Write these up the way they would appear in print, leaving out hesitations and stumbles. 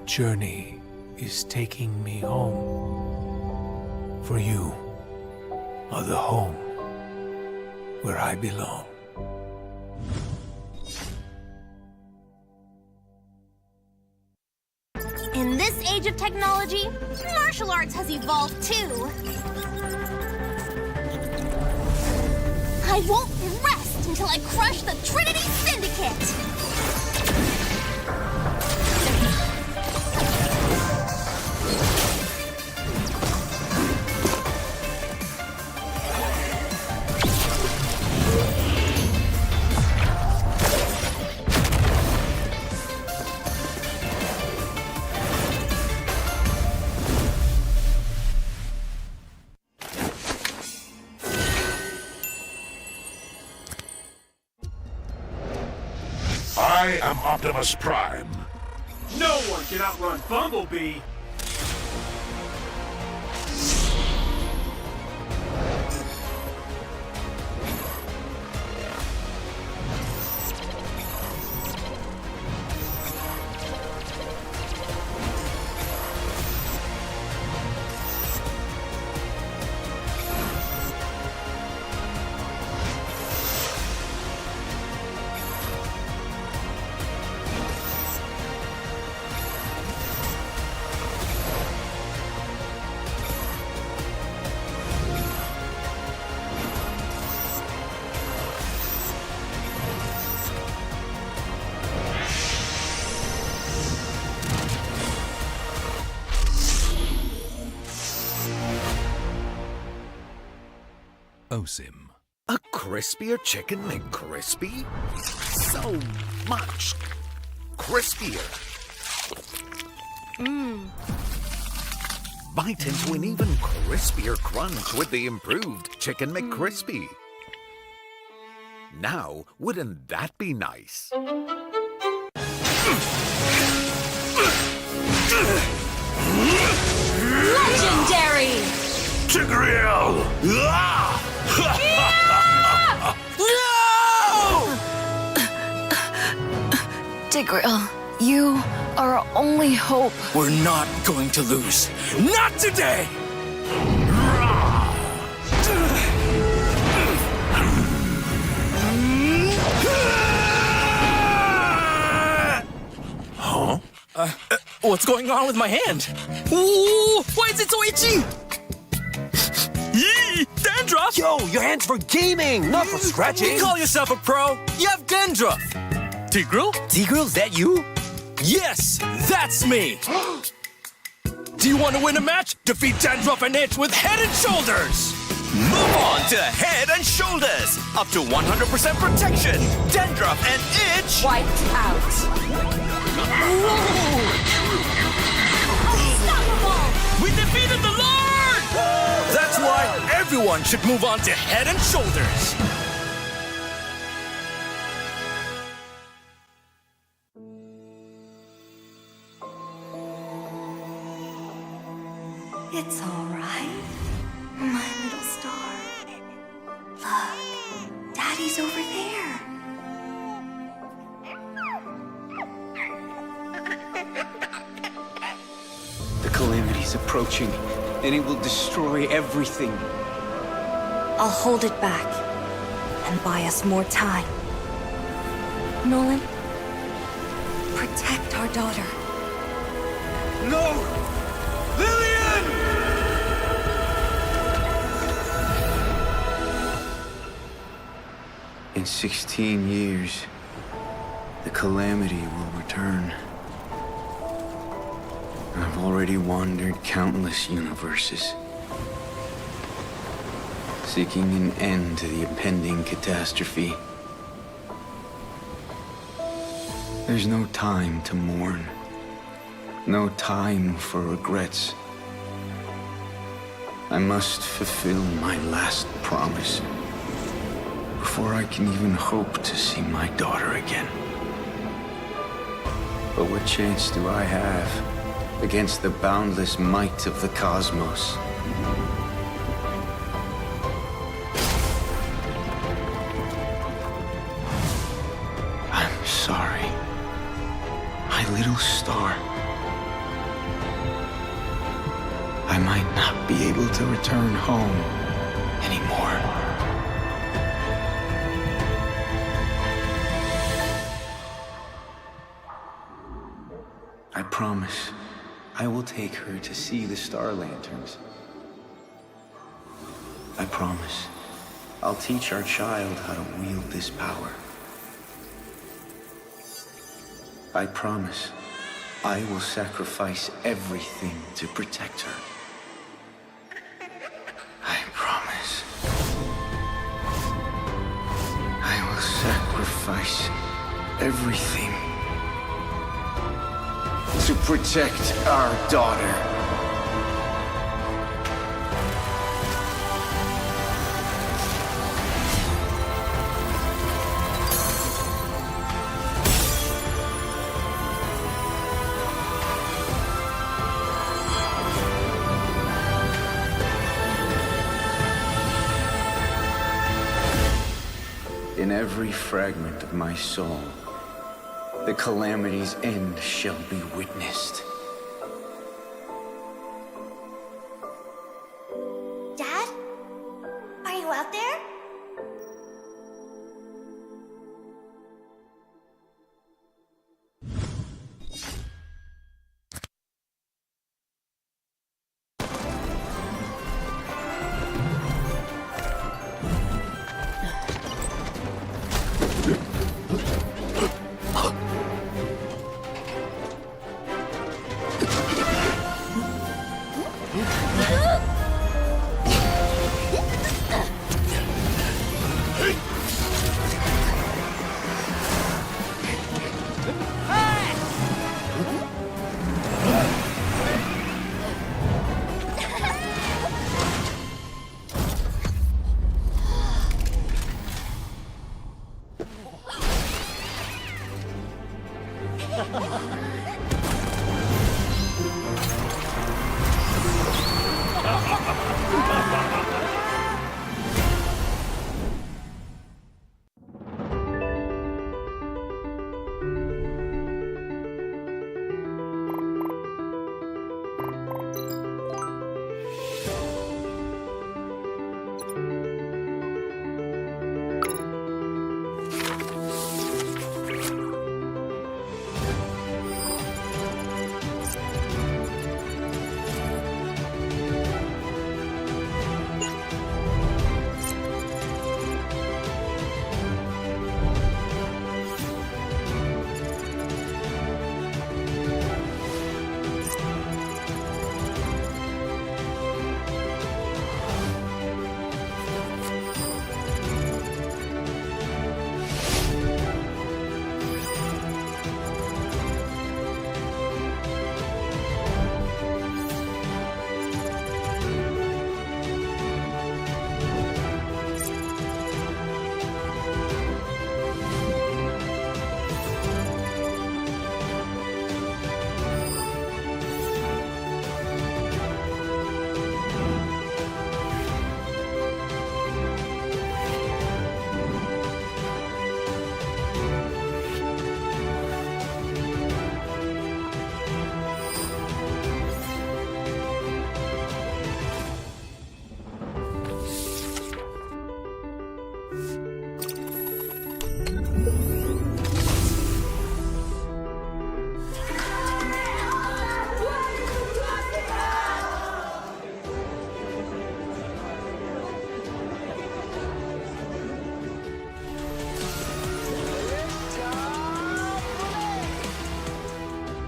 journey is taking me home. For you are the home where I belong. In this age of technology, martial arts has evolved too. I won't rest until I crush the Trinity Syndicate! I am Optimus Prime. No one can outrun Bumblebee! OSIM. A crispier chicken McCrispy? So much crispier. Bite into an even crispier crunch with the improved Chicken McCrispy. Now, wouldn't that be nice? Legendary! Tigreal! Tigreal, you are our only hope. We're not going to lose. Not today! Huh? What's going on with my hand? Ooh, why is it so itchy? Yee! Dandruff! Yo, your hand's for gaming, not for scratching. You call yourself a pro? You have dandruff! Tigreal? Tigreal, is that you? Yes, that's me! Do you want to win a match? Defeat Dandruff and Itch with Head and Shoulders! Move on to Head and Shoulders! Up to 100% protection! Dandruff and Itch! Wiped out. We defeated the Lord! That's why everyone should move on to Head and Shoulders! It's all right, my little star. Look, Daddy's over there. The calamity's approaching, and it will destroy everything. I'll hold it back and buy us more time. Nolan, protect our daughter. No! Lillian! In 16 years, the calamity will return. I've already wandered countless universes, seeking an end to the impending catastrophe. There's no time to mourn, no time for regrets. I must fulfill my last promise before I can even hope to see my daughter again. But what chance do I have against the boundless might of the cosmos? I'm sorry, my little star. I might not be able to return home anymore. I promise I will take her to see the star lanterns. I promise I'll teach our child how to wield this power. I promise I will sacrifice everything to protect her. I promise I will sacrifice everything to protect our daughter. In every fragment of my soul, the calamity's end shall be witnessed. Dad? Are you out there?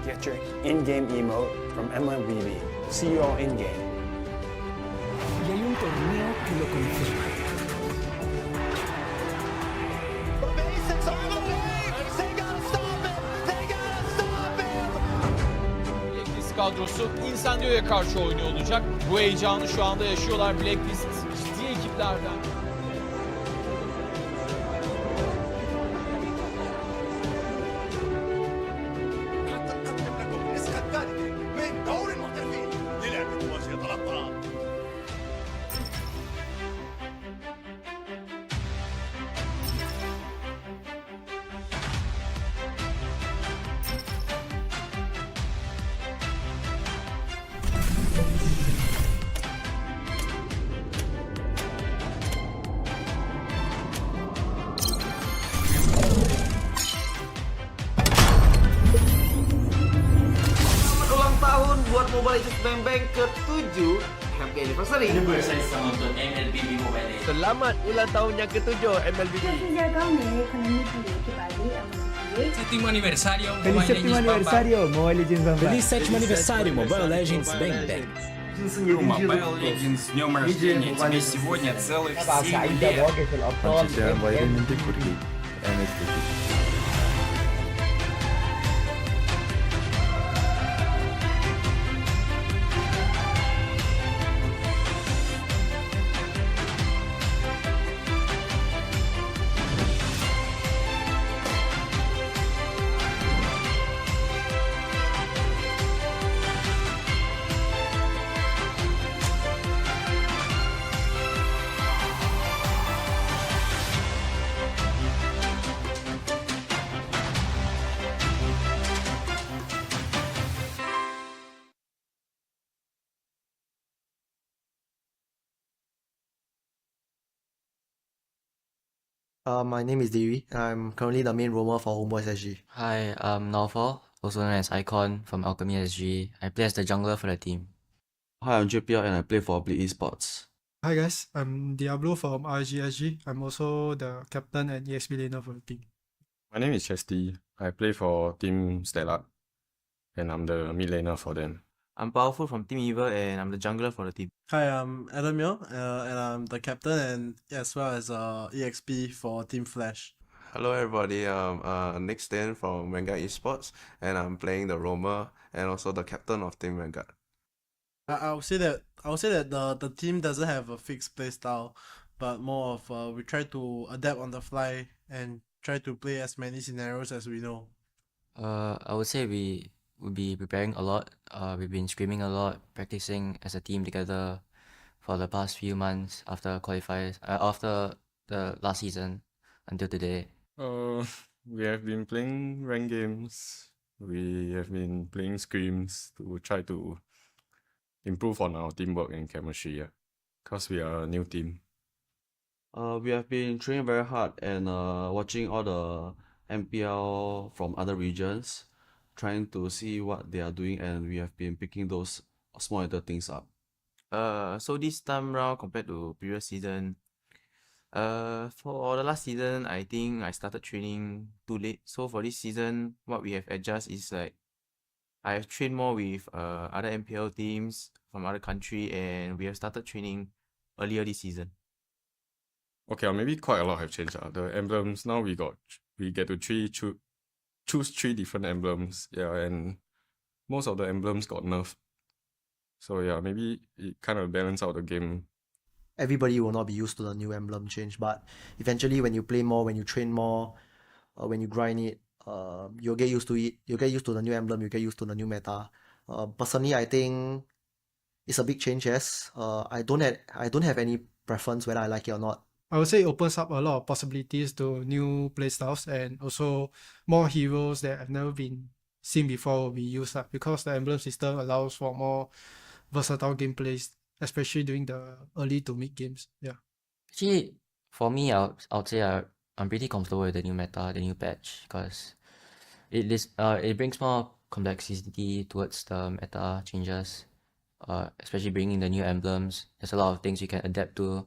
Get your in-game emote from MLBB. See you all in-game. Y hay un torneo que lo confirma. Blacklist kadrosu Incendios'ya karşı oynuyor olacak. Bu heyecanı şu anda yaşıyorlar. Blacklist ciddi ekiplerden. Mobile Legends Bang Bang ke-7 Happy Anniversary. Selamat ulang tahun yang ke-7 MLBB. Sétimo aniversario, Feliz sétimo aniversario, Mobile Legends Bang Bang. Feliz sétimo aniversário, Mobile Legends Bang Bang. Mobile Legends, с днем рождения, тебе сегодня целых 7 лет. My name is Dewi. I'm currently the main roamer for Homebois SG. Hi, I'm Naufal, also known as Icon from Alchemy SG. I play as the jungler for the team. Hi, I'm JPL and I play for Bleed Esports. Hi guys, I'm Diablo from RSG SG. I'm also the captain and EXP laner for the team. My name is Chesty. I play for Team Stellar and I'm the mid laner for them. I'm Powerful from Team Evil and I'm the jungler for the team. Hi, I'm Adam Yo, and I'm the captain and as well as EXP for Team Flash. Hello everybody, I'm Nick Stain from Vanguard Esports and I'm playing the roamer and also the captain of Team Vanguard. I would say that the team doesn't have a fixed play style, but more of we try to adapt on the fly and try to play as many scenarios as we know. I would say we will be preparing a lot. We've been screaming a lot, practicing as a team together for the past few months after after the last season until today. We have been playing ranked games. We have been playing scrims to try to improve on our teamwork and chemistry, because we are a new team. We have been training very hard and watching all the MPL from other regions, trying to see what they are doing, and we have been picking those small little things up. So this time round compared to previous season, for the last season, I think I started training too late. So for this season, what we have adjusted is like I have trained more with other MPL teams from other country, and we have started training earlier this season. Okay, maybe quite a lot have changed. The emblems now we get to choose 3 different emblems. Yeah, and most of the emblems got nerfed. So yeah, maybe it kind of balance out the game. Everybody will not be used to the new emblem change, but eventually when you play more, when you train more, when you grind it, you'll get used to it. You'll get used to the new emblem. You get used to the new meta. Personally, I think it's a big change. Yes. I don't have any preference whether I like it or not. I would say it opens up a lot of possibilities to new playstyles and also more heroes that have never been seen before will be used because the emblem system allows for more versatile gameplays, especially during the early to mid games. Yeah. Actually, for me, I would say I'm pretty comfortable with the new meta, the new patch, because it brings more complexity towards the meta changes, especially bringing the new emblems. There's a lot of things you can adapt to,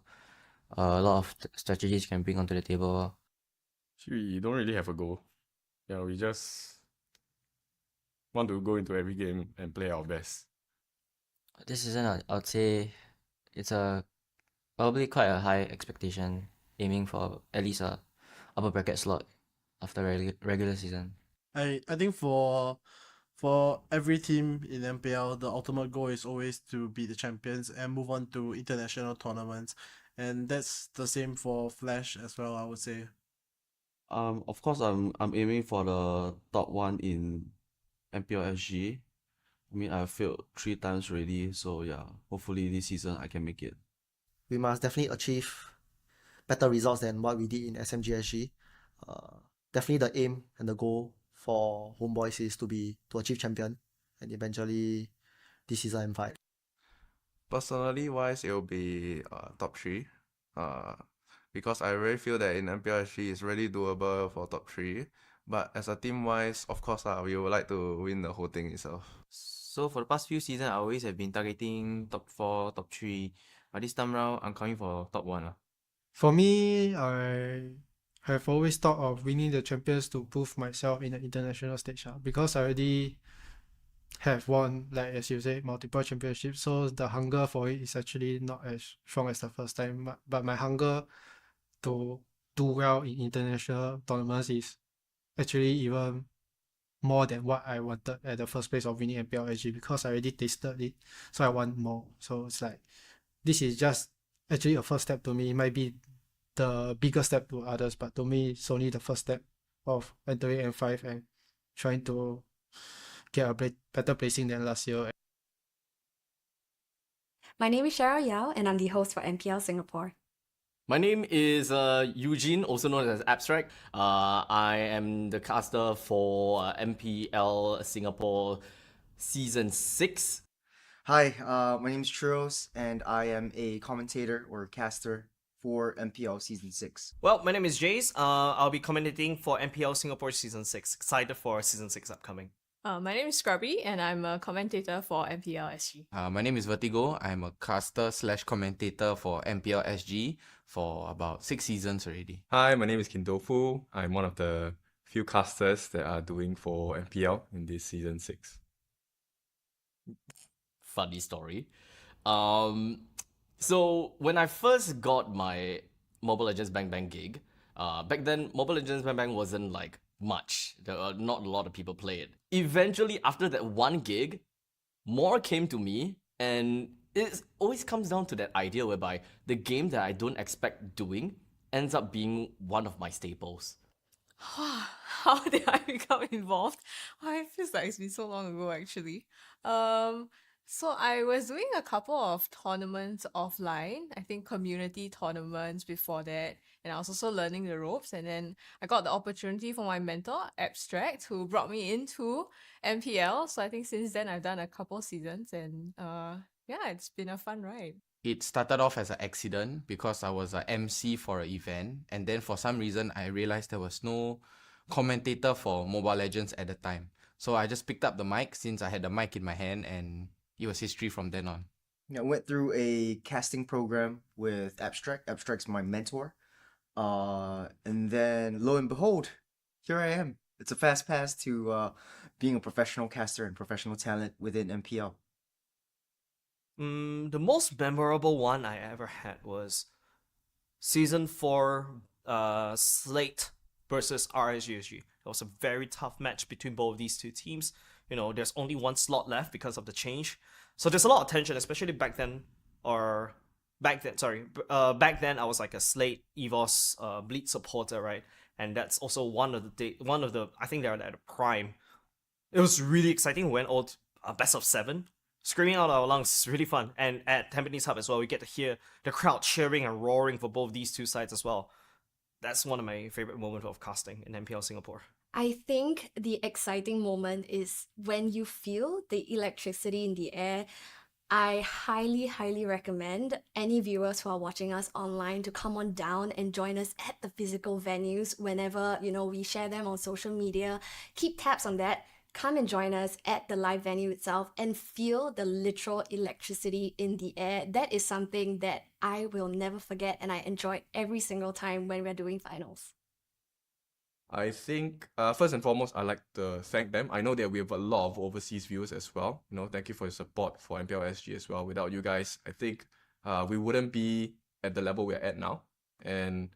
a lot of strategies you can bring onto the table. We don't really have a goal. Yeah, we just want to go into every game and play our best. This season, I would say it's probably quite a high expectation, aiming for at least a upper bracket slot after regular season. I think for every team in MPL, the ultimate goal is always to be the champions and move on to international tournaments, and that's the same for Flash as well, I would say. Of course, I'm aiming for the top 1 in MPL SG. I mean, I've failed 3 times already, so yeah, hopefully this season I can make it. We must definitely achieve better results than what we did in SMG SG. Definitely the aim and the goal for Homeboys is to achieve champion and eventually this season M5. Personally wise, it will be top 3. Because I really feel that in MPL SG it's really doable for top 3. But as a team wise, of course we would like to win the whole thing itself. So for the past few seasons, I always have been targeting top 4, top 3. But this time round, I'm coming for top 1. For me, I have always thought of winning the champions to prove myself in the international stage because I already have won, like as you say, multiple championships. So the hunger for it is actually not as strong as the first time. But my hunger to do well in international tournaments is actually even more than what I wanted at the first place of winning MPL SG because I already tasted it, so I want more. So it's like this is just actually a first step to me. It might be the bigger step to others, but to me it's only the first step of entering M5 and trying to get a better placing than last year. My name is Cheryl Yao, and I'm the host for MPL Singapore. My name is Eugene, also known as Abstract. I am the caster for MPL Singapore Season 6. Hi, my name is Churros, and I am a commentator or caster for MPL Season 6. Well, my name is Jace. I'll be commentating for MPL Singapore Season 6. Excited for Season 6 upcoming. My name is Scrubby, and I'm a commentator for MPL SG. My name is Vertigo. I'm a caster / commentator for MPL SG for about 6 seasons already. Hi, my name is Kindofu. I'm one of the few casters that are doing for MPL in this season 6. Funny story. So when I first got my Mobile Legends Bang Bang gig, back then Mobile Legends Bang Bang wasn't like much. There were not a lot of people play it. Eventually, after that one gig, more came to me, and it always comes down to that idea whereby the game that I don't expect doing ends up being one of my staples. How did I become involved? It feels like it's been so long ago actually. So I was doing a couple of tournaments offline, I think community tournaments before that, and I was also learning the ropes, and then I got the opportunity from my mentor, Abstract, who brought me into MPL. So I think since then I've done a couple seasons, and yeah, it's been a fun ride. It started off as an accident because I was an MC for an event, and then for some reason I realized there was no commentator for Mobile Legends at the time. So I just picked up the mic since I had the mic in my hand, and it was history from then on. I went through a casting program with Abstract. Abstract's my mentor. And then lo and behold, here I am. It's a fast pass to being a professional caster and professional talent within MPL. The most memorable one I ever had was Season 4 Slate versus RSG SG. It was a very tough match between both of these two teams. You know, there's only one slot left because of the change. So there's a lot of tension, especially back then, back then I was like a Slate EVOS Bleed supporter, right? And that's also one of the I think they're at a prime. It was really exciting. We went all best of 7. Screaming out our lungs is really fun. And at Tampines Hub as well, we get to hear the crowd cheering and roaring for both these two sides as well. That's one of my favorite moments of casting in MPL Singapore. I think the exciting moment is when you feel the electricity in the air. I highly, highly recommend any viewers who are watching us online to come on down and join us at the physical venues whenever, we share them on social media. Keep tabs on that. Come and join us at the live venue itself and feel the literal electricity in the air. That is something that I will never forget, and I enjoy every single time when we're doing finals. I think, first and foremost, I'd like to thank them. I know that we have a lot of overseas viewers as well. Thank you for your support for MPL SG as well. Without you guys, I think we wouldn't be at the level we're at now. And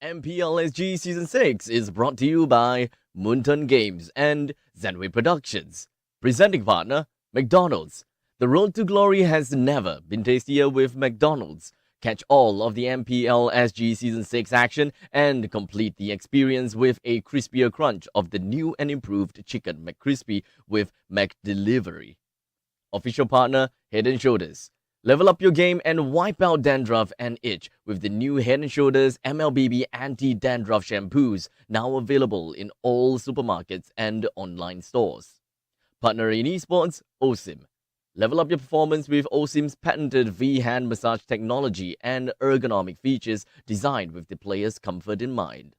MPL SG Season 6 is brought to you by Moonton Games and Zenway Productions. Presenting partner, McDonald's. The road to glory has never been tastier with McDonald's. Catch all of the MPL SG Season 6 action and complete the experience with a crispier crunch of the new and improved Chicken McCrispy with McDelivery. Official partner, Head & Shoulders. Level up your game and wipe out dandruff and itch with the new Head & Shoulders MLBB Anti-Dandruff Shampoos, now available in all supermarkets and online stores. Partner in esports, OSIM. Level up your performance with OSIM's patented V-hand massage technology and ergonomic features designed with the player's comfort in mind.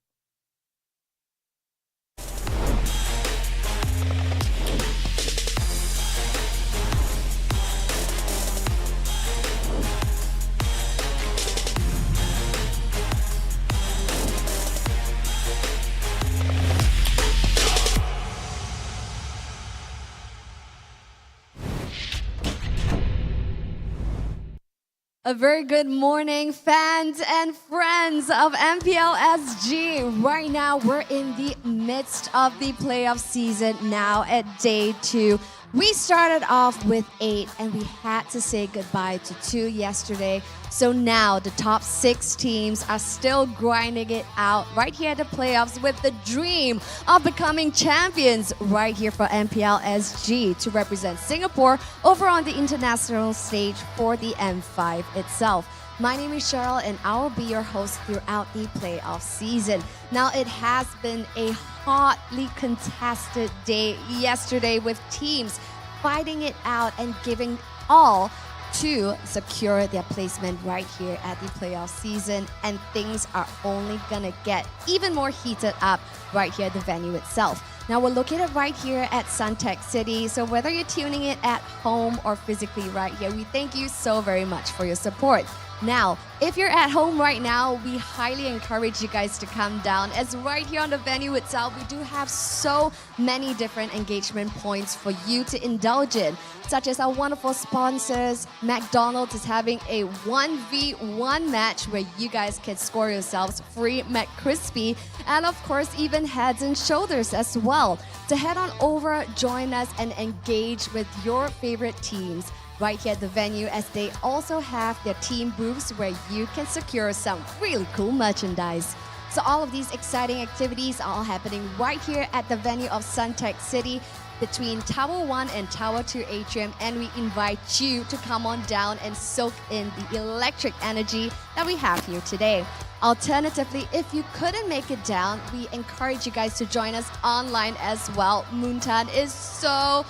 A very good morning, fans and friends of MPL SG. Right now, we're in the midst of the playoff season now at day 2. We started off with 8 and we had to say goodbye to 2 yesterday. So now the top 6 teams are still grinding it out right here at the playoffs with the dream of becoming champions right here for MPL SG to represent Singapore over on the international stage for the M5 itself. My name is Cheryl and I will be your host throughout the playoff season. Now, it has been a hotly contested day yesterday with teams fighting it out and giving all to secure their placement right here at the playoff season, and things are only gonna get even more heated up right here at the venue itself. Now, we're located right here at Suntec City, so whether you're tuning in at home or physically right here, we thank you so very much for your support. Now, if you're at home right now, we highly encourage you guys to come down, as right here on the venue itself, we do have so many different engagement points for you to indulge in, such as our wonderful sponsors. McDonald's is having a 1v1 match where you guys can score yourselves free McCrispy, and of course, even Heads and Shoulders as well. So head on over, join us, and engage with your favorite teams right here at the venue, as they also have their team booths where you can secure some really cool merchandise. So all of these exciting activities are all happening right here at the venue of Suntec City between Tower 1 and Tower 2 Atrium, and we invite you to come on down and soak in the electric energy that we have here today. Alternatively, if you couldn't make it down, we encourage you guys to join us online as well. Moontan is so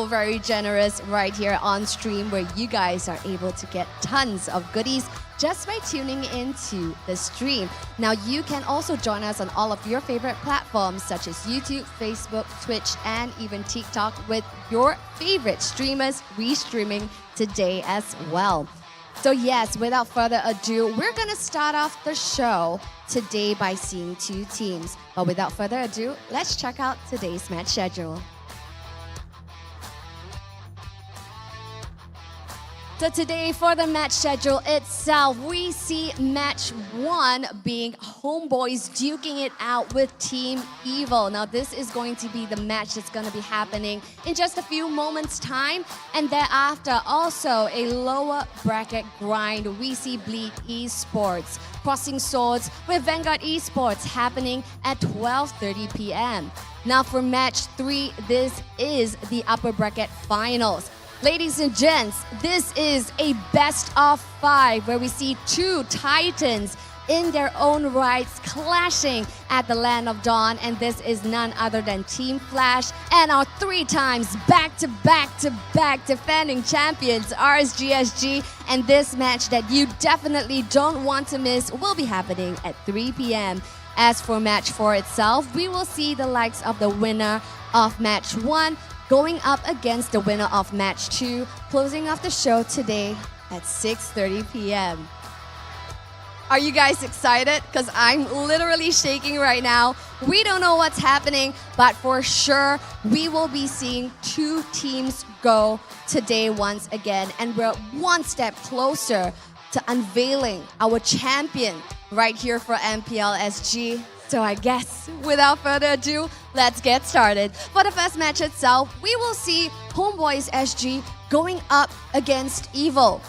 very generous right here on stream, where you guys are able to get tons of goodies just by tuning into the stream. Now, you can also join us on all of your favorite platforms such as YouTube, Facebook, Twitch, and even TikTok, with your favorite streamers restreaming today as well. So yes, without further ado, we're going to start off the show today by seeing 2 teams. But without further ado, let's check out today's match schedule. So today, for the match schedule itself, we see match 1 being Homeboys duking it out with Team Evil. Now, this is going to be the match that's going to be happening in just a few moments' time. And thereafter, also a lower bracket grind. We see Bleed Esports crossing swords with Vanguard Esports happening at 12:30 p.m. Now, for match 3, this is the upper bracket finals. Ladies and gents, this is a best of 5 where we see 2 titans in their own rights clashing at the Land of Dawn, and this is none other than Team Flash and our 3 times back-to-back defending champions, RSG SG, and this match that you definitely don't want to miss will be happening at 3 p.m. As for match 4 itself, we will see the likes of the winner of match 1 going up against the winner of match 2, closing off the show today at 6:30 p.m. Are you guys excited? Because I'm literally shaking right now. We don't know what's happening, but for sure, we will be seeing 2 teams go today once again, and we're one step closer to unveiling our champion right here for MPL SG. So I guess, without further ado, let's get started. For the first match itself, we will see Homebois SG going up against Evil.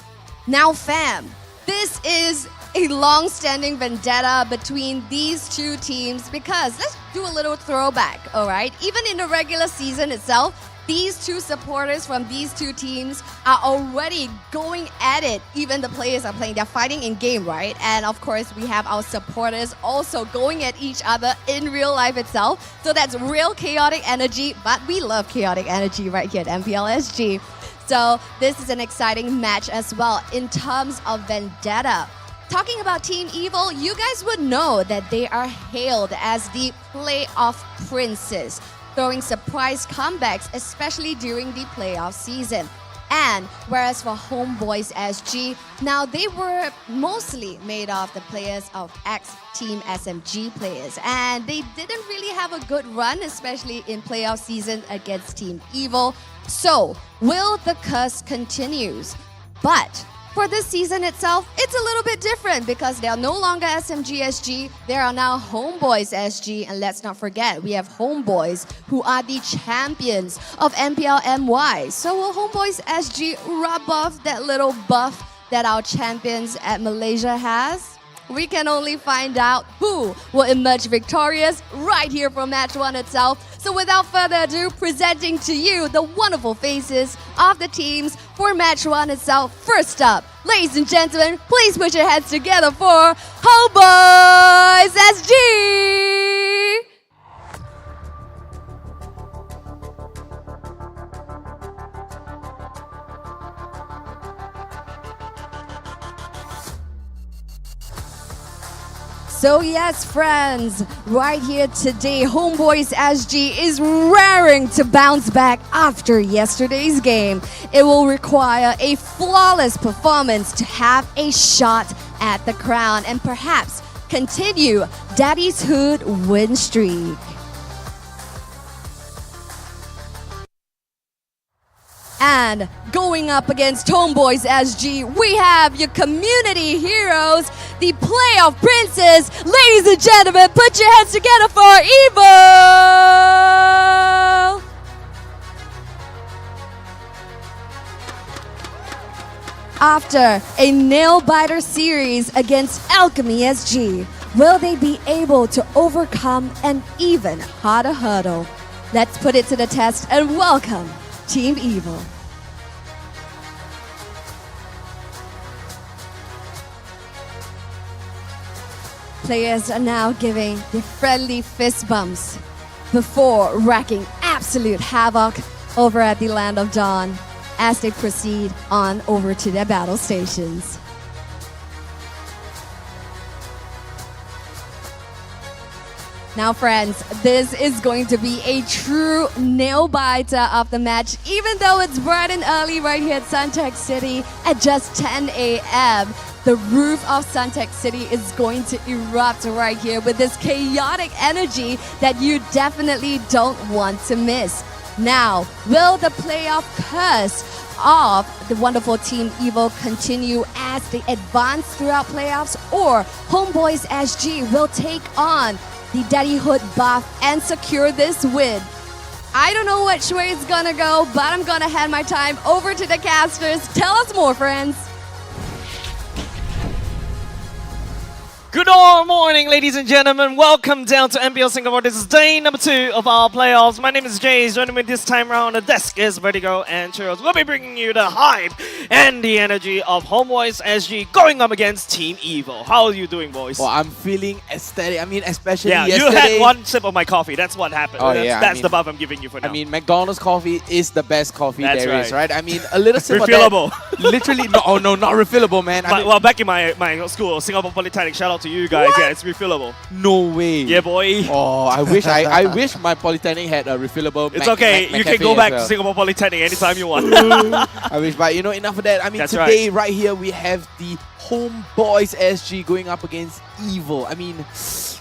Now fam, this is a long-standing vendetta between these two teams because let's do a little throwback, alright? Even in the regular season itself, these two supporters from these two teams are already going at it. Even the players are playing, they're fighting in game, right? And of course, we have our supporters also going at each other in real life itself. So that's real chaotic energy, but we love chaotic energy right here at MPL SG. So this is an exciting match as well in terms of vendetta. Talking about Team Evil, you guys would know that they are hailed as the playoff princes, throwing surprise comebacks, especially during the playoff season. And whereas for Homebois SG, now they were mostly made of the players of ex-Team SMG players, and they didn't really have a good run, especially in playoff season against Team Evil. So, will the curse continues? But for this season itself, it's a little bit different because they are no longer SMG SG, they are now Homebois SG, and let's not forget, we have Homebois who are the champions of MPL MY. So will Homebois SG rub off that little buff that our champions at Malaysia has? We can only find out who will emerge victorious right here from match 1 itself. So without further ado, presenting to you the wonderful faces of the teams for match 1 itself. First up, ladies and gentlemen, please put your hands together for Homebois SG! So yes, friends, right here today, Homebois SG is raring to bounce back after yesterday's game. It will require a flawless performance to have a shot at the crown and perhaps continue Daddy's Hood win streak. And going up against Homebois SG, we have your community heroes, the playoff princes. Ladies and gentlemen, put your hands together for Evil! After a nail-biter series against Alchemy SG, will they be able to overcome an even harder hurdle? Let's put it to the test and welcome Team Evil. Players are now giving the friendly fist bumps before wreaking absolute havoc over at the Land of Dawn as they proceed on over to their battle stations. Now friends, this is going to be a true nail-biter of the match, even though it's bright and early right here at Suntec City at just 10 a.m. The roof of Suntec City is going to erupt right here with this chaotic energy that you definitely don't want to miss. Now, will the playoff curse of the wonderful Team Evil continue as they advance throughout playoffs, or Homebois SG will take on the Daddyhood buff and secure this win? I don't know which way it's gonna go, but I'm gonna hand my time over to the casters. Tell us more, friends. Good morning, ladies and gentlemen. Welcome down to MPL Singapore. This is day number 2 of our playoffs. My name is Jay. Joining me this time around on the desk is Vertigo and Churros. We'll be bringing you the hype and the energy of Homebois SG going up against Team Evil. How are you doing, boys? Well, I'm feeling ecstatic. I mean, especially yesterday. You had one sip of my coffee. That's what happened. Oh, that's the buff I'm giving you for now. I mean, McDonald's coffee is the best coffee there is, right? I mean, a little sip refillable. Of that, literally, no, not refillable, man. Well, back in my school, Singapore Polytechnic, shout out to you guys. What? Yeah, it's refillable. No way. Yeah, boy. Oh, I wish I wish my Polytechnic had a refillable. It's okay. You can go back to Singapore Polytechnic anytime you want. I wish, but enough of that. I mean, that's today right here we have the Homebois SG going up against Evil. I mean,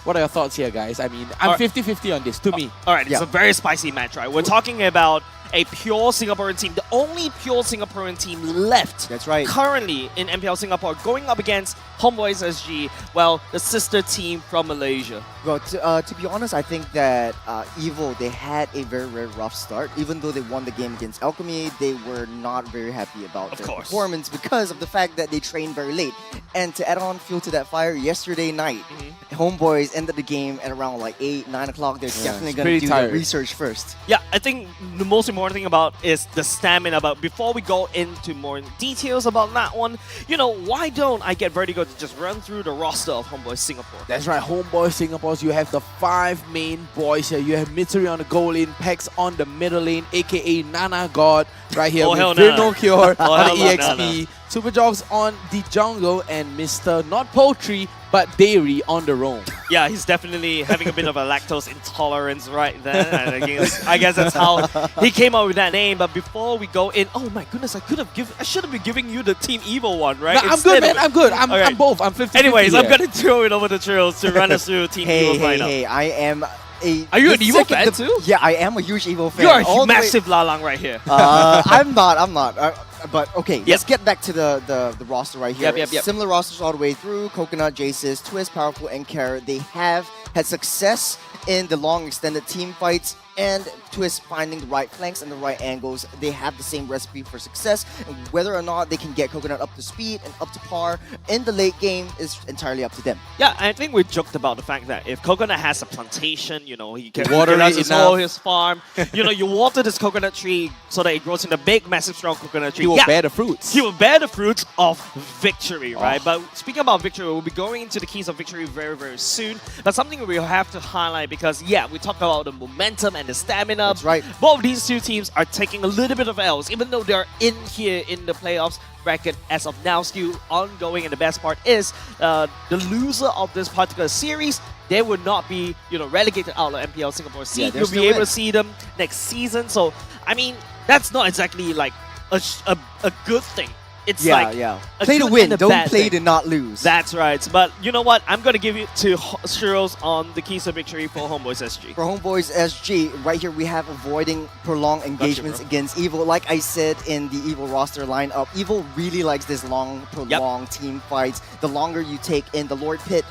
what are your thoughts here, guys? I mean, I'm 50-50 on this. To me, all right, it's a very spicy match, right? We're talking about a pure Singaporean team, the only pure Singaporean team left. That's right. Currently in MPL Singapore, going up against Homebois SG, well, the sister team from Malaysia. Well, to be honest, I think that Evil, they had a very, very rough start. Even though they won the game against Alchemy, they were not very happy about their performance because of the fact that they trained very late. And to add on fuel to that fire, yesterday night, Homeboys ended the game at around like 8, 9 o'clock. They're definitely going to do the research first. Yeah, I think the most important thing about is the stamina. But before we go into more details about that one, you know, why don't I get Vertigo to just run through the roster of Homeboys Singapore? That's right, Homeboys Singapore. You have the 5 main boys here. You have Mitsuri on the goal lane, Pex on the middle lane, aka Nana God, right here with Virno Cure on the EXP. Super Jogs on the jungle, and Mr. Not Poultry, but Dairy on the roam. Yeah, he's definitely having a bit of a lactose intolerance right there. And I guess that's how he came up with that name. But before we go in, oh my goodness, I should have been giving you the Team Evil one, right? No, I'm good, man. I'm good. I'm both. I'm 50-50. Anyways, I'm going to throw it over to Trills to run us through Team Evil's lineup. Hey, I am Are you an Evo fan too? Yeah, I am a huge Evo fan. You're a massive lalang right here. I'm not. But okay, let's get back to the roster right here. Yep. Similar rosters all the way through. Coconut, Jaces, Twist, Powerful, and Carrot. They have had success in the long extended team fights, and Twist finding the right flanks and the right angles. They have the same recipe for success. And whether or not they can get Coconut up to speed and up to par in the late game is entirely up to them. Yeah, I think we joked about the fact that if Coconut has a plantation, you know, he can water his whole his farm. You know, you water this coconut tree so that it grows in a big, massive, strong coconut tree. He will bear the fruits. He will bear the fruits of victory, right? But speaking about victory, we'll be going into the keys of victory very, very soon. But something we have to highlight because, yeah, we talked about the momentum and the stamina. That's right. Both these two teams are taking a little bit of L's, even though they're in here in the playoffs bracket as of now, still ongoing. And the best part is the loser of this particular series, they would not be, you know, relegated out of MPL Singapore seat. You'll be able to see them next season. So, I mean, that's not exactly like a good thing. It's play to win, don't play to not lose. That's right. But you know what? I'm going to give it to Shiros on the keys of victory for Homebois SG. For Homebois SG, right here we have avoiding prolonged engagements against Evil. Like I said in the Evil roster lineup, Evil really likes this long, prolonged team fights. The longer you take in the Lord Pit,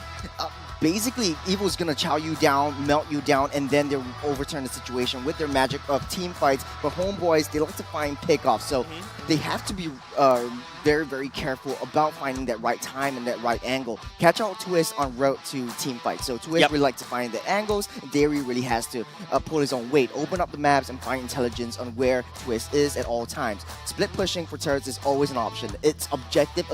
basically, Evil's gonna chow you down, melt you down, and then they'll overturn the situation with their magic of team fights. But Homeboys, they like to find pickoffs, so they have to be very, very careful about finding that right time and that right angle. Catch out Twist on route to team fights. So Twist really like to find the angles. Dairy really has to pull his own weight, open up the maps, and find intelligence on where Twist is at all times. Split pushing for turrets is always an option. It's objective.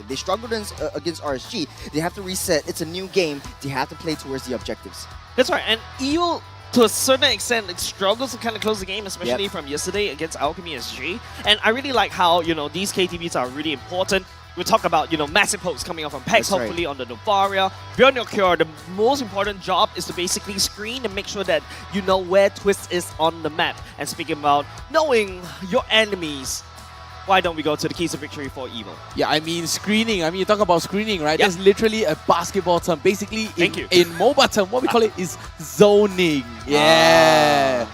They struggled against RSG. They have to reset. It's a new game. They have to play towards the objectives. That's right. And Evil, to a certain extent, it struggles to kind of close the game, especially from yesterday against Alchemy SG. And I really like how, you know, these KTVs are really important. We talk about, you know, massive pokes coming off from Pex, hopefully on the Novaria. Beyond your cure, the most important job is to basically screen and make sure that you know where Twist is on the map. And speaking about knowing your enemies, why don't we go to the keys of victory for Evil? Yeah, I mean screening. I mean, you talk about screening, right? That's literally a basketball term. Basically, in MOBA term, what we call it is zoning. Yeah.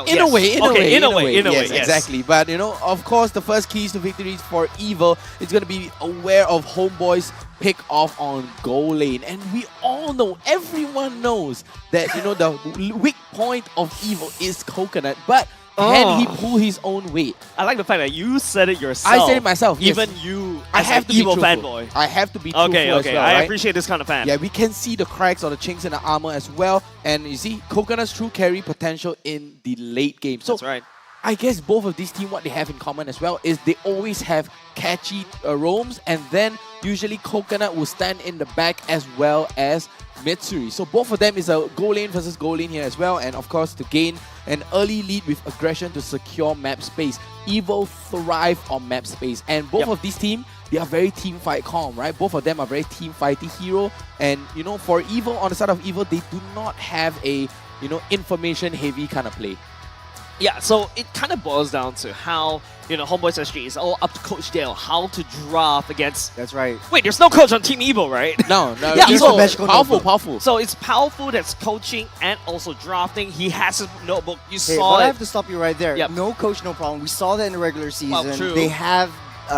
In a way. Yes, exactly. But, you know, of course, the first keys to victory for Evil is going to be aware of Homeboys pick off on goal lane. And we all know, everyone knows that, you know, the weak point of Evil is Coconut. But can he pull his own weight? I like the fact that you said it yourself. I said it myself. Even you, I have to be Evil fanboy. I have to be truthful as well, I right? appreciate this kind of fan. Yeah, we can see the cracks or the chinks in the armor as well. And you see Coconut's true carry potential in the late game. So that's right. I guess both of these teams, what they have in common as well is they always have catchy roams, and then usually Coconut will stand in the back as well as Mitsuri. So both of them is a goal lane versus goal lane here as well, and of course to gain an early lead with aggression to secure map space. Evil thrive on map space, and both of these teams, they are very team fight calm, right? Both of them are very team fighty hero, and you know, for Evil, on the side of Evil, they do not have a, you know, information heavy kind of play. Yeah, so it kind of boils down to how, Homebois SG is all up to Coach Dale how to draft against. That's right. Wait, there's no coach on Team Evo, right? No, Yeah, Evo, so powerful. So it's powerful that's coaching and also drafting. He has his notebook. You Hey, saw but it. I have to stop you right there. Yep. No coach, no problem. We saw that in the regular season. true. They have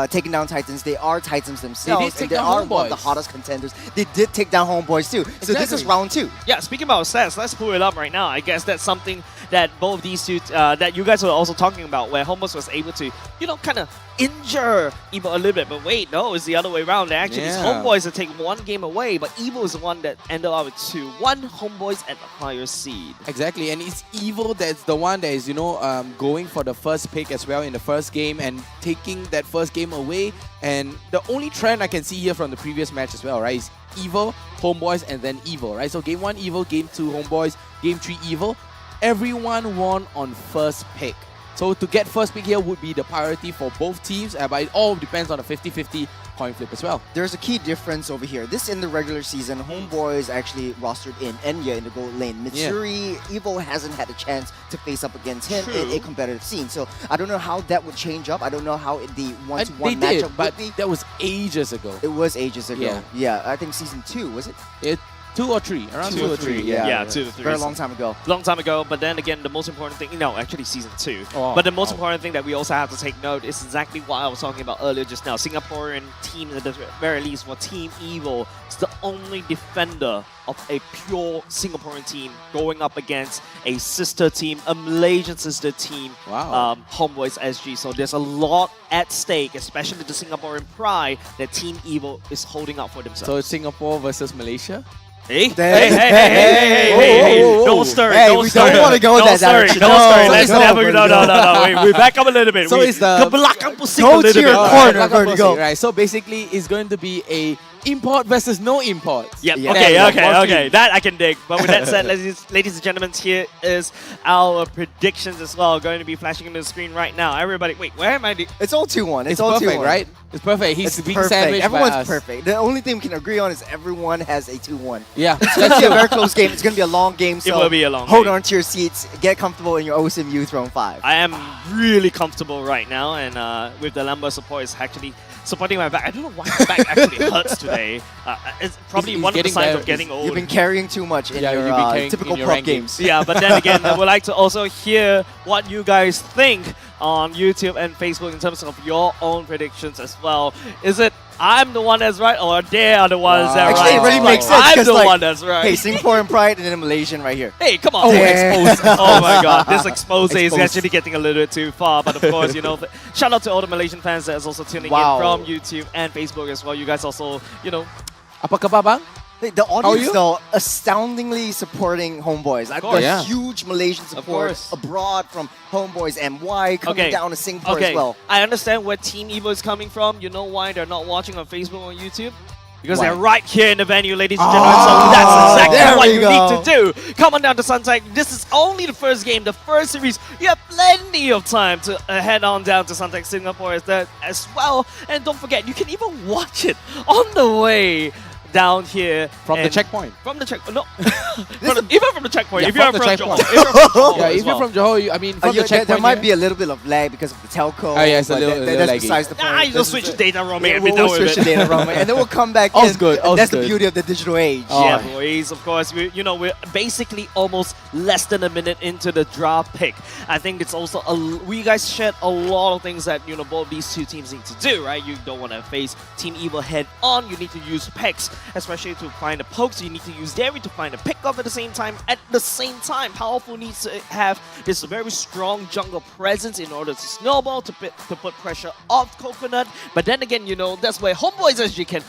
taken down Titans. They are Titans themselves. take and they down are one of the Homeboys. hottest contenders. They did take down Homeboys too. So this is Exactly. round 2. Yeah, speaking about stats, let's pull it up right now. I guess that's something that both these two, that you guys were also talking about, where Homebois was able to, kind of injure Evo a little bit. But wait, no, it's the other way around. Actually, it's Yeah. Homebois that take one game away, but Evo is the one that ended up with 2-1 Homebois at the higher seed. Exactly, and it's Evo that's the one that is, going for the first pick as well in the first game and taking that first game away. And the only trend I can see here from the previous match as well, right, is Evo, Homebois, and then Evo, right? So game 1 Evo, game 2 Homebois, game 3 Evo. Everyone won on first pick. So to get first pick here would be the priority for both teams, but it all depends on a 50-50 coin flip as well. There's a key difference over here. This in the regular season, Homeboys actually rostered in Enya in the gold lane. Mitsuri, Evo hasn't had a chance to face up against him in a competitive scene. So I don't know how that would change up. I don't know how the one-to-one They did, matchup but would be. that was ages ago. It was ages ago. Yeah. Yeah, I think season 2, was it? 2 or 3, around 2 or 3. Yeah, 2 to 3. Very long time ago. Long time ago, but then again, the most important thing, actually season 2. Oh, but the most important thing that we also have to take note is exactly what I was talking about earlier just now. Singaporean team, at the very least, for Team Evo, is the only defender of a pure Singaporean team going up against a sister team, a Malaysian sister team, Homebois SG. So there's a lot at stake, especially the Singaporean pride that Team Evo is holding up for themselves. So it's Singapore versus Malaysia? Hey, don't stir it, don't stir it. We don't want to go that direction. Don't stir it, let's never, no, wait, we back up a little bit. So it's the... Go to your corner, Vertigo. Right, so basically it's going to be a import versus no imports. Yep, okay, that I can dig. But with that said, ladies and gentlemen, here is our predictions as well, going to be flashing on the screen right now. Everybody, wait, where am I? It's all 2-1. It's all perfect, 2-1. right? It's perfect. He's being perfect. sandwiched Everyone's by us. perfect. The only thing we can agree on is everyone has a 2-1. Yeah. It's going to be a very close game. It's going to be a long game. So it will be a long hold game. on to your seats. Get comfortable in your OSMU Throne 5. I am really comfortable right now, and with the lumbar support is actually supporting my back. I don't know why my back actually hurts today. It's probably one of the signs of getting old. You've been carrying too much in your typical in your prop games. Yeah, but then again, I would like to also hear what you guys think on YouTube and Facebook in terms of your own predictions as well. Is it I'm the one that's right, or they are the ones that are right? Actually, it really makes sense. I'm the one that's right. Hey, Singaporean pride and then Malaysian right here. Hey, come on. Oh, Exposed. Oh my god, this expose is actually getting a little bit too far. But of course, shout out to all the Malaysian fans that's also tuning in from YouTube and Facebook as well. You guys also, Apa khabar, bang? Hey, the audience, though, astoundingly supporting Homeboys. course. Huge Malaysian support abroad from Homeboys MY coming down to Singapore as well. I understand where Team Evo is coming from. You know why they're not watching on Facebook or YouTube? Because Why? they're right here in the venue, ladies and gentlemen. So that's exactly what you need to do. Come on down to Suntec. This is only the first game, the first series. You have plenty of time to head on down to Suntec Singapore as well. And don't forget, you can even watch it on the way down here from the checkpoint. From the checkpoint, no. Even from the checkpoint. Yeah, if you're from from the Johor, checkpoint. Yeah, if you're from Johor, I mean, from the checkpoint. There might be a little bit of lag because of the telco. Oh, yeah, it's a little that's laggy. besides the point. You just switch data roaming and be We'll done with switch the it. data roaming, and then we'll come back All's in. good, all's That's the good. beauty of the digital age. Yeah, boys, of course. We're basically almost less than a minute into the draft pick. I think it's also, we guys shared a lot of things that, both these two teams need to do, right? You don't want to face Team Evil head on. You need to use picks, especially to find the pokes. You need to use Dairy to find a pickup at the same time. At the same time, Powerful needs to have this very strong jungle presence in order to snowball, to put pressure off Coconut. But then again, that's where Homebois SG can,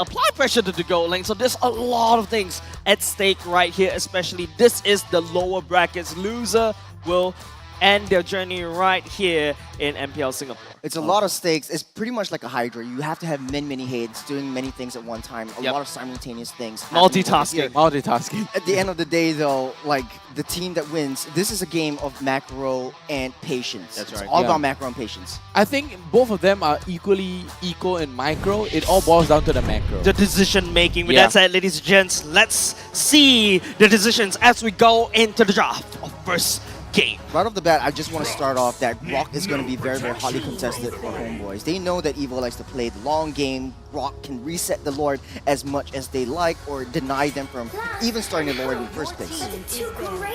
apply pressure to the goal lane. So there's a lot of things at stake right here, especially this is the lower brackets. Loser will end their journey right here in MPL Singapore. It's a lot of stakes. It's pretty much like a Hydra. You have to have many heads doing many things at one time. A lot of simultaneous things. Multitasking. Multitasking. At the end of the day, though, like the team that wins, this is a game of macro and patience. That's It's right. all about macro and patience. I think both of them are equally eco and micro. It all boils down to the macro. The decision making. With that said, ladies and gents, let's see the decisions as we go into the draft of first game. Right off the bat, I just want to start off that Rock is going to be very, very hotly contested for Homeboys. They know that Evo likes to play the long game. Rock can reset the Lord as much as they like or deny them from even starting the Lord in the first place.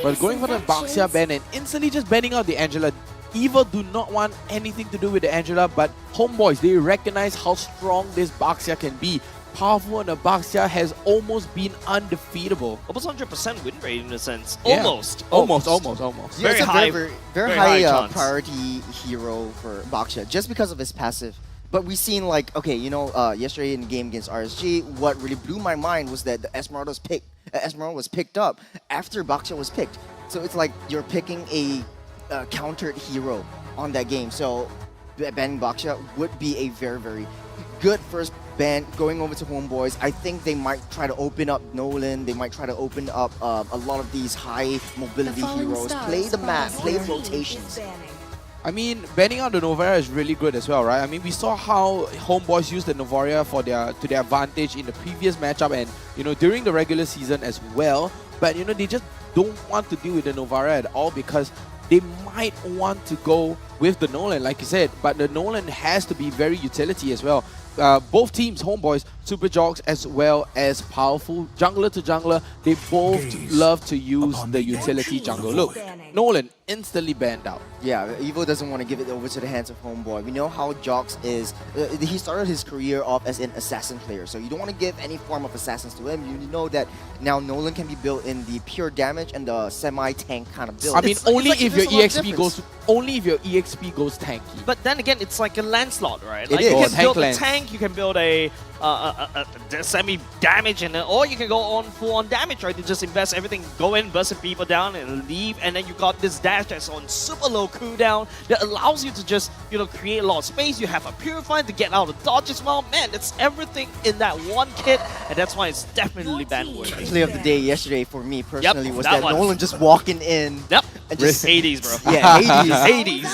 But going for the Baxia ban and instantly just banning out the Angela. Evo do not want anything to do with the Angela, but Homeboys, they recognize how strong this Baxia can be. Powerful, and the Baxia has almost been undefeatable. Almost 100% win rate in a sense. Yeah. Almost. Almost. Yeah, Very it's a high, very high chance. priority hero for Baxia just because of his passive. But we've seen, like, okay, you know, yesterday in the game against RSG, what really blew my mind was that the Esmeralda was picked up after Baxia was picked. So it's like you're picking a countered hero on that game. So banning Baxia would be a very, very good first ban going over to Homeboys. I think they might try to open up Nolan. They might try to open up a lot of these high mobility heroes. Play the map, play the rotations. I mean, banning out the Novaria is really good as well, right? I mean, we saw how Homeboys used the Novaria to their advantage in the previous matchup and, you know, during the regular season as well. But, you know, they just don't want to deal with the Novaria at all because they might want to go with the Nolan, like you said. But the Nolan has to be very utility as well. Both teams, Homeboys, Super Jogs, as well as powerful jungler to jungler, they both love to use the utility jungle. Look, Nolan instantly banned out. Yeah, Evo doesn't want to give it over to the hands of Homeboy. We know how Jogs is. He started his career off as an assassin player, so you don't want to give any form of assassins to him. You know that now Nolan can be built in the pure damage and the semi-tank kind of build. I mean, only if your EXP goes tanky. But then again, it's like a Lancelot, right? It Like is. you can Tank build a lance. tank, you can build a semi-damage, and or you can go on full-on damage, right? You just invest everything, go in, burst people down, and leave, and then you got this dash that's on super low cooldown that allows you to just, you know, create a lot of space. You have a Purify to get out of dodge as well. Man, it's everything in that one kit, and that's why it's definitely ban-worthy. Play of the day yesterday for me personally was that that one. Nolan just walking in. Yep. And just Hades, bro. Yeah, Hades.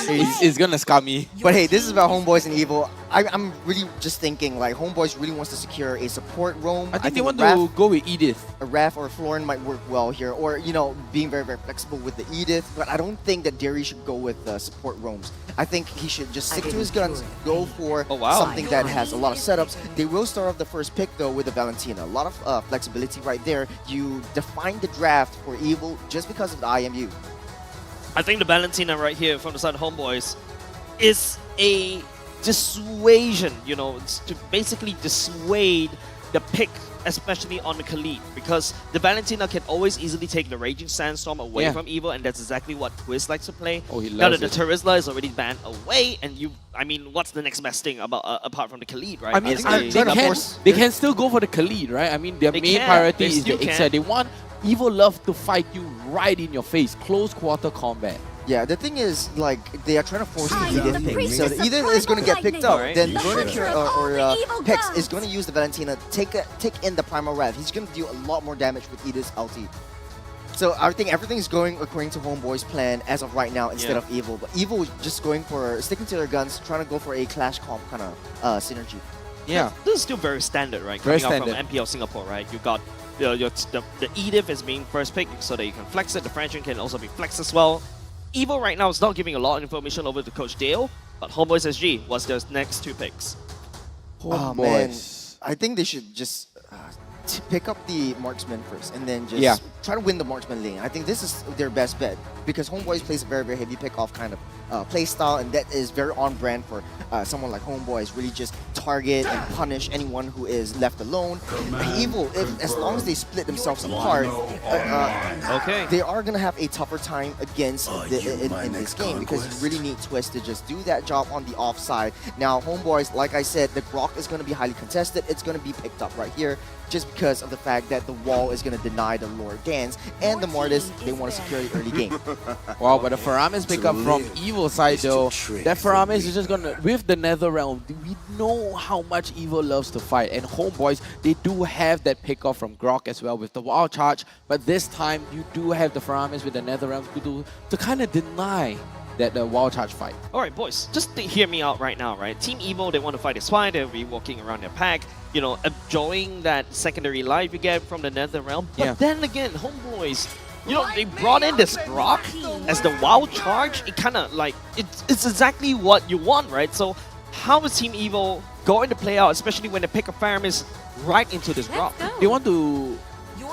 It's gonna scam me. But hey, this is about Homeboys and Evo. I'm really just thinking like Homeboys really wants to secure a support roam. I think they want Raph, to go with Edith. a Raph or a Florin might work well here, or you know, being very, very flexible with the Edith. But I don't think that Derry should go with support roams. I think he should just stick to his guns, go for something that has a lot of setups. They will start off the first pick though with the Valentina. A lot of flexibility right there. You define the draft for Evo just because of the IMU. I think the Valentina right here from the side of Homeboys is a dissuasion, you know, it's to basically dissuade the pick, especially on the Khalid, because the Valentina can always easily take the Raging Sandstorm away from Evo, and that's exactly what Twist likes to play. Oh, he now loves that the it. Terizla is already banned away, and I mean, what's the next best thing about apart from the Khalid, right? I mean, It's they can still go for the Khalid, right? I mean, their They main can. priority They is the still can. Ixia. They want Evo love to fight you right in your face, close quarter combat. Yeah, the thing is, like, they are trying to force the the Edith pick. priestess So of the Edith is going to get picked up. Alright. Then The Furniture or Hex is going to use the Valentina, take in the Primal Wrath. He's going to do a lot more damage with Edith's ulti. So I think everything is going according to Homeboy's plan as of right now instead of Evo. But Evo is just going for sticking to their guns, trying to go for a Clash comp kind of synergy. Yeah. This is still very standard, right? Very Coming out standard. from MPL Singapore, right? You got the Edith as being first pick so that you can flex it. The Franchon can also be flexed as well. Evo right now is not giving a lot of information over to Coach Dale, but Homeboys SG was their next two picks. Oh man, I think they should just pick up the marksman first and then just try to win the marksman lane. I think this is their best bet because Homeboys plays a very, very heavy pick-off kind of play style, and that is very on brand for someone like Homeboys. Really just target and punish anyone who is left alone. Evo, as long as they split themselves apart, they are gonna have a tougher time against in this game because you really need Twist to just do that job on the offside. Now, Homeboys, like I said, the Grok is gonna be highly contested. It's gonna be picked up right here, just because of the fact that the wall is going to deny the Lord Dance, and the Mortis, they want to secure the early game. Wow, but the Faramis pickup from Evil side though, that Faramis is just gonna, with the Nether Realm, we know how much Evil loves to fight, and Homeboys, they do have that pickup from Grok as well with the Wild Charge, but this time you do have the Faramis with the Nether Realm to kind of deny that the Wild Charge fight. Alright boys, just hear me out right now, right? Team Evo, they want to fight is fine, they'll be walking around their pack, you know, enjoying that secondary life you get from the Nether Realm. But then again, Homeboys, they brought in this Grok as the wild charge. It kind of like, it's exactly what you want, right? So how is Team Evo going to play out, especially when they pick a Faramis right into this Grok? They want to,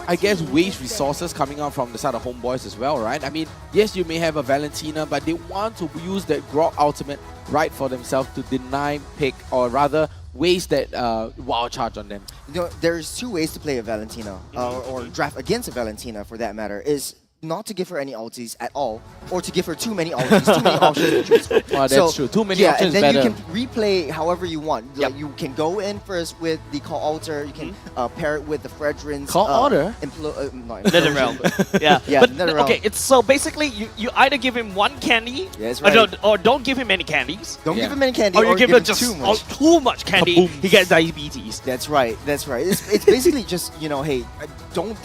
I guess, waste resources coming out from the side of Homeboys as well, right? I mean, yes, you may have a Valentina, but they want to use that Grok ultimate right for themselves to deny pick, or rather waste that wild charge on them. You know, there's two ways to play a Valentina, or draft against a Valentina for that matter, is not to give her any ultis at all, or to give her too many ultis, too many options to choose from. Oh, that's true. Too many options and then better. you can replay however you want. Like, you can go in first with the Call Alter, you can pair it with the Fredrin's Call Alter? Nether Realm. Yeah. Yeah, But Nether Realm. okay, it's so basically you either give him one candy, that's right. or don't give him any candies. Don't give him any candy, or you give him too just much. too much candy. He gets diabetes. That's right. That's right. It's basically just, you know, hey, don't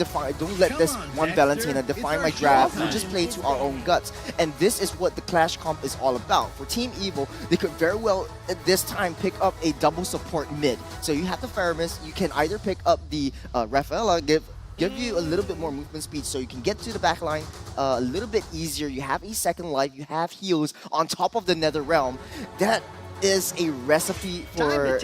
let this one Valentina define my draft. We just play to our own guts, and this is what the Clash comp is all about. For Team Evo, they could very well at this time pick up a double support mid. So you have the Faramis. You can either pick up the Rafaela, give you a little bit more movement speed, so you can get to the back line a little bit easier. You have a second life. You have heals on top of the Nether Realm. That is a recipe for a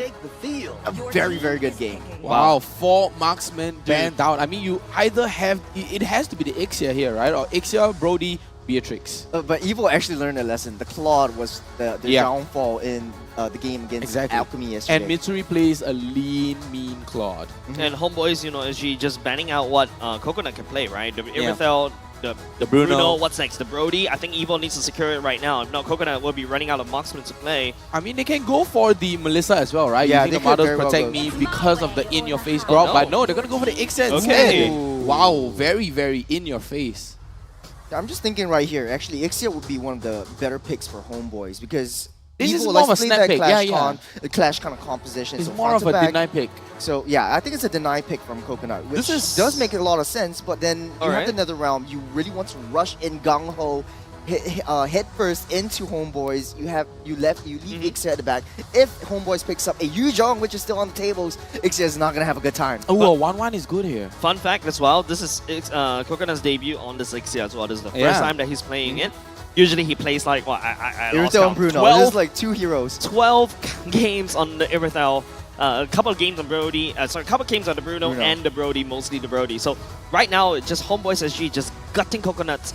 very, very good game. Wow, 4 marksmen banned out. I mean, you either have, it has to be the Ixia here, right? Or Ixia, Brody, Beatrix. But Evo actually learned a lesson. The Claude was the downfall in the game against Alchemy yesterday. And Mitsuri plays a lean, mean Claude. And Homeboys, SG just banning out what Coconut can play, right? The Irithel, the Bruno. What's next? The Brody. I think Evo needs to secure it right now. If not, Coconut will be running out of marksmen to play. I mean, they can go for the Melissa as well, right? Yeah, Using they the Models could very Protect well Me because of the in-your-face Grok. no. But no, they're going to go for the Ixia Okay. instead. Wow, very, very in-your-face. I'm just thinking right here, actually, Ixia would be one of the better picks for Homeboys, because This is Evo more of a likes to play snap that pick. Clash, Yeah. Clash kind of composition. It's so more front of to a back. deny pick. So yeah, I think it's a deny pick from Coconut, which does make a lot of sense. But then you have the Nether Realm. You really want to rush in gung ho, head first into Homeboys. You leave Ixia at the back. If Homeboys picks up a Yuzhong, which is still on the tables, Ixia is not gonna have a good time. Oh, a 1-1 is good here. Fun fact as well, this is Coconut's debut on this Ixia as well. This is the first time that he's playing it. Usually he plays like, what, I lost Irithel and count. Bruno. 12, There's like 2 heroes. 12 games on the Irithel, a couple of games on Brody, a couple of games on the Bruno and the Brody, mostly the Brody. So right now, it's just Homeboys SG just gutting Coconut's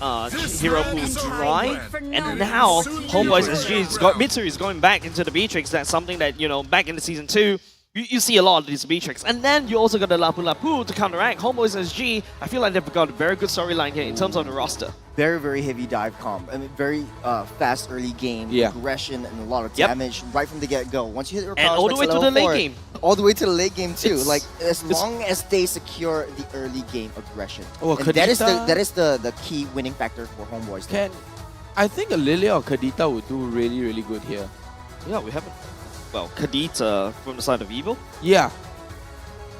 hero pool dry. And now, Homeboys SG, Mitsuri is going back into the Beatrix. That's something that, back in the Season 2, you see a lot of these Beatrix. And then you also got the Lapu Lapu to counteract. Homeboys SG, I feel like they've got a very good storyline here in terms of the roster. Very, very heavy dive comp. I mean, very fast early game, aggression, and a lot of damage right from the get-go. Once you hit your power all the way to the late game. All the way to the late game too. Like as long as they secure the early game aggression, Oh, and that is the key winning factor for Homeboys. I think a Lilia or Kadita would do really, really good here. Yeah, we haven't. Well, Kadita from the side of Evo. Yeah.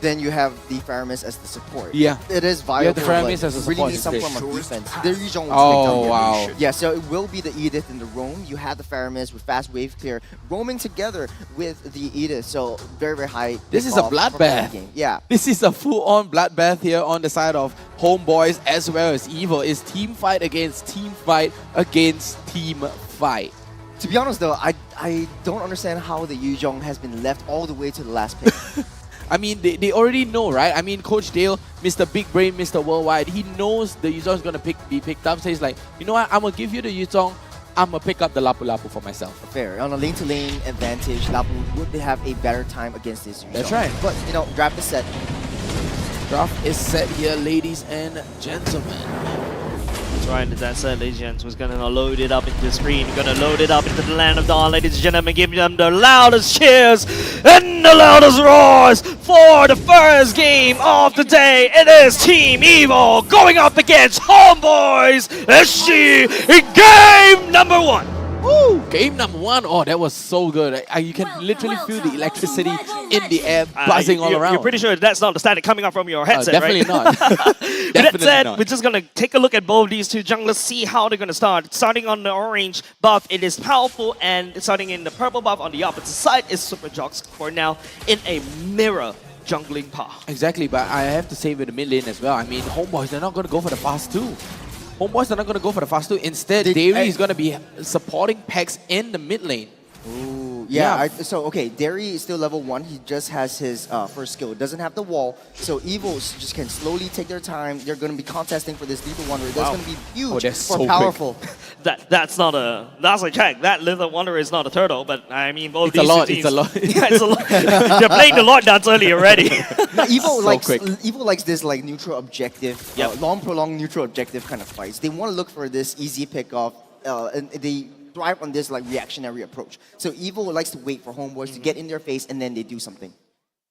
Then you have the Faramis as the support. Yeah. It is viable. You have the Faramis as a you support really need some instead. form of defense. Their Yuzhong was Oh, picked up. wow. Yeah, so it will be the Edith and the Roam. You have the Faramis with fast wave clear roaming together with the Edith. So very, very high. This is a kickoff from early bloodbath. game. Yeah. This is a full-on bloodbath here on the side of Homeboys as well as Evo. It's team fight against team fight against team fight. To be honest though, I don't understand how the Yuzhong has been left all the way to the last pick. I mean, they already know, right? I mean, Coach Dale, Mr. Big Brain, Mr. Worldwide, he knows the Yuzhong is going to be picked up. So he's like, you know what? I'm going to give you the Yuzhong. I'm going to pick up the Lapu Lapu for myself. Fair. On a lane-to-lane advantage, Lapu would have a better time against this Yuzhong. That's right. But, draft is set. Draft is set here, ladies and gentlemen. That's right, that said, ladies and gents, was gonna load it up into the screen, gonna load it up into the land of dawn, ladies and gentlemen, give them the loudest cheers and the loudest roars for the first game of the day. It is Team Evo going up against Homeboys SG in game number 1. Woo! Game number 1. Oh, that was so good. You can literally feel the electricity in the air buzzing all around. You're pretty sure that's not the static coming up from your headset, definitely right? not. With that said, we're just going to take a look at both these two junglers, see how they're going to start. Starting on the orange buff, it is powerful, and starting in the purple buff on the opposite side is Super Jox for now in a mirror jungling power. Exactly, but I have to say with the mid lane as well. I mean, Homeboys, they're not going to go for the fast 2. Homeboys are not going to go for the fast 2. Instead, Dairy is going to be supporting Pex in the mid lane. Ooh, yeah. Okay, Derry is still level 1. He just has his first skill. Doesn't have the wall, so Evils just can slowly take their time. They're going to be contesting for this Lethal Wanderer. That's going to be huge for powerful. That's a check. That Lethal Wanderer is not a turtle, but I mean both these two teams. It's a lot. Yeah, it's a lot. They're playing the Lord Dance early already. Evil likes this like neutral objective, long prolonged neutral objective kind of fights. They want to look for this easy pick off, and they thrive on this like reactionary approach. So Evil likes to wait for Homeboys to get in their face and then they do something.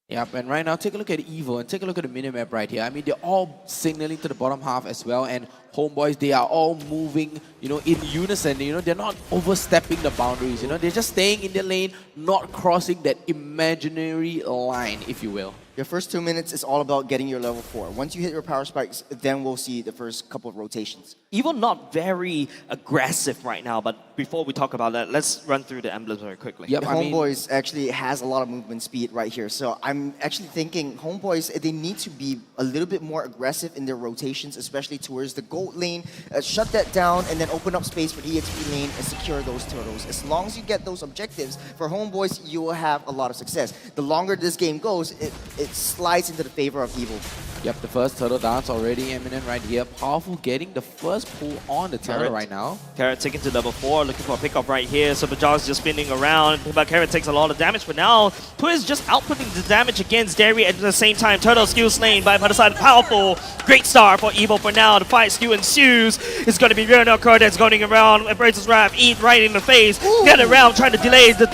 Yep, and right now, take a look at Evil and take a look at the minimap right here. I mean, they're all signaling to the bottom half as well, and Homeboys, they are all moving, you know, in unison. You know, they're not overstepping the boundaries. You know, they're just staying in their lane, not crossing that imaginary line, if you will. Your first 2 minutes is all about getting your level 4. Once you hit your power spikes, then we'll see the first couple of rotations. Evil not very aggressive right now, but before we talk about that, let's run through the emblems very quickly. Yep, Homeboys actually has a lot of movement speed right here. So I'm actually thinking Homeboys, they need to be a little bit more aggressive in their rotations, especially towards the gold lane. Shut that down and then open up space for the EXP lane and secure those turtles. As long as you get those objectives, for Homeboys, you will have a lot of success. The longer this game goes, it slides into the favor of Evil. Yep, the first turtle dance already imminent right here. Powerful getting the first pull on the turtle right now. Carrot taken to level 4, looking for a pickup right here. So Bajar's just spinning around, but Carrot takes a lot of damage for now. Twist just outputting the damage against Dairy at the same time. Turtle skill slain by the other side. Powerful. Great start for Evil for now. The fight skill ensues. It's going to be Vanguard that's going around. Embraces Wrath, eat right in the face. Get around, trying to delay the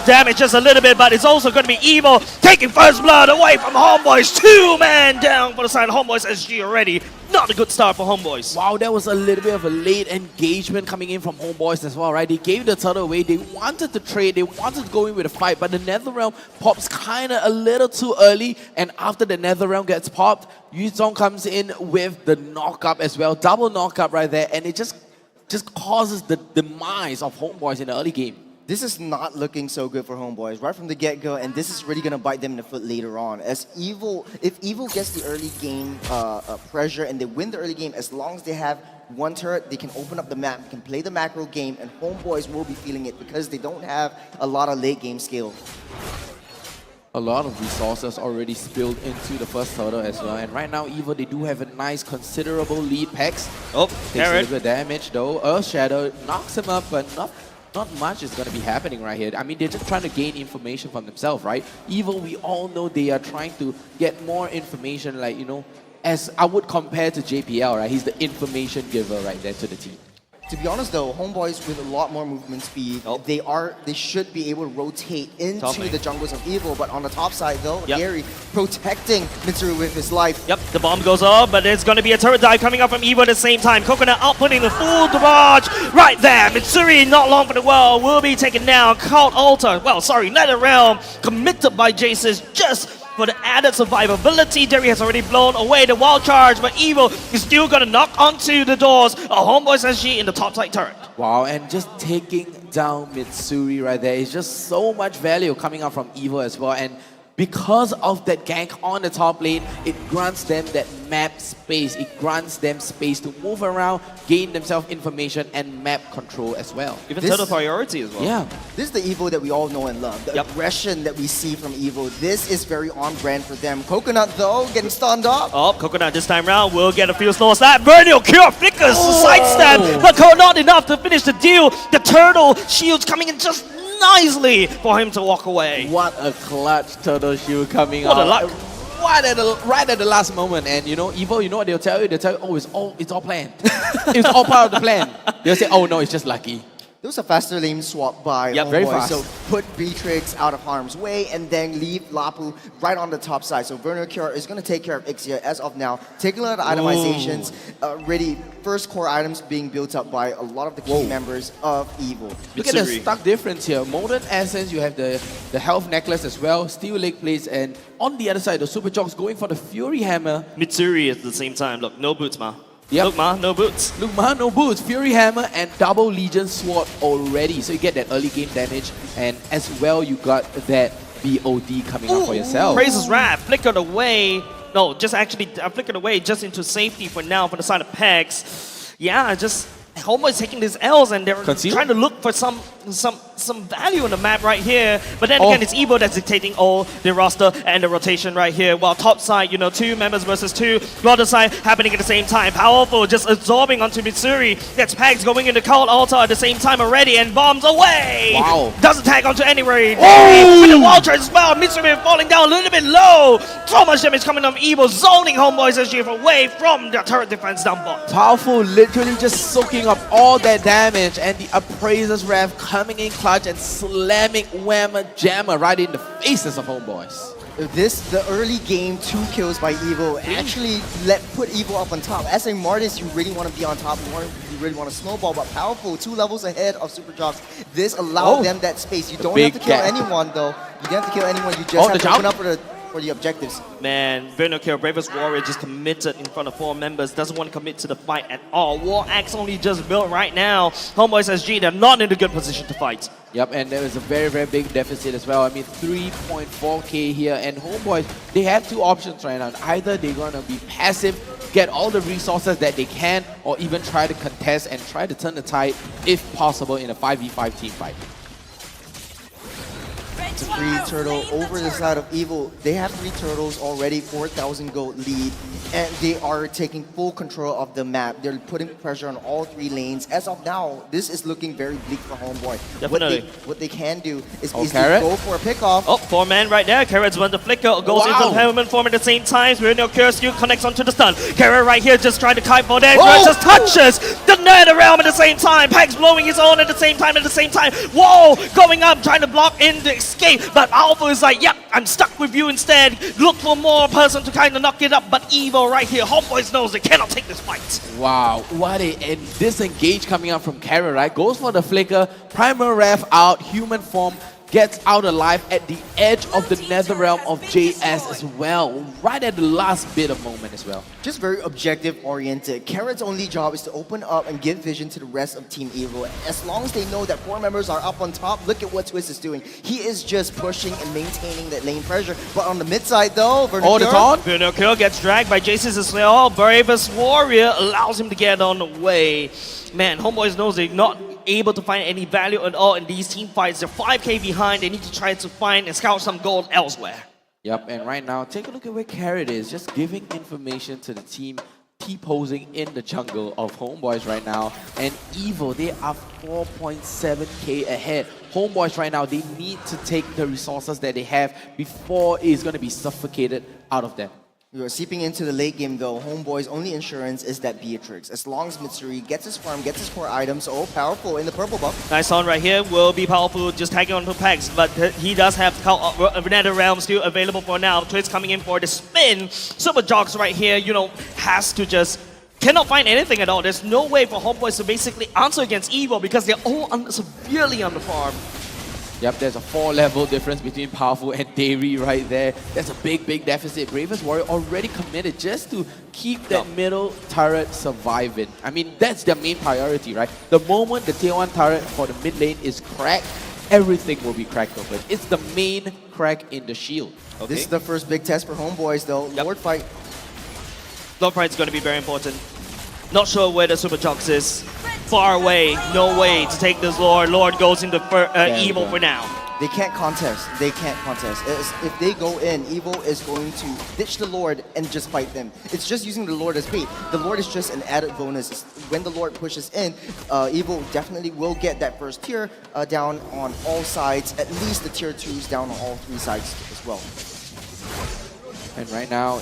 damage just a little bit, but it's also going to be Evil taking first blood away from Homeboys. 2-man down for the side of Homebois SG already. Not a good start for Homeboys. Wow, that was a little bit of a late engagement coming in from Homeboys as well, right? They gave the turtle away. They wanted to trade. They wanted to go in with a fight, but the NetherRealm pops kind of a little too early. And after the NetherRealm gets popped, Yuzong comes in with the knock-up as well. Double knock-up right there. And it just causes the demise of Homeboys in the early game. This is not looking so good for Homeboys right from the get-go, and this is really going to bite them in the foot later on. As if Evil gets the early game pressure and they win the early game, as long as they have one turret, they can open up the map, they can play the macro game, and Homeboys will be feeling it because they don't have a lot of late game skill. A lot of resources already spilled into the first turtle as well. And right now, Evil, they do have a nice, considerable lead. Pex takes a little bit of damage though. Earth Shadow knocks him up, but not much is going to be happening right here. I mean, they're just trying to gain information from themselves, right? Evil, we all know they are trying to get more information, like, you know, as I would compare to JPL, right? He's the information giver right there to the team. To be honest though, Homeboys with a lot more movement speed, they should be able to rotate into the jungles of Evil, but on the top side though, Gary protecting Mitsuru with his life. Yep, the bomb goes off, but there's going to be a turret dive coming up from Evil at the same time. Coconut outputting the full barrage right there. Mitsuru, not long for the world, will be taken down. Cult Altar, NetherRealm, committed by Jason just for the added survivability. Derry has already blown away the wild charge, but Evil is still going to knock onto the doors of Homebois SG in the top side turret. Wow, and just taking down Mitsuri right there is just so much value coming out from Evil as well. And because of that gank on the top lane, it grants them that map space. It grants them space to move around, gain themselves information, and map control as well. Even total priority as well. Yeah. This is the Evil that we all know and love. The aggression that we see from Evil. This is very on brand for them. Coconut though, getting stunned up. Oh, Coconut this time round will get a few slow slap. Vernal Cure flickers, sidestep, but not enough to finish the deal. The turtle shields coming in just nicely for him to walk away. What a clutch turtle shield coming out. What a luck. Right at the last moment. And you know, Evil, you know what they'll tell you? They'll tell you, oh, it's all planned. It's all part of the plan. They'll say, oh no, it's just lucky. There was a faster lane swap by very fast. So put Beatrix out of harm's way and then leave Lapu right on the top side. So Vernal Cure is going to take care of Ixia as of now. Taking a lot of itemizations, already first core items being built up by a lot of the key members of Evil. Look at the stark difference here. Molten Essence, you have the health necklace as well, Steel Leg Plates, and on the other side, the Super Jocks going for the Fury Hammer. Mitsuri at the same time. Look, no boots, ma. Yep. Look, ma, no boots. Look, ma, no boots. Fury Hammer and double Legion Sword already. So you get that early game damage, and as well you got that BOD coming up for yourself. Praises Wrath flickered away. No, just actually flickered away just into safety for now for the side of Pegs. Yeah, just Homeboy's taking these L's and they're trying to look for some value on the map right here. But then again, it's Evo that's dictating all the roster and the rotation right here. While top side, 2 members versus 2. Bottom side happening at the same time. Powerful just absorbing onto Mitsuri. That's Pegs going into Cold Altar at the same time already and bombs away. Wow. Doesn't tag onto anywhere. With the wall charge as well. Mitsuri falling down a little bit low. So much damage coming from Evo, zoning Homebois SG away from the turret defense down bot. Powerful, literally just soaking up all that damage, and the Appraiser's Rev coming in clutch and slamming Whammer Jammer right in the faces of Homeboys. The early game, 2 kills by Evo actually put Evo up on top. As a Martis, you really want to be on top. You really want to snowball, but Powerful 2 levels ahead of Super Jocks. This allowed them that space. You don't have to kill anyone though. You don't have to kill anyone. You just have to open up for the objectives. Man, Vanguard, Bravest Warrior just committed in front of 4 members. Doesn't want to commit to the fight at all. War Axe only just built right now. Homebois SG, they're not in a good position to fight. Yep, and there is a very, very big deficit as well. I mean, 3.4k here, and Homeboys, they have 2 options right now. Either they're going to be passive, get all the resources that they can, or even try to contest and try to turn the tide, if possible, in a 5v5 team fight. It's a free turtle over the side of Evo. They have 3 turtles already, 4,000 gold lead, and they are taking full control of the map. They're putting pressure on all 3 lanes. As of now, this is looking very bleak for Homeboy. Definitely. What they can do is basically go for a pickoff. 4-man right there. Carrot's when the flicker goes into the helmet form at the same time. Vanguard skill connects onto the stun. Carrot right here just trying to kite for damage. Just touches the nether realm at the same time. Pegs blowing his own at the same time. Whoa! Going up, trying to block in the escape. But Alpha is like, yep, I'm stuck with you instead. Look for more person to kind of knock it up. But Evo right here, Homeboys knows they cannot take this fight. Wow, what a disengage coming out from Carrot, right? Goes for the flicker, Primal Ref out, human form, gets out alive at the edge of the nether realm of JS as well, right at the last bit of moment as well. Just very objective oriented. Carrot's only job is to open up and give vision to the rest of Team Evo. As long as they know that 4 members are up on top, look at what Twist is doing. He is just pushing and maintaining that lane pressure. But on the mid side though, Vanguard gets dragged by Jason as well. Bravest Warrior allows him to get on the way. Man, Homeboys knows they're not able to find any value at all in these team fights. They're 5k behind. They need to try to find and scout some gold elsewhere. Yep, and right now, take a look at where Carrot is. Just giving information to the team, T-posing in the jungle of Homeboys right now. And Evo, they are 4.7k ahead. Homeboys right now, they need to take the resources that they have before it's going to be suffocated out of them. We are seeping into the late game though. Homeboy's only insurance is that Beatrix. As long as Mitsuri gets his farm, gets his core items, Powerful in the purple buff. Nice on right here will be Powerful just tagging onto Pegs, but he does have Nether Realm still available for now. Twist coming in for the spin. Super Jocks right here, has to just cannot find anything at all. There's no way for Homeboys to basically answer against Evo because they're all severely on the farm. Yep, there's a 4-level difference between Powerful and Dairy right there. That's a big, big deficit. Bravest Warrior already committed just to keep that middle turret surviving. I mean, that's their main priority, right? The moment the tier 1 turret for the mid lane is cracked, everything will be cracked open. It's the main crack in the shield. Okay. This is the first big test for Homeboys though. Lord Fight. Lord Fight's going to be very important. Not sure where the Super Jocks is. Far away, no way to take this Lord. Lord goes into Evil for now. They can't contest. If they go in, Evil is going to ditch the Lord and just fight them. It's just using the Lord as bait. The Lord is just an added bonus. When the Lord pushes in, Evil definitely will get that first tier down on all sides. At least the tier 2s down on all 3 sides as well. And right now,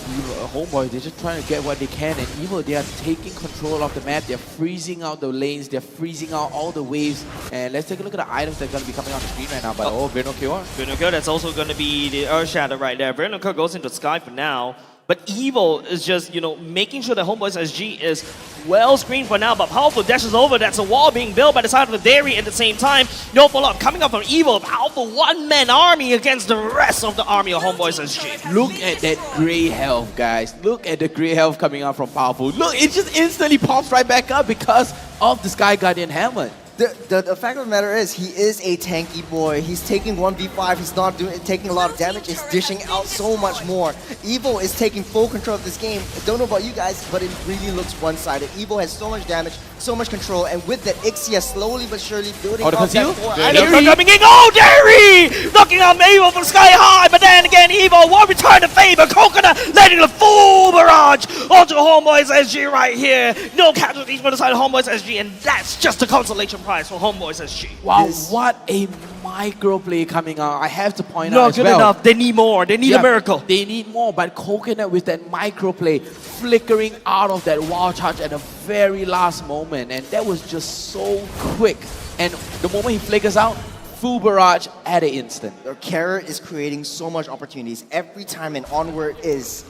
Homeboy, they're just trying to get what they can. And Evo, they are taking control of the map. They're freezing out the lanes. They're freezing out all the waves. And let's take a look at the items that are going to be coming on the screen right now. But Vanguard, that's also going to be the Earth Shadow right there. Vanguard goes into Sky for now. But Evo is just, making sure that Homebois SG is well screened for now. But Powerful dashes over. That's a wall being built by the side of the Dairy at the same time. No follow-up coming up from Evo. Alpha one-man army against the rest of the army of Homebois SG. Look at that gray health, guys. Look at the gray health coming out from Powerful. Look, it just instantly pops right back up because of the Sky Guardian helmet. The fact of the matter is, he is a tanky boy. He's taking 1v5. He's not taking a lot of damage. He's dishing out so much more. Evo is taking full control of this game. I don't know about you guys, but it really looks one-sided. Evo has so much damage, so much control, and with that, Ixia slowly but surely building up that core. Coming in. Oh, Derry! Knocking out Evo from sky high, but then again, Evo won't return the favor. Coconut letting the full barrage onto Homebois SG right here. No casualties for the side of Homebois SG, and that's just a consolation prize for Homebois SG. Wow, what a micro play coming out. I have to point out Not as good well. enough. They need more. They need a miracle. They need more, but Coconut with that micro play flickering out of that wall charge at the very last moment, and that was just so quick. And the moment he flickers out, full barrage at an instant. Their carrot is creating so much opportunities. Every time an onward is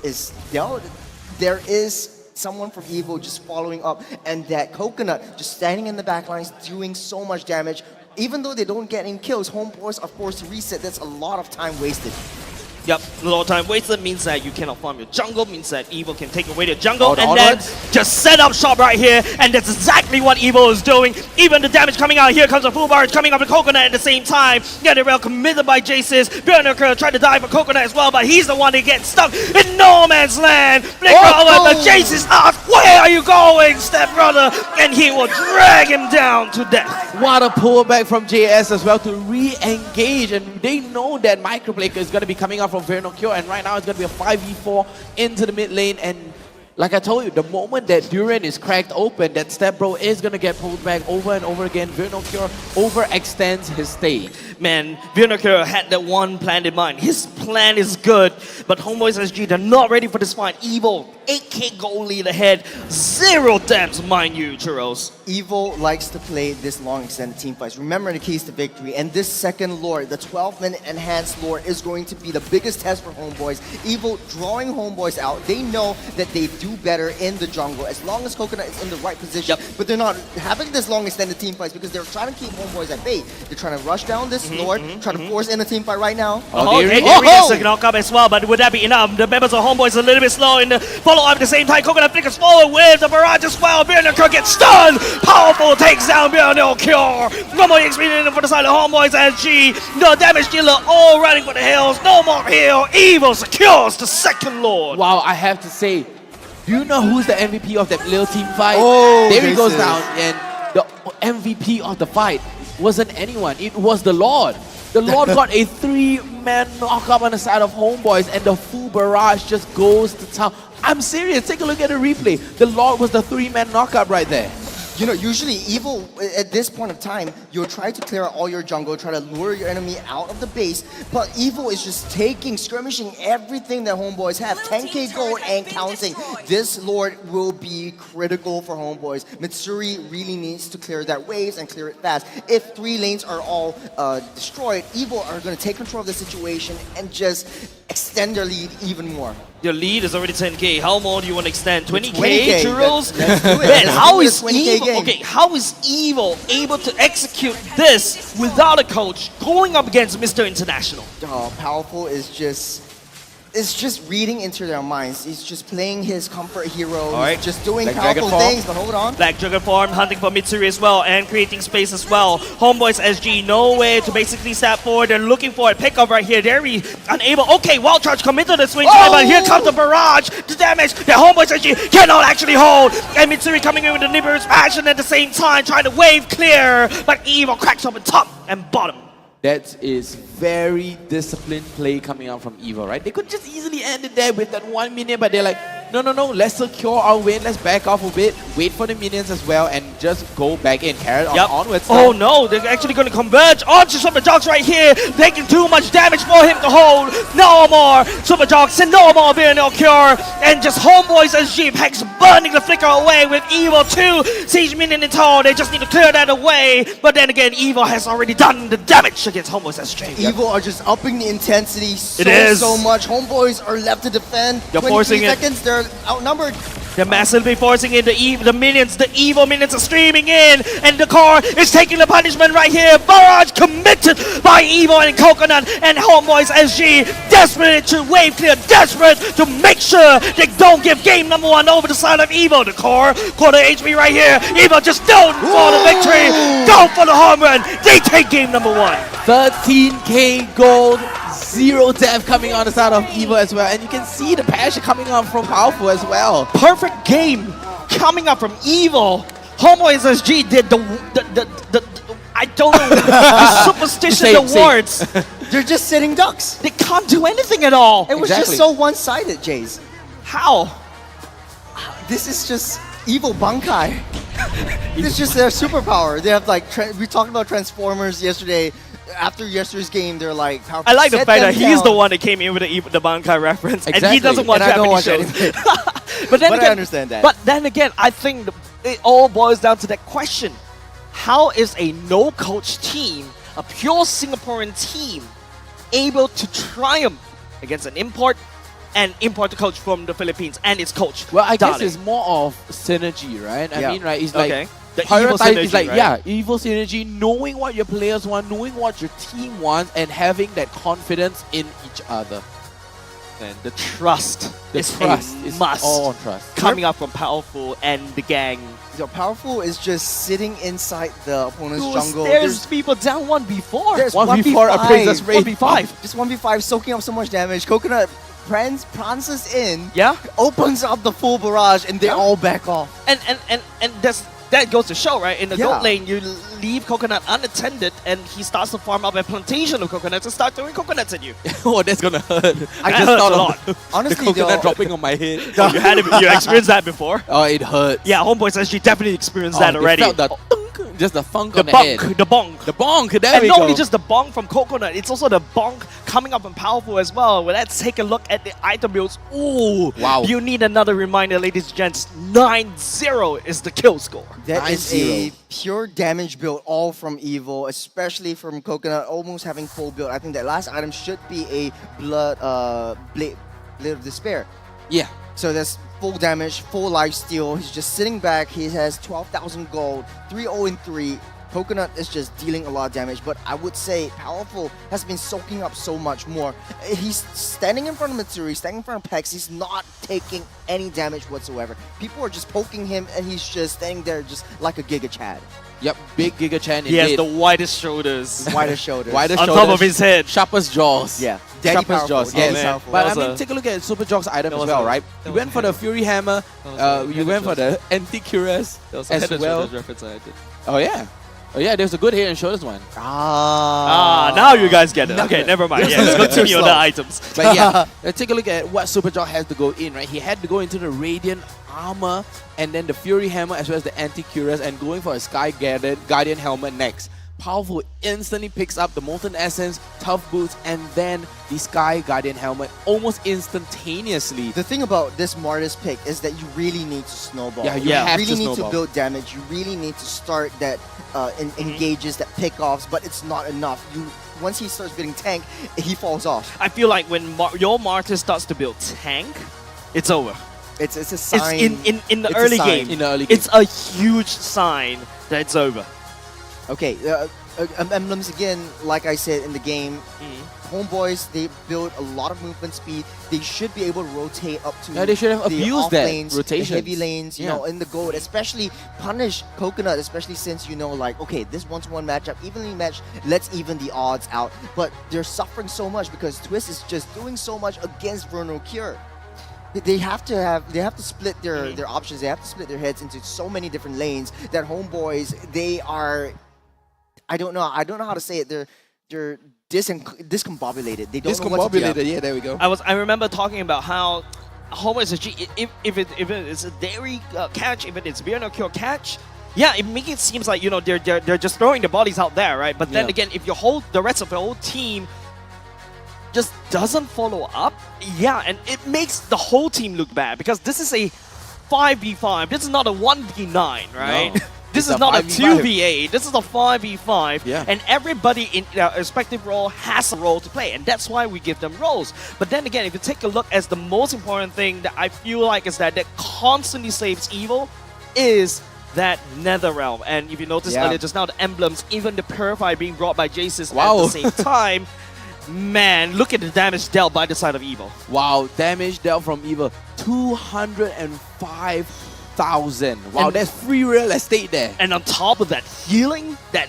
there is someone from Evo just following up, and that Coconut just standing in the back lines doing so much damage. Even though they don't get any kills, Homebois are forced to reset. That's a lot of time wasted. Yep, a lot of time wasted means that you cannot farm your jungle, means that Evo can take away the jungle, and then just set up shop right here, and that's exactly what Evo is doing. Even the damage coming out, here comes a full barrage coming up with Coconut at the same time. Getting well committed by Jace's. Bjornker tried to die for Coconut as well, but he's the one that gets stuck in no man's land. Flicker over, but Jace's asks, where are you going, stepbrother? And he will drag him down to death. What a pullback from JS as well to re-engage, and they know that microplay is going to be coming out from Vernocchio, and right now it's going to be a 5v4 into the mid lane. And like I told you, the moment that Duran is cracked open, that Stepbro is going to get pulled back over and over again. Vernocchio overextends his stay. Man, Vernocchio had that one plan in mind. His plan is good, but Homebois SG, they're not ready for this fight. Evo, 8k goal lead ahead, 0 dams, mind you, Churros. Evo likes to play this long extended team fights. Remember the keys to victory, and this second lore, the 12-minute enhanced lore, is going to be the biggest test for Homebois. Evo drawing Homebois out. They know that they do better in the jungle as long as Coconut is in the right position, but they're not having this long extended team fights because they're trying to keep Homebois at bay. They're trying to rush down this lord, trying to force in a team fight right now. They gets a knock up as well, but would that be enough? The members of Homebois a little bit slow in the follow-up at the same time. Coconut flickers forward with the barrage as well. Bjornker gets stunned. Powerful takes down Bjornker. One more experience for the side of Homebois SG. The damage dealer all running for the hills. No more heal. Evo secures the second lord. Wow, I have to say, do you know who's the MVP of that little team fight? Oh, there he goes down, and the MVP of the fight wasn't anyone. It was the Lord. The Lord got a 3-man knockup on the side of Homebois, and the full barrage just goes to town. I'm serious. Take a look at the replay. The Lord was the 3-man knockup right there. You know, usually Evo, at this point of time, you'll try to clear out all your jungle, try to lure your enemy out of the base, but Evo is just skirmishing everything that Homebois have. 10k gold and counting. This Lord will be critical for Homebois. Mitsuri really needs to clear that waves and clear it fast. If 3 lanes are all destroyed, Evo are going to take control of the situation and just extend their lead even more. Your lead is already 10k. How more do you want to extend? 20k, 20K. Churros? Let's do it. Man, how Let's is do a 20K Evo? game. Okay, how is Evo able to execute this without a coach going up against Mr. International? Powerful is just reading into their minds. He's just playing his comfort hero. He's just doing Black powerful Dragon things, but hold on. Black Dragon form, hunting for Mitsuri as well, and creating space as well. Homebois SG, no way to basically step forward. They're looking for a pickup right here. They're unable. Okay, Wild Charge come into the swing time, but here comes the barrage. The damage that Homebois SG cannot actually hold. And Mitsuri coming in with the Nibber's passion at the same time, trying to wave clear. But Evo cracks up on top and bottom. That is very disciplined play coming out from Evo, right? They could just easily end it there with that 1 minute, but they're like, no, let's secure our win, let's back off a bit, wait for the minions as well, and just go back in, carrot onwards. Oh no, they're actually going to converge onto Super Jogs right here, taking too much damage for him to hold. No more Super Jogs and no more Cure, and just Homebois SG packs burning the flicker away with Evo 2 siege minion in tow. They just need to clear that away, but then again, Evo has already done the damage against Homebois SG. Evo are just upping the intensity so much. Homeboys are left to defend. You're forcing it. Seconds, they're they're outnumbered. They're massively forcing in the minions. The evil minions are streaming in, and the core is taking the punishment right here. Barrage committed by Evo and Coconut, and Homebois SG desperate to wave clear, desperate to make sure they don't give game number 1 over the side of Evo. The core, quarter HP right here. Evo just don't for the victory, go for the home run. They take game number 1. 13k gold, 0 death coming on the side of Evo as well, and you can see the passion coming up from Powerful as well. Perfect game coming up from Evo. Homebois SG did the I don't know, the superstition awards. They're just sitting ducks. They can't do anything at all. It was just so one-sided, Jays. How? This is just evil Bankai. It's just their superpower. They have like, we talked about Transformers yesterday. After yesterday's game, they're like, I like the fact that he's the one that came in with the Bankai reference, and he doesn't watch Japanese shows. But then again, I understand that. But then again, I think it all boils down to that question: how is a no-coach team, a pure Singaporean team, able to triumph against an import coach from the Philippines and its coach? Well, I guess Darling? it's more of synergy, right? I mean, right? It's Okay. like The evil prioritize. synergy, It's like right? yeah, evil synergy, knowing what your players want, knowing what your team wants, and having that confidence in each other. And the trust The is trust a is must all on trust. coming up from Powerful and the gang. So Powerful is just sitting inside the opponent's Dude, jungle. There's people down 1v4. There's 1v4 appraiser's rate. 1v5. Just 1v5, soaking up so much damage. Coconut prances in, Yeah. opens up the full barrage, and they all back off. And that goes to show, right? In the Yeah. gold lane, you leave Coconut unattended, and he starts to farm up a plantation of coconuts and start throwing coconuts at you. Oh, that's gonna hurt. I That just hurts thought a of lot. Honestly, the coconut though- dropping on my head. Oh, you experienced that before? Oh, it hurts. Yeah, Homebois SG definitely experienced that they already. felt the thunk, just the thunk The on the head. bonk, the bonk. The bonk, there And we not go. only just the bonk from Coconut, it's also the bonk coming up from Powerful as well. Well, let's take a look at the item builds. Ooh, wow. You need another reminder, ladies and gents. 9-0 is the kill score. That is a pure damage build, all from Evil, especially from Coconut, almost having full build. I think that last item should be a Blade of Despair. Yeah. So that's full damage, full lifesteal. He's just sitting back. He has 12,000 gold, 3-0-3. Coconut is just dealing a lot of damage, but I would say Powerful has been soaking up so much more. He's standing in front of Matsuri, standing in front of Pex. He's not taking any damage whatsoever. People are just poking him, and he's just standing there just like a Giga Chad. Yep, big Giga Chan He has indeed. the widest shoulders. Widest shoulders. Widest on shoulders, top of his head. sharpest jaws. Yeah. Daddy Sharpest powerful. jaws, Daddy yes. powerful. But I That was mean, a- take a look at Super Jog's item that as was well, a- right? that You was went a for the head- Fury Hammer, you went for the Anti-Cuirass as well. reference I did. Oh yeah. Oh yeah, there's a good head and shoulders one. Ah, now you guys get it. Okay, never mind. Yeah, let's continue on the items. But yeah, let's take a look at what Superjog has to go in, right? He had to go into the Radiant Armor and then the Fury Hammer as well as the Anti-Cuirass and going for a Sky Guardian Helmet next. Powerful instantly picks up the Molten Essence, Tough Boots, and then the Sky Guardian Helmet almost instantaneously. The thing about this Mortis pick is that you really need to snowball. Yeah, you have really to need snowball. to build damage. You really need to start that engages, that pickoffs, but it's not enough. Once he starts building tank, he falls off. I feel like when your Martyr starts to build tank, it's over. It's a sign. It's in the it's a early sign. game. In the early game. It's a huge sign that it's over. Okay, emblems again, like I said in the game, Homeboys, they build a lot of movement speed. They should be able to rotate up to Yeah, they should have the abused off that lanes, rotations. the heavy lanes, you Yeah. know, in the gold, especially punish Coconut, especially since, you know, like, okay, this one-to-one matchup, evenly matched, let's even the odds out. But they're suffering so much because Twist is just doing so much against Vernal Cure. They have to split their options. They have to split their heads into so many different lanes that Homeboys, they are, I don't know how to say it. They're discombobulated. They don't know what to do. Discombobulated, yeah, there we go. I remember talking about how Homebois SG, if it's a dairy catch, if it's beer no cure catch, yeah, it makes it seems like, you know, they're just throwing the bodies out there, right? But then Yeah. again, if the rest of the whole team just doesn't follow up, yeah, and it makes the whole team look bad because this is a 5v5. This is not a 1v9, right? No. This It's is not a 5v5. 2v8. This is a 5v5. Yeah. And everybody in their respective role has a role to play. And that's why we give them roles. But then again, if you take a look as the most important thing that I feel like is that constantly saves evil is that Nether Realm. And if you notice earlier just now, the emblems, even the Purify being brought by Jace's at the same time, man, look at the damage dealt by the side of evil. Wow, damage dealt from evil. 205,000. Wow, And- that's free real estate there. And on top of that, healing that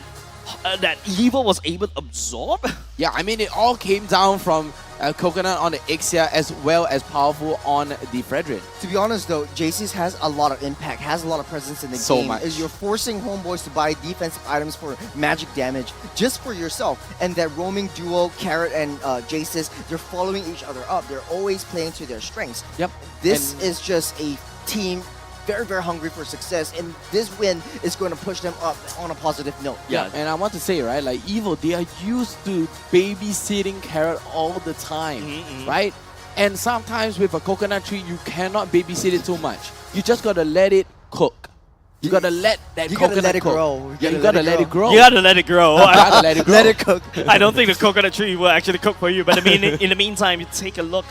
evil was able to absorb. Yeah, I mean, it all came down from Coconut on the Ixia as well as powerful on the Fredrin. To be honest though, JC's has a lot of impact, has a lot of presence in the So game. much. Is you're forcing homeboys to buy defensive items for magic damage just for yourself. And that roaming duo, Carrot and JC's, they're following each other up. They're always playing to their strengths. Yep. This is just a team very, very hungry for success, and this win is going to push them up on a positive note. Yeah, and I want to say, right, like Evil, they are used to babysitting Carrot all the time, right? And sometimes with a coconut tree, you cannot babysit it too much. You just gotta let it cook. You gotta let that coconut let it cook. grow. Yeah, you gotta let it grow. You gotta let it grow. You gotta let it grow. Let it cook. I don't think the coconut tree will actually cook for you, but I mean, in the meantime, you take a look.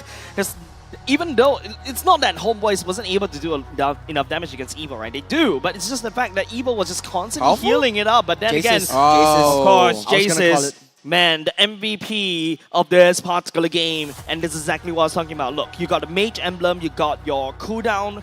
Even though it's not that Homeboys wasn't able to do enough damage against Evil, right? They do, but it's just the fact that Evil was just constantly healing it up. But then again, of course, Jace's, man, the MVP of this particular game, and this is exactly what I was talking about. Look, you got the Mage Emblem, you got your cooldown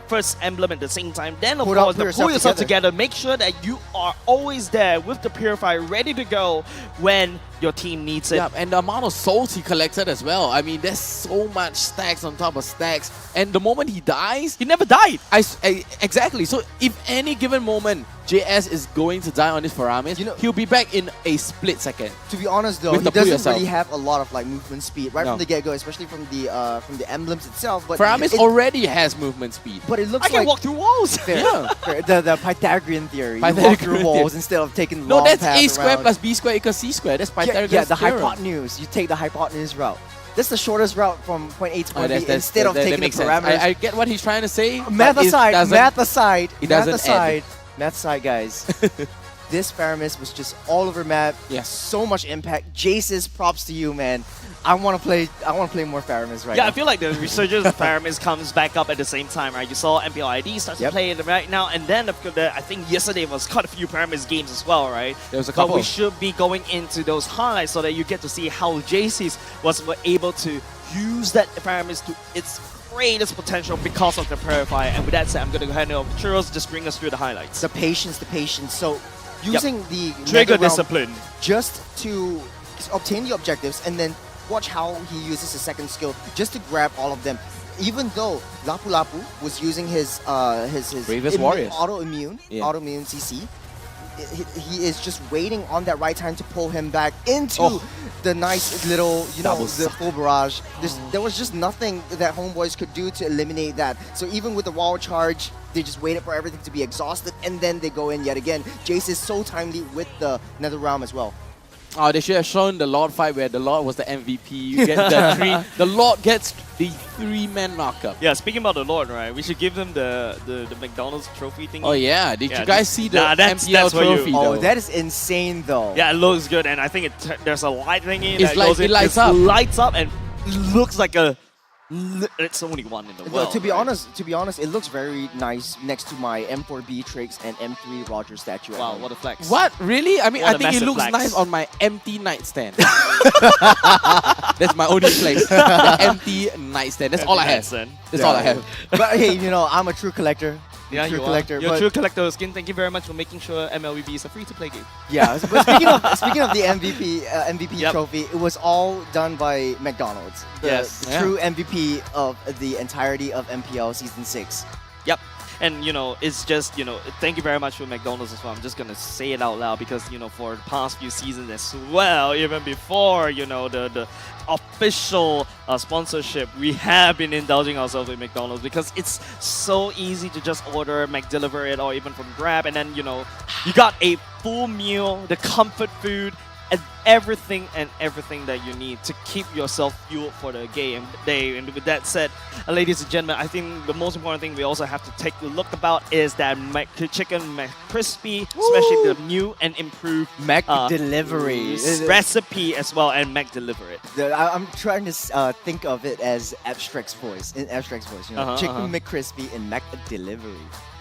first emblem at the same time. Then, of course, pull yourself together. Make sure that you are always there with the Purify ready to go when your team needs it. Yeah, and the amount of souls he collected as well. I mean, there's so much stacks on top of stacks. And the moment he dies... He never died! Exactly. So if any given moment JS is going to die on this Faramis, he'll be back in a split second. To be honest though, he doesn't really have a lot of like movement speed right from the get-go, especially from the emblems itself. But Faramis already has movement speed. But it looks I can walk through walls! Fair. The Pythagorean theory. You walk through walls instead of taking long that's paths A squared around. plus B squared equals C squared. That's Pythagoras Yeah, the theorem. hypotenuse. You take the hypotenuse route. That's the shortest route from point A to point B That instead of taking the makes sense. parameters. I get what he's trying to say. Math aside, It math aside, guys. This Faramis was just all over map. Yes. So much impact. Jace's props to you, man. I want to play more Faramis right now. Yeah, I feel like the resurgence of Faramis comes back up at the same time, right? You saw MPL ID start to play it right now, and then I think yesterday was quite a few Faramis games as well, right? There was a couple. But we should be going into those highlights so that you get to see how JC's was able to use that Faramis to its greatest potential because of the Purify. And with that said, I'm going to go ahead and over Churros, just bring us through the highlights. The patience. So using the trigger Nether Realm discipline just to obtain the objectives, and then watch how he uses his second skill just to grab all of them. Even though Lapu Lapu was using his Bravest Warriors autoimmune CC, he is just waiting on that right time to pull him back into the nice little, the full barrage. There was just nothing that Homeboys could do to eliminate that. So even with the wall charge, they just waited for everything to be exhausted, and then they go in yet again. Jace is so timely with the Nether Realm as well. Oh, they should have shown the Lord fight where the Lord was the MVP. You get the three. The Lord gets the 3-man knockup. Yeah, speaking about the Lord, right? We should give them the McDonald's trophy thing. Oh yeah, did you guys see the that's MPL trophy? Oh, that is insane though. Yeah, it looks good, and I think there's a light thingy It's that like- goes in. it lights up. And looks like a. It's only one in the world. To be honest, it looks very nice next to my M4B Trix and M3 Roger statue. Wow, what a flex! What? Really? I mean, What I a think it massive looks flex. nice on my empty nightstand. That's my only flex. The empty nightstand. That's all I have. That's all I have. But hey, I'm a true collector. Yeah, true you collector. are. You're a but- true collector of skin. Thank you very much for making sure MLBB is a free-to-play game. Yeah, but speaking of the MVP trophy, it was all done by McDonald's. The true MVP of the entirety of MPL Season 6. Yep. And, it's just, thank you very much for McDonald's as well. I'm just going to say it out loud because, for the past few seasons as well, even before, the official sponsorship, we have been indulging ourselves with McDonald's because it's so easy to just order, McDeliver it, or even from Grab. And then, you got a full meal, the comfort food, everything that you need to keep yourself fueled for the game day. And with that said, ladies and gentlemen, I think the most important thing we also have to take a look about is that chicken McCrispy, especially the new and improved Mac delivery recipe as well, and Mac deliver it. I'm trying to think of it as Abstract's voice, in Abstract's voice, you know, chicken McCrispy and Mac delivery.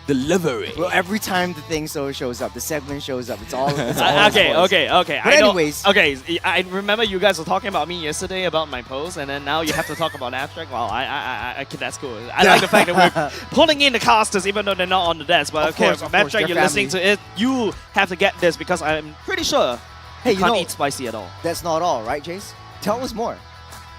Delivery. Well, every time the thing shows up, the segment shows up. It's all. Okay. But anyways, I remember you guys were talking about me yesterday about my post, and then now you have to talk about Abstract. Well, that's cool. I like the fact that we're pulling in the casters even though they're not on the desk. But okay, Abstract, you're listening to it. You have to get this because I'm pretty sure you can't eat spicy at all. That's not all, right, Jace? Tell us more.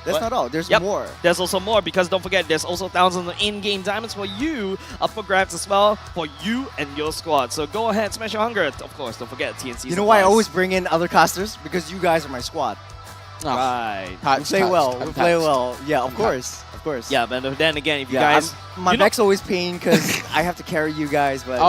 That's not all. There's more. There's also more because don't forget, there's also thousands of in-game diamonds for you up for grabs as well for you and your squad. So go ahead, smash your hunger. Of course, don't forget TNC. You know why I always bring in other casters? Because you guys are my squad. Right. We play well. We play well. Yeah, of course. Of course. Yeah, but then again, if you guys... My back's always pain because I have to carry you guys, but...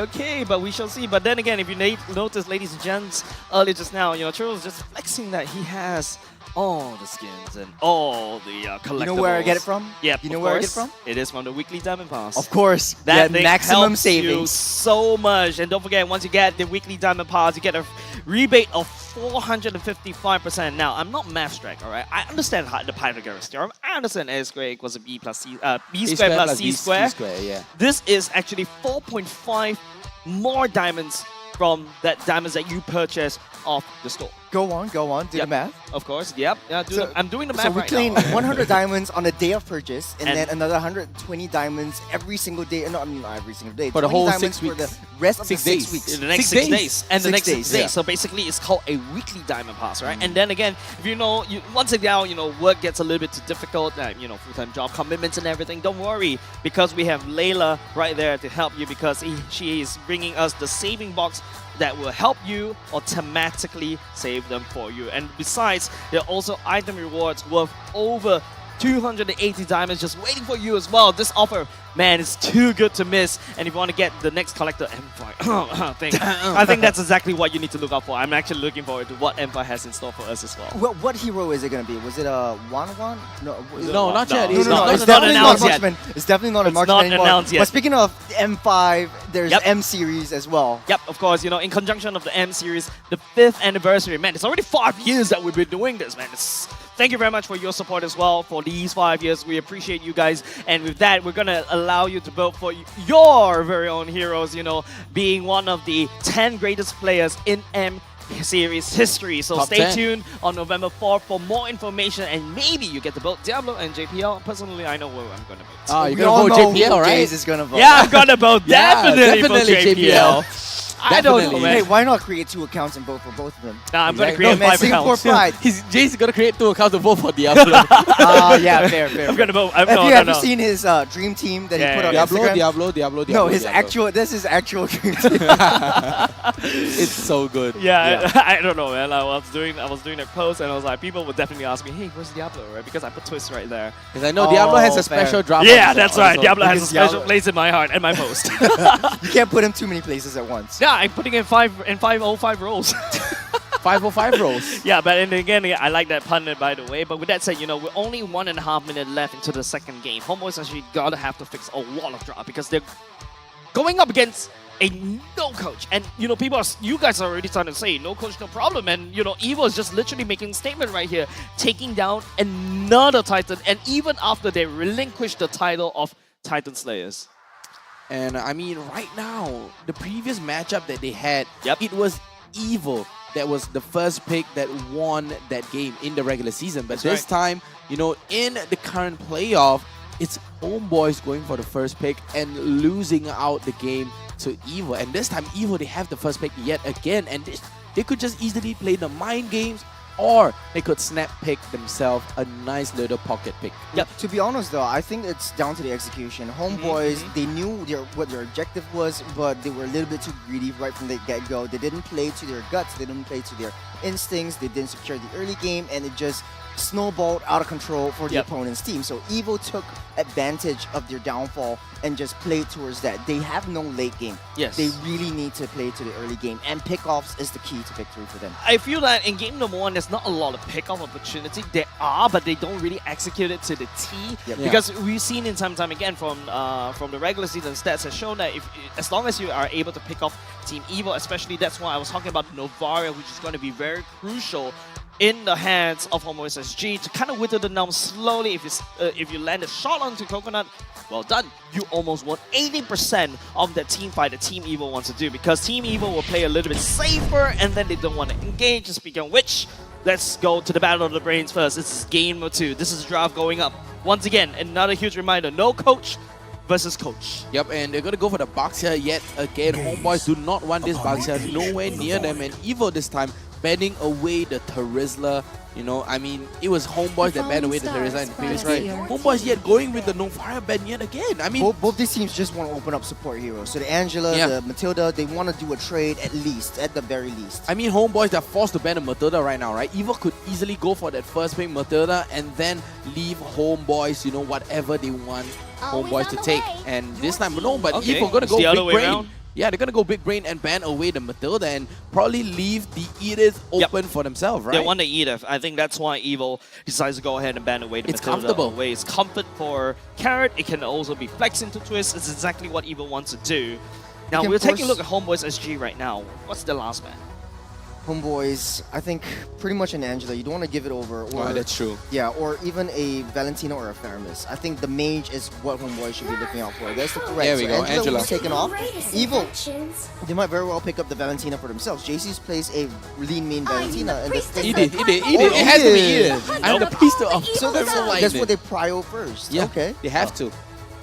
Okay, but we shall see. But then again, if you notice, ladies and gents, earlier just now, Churros just flexing that he has all the skins and all the collectibles. You know where I get it from? Yeah, you know where I get it from? It is from the weekly Diamond Pass. Of course. That thing maximum helps savings. you so much. And don't forget, once you get the weekly Diamond Pass, you get a rebate of 455%. Now, I'm not Mathstrack, alright? I understand the Pythagoras theorem. I understand A squared equals B plus C, B squared plus C squared. Yeah. This is actually 4.5 more diamonds from that diamonds that you purchase off the store. Go on, do the math. Of course, yep. Yeah, I'm doing the math right now. So we now. claim 100 diamonds on the day of purchase, and then another 120 diamonds every single day. No, not every single day. For the whole 6 weeks. weeks. For the rest of the 6 weeks. The next 6 days. And the next 6 days. Yeah. So basically, it's called a weekly diamond pass, right? And then again, if once again, work gets a little bit too difficult, full-time job commitments and everything, don't worry, because we have Layla right there to help you because she is bringing us the saving box that will help you automatically save them for you. And besides, there are also item rewards worth over 280 diamonds just waiting for you as well. This offer, man, is too good to miss. And if you want to get the next collector M5 thing, I think that's exactly what you need to look out for. I'm actually looking forward to what M5 has in store for us as well. What hero is it going to be? Was it a 1-1? No, not yet. It's definitely not announced yet. It's definitely not announced anymore. But speaking of M5, there's M series as well. Yep, of course. In conjunction of the M series, the 5th anniversary. Man, it's already 5 years that we've been doing this, man. Thank you very much for your support as well for these 5 years. We appreciate you guys. And with that, we're going to allow you to vote for your very own heroes, being one of the 10 greatest players in M series history. So stay tuned on November 4th for more information, and maybe you get to vote Diablo and JPL. Personally, I know who I'm going to vote. Oh, you're going to vote JPL, right? Jace is going to vote. Yeah, I'm going to vote definitely for JPL. I don't know, man. Hey, why not create 2 accounts and vote for both of them? Nah, I'm going to create 5 accounts. Pride. Jace is going to create 2 accounts to vote for Diablo. Yeah, fair. I'm going to vote. Have you ever seen his dream team that he put on Instagram? Diablo. No, this is actual dream team. It's so good. Yeah. I don't know, man. I was doing that post, and I was like, people would definitely ask me, hey, where's Diablo, right? Because I put Twist right there. Because I know Diablo has a special drop. Yeah, that's right. Diablo has a special place in my heart and my post. You can't put him too many places at once. Yeah, I'm putting in 505 rolls. 505 rolls. Yeah, but and again, I like that pun, by the way. But with that said, we're only 1.5 minutes left into the second game. Homebois SG gotta have to fix a lot of drop because they're going up against a no coach. And you guys are already starting to say no coach, no problem. And Evo is just literally making a statement right here, taking down another Titan. And even after they relinquished the title of Titan Slayers. And I mean, right now, the previous matchup that they had, it was Evo that was the first pick that won that game in the regular season. But this time, in the current playoff, it's Homebois going for the first pick and losing out the game to Evo. And this time, Evo, they have the first pick yet again. And they could just easily play the mind games, or they could snap pick themselves a nice little pocket pick. Yep. To be honest though, I think it's down to the execution. Homebois, they knew what their objective was, but they were a little bit too greedy right from the get-go. They didn't play to their guts, they didn't play to their instincts, they didn't secure the early game, and it just snowballed out of control for the opponent's team. So Evo took advantage of their downfall and just played towards that. They have no late game. Yes. They really need to play to the early game, and pickoffs is the key to victory for them. I feel that in game number 1, there's not a lot of pickoff opportunity. There are, but they don't really execute it to the T. Because we've seen in time and time again from the regular season stats has shown that as long as you are able to pick off Team Evo, especially that's why I was talking about Novaria, which is going to be very crucial in the hands of Homebois SG to kind of whittle them down slowly. If you land a shot onto Coconut, well done. You almost won 80% of the team fight that Team Evo wants to do, because Team Evo will play a little bit safer and then they don't want to engage. Speaking of which, let's go to the Battle of the Brains first. This is game number 2. This is draft going up. Once again, another huge reminder, no coach versus coach. Yep, and they're going to go for the box here yet again. Homeboys do not want this box here, nowhere near them, and Evo this time banning away the Terizla. You know, I mean, it was Homeboys that banned away the Terizla in the previous game. Homeboys yet going with the Novaria ban yet again. I mean, both these teams just want to open up support heroes. So the Angela, the Matilda, they want to do a trade at the very least. I mean, Homeboys, they're forced to ban a Matilda right now, right? Evo could easily go for that first pick Matilda and then leave Homeboys, you know, whatever they want Homeboys to take. And this time, no, but Evo gonna go big brain. Yeah, they're going to go big brain and ban away the Matilda and probably leave the Edith open for themselves, right? They want the Edith. I think that's why Evo decides to go ahead and ban away the Matilda. It's comfortable. It's comfort for Carrot. It can also be flexed into Twist. It's exactly what Evo wants to do. Now, we're taking a look at Homebois SG right now. What's the last man? Homeboys, I think pretty much an Angela. You don't want to give it over. Or, that's true. Yeah, or even a Valentina or a Faramis. I think the mage is what Homeboys should be looking out for. That's the threat. There we go, Angela. Was taken off. Evil, they might very well pick up the Valentina for themselves. JC's plays a lean main Valentina. And Edith. It has to be Edith. I'm the priest of So that's what they prio first. Yeah, okay. They have to.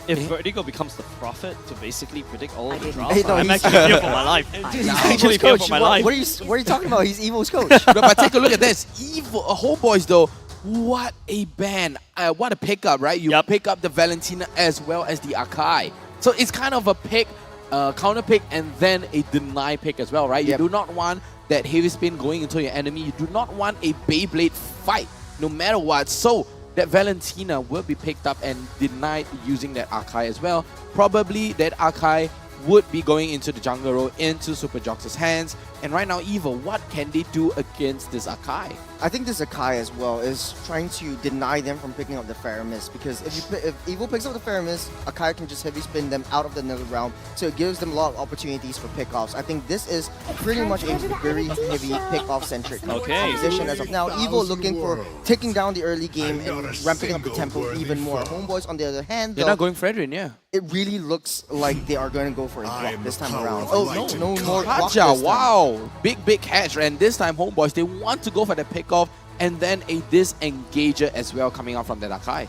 If Vertigo becomes the prophet to basically predict all of the drafts, I'm actually here for my life. I'm actually here for my life. What are you talking about? He's Evo's coach. But take a look at this. Homeboys though, what a ban. What a pickup, right? You pick up the Valentina as well as the Akai. So it's kind of a pick, counter pick, and then a deny pick as well, right? You do not want that heavy spin going into your enemy. You do not want a Beyblade fight, no matter what. So that Valentina will be picked up and denied using that Akai as well. Probably that Akai would be going into the jungle role, into Super Jox's hands. And right now, Evo, what can they do against this Akai? I think this Akai as well is trying to deny them from picking up the Faramis, because if Evo picks up the Faramis, Akai can just heavy spin them out of the nether realm, so it gives them a lot of opportunities for pickoffs. I think this is pretty much a very heavy pickoff centric position as of now. Evo looking for taking down the early game and ramping up the tempo even more. Homeboys on the other hand, they're not going Fredrin, it really looks like they are going to go for a block this time around. Oh no more block Kaja, wow, big catch, and this time Homeboys, they want to go for the pickoff and then a disengager as well coming out from the Akai.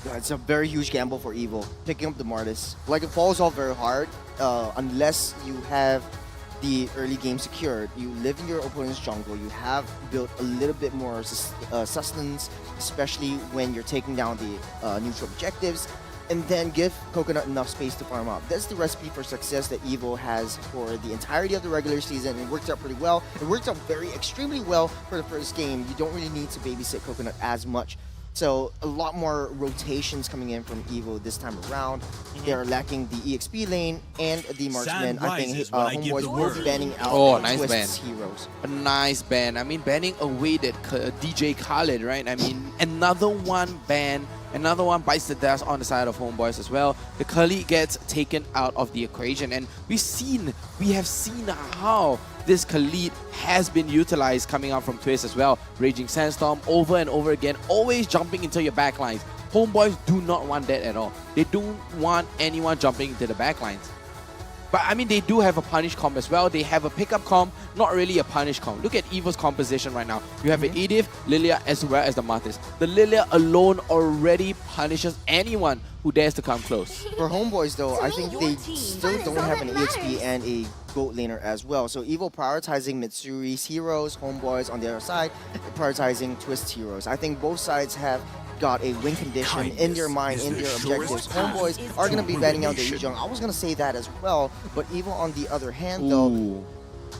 Yeah, it's a very huge gamble for Evo, picking up the Martis. Like, it falls off very hard unless you have the early game secured. You live in your opponent's jungle, you have built a little bit more sustenance, especially when you're taking down the neutral objectives, and then give Coconut enough space to farm up. That's the recipe for success that Evo has for the entirety of the regular season. It worked out pretty well. It worked out extremely well for the first game. You don't really need to babysit Coconut as much. So a lot more rotations coming in from Evo this time around. They are lacking the EXP lane and the marksman. I think Homeboys will be banning out Twist's heroes. A nice ban. I mean, banning away that DJ Khaled, right? I mean, another one ban. Another one bites the dust on the side of Homeboys as well. The Khalid gets taken out of the equation, and we have seen how this Khalid has been utilized coming out from Twist as well. Raging Sandstorm over and over again, always jumping into your backlines. Homeboys do not want that at all. They don't want anyone jumping into the backlines. But I mean, they do have a punish comp as well. They have a pickup comp, not really a punish comp. Look at Evo's composition right now. You have an Edith, Lilia, as well as the Martis. The Lilia alone already punishes anyone who dares to come close. For Homeboys though, I think they still don't have an EXP and a goat laner as well. So Evo prioritizing Mitsuri's heroes, Homeboys on the other side, prioritizing Twist heroes. I think both sides have got a win condition in their mind, in their objectives. Homeboys are going to be banning out the Yuzhong. I was going to say that as well, but Evo on the other hand though,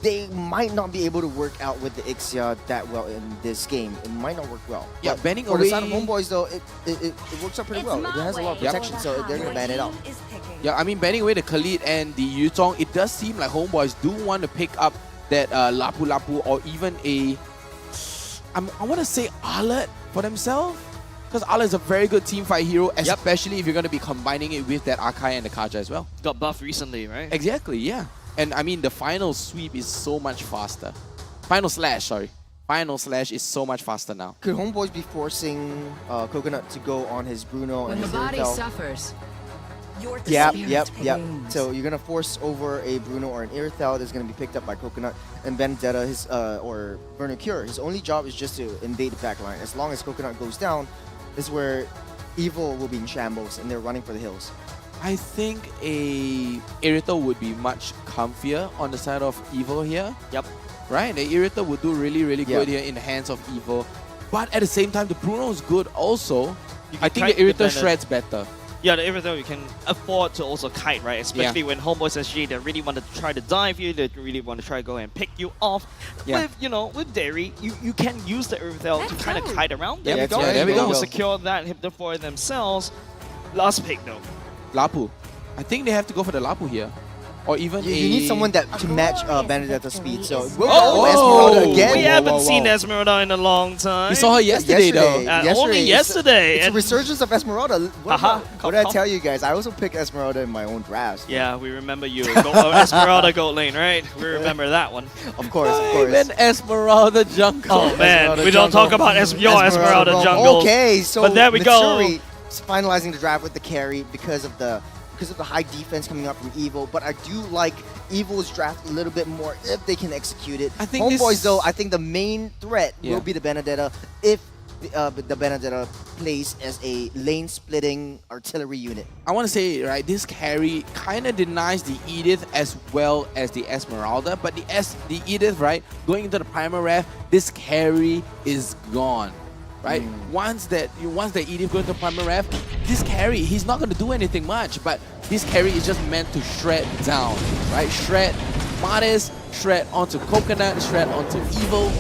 they might not be able to work out with the Ixia that well in this game. It might not work well. Yeah, But banning for the side away- of Homeboys though, it works out pretty well. It has a lot of Yep. protection, so they're gonna ban it out. Yeah, I mean, banning away the Khalid and the Yutong, it does seem like Homeboys do want to pick up that Lapu Lapu or even I want to say Arlet for themselves. Because Arlet is a very good teamfight hero, especially if you're going to be combining it with that Akai and the Kaja as well. Got buffed recently, right? Exactly, yeah. And I mean, the final sweep is so much faster. Final slash is so much faster now. Could Homeboys be forcing Coconut to go on his Bruno When and the his body Irithel? suffers, your Yep. spirit So you're gonna force over a Bruno or an Irithel that's gonna be picked up by Coconut and Vendetta, or Vernocure. His only job is just to invade the backline. As long as Coconut goes down, this is where Evil will be in shambles and they're running for the hills. I think a Irithel would be much comfier on the side of Evil here. Yep. Right? The Irithel would do really, really good here in the hands of Evil. But at the same time, the Bruno is good also. I think the Irithel shreds better. Yeah, the Irithel you can afford to also kite, right? Especially when Homeboys SG, they really want to try to dive you, they really want to try to go and pick you off. With, with Dairy, you can use the Irithel to kind of kite around. There we go. There we go. Secure that hit for themselves. Last pick though. Lapu. I think they have to go for the Lapu here. Or even You need someone to match Benedetta's speed. So Esmeralda again. We haven't seen Esmeralda in a long time. We saw her yesterday though. Only yesterday. It's a resurgence of Esmeralda. What did I tell you guys? I also picked Esmeralda in my own drafts. Yeah, we remember you. Esmeralda gold lane, right? We remember that one. Of course, of course. Even Esmeralda jungle. Oh man, we don't talk about your Esmeralda jungle. Okay, so but there we go. Mitsuri is finalizing the draft with the carry because of the high defense coming up from Evil, but I do like Evil's draft a little bit more if they can execute it. I think Homeboys though, I think the main threat will be the Benedetta if the Benedetta plays as a lane splitting artillery unit. I want to say, right, this carry kind of denies the Edith as well as the Esmeralda, but the Edith, right, going into the Primal Ref, this carry is gone. Right? Once that Edith goes to Primal Ref, this carry, he's not going to do anything much, but this carry is just meant to shred down, right? Shred Martis, shred onto Coconut, shred onto Evil.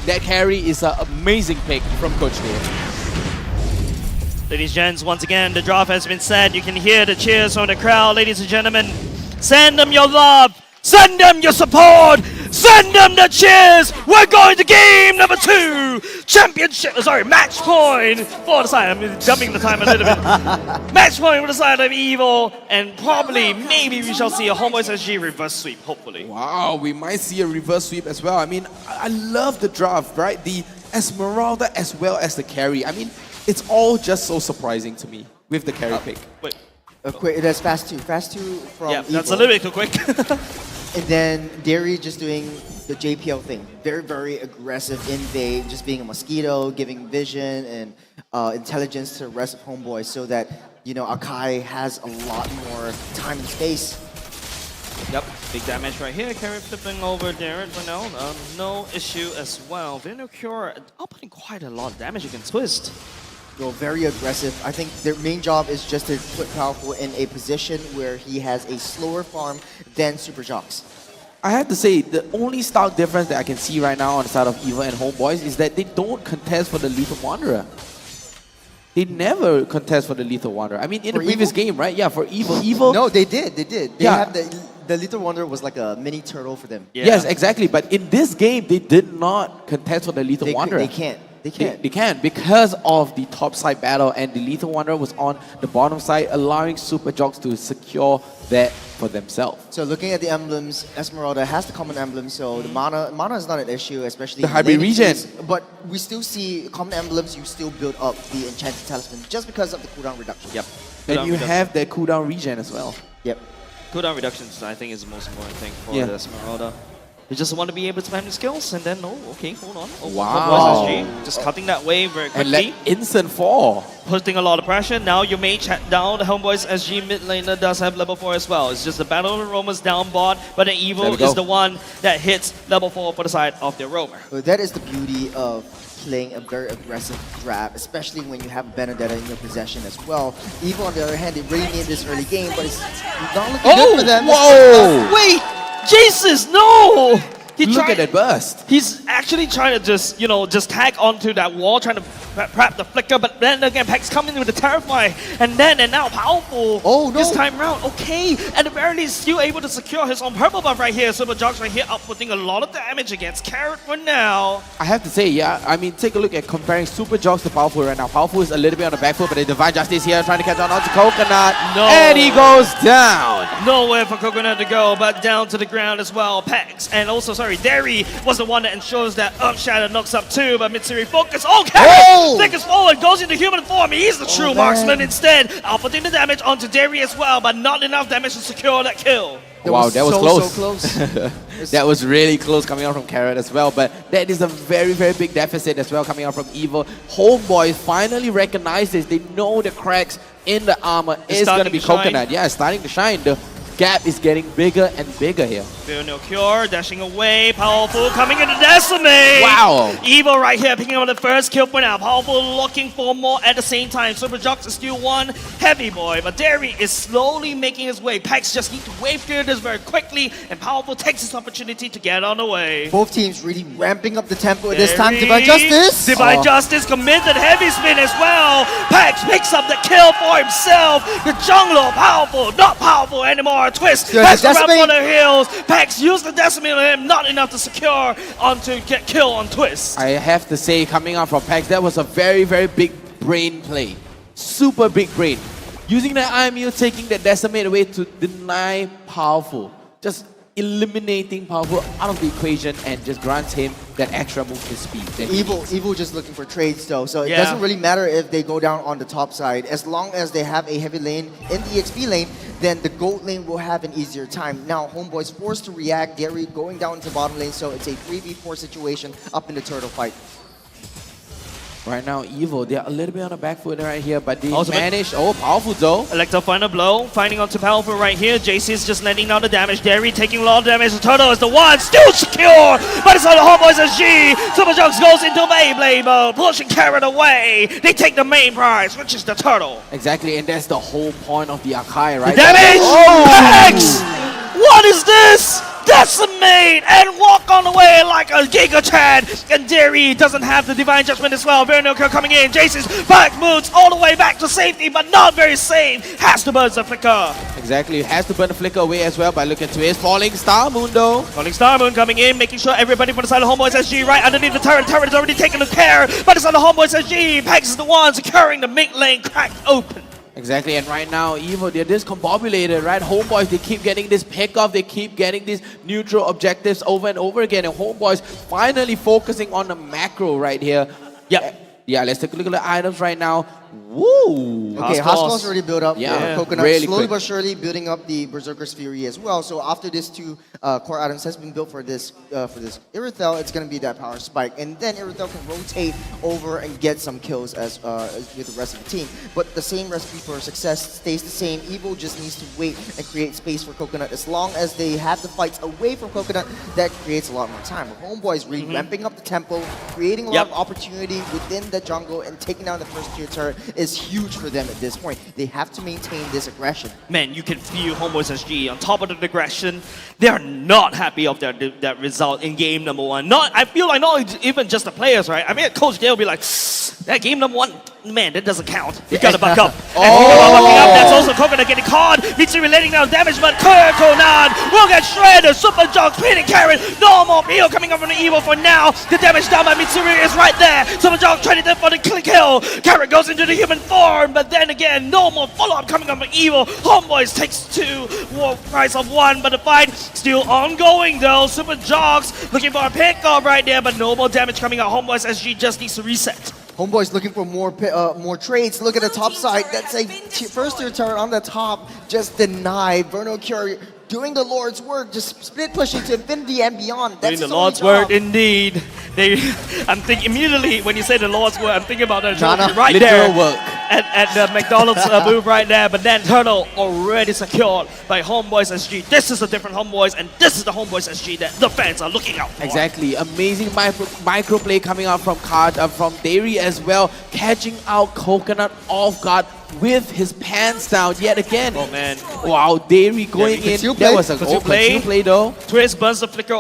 That carry is an amazing pick from Coach Dave. Ladies and gents, once again, the draft has been said. You can hear the cheers from the crowd. Ladies and gentlemen, send them your love, send them your support, send them the cheers. We're going to game number 2. Match point for the side. I'm jumping the time a little bit. Match point for the side of Evil, and probably, maybe we shall see a Homeboys SG reverse sweep, hopefully. Wow, we might see a reverse sweep as well. I mean, I love the draft, right? The Esmeralda as well as the carry. I mean, it's all just so surprising to me with the carry pick. Wait. Quick, that's fast 2. Fast 2 from Yeah, Evil. that's a little bit too quick. And then Dairy just doing the JPL thing. Very, very aggressive invade, just being a mosquito, giving vision and intelligence to the rest of Homeboys so that, Akai has a lot more time and space. Yep, big damage right here. Carry flipping over there for now. No issue as well. Vernocure outputting quite a lot of damage against Twist. Very aggressive. I think their main job is just to put Powerful in a position where he has a slower farm than Super Jocks. I have to say, the only stark difference that I can see right now on the side of Evil and Homeboys is that they don't contest for the Lethal Wanderer. They never contest for the Lethal Wanderer. I mean, in the previous game, right? Yeah, for Evil. No, they did. They Yeah. have the Lethal Wanderer was like a mini turtle for them. Yes, exactly. But in this game, they did not contest for the Lethal Wanderer. They can't. They can because of the top side battle, and the Lethal Wanderer was on the bottom side, allowing Super Jocks to secure that for themselves. So looking at the emblems, Esmeralda has the common emblem, so the mana is not an issue, especially The hybrid laning regen. phase. But we still see common emblems, you still build up the Enchanted Talisman just because of the cooldown reduction. Yep. And you have the cooldown regen as well. Yep. Cooldown reductions, I think, is the most important thing for Yeah. the Esmeralda. You just want to be able to spam the skills, and then, okay, hold on. Wow. SG, just cutting that wave very And let quickly. instant fall. Putting a lot of pressure. Now your mage down. The Homeboys SG mid laner does have level 4 as well. It's just the Battle of Roamers down bot, but the There Evil we go. is the one that hits level 4 for the side of the Roamer. But that is the beauty of playing a very aggressive draft, especially when you have Benedetta in your possession as well. Evil, on the other hand, they really need this early game, but it's not looking good for them. Whoa! Wait! Jesus, no! Look at that burst. He's actually trying to just tag onto that wall, trying to prep the flicker, but then again, Pex coming with the Terrify, and now Powerful. Oh, no. This time round, okay, at the very least, still able to secure his own purple buff right here. Super Jocks right here outputting a lot of damage against Carrot for now. I have to say, yeah, I mean, take a look at comparing Super Jogs to Powerful right now. Powerful is a little bit on the back foot, but the Divine Justice here trying to catch on to Coconut, and he goes down. Nowhere for Coconut to go, but down to the ground as well. Pex, and also, Derry was the one that ensures that Earth Shatter knocks up too, but Mitsuri focus. Oh, Carrot! Thickens forward, goes into human form. He's the true marksman instead. Outputting the damage onto Derry as well, but not enough damage to secure that kill. Wow, that was close. So close. That was really close coming out from Carrot as well, but that is a very, very big deficit as well coming out from Evil. Homeboy finally recognized this. They know the cracks in the armor is going to be Coconut. Yeah, it's starting to shine. The gap is getting bigger and bigger here. No cure, dashing away. Powerful coming in to decimate. Wow. Evil right here picking up the first kill for now. Powerful looking for more at the same time. Super Jocks is still one. Heavy Boy, but Derry is slowly making his way. Pex just need to wave clear this very quickly, and Powerful takes this opportunity to get on the way. Both teams really ramping up the tempo this time. Divine Justice. Divine Justice committed heavy spin as well. Pex picks up the kill for himself. The jungler Powerful, not Powerful anymore. Twist has to run for the hills. Pex used the decimate on him, not enough to secure to get kill on Twist. I have to say, coming out from Pex, that was a very, very big brain play. Super big brain. Using the IMU, taking the decimate away to deny Powerful. Just eliminating Powerful out of the equation and just grants him that extra movement speed. Evil just looking for trades though, so it doesn't really matter if they go down on the top side. As long as they have a heavy lane in the XP lane, then the gold lane will have an easier time. Now Homeboy's forced to react, Gary going down to bottom lane, so it's a 3v4 situation up in the turtle fight. Right now, Evil, they're a little bit on the back foot right here, but they managed. Oh, Powerful though. Electro final blow, finding onto Powerful right here. JC is just landing down the damage. Derry taking a lot of damage. The Turtle is the one, still secure, but it's on the Homebois SG. Super Jocks goes into Beyblade mode, pushing Carrot away. They take the main prize, which is the Turtle. Exactly, and that's the whole point of the Akai, right? The damage! Pex! What is this? Decimate and walk on the way like a Giga Chad. And Derry doesn't have the Divine Judgment as well. Very no kill coming in. Jason's back moves all the way back to safety, but not very safe. Has to burn the flicker. Exactly, has to burn the flicker away as well by looking to his Falling Star Moon though. Falling Star Moon coming in, making sure everybody from the side of Homebois SG right underneath the turret. Turret is already taken care, but it's on the Homebois SG. Pex is the one securing the mid lane cracked open. Exactly, and right now, Evil, they're discombobulated, right? Homeboys, they keep getting this pick-off, they keep getting these neutral objectives over and over again, and Homeboys finally focusing on the macro right here. Yeah, let's take a look at the items right now. Woo! Okay, Hospital's already built up. Yeah, Coconut really slowly quick. but surely building up the Berserker's Fury as well. So after this two core items has been built for this Irithel, it's gonna be that power spike, and then Irithel can rotate over and get some kills as with the rest of the team. But the same recipe for success stays the same. Evil just needs to wait and create space for Coconut. As long as they have the fights away from Coconut, that creates a lot more time. But Homeboy's really ramping up the tempo, creating a lot of opportunity within the jungle, and taking down the first tier turret is huge for them at this point. They have to maintain this aggression. Man, you can feel Homebois SG on top of the aggression. They are not happy of that result in game number one. I feel like not even just the players, right? I mean, Coach Dale will be like, that game number one, man, that doesn't count. You gotta buck up. Bucking up, that's also Coconut getting caught. Mitsuri letting down damage, but Conan will get shredded. Super Jocks, Pin and Carrot, no more peel coming up from the Evil for now. The damage down by Mitsuri is right there. Super Jocks trying to for the kill. Carrot goes into the human form, but then again, no more follow-up coming up from Evil. Homeboys takes two, price of one, but the fight still ongoing though. Super Jocks looking for a pick-up right there, but no more damage coming out. Homebois SG just needs to reset. Homeboy's looking for more trades. Look at the top side. That's a first tier turret on the top. Just denied. Verno Cure doing the Lord's work, just split pushing to infinity and beyond. That's doing the Lord's work indeed. I'm thinking immediately when you say the Lord's work, I'm thinking about that right there work. At the McDonald's booth right there. But then Turtle already secured by Homebois SG. This is a different Homeboys, and this is the Homebois SG that the fans are looking out for. Exactly, amazing micro play coming out from Derry as well, catching out Coconut off guard, with his pants down yet again. Oh man. Wow, Dairy going in. That was a good play though. Twist burns the flicker,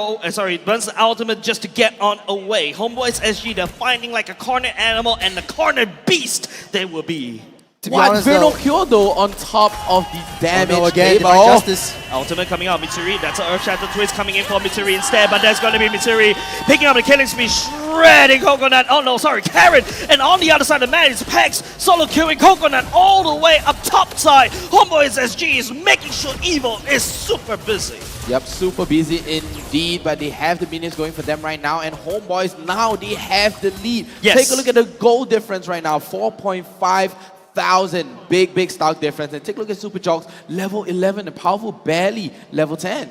burns the ultimate just to get on away. Homeboys SG, they're finding like a corner animal and the corner beast they will be. What Vernal Cure though on top of the damage. Oh, no, again, Divine Justice. Ultimate coming out, Mitsuri. That's an Earth Shatter Twist coming in for Mitsuri instead, but there's going to be Mitsuri picking up the killing spree, shredding Coconut. Oh no, sorry, Karen. And on the other side of the man is Pex, solo killing Coconut all the way up top side. Homeboys SG is making sure Evil is super busy. Yep, super busy indeed, but they have the minions going for them right now, and Homeboys now, they have the lead. Yes. Take a look at the goal difference right now, 4.5 thousand. Big stock difference. And take a look at Super Jocks, level 11, and Powerful barely level 10.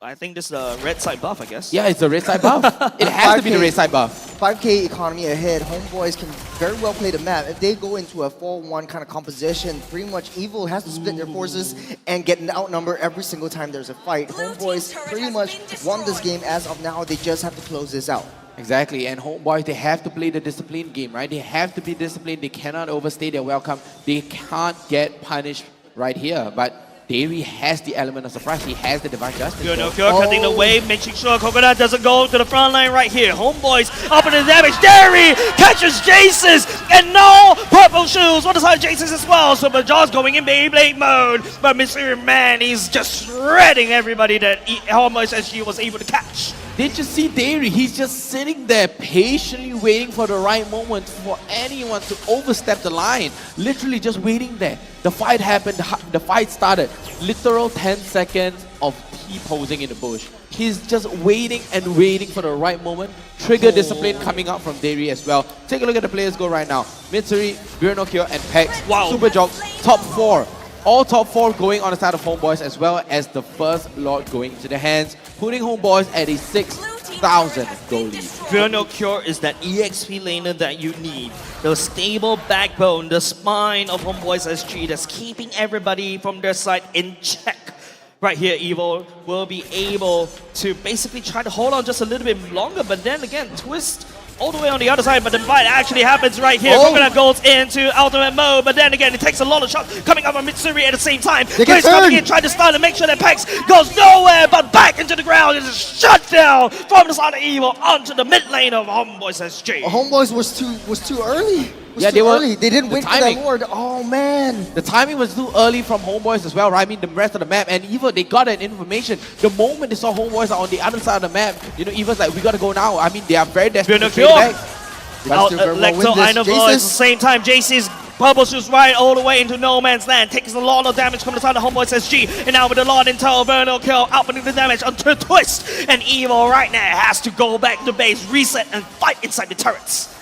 I think this is a red side buff, I guess. Yeah, it's a red side buff. It has to be the red side buff. 5k economy ahead. Homeboys can very well play the map. If they go into a 4-1 kind of composition, pretty much Evil has to split their forces and get outnumbered every single time there's a fight. Homeboys pretty much won this game as of now. They just have to close this out. Exactly, and Homeboys, they have to play the disciplined game, right? They have to be disciplined. They cannot overstay their welcome. They can't get punished right here. But Dairy has the element of surprise. He has the Divine Justice. Pure cutting the wave, making sure Coconut doesn't go to the front line right here. Homeboys up in the damage. Dairy catches Jace's, and no purple shoes on the side of Jace's as well. So Bajaw's going in Beyblade mode, but Mr. Man, he's just shredding everybody that Homeboys SG was able to catch. Did you see Dairy? He's just sitting there patiently waiting for the right moment for anyone to overstep the line. Literally just waiting there. The fight happened, the fight started. Literal 10 seconds of T-posing in the bush. He's just waiting and waiting for the right moment. Trigger discipline coming out from Dairy as well. Take a look at the players go right now. Mitsuri, Birnokyo, and Pex. Wow. Super Jocks, top 4. All top 4 going on the side of Homeboys, as well as the first Lord going to the hands, putting Homeboys at a 6,000 goal lead. Vernal Cure is that EXP laner that you need. The stable backbone, the spine of Homeboys SG that's keeping everybody from their side in check. Right here, Evil will be able to basically try to hold on just a little bit longer, but then again, Twist all the way on the other side, but the fight actually happens right here. Coconut goes into ultimate mode, but then again, it takes a lot of shots coming up on Mitsuri at the same time. Twist coming in, trying to stun and make sure that Pex goes nowhere, but back into the ground. It is shut down from the side of Evil onto the mid lane of Homeboys SG. Homeboys was too early. Yeah, They didn't wait for that Lord. Oh man. The timing was too early from Homeboys as well, right? I mean, the rest of the map, and Evil, they got that information. The moment they saw Homeboys are on the other side of the map, you know, Evil's like, we gotta go now. I mean, they are very desperate to trade back. Lexo Einable at the same time. JC's bubble shoots right all the way into no man's land, takes a lot of damage from the side of Homeboys SG, and now with the Lord Intel, Vernal Kill outputting the damage onto Twist, and Evil right now has to go back to base, reset, and fight inside the turrets.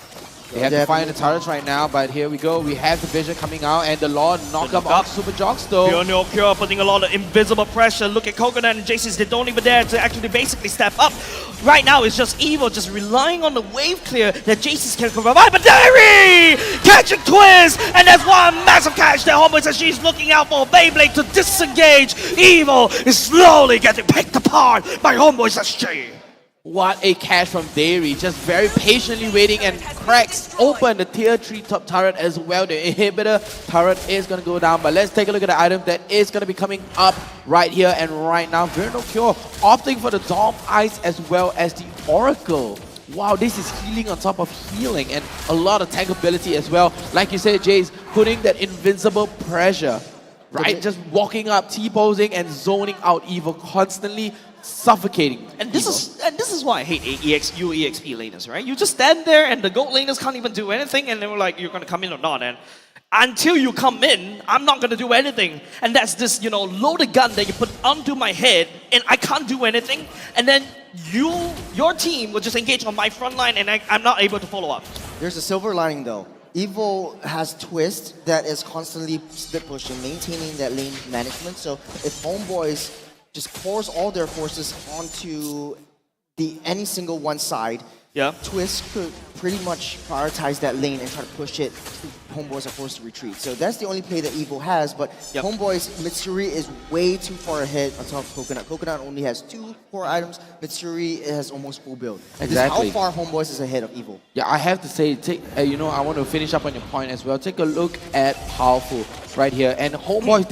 They have to find the turrets right now, but here we go. We have the vision coming out, and the Lord knock up on Super Jocks though. Vernal Cure putting a lot of invisible pressure. Look at Coconut and JC's, they don't even dare to actually basically step up. Right now, it's just Evil just relying on the wave clear that JC's can provide, but Dairy catching Twist, and that's one massive catch that Homeboys SG is looking out for. Beyblade to disengage. Evil is slowly getting picked apart by Homeboys SG. What a catch from Dairy, just very patiently waiting, and cracks open the tier 3 top turret as well. The inhibitor turret is going to go down, but let's take a look at the item that is going to be coming up right here and right now. Vernal Cure opting for the Dom Ice as well as the Oracle. Wow, this is healing on top of healing, and a lot of tank ability as well. Like you said, Jace, putting that invincible pressure, right? Just walking up, T-posing, and zoning out Evil, constantly suffocating. And this is why I hate EXP laners, right? You just stand there and the gold laners can't even do anything, and they were like, you're gonna come in or not, and until you come in, I'm not gonna do anything. And that's this, you know, loaded gun that you put onto my head, and I can't do anything, and then your team will just engage on my front line, and I'm not able to follow up. There's a silver lining though. Evil has Twist that is constantly split pushing, maintaining that lane management. So if Homeboys just pours all their forces onto any single one side, Yeah. Twist could pretty much prioritize that lane and try to push it. Homeboys are forced to retreat. So that's the only play that Evo has, but Homeboys, Mitsuri is way too far ahead on top of Coconut. Coconut only has 2 core items. Mitsuri has almost full build. Exactly. This is how far Homeboys is ahead of Evo. Yeah, I have to say, you know, I want to finish up on your point as well. Take a look at Powerful right here. And Homeboys,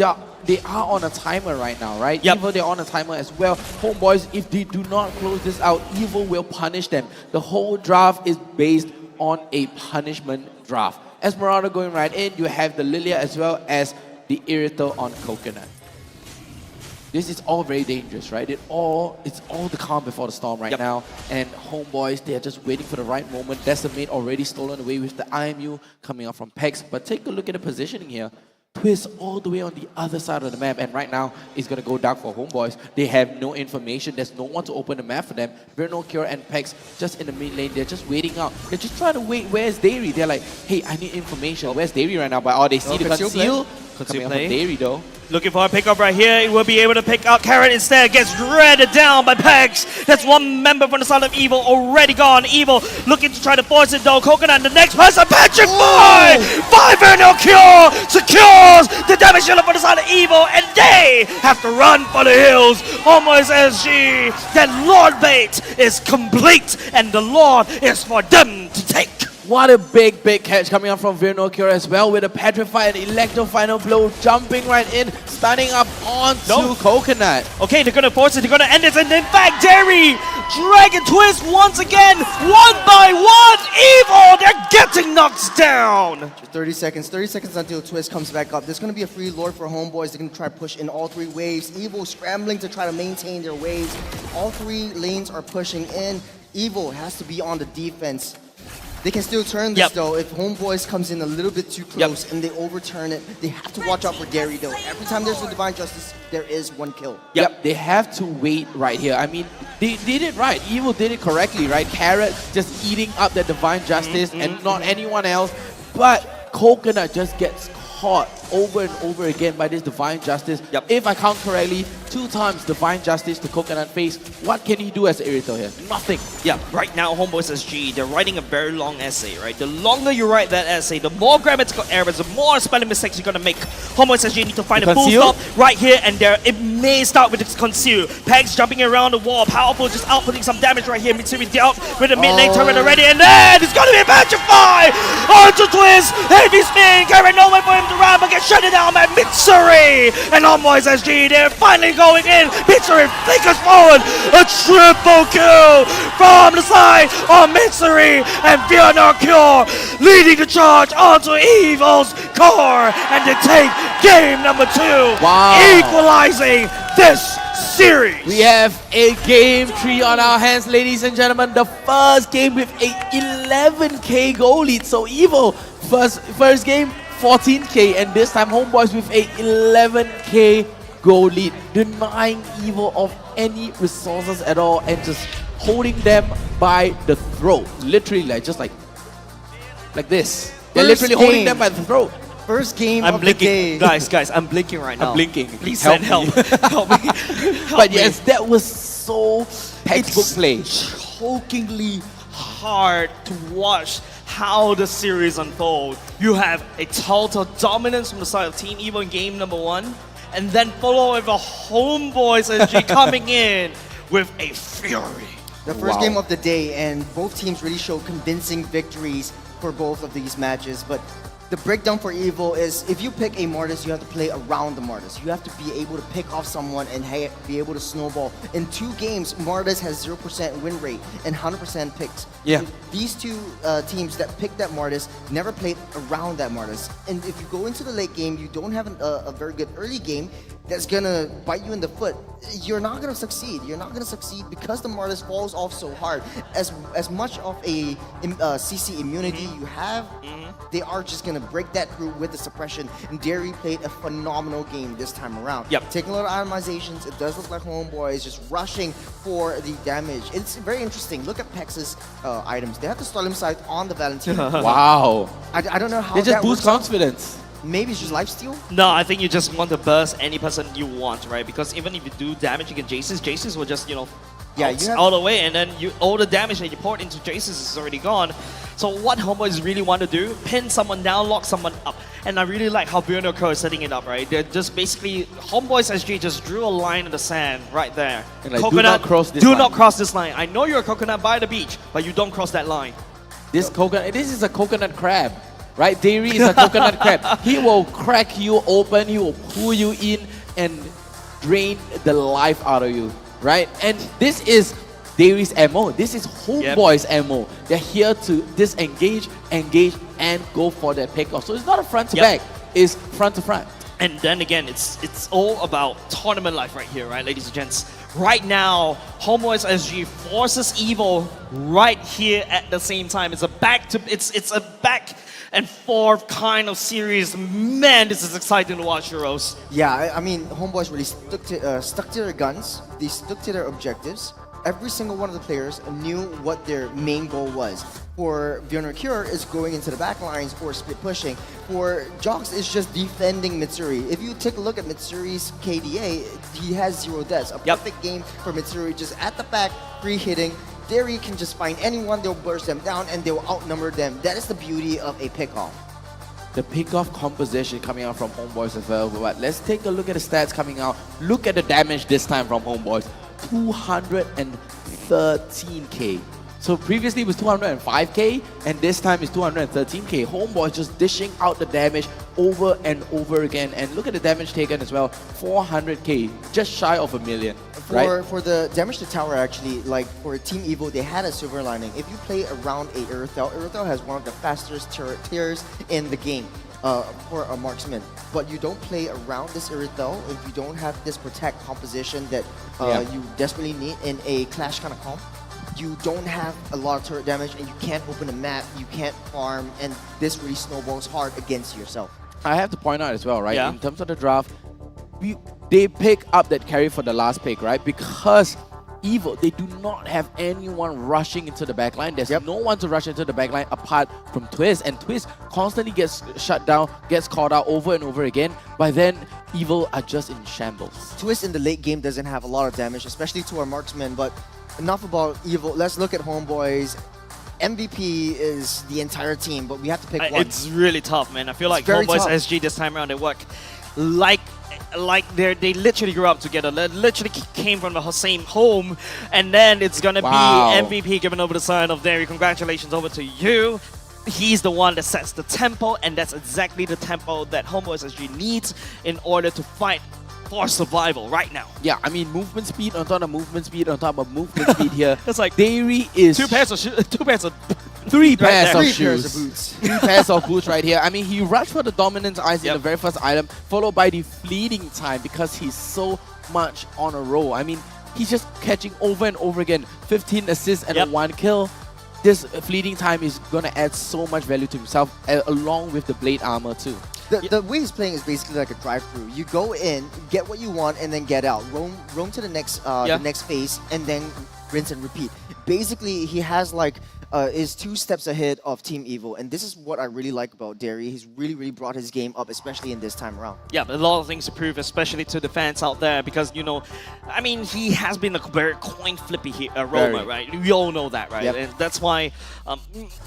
they are on a timer right now, right? Yep. Evo, they're on a timer as well. Homeboys, if they do not close this out, Evo will punish them. The whole draft is based on a punishment draft. Esmeralda going right in, you have the Lilia as well as the Irithel on Coconut. This is all very dangerous, right? It's all the calm before the storm right now. And Homeboys, they are just waiting for the right moment. Decimate already stolen away with the IMU coming up from Pex. But take a look at the positioning here. Twist all the way on the other side of the map, and right now it's gonna go dark for Homeboys. They have no information, there's no one to open the map for them. Bruno, Cure, and Pex just in the mid lane, they're just waiting out. They're just trying to wait, where's Dairy? They're like, hey, I need information, where's Dairy right now? But all they see the conceal coming up from Dairy though. Looking for a pickup right here. He will be able to pick up Carrot instead. Gets dreaded down by Pex. That's one member from the side of Evil already gone. Evil looking to try to force it though. Coconut, the next person, Patrick Boy! 5 no cure! Secures the damage dealer for the side of Evil, and they have to run for the hills. Homebois SG. That Lord bait is complete, and the Lord is for them to take. What a big catch coming up from Virno Cure as well, with a Petrified Electro Final Blow jumping right in, stunning up onto Coconut. Okay, they're gonna force it, they're gonna end it, and in fact, Dairy, Dragon Twist once again, 1 by 1, Evil, they're getting knocked down. 30 seconds until Twist comes back up. There's going to be a free lord for Homeboys. They're going to try to push in all 3 waves. Evil scrambling to try to maintain their waves. All 3 lanes are pushing in. Evil has to be on the defense. They can still turn this though. If Homeboys comes in a little bit too close and they overturn it, they have to watch out for Dairy though. Every time there's a Divine Justice, there is 1 kill. Yep, they have to wait right here. I mean, they did it right. Evil did it correctly, right? Carrot just eating up the Divine Justice and not anyone else. But Coconut just gets caught over and over again by this Divine Justice. If I count correctly, 2 times Divine Justice to Coconut face. What can he do as Irithel here? Nothing. Yeah, right now, Homebois SG, they're writing a very long essay, right? The longer you write that essay, the more grammatical errors, the more spelling mistakes you're gonna make. Homebois SG need to find a full stop right here and there. It may start with its conceal. Pegs jumping around the wall. Powerful just outputting some damage right here. Mitsuri dealt with the mid lane turret already, and then it's gonna be a Petrify onto Twist. Heavy spin, carry no way for him to run, but gets shut down by Mitsuri. And Homebois SG, they're finally going in. Mitsuri flickers forward. A triple kill from the side of Mitsuri, and Fear No Cure leading the charge onto Evil's core, and they take game number 2, equalizing this series. We have a game 3 on our hands, ladies and gentlemen. The first game with a 11k goal lead. So Evil, first game, 14k, and this time Homeboys with a 11k goal lead, denying Evil of any resources at all and just holding them by the throat. Literally, like this. They're literally holding them by the throat. First game I'm of blinking. the day. Guys, I'm blinking right now. I'm blinking. Please help send help. Help me. But yes, that was so textbook play. Chokingly hard to watch how the series unfolds. You have a total dominance from the side of Team Evo in game number 1, and then follow with a Homebois SG coming in with a fury. The first game of the day, and both teams really showed convincing victories for both of these matches. But the breakdown for Evil is, if you pick a Mortis, you have to play around the Mortis. You have to be able to pick off someone and be able to snowball. In 2 games, Mortis has 0% win rate and 100% picks. Yeah. These 2 teams that picked that Mortis never played around that Mortis. And if you go into the late game, you don't have a very good early game that's gonna bite you in the foot, you're not gonna succeed. You're not gonna succeed because the Mortis falls off so hard. As much of a CC immunity you have, they are just gonna break that through with the suppression. And Dairy played a phenomenal game this time around. Taking a lot of itemizations, it does look like Homeboy is just rushing for the damage. It's very interesting. Look at Pex's items. They have the Stalin Scythe on the Valentina. Wow. I don't know how they just that boost confidence. Maybe it's just lifesteal? No, I think you just want to burst any person you want, right? Because even if you do damage against Jace's will just, Yeah, out, you have- all the way, and then all the damage that you poured into Jace's is already gone. So what Homeboys really want to do, pin someone down, lock someone up. And I really like how Bjornokko is setting it up, right? They're just basically, Homeboys SG just drew a line in the sand right there. And like, do not cross this line. not cross this line. I know you're a coconut by the beach, but you don't cross that line. This is a coconut crab, right? Dairy is a coconut crab. He will crack you open, he will pull you in and drain the life out of you, right? And this is Dairy's MO. This is Homeboy's MO. They're here to disengage, engage, and go for that pickoff. So it's not a front to back, it's front to front. And then again, it's all about tournament life right here, right, ladies and gents? Right now, Homebois SG forces Evil right here at the same time. It's a back and forth kind of series. Man, this is exciting to watch, Heroes. Yeah, I mean, Homeboys really stuck to their guns. They stuck to their objectives. Every single one of the players knew what their main goal was. For Bjornokko is going into the back lines or split pushing. For Jox is just defending Mitsuri. If you take a look at Mitsuri's KDA, he has 0 deaths. A perfect game for Mitsuri, just at the back, free hitting. Dairy can just find anyone, they'll burst them down, and they'll outnumber them. That is the beauty of a pickoff. The pickoff composition coming out from Homeboys as well. But let's take a look at the stats coming out. Look at the damage this time from Homeboys. 213k. So previously it was 205k, and this time it's 213k. Homeboy just dishing out the damage over and over again. And look at the damage taken as well, 400k, just shy of 1 million. For the damage to tower, actually, like for Team Evo, they had a silver lining. If you play around a Irithel has one of the fastest tiers in the game. For a marksman, but you don't play around this Irithel if you don't have this protect composition that you desperately need in a clash kind of comp. You don't have a lot of turret damage, and you can't open a map, you can't farm, and this really snowballs hard against yourself. I have to point out as well, right? In terms of the draft, they pick up that carry for the last pick, right? Because Evo, they do not have anyone rushing into the backline. There's no one to rush into the backline apart from Twist, and Twist constantly gets shut down, gets called out over and over again. By then, Evil are just in shambles. Twist in the late game doesn't have a lot of damage, especially to our marksmen, but enough about Evil. Let's look at Homeboys. MVP is the entire team, but we have to pick one. It's really tough, man. I feel like Homeboys SG this time around, they work like they literally grew up together. They literally came from the same home, and then it's gonna be MVP given over the side of Derry. Congratulations over to you. He's the one that sets the tempo, and that's exactly the tempo that Homeboys SG needs in order to fight for survival right now. Yeah, I mean, movement speed on top of movement speed on top of movement speed here. It's like Dairy is three pairs of shoes. 3 pairs of boots. 3 pairs of boots right here. I mean, he rushed for the dominance ice in the very first item, followed by the fleeting time because he's so much on a roll. I mean, he's just catching over and over again. 15 assists and a 1 kill. This fleeting time is gonna add so much value to himself, along with the blade armor too. The way he's playing is basically like a drive-through. You go in, get what you want, and then get out. Roam to the next phase, and then rinse and repeat. Basically, he has like is 2 steps ahead of Team Evil, and this is what I really like about Derry. He's really brought his game up, especially in this time around. Yeah, a lot of things to prove, especially to the fans out there, because, you know, I mean, he has been a very coin-flippy roamer, right? We all know that, right? And that's why,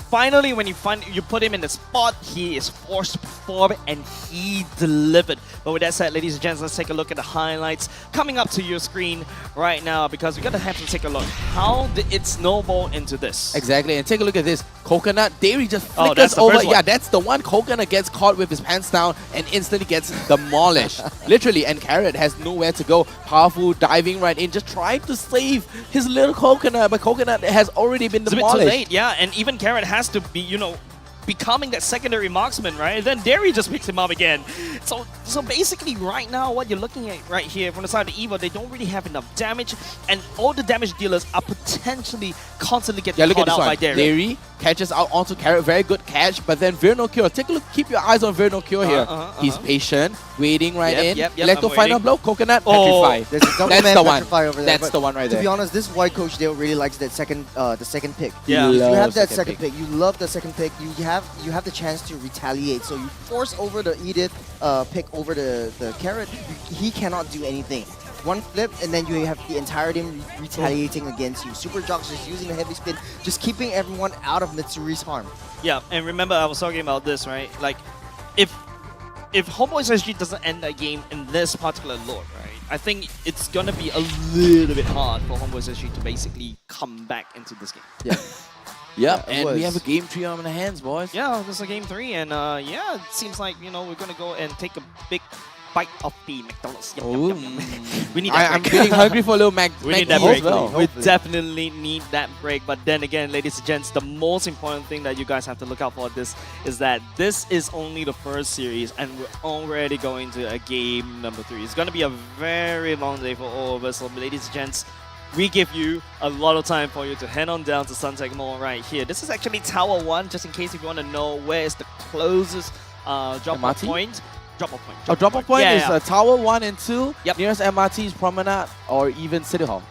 finally, when you put him in the spot, he is forced to perform, and he delivered. But with that said, ladies and gents, let's take a look at the highlights coming up to your screen right now, because we're gonna have to take a look. How did it snowball into this? Exactly, and take a look at this. Coconut, Dairy just flickers over. Yeah, that's the one. Coconut gets caught with his pants down and instantly gets demolished. Literally, and Carrot has nowhere to go. Powerful, diving right in, just trying to save his little Coconut, but Coconut has already been demolished. It's a bit too late, yeah, and even Carrot has to be, you know, becoming that secondary marksman, right? And then Derry just picks him up again. So basically right now, what you're looking at right here from the side of Evo, they don't really have enough damage, and all the damage dealers are potentially constantly getting caught out by Derry. Derry catches out onto Carrot, very good catch, but then Bjornokko, take a look, keep your eyes on Bjornokko here. He's patient, waiting right in. Electro final blow, Coconut, petrify. There's a double man petrify over there. That's the one right there. To be honest, this white coach Dale really likes that the second pick. Yeah. If you have that second pick, you love the second pick, you have the chance to retaliate. So you force over the Edith pick over the Carrot, he cannot do anything. one flip, and then you have the entire team retaliating against you. Super Jocks just using the heavy spin, just keeping everyone out of Mitsuri's harm. Yeah, and remember I was talking about this, right? Like, if Homebois SG doesn't end that game in this particular lord, right? I think it's gonna be a little bit hard for Homebois SG to basically come back into this game. Yeah. Yep, and we have a game 3 on the hands, boys. Yeah, this is a game 3, and yeah, it seems like, you know, we're gonna go and take a big bite of the McDonald's. Yum, yum, yum, yum. We need that I'm break. getting hungry for a little We need that break. break. We definitely need that break. But then again, ladies and gents, the most important thing that you guys have to look out for this is that this is only the first series, and we're already going to a game number 3. It's gonna be a very long day for all of us. So, ladies and gents, we give you a lot of time for you to head on down to Suntec Mall right here. This is actually Tower 1, just in case if you want to know where is the closest drop-off point. Drop-off point. Drop-off point is Yeah. Tower 1 and 2. Yep. Nearest MRT is Promenade or even City Hall.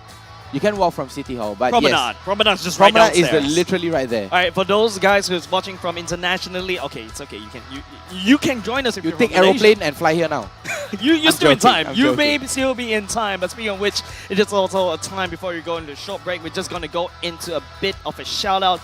You can walk from City Hall, but Promenade. yes. Promenade's just right Promenade downstairs. is literally right there. All right, for those guys who's watching from internationally, okay, it's okay. You can join us if You you're take from Malaysia. aeroplane and fly here now. You're still in joking, time. I'm You joking. may still be in time. But speaking of which, it is also a time before you go into a short break. We're just gonna go into a bit of a shout out.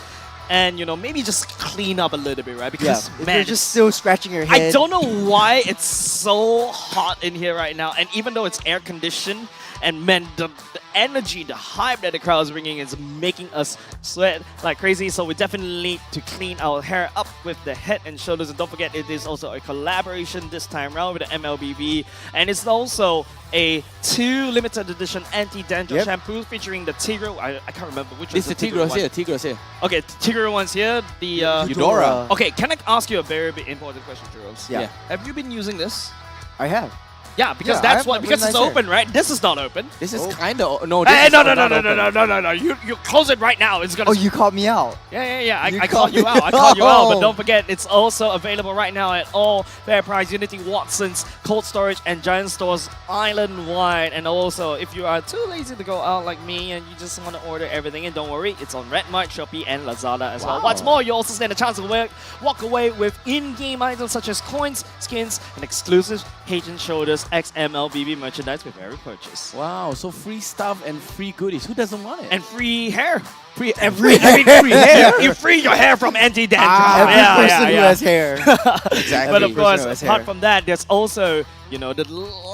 And, you know, maybe just clean up a little bit, right? Because, If man, you're just still scratching your head. I don't know why it's so hot in here right now. And even though it's air conditioned, and man, the energy, the hype that the crowd is bringing is making us sweat like crazy. So we definitely need to clean our hair up with the Head and Shoulders. And don't forget, it is also a collaboration this time around with the MLBB. And it's also a 2 limited edition anti-dandruff shampoo featuring the Tigro. I can't remember which This is is the Tigros here. Tigros here. Okay, Tigro one's here. The Eudora. Okay, can I ask you a very big important question, Tigros? Yeah. Have you been using this? I have. Yeah, because Yeah, I that's have what. a Because really it's nice open, right? This is not open. This is kind of no. This Hey, is no! You close it right now. It's gonna. Oh, you caught me out. Yeah. You I called you out. I called you out. But don't forget, it's also available right now at all Fair Price, Unity, Watson's, Cold Storage, and Giant Stores island-wide. And also, if you are too lazy to go out like me and you just want to order everything, and don't worry, it's on Redmart, Shopee, and Lazada as well. What's more, you also stand a chance to walk away with in-game items such as coins, skins, and exclusive Head and Shoulders X MLBB merchandise with every purchase. Wow, so free stuff and free goodies. Who doesn't want it? And free hair. Free free hair. You free your hair from anti-dandruff. Every person who has hair. Exactly. But of Every person course, who has apart hair. from that, there's also, you know, the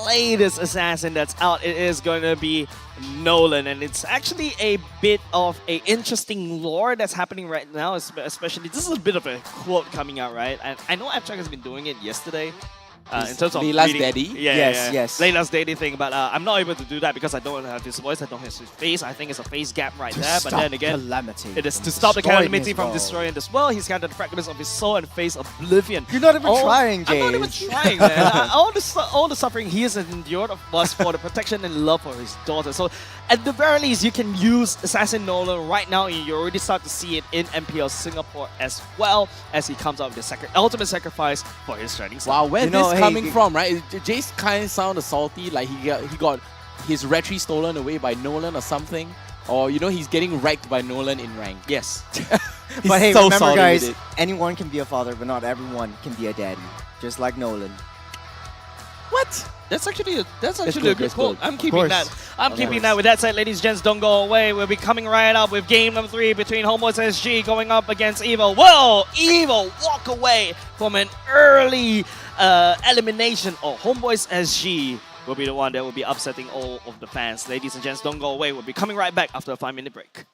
latest assassin that's out. It is going to be Nolan, and it's actually a bit of a interesting lore that's happening right now. Especially, this is a bit of a quote coming out, right? And I know Abstract has been doing it yesterday. In terms of Leila's reading- daddy? Yes. Leila's daddy thing, but I'm not able to do that because I don't have his voice, I don't have his face. I think it's a face gap right there. But then again, Calamity. it is from to stop the destroying calamity his from world. destroying this world. He's scattered the fragments of his soul and face oblivion. You're not even trying, I'm not even James. trying, man. All the suffering he has endured was for the protection and love for his daughter. So, at the very least, you can use Assassin Nolan right now, and you already start to see it in MPL Singapore as well as he comes out with the ultimate sacrifice for his shining sun. Wow, where You know, this hey, coming from, right? Jace kind of sounded salty, like he got his retry stolen away by Nolan or something. Or, you know, he's getting wrecked by Nolan in rank. Yes. But hey, so remember salty guys, with it. anyone can be a father, but not everyone can be a daddy. Just like Nolan. What? That's actually a good, good it's quote. good. I'm Of keeping course. that. I'm Of keeping course. that. With that said, ladies and gents, don't go away. We'll be coming right up with game number 3 between Homebois SG going up against Evo. Whoa! Evo walk away from an early elimination. Oh, Homebois SG will be the one that will be upsetting all of the fans. Ladies and gents, don't go away. We'll be coming right back after a 5-minute break.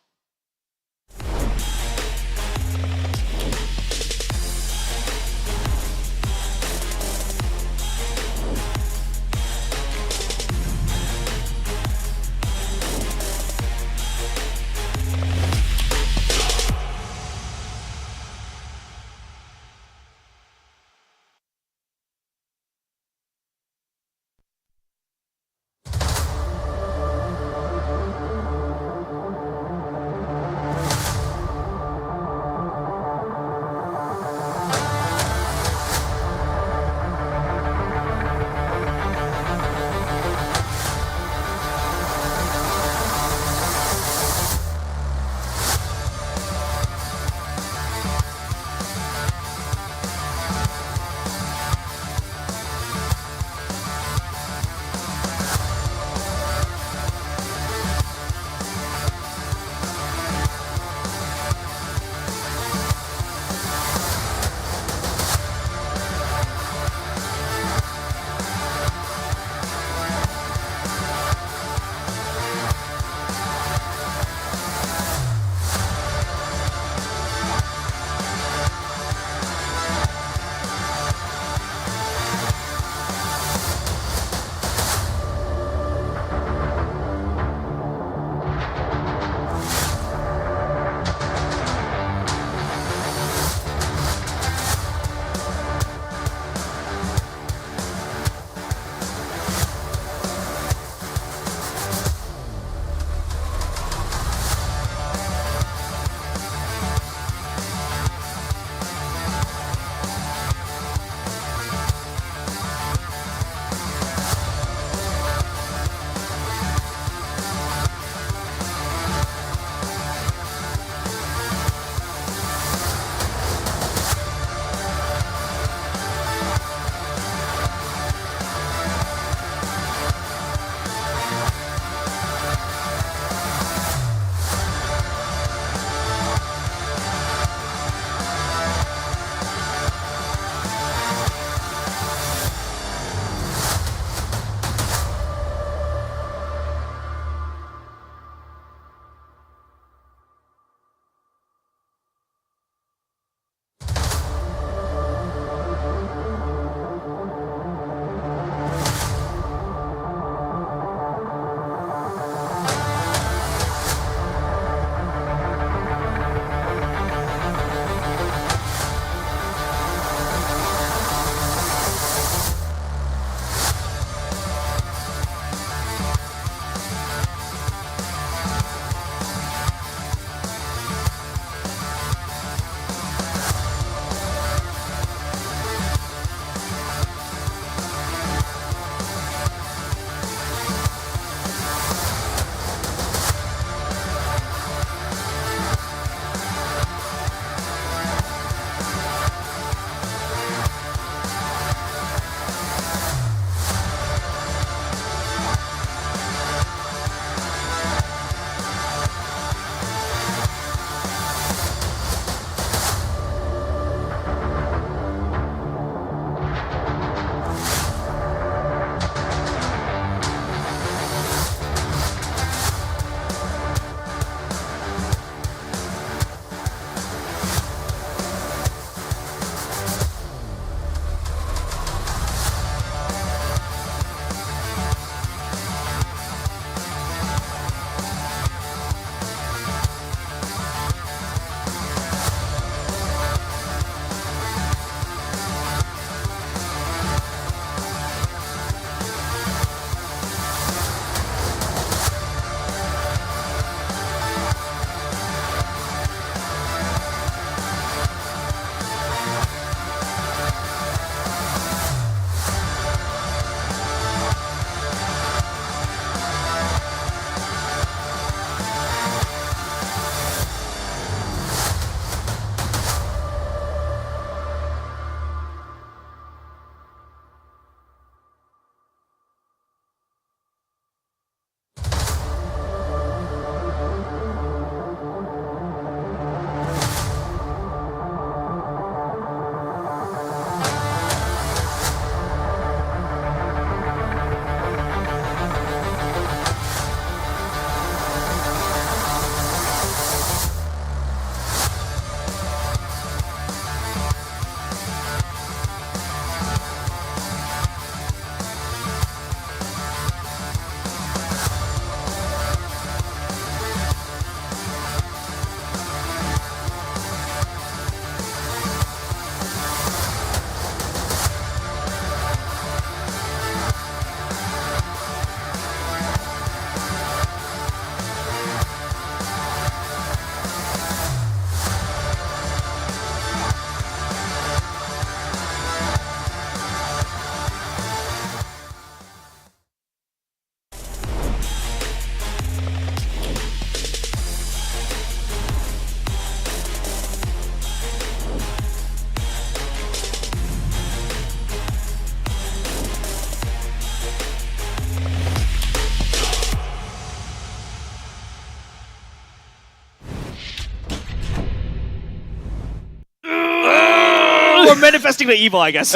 we're manifesting the evil, I guess.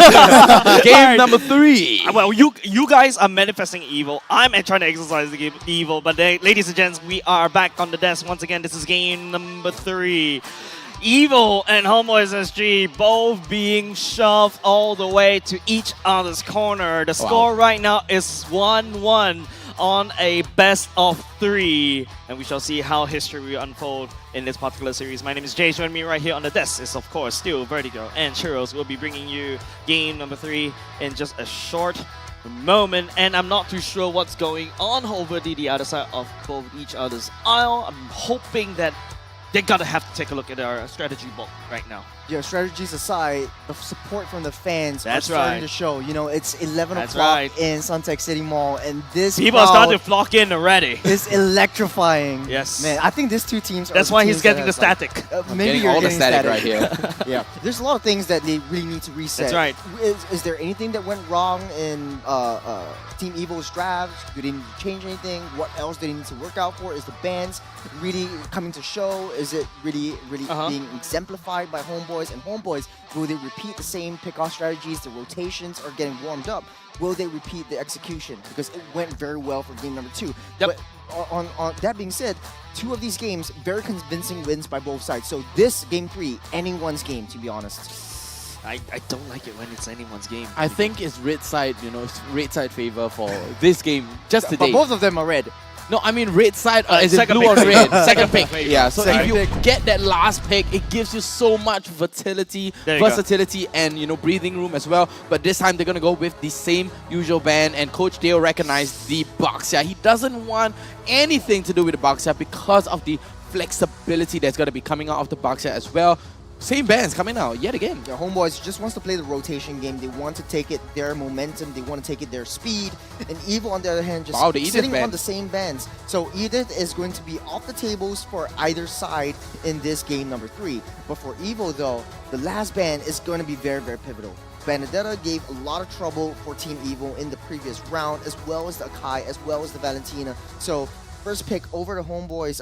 Game number 3. Well, you guys are manifesting evil. I'm trying to exercise the evil. But ladies and gents, we are back on the desk once again. This is game number 3. Evil and Homebois SG both being shoved all the way to each other's corner. The score right now is 1-1 on a best of 3, and we shall see how history will unfold in this particular series. My name is Jay. Joining me right here on the desk is, of course, still Vertigo and Churros. We'll be bringing you game number 3 in just a short moment, and I'm not too sure what's going on over the other side of both each other's aisle. I'm hoping that they're gonna have to take a look at our strategy book right now. Yeah, strategies aside, the support from the fans That's are starting right. to show. You know, it's 11 That's o'clock right. in Suntec City Mall, and this People are crowd starting to flock in already. is electrifying. Yes. Man, I think these two teams are That's the why he's teams that getting the has, like, static. maybe getting you're all the getting static right here. Yeah. There's a lot of things that they really need to reset. That's right. Is there anything that went wrong in Team Evil's drafts? Do they need to change anything? What else do they need to work out for? Is the bands really coming to show? Is it really being exemplified by Homeboys? And Homeboys, will they repeat the same pick-off strategies? The rotations are getting warmed up. Will they repeat the execution? Because it went very well for game number 2. Yep. But on that being said, 2 of these games, very convincing wins by both sides. So this game 3, anyone's game, to be honest. I don't like it when it's anyone's game. I think it's red side, it's red side favor for this game just today. But both of them are red. No, I mean red side as in second blue pick. or red. Second pick. Yeah, so Second if you get that last pick, it gives you so much versatility and breathing room as well. But this time they're gonna go with the same usual band, and Coach Dale recognized the Boxia. He doesn't want anything to do with the Boxia because of the flexibility that's gonna be coming out of the Boxia as well. Same bands coming out yet again. Yeah, Homeboys just wants to play the rotation game. They want to take it their momentum. They want to take it their speed. And Evil, on the other hand, just sitting on the same bands. So Edith is going to be off the tables for either side in this game number 3. But for Evil, though, the last band is going to be very, very pivotal. Benedetta gave a lot of trouble for Team Evil in the previous round, as well as the Akai, as well as the Valentina. So first pick over to Homeboys.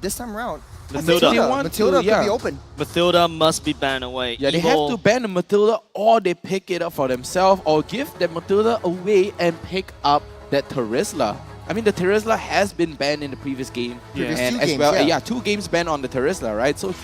This time around, Matilda could be open. Matilda must be banned away. Yeah, they have to ban the Matilda, or they pick it up for themselves, or give the Matilda away and pick up that Terizla. I mean, the Terizla has been banned in the previous game. And as well, 2 games banned on the Terizla, right? So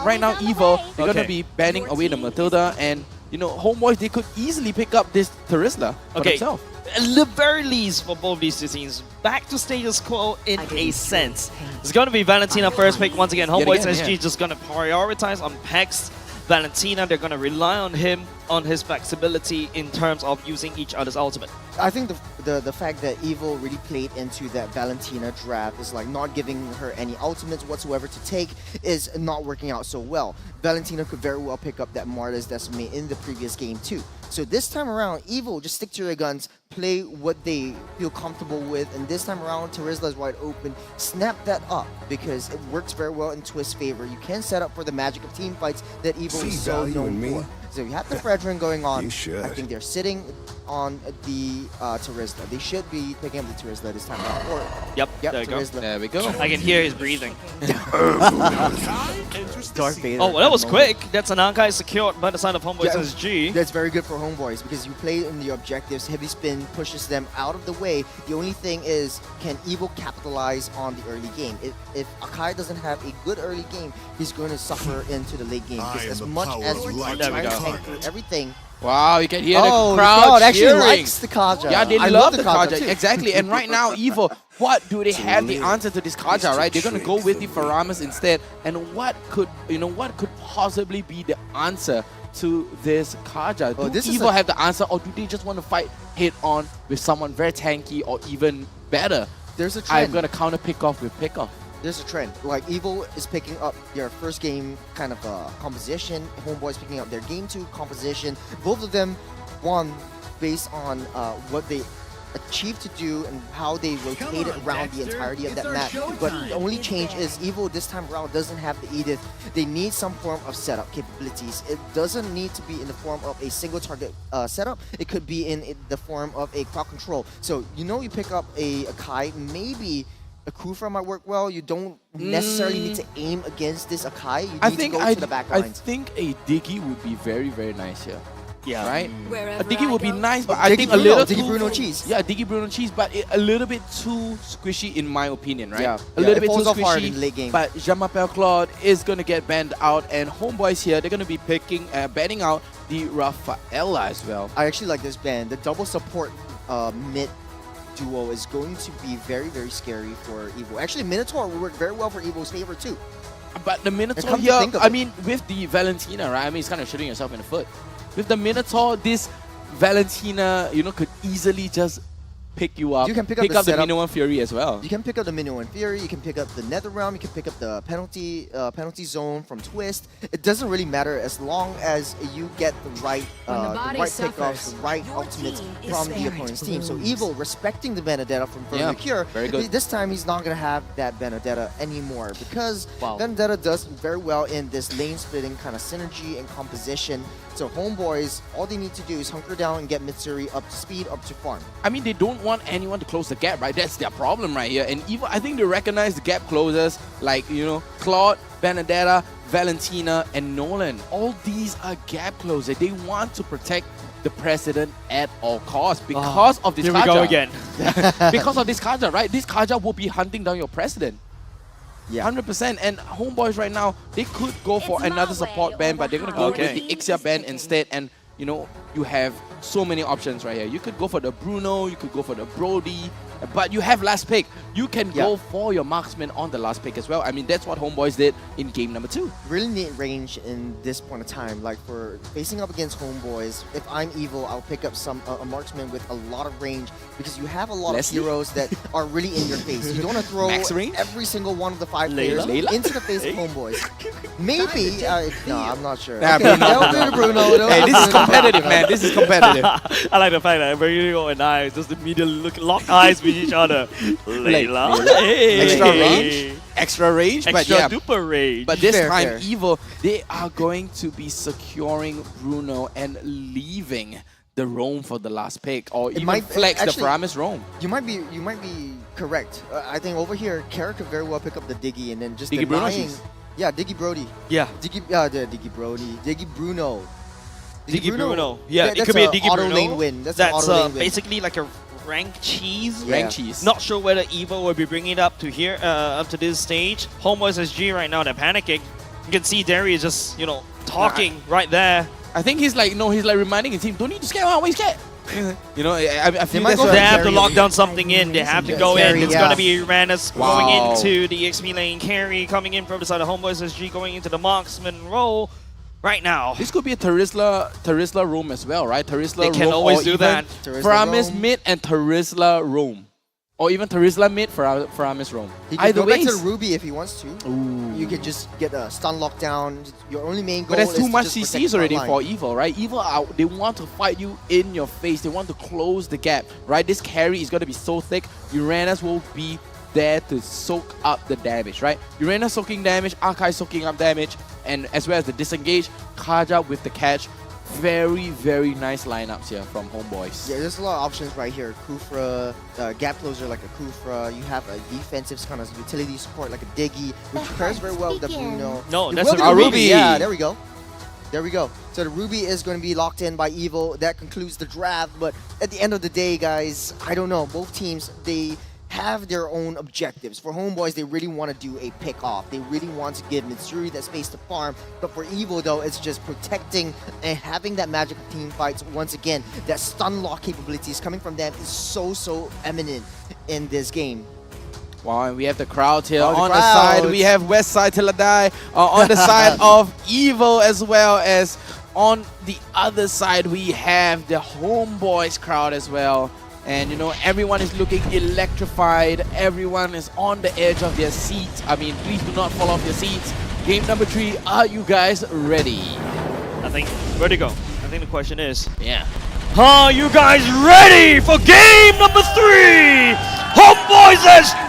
right now, Evil, they're going to be banning away the Matilda, and Homeboys, they could easily pick up this Terizla for themselves. At the very least, for both these two teams, back to status quo in a sense. It's going to be Valentina first pick once again. Homeboys SG just going to prioritize on Pex. Valentina, they're going to rely on him, on his flexibility in terms of using each other's ultimate. I think the fact that Evil really played into that Valentina draft is like not giving her any ultimates whatsoever to take is not working out so well. Valentina could very well pick up that Marta's Decimate in the previous game too. So this time around, Evil, just stick to your guns, play what they feel comfortable with, and this time around, Terizla is wide open. Snap that up, because it works very well in Twist's favor. You can set up for the magic of team fights that Evil is so known for. So you have the Fredrin going on. I think they're sitting on the Terizla. They should be picking up the Terizla this time around. Or, Yep, there you Terizla. go. There we go. I can hear his breathing. Darth Vader. Oh, well, that was quick. That's an Ankai secured by the side of Homeboys SG. That's very good for Homeboys because you play in the objectives. Heavy spin pushes them out of the way. The only thing is, can Evil capitalize on the early game? If Akai doesn't have a good early game, he's going to suffer into the late game. Because as much as you are trying to tank through everything, wow, you can hear the crowd actually cheering. likes the Kaja. Yeah, they I love the Kaja Kaja. too. Exactly. And right now, Evil, what do they have the answer to this Kaja, right? They're going to go with the Faramis instead. And what could possibly be the answer to this Kaja? Do Evil have the answer, or do they just want to fight head on with someone very tanky or even better? There's a trend. I'm going to counter pick off with pick off. There's a trend. Like, Evil is picking up their first game kind of composition. Homeboys picking up their game 2 composition. Both of them won based on what they achieved to do and how they rotated around the entirety of that map. But the only change is Evil this time around doesn't have the Edith. They need some form of setup capabilities. It doesn't need to be in the form of a single target setup. It could be in the form of a crowd control. So you pick up a Kai, maybe a Kufra might work well. You don't necessarily need to aim against this Akai. You I need think to go to the back I lines. think a Diggy would be very, very nice here. Yeah. Right? Wherever A Diggy would be nice, but Oh, I Diggy think Bruno, a little Diggy too... Bruno cheese. Yeah, Diggy Bruno cheese, but a little bit too squishy in my opinion, right? Yeah, a yeah, little it bit falls too off hard squishy. in late game. But Jean-Mapel Claude is going to get banned out, and Homeboys here, they're going to be banning out the Rafaela as well. I actually like this ban. The double support mid duo is going to be very, very scary for Evo. Actually, Minotaur will work very well for Evo's favor too. But the Minotaur come to here, think of I it. mean, with the Valentina, right? I mean, it's kind of shooting yourself in the foot. With the Minotaur, this Valentina, you know, could easily just pick you up. You can pick up the the setup. Minoan Fury as well. You can pick up the Minoan Fury, you can pick up the NetherRealm, you can pick up the penalty zone from Twist. It doesn't really matter as long as you get the right pickoffs, the right ultimates from the opponent's team. So Evil respecting the Benedetta from Further Cure. very good. This time he's not gonna have that Benedetta anymore because Benedetta does very well in this lane splitting kind of synergy and composition. So Homeboys, all they need to do is hunker down and get Mitsuri up to speed, up to farm. I mean, they don't want anyone to close the gap, right? That's their problem right here. And even I think they recognize the gap closers like, you know, Claude, Benedetta, Valentina, and Nolan. All these are gap closers. They want to protect the president at all costs because of this Here Kaja. we go again. Because of this Kaja, right? This Kaja will be hunting down your president. Yeah. 100%. And Homeboys right now, they could go for another support ban, but they're going to go with the Ixia ban instead. And, you know, you have so many options right here. You could go for the Bruno, you could go for the Brody, but you have last pick. You can go for your marksman on the last pick as well. I mean, that's what Homeboys did in game number 2. Really need range in this point of time. Like for facing up against Homeboys, if I'm Evil, I'll pick up a marksman with a lot of range because you have a lot of heroes that are really in your face. You don't want to throw every single one of the 5 players into the face of Homeboys. Maybe, no, I'm not sure. Nah, Okay, Bruno. don't do the Bruno. Don't Hey, do this is Bruno. competitive, man. This is competitive. I like the fact that Virgil and I just immediately lock eyes with each other. Layla. Hey. Extra range, but Extra yeah. duper range. But this Fair, time, fair. Evil, they are going to be securing Bruno and leaving the roam for the last pick, or even flex the Paramis roam. You might be correct. I think over here, Kara could very well pick up the Diggy and then just Diggy Bruno denying. cheese. Yeah, Diggy Brody. Yeah. Diggy Brody. Diggy Bruno. Diggy Bruno. Yeah, it that's could be a a Diggy auto Bruno. lane win. That's an auto lane win. Basically like a rank cheese. Rank cheese. Not sure whether Evo will be bringing it up to here, up to this stage. Homeboys SG right now, they're panicking. You can see Derry is just, you know, talking right there. I think he's like, no, he's like reminding his team, don't need to scare, why you scared? You know, I feel that's They have to lock down something in. They have to go in. It's going to be Uranus going into the XP lane. Carry coming in from the side of Homeboys SG going into the marksman role right now. This could be a Terisla roam as well, right? Terisla They can roam, always or do even that. Paramis roam. mid and Terisla roam. Or even Terisla mid for Paramis roam. He can Either go back ways. to the Ruby if he wants to. You could just get a stun lockdown. Your only main goal But there's is too to much just protect CCs the already front for line. Evil, right? Evil, they want to fight you in your face. They want to close the gap, right? This carry is going to be so thick. Uranus will be there to soak up the damage, right? Uranus soaking damage, Akai soaking up damage, and as well as the disengage, Kaja with the catch. Very, very nice lineups here from Homeboys. Yeah, there's a lot of options right here. Kufra, gap closer like a Kufra. You have a defensive kind of utility support like a Diggy, which pairs very well with the Bruno. No, It that's will be a the Ruby. Yeah, there we go. There we go. So the Ruby is going to be locked in by Evil. That concludes the draft. But at the end of the day, guys, I don't know. Both teams, they have their own objectives. For Homeboys, they really want to do a pick-off. They really want to give Mitsuri that space to farm. But for Evo, though, it's just protecting and having that magical team fights. Once again, that stun lock capabilities coming from them is so eminent in this game. Wow, and we have the crowd here. Oh, the On the side, crowds. we have West Side Till I Die. On the side of Evil, as well as on the other side, we have the Homeboys crowd as well. And you know, everyone is looking electrified. Everyone is on the edge of their seats. I mean, please do not fall off your seats. Game number 3, are you guys ready? I think, where to go? I think the question is, yeah. Are you guys ready for game number 3? Homeboys SG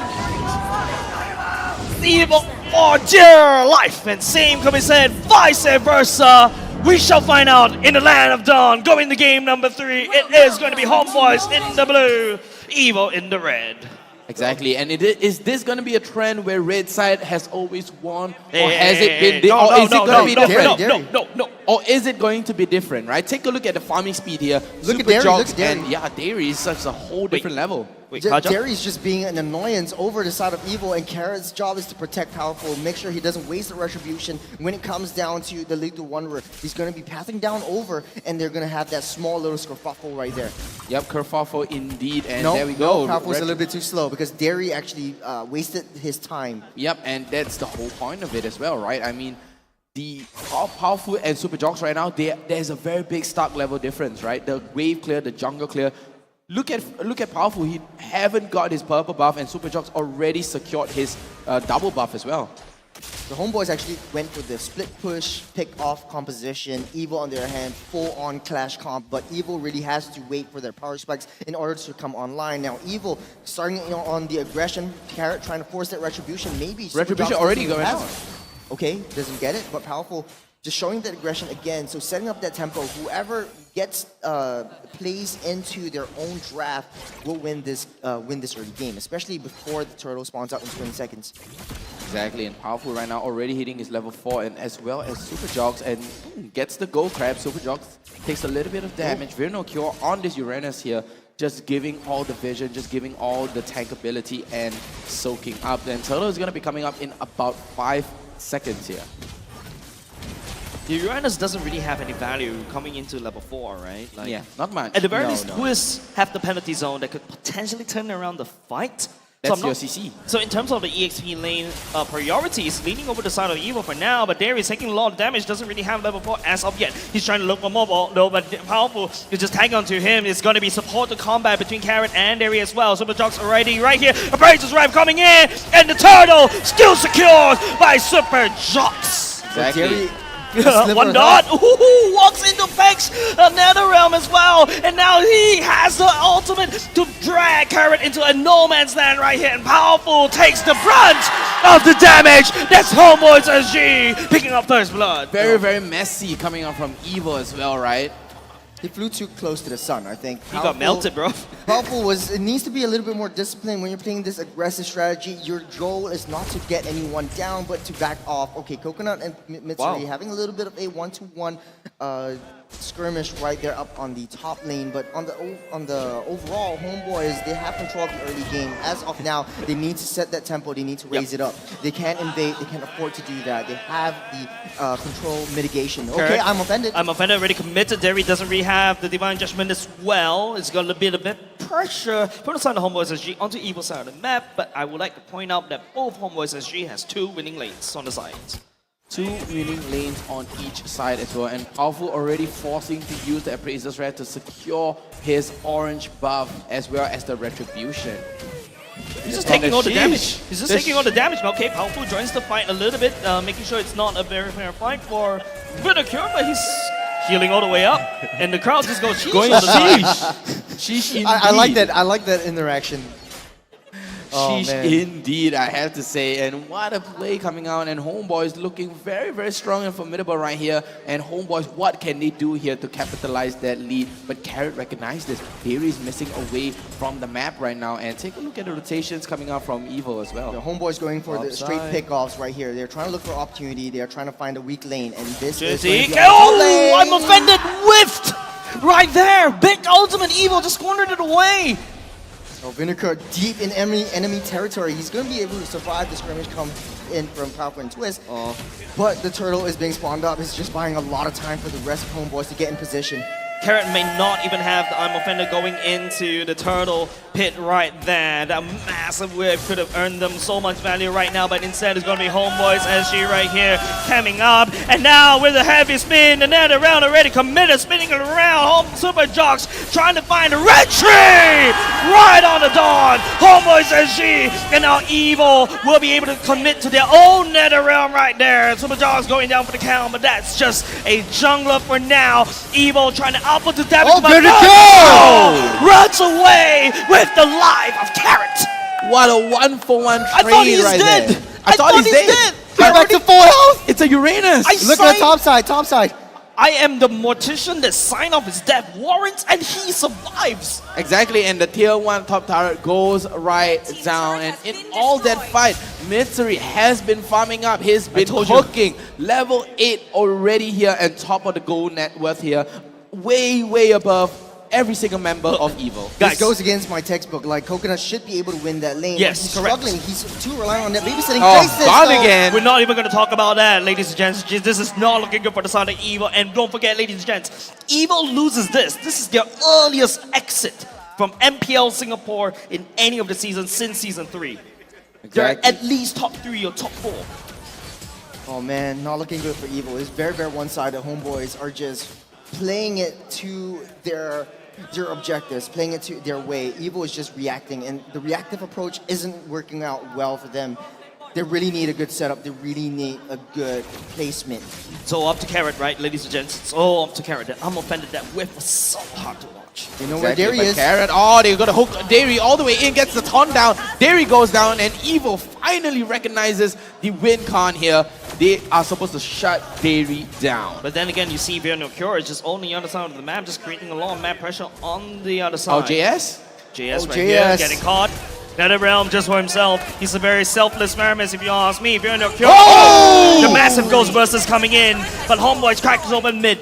Evil for dear life. And same can be said, vice versa. We shall find out in the land of dawn. Going to game number 3. It is going to be Homeboys in the blue, Evo in the red. Exactly, and is this going to be a trend where red side has always won, or has it been? Or is it going to be different? No. Or is it going to be different? Right? Take a look at the farming speed here. Look at Super Derry, Jogs look at Derry. and yeah, Derry is such a whole different level. Derry's just being an annoyance over the side of Evil, and Carrot's job is to protect Powerful, make sure he doesn't waste the retribution. When it comes down to the Lethal Wanderer, he's going to be passing down over, and they're going to have that small little kerfuffle right there. Yep, kerfuffle indeed, and No, there we go. Powerful's a little bit too slow because Derry actually wasted his time. Yep, and that's the whole point of it as well, right? I mean, how Powerful and Super Jogs right now, there's a very big stock level difference, right? The wave clear, the jungle clear. Look at Powerful. He haven't got his purple buff, and Super Jogs already secured his double buff as well. The Homeboys actually went for the split push, pick off composition. Evil on their hand, full on clash comp, but Evil really has to wait for their power spikes in order to come online. Now Evil starting on the aggression, Carrot trying to force that retribution. Maybe Retribution already going down. Okay, doesn't get it, but Powerful just showing that aggression again. So setting up that tempo. Whoever gets plays into their own draft will win this early game, especially before the turtle spawns out in 20 seconds. Exactly, and Powerful right now already hitting his level 4, and as well as Super Jogs, and gets the gold crab. Super Jogs takes a little bit of damage. Very no cure on this Uranus here, just giving all the vision, just giving all the tank ability and soaking up. Then Turtle is going to be coming up in about 5 seconds here. The Uranus doesn't really have any value coming into level 4, right? Like, yeah, not much. At the very least, Twist have the penalty zone that could potentially turn around the fight. That's your CC. So in terms of the EXP lane priorities, leaning over the side of Evil for now, but Derry is taking a lot of damage, doesn't really have level 4 as of yet. He's trying to look for mobile, though, but Powerful is just tagging onto him. It's going to be support to combat between Carrot and Derry as well. Super Jogs already right here. Appraiser's Drive coming in, and the turtle still secured by Super Jogs. Exactly. One dot. Ooh, walks into Peck's Netherrealm as well, and now he has the ultimate to drag Carrot into a no man's land right here, and Powerful takes the brunt of the damage. That's Homebois SG picking up first blood. Very, very messy coming out from Evil as well, right? He flew too close to the sun, I think. He got melted, bro. Powerful it needs to be a little bit more disciplined when you're playing this aggressive strategy. Your goal is not to get anyone down, but to back off. Okay, Coconut and Mitsuri having a little bit of a one-to-one skirmish right there up on the top lane, but on the overall, Homeboys, they have control of the early game. As of now, they need to set that tempo, they need to raise it up. They can't invade, they can't afford to do that. They have the control mitigation. Okay, I'm offended. I'm offended, already committed. Derry doesn't really have the Divine Judgment as well. It's going to be a bit pressure from the side of Homebois SG onto Evil side of the map, but I would like to point out that both Homebois SG has 2 winning lanes on the sides. 2 winning lanes on each side as well, and Powerful already forcing to use the Appraiser's Red to secure his orange buff as well as the Retribution. He's just taking all the damage. He's just taking all the damage. Okay, Powerful joins the fight a little bit, making sure it's not a very fair fight for Vanguard, but he's healing all the way up, and the crowd just goes sheesh. Sheesh indeed. I like that. I like that interaction. Sheesh indeed, I have to say. And what a play coming out, and Homeboys looking very, very strong and formidable right here. And Homeboys, what can they do here to capitalize that lead? But Carrot recognized this. Derry is missing away from the map right now. And take a look at the rotations coming out from Evil as well. The Homeboys going for the straight pickoffs right here. They're trying to look for opportunity. They are trying to find a weak lane, and this is oh, I'm offended. Whiffed right there. Big ultimate. Evil just cornered it away. So Vinegar deep in enemy territory. He's going to be able to survive the skirmish come in from Powerful and Twist. But the turtle is being spawned up. It's just buying a lot of time for the rest of Homeboys to get in position. Carrot may not even have the I'm Offender going into the turtle pit right there. That massive whip could have earned them so much value right now, but instead it's going to be Homebois SG right here coming up. And now with a heavy spin, the net around already committed, spinning it around. Super Jogs trying to find a red tree right on the dawn. Homebois SG and now Evil will be able to commit to their own net around right there. Super Jogs going down for the count, but that's just a jungler for now. Evil trying to output the damage, but runs away with the life of Carrot. What a 1-for-1 trade I thought he's right dead. there. I thought he's dead. Get back to full health. It's a Uranus. Look at the top side, top side. I am the mortician that signed off his death warrants and he survives. Exactly, and the tier 1 top turret goes right down. And in all that fight, Mitsuri has been farming up. He's been cooking. Level 8 already here and top of the gold net worth here. Way above every single member of Evil. This goes against my textbook. Like, Coconut should be able to win that lane. Yes, he's correct. struggling. He's too reliant on that babysitting. Gone again. We're not even going to talk about that, ladies and gents. This is not looking good for the side of Evil. And don't forget, ladies and gents, Evil loses this. This is their earliest exit from MPL Singapore in any of the seasons since Season 3. They're at least top 3 or top 4. Oh man, not looking good for Evil. It's very one-sided. Homeboys are just playing it to their objectives, playing it to their way. Evil is just reacting, and the reactive approach isn't working out well for them. They really need a good setup. They really need a good placement. So up to Carrot, right, ladies and gents? It's all up to Carrot. I'm offended that whiff was so hard to watch. You know where Derry is? Carrot, they're gonna hook Derry all the way in, gets the taunt down. Derry goes down, and Evil finally recognizes the win con here. They are supposed to shut Derry down. But then again, you see Vierno Cure is just on the other side of the map, just creating a lot of map pressure on the other side. Oh, JS? JS right here, getting caught. NetherRealm just for himself. He's a very selfless Maramis, if you ask me. Vierno Cure. Oh! The massive Ghostbusters coming in, but Homeboys cracks open mid.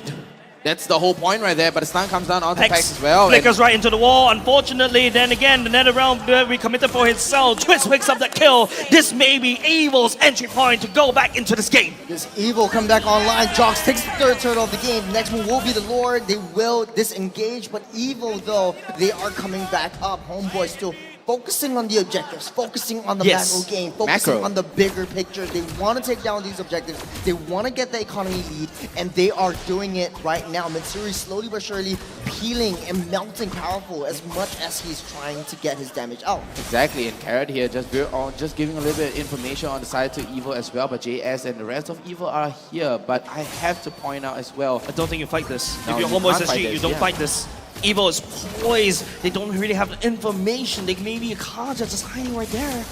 That's the whole point right there, but the stun comes down onto Pex as well. Flickers right into the wall. Unfortunately, then again, the NetherRealm very committed for himself. Twist picks up that kill. This may be Evil's entry point to go back into this game. This Evil come back online. Jox takes the third turtle of the game. Next move will be the Lord. They will disengage, but Evil, though, they are coming back up. Homeboy still focusing on the objectives, focusing on the macro game, focusing on the bigger picture. They want to take down these objectives. They want to get the economy lead, and they are doing it right now. Mitsuri slowly but surely peeling and melting powerful as much as he's trying to get his damage out. Exactly, and Carrot here just giving a little bit of information on the side to Evil as well, but JS and the rest of Evil are here. But I have to point out as well, I don't think you fight this. No, if you're you Homeboys can't fight SG, this, you don't fight this. Evil is poised. They don't really have the information. They may be a card that's just hiding right there.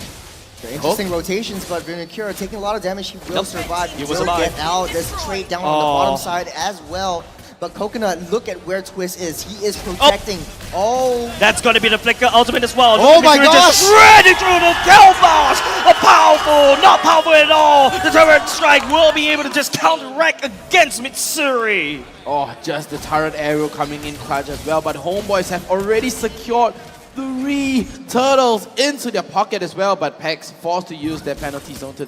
They're interesting rotations, but Vernacura taking a lot of damage. He will survive. He will get out. There's trade down on the bottom side as well. But Coconut, look at where Twist is. He is protecting. That's going to be the Flicker ultimate as well. Oh my gosh! Just shredding through the kill boss. A powerful, not powerful at all. The turret strike will be able to just counteract against Mitsuri. Oh, just the turret arrow coming in clutch as well. But Homeboys have already secured 3 turtles into their pocket as well. But Pex forced to use their penalty zone to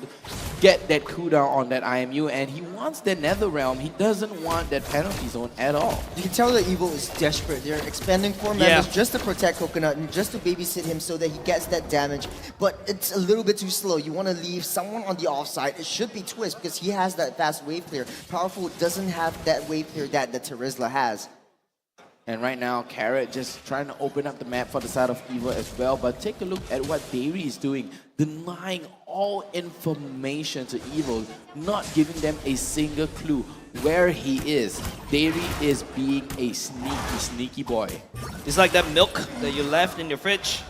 get that cooldown on that IMU, and he wants the NetherRealm. He doesn't want that penalty zone at all. You can tell that Evil is desperate. They're expanding 4 members just to protect Coconut and just to babysit him so that he gets that damage. But it's a little bit too slow. You want to leave someone on the offside. It should be Twist because he has that fast wave clear. Powerful doesn't have that wave clear that the Terizla has. And right now, Carrot just trying to open up the map for the side of Evil as well. But take a look at what Derry is doing, denying all information to Evil, not giving them a single clue where he is. Derry is being a sneaky boy. It's like that milk that you left in your fridge.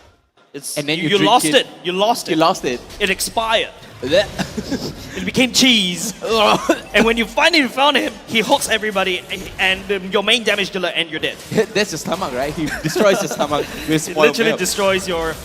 And then you lost it. You lost it. You lost it. It expired. It became cheese. And when you finally found him, he hooks everybody, and your main damage dealer, and you're dead. That's your stomach, right? He destroys your stomach with It spoiled literally milk. destroys your,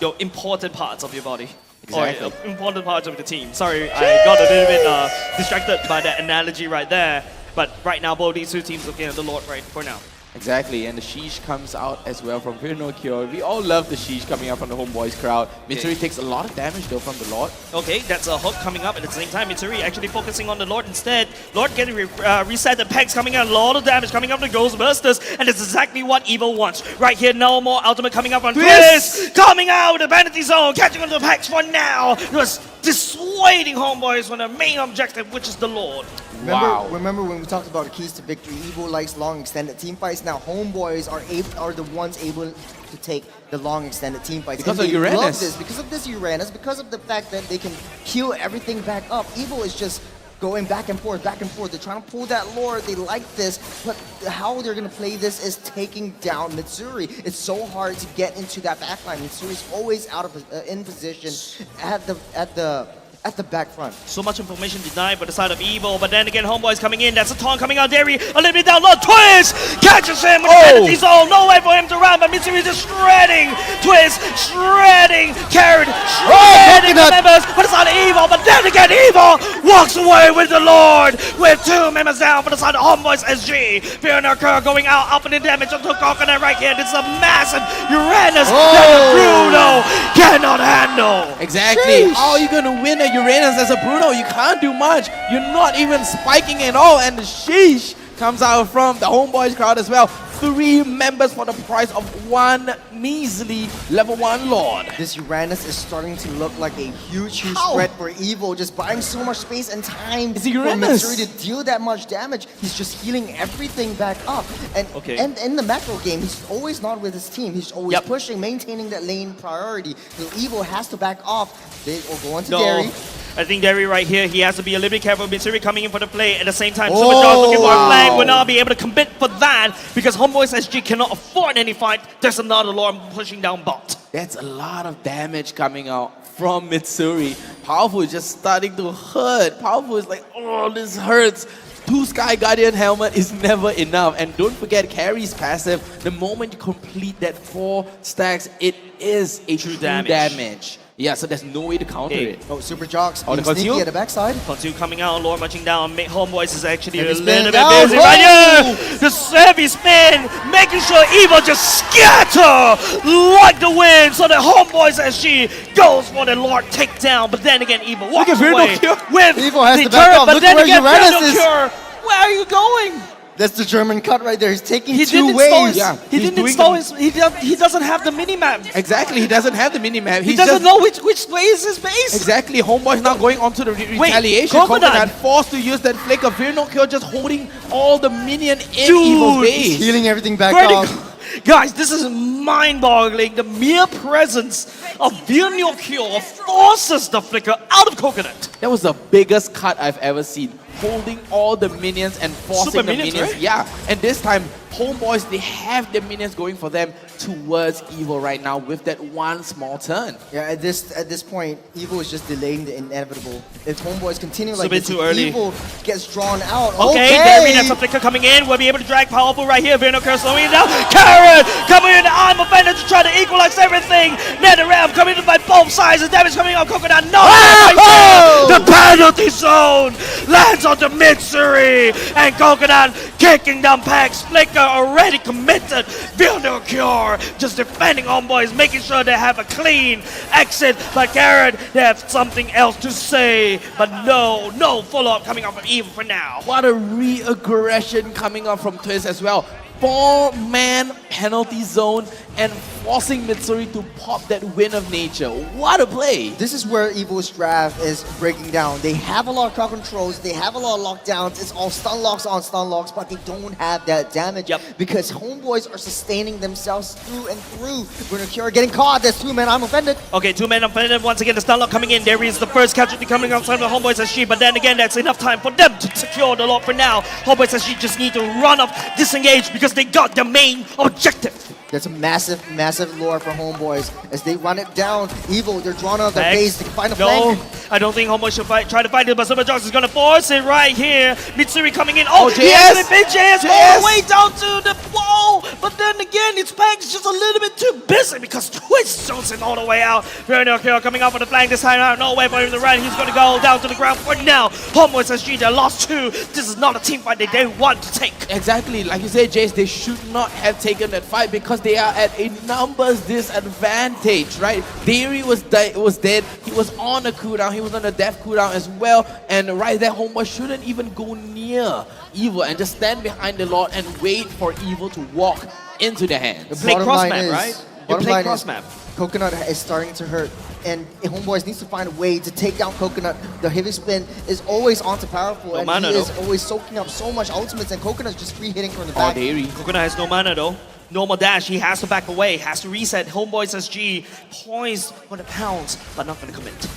your important parts of your body. Exactly. Or important parts of the team. Sorry, I got a little bit distracted by that analogy right there. But right now, both these 2 teams looking at the Lord right for now. Exactly, and the Sheesh comes out as well from Pinocchio. We all love the Sheesh coming up from the Homeboys crowd. Mitsuri takes a lot of damage though from the Lord. Okay, that's a hook coming up at the same time. Mitsuri actually focusing on the Lord instead. Lord getting reset, the pegs coming out, a lot of damage coming up to Ghostbusters, and it's exactly what Evil wants. Right here, no more ultimate coming up on Twist! Coming out, the Vanity Zone, catching on the pegs for now! Just dissuading Homeboys from their main objective, which is the Lord. Remember when we talked about the keys to victory? Evil likes long extended team fights. Now Homeboys are the ones able to take the long extended team fights. Because and of they Uranus. love this. Because of this Uranus, because of the fact that they can heal everything back up. Evil is just going back and forth, back and forth. They're trying to pull that Lord. They like this, but how they're going to play this is taking down Mitsuri. It's so hard to get into that backline. Mitsuri's always out of in position at the at the back front. So much information denied by the side of Evil, but then again, Homeboy's coming in. That's a taunt coming out. Derry a little bit down low. Twist catches him with the penalty zone. No way for him to run, but Mitsuri just shredding. Twist shredding. Carrot shredding the members for the side of Evil, but then again, Evil walks away with the Lord with 2 members down for the side of Homebois SG. Fear and Occur going out, up in the damage onto Coconut right here. This is a massive Uranus that Bruno cannot handle. Exactly. How are you going to win a Uranus as a Bruno? You can't do much. You're not even spiking at all. And the sheesh comes out from the Homeboys crowd as well. 3 members for the price of 1 measly level 1 Lord. This Uranus is starting to look like a huge threat for Evil, just buying so much space and time for Mitsuri to deal that much damage. He's just healing everything back up. And in the macro game, he's always not with his team. He's always pushing, maintaining that lane priority. So Evil has to back off. They will go on to Derry. I think Derry right here, he has to be a little bit careful. Mitsuri coming in for the play at the same time. Super Jaws looking for a flag. Will not be able to commit for that because Homebois SG cannot afford any fight. There's another Lord pushing down bot. That's a lot of damage coming out from Mitsuri. Powerful is just starting to hurt. Powerful is like, oh, this hurts. 2 Sky Guardian helmet is never enough. And don't forget, Carry's passive, the moment you complete that 4 stacks, it is a true damage. Yeah, so there's no way to counter it. Oh, Super Jocks the sneaky at the backside. Conceal coming out, Lord marching down. Homeboys is actually a little bit busy right here. The heavy spin, making sure Evil just scatter like the wind. So the Homeboys SG goes for the Lord takedown. But then again, Evil walks away with Evil has the to back turret. off. But Look then where again, Uranus is. where are you going? That's the German cut right there. He's taking He 2 didn't waves. He didn't install his. He doesn't have the minimap. Exactly, he doesn't have the minimap. He doesn't know which way is his base. Exactly, Homeboy's not going on to the retaliation. Coconut forced to use that flicker. Fear no kill, just holding all the minion in Evil's base. He's healing everything back off. Guys, this is mind-boggling. The mere presence of Virnio Cure forces the flicker out of Coconut. That was the biggest cut I've ever seen. Holding all the minions and forcing Super the minions, minions. right? Yeah, and this time, Homeboys, they have the minions going for them towards Evil right now with that 1 small turn. Yeah, at this point, Evil is just delaying the inevitable. If Homeboys continue It's like a bit this, too early. Evil gets drawn out. Okay, Derry, that's a flicker coming in. We'll be able to drag Powerful right here. Virno Curse slowing it down. Carrot coming in. I'm offended to try to equalize everything. NetherRealm coming in by both sides. The damage coming out. Coconut. No! Right there. The penalty zone lands on the Mitsuri. And Coconut kicking down packs. Flicker already committed. Virno Cure just defending Homeboys, making sure they have a clean exit. But Carrot, they have something else to say. But no follow-up coming up from Evil for now. What a re-aggression coming up from Twist as well. 4-man penalty zone and forcing Mitsuri to pop that Wind of Nature. What a play! This is where Evil's draft is breaking down. They have a lot of crowd controls, they have a lot of lockdowns, it's all stun locks on stun locks, but they don't have that damage because Homeboys are sustaining themselves through and through. Bruno Cure getting caught, there's 2 men, I'm offended. Okay, 2 men offended. Once again, the stun lock coming in. There is the first casualty coming outside of the Homeboys SG, but then again, that's enough time for them to secure the Lord for now. Homeboys SG just need to run off, disengage, because they got their main objective. There's a massive lure for Homeboys. As they run it down, Evil, they're drawn out of their base. They can find a flank. I don't think Homeboys should try to fight it, but Super Jocks is going to force it right here. Mitsuri coming in. Oh, JS! He actually JS all the way down to the wall. But then again, its pack's just a little bit too busy because Twist zones him all the way out. Virno Cure coming out for the flank this time out. No way for him to run. He's going to go down to the ground for now. Homeboys SG, they lost 2. This is not a team fight that they want to take. Exactly, like you said, Jace, they should not have taken that fight because they are at a numbers disadvantage, right? Derry was dead. He was on a cooldown. He was on a death cooldown as well. And right there, Homeboy shouldn't even go near Evil and just stand behind the Lord and wait for Evil to walk into their hands. Play cross-map, right? You play cross-map. Coconut is starting to hurt, and Homeboys needs to find a way to take down Coconut. The heavy spin is always onto Powerful, and he is always soaking up so much ultimates, and Coconut's just free hitting from the back. Coconut has no mana though. Normal dash, he has to back away, has to reset. Homeboys SG poised for the pounce, but not gonna commit.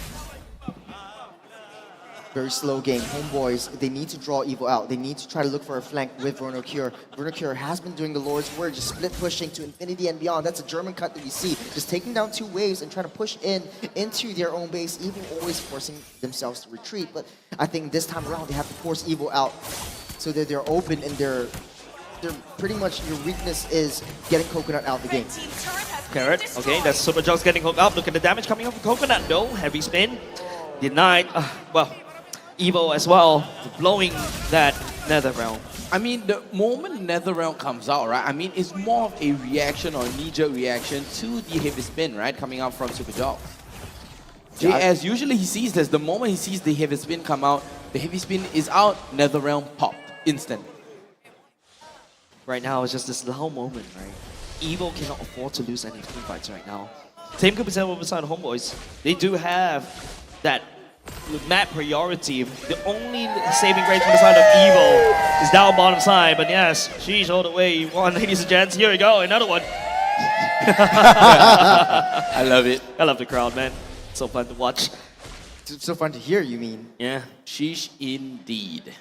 Very slow game. Homeboys, they need to draw Evil out. They need to try to look for a flank with Vernocure. Vernocure has been doing the Lord's work, just split pushing to infinity and beyond. That's a German cut that we see. Just taking down 2 waves and trying to push into their own base, Evil always forcing themselves to retreat. But I think this time around, they have to force Evil out so that they're open and they're pretty much, your weakness is getting Coconut out of the game. Carrot, okay, that's Super Jug's getting hooked up. Look at the damage coming off of Coconut though. Heavy spin. Denied. Well, Evo as well, blowing that Nether Realm. I mean, the moment Nether Realm comes out, right? I mean, it's more of a reaction or a knee-jerk reaction to the heavy spin, right? Coming out from Super Jog. JS, usually he sees this. The moment he sees the heavy spin come out, the heavy spin is out, Nether Realm pop, instant. Right now, it's just this loud moment, right? Evo cannot afford to lose any team fights right now. Same could be said over side Homeboys. They do have that map priority. The only saving grace from the side of Evo is down bottom side, but yes, sheesh all the way. One, ladies and gents, here we go, another one. I love it. I love the crowd, man. So fun to watch. It's so fun to hear, you mean? Yeah. Sheesh indeed.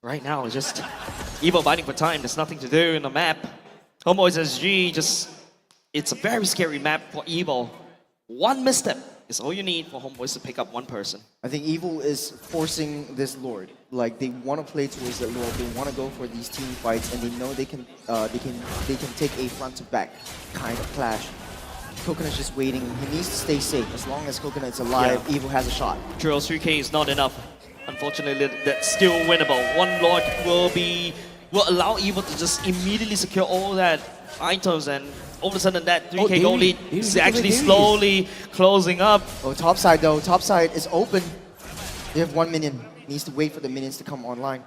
Right now, it's just Evo fighting for time. There's nothing to do in the map. Homebois SG, it's a very scary map for Evo. One misstep is all you need for Homeboys to pick up one person. I think Evil is forcing this Lord. Like, they want to play towards that Lord. They want to go for these team fights, and they know they can take a front to back kind of clash. Coconut's just waiting. He needs to stay safe. As long as Coconut's alive, Evil has a shot. Drills 3K is not enough. Unfortunately, that's still winnable. One Lord will allow Evil to just immediately secure all that items, and all of a sudden that 3K goal lead is actually slowly closing up. Oh, top side though. Top side is open. They have 1 minion. Needs to wait for the minions to come online.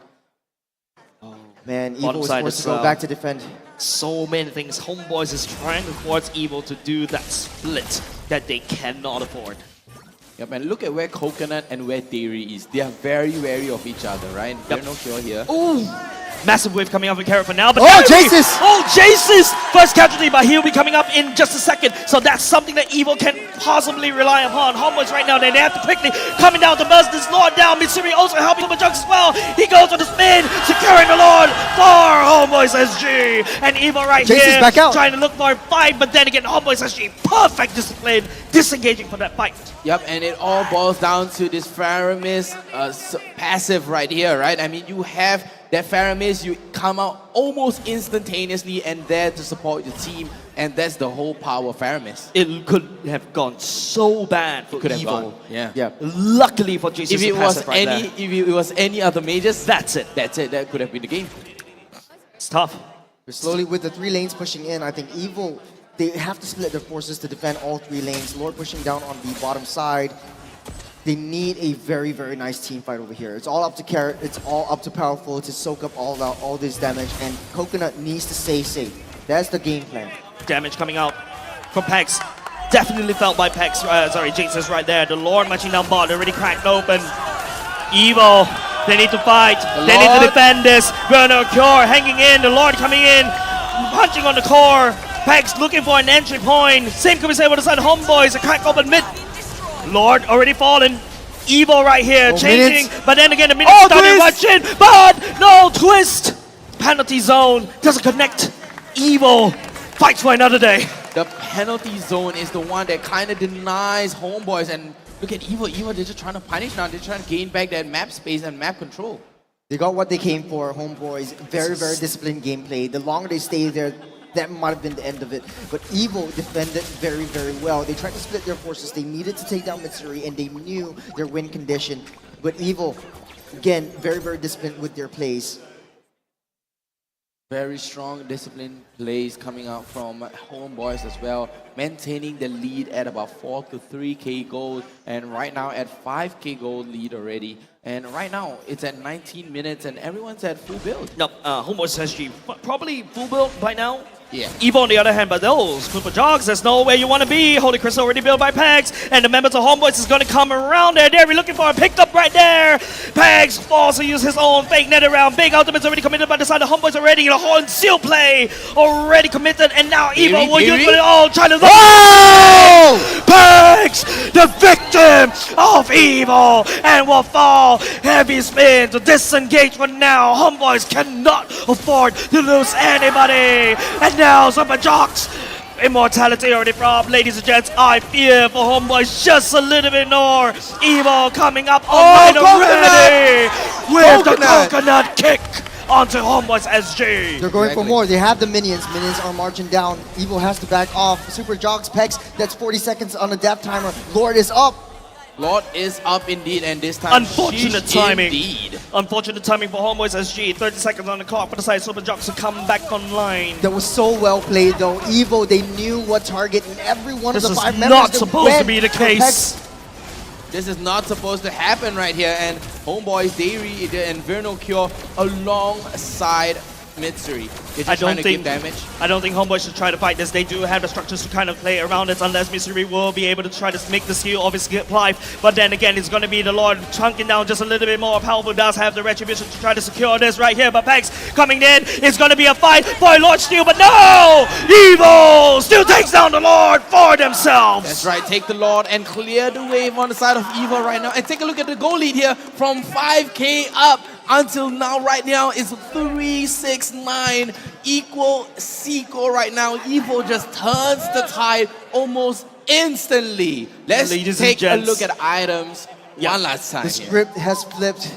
Oh man, Evil is forced to go back to defend. So many things. Homeboys is trying to force Evil to do that split that they cannot afford. Yep, and look at where Coconut and where Dairy is. They are very wary of each other, right? Yep. They're no cure here. Ooh! Massive wave coming up with Carrot for now, but Jesus! Oh, Jesus! First casualty, but he'll be coming up in just a second. So that's something that Evo can possibly rely upon. Homeboys right now, they have to quickly coming down to burst this Lord down. Mitsuri also helping Super Jux as well. He goes on the spin, securing the Lord for Homeboys SG. And Evo right here back out. trying to look for a fight, but then again, Homeboys SG, perfect discipline, disengaging from that fight. Yep, and it all boils down to this Faramis passive right here, right? I mean, you have that Faramis, you come out almost instantaneously and there to support your team, and that's the whole power of Faramis. It could have gone so bad for Evo. Yeah. Luckily for Jesus, if it was any other majors, that's it. That could have been the game. It's tough. Slowly with the 3 lanes pushing in, I think Evil, they have to split their forces to defend all 3 lanes. Lord pushing down on the bottom side. They need a very, very nice team fight over here. It's all up to Carrot. It's all up to Powerful to soak up all this damage. And Coconut needs to stay safe. That's the game plan. Damage coming out from Pex. Definitely felt by Pex. Jinx is right there. The Lord matching down bot. Already cracked open. Evo. They need to fight. They need to defend this. Bruno Cure hanging in. The Lord coming in. Punching on the core. Pex looking for an entry point. Same could be said with the side Homeboys. A crack open mid. Lord already fallen. Evo right here changing. But then again, the minions started rushing. But no twist. Penalty zone doesn't connect. Evo fights for another day. The penalty zone is the one that kind of denies Homeboys. And look at Evo. They're just trying to punish now. They're trying to gain back that map space and map control. They got what they came for, Homeboys. Very, very disciplined gameplay. The longer they stay there, that might have been the end of it. But Evo defended very, very well. They tried to split their forces. They needed to take down Mitsuri, and they knew their win condition. But Evo, again, very, very disciplined with their plays. Very strong disciplined plays coming out from Homeboys as well, maintaining the lead at about 4 to 3k gold, and right now at 5k gold lead already. And right now it's at 19 minutes and everyone's at full build. No, Homeboys SG probably full build by now. Yeah. Evo on the other hand, but those Super Jogs, there's no way you want to be. Holy Crystal already built by Pegs, and the members of Homeboys is going to come around there. We're looking for a pickup right there. Pegs also use his own fake net around. Big ultimate's already committed by the side of Homeboys already. The whole seal play already committed, and now Evo will use it all, trying to... Oh! Pegs, the victim of Evo, and will fall. Heavy spin to disengage for now. Homeboys cannot afford to lose anybody. And now Super Jocks, immortality already from, ladies and gents. I fear for Homeboys just a little bit more. Evo coming up online already with the coconut kick onto Homeboys SG. They're going for more. They have the minions. Minions are marching down. Evo has to back off. Super Jogs, Pex, that's 40 seconds on the death timer. Lord is up. Lord is up indeed, and this time unfortunate timing. Indeed. Unfortunate timing for Homeboys SG. 30 seconds on the clock for the side Super Jocks to come back online. That was so well played though. Evo, they knew what target, and every one of the 5 members not supposed to be the case. This is not supposed to happen right here, and Homeboys, Dairy, and Verno Cure alongside Mitsuri. They're just trying to give damage. I don't think Homeboys should try to fight this. They do have the structures to kind of play around it, unless Mitsuri will be able to try to make the skill of his life. But then again, it's going to be the Lord chunking down just a little bit more. Powerful does have the retribution to try to secure this right here. But Pegs coming in. It's going to be a fight for a Lord Steel, but no! Evo still takes down the Lord for themselves. That's right. Take the Lord and clear the wave on the side of Evo right now. And take a look at the goal lead here from 5k up. Until now, right now, is 3-6-9 equal sequel right now. Evo just turns the tide almost instantly. Let's take a look at items one last time. The script has flipped.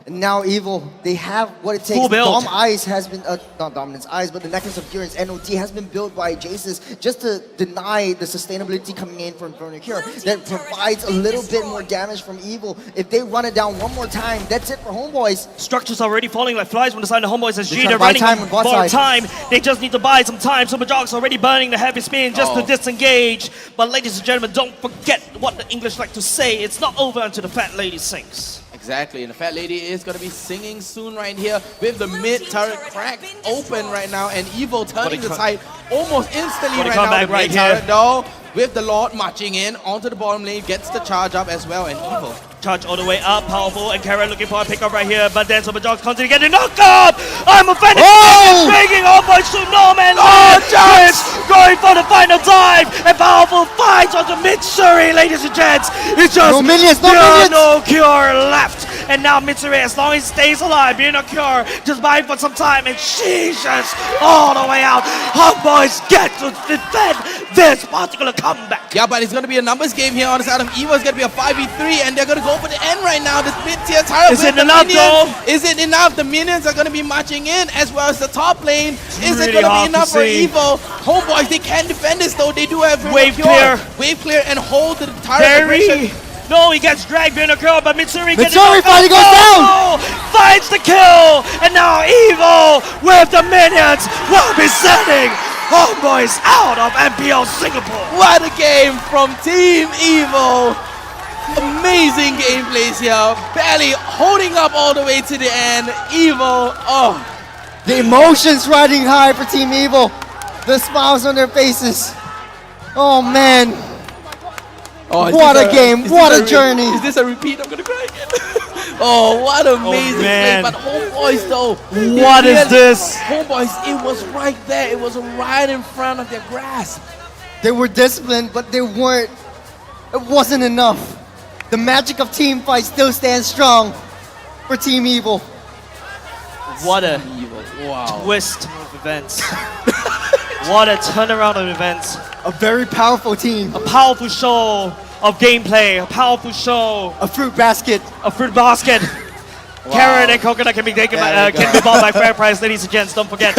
And now Evo, they have what it takes. Full build. Dom Eyes has been, not Dominance Eyes, but the Necklace of Endurance, NOT, has been built by Jaces just to deny the sustainability coming in from Verno Cure. That provides a little bit more damage from Evo. If they run it down one more time, that's it for Homeboys. Structures already falling like flies from the side of Homeboys SG. They're They're running for time. They just need to buy some time. Super Jogs already burning the heavy spin just to disengage. But ladies and gentlemen, don't forget what the English like to say. It's not over until the fat lady sings. Exactly, and the Fat Lady is going to be singing soon right here with the mid-turret crack open right now, and Evo turning the tide almost instantly right now. The mid-turret though, with the Lord marching in onto the bottom lane, gets the charge up as well, and Evo. Charge all the way up, powerful, and Karen looking for a pickup right here, but then Super Jogs continue getting knocked up! I'm offended! Breaking off by no man Giants going for the final dive, and powerful finds onto Mitsuri, ladies and gents! It's just no minions, no minions! No cure left! And now Mitsuri, as long as he stays alive, being a cure, just buying for some time, and she's just all the way out. Homeboys get to defend this particular comeback. Yeah, but it's going to be a numbers game here on the side of Evo. It's going to be a 5v3, and they're going to go for the end right now. This mid-tier turret Is it enough though? Is it enough? The minions are going to be marching in as well as the top lane. Is it really going to be hard enough to for see. Evo? Homeboys, they can defend this though. They do have Wave clear. Wave clear and hold the turret. Very. No, he gets dragged being a kill, but Mitsuri finally goes down! Finds the kill! And now Evo with the minions will be sending Homeboys out of MPL Singapore. What a game from Team Evo. Amazing gameplays here. Barely holding up all the way to the end. Evo, The emotions riding high for Team Evo. The smiles on their faces. Oh man. What a game, what a journey. Is this a repeat? I'm gonna cry again. Oh, what amazing play. But Homeboys though. What is this? Homeboys, it was right there. It was right in front of their grasp. They were disciplined, but they weren't. It wasn't enough. The magic of team fight still stands strong for Team Evo. What a twist of events. What a turnaround of events. A very powerful team. A powerful show of gameplay. A powerful show. A fruit basket. A fruit basket. Carrot and coconut can be taken by, can be bought by fair price, ladies and gents. Don't forget,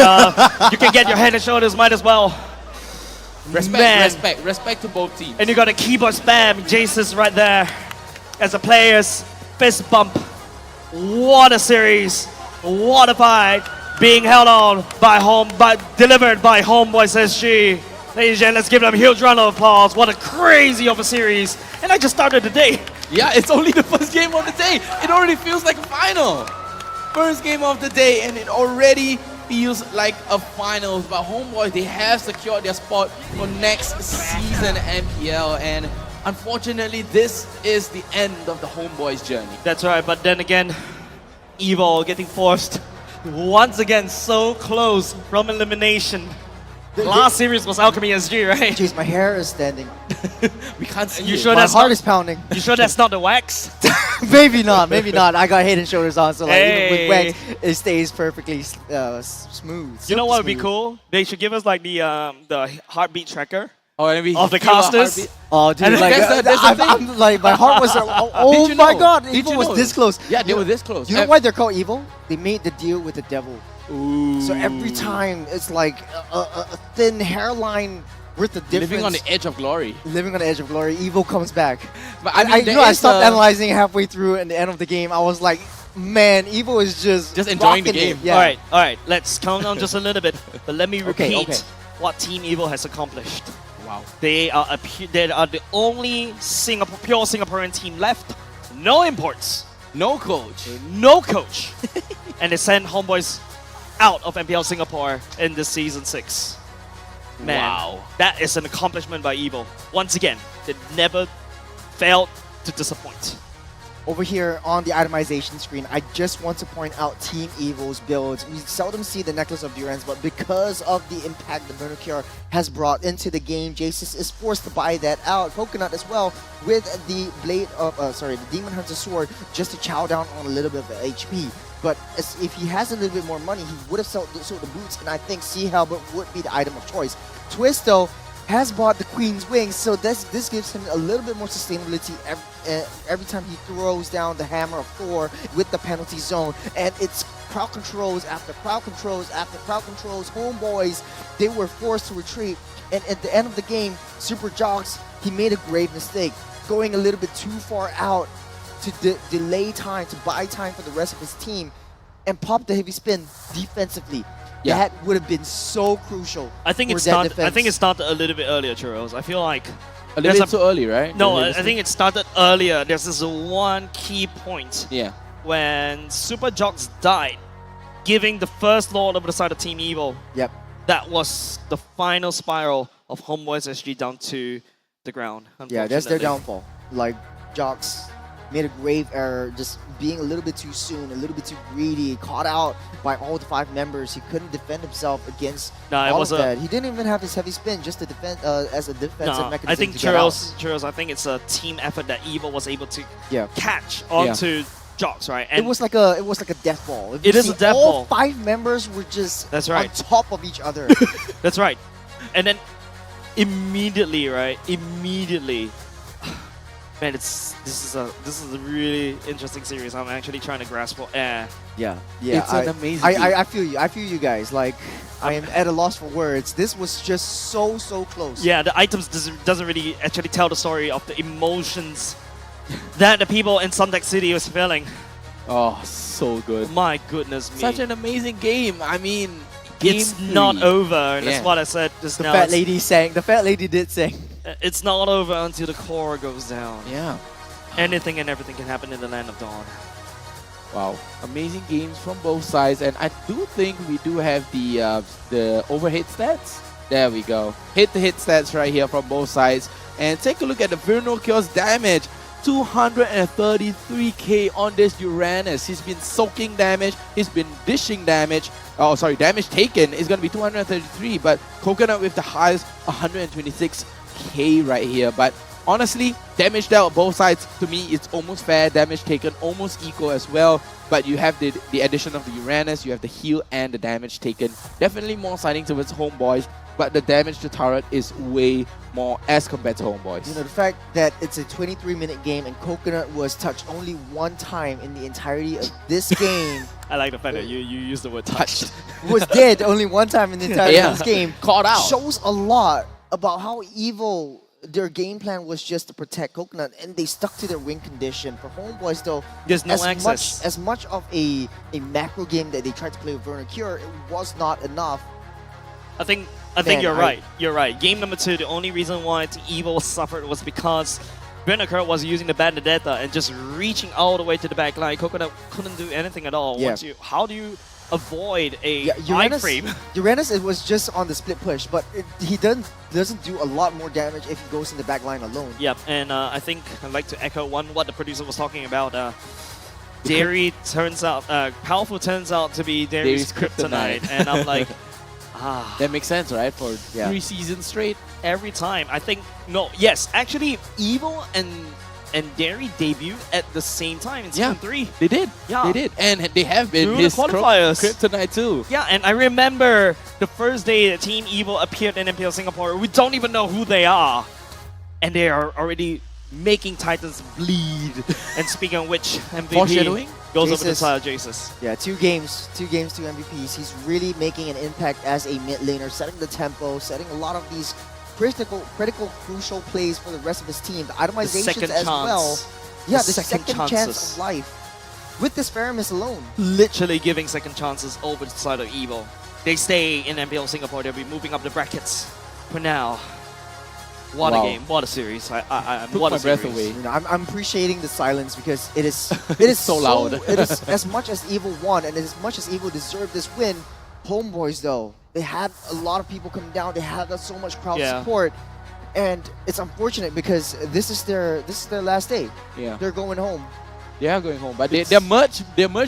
you can get your head and shoulders, might as well. Respect to both teams. And you got a keyboard spam, Jace's right there. As a player's fist bump. What a series. What a fight. Being held on by delivered by Homeboys SG. Ladies and gentlemen, let's give them a huge round of applause. What a crazy of a series. And I just started the day. Yeah, it's only the first game of the day. It already feels like a final. First game of the day, and it already feels like a finals, but Homeboys, they have secured their spot for next season MPL, and unfortunately, this is the end of the Homeboys journey. That's right, but then again, Evil getting forced once again so close from elimination. Last series was Alchemy SG, right? Jeez, my hair is standing. We can't see You it. sure My that's heart not, is pounding. You sure that's not the wax? Maybe not, maybe not. I got Head and Shoulders on, so like even with Hey. wax, it stays perfectly smooth. You know silky what would be smooth. cool? They should give us like the heartbeat tracker and we of the feel our casters. heartbeat. Oh, dude, And like that's the I'm like my heart was. Oh Did you my know? God, Did Evil you was know? this close. Yeah, they were this close. You know why they're called Evil? They made the deal with the devil. Ooh. So every time it's like a thin hairline worth of difference. Living on the edge of glory. Living on the edge of glory, Evil comes back. But I, I mean, I, there know I is stopped a- analyzing halfway through and the end of the game. I was like, man, Evil is just enjoying the rocking it. game. Yeah. All right. Let's count down just a little bit, but let me Okay, repeat okay. what Team Evil has accomplished. Wow. They are the only pure Singaporean team left. No imports, No coach. no coach, and they send Homeboys out of MPL Singapore in this season 6. Man, Wow. that is an accomplishment by Evil. Once again, they never failed to disappoint. Over here on the itemization screen, I just want to point out Team Evil's builds. We seldom see the Necklace of Durance, but because of the impact the Burner Cure has brought into the game, Jasus is forced to buy that out. Coconut as well with the the Demon Hunter Sword just to chow down on a little bit of HP. But if he has a little bit more money, he would have sold the boots, and I think Sea Halberd would be the item of choice. Twist, though, has bought the Queen's Wings, so this gives him a little bit more sustainability every time he throws down the Hammer of Thor with the penalty zone. And it's crowd controls after crowd controls after crowd controls. Homeboys, they were forced to retreat. And at the end of the game, Super Jocks, he made a grave mistake, going a little bit too far out to delay time, to buy time for the rest of his team, and pop the heavy spin defensively. Yeah. That would have been so crucial. I think for it that started. I defense. think it started a little bit earlier, Churros. I feel like A little bit too early, right? No, I Realistic? think it started earlier. There's this one key point. Yeah. When Super Jocks died, giving the first Lord over the side of Team Evil. Yep. That was the final spiral of Homebois SG down to the ground. Yeah, that's their unfortunately. downfall. Like, Jocks made a grave error, just being a little bit too soon, a little bit too greedy, caught out by all the 5 members. He couldn't defend himself against No, it all was of a- that. He didn't even have his heavy spin just to defend as a defensive No, mechanism I think to get out. Churros, I think it's a team effort that Evil was able to Yeah. catch onto Jocks, right? It was like a death ball. If It you is a see, death all ball. 5 members were just That's right. on top of each other. That's right. And then immediately, right? Immediately, man, this is a really interesting series. I'm actually trying to grasp for air. Yeah, It's an amazing I feel you. I feel you guys. Like, I am at a loss for words. This was just so close. Yeah, the items doesn't really actually tell the story of the emotions that the people in Sundeck City was feeling. Oh, so good. My goodness me. Such an amazing game. I mean, game It's 3. not over, and Yeah. that's what I said just The now. fat It's- lady sang. The fat lady did sing. It's not over until the core goes down. Yeah. Anything and everything can happen in the Land of Dawn. Wow, amazing games from both sides, and I do think we do have the overhead stats. There we go, hit-to-hit stats right here from both sides, and take a look at the Vernal Cure's damage. 233k on this Uranus. He's been soaking damage. He's been dishing damage. Oh, sorry, damage taken is going to be 233, but Coconut with the highest 126k right here. But honestly, damage dealt both sides, to me, it's almost fair. Damage taken almost equal as well. But you have the addition of the Uranus, you have the heal and the damage taken. Definitely more siding towards Homeboys, but the damage to turret is way more as compared to Homeboys. You know, the fact that it's a 23-minute game and Coconut was touched only 1 time in the entirety of this game. I like the fact that you use the word touched. Was dead only 1 time in the entirety Yeah. of this game. Caught out. Shows a lot about how evil their game plan was, just to protect Coconut, and they stuck to their win condition. For Homeboys, though, There's no as access. as much of a macro game that they tried to play with Vernal Cure, it was not enough. I think Man, you're right. You're right. Game number 2, the only reason why Team Evil suffered was because Vanguard was using the Bandadetta and just reaching all the way to the back line. Coconut couldn't do anything at all. Yeah. How do you avoid a Uranus, frame. Uranus, it was just on the split push, but he doesn't do a lot more damage if he goes in the back line alone. Yep, and I think I'd like to echo what the producer was talking about. Dairy turns out, powerful turns out to be Dairy's kryptonite, and I'm like, That makes sense, right? For 3 seasons straight. Every time, I think, yes, actually, Evil and Dairy debut at the same time in Season 3. They did. Yeah. They did. And they have been Through his the qualifiers. kryptonite too. Yeah, and I remember the first day that Team Evil appeared in MPL Singapore, we don't even know who they are. And they are already making Titans bleed. And speaking of which, MVP goes over to Jesus. Yeah, 2 games, 2 MVPs. He's really making an impact as a mid laner, setting the tempo, setting a lot of these critical, crucial plays for the rest of his team. The itemizations as well. Yeah, the second chance of life with this Faramis alone. Literally giving second chances over the side of Evil. They stay in MPL Singapore. They'll be moving up the brackets for now. What a game! What a series! Took my breath away. You know, I'm appreciating the silence because it is so loud. It is as much as Evil won and as much as Evil deserved this win. Homeboys though, they had a lot of people coming down. They had so much crowd support, and it's unfortunate because this is their last day. Yeah, they're going home. They are going home, but their merch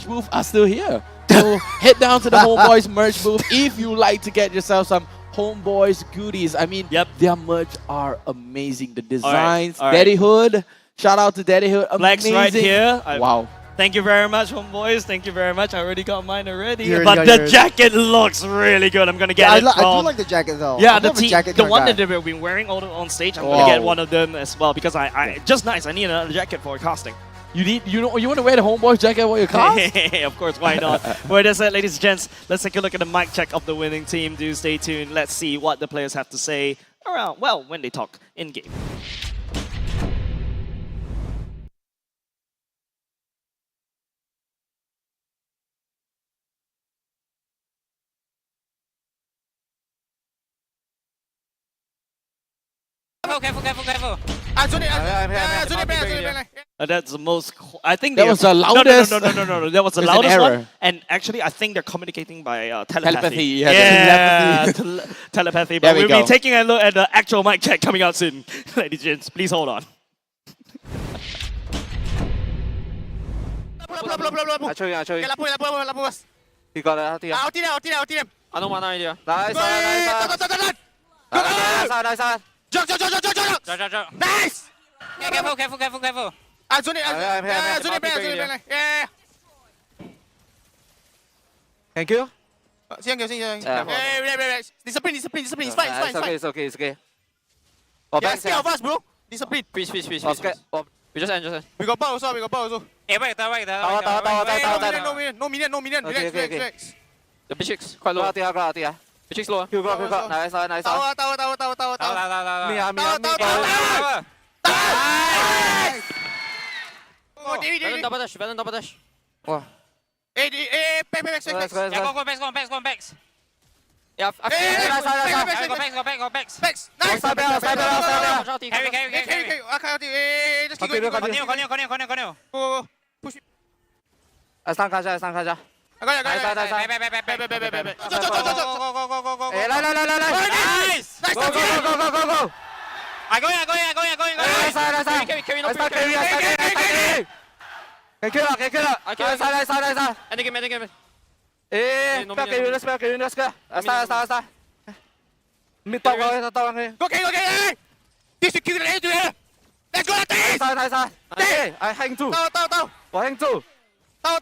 booth are still here. So head down to the Homeboys merch booth if you like to get yourself some Homeboys goodies. I mean, their merch are amazing. The designs, Daddyhood. Shout out to Daddyhood. Flex right here. Wow. Thank you very much, Homeboys. Thank you very much. I already got mine already. You already But got the yours. jacket looks really good. I'm gonna get it I from... do like the jacket though. Yeah, I'm more of a jacket the kind of one guy. that they've been wearing on stage. I'm gonna get one of them as well because I just nice. I need another jacket for casting. You want to wear the Homeboys jacket while you're cast? Of course, why not? Well, that's it, ladies and gents. Let's take a look at the mic check of the winning team. Do stay tuned. Let's see what the players have to say around, well, when they talk in game. Careful. That's the most. I think that they was the loudest. No. That was the There's an loudest error. one. And actually, I think they're communicating by telepathy. Yeah, telepathy. There But we we'll go. be taking a look at the actual mic check coming out soon, ladies and gents. Please hold on. I show you. You got it. Out there. I don't want idea. Nice. Nice. Careful. Yeah. Thank you. Hey, discipline. It's fine. It's okay. Let's get us, bro. Discipline. Please. We just end. We got power also. Hey, wait. No minion. Relax. The Bichix quite low. Bichix low. Nice. Better double dash. Wow. Hey, back. Yeah, go back. Yeah, go back. Nice. Continue. Go. Push. 上看下。I got it. Go. Nice. Go. I go. Carry. End game. Let's go. Mid top. Okay. This is kill it. Let's go. Nice. I hang two. Tôi hang two. Tao.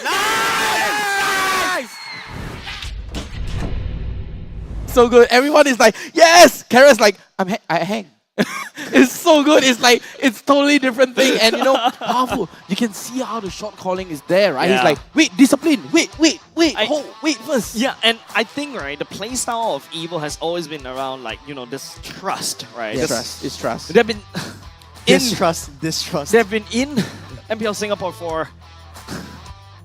Nice. So good. Everyone is like, yes! Kara's like, I hang. It's so good. It's like, it's totally different thing. And you know, powerful. You can see how the shot calling is there, right? Yeah. He's like, wait, discipline. Wait first. Yeah, and I think, right, the playstyle of Evil has always been around, like, you know, this trust, right? Yes. It's trust. They've been Distrust. They've been in MPL Singapore for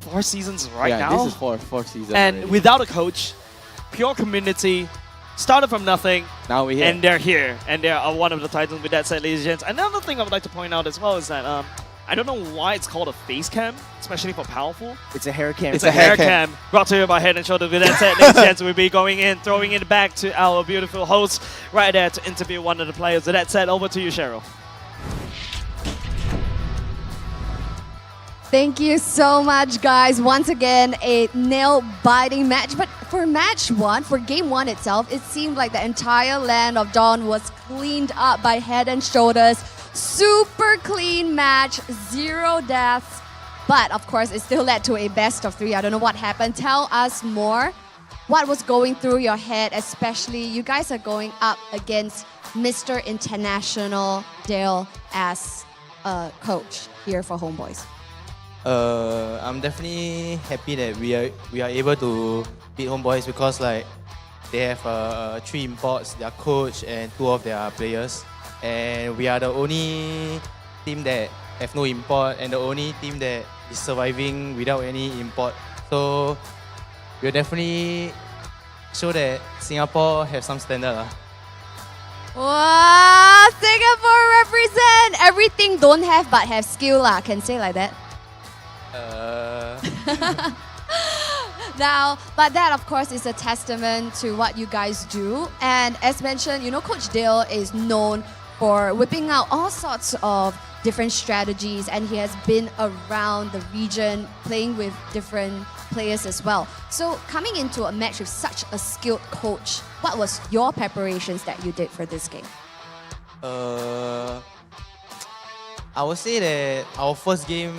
4 seasons now. This is fourth season. And already. without a coach, pure community, started from nothing. Now we're here. And they're here. And they are one of the titans. With that said, ladies and gents, another thing I would like to point out as well is that I don't know why it's called a face cam, especially for powerful. It's a hair cam. It's a hair cam. Brought to you by Head and Shoulders. With that said, ladies and gents, we'll be going in, throwing it back to our beautiful host right there to interview one of the players. With that said, over to you, Cheryl. Thank you so much, guys. Once again, a nail-biting match. But for match one, for game one itself, it seemed like the entire land of Dawn was cleaned up by Head and Shoulders. Super clean match, 0 deaths. But of course, it still led to a best of 3. I don't know what happened. Tell us more. What was going through your head, especially you guys are going up against Mr. International Dale as a coach here for Homeboys. I'm definitely happy that we are able to beat Homeboys because like they have 3 imports, their coach and 2 of their players, and we are the only team that have no import and the only team that is surviving without any import. So we'll definitely show that Singapore have some standard. Wow, Singapore represent! Everything don't have but have skill lah, can say like that. Now, but that of course is a testament to what you guys do. And as mentioned, you know, Coach Dale is known for whipping out all sorts of different strategies, and he has been around the region playing with different players as well. So coming into a match with such a skilled coach, what was your preparations that you did for this game? I would say that our first game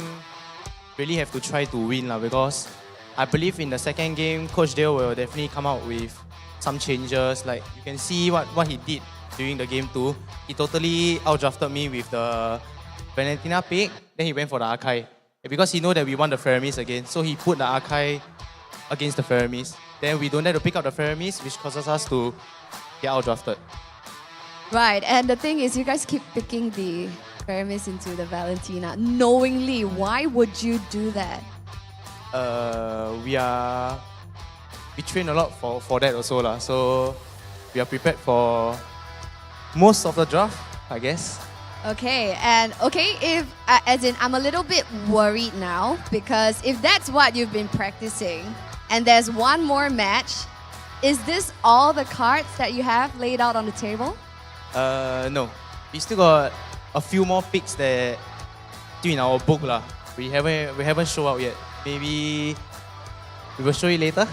really have to try to win because I believe in the second game, Coach Dale will definitely come out with some changes. Like you can see what he did during the game 2. He totally outdrafted me with the Valentina pick, then he went for the Arkai. Because he know that we want the Feramis again, so he put the Arkai against the Feramis. Then we don't have to pick up the Feramis, which causes us to get outdrafted. Right, and the thing is, you guys keep picking the Feramis into the Valentina knowingly. Why would you do that? We train a lot for that also lah. So we are prepared for most of the draft, I guess. Okay, and if as in I'm a little bit worried now because if that's what you've been practicing and there's one more match, is this all the cards that you have laid out on the table? No, we still got a few more picks that still in our book lah. We haven't show out yet. Maybe we will show you later.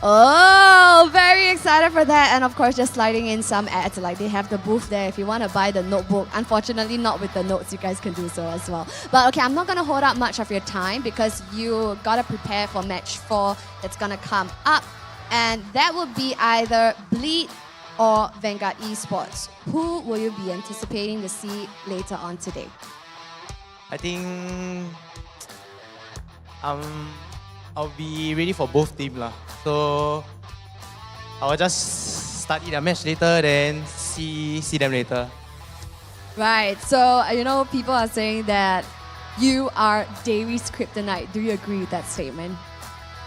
Oh, very excited for that. And of course, just sliding in some ads. Like they have the booth there if you want to buy the notebook. Unfortunately, not with the notes. You guys can do so as well. But okay, I'm not going to hold up much of your time because you got to prepare for match 4 that's going to come up. And that will be either Bleed or Vanguard Esports. Who will you be anticipating to see later on today? I think I'll be ready for both teams lah. So I'll just study the match later, then see them later. Right. So you know, people are saying that you are Dairy's kryptonite. Do you agree with that statement?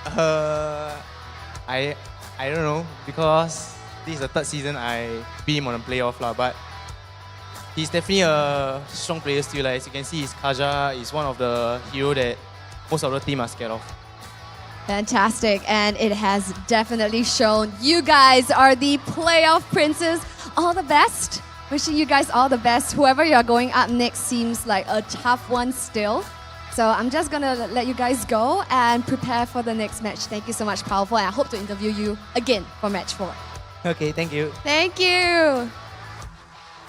I don't know because this is the 3rd season I beat him on a playoff lah. But he's definitely a strong player still. Like, as you can see, his Kaja is one of the heroes that most of the team are scared of. Fantastic, and it has definitely shown. You guys are the playoff princes. All the best. Wishing you guys all the best. Whoever you're going up next seems like a tough one still. So I'm just gonna let you guys go and prepare for the next match. Thank you so much, Powerful, and I hope to interview you again for match 4. Okay, thank you. Thank you.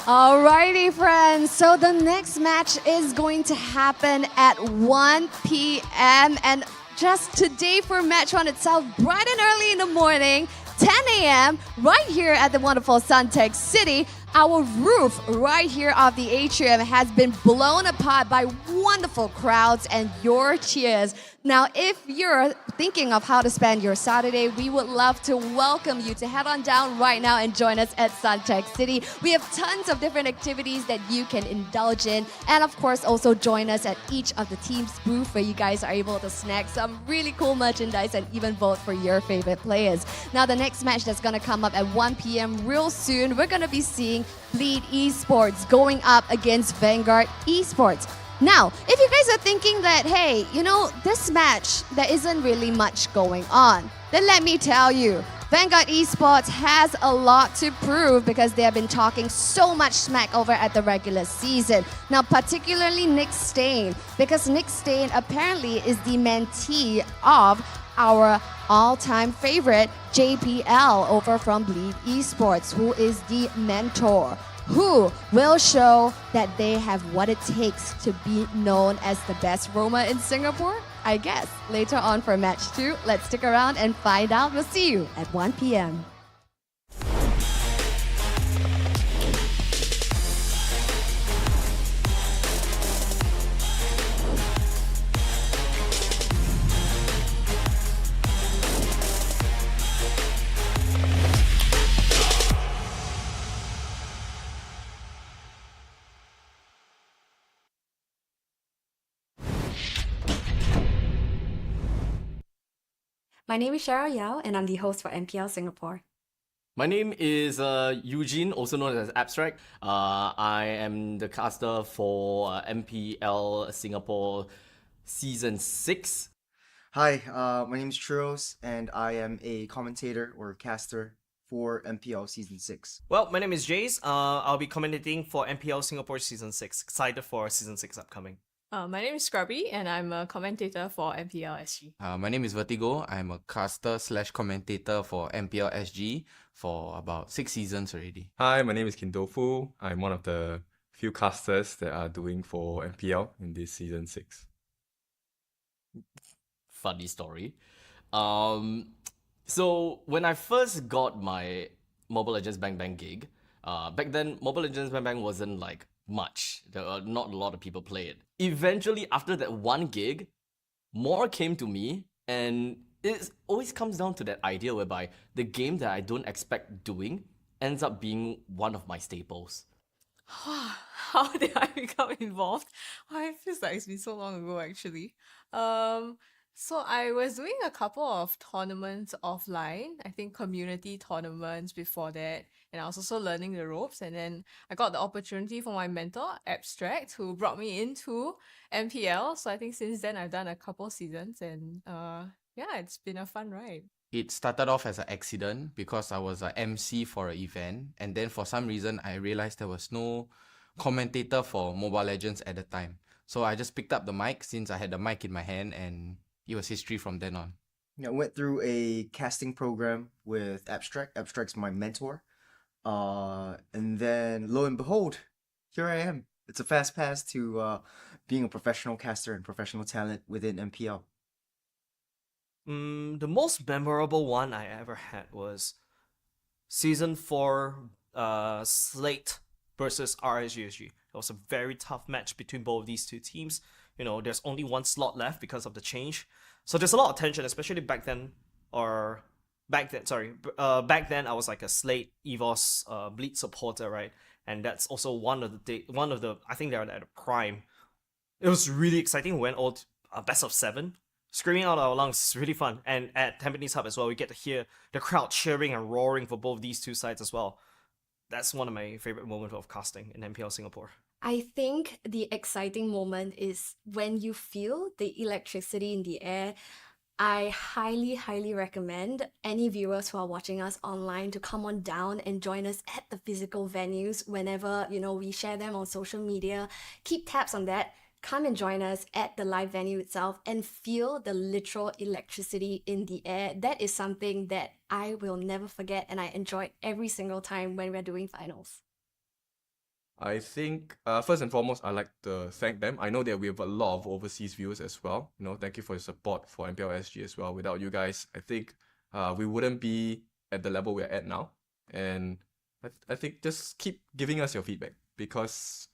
Alrighty, friends. So the next match is going to happen at 1 p.m. and just today for match 1 itself, bright and early in the morning, 10 a.m. right here at the wonderful Suntec City. Our roof right here of the atrium has been blown apart by wonderful crowds and your cheers. Now, if you're thinking of how to spend your Saturday, we would love to welcome you to head on down right now and join us at Suntec City. We have tons of different activities that you can indulge in. And of course, also join us at each of the team's booth where you guys are able to snack some really cool merchandise and even vote for your favorite players. Now, the next match that's going to come up at 1 p.m. real soon, we're going to be seeing Bleed Esports going up against Vanguard Esports. Now, if you guys are thinking that, hey, this match, there isn't really much going on, then let me tell you, Vanguard Esports has a lot to prove because they have been talking so much smack over at the regular season. Now, particularly Nick Stain, because Nick Stain apparently is the mentee of our all-time favorite JPL over from Bleed Esports, who is the mentor, who will show that they have what it takes to be known as the best roamer in Singapore, I guess. Later on for match 2, let's stick around and find out. We'll see you at 1 p.m. My name is Cheryl Yao, and I'm the host for MPL Singapore. My name is Eugene, also known as Abstract. I am the caster for MPL Singapore Season 6. Hi, my name is Churros, and I am a commentator or caster for MPL Season 6. Well, my name is Jace. I'll be commentating for MPL Singapore Season 6. Excited for Season 6 upcoming. My name is Scrubby, and I'm a commentator for MPL SG. My name is Vertigo. I'm a caster / commentator for MPL SG for about 6 seasons already. Hi, my name is Kindofu. I'm one of the few casters that are doing for MPL in this season 6. Funny story. So when I first got my Mobile Legends Bang Bang gig, back then Mobile Legends Bang Bang wasn't like much. There were not a lot of people play it. Eventually, after that one gig, more came to me, and it always comes down to that idea whereby the game that I don't expect doing ends up being one of my staples. How did I become involved? It feels like it's been so long ago actually. So I was doing a couple of tournaments offline, I think community tournaments before that, and I was also learning the ropes, and then I got the opportunity from my mentor, Abstract, who brought me into MPL. So I think since then I've done a couple seasons, and yeah, it's been a fun ride. It started off as an accident because I was an MC for an event, and then for some reason I realized there was no commentator for Mobile Legends at the time. So I just picked up the mic since I had the mic in my hand, and it was history from then on. Yeah, I went through a casting program with Abstract. Abstract's my mentor. And then lo and behold, here I am. It's a fast pass to being a professional caster and professional talent within MPL. The most memorable one I ever had was Season 4 Slate versus RSG SG. It was a very tough match between both of these two teams. There's only one slot left because of the change. So there's a lot of tension, especially back then I was like a Slate EVOS Bleed supporter, right? And that's also one of the I think they're at a prime. It was really exciting. We went all best of 7, screaming out our lungs. It's really fun. And at Tampines Hub as well, we get to hear the crowd cheering and roaring for both these two sides as well. That's one of my favorite moments of casting in MPL Singapore. I think the exciting moment is when you feel the electricity in the air. I highly, highly recommend any viewers who are watching us online to come on down and join us at the physical venues whenever, we share them on social media. Keep tabs on that. Come and join us at the live venue itself and feel the literal electricity in the air. That is something that I will never forget, and I enjoy every single time when we're doing finals. I think, first and foremost, I'd like to thank them. I know that we have a lot of overseas viewers as well. Thank you for your support for MPL SG as well. Without you guys, I think we wouldn't be at the level we're at now. And I think just keep giving us your feedback, because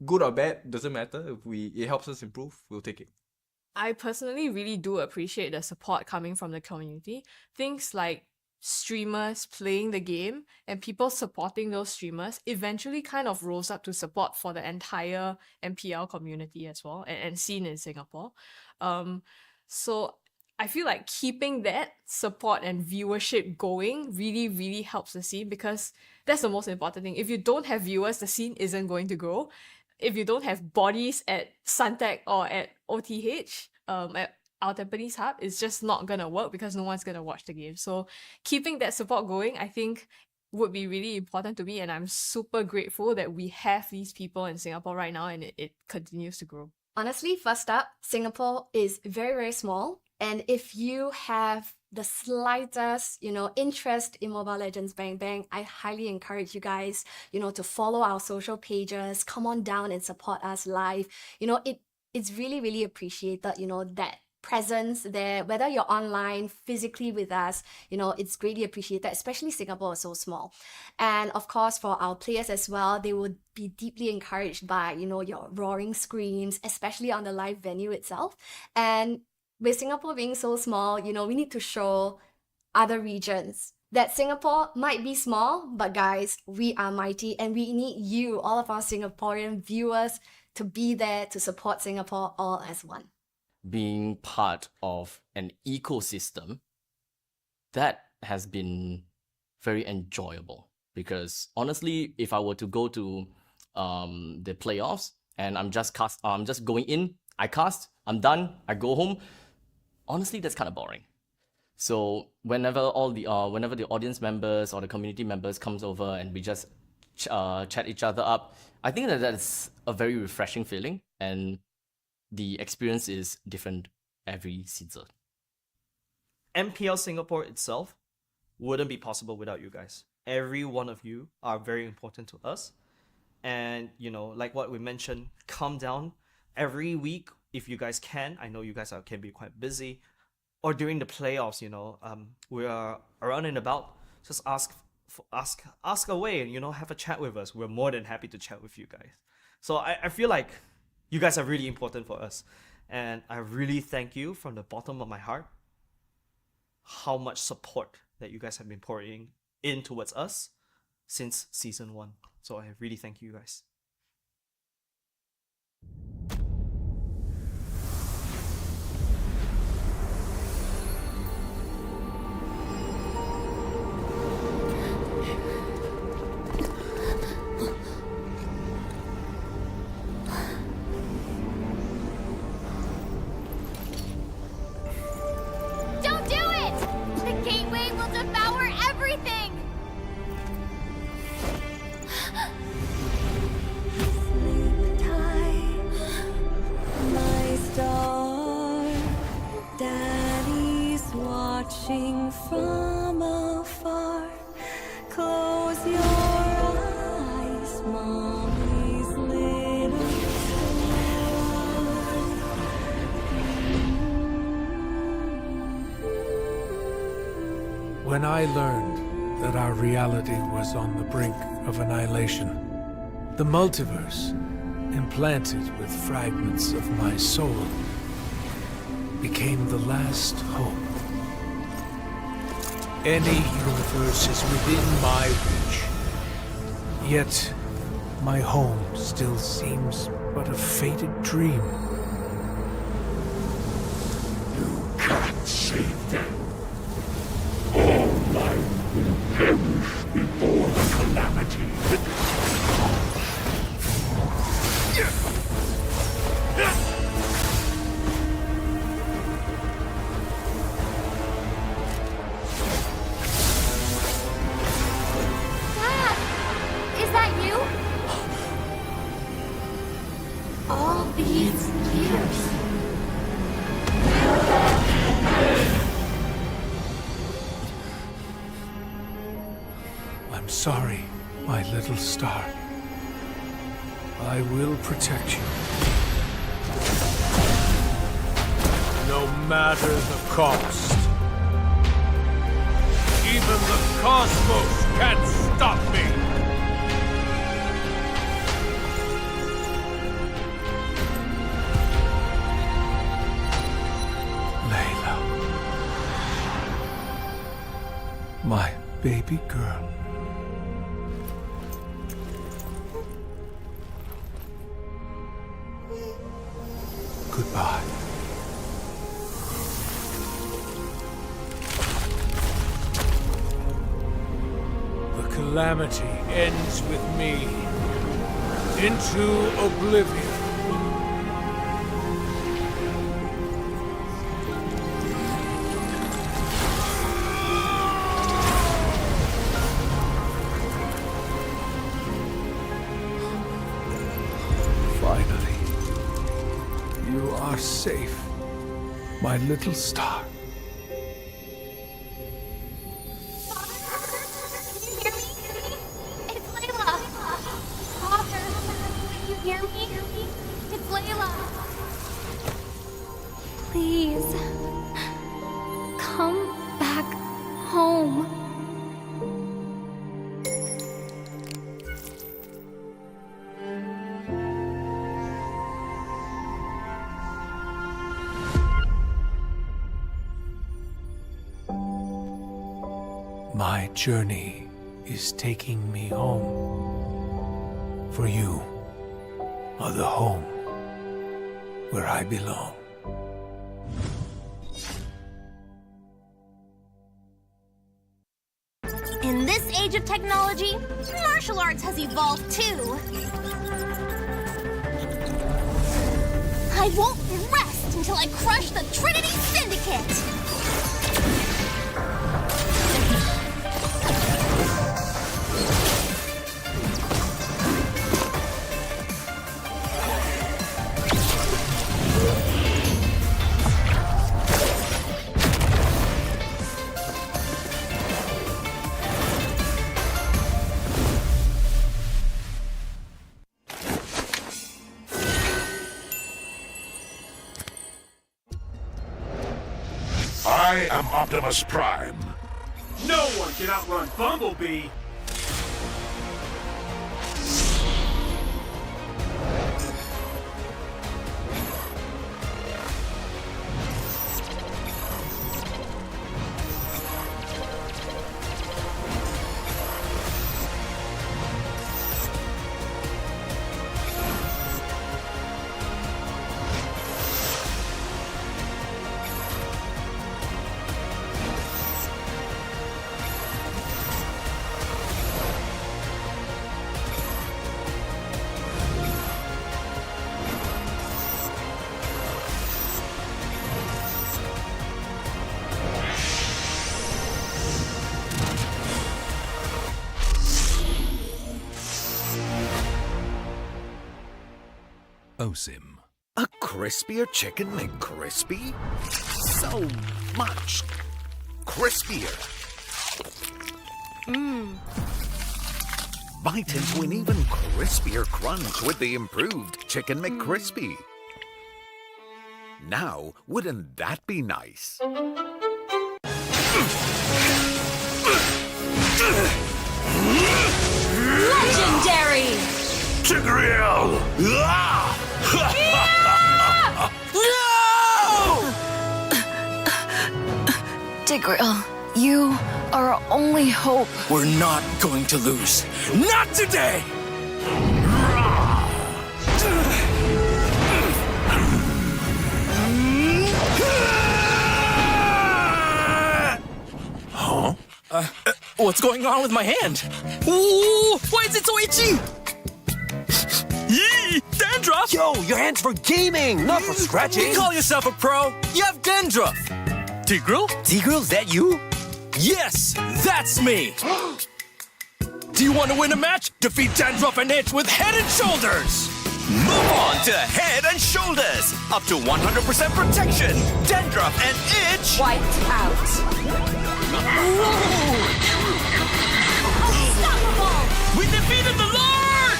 good or bad, doesn't matter. If it helps us improve, we'll take it. I personally really do appreciate the support coming from the community. Things like streamers playing the game and people supporting those streamers eventually kind of rose up to support for the entire MPL community as well, and scene in Singapore. So I feel like keeping that support and viewership going really, really helps the scene, because that's the most important thing. If you don't have viewers, the scene isn't going to grow. if you don't have bodies at Suntec or at OTH, at our Tampines hub, it's just not gonna work because no one's gonna watch the game. So keeping that support going, I think, would be really important to me, and I'm super grateful that we have these people in Singapore right now, and it continues to grow. Honestly, first up, Singapore is very, very small. And if you have the slightest, interest in Mobile Legends Bang Bang, I highly encourage you guys, to follow our social pages, come on down and support us live. It's really, really appreciated, that presence there, whether you're online, physically with us, it's greatly appreciated, especially Singapore is so small. And of course, for our players as well, they would be deeply encouraged by, your roaring screams, especially on the live venue itself. And with Singapore being so small, we need to show other regions that Singapore might be small, but guys, we are mighty, and we need you, all of our Singaporean viewers, to be there to support Singapore all as one. Being part of an ecosystem, that has been very enjoyable. Because honestly, if I were to go to the playoffs and I'm just going in, I cast, I'm done, I go home. Honestly, that's kind of boring. So whenever the audience members or the community members comes over and we just chat each other up, I think that's a very refreshing feeling, and the experience is different every season. MPL Singapore itself wouldn't be possible without you guys. Every one of you are very important to us. And, like what we mentioned, come down every week if you guys can. I know you guys can be quite busy. Or during the playoffs, we are around and about. Just ask away and, have a chat with us. We're more than happy to chat with you guys. So I feel like you guys are really important for us. And I really thank you from the bottom of my heart how much support that you guys have been pouring in towards us since season 1. So I really thank you guys. Don't do it! The gateway will devour everything! Sleep tight, my star. Daddy's watching from afar. Close your eyes, mommy's little When I learned that our reality was on the brink of annihilation, the multiverse, implanted with fragments of my soul, became the last hope. Any universe is within my reach. Yet, my home still seems but a faded dream. You can't save them. All life will perish before the calamity. Dad! Is that you? All these years. I'm sorry, my little star. I will protect you. No matter the cost. Even the cosmos can't stop me! Layla. My baby girl. Goodbye. The calamity ends with me. into oblivion. Finally, you are safe, my little star. Please, come back home. My journey is taking me home. For you are the home where I belong. In this age of technology, martial arts has evolved too. I won't rest until I crush the Trinity Syndicate! I am Optimus Prime. No one can outrun Bumblebee! OSIM. A crispier chicken McCrispy? So much crispier. Bite into an even crispier crunch with the improved Chicken McCrispy. Now, wouldn't that be nice? Legendary! Tigreal! Tigreal, you are our only hope. We're not going to lose. Not today! Huh? What's going on with my hand? Ooh, why is it so itchy? Yee! Dandruff! Yo, your hand's for gaming, not for scratching. You call yourself a pro? You have dandruff! Tigreal? Tigreal, is that you? Yes, that's me! Do you want to win a match? Defeat Dandruff and Itch with Head and Shoulders! Move on to Head and Shoulders! Up to 100% protection! Dandruff and Itch! Wiped out. We defeated the Lord!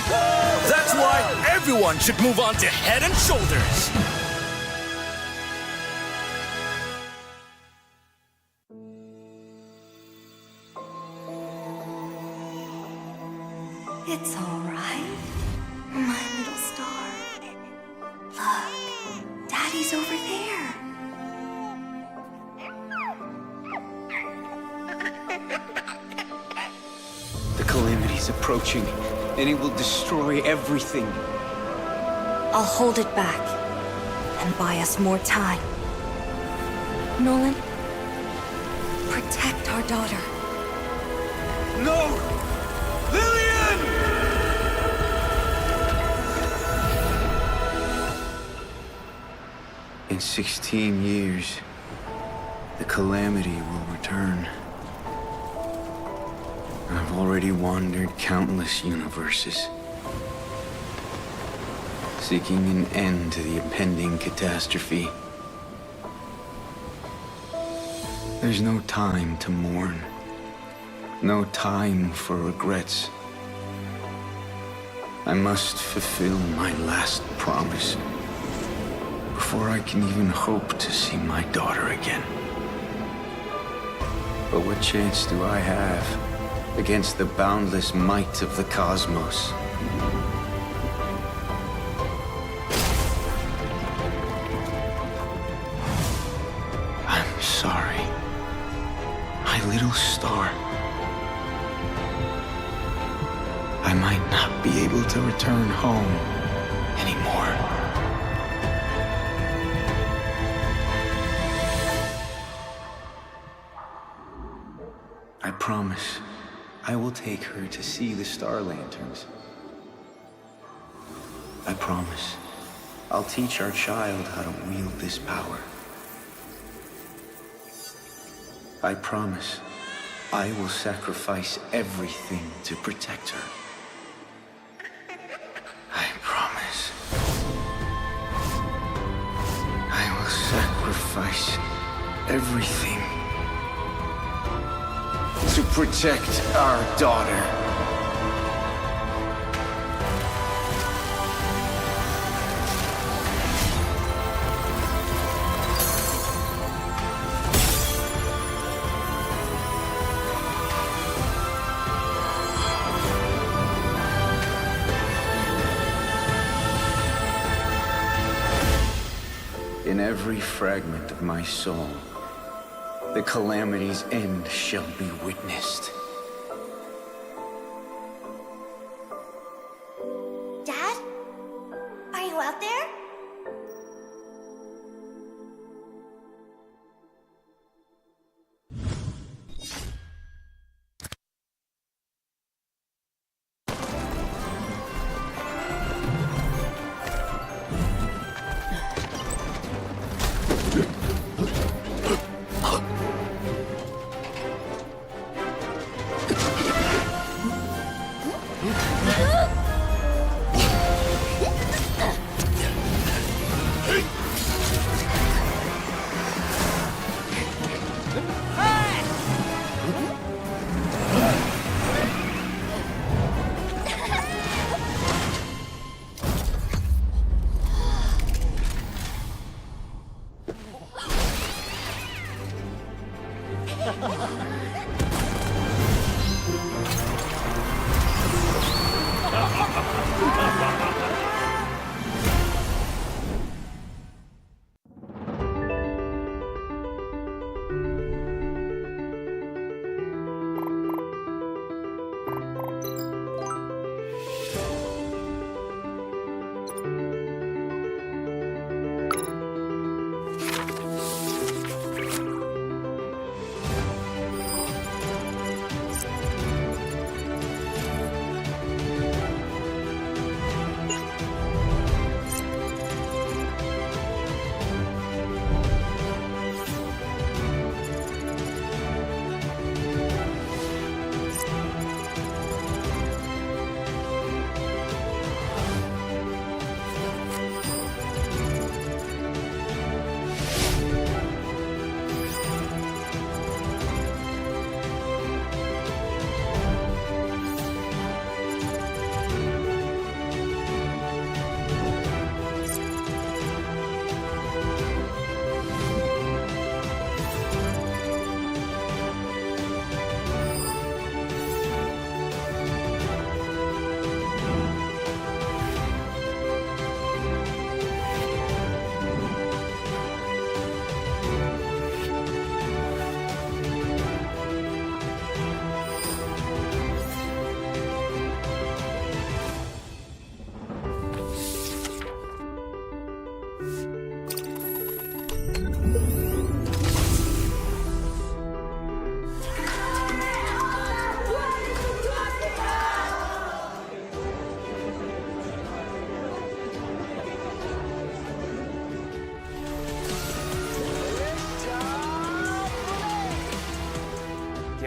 That's why everyone should move on to Head and Shoulders! It's all right, my little star. Look, Daddy's over there. The calamity's approaching, and it will destroy everything. I'll hold it back and buy us more time. Nolan, protect our daughter. No! Lillian! 16 years, the calamity will return. I've already wandered countless universes, seeking an end to the impending catastrophe. There's no time to mourn, no time for regrets. I must fulfill my last promise before I can even hope to see my daughter again. But what chance do I have against the boundless might of the cosmos? I'm sorry, my little star. I might not be able to return home anymore. I promise I will take her to see the star lanterns. I promise I'll teach our child how to wield this power. I promise I will sacrifice everything to protect her. I promise I will sacrifice everything to protect our daughter. In every fragment of my soul, the calamity's end shall be witnessed. Dad? Are you out there?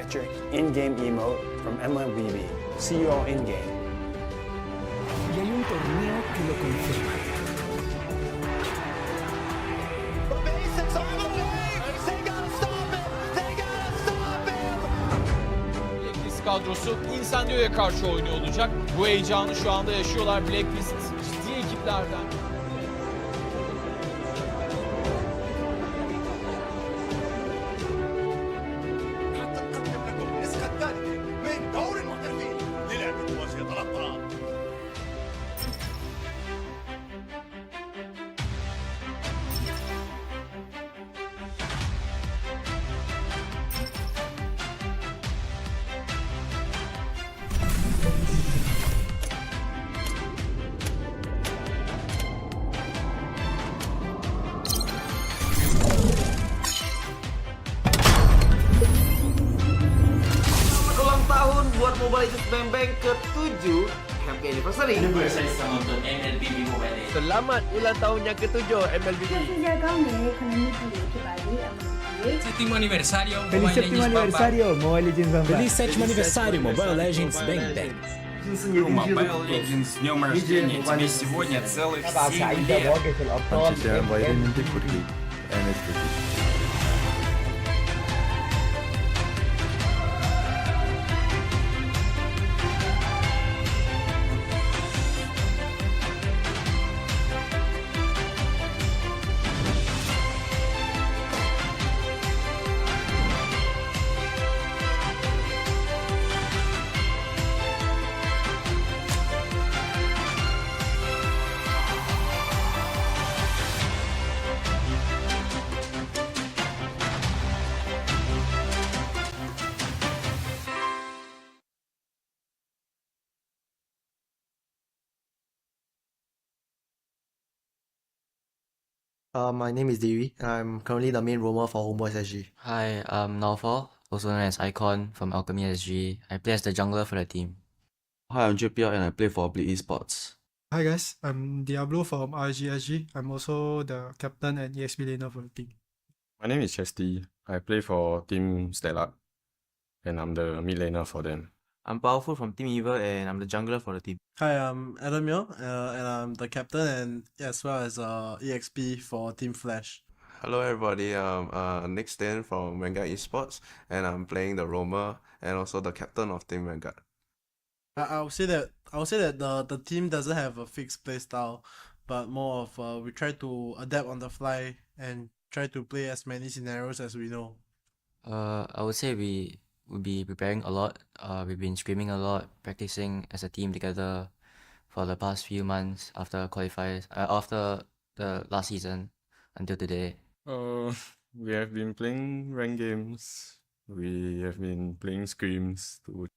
electric in-game emote from MLBB. See you all in-game. Y hay un torneo que lo confirma. Blacklist kadrosu Incendios'ya karşı oynuyor olacak. Bu heyecanı şu anda yaşıyorlar. Blacklist ciddi ekiplerden. Ulang tahun buat Mobile Legends Bang Bang ke-7 Happy Anniversary untuk MLBB Mobile Legends. Selamat ulang tahun yang ke-7 MLBB Sétimo aniversario Feliz sétimo aniversario Mobile Legends Bang Bang. Feliz sétimo aniversário Mobile Legends Bang Bang. Mobile Legends, с днем рождения! Тебе сегодня целых 7 лет! My name is Dewi. I'm currently the main roamer for Homebois SG. Hi, I'm Naufal, also known as Icon from Alchemy SG. I play as the jungler for the team. Hi, I'm JPL and I play for Bleed Esports. Hi guys, I'm Diablo from RSG SG. I'm also the captain and EXP laner for the team. My name is Chesty. I play for Team Stellar, and I'm the mid laner for them. I'm Powerful from Team Evil and I'm the jungler for the team. Hi, I'm Adam Yo, and I'm the captain and as well as EXP for Team Flash. Hello everybody, I'm Nick Stain from Vanguard Esports and I'm playing the roamer and also the captain of Team Vanguard. I would say that the team doesn't have a fixed play style, but more of we try to adapt on the fly and try to play as many scenarios as we know. I would say we will be preparing a lot. We've been scrimming a lot, practicing as a team together for the past few months after qualifiers, after the last season until today. We have been playing ranked games. We have been playing scrims to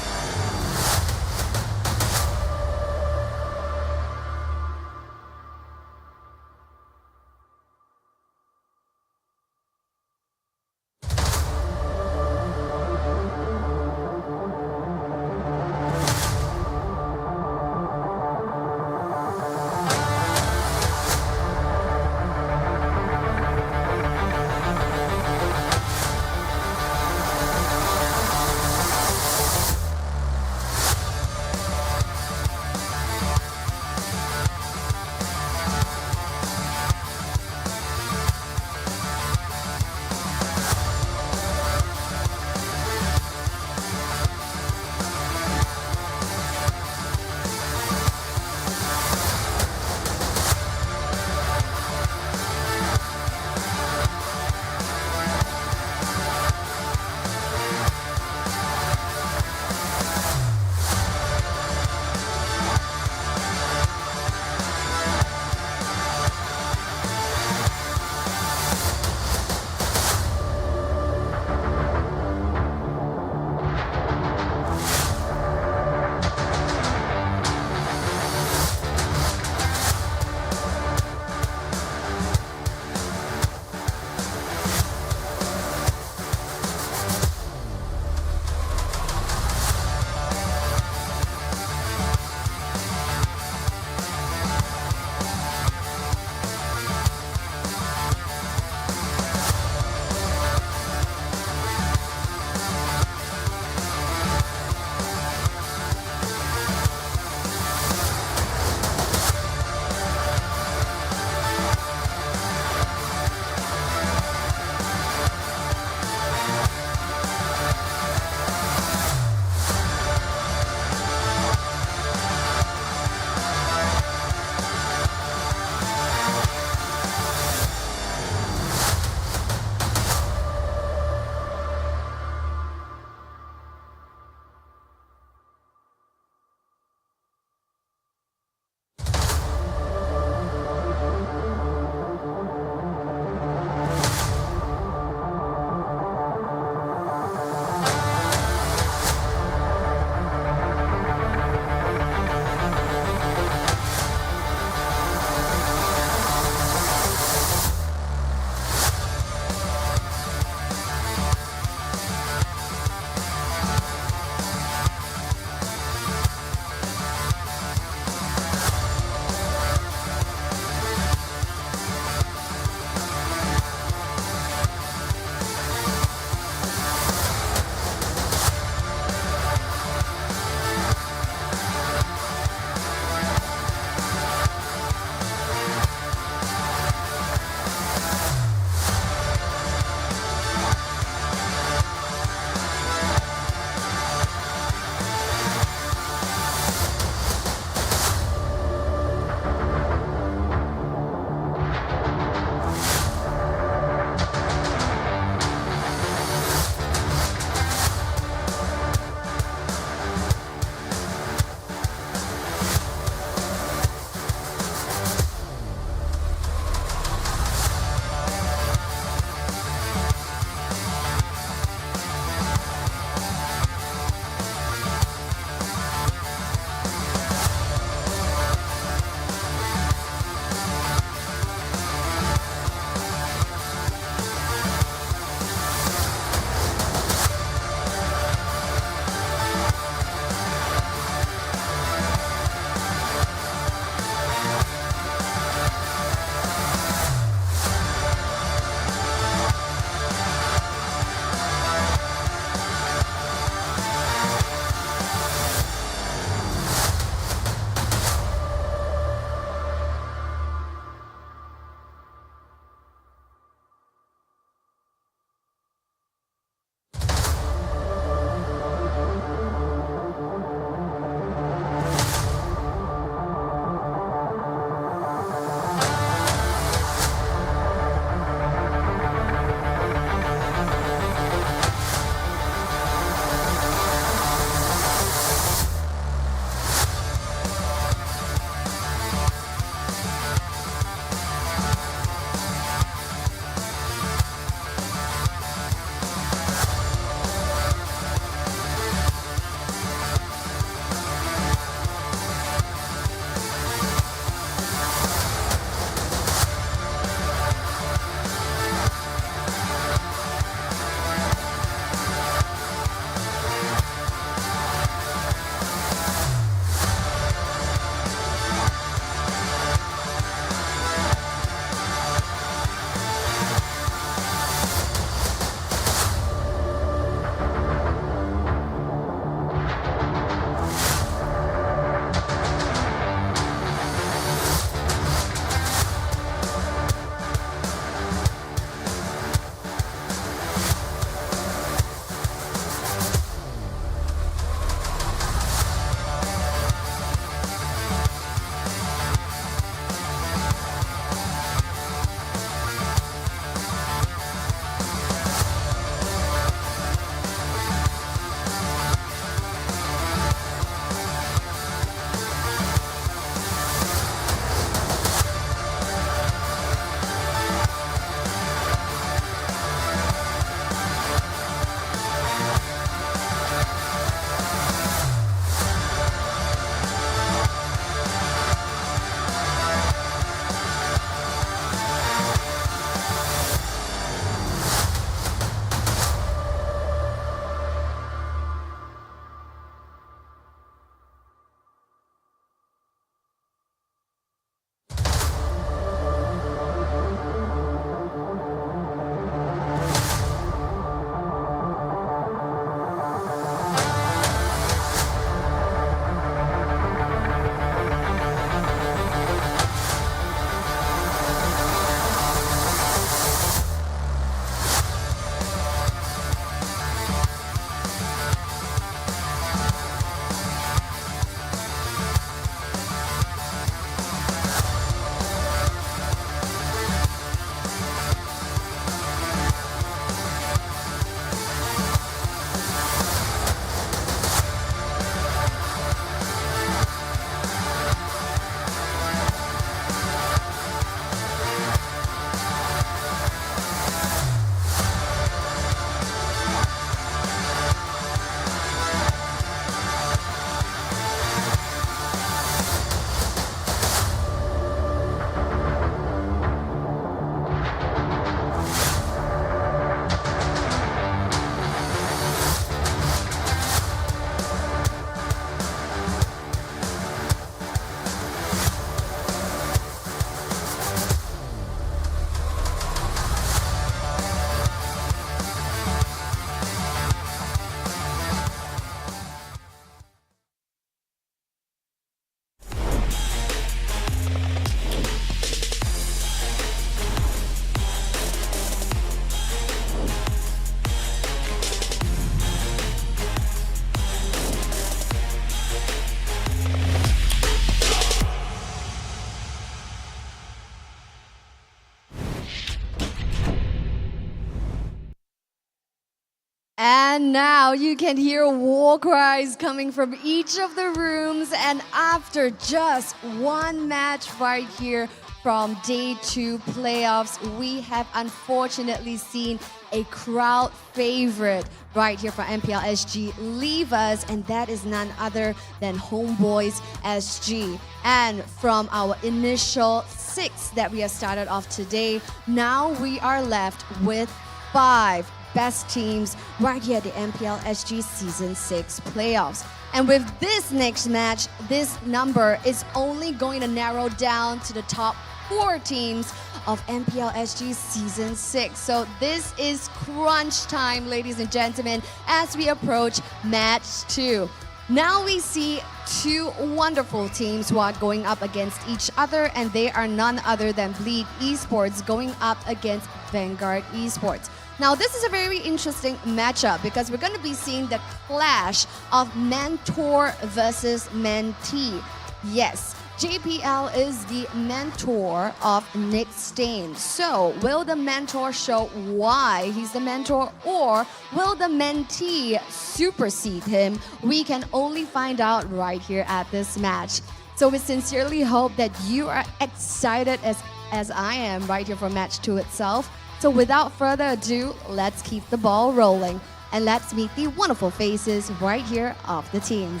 And now you can hear war cries coming from each of the rooms. And after just one match right here from day 2 playoffs, we have unfortunately seen a crowd favorite right here from MPL SG leave us, and that is none other than Homebois SG. And from our initial 6 that we have started off today, now we are left with 5 best teams right here at the MPL SG Season 6 playoffs. And with this next match, this number is only going to narrow down to the top 4 teams of MPL SG Season 6. So this is crunch time, ladies and gentlemen, as we approach match 2. Now we see 2 wonderful teams who are going up against each other, and they are none other than Bleed Esports going up against Vanguard Esports. Now, this is a very interesting matchup because we're going to be seeing the clash of mentor versus mentee. Yes, JPL is the mentor of Nick Stain. So, will the mentor show why he's the mentor, or will the mentee supersede him? We can only find out right here at this match. So, we sincerely hope that you are excited as I am right here for match 2 itself. So without further ado, let's keep the ball rolling and let's meet the wonderful faces right here of the teams.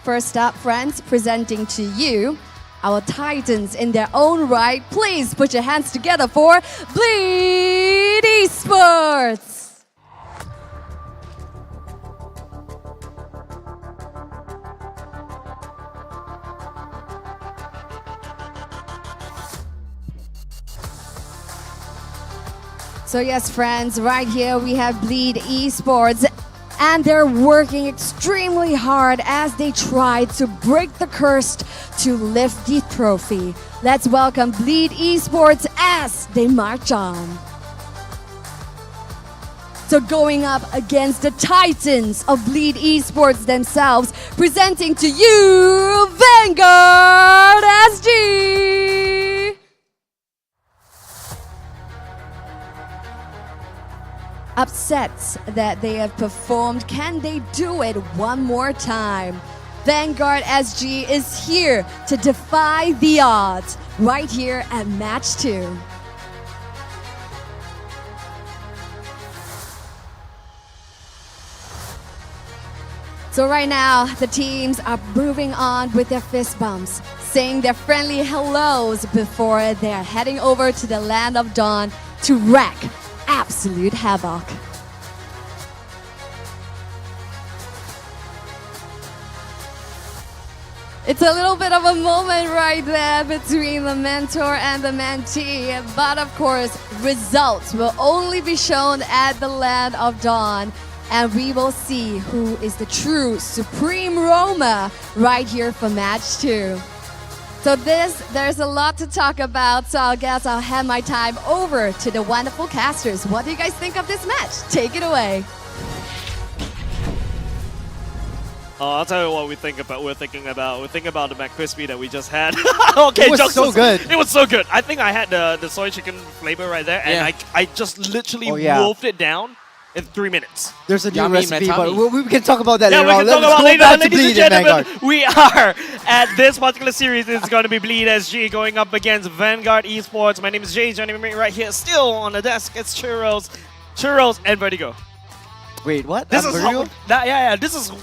First up, friends, presenting to you our Titans in their own right. Please put your hands together for Bleed Esports! So yes, friends, right here we have Bleed Esports, and they're working extremely hard as they try to break the curse to lift the trophy. Let's welcome Bleed Esports as they march on. So going up against the Titans of Bleed Esports themselves, presenting to you Vanguard SG! Upsets that they have performed, can they do it one more time? Vanguard SG is here to defy the odds right here at match 2. So right now, the teams are moving on with their fist bumps, saying their friendly hellos before they're heading over to the land of dawn to wreak absolute havoc. It's a little bit of a moment right there between the mentor and the mentee, but of course, results will only be shown at the land of dawn, and we will see who is the true supreme Roma right here for match 2. So there's a lot to talk about, so I guess I'll hand my time over to the wonderful casters. What do you guys think of this match? Take it away. I'll tell you what we think about. We're thinking about the McCrispy that we just had. Okay, it was so good. It was so good. I think I had the soy chicken flavor right there, and I just literally wolfed it down in 3 minutes. There's a new recipe, but we can talk about that later on. We can talk about later, ladies and gentlemen. We are at this particular series. It's going to be Bleed SG going up against Vanguard Esports. My name is Jay. Joining me right here, still on the desk, it's Churros, and Vertigo. Wait, what? This is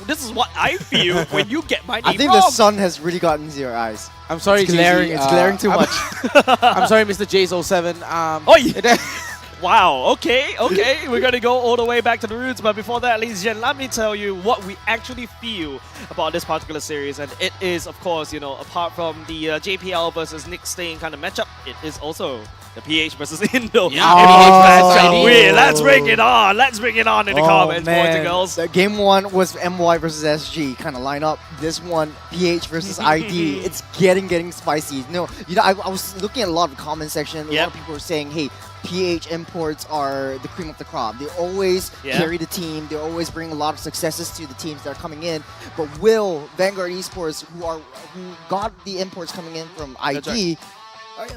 this is what I feel when you get my name I think wrong. the sun has really gotten into your eyes. I'm sorry, it's glaring. It's glaring too much. I'm sorry, Mr. J07. Wow, okay. We're going to go all the way back to the roots. But before that, ladies and gentlemen, let me tell you what we actually feel about this particular series. And it is, of course, you know, apart from the JPL versus Nick Stain kind of matchup, it is also the PH versus Indo. Let's bring it on. Let's bring it on in the comments, boys and girls. Game 1 was MY versus SG kind of line up. This one, PH versus ID. It's getting spicy. I was looking at a lot of the comment section. A lot of people were saying, hey, PH imports are the cream of the crop. They always carry the team. They always bring a lot of successes to the teams that are coming in. But will Vanguard Esports, who got the imports coming in from ID,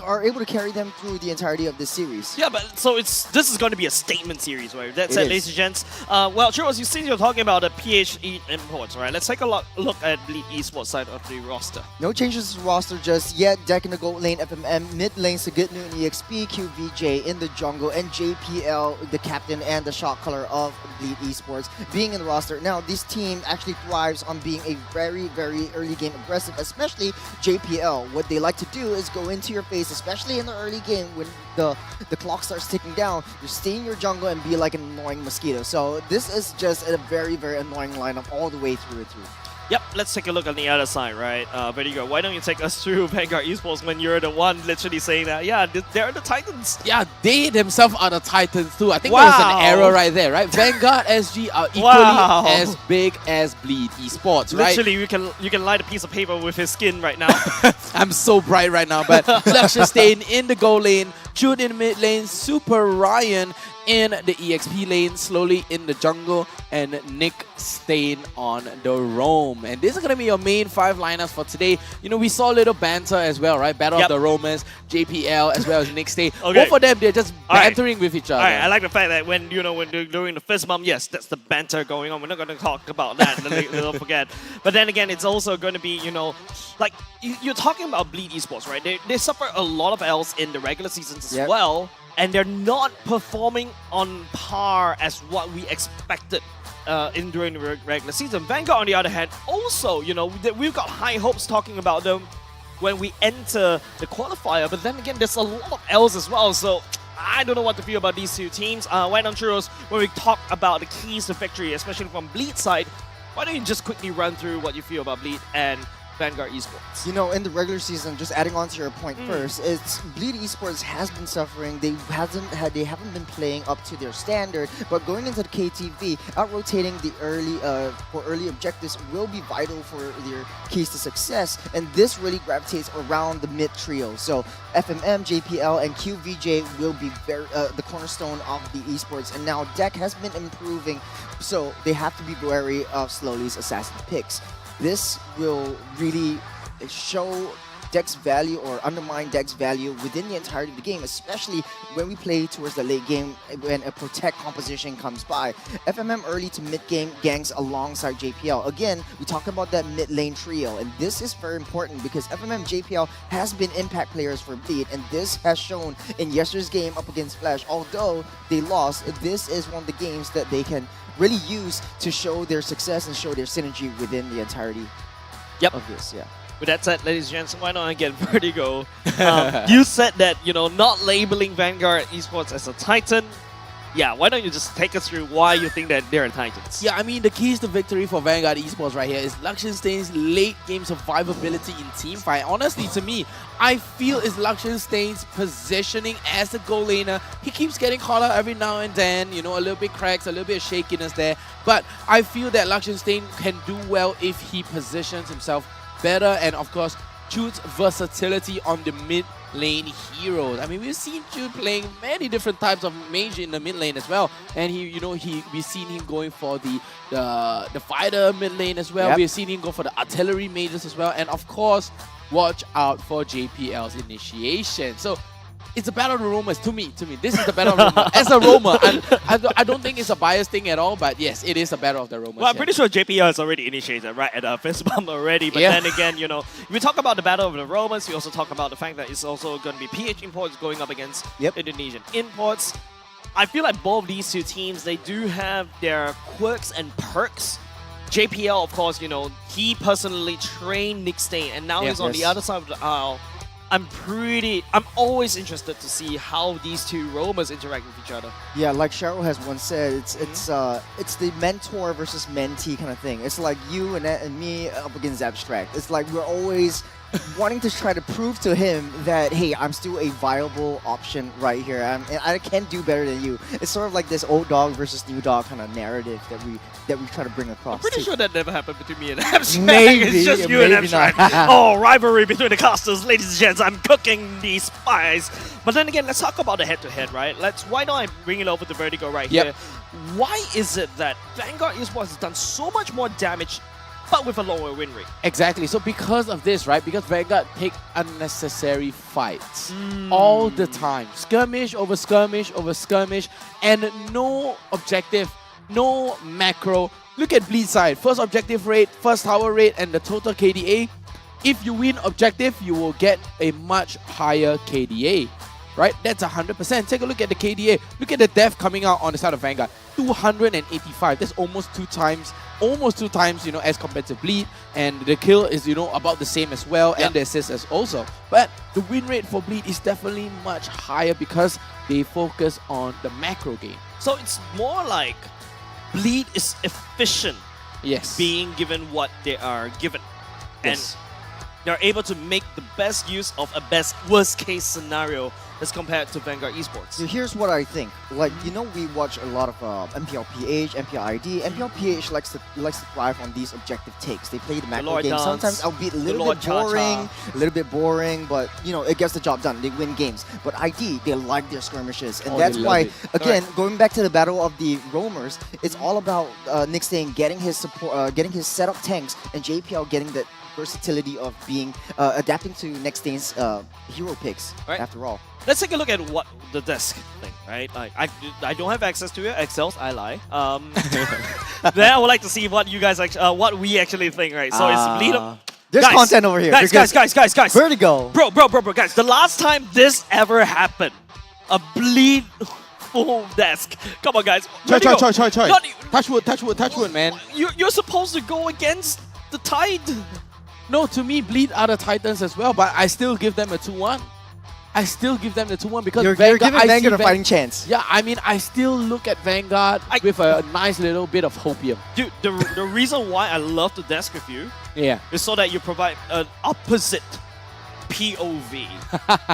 are able to carry them through the entirety of this series. Yeah, but so this is going to be a statement series, right? That's it, It is. ladies and gents. Well, Churros, you see you're talking about the PHE imports, right? Let's take a look at Bleed Esports side of the roster. No changes to the roster just yet. Deck in the gold lane, FMM, mid lane, Sagitnu and EXP, QVJ in the jungle, and JPL, the captain and the shot caller of Bleed Esports, being in the roster. Now, this team actually thrives on being a very, very early game aggressive, especially JPL. What they like to do is go into your face, especially in the early game when the clock starts ticking down. You stay in your jungle and be like an annoying mosquito. So this is just a very, very annoying lineup all the way through and through. Yep, let's take a look on the other side, right? Vertigo, why don't you take us through Vanguard Esports when you're the one literally saying that, yeah, they're the Titans. Yeah, they themselves are the Titans too. I think there was an error right there, right? Vanguard SG are equally as big as Bleed Esports, right? Literally, you can light a piece of paper with his skin right now. I'm so bright right now, but Flash staying in the goal lane, Jude in the mid lane, Super Ryan in the EXP lane, slowly in the jungle, and Nick staying on the roam. And this is going to be your main 5 lineups for today. You know, we saw a little banter as well, right? Battle of the Romans, JPL, as well as Nick Stay. Both of them, they're just bantering with each other. I like the fact that when during the fist bump, yes, that's the banter going on. We're not going to talk about that. Don't forget. But then again, it's also going to be, like you're talking about Bleed Esports, right? They suffer a lot of L's in the regular seasons as well. And they're not performing on par as what we expected during the regular season. Vanguard, on the other hand, also, we've got high hopes talking about them when we enter the qualifier. But then again, there's a lot of L's as well. So I don't know what to feel about these two teams. Why don't Churros, when we talk about the keys to victory, especially from Bleed's side, why don't you just quickly run through what you feel about Bleed and Vanguard Esports? In the regular season, just adding on to your point first, it's Bleed Esports has been suffering. They haven't been playing up to their standard. But going into the KTV, out-rotating the early objectives will be vital for their keys to success. And this really gravitates around the mid trio. So FMM, JPL, and QVJ will be the cornerstone of the esports. And now Deck has been improving, so they have to be wary of Slowly's assassin picks. This will really show Deck's value or undermine Deck's value within the entirety of the game, especially when we play towards the late game when a protect composition comes by. FMM early to mid game gangs alongside JPL. Again, we talk about that mid lane trio, and this is very important because FMM JPL has been impact players for Bleed, and this has shown in yesterday's game up against Flash. Although they lost, this is one of the games that they can really use to show their success and show their synergy within the entirety of this. Yeah. With that said, ladies and gents, why not I get Vertigo? You said that, not labeling Vanguard Esports as a Titan. Yeah, why don't you just take us through why you think that they're Titans? Yeah, I mean, the keys to victory for Vanguard Esports right here is Luxionstain's late game survivability in teamfight. Honestly, to me, I feel it's Luxionstain's positioning as a goal laner. He keeps getting caught out every now and then, a little bit cracks, a little bit of shakiness there. But I feel that Luxionstein can do well if he positions himself better, and of course, Jude's versatility on the mid lane heroes. I mean, we've seen Jude playing many different types of mage in the mid lane as well, and we've seen him going for the fighter mid lane as well. We've seen him go for the artillery mages as well, and of course, watch out for JPL's initiation. So it's a battle of the Romans to me. This is the battle of the Romans. As a Romer, I don't think it's a biased thing at all, but yes, it is a battle of the Romans. Well, I'm pretty sure JPL has already initiated right at first bump already, but then again, we talk about the battle of the Romans, we also talk about the fact that it's also going to be PH imports going up against Indonesian imports. I feel like both these two teams, they do have their quirks and perks. JPL, of course, he personally trained Nick Stain, and now he's on the other side of the aisle. I'm always interested to see how these two Romans interact with each other. Yeah, like Cheryl has once said, it's the mentor versus mentee kind of thing. It's like you and me up against Abstract. It's like we're always wanting to try to prove to him that, hey, I'm still a viable option right here. And I can do better than you. It's sort of like this old dog versus new dog kind of narrative that we try to bring across. I'm pretty sure that never happened between me and Abstract. Maybe, it's just you and Abstract. Oh, rivalry between the casters, ladies and gents. I'm cooking these spies. But then again, let's talk about the head-to-head, right? Why don't I bring it over to Vertigo right here? Why is it that Vanguard Esports has done so much more damage but with a lower win rate. Exactly. So because of this, right, because Vanguard take unnecessary fights all the time. Skirmish over skirmish over skirmish, and no objective, no macro. Look at Bleed side. First objective rate, first tower rate, and the total KDA. If you win objective, you will get a much higher KDA. Right? That's 100%. Take a look at the KDA. Look at the death coming out on the side of Vanguard. 285. That's almost two times, you know, as compared to Bleed. And the kill is, you know, about the same as well, and the assist as also. But the win rate for Bleed is definitely much higher because they focus on the macro game. So it's more like Bleed is efficient. Yes. Being given what they are given. Yes. And they're able to make the best use of a worst case scenario as compared to Vanguard Esports. So here's what I think. Like, you know, we watch a lot of MPL PH, MPL ID. MPL PH likes to thrive on these objective takes. They play the macro game. Sometimes albeit a little bit boring, but you know, it gets the job done. They win games. But ID, they like their skirmishes, and that's why, again, going back to the battle of the roamers, it's all about Nick Stain getting his support, getting his setup tanks, and JPL getting the versatility of being adapting to Nick Stain's hero picks. After all. Let's take a look at what the desk thing, right? Like I don't have access to it. Excels, I lie. Then I would like to see what you guys what we actually think, right? So it's Bleed up. There's content over here. Guys. Vertigo. Bro, guys. The last time this ever happened, a Bleed full desk. Come on, guys. Choi. Touch wood, man. You're supposed to go against the Tide. No, to me, Bleed are the Titans as well, but I still give them a 2-1. I still give them the 2-1 because you're giving Vanguard a fighting chance. Yeah, I mean, I still look at Vanguard with a nice little bit of hopium. Dude, the reason why I love to desk with you is so that you provide an opposite POV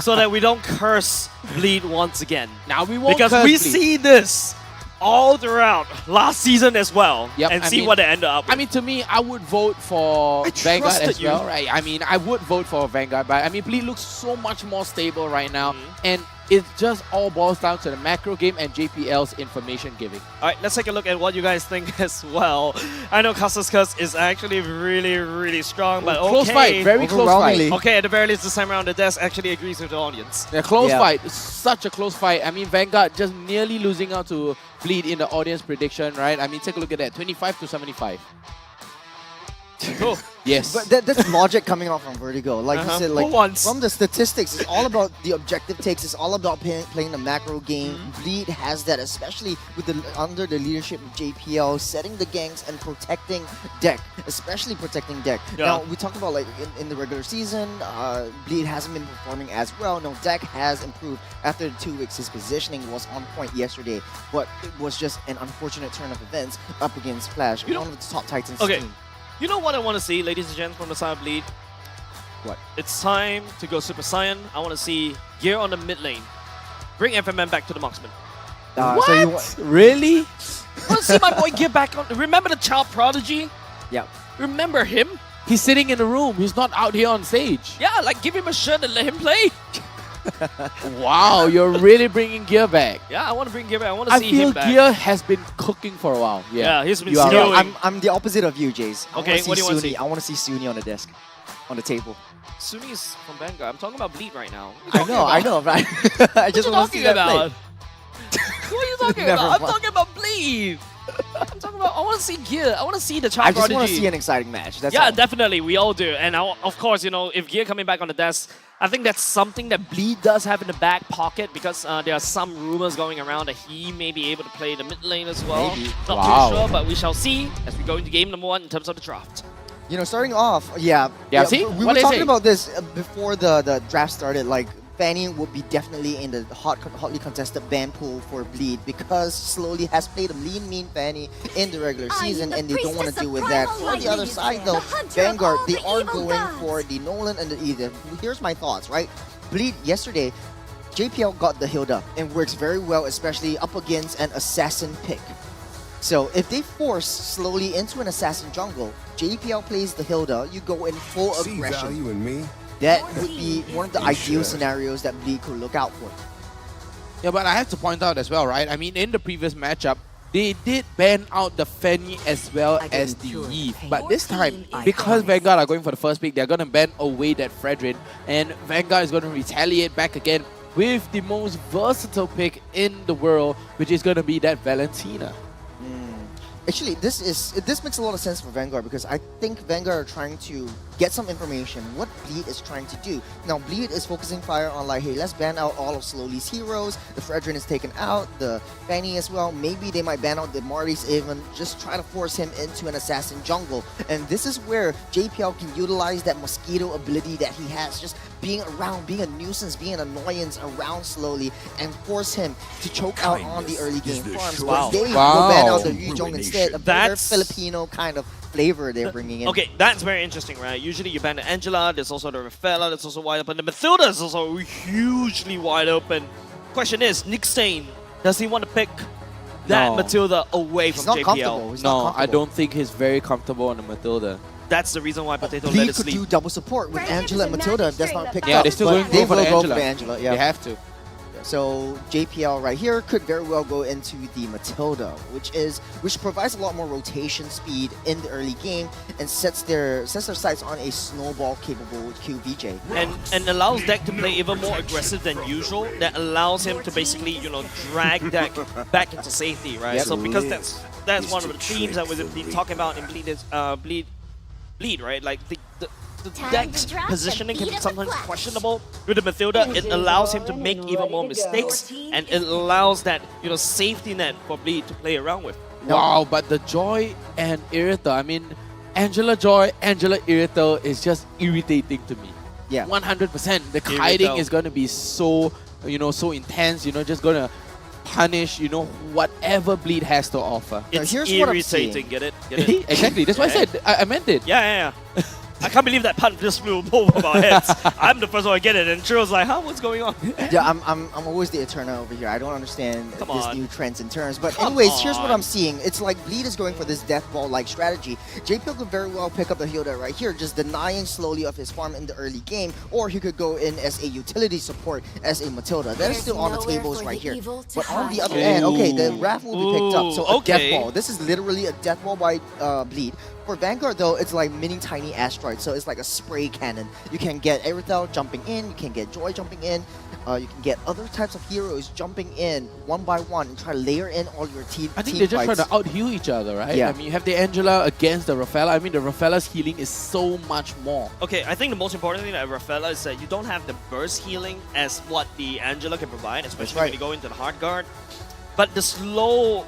so that we don't curse Bleed once again. Now we won't because we see this all throughout last season as well, and see what they end up with. I mean, to me, I would vote for Vanguard as well, right? I mean, I would vote for Vanguard, but I mean, Bleed looks so much more stable right now, and it just all boils down to the macro game and JPL's information giving. All right, let's take a look at what you guys think as well. I know Custer's Curse is actually really, really strong, but okay. Close fight, very close fight. Okay, at the very least, this time around, the desk actually agrees with the audience. Yeah, close fight. Such a close fight. I mean, Vanguard just nearly losing out to Bleed in the audience prediction, right? I mean, take a look at that. 25 to 75. Cool. Yes. But that's logic coming out from Vertigo. Like you said, like from the statistics, it's all about the objective takes. It's all about playing the macro game. Bleed has that, especially with under the leadership of JPL, setting the ganks and protecting deck, especially protecting deck. Now, we talked about like in the regular season, Bleed hasn't been performing as well. No, deck has improved after the 2 weeks. His positioning was on point yesterday, but it was just an unfortunate turn of events up against Flash, one of the top Titans team. You know what I want to see, ladies and gents, from the side of Bleed? What? It's time to go Super Saiyan. I want to see Gear on the mid lane. Bring FMM back to the marksman. What? So really? I want to see my boy Gear back on. Remember the child prodigy? Yeah. Remember him? He's sitting in the room. He's not out here on stage. Yeah, like give him a shirt and let him play. Wow, you're really bringing Gear back. Yeah, I want to bring Gear back. I want to see him back. I feel Gear has been cooking for a while. Yeah, he's been stewing. I'm the opposite of you, Jace. Okay, what do you want to see? I want to see Suni on the desk, on the table. Suni's from Vanguard. I'm talking about Bleed right now. I know, right? I just want to see that play. What are you talking about? I'm talking about Bleed. I'm talking about, I want to see Gear. I want to see the child prodigy. I just want to see an exciting match. That's all. Yeah, definitely. We all do. And of course, you know, if Gear coming back on the desk, I think that's something that Bleed does have in the back pocket because there are some rumors going around that he may be able to play the mid lane as well. Maybe. Not too sure, but we shall see as we go into game number 1 in terms of the draft. You know, starting off, see? We were talking about this before the draft started. Like, Fanny will be definitely in the hotly contested ban pool for Bleed because slowly has played a mean Fanny in the regular season, and they don't want to deal with that. On the other side, though, Vanguard, they are going for the Nolan and the Eden. Here's my thoughts, right? Bleed yesterday, JPL got the Hilda and works very well, especially up against an assassin pick. So if they force slowly into an assassin jungle, JPL plays the Hilda, you go in full aggression. Value in me. That would be one of the ideal scenarios that Bleed could look out for. Yeah, but I have to point out as well, right? I mean, in the previous matchup, they did ban out the Fanny as well as the Eve. But this time, because Vanguard are going for the first pick, they're going to ban away that Fredrin. And Vanguard is going to retaliate back again with the most versatile pick in the world, which is going to be that Valentina. Actually, this makes a lot of sense for Vanguard because I think Vanguard are trying to get some information what Bleed is trying to do. Now, Bleed is focusing fire on like, hey, let's ban out all of Slowly's heroes. The Fredrin is taken out, the Fanny as well. Maybe they might ban out the Marty's even, just try to force him into an assassin jungle. And this is where JPL can utilize that mosquito ability that he has, just being around, being a nuisance, being an annoyance around Slowly, and force him to choke out on the early game farms. Wow. They will ban out the Yuzhong instead, a better Filipino kind of flavor they're bringing in. Okay, that's very interesting, right? Usually you ban the Angela, there's also the Rafaela that's also wide open. The Mathilda is also hugely wide open. Question is, Nick Stain, does he want to pick that Matilda away from JPL? No, I don't think he's very comfortable on the Matilda. That's the reason why Potato He let it could sleep. do double support with Angela and Matilda if that's not picked up. Yeah, they're still going they for will the go Angela. for the Angela. Yeah. They have to. So JPL right here could very well go into the Matilda, which provides a lot more rotation speed in the early game and sets their sights on a snowball capable QVJ. And allows deck to play even more aggressive than usual. That allows him to basically, you know, drag deck back into safety, right? Yep. So because that's one of the themes that we've been talking about in Bleed, right? Like the deck's positioning can be sometimes questionable. With the Mathilda, it allows him to make even more mistakes, and it allows that, you know, safety net for Bleed to play around with. Wow, but the Joy and Irithel, I mean, Angela Joy, Angela Irithel is just irritating to me. Yeah. 100%. The kiting is going to be so, you know, so intense, you know, just going to punish, you know, whatever Bleed has to offer. It's here's irritating, get it? Exactly, that's what I said. I meant it. Yeah. I can't believe that pun just flew over our heads. I'm the first one to get it, and Churro's like, huh, what's going on? Yeah, I'm always the Eterna over here. I don't understand these new trends and terms. But anyways, here's what I'm seeing. It's like Bleed is going for this death ball-like strategy. JPL could very well pick up the Hilda right here, just denying Slowly of his farm in the early game, or he could go in as a utility support as a Matilda. That is still on the tables right here. But on the other end, okay, the Wrath will be picked up. So a death ball. This is literally a death ball by Bleed. For Vanguard though, it's like mini tiny asteroids, so it's like a spray cannon. You can get Irithel jumping in, you can get Joy jumping in, you can get other types of heroes jumping in one by one and try to layer in all your team. I think they're just trying to out-heal each other, right? Yeah. I mean, you have the Angela against the Rafaela. I mean, the Rafaela's healing is so much more. Okay, I think the most important thing about Rafaela is that you don't have the burst healing as what the Angela can provide, especially when you go into the hard guard. But the slow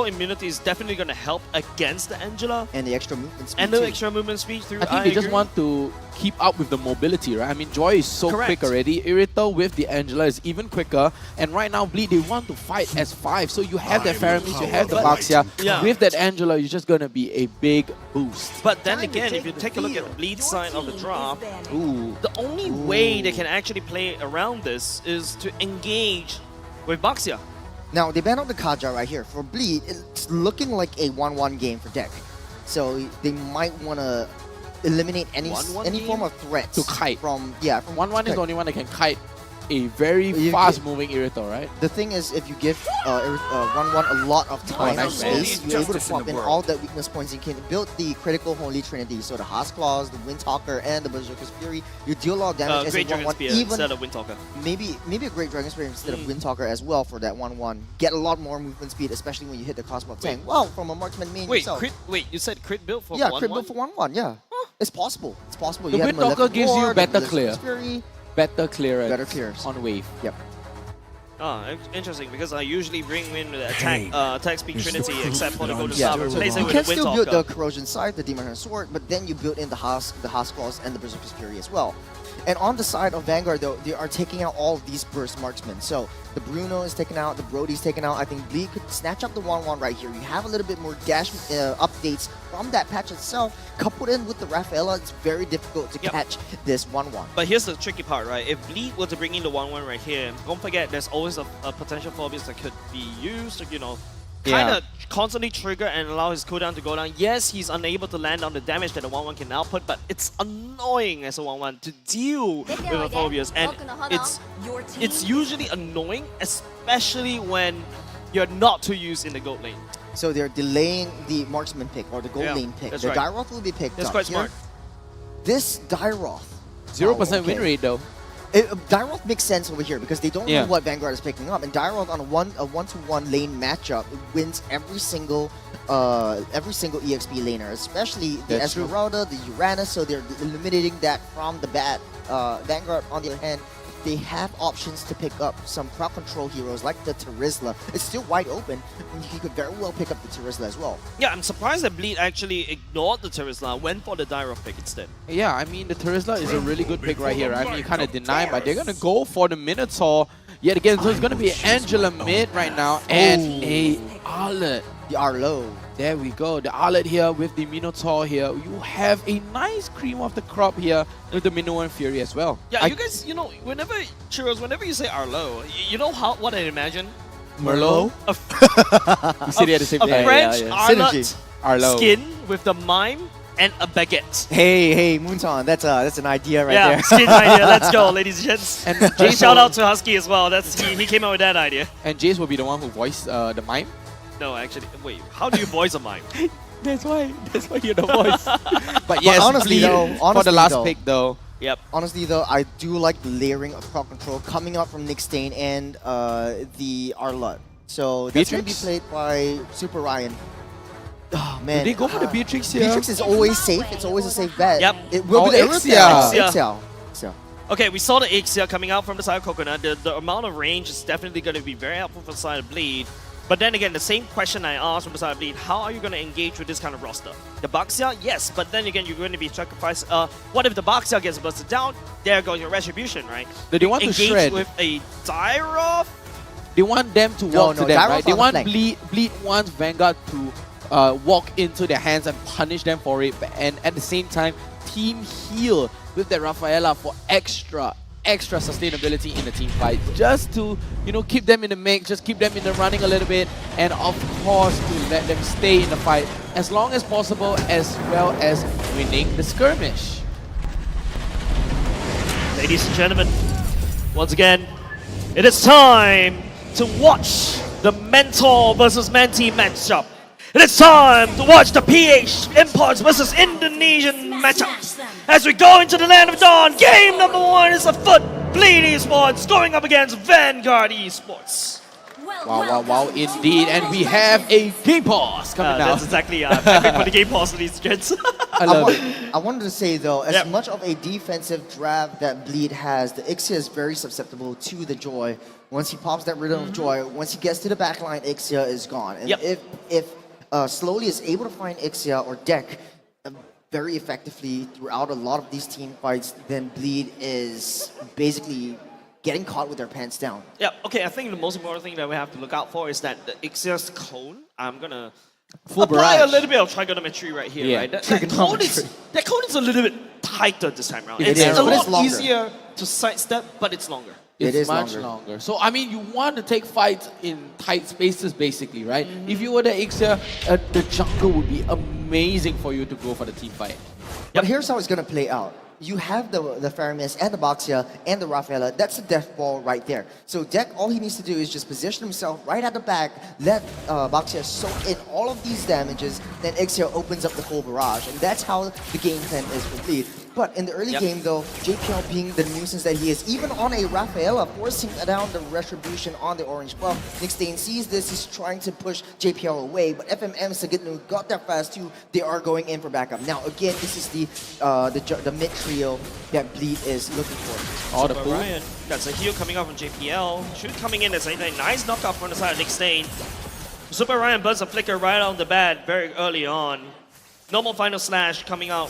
immunity is definitely going to help against the Angela. And the extra movement speed. And the extra movement speed through. I think they just want to keep up with the mobility, right? I mean, Joy is so quick already. Irithel with the Angela is even quicker. And right now, Bleed, they want to fight as 5. So you have that Faramis, you have the Baxia. Yeah. With that Angela, you're just going to be a big boost. But then again, if you take a look at Bleed's side of the drop, the only way they can actually play around this is to engage with Baxia. Now, they ban out the Kaja right here. For Bleed, it's looking like a 1-1 game for deck. So they might want to eliminate any form of threat to kite. From 1-1 is the only one that can kite a very fast-moving Irithel, right? The thing is, if you give 1-1 a lot of time and space, you're able to swap in all the weakness points. You can build the critical Holy Trinity. So the Haas Claws, the Windtalker, and the Berserker's Fury. You deal a lot of damage as a Great Dragon 1-1. Spear instead of Windtalker. Maybe a Great Dragon Spear instead of Windtalker as well for that 1-1. Get a lot more movement speed, especially when you hit the Cosmo tank. Well, from a marksman main yourself. Wait, you said crit build for 1-1? Yeah, crit build for 1-1, yeah. It's possible. It's possible. The Windtalker gives you better clear. Better clearance on wave. Yep. Interesting, because I usually bring in the attack speed trinity, except for the Golden Star. You can still build the Corrosion side, the Demon Hunter Sword, but then you build in the Haas Claws and the Berserker's Fury as well. And on the side of Vanguard, though, they are taking out all of these burst marksmen. So the Bruno is taken out, the Brody's taken out. I think Bleed could snatch up the 1-1 right here. You have a little bit more dash updates from that patch itself. Coupled in with the Rafaela, it's very difficult to catch this 1-1. But here's the tricky part, right? If Bleed were to bring in the 1-1 right here, don't forget there's always a potential phobias that could be used to, you know, kind of constantly trigger and allow his cooldown to go down. Yes, he's unable to land on the damage that the 1-1 can output, but it's annoying as a 1-1 to deal with the phobias. And it's usually annoying, especially when, you're not to use in the gold lane. So they're delaying the marksman pick or the gold lane pick. That's The right. Dairoth will be picked That's up quite here. smart. This Dairoth. 0% win rate though. Dairoth makes sense over here because they don't know what Vanguard is picking up, and Dairoth on a one-to-one lane matchup wins every single EXP laner, especially the Esmeralda, the Uranus. So they're eliminating that from the bat. Vanguard, on the other hand, they have options to pick up some crowd control heroes like the Terizla. It's still wide open, and he could very well pick up the Terizla as well. Yeah, I'm surprised that Bleed actually ignored the Terizla, went for the Dairoth pick instead. Yeah, I mean, the Terizla is a really good pick right here. I mean, you kind of deny, but they're going to go for the Minotaur yet again. So it's going to be Angela mid right now and a Arlet. The Arlo. There we go. The Arlet here with the Minotaur here. You have a nice cream of the crop here with the Minnow and Fury as well. Yeah, you guys, you know, whenever you say Arlo, you know what I imagine? Merlot? You said it at the same time. A French Arlo skin with the mime and a baguette. Hey, Moonton, that's an idea right there. Yeah, skin idea. Let's go, ladies and gents. And shout out to Husky as well. He came up with that idea. And Jace will be the one who voiced the mime. No, actually, wait. How do you voice a mime? That's why you're the voice. But yes, honestly though, for the last pick though. Yep. Honestly though, I do like the layering of crowd control coming up from Nick Stain and the Arlut. So that's going to be played by Super Ryan. Oh man. Did they go for the Beatrix here? Beatrix is always safe. It's always a safe bet. Yep. It will be the Ixia. Okay, we saw the Ixia coming out from the side of Coconut. The amount of range is definitely going to be very helpful for the side of Bleed. But then again, the same question I asked from the side of Bleed, how are you going to engage with this kind of roster? The Baxia, yes, but then again, you're going to be sacrificed. What if the Baxia gets busted down? There goes your Retribution, right? Do they want to shred? Engage with a Dairoth? They want them to walk to them, Dairoth right? They want flank. Bleed wants Vanguard to walk into their hands and punish them for it, and at the same time, team heal with the Rafaela for extra sustainability in the team fight, just to, you know, keep them in the mix, just keep them in the running a little bit, and of course to let them stay in the fight as long as possible, as well as winning the skirmish. Ladies and gentlemen, once again, it is time to watch the Mentor versus Mentee matchup. It is time to watch the PH Imports versus Indonesian matchup. As we go into the Land of Dawn, game number 1 is afoot. Bleed Esports going up against Vanguard Esports. Wow, indeed. And we have a game pause coming out. That's exactly epic for the game pause, ladies and gents. I wanted to say though, as much of a defensive draft that Bleed has, the Ixia is very susceptible to the Joy. Once he pops that Rhythm of Joy, once he gets to the backline, Ixia is gone. And if Slowly is able to find Ixia or Deck very effectively throughout a lot of these team fights, then Bleed is basically getting caught with their pants down. Yeah, okay, I think the most important thing that we have to look out for is that the Ixia's cone, I'm going to apply a little bit of trigonometry right here, right? That cone is a little bit tighter this time around. It's a lot easier to sidestep, but it's longer. It's much longer. So, I mean, you want to take fights in tight spaces, basically, right? If you were the Ixia, the jungle would be amazing for you to go for the team fight. But here's how it's going to play out. You have the Faramis and the Baxia and the Rafaela. That's a death ball right there. So Deck, all he needs to do is just position himself right at the back, let Baxia soak in all of these damages, then Ixia opens up the full barrage. And that's how the game plan is for Bleed. But in the early game though, JPL being the nuisance that he is, even on a Rafaela, forcing down the Retribution on the orange buff. Nick Stain sees this, he's trying to push JPL away, but FMM Sagitnu got there fast too. They are going in for backup. Now again, this is the mid trio that Bleed is looking for. Oh, the Ryan. That's a heal coming out from JPL. Should coming in as a nice knockout from the side of Nick Stain. Super Ryan burns a flicker right on the bat very early on. Normal final slash coming out,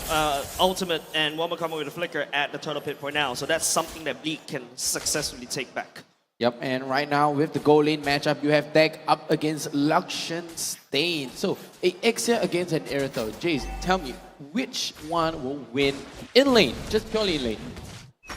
ultimate, and one more coming with a flicker at the turtle pit for now. So that's something that Bleed can successfully take back. Yep, and right now with the gold lane matchup, you have Deck up against Luxian Stain. So, a Ixia against an Irithel. Jace, tell me, which one will win in lane? Just purely in lane.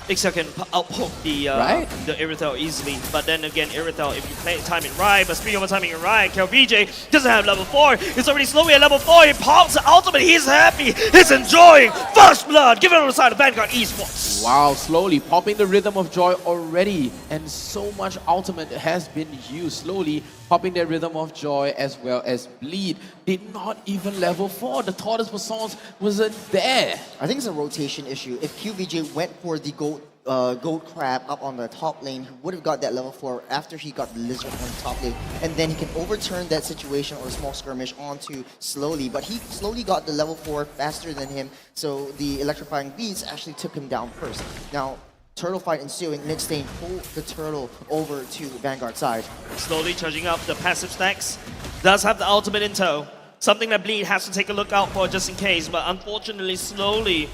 Ixia can outpoke the Irithel easily, but then again, Irithel, if you play timing right, but speaking of timing right, KLBJ doesn't have level 4, he's already slowly at level 4, he pops the ultimate, he's happy, he's enjoying first blood, given on the side of Vanguard Esports. Wow, slowly popping the Rhythm of Joy already, and so much ultimate has been used slowly. popping their Rhythm of Joy as well as Bleed. Did not even level 4. The Tortoise Poissons wasn't there. I think it's a rotation issue. If QVJ went for the gold crab up on the top lane, he would have got that level 4 after he got the lizard on the top lane, and then he can overturn that situation or small skirmish onto Slowly. But he slowly got the level 4 faster than him, so the electrifying beats actually took him down first. Now, turtle fight ensuing, Nickstain pulled the turtle over to the Vanguard side. Slowly charging up the passive stacks. Does have the ultimate in tow. Something that Bleed has to take a look out for just in case, but unfortunately Slowly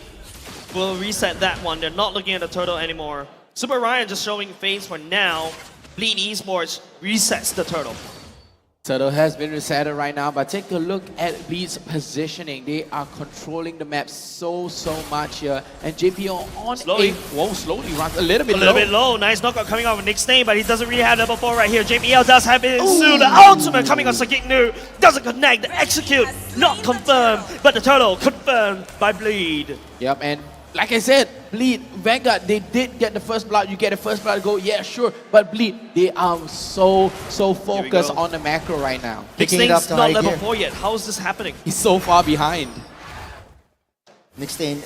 will reset that one. They're not looking at the turtle anymore. Super Ryan just showing face for now. Bleed Esports resets the turtle. Turtle has been resetted right now, but take a look at Bleed's positioning. They are controlling the map so much here. And JPL on slowly runs a little bit low. Nice knockout coming out of Nickstain, but he doesn't really have level 4 right here. JPL does have it soon. The ultimate coming on Sagitnu. Doesn't connect. The execute not confirmed, but the turtle confirmed by Bleed. Yep, and like I said, Bleed, Vanguard, they did get the first blood. You get the first blood, go, yeah, sure. But Bleed, they are so focused on the macro right now. Nickstain's not level 4 yet. How is this happening? He's so far behind. Nickstain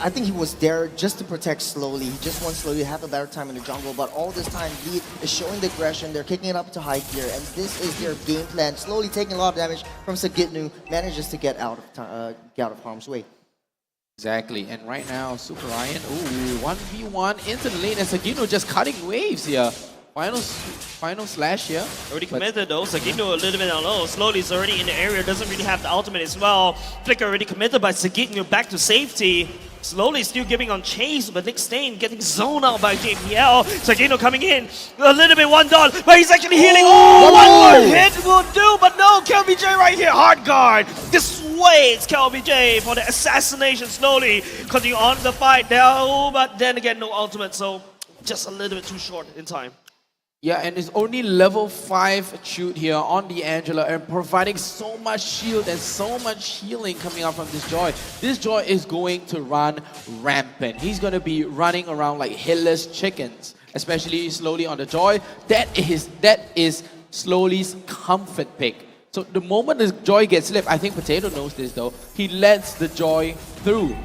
I think he was there just to protect Slowly. He just wants Slowly to have a better time in the jungle, but all this time Bleed is showing the aggression. They're kicking it up to high gear, and this is their game plan. Slowly taking a lot of damage from Sagitnu, manages to get out of harm's way. Exactly, and right now, Super Ryan, 1v1 into the lane, and Sagitnu just cutting waves here. Final slash here. Already committed though, Sagitnu a little bit down low. Slowly is already in the area, doesn't really have the ultimate as well. Flicker already committed by Sagitnu back to safety. Slowly still giving on chase, but Nickstain getting zoned out by JPL. Sagitnu coming in, a little bit one dot, but he's actually healing. One more hit will do, but no, KLBJ right here, hard guard. Dissuades KLBJ for the assassination. Slowly continue on the fight now, but then again, no ultimate, so just a little bit too short in time. Yeah, and it's only level 5 shoot here on the Angela and providing so much shield and so much healing coming out from this Joy. This Joy is going to run rampant. He's going to be running around like headless chickens, especially Slowly on the Joy. That is Slowly's comfort pick. So the moment the Joy gets slipped, I think Potato knows this though, he lets the Joy through.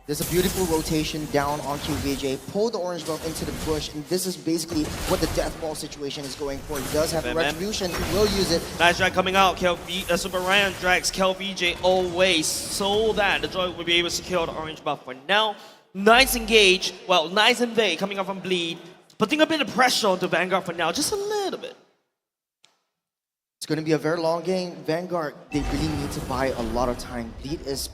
There's a beautiful rotation down on QVJ, pull the orange buff into the bush, and this is basically what the death ball situation is going for. He does have the retribution, he will use it. Nice drag coming out, Super Ryan drags KLBJ away so that the Joy will be able to secure the orange buff for now. Nice engage, well, nice invade coming out from Bleed, putting a bit of pressure onto Vanguard for now, just a little bit. It's going to be a very long game. Vanguard, they really need to buy a lot of time. Bleed is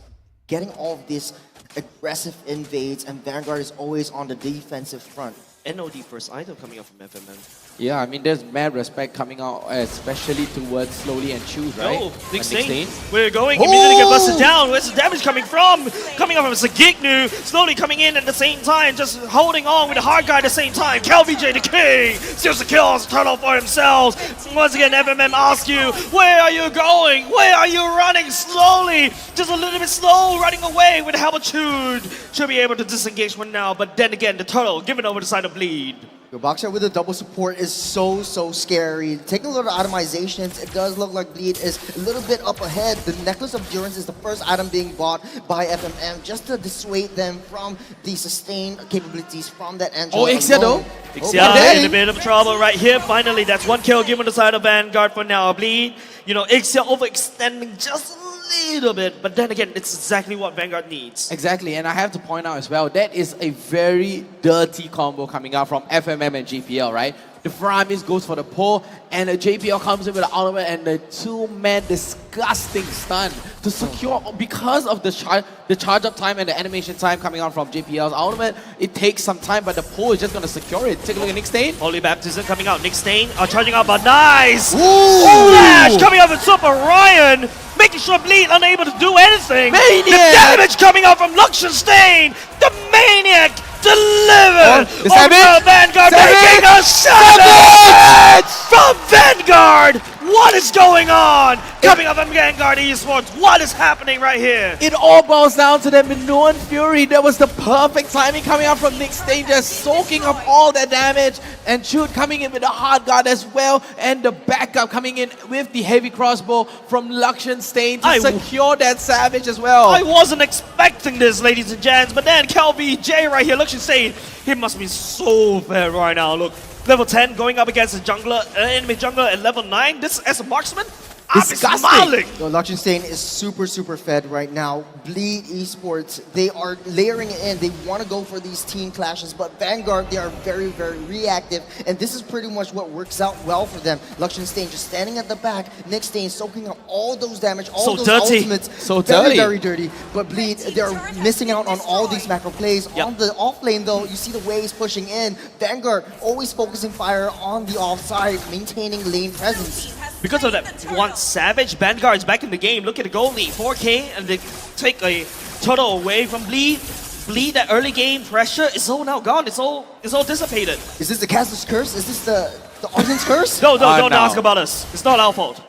getting all of these aggressive invades, and Vanguard is always on the defensive front. NOD first item coming out from FMM. Yeah, I mean, there's mad respect coming out, especially towards Slowly and Choose, right? Oh, Nickstain. We're going, immediately get busted down. Where's the damage coming from? Coming up from Sagitnu, Slowly coming in at the same time, just holding on with the hard guy at the same time. KLBJ the king, steals the kills, turn off for themselves. Once again, FMM asks you, where are you going? Where are you running? Slowly, just a little bit slow, running away with the help of Chud. Should be able to disengage for now, but then again, the turtle giving over the side of Bleed. Your Boxer with the double support is so scary. Taking a look at itemizations, it does look like Bleed is a little bit up ahead. The Necklace of Endurance is the first item being bought by FMM just to dissuade them from the sustained capabilities from that Angela. Oh, Ixia though. Ixia in a bit of trouble right here. Finally, that's one kill given the side of Vanguard for now. Bleed, you know, Ixia overextending just a little bit, but then again, it's exactly what Vanguard needs. Exactly, and I have to point out as well, that is a very dirty combo coming out from FMM and JPL, right? The Faramis goes for the pull, and the JPL comes in with the ultimate and the two-man disgusting stun to secure, because of the charge up time and the animation time coming out from JPL's ultimate. It takes some time, but the pull is just going to secure it. Take a look at Nickstain. Holy Baptism coming out. Nickstain are charging up, but nice! Flash coming out with Super Ryan, making sure Bleed unable to do anything. Maniac! The damage coming out from Luxenstein, the Maniac delivered over Vanguard, making a savage from Vanguard, What is going on? Coming up on Vanguard Esports, what is happening right here? It all boils down to the Minoan Fury. That was the perfect timing coming out from Nick Stain, just soaking up all that damage. And Chute coming in with the hard guard as well. And the backup coming in with the heavy crossbow from Lakshan Stain to secure that Savage as well. I wasn't expecting this, ladies and gents, but then KLVJ right here, Lakshan Stain, he must be so fed right now. Look, level 10 going up against a jungler, enemy jungler at level 9. This as a marksman? Disgusting. So Lakshan Stain is super fed right now. Bleed Esports, they are layering it in. They want to go for these team clashes, but Vanguard, they are very reactive, and this is pretty much what works out well for them. Lakshan Stain just standing at the back, Nick Stain soaking up all those damage, all those ultimates. So dirty. Very dirty. But Bleed, they're missing out on all these macro plays. On the off lane though, you see the waves pushing in. Vanguard always focusing fire on the offside, maintaining lane presence. Because of that one Savage, Vanguard's back in the game. Look at the goal lead, 4K, and they take a total away from Bleed. Bleed, that early game pressure is all now gone. It's all dissipated. Is this the caster's curse? Is this the audience curse? No, don't ask about us. It's not our fault.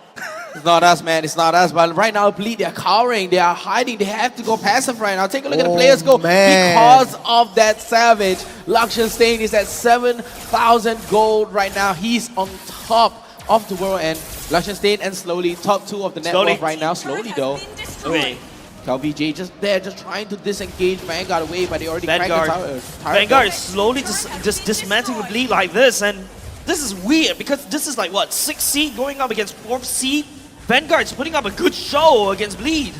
It's not us, man. It's not us. But right now, Bleed, they're cowering. They are hiding. They have to go passive right now. Take a look at the players go. Because of that Savage, Lakshan Stain is at 7,000 gold right now. He's on top of the world, and Lakshan Stain and Slowly, top 2 of the network right now. Slowly though. Okay. KLVJ just there, just trying to disengage Vanguard away, but they already cracked the tower. Vanguard is slowly just dismantling the Bleed like this, and this is weird because this is like what, 6th seed going up against 4th seed. Vanguard's putting up a good show against Bleed.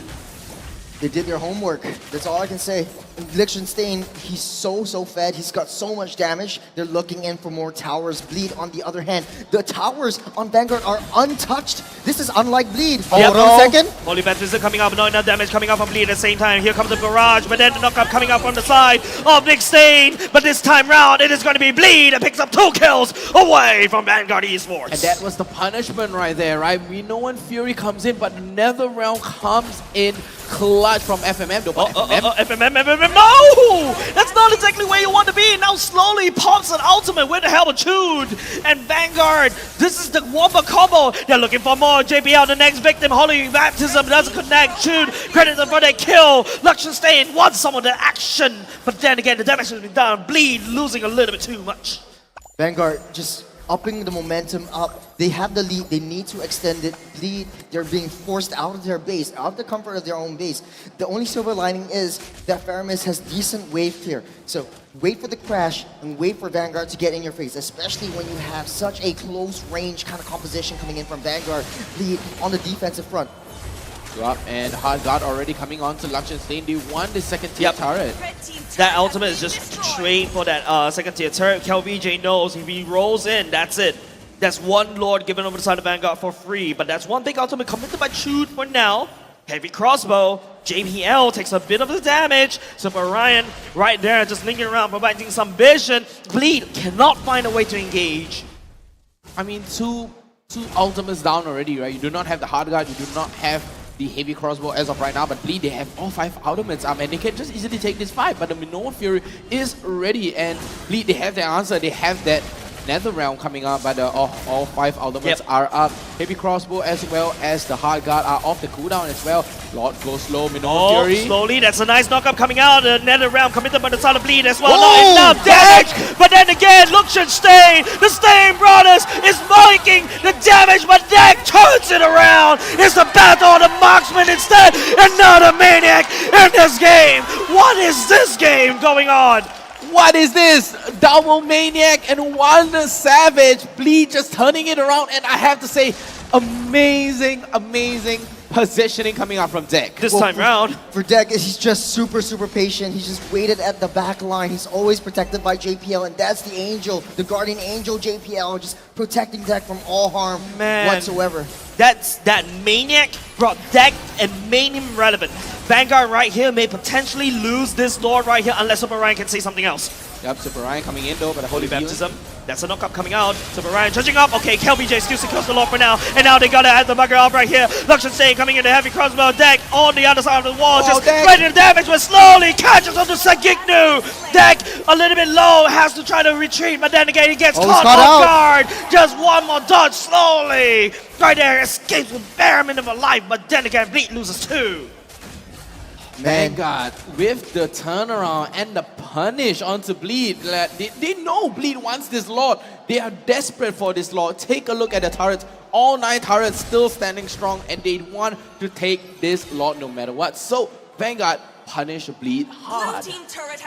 They did their homework. That's all I can say. Lakshan Stain, he's so fed. He's got so much damage. They're looking in for more towers. Bleed, on the other hand, the towers on Vanguard are untouched. This is unlike Bleed. Hold on a second. Holy Baptism coming up, not enough damage coming up from Bleed at the same time. Here comes the barrage, but then the knockup coming up from the side of Nick Stain. But this time round, it is going to be Bleed that picks up 2 kills away from Vanguard Esports. And that was the punishment right there, right? We know when Fury comes in, but NetherRealm comes in clutch from FMM. FMM, no! That's not exactly where you want to be. Now slowly pops an ultimate. Where the hell are Chute? And Vanguard, this is the Whopper combo. They're looking for more. JPL, the next victim. Holy Baptism doesn't connect. Chute, credit them for their kill. Lakshan Stain wants some of the action. But then again, the damage has been done. Bleed losing a little bit too much. Vanguard just upping the momentum up. They have the lead. They need to extend it. Bleed, they're being forced out of their base, out of the comfort of their own base. The only silver lining is that Faramis has decent wave clear. So wait for the crash and wait for Vanguard to get in your face, especially when you have such a close range kind of composition coming in from Vanguard. Bleed on the defensive front. And hard guard already coming on to Lakshan Stain. They won the second tier turret. That ultimate is just trained for that second tier turret. KLVJ knows if he rolls in, that's it. That's one Lord given over the side of Vanguard for free. But that's one big ultimate committed by Chute for now. Heavy crossbow. JPL takes a bit of the damage. So for Ryan, right there, just lingering around, providing some vision. Bleed cannot find a way to engage. I mean, two ultimates down already, right? You do not have the hard guard. You do not have the heavy crossbow as of right now, but Bleed, they have all 5 ultimates up and they can just easily take this fight. But the Minoan Fury is ready, and Bleed, they have their answer. They have that NetherRealm coming up, but all 5 ultimates are up. Heavy crossbow as well as the hard guard are off the cooldown as well. Lord goes slow, Minoan Fury. Slowly, that's a nice knockup coming out. The NetherRealm committed by the side of Bleed as well. Not enough damage, but then again, Lakshan Stain, the Stain Brothers is making the damage, but Deck turns it around. It's the battle of the marksman instead, another maniac in this game. What is this game going on? What is this? Double Maniac and one Savage. Bleed just turning it around, and I have to say, amazing positioning coming out from Deck. This time round. For Deck, he's just super patient. He's just waited at the back line. He's always protected by JPL, and that's the angel, the guardian angel JPL, just protecting Deck from all harm whatsoever. That Maniac brought Deck and made him relevant. Vanguard right here may potentially lose this Lord right here unless Super Ryan can say something else. Yep, Super Ryan coming in though, but a Holy Baptism. That's a knockup coming out. Super Ryan charging up. Okay, KLBJ still secures the Lord for now. And now they got to add the bugger up right here. Luxon Stain coming in the heavy crossbow. Deck on the other side of the wall. Just spreading the damage, but slowly catches onto Sagignu. Deck a little bit low. Has to try to retreat, but then again he gets caught off guard. Just one more dodge slowly. Right there, escapes with bare minimum life, but then again Bleed loses 2. Vanguard with the turnaround and the punish onto Bleed. They know Bleed wants this Lord. They are desperate for this Lord. Take a look at the turrets. All 9 turrets still standing strong, and they want to take this Lord no matter what. So Vanguard punish Bleed hard.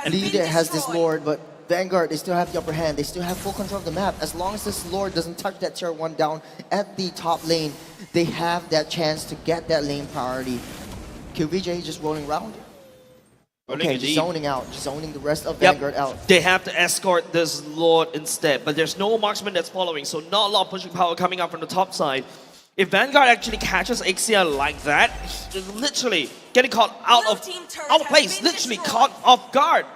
Bleed has this Lord, but Vanguard, they still have the upper hand. They still have full control of the map. As long as this Lord doesn't touch that tier 1 down at the top lane, they have that chance to get that lane priority. QVJ just rolling around. Okay, just zoning out, just zoning the rest of Vanguard out. They have to escort this Lord instead, but there's no marksman that's following, so not a lot of pushing power coming up from the top side. If Vanguard actually catches Ixia like that, literally getting caught out of place, literally caught off guard.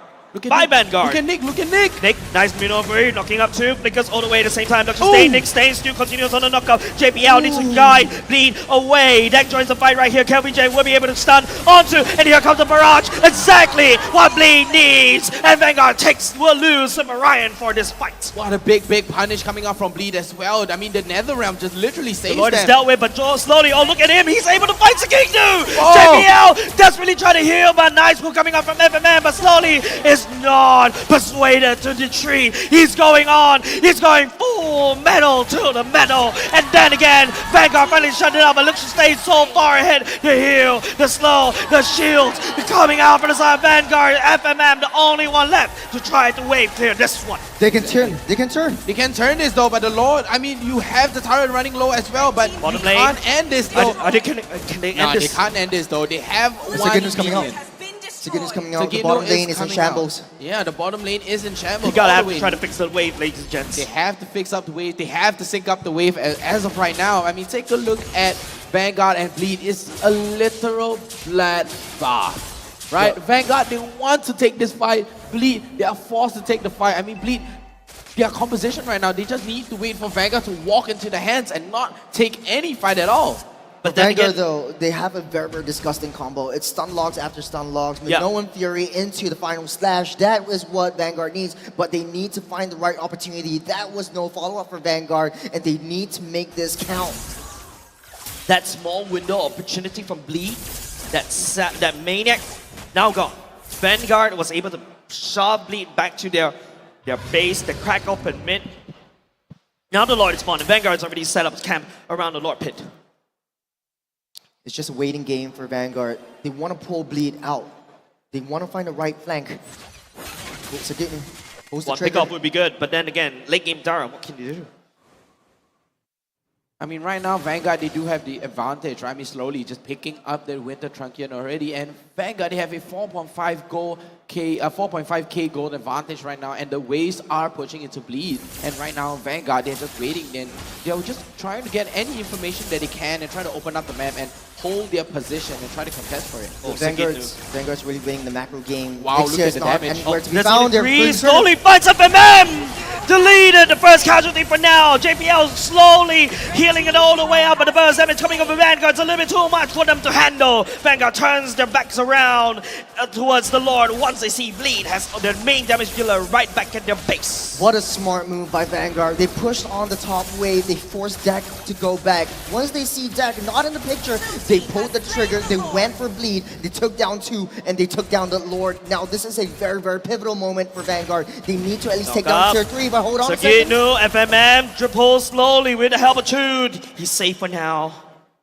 By Vanguard. Look at Nick, look at Nick. Nick, nice maneuver, knocking up 2. Flickers all the way at the same time. Luxon Stain, Nick Stain still continues on the knockout. JPL needs to guide, Bleed away. Deck joins the fight right here. KLBJ will be able to stun onto, and here comes the barrage. Exactly what Bleed needs. And Vanguard will lose Super Ryan for this fight. What a big punish coming out from Bleed as well. I mean, the Netherrealm just literally saves the Lord them. is dealt with, but Joel slowly, oh look at him, he's able to fight Sagignu! JPL desperately trying to heal, but nice move coming out from FMM, but slowly is not persuaded to retreat. He's going on, he's going full metal to the metal, and then again, Vanguard finally shut it up, but looks to stay so far ahead. The heal, the slow, the shield, coming out from the side of Vanguard. FMM, the only one left to try to wave clear this one. They can turn, they can turn. They can turn this though, but the Lord, I mean, you have the turret running low as well, but bottom you lane. Can't end this though. Can they end this? They can't end this though. They have one Sagignu's coming out. Sagignu's coming out. The bottom lane is in shambles. Yeah, the bottom lane is in shambles. You gotta have to try to fix the wave, ladies and gents. They have to fix up the wave. They have to sync up the wave as of right now. I mean, take a look at Vanguard and Bleed. It's a literal bloodbath, right? Yeah. Vanguard, they want to take this fight. Bleed, they are forced to take the fight. I mean, Bleed, their composition right now, they just need to wait for Vanguard to walk into the hands and not take any fight at all. But Vanguard, though, they have a very, very disgusting combo. It's stun logs after stun logs, Minoan Fury into the final slash. That is what Vanguard needs, but they need to find the right opportunity. That was no follow-up for Vanguard, and they need to make this count. That small window opportunity from Bleed, that Maniac, now gone. Vanguard was able to shove Bleed back to their base, the crack open mid. Now the Lord is spawned, and Vanguard's already set up camp around the Lord pit. It's just a waiting game for Vanguard. They want to pull Bleed out. They want to find the right flank. Sagignu, one pickup would be good, but then again, late game Dara, what can you do? I mean, right now, Vanguard, they do have the advantage, right? I mean, slowly just picking up their Winter Truncheon already. And Vanguard, they have a 4.5k gold advantage right now. And the waves are pushing into Bleed. And right now, Vanguard, they're just waiting. Then they're just trying to get any information that they can and try to open up the map and hold their position and try to contest for it. Vanguard's really winning the macro game. Wow, look at the damage. Slowly fights up MM! Deleted the first casualty for now. JPL slowly healing it all the way up, but the burst damage coming over Vanguard's a little bit too much for them to handle. Vanguard turns their backs around towards the Lord once they see Bleed has their main damage dealer right back at their base. What a smart move by Vanguard. They pushed on the top wave. They forced Deck to go back. Once they see Deck not in the picture, they pulled the trigger. They went for Bleed. They took down 2, and they took down the Lord. Now this is a very, very pivotal moment for Vanguard. They need to at least take down tier 3, but hold on a second. Sagignu, FMM, triple slowly with the helpitude. He's safe for now.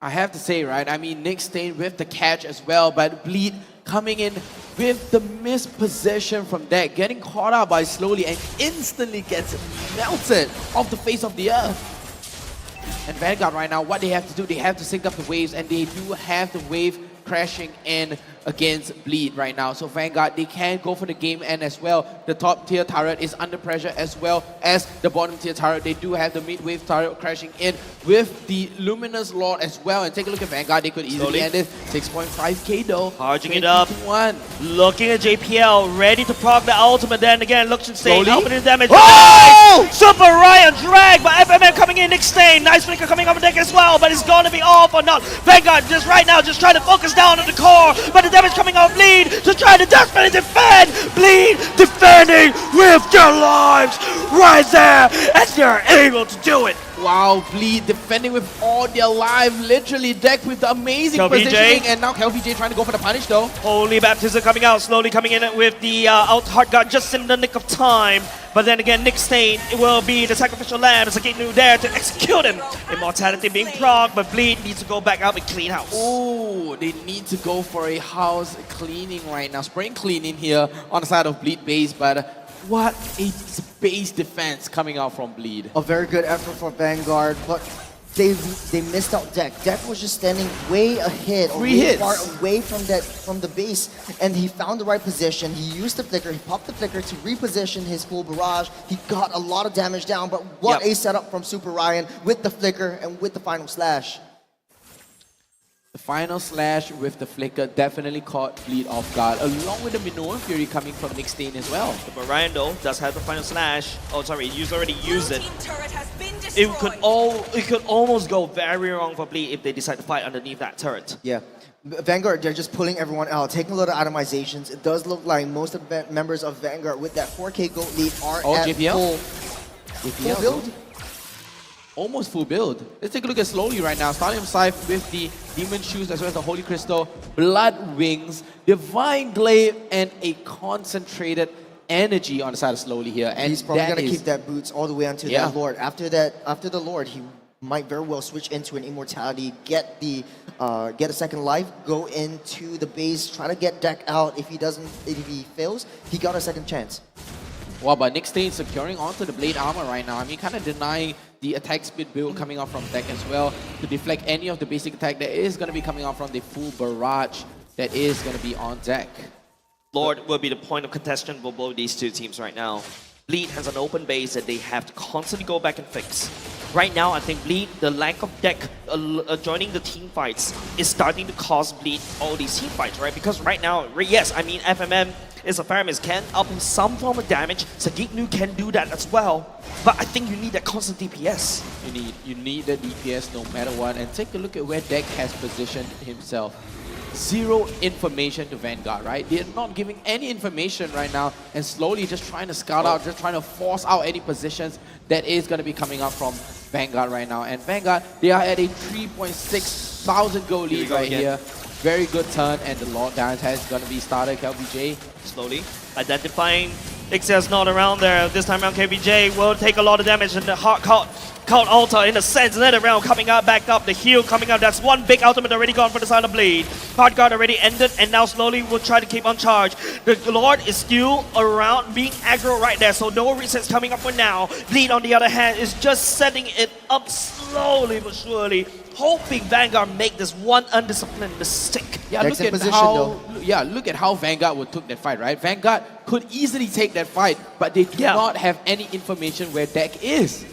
I have to say, right, I mean, Nick Stain with the catch as well, but Bleed coming in with the misposition from Deck, getting caught out by slowly and instantly gets melted off the face of the earth. And Vanguard right now, what they have to do, they have to sync up the waves, and they do have the wave crashing in against Bleed right now. So Vanguard, they can go for the game end as well. The top tier turret is under pressure as well as the bottom tier turret. They do have the mid-wave turret crashing in with the Luminous Lord as well. And take a look at Vanguard, they could easily end it. 6.5k though. Charging it up. 21. Looking at JPL, ready to proc the ultimate. Then again, Liechtenstein opening damage. Oh! Nice! Super Ryan drag, but FMM coming in. Liechtenstein, nice flicker coming up the deck as well, but it's going to be off or not. Vanguard just right now just trying to focus down on the core, but the damage coming out. Bleed to try to desperately defend. Bleed defending with their lives right there, and they're able to do it. Wow, Bleed defending with all their life, literally decked with the amazing positioning, and now KLVJ trying to go for the punish though. Holy Baptism coming out, slowly coming in with the out hard guard just in the nick of time. But then again, Liechtenstein will be the sacrificial lamb. It's a New there to execute him. Immortality being proc, but Bleed needs to go back out and clean house. Oh, they need to go for a house cleaning right now. Spring cleaning here on the side of Bleed base, but what a base defense coming out from Bleed. A very good effort for Vanguard, but they missed out Deck. Deck was just standing way ahead, or way far away from the base, and he found the right position. He used the flicker, he popped the flicker to reposition his full barrage. He got a lot of damage down, but what a setup from Super Ryan with the flicker and with the final slash. The final slash with the flicker definitely caught Bleed off guard, along with the Minoan Fury coming from Liechtenstein as well. But Ryan though does have the final slash. Oh, sorry, he's already used it. It could almost go very wrong for Bleed if they decide to fight underneath that turret. Yeah. Vanguard, they're just pulling everyone out, taking a lot of itomizations. It does look like most of the members of Vanguard with that 4k gold lead are at JPL? full build. Almost full build. Let's take a look at Slowly right now. Starting Scythe with the Demon Shoes as well as the Holy Crystal, Blood Wings, Divine Glaive, and a concentrated energy on the side of Slowly here. And he's probably going to keep that boots all the way onto that Lord. After the Lord, he might very well switch into an Immortality, get a second life, go into the base, try to get Deck out. If he fails, he got a second chance. Wow, but Liechtenstein securing onto the Blade Armor right now. I mean, kind of denying the attack speed build coming off from Deck as well to deflect any of the basic attack that is going to be coming off from the full barrage that is going to be on Deck. Lord will be the point of contention for both these two teams right now. Bleed has an open base that they have to constantly go back and fix. Right now, I think Bleed, the lack of Deck joining the team fights is starting to cause Bleed all these team fights, right? Because right now, yes, I mean, FMM is a Faramis can up some form of damage. Sagitnu can do that as well. But I think you need that constant DPS. You need the DPS no matter what. And take a look at where Deck has positioned himself. Zero information to Vanguard, right? They're not giving any information right now and slowly just trying to scout out, just trying to force out any positions that is going to be coming up from Vanguard right now. And Vanguard, they are at a 3.6 thousand gold lead right here. Very good turn, and the Lord Dance is going to be started. KLVJ slowly identifying Ixel's not around there. This time around, KLVJ will take a lot of damage, and the hard caught Altar in a sense. Another round coming up, back up, the heal coming up. That's one big ultimate already gone for the side of Bleed. Hard guard already ended, and now slowly will try to keep on charge. The Lord is still around being aggro right there, so no resets coming up for now. Bleed, on the other hand, is just setting it up slowly but surely, hoping Vanguard make this one undisciplined mistake. Yeah, look at how Vanguard would took that fight, right? Vanguard could easily take that fight, but they do not have any information where Deck is.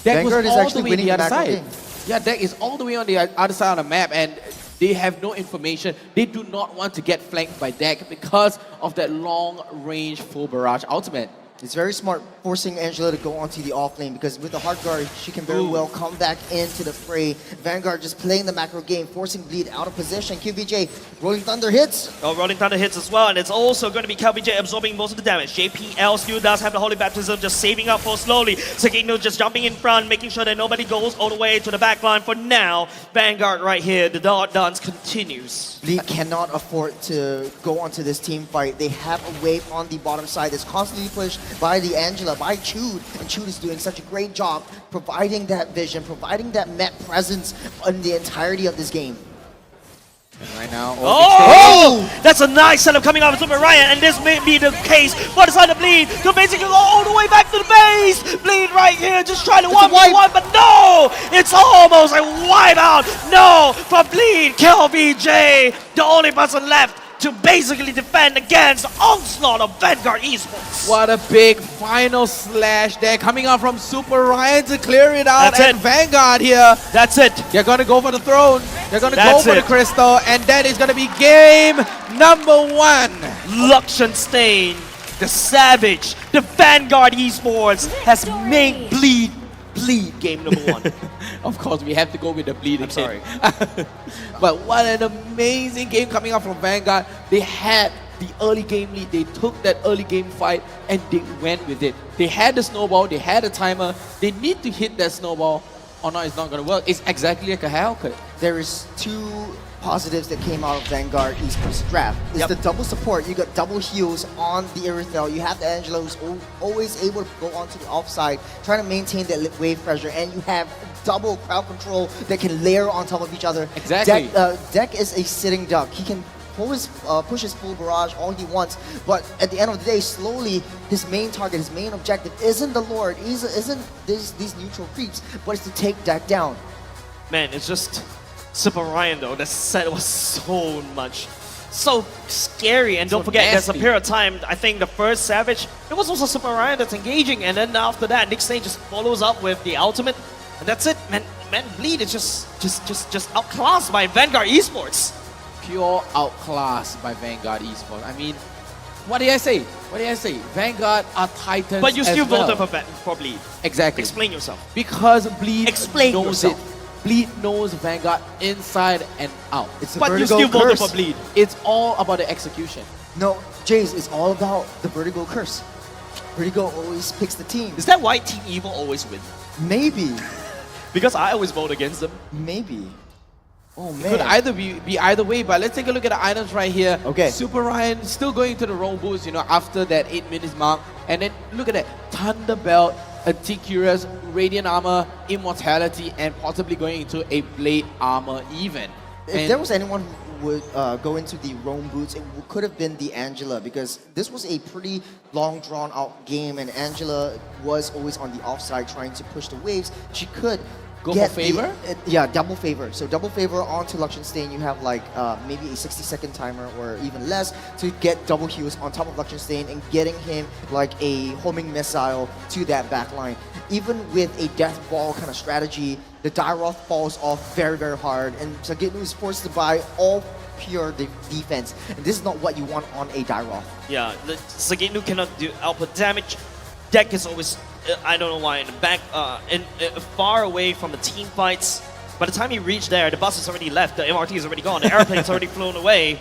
Deck Vanguard was is all actually the way on winning the the other macro side. game. Yeah, Deck is all the way on the other side of the map, and they have no information. They do not want to get flanked by Deck because of that long-range full barrage ultimate. It's very smart forcing Angela to go onto the off lane, because with the hard guard, she can very well come back into the fray. Vanguard just playing the macro game, forcing Bleed out of position. QVJ, Rolling Thunder hits. Oh, Rolling Thunder hits as well, and it's also going to be KLVJ absorbing most of the damage. JPL still does have the Holy Baptism, just saving up for slowly. Sagitnu just jumping in front, making sure that nobody goes all the way to the back line for now. Vanguard right here, the dance continues. Bleed cannot afford to go onto this team fight. They have a wave on the bottom side that's constantly pushed by the Angela, by Chud, and Chud is doing such a great job providing that vision, providing that map presence in the entirety of this game. Right now. Oh! That's a nice setup coming out of Super Ryan, and this may be the case for the side of Bleed to basically go all the way back to the base. Bleed right here, just trying to 1v1, but no! It's almost a wipe out. No, for Bleed, kill BJ, the only person left to basically defend against the onslaught of Vanguard Esports. What a big final slash there coming out from Super Ryan to clear it out. That's and it. Vanguard here. That's it. They're going to go for the throne. They're going to go That's for the it. crystal. And that is going to be game number 1. Luxenstein, the Savage, the Vanguard Esports has made Bleed game number 1. Of course, we have to go with the bleeding. I'm sorry. But what an amazing game coming out from Vanguard. They had the early game lead. They took that early game fight and they went with it. They had the snowball. They had a timer. They need to hit that snowball or not, it's not going to work. It's exactly like a Hellcat. There is 2 positives that came out of Vanguard Esports draft. It's the double support. You got double heals on the Irithel. You have the Angela who's always able to go onto the offside, trying to maintain that wave pressure, and you have double crowd control that can layer on top of each other. Exactly. Deck is a sitting duck. He can push his full barrage all he wants, but at the end of the day, slowly his main target, his main objective isn't the Lord, isn't these neutral creeps, but it's to take Deck down. Man, it's just Super Ryan though. The set was so scary, and don't forget, there's a period of time. I think the first Savage, it was also Super Ryan that's engaging, and then after that, Nick Stain just follows up with the ultimate, and that's it. Man, Bleed is just outclassed by Vanguard Esports. Pure outclass by Vanguard Esports. I mean, what did I say? Vanguard are titans. But you still as well. voted for Bleed. Exactly. Explain yourself. Because Bleed Explain knows yourself. it. Bleed knows Vanguard inside and out. It's a But you vertigo still voted curse. for Bleed. It's all about the execution. No, Jace, it's all about the Vertigo curse. Vertigo always picks the team. Is that why Team Evil always win? Maybe. Because I always vote against them. Maybe. Oh man. It could either be either way, but let's take a look at the items right here. Okay. Super Ryan still going to the roam boost, after that 8 minutes mark. And then look at that. Thunder Belt, Antiquarius, Radiant Armor, Immortality, and possibly going into a Blade Armor even. If there was anyone who would go into the roam boots, it could have been the Angela, because this was a pretty long drawn out game and Angela was always on the offside trying to push the waves. She could Go get for favor? Yeah, double favor. So double favor onto Luxenstein, you have like maybe a 60-second timer or even less to get double heals on top of Luxenstein and getting him like a homing missile to that backline. Even with a death ball kind of strategy, the Dairoth falls off very, very hard, and Sagitnu is forced to buy all pure defense. And this is not what you want on a Dairoth. Yeah, the Sagitnu cannot do output damage. Deck is always, I don't know why, in the back, far away from the team fights. By the time you reach there, the bus is already left, the MRT is already gone, the airplane is already flown away,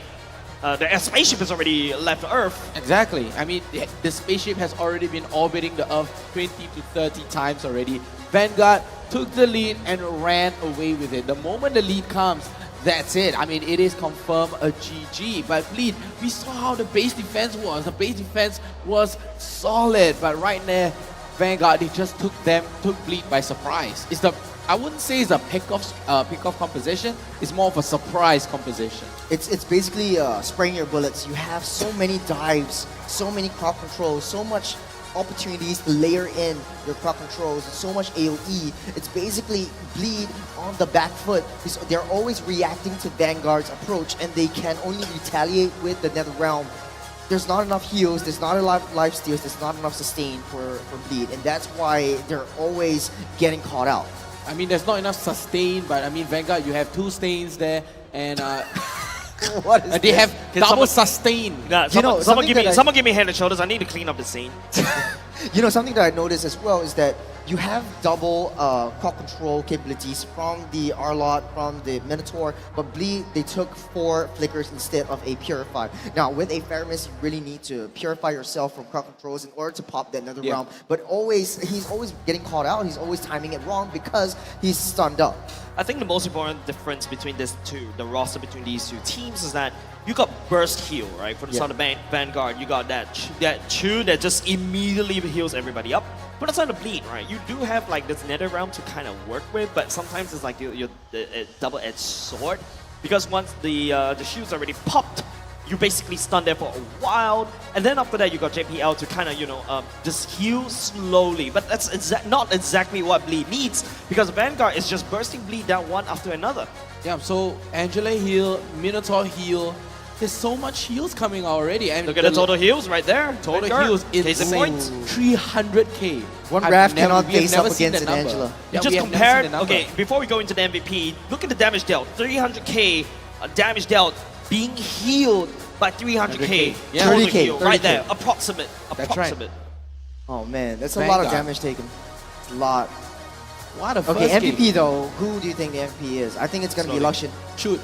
the spaceship is already left Earth. Exactly. I mean, the spaceship has already been orbiting the Earth 20 to 30 times already. Vanguard took the lead and ran away with it. The moment the lead comes, that's it. I mean, it is confirmed a GG. But Bleed, we saw how the base defense was. The base defense was solid. But right there, Vanguard, they just took Bleed by surprise. I wouldn't say it's a pick-off composition. It's more of a surprise composition. It's basically spraying your bullets. You have so many dives, so many crowd controls, so much opportunities to layer in your crowd controls, so much AoE. It's basically Bleed on the back foot. They're always reacting to Vanguard's approach, and they can only retaliate with the Nether Realm. There's not enough heals, there's not enough life steals, there's not enough sustain for Bleed, and that's why they're always getting caught out. I mean, there's not enough sustain, but I mean, Vanguard, you have 2 stains there, and what is they this? have double sustain. Nah, someone give me head and shoulders. I need to clean up the scene. Something that I noticed as well is that you have double crowd control capabilities from the Arlot, from the Minotaur, but Bleed, they took 4 flickers instead of a Purify. Now, with a Faramis, you really need to purify yourself from crowd controls in order to pop that Nether Realm, but he's always getting caught out, he's always timing it wrong because he's stunned up. I think the most important difference between the roster between these 2 teams is that you got burst heal, right? For the side of Vanguard, you got that Chu that just immediately heals everybody up. For the side of Bleed, right? You do have like this Nether Realm to kind of work with, but sometimes it's like your double-edged sword. because once the shields already popped, you basically stun there for a while, and then after that you got JPL to kind of just heal slowly. But that's not exactly what bleed needs, because Vanguard is just bursting bleed down one after another. Yeah, so Angela heal, Minotaur heal. There's so much heals coming already. And look at the total heals right there. Total Vanguard. heals insane. 300k. One Raph cannot face up against an Angela. You just compared. Okay, before we go into the MVP, look at the damage dealt. 300k damage dealt, being healed by 300k. Yeah. 30K, Heal, right 30K. there, approximate. That's right. Oh man, that's a Vanguard. lot of damage taken. A lot. What a Okay, first MVP game. though, who do you think the MVP is? I think it's gonna be Luxian. Shoot.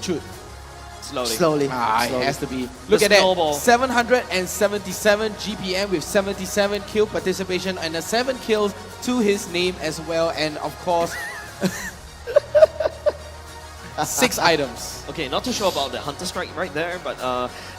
Slowly. Slowly. It has to be. The Look at that. snowball. 777 GPM with 77 kill participation and 7 kills to his name as well. And of course, 6 items. Okay, not too sure about the Hunter Strike right there, but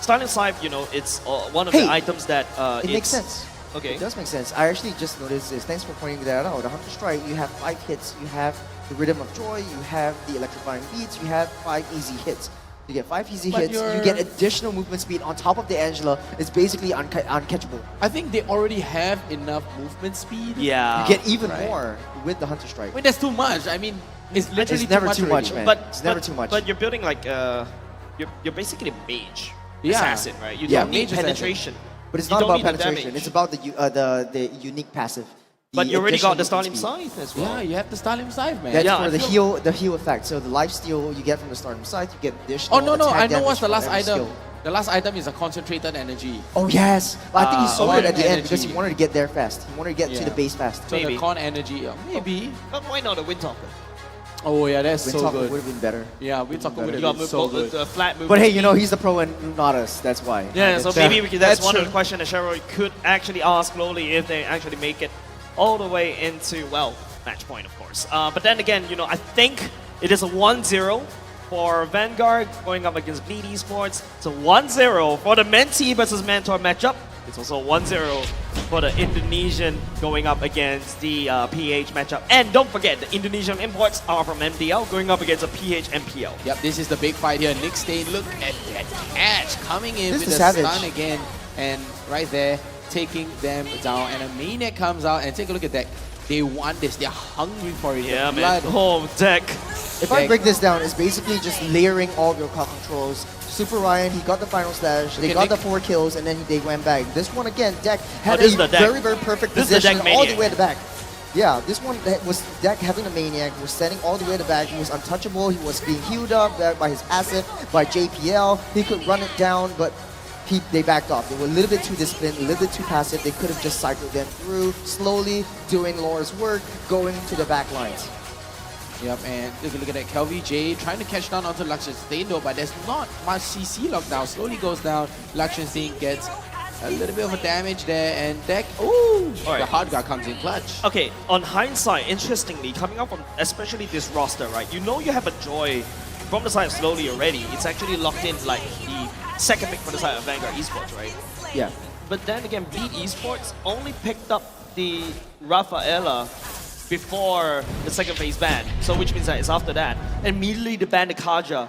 Starling Scythe, it's one of the items that it makes sense. Okay. It does make sense. I actually just noticed this. Thanks for pointing that out. The Hunter Strike, you have 5 hits. You have the Rhythm of Joy. You have the Electrifying Beats. You have 5 easy hits. You get 5 easy hits. You get additional movement speed on top of the Angela. It's basically uncatchable. I think they already have enough movement speed. Yeah. You get even more with the Hunter Strike. I mean, that's too much. I mean, it's literally It's never too too much, much, man. But it's never too much. But you're building like you're basically a mage assassin, right? You Yeah, don't need mage assassin. penetration. But it's You not don't about need the penetration. damage. It's about the unique passive. But you already got the additional Starling movement speed. Scythe as well. Yeah, you have the Starling Scythe, man. That's Yeah, for I the feel- heal effect. So the life steal you get from the Starling Scythe, you get additional. Oh, no, attack I know damage what's the from last every item. skill. The last item is a concentrated energy. Oh yes, but I think he sold it at the end energy. because he wanted to get there fast. He wanted to get to the base fast. So Maybe. the con energy, maybe. But why not a Windtalker? Oh yeah, that's so Windtalker good. would have been better. Yeah, Windtalker would You have got been so good. flat movement. But hey, speed. he's the pro and not us. That's why. Yeah, so That's- maybe that's one of the true. questions that Cheryl could actually ask slowly if they actually make it all the way into, well, match point, of course. But then again, I think it is a 1-0 for Vanguard going up against Bleed Esports. It's a 1-0 for the Mentee versus Mentor matchup. It's also 1-0 for the Indonesian going up against the PH matchup. And don't forget, the Indonesian imports are from MDL going up against a PH MPL. Yep, this is the big fight here. Nick Stain, look at that catch coming in This with is the savage. stun again. And right there, taking them down. And a Maniac comes out and take a look at that. They want this. They're hungry for it. Yeah, The man. blood. Oh, deck. If I break this down, it's basically just layering all of your car controls. Super Ryan, he got the final stash, they Okay, got Nick- the 4 kills, and then they went back. This one again, Deck had this a is the Deck. very, very perfect This is the position Deck all the Maniac. way at the back. Yeah, this one that was Deck having a Maniac, was standing all the way at the back. He was untouchable, he was being healed up by his passive, by JPL. He could run it down, but they backed off. They were a little bit too disciplined, a little bit too passive. They could have just cycled them through, slowly doing Laura's work, going to the back lines. Yep, and look at that. Kelvy J trying to catch down onto Luxian Stain though, but there's not much CC lockdown. Slowly goes down. Luxian Stain gets a little bit of a damage there, and Deck, ooh, Alright. the hard guard comes in clutch. Okay, on hindsight, interestingly, coming up from especially this roster, right? You have a Joy from the side of Slowly already. It's actually locked in like the second pick for the side of Vanguard Esports, right? Yeah. But then again, Bleed Esports only picked up the Rafaela before the second phase ban. So which means that it's after that. And immediately they banned the Kaja.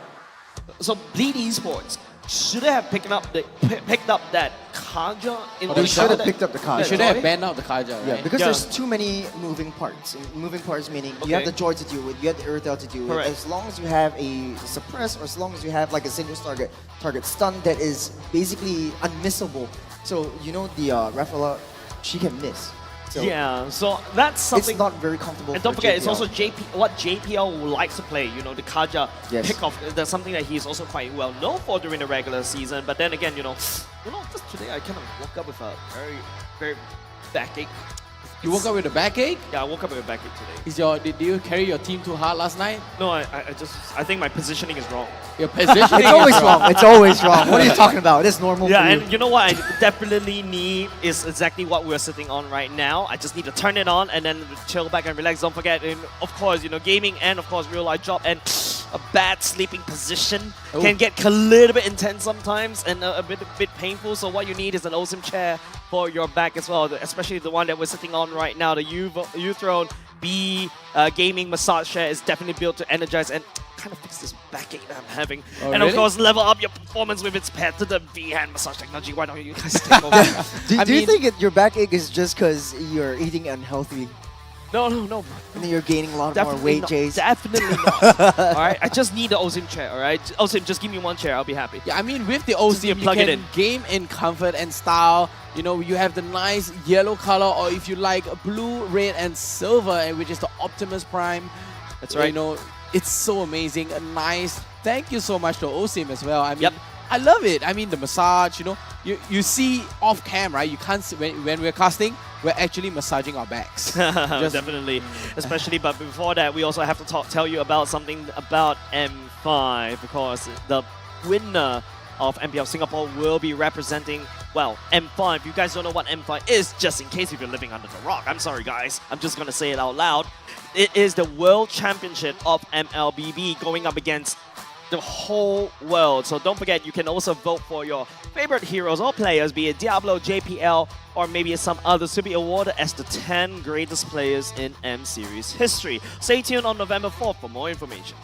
So Bleed Esports should have picked up that Kaja in They should have picked up the They Kaja. should have banned out the Kaja, right? Yeah, because there's too many moving parts. Moving parts meaning you have the Joy to deal with, you have the Earthel to deal with. Correct. As long as you have a suppress, or as long as you have like a single target stun that is basically unmissable. So the Rafaela, she can miss. So yeah, so that's something. it's not very comfortable. And don't for forget, it's JPL. also what JPL likes to play. The Kaja Yes. pickoff. That's something that he's also quite well known for during the regular season. But then again, just today I kind of woke up with a very, very backache. You woke up with a backache? Yeah, I woke up with a backache today. Did you carry your team too hard last night? No, I think my positioning is wrong. Your positioning It's always wrong. It's always wrong. What are you talking about? It's normal Yeah, for you. and you know what I definitely need is exactly what we're sitting on right now. I just need to turn it on and then chill back and relax. Don't forget, and of course, gaming and of course real life job and a bad sleeping position can get a little bit intense sometimes and a bit painful. So what you need is an awesome chair for your back as well, especially the one that we're sitting on right now, the U-Throne B gaming massage chair is definitely built to energize and kind of fix this backache that I'm having. Oh, and of really? course, level up your performance with its patented V-hand massage technology. Why don't you guys take over? Do you think your backache is just because you're eating unhealthy? No. And then you're gaining a lot more Definitely weight, not. Jace. Definitely not. Alright, I just need the OSIM chair, alright? OSIM, just give me one chair, I'll be happy. Yeah, I mean, with the OSIM, you plug it can in. game in comfort and style. You know, you have the nice yellow color, or if you like blue, red, and silver, and which is the Optimus Prime. That's right. You know, it's so amazing. A nice. Thank you so much to OSIM as well. I mean, I love it. I mean, the massage. You know, you see off cam, right? You can't see when we're casting. We're actually massaging our backs. Definitely. Especially, but before that, we also have to tell you about something about M5, because the winner of MPL Singapore will be representing, well, M5. You guys don't know what M5 is, just in case if you're living under the rock. I'm sorry, guys. I'm just going to say it out loud. It is the World Championship of MLBB going up against the whole world. So don't forget, you can also vote for your favorite heroes or players, be it Diablo, JPL, or maybe some others, to be awarded as the 10 greatest players in M Series history. Stay tuned on November 4th for more information.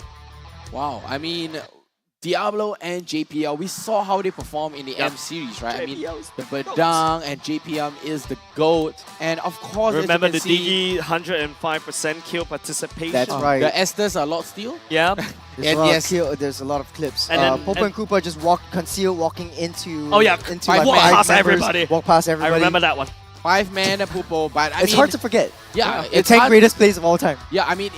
Wow, I mean, Diablo and JPL, we saw how they perform in the M Series, right? I mean, the Badang and JPL is the GOAT. And of course, remember as the you can see, Diggy 105% kill participation? That's right. The Esthers are lot steal. Yeah. There's a lot of clips. Popo and Koopa just walking into. Oh yeah, into walk past everybody. Walk past everybody. I remember that one. 5-man Popo, but I it's mean, hard to forget. Yeah, the it's 10 hard. greatest plays of all time. Yeah, I mean,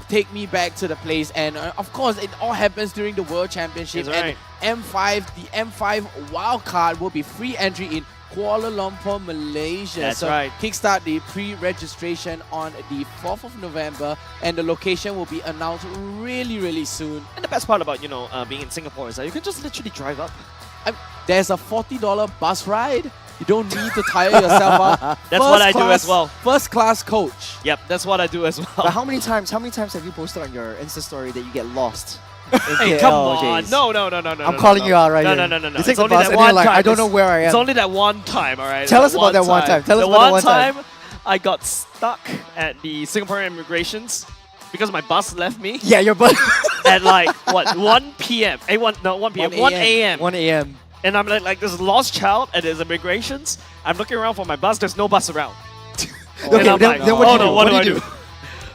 take me back to the place, and of course, it all happens during the World Championship. That's right. And the M5 wildcard will be free entry in Kuala Lumpur, Malaysia. That's so right. Kickstart the pre-registration on the 4th of November, and the location will be announced really, really soon. And the best part about, being in Singapore is that you can just literally drive up. There's a $40 bus ride. You don't need to tire yourself out. That's what I do as well. First class coach. Yep, that's what I do as well. But how many times have you posted on your Insta story that you get lost? Hey, come on. No. I'm calling you out right here. No. You take the bus and you're like, I don't know where I am. It's only that one time, alright? Tell us about that one time. Tell us about that one time. I got stuck at the Singapore immigrations because my bus left me. Yeah, your bus. At like, what, 1 p.m. 1 p.m. 1 a.m. 1 a.m. And I'm like this lost child at his immigrations. I'm looking around for my bus. There's no bus around. Okay, I'm then like, what do you do?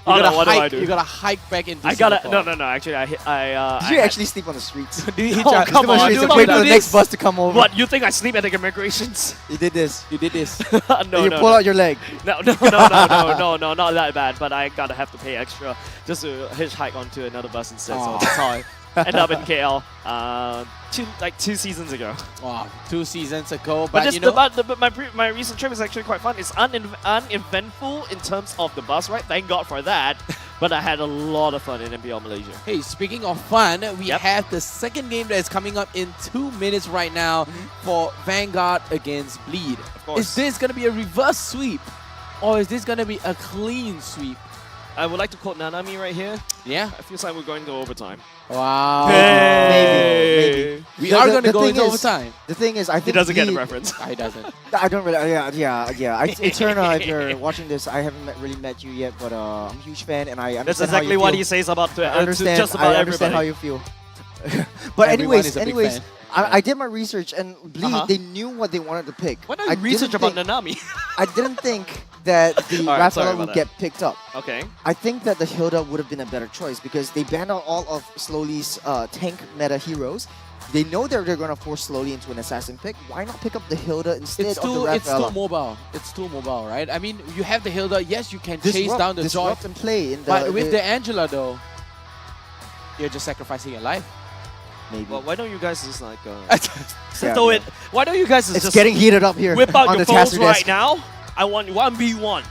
What do I do? You gotta hike back into Singapore. No. Actually, Did you actually sleep on the streets? Come on, dude. Wait for the next bus to come over. What, you think I sleep at the immigrations? You did this. You did this. You pull out your leg. No, not that bad. But I gotta have to pay extra just to hitchhike onto another bus instead. So that's how I end up in KL. 2 seasons ago. Wow, 2 seasons ago. But my recent trip is actually quite fun. It's uneventful in terms of the bus ride. Thank God for that. But I had a lot of fun in MPL Malaysia. Hey, speaking of fun, we have the second game that is coming up in 2 minutes right now for Vanguard against Bleed. Of course. Is this going to be a reverse sweep, or is this going to be a clean sweep? I would like to quote Nanami right here. Yeah? I feel like we're going to overtime. Wow. Maybe. We are going to go into overtime. The thing is, I think he doesn't get the reference. He doesn't. I don't really. Yeah. Eterna, if you're watching this, I haven't really met you yet, but I'm a huge fan, and I understand That's exactly what he says about I understand how you feel. But anyways, I did my research, and Bleed, they knew what they wanted to pick. Why don't you research about Nanami? I didn't think that the Rafaela would get picked up. Okay. I think that the Hilda would have been a better choice because they banned out all of Slowly's tank meta heroes. They know they're going to force Slowly into an assassin pick. Why not pick up the Hilda instead of the Rafaela? It's too mobile. It's too mobile, right? I mean, you have the Hilda. Yes, you can chase down the Joy. And play. But with the Angela, though, you're just sacrificing your life. Maybe. Well, why don't you guys just like settle it? Why don't you guys just getting heated up here? Whip out on your the phones right desk. now. I want 1v1.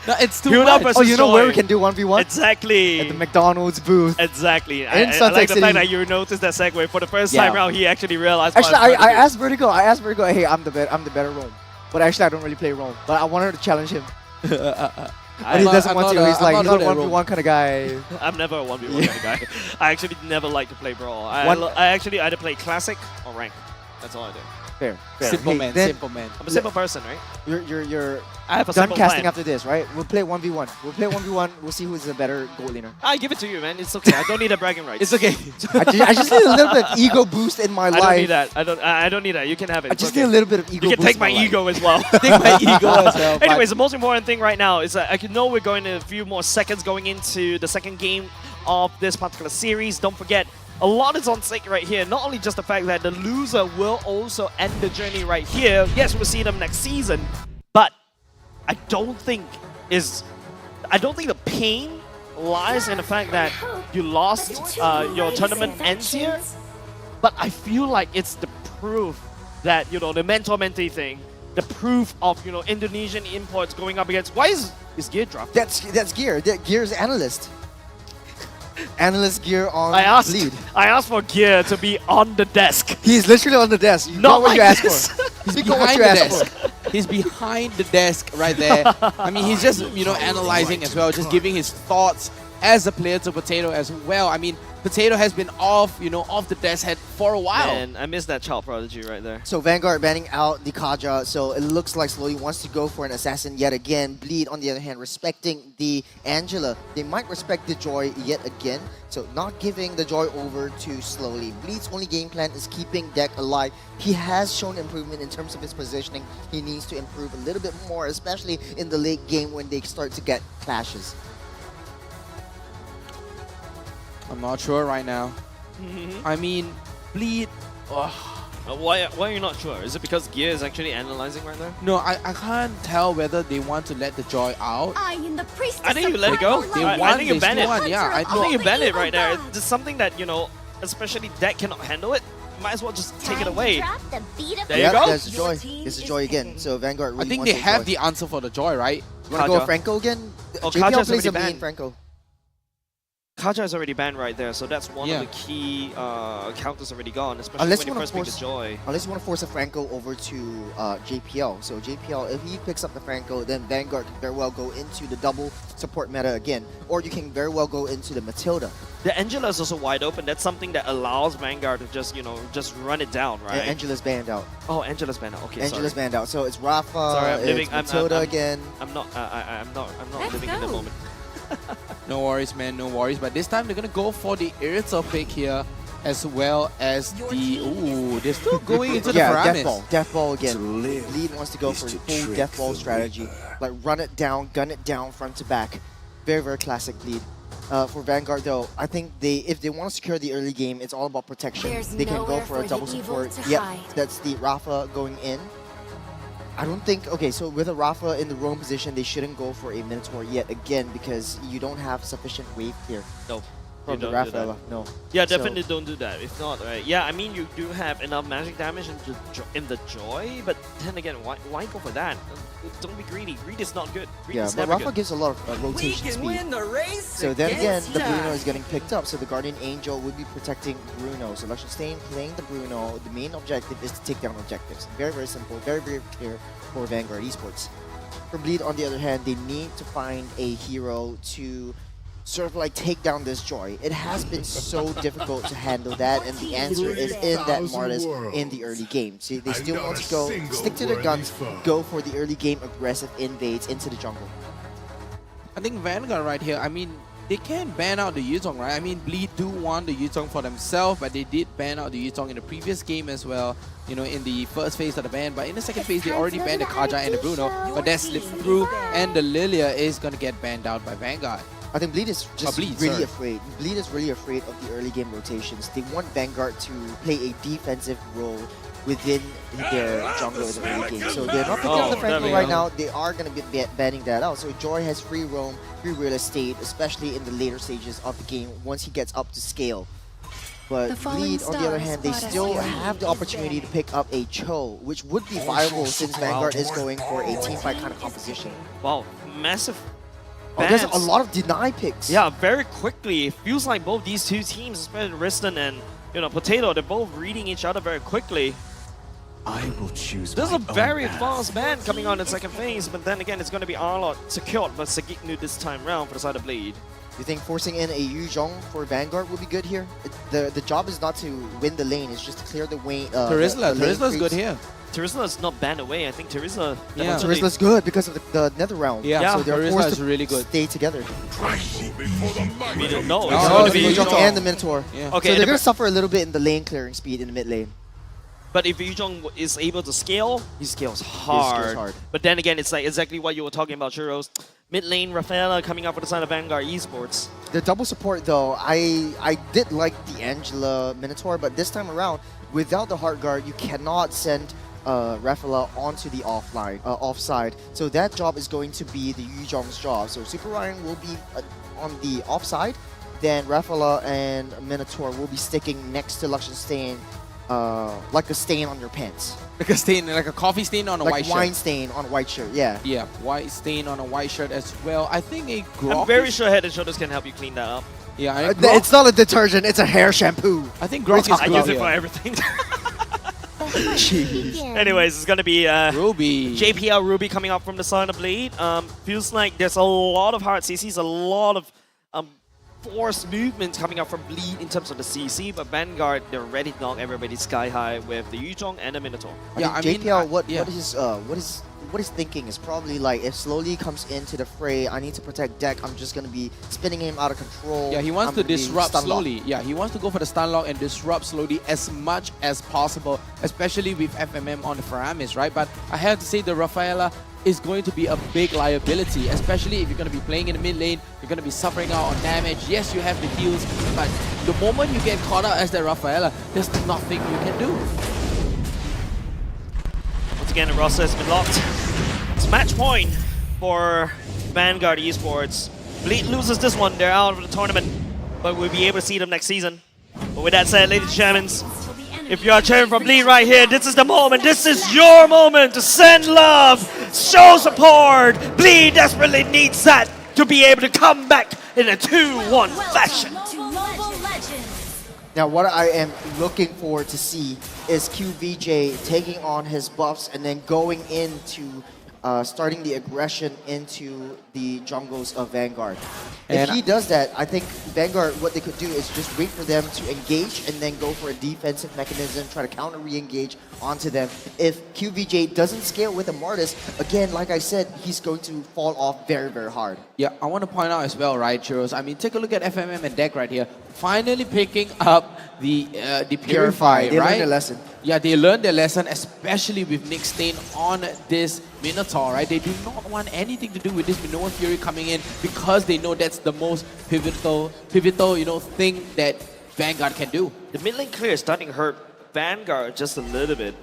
No, it's too much. Oh, you know where we can do 1v1? Exactly. At the McDonald's booth. Exactly. I like the fact that you noticed that segue for the first time around. He actually realized. Actually, I asked Vertigo. Hey, I'm the better Rome. But actually, I don't really play Rome. But I wanted to challenge him. But he doesn't want to. He's like, he's not a 1v1 kind of guy. I'm never a 1v1 kind of guy. I actually never like to play Brawl. I actually either play Classic or Rank. That's all I do. Fair. Simple Hey, man, then simple man. I'm a simple person, right? You're I have a done simple casting plan. after this, right? We'll play 1v1. We'll play 1v1. We'll see who's the better goal laner. I give it to you, man. It's okay. I don't need a bragging rights. It's okay. I just need a little bit of ego boost in my I life. don't need that. I don't need that. You can have it. I It's just okay. need a little bit of ego You can boost take in my life. ego as well. Take my ego as well. but- Anyways, the most important thing right now is that I know we're going to a few more seconds going into the second game of this particular series. Don't forget, a lot is on stake right here. Not only just the fact that the loser will also end the journey right here. Yes, we'll see them next season, but I don't think the pain lies in the fact that you lost your tournament ends here. But I feel like it's the proof that, you know, the mentor-mentee thing, the proof of, you know, Indonesian imports going up against. Why is Gear dropped? That's Gear. Gear's analyst. Analyst Gear on Bleed. I asked for Gear to be on the desk. He's literally on the desk. You Not got what like you asked this. for. He's You got what behind you the asked desk. for. He's behind the desk right there. I mean, he's just, you know, analyzing as well, just giving his thoughts as a player to Potato as well. I mean, Potato has been off the desk head for a while. And I missed that child prodigy right there. So Vanguard banning out the Kaja, so it looks like Slowly wants to go for an assassin yet again. Bleed, on the other hand, respecting the Angela. They might respect the Joy yet again, so not giving the Joy over to Slowly. Bleed's only game plan is keeping Deck alive. He has shown improvement in terms of his positioning. He needs to improve a little bit more, especially in the late game when they start to get clashes. I'm not sure right now. I mean, Bleed... Why are you not sure? Is it because Gear is actually analyzing right there? No, I can't tell whether they want to let the Joy out. I am the priestess. I think you let it go. I think you ban it. Yeah, I think you ban it right there. It's just something that, you know, especially Deck cannot handle it. Might as well just take it away. There you go. There's the Joy. There's the Joy again. So Vanguard really I think wants they the have Joy. the answer for the Joy, right? You want to go Franco again? Oh, JPL Kaja's plays already a main banned. Franco. Kaja is already banned right there, so that's one of the key counters already gone, especially when you first pick the Joy. Unless you want to force a Franco over to JPL. So JPL, if he picks up the Franco, then Vanguard can very well go into the double support meta again. Or you can very well go into the Matilda. The Angela is also wide open. That's something that allows Vanguard to just, you know, just run it down, right? And Angela's banned out. Oh, Angela's banned out. Okay, Angela's sorry. banned out. So it's Rafa, Sorry, I'm living. it's Matilda again. I'm not living in the moment. No worries, man, no worries. But this time they're gonna go for the Irritable pick here, as well as the... Ooh, they're still going into the Paramis. Death Ball again. Bleed wants to go for the full Death Ball strategy. Like run it down, gun it down, front to back. Very, very classic Bleed. For Vanguard though, I think if they want to secure the early game, it's all about protection. They can go for a double support. Yep, that's the Rafa going in. I don't think... Okay, so with a Rafa in the roam position, they shouldn't go for a Minotaur yet again because you don't have sufficient wave here. No. From the Rafa, no. Yeah, definitely don't do that. If not, right? Yeah, I mean, you do have enough magic damage in the Joy, but then again, why go for that? Don't be greedy. Greed is not good. Greed Yeah, is but never Rafa good. gives a lot of rotation speed. So then again, the Bruno is getting picked up, so the Guardian Angel would be protecting Bruno. So Luscious Stain playing the Bruno. The main objective is to take down objectives. Very, very simple. Very, very clear for Vanguard Esports. For Bleed, on the other hand, they need to find a hero to sort of like take down this Joy. It has been so difficult to handle that, and the answer is in that Martis in the early game. See, they still want to go, stick to their guns, go for the early game aggressive invades into the jungle. I think Vanguard right here, I mean, they can ban out the Yuzong, right? I mean, Bleed do want the Yuzong for themselves, but they did ban out the Yuzong in the previous game as well, you know, in the first phase of the ban. But in the second phase, they already banned the Kaja and the Bruno, but that slipped through, and the Lilia is going to get banned out by Vanguard. I think Bleed is just really afraid. Bleed is really afraid of the early game rotations. They want Vanguard to play a defensive role within their jungle in the early game. So they're not picking up the Franco right now. They are going to be banning that out. So Joy has free roam, free real estate, especially in the later stages of the game once he gets up to scale. But Bleed, on the other hand, they still have the opportunity to pick up a Cho, which would be viable since Vanguard is going for a teamfight kind of composition. Wow, massive. Oh, there's a lot of deny picks. Yeah, very quickly. It feels like both these two teams, especially Riston and Potato, they're both reading each other very quickly. I will choose. There's a very fast ban coming on in second phase, but then again, it's going to be Arlot secured by Sagiknu this time round for the side of Bleed. You think forcing in a Yu Zhong for Vanguard would be good here? The job is not to win the lane, it's just to clear the way. Terizla's good here. Terizla's not banned away. I think Terizla. Yeah, Terizla's good because of the Nether Realm. Yeah, so they're Terizla forced is to really good. stay together. We don't know. No, It's going to be Yu Yu Zhong Zhong. and the Minotaur. Yeah. Okay, so they're going to suffer a little bit in the lane clearing speed in the mid lane. But if Yu Zhong is able to scale, he scales hard. But then again, it's like exactly what you were talking about, Churros. Mid lane, Rafaela coming out for the side of Vanguard Esports. The double support though, I did like the Angela Minotaur, but this time around, without the Heart Guard, you cannot send Rafaela onto the offside. So that job is going to be the Yu Zhong's job. So Super Ryan will be on the offside, then Rafaela and Minotaur will be sticking next to Luxion Stain, like a stain on your pants. Like a stain, like a coffee stain on a white shirt. Like wine stain on a white shirt, yeah. Yeah, white stain on a white shirt as well. I think a grok. I'm very sure Head and Shoulders can help you clean that up. Yeah, it's not a detergent, it's a hair shampoo. I think grok is I use it for everything. Anyways, it's gonna be Ruby. JPL Ruby coming up from the side of Bleed. Feels like there's a lot of hard CCs, a lot of forced movement coming up from Bleed in terms of the CC, but Vanguard, they're ready to knock everybody sky high with the Yu Zhong and the Minotaur. Yeah, I mean, JPL, what he's thinking is probably like, if slowly comes into the fray, I need to protect deck, I'm just going to be spinning him out of control. Yeah, he wants to disrupt slowly. Yeah, he wants to go for the stun lock and disrupt slowly as much as possible, especially with FMM on the Faramis, right? But I have to say the Rafaela is going to be a big liability, especially if you're going to be playing in the mid lane, you're going to be suffering out on damage. Yes, you have the heals, but the moment you get caught out as the Rafaela, there's nothing you can do. Once again, the roster has been locked. It's match point for Vanguard Esports. Bleed loses this one, they're out of the tournament, but we'll be able to see them next season. But with that said, ladies and gentlemen, if you are cheering for Bleed right here, this is the moment. This is your moment to send love, show support. Bleed desperately needs that to be able to come back in a 2-1 fashion. Now, what I am looking forward to see is QVJ taking on his buffs and then going into starting the aggression into the jungles of Vanguard. If he does that, I think Vanguard, what they could do is just wait for them to engage and then go for a defensive mechanism, try to counter re-engage onto them. If QVJ doesn't scale with a Mortis, again, like I said, he's going to fall off very, very hard. Yeah, I want to point out as well, right, Churros? I mean, take a look at FMM and Deck right here. Finally picking up the Purify, They right? learned their lesson. Yeah, they learned their lesson, especially with Nick Stain on this Minotaur, right? They do not want anything to do with this Minoan Fury coming in because they know that's the most pivotal, thing that Vanguard can do. The mid lane clear is starting to hurt Vanguard just a little bit.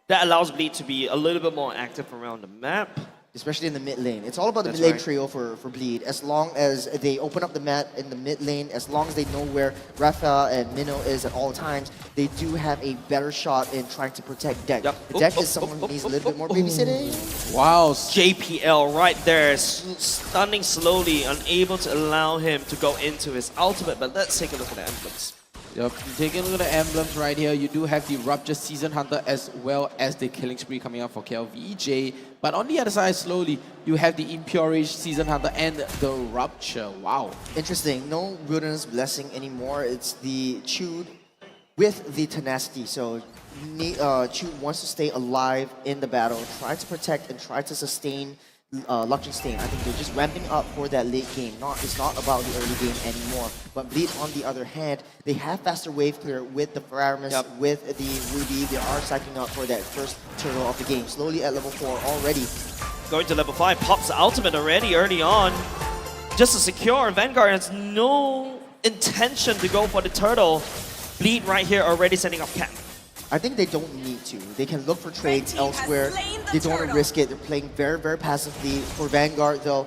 That allows Bleed to be a little bit more active around the map. Especially in the mid lane. It's all about the mid lane trio for Bleed. As long as they open up the map in the mid lane, as long as they know where Rafa and Minnow is at all times, they do have a better shot in trying to protect Deck. Deck is someone who needs a little bit more babysitting. Wow. JPL right there, stunning slowly, unable to allow him to go into his ultimate. But let's take a look at the emblems. Yep. Taking a look at the emblems right here, you do have the Rupture Season Hunter as well as the Killing Spree coming out for KLVJ. But on the other side, slowly, you have the Impurage Season Hunter and the Rupture. Wow. Interesting. No Wilderness Blessing anymore. It's the Chewed with the Tenacity. So Chewed wants to stay alive in the battle, try to protect and try to sustain Luxion Stain. I think they're just ramping up for that late game. It's not about the early game anymore. But Bleed, on the other hand, they have faster wave clear with the Ferraris, with the Ruby. They are stacking up for that first turtle of the game. Slowly at level 4 already. Going to level 5, pops the ultimate already early on. Just to secure, Vanguard has no intention to go for the turtle. Bleed right here already setting up cap. I think they don't need to. They can look for trades elsewhere. They don't want to risk it. They're playing very, very passively. For Vanguard, though,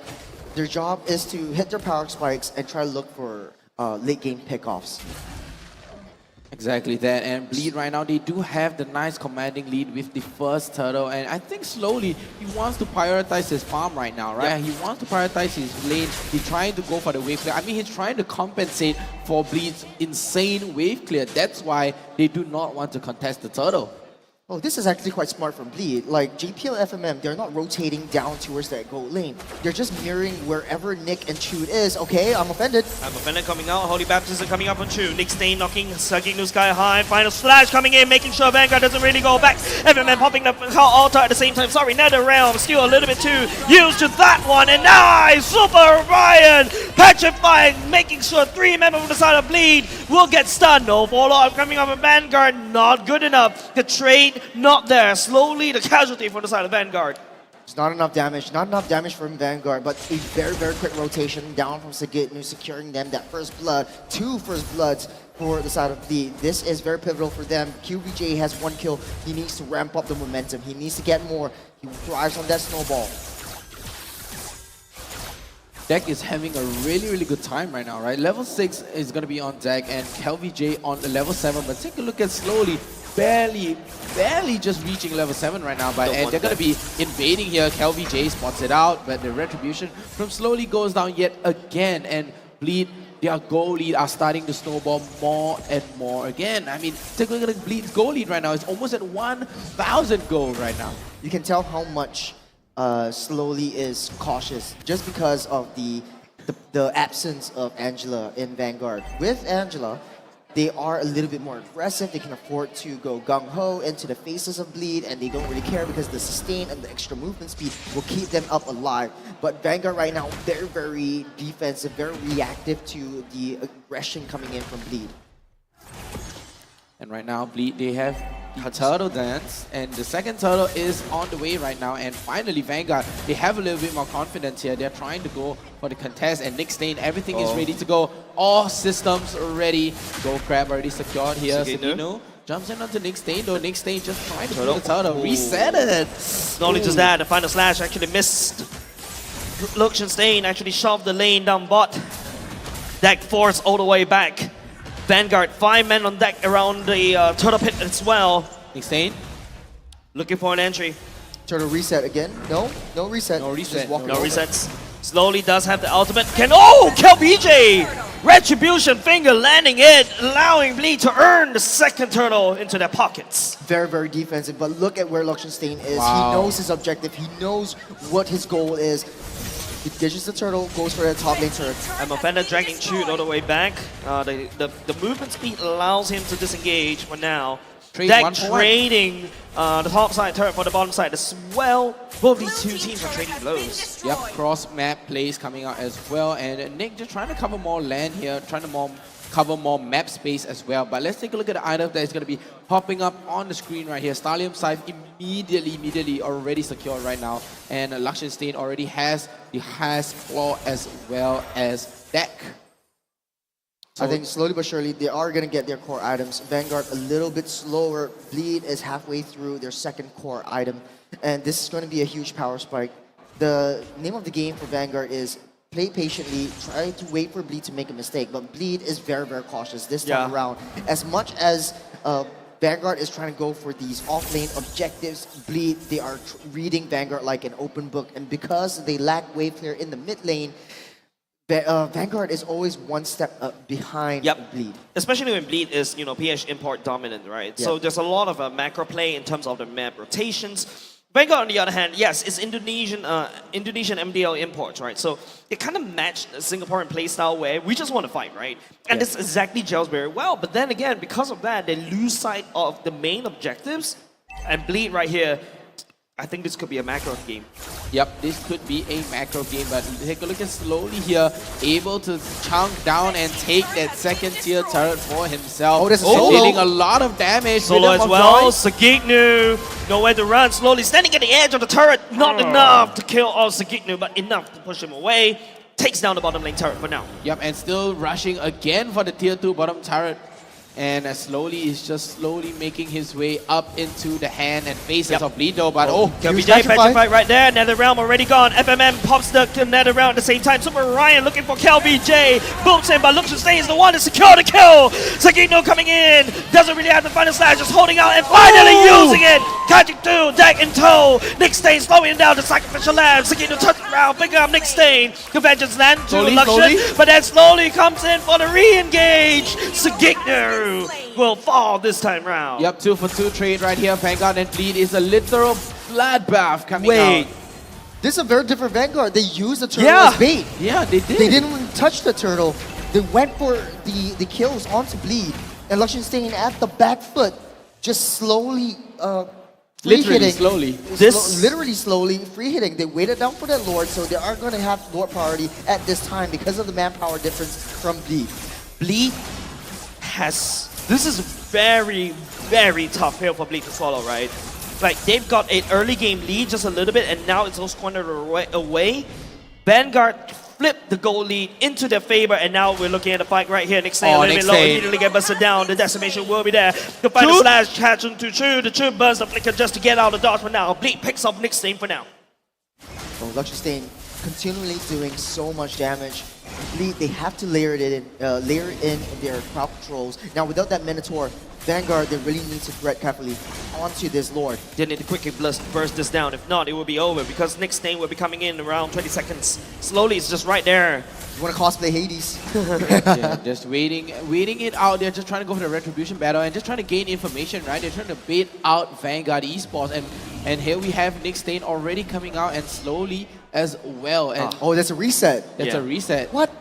their job is to hit their power spikes and try to look for late game pickoffs. Exactly that. And Bleed right now, they do have the nice commanding lead with the first turtle. And I think slowly, he wants to prioritize his farm right now, right? He wants to prioritize his lane. He's trying to go for the wave clear. I mean, he's trying to compensate for Bleed's insane wave clear. That's why they do not want to contest the turtle. Oh, this is actually quite smart from Bleed. Like, JPL FMM, they're not rotating down towards that gold lane. They're just mirroring wherever Nick and Chute is. Okay, I'm offended. I'm offended coming out. Holy Baptism coming up on Chute. Nick Stain knocking Sagignu sky high. Final Slash coming in, making sure Vanguard doesn't really go back. FMM popping the altar at the same time. Sorry, Nether Realm still a little bit too used to that one. And nice! Super Orion petrifying, making sure 3 members from the side of Bleed will get stunned. No follow-up coming up with Vanguard. Not good enough. The trade not there. Slowly the casualty from the side of Vanguard. It's not enough damage. Not enough damage from Vanguard, but a very, very quick rotation down from Sagitnu, securing them that first blood. 2 first bloods for the side of Bleed. This is very pivotal for them. QBJ has 1 kill. He needs to ramp up the momentum. He needs to get more. He thrives on that snowball. Deck is having a really, really good time right now, right? Level 6 is going to be on deck and KelVJ on level 7, but take a look at Slowly. Barely just reaching level 7 right now, but and they're going to be invading here. KelVJ spots it out, but the retribution from Slowly goes down yet again, and Bleed, their goal lead are starting to snowball more and more again. I mean, take a look at Bleed's goal lead right now. It's almost at 1,000 gold right now. You can tell how much Slowly is cautious just because of the absence of Angela in Vanguard. With Angela, they are a little bit more aggressive. They can afford to go gung-ho into the faces of Bleed, and they don't really care because the sustain and the extra movement speed will keep them up alive. But Vanguard right now, they're very defensive, very reactive to the aggression coming in from Bleed. And right now, Bleed, they have the turtle dance, and the second turtle is on the way right now. And finally, Vanguard, they have a little bit more confidence here. They're trying to go for the contest, and Nick Stain, everything is ready to go. All systems are ready. Gold Crab already secured here. Sagitnu jumps in onto Nick Stain, though. Nick Stain just trying to pull the turtle. Reset it. Not only just that, the Final Slash actually missed. Luxian Stain actually shoved the lane down bot. Deck force all the way back. Vanguard, 5 men on deck around the turtle pit as well. Nick Stain looking for an entry. Turtle reset again. No reset. No reset. No resets. Slowly does have the ultimate. KelVJ! Retribution finger landing it, allowing Bleed to earn the second turtle into their pockets. Very, very defensive, but look at where Luxian Stain is. Wow. He knows his objective. He knows what his goal is. He ditches the turtle, goes for the top lane turret. I'm offended dragging Chute all the way back. The movement speed allows him to disengage for now. Deck trading the top side turret for the bottom side as well. Both these two teams are trading blows. Yep, cross map plays coming out as well. And Nick just trying to cover more land here, trying to cover more map space as well. But let's take a look at the item that is going to be popping up on the screen right here. Stallium Scythe immediately already secured right now. And Luxian Stain already has the highest floor as well as deck. So I think slowly but surely they are going to get their core items. Vanguard a little bit slower. Bleed is halfway through their second core item. And this is going to be a huge power spike. The name of the game for Vanguard is play patiently, try to wait for Bleed to make a mistake. But Bleed is very, very cautious this time around. As much as Vanguard is trying to go for these off-lane objectives, Bleed, they are reading Vanguard like an open book. And because they lack wave clear in the mid lane, Vanguard is always one step behind Bleed. Especially when Bleed is, PH import dominant, right? So there's a lot of macro play in terms of the map rotations. Vanguard, on the other hand, yes, it's Indonesian MDL imports, right? So they kind of match the Singaporean playstyle where we just want to fight, right? And this exactly gels very well. But then again, because of that, they lose sight of the main objectives. And Bleed right here, I think this could be a macro game. Yep, this could be a macro game, but take a look at Slowly here, able to chunk down and take that second tier turret for himself. Oh, this is dealing a lot of damage. Solo as well. Sagitnu, nowhere to run. Slowly standing at the edge of the turret. Not enough to kill Sagitnu, but enough to push him away. Takes down the bottom lane turret for now. Yep, and still rushing again for the tier 2 bottom turret. And Slowly is just slowly making his way up into the hand and faces of Bleed though, but KelVJ petrified right there. Nether Realm already gone. FMM pops the Nether Realm at the same time. Super Orion looking for KelVJ. Boots him, but Luxian Stain is the one to secure the kill. Sagitnu coming in. Doesn't really have the Final Slash, just holding out and finally using it. Catching through, deck in tow. Nick Stain slowing down the sacrificial lamb. Sagitnu turns around, picking up Nick Stain. Conventions land to Luxian, but then Slowly comes in for the re-engage. Sagitnu 2 will fall this time round. Yep, 2 for 2 trade right here. Vanguard and Bleed is a literal bloodbath coming out. This is a very different Vanguard. They used the turtle as bait. Yeah, they did. They didn't even touch the turtle. They went for the kills onto Bleed. And Luxian staying at the back foot, just slowly Literally slowly. Literally slowly free hitting. They waited down for that Lord, so they are going to have Lord priority at this time because of the manpower difference from Bleed. Bleed has... This is very, very tough hill for Bleed to swallow, right? Like, they've got an early game lead just a little bit, and now it's all squandered away. Vanguard flipped the goal lead into their favor, and now we're looking at the fight right here. Next thing, a little bit low, immediately get busted down. The decimation will be there. The fight the slash catch into Chu. The Chu burns the flicker just to get out of the dodge for now. Bleed picks up Nick's team for now. Well, Luxian continually doing so much damage. Bleed, they have to layer it in, their crowd controls. Now, without that Minotaur, Vanguard, they really need to thread carefully onto this Lord. They need to quickly burst this down. If not, it will be over because Nick's name will be coming in around 20 seconds. Slowly, it's just right there. You want to cosplay Hades? Yeah, just waiting it out. They're just trying to go for the retribution battle and just trying to gain information, right? They're trying to bait out Vanguard Esports, and here we have Nick Stain already coming out and slowly as well. And oh, that's a reset. That's a reset. What?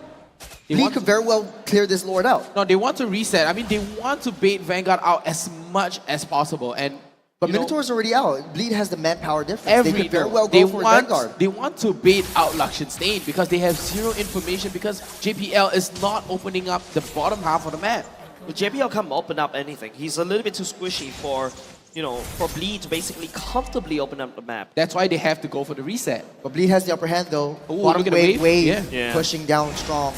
Bleed could very well clear this Lord out. No, they want to reset. I mean, they want to bait Vanguard out as much as possible. But Minotaur's already out. Bleed has the manpower difference. They could very well go for Vanguard. They want to bait out Luxian Stain because they have zero information because JPL is not opening up the bottom half of the map. Well, JPL can't open up anything. He's a little bit too squishy for Bleed to basically comfortably open up the map. That's why they have to go for the reset. But Bleed has the upper hand though. Ooh, bottom wave, Yeah. pushing down strong.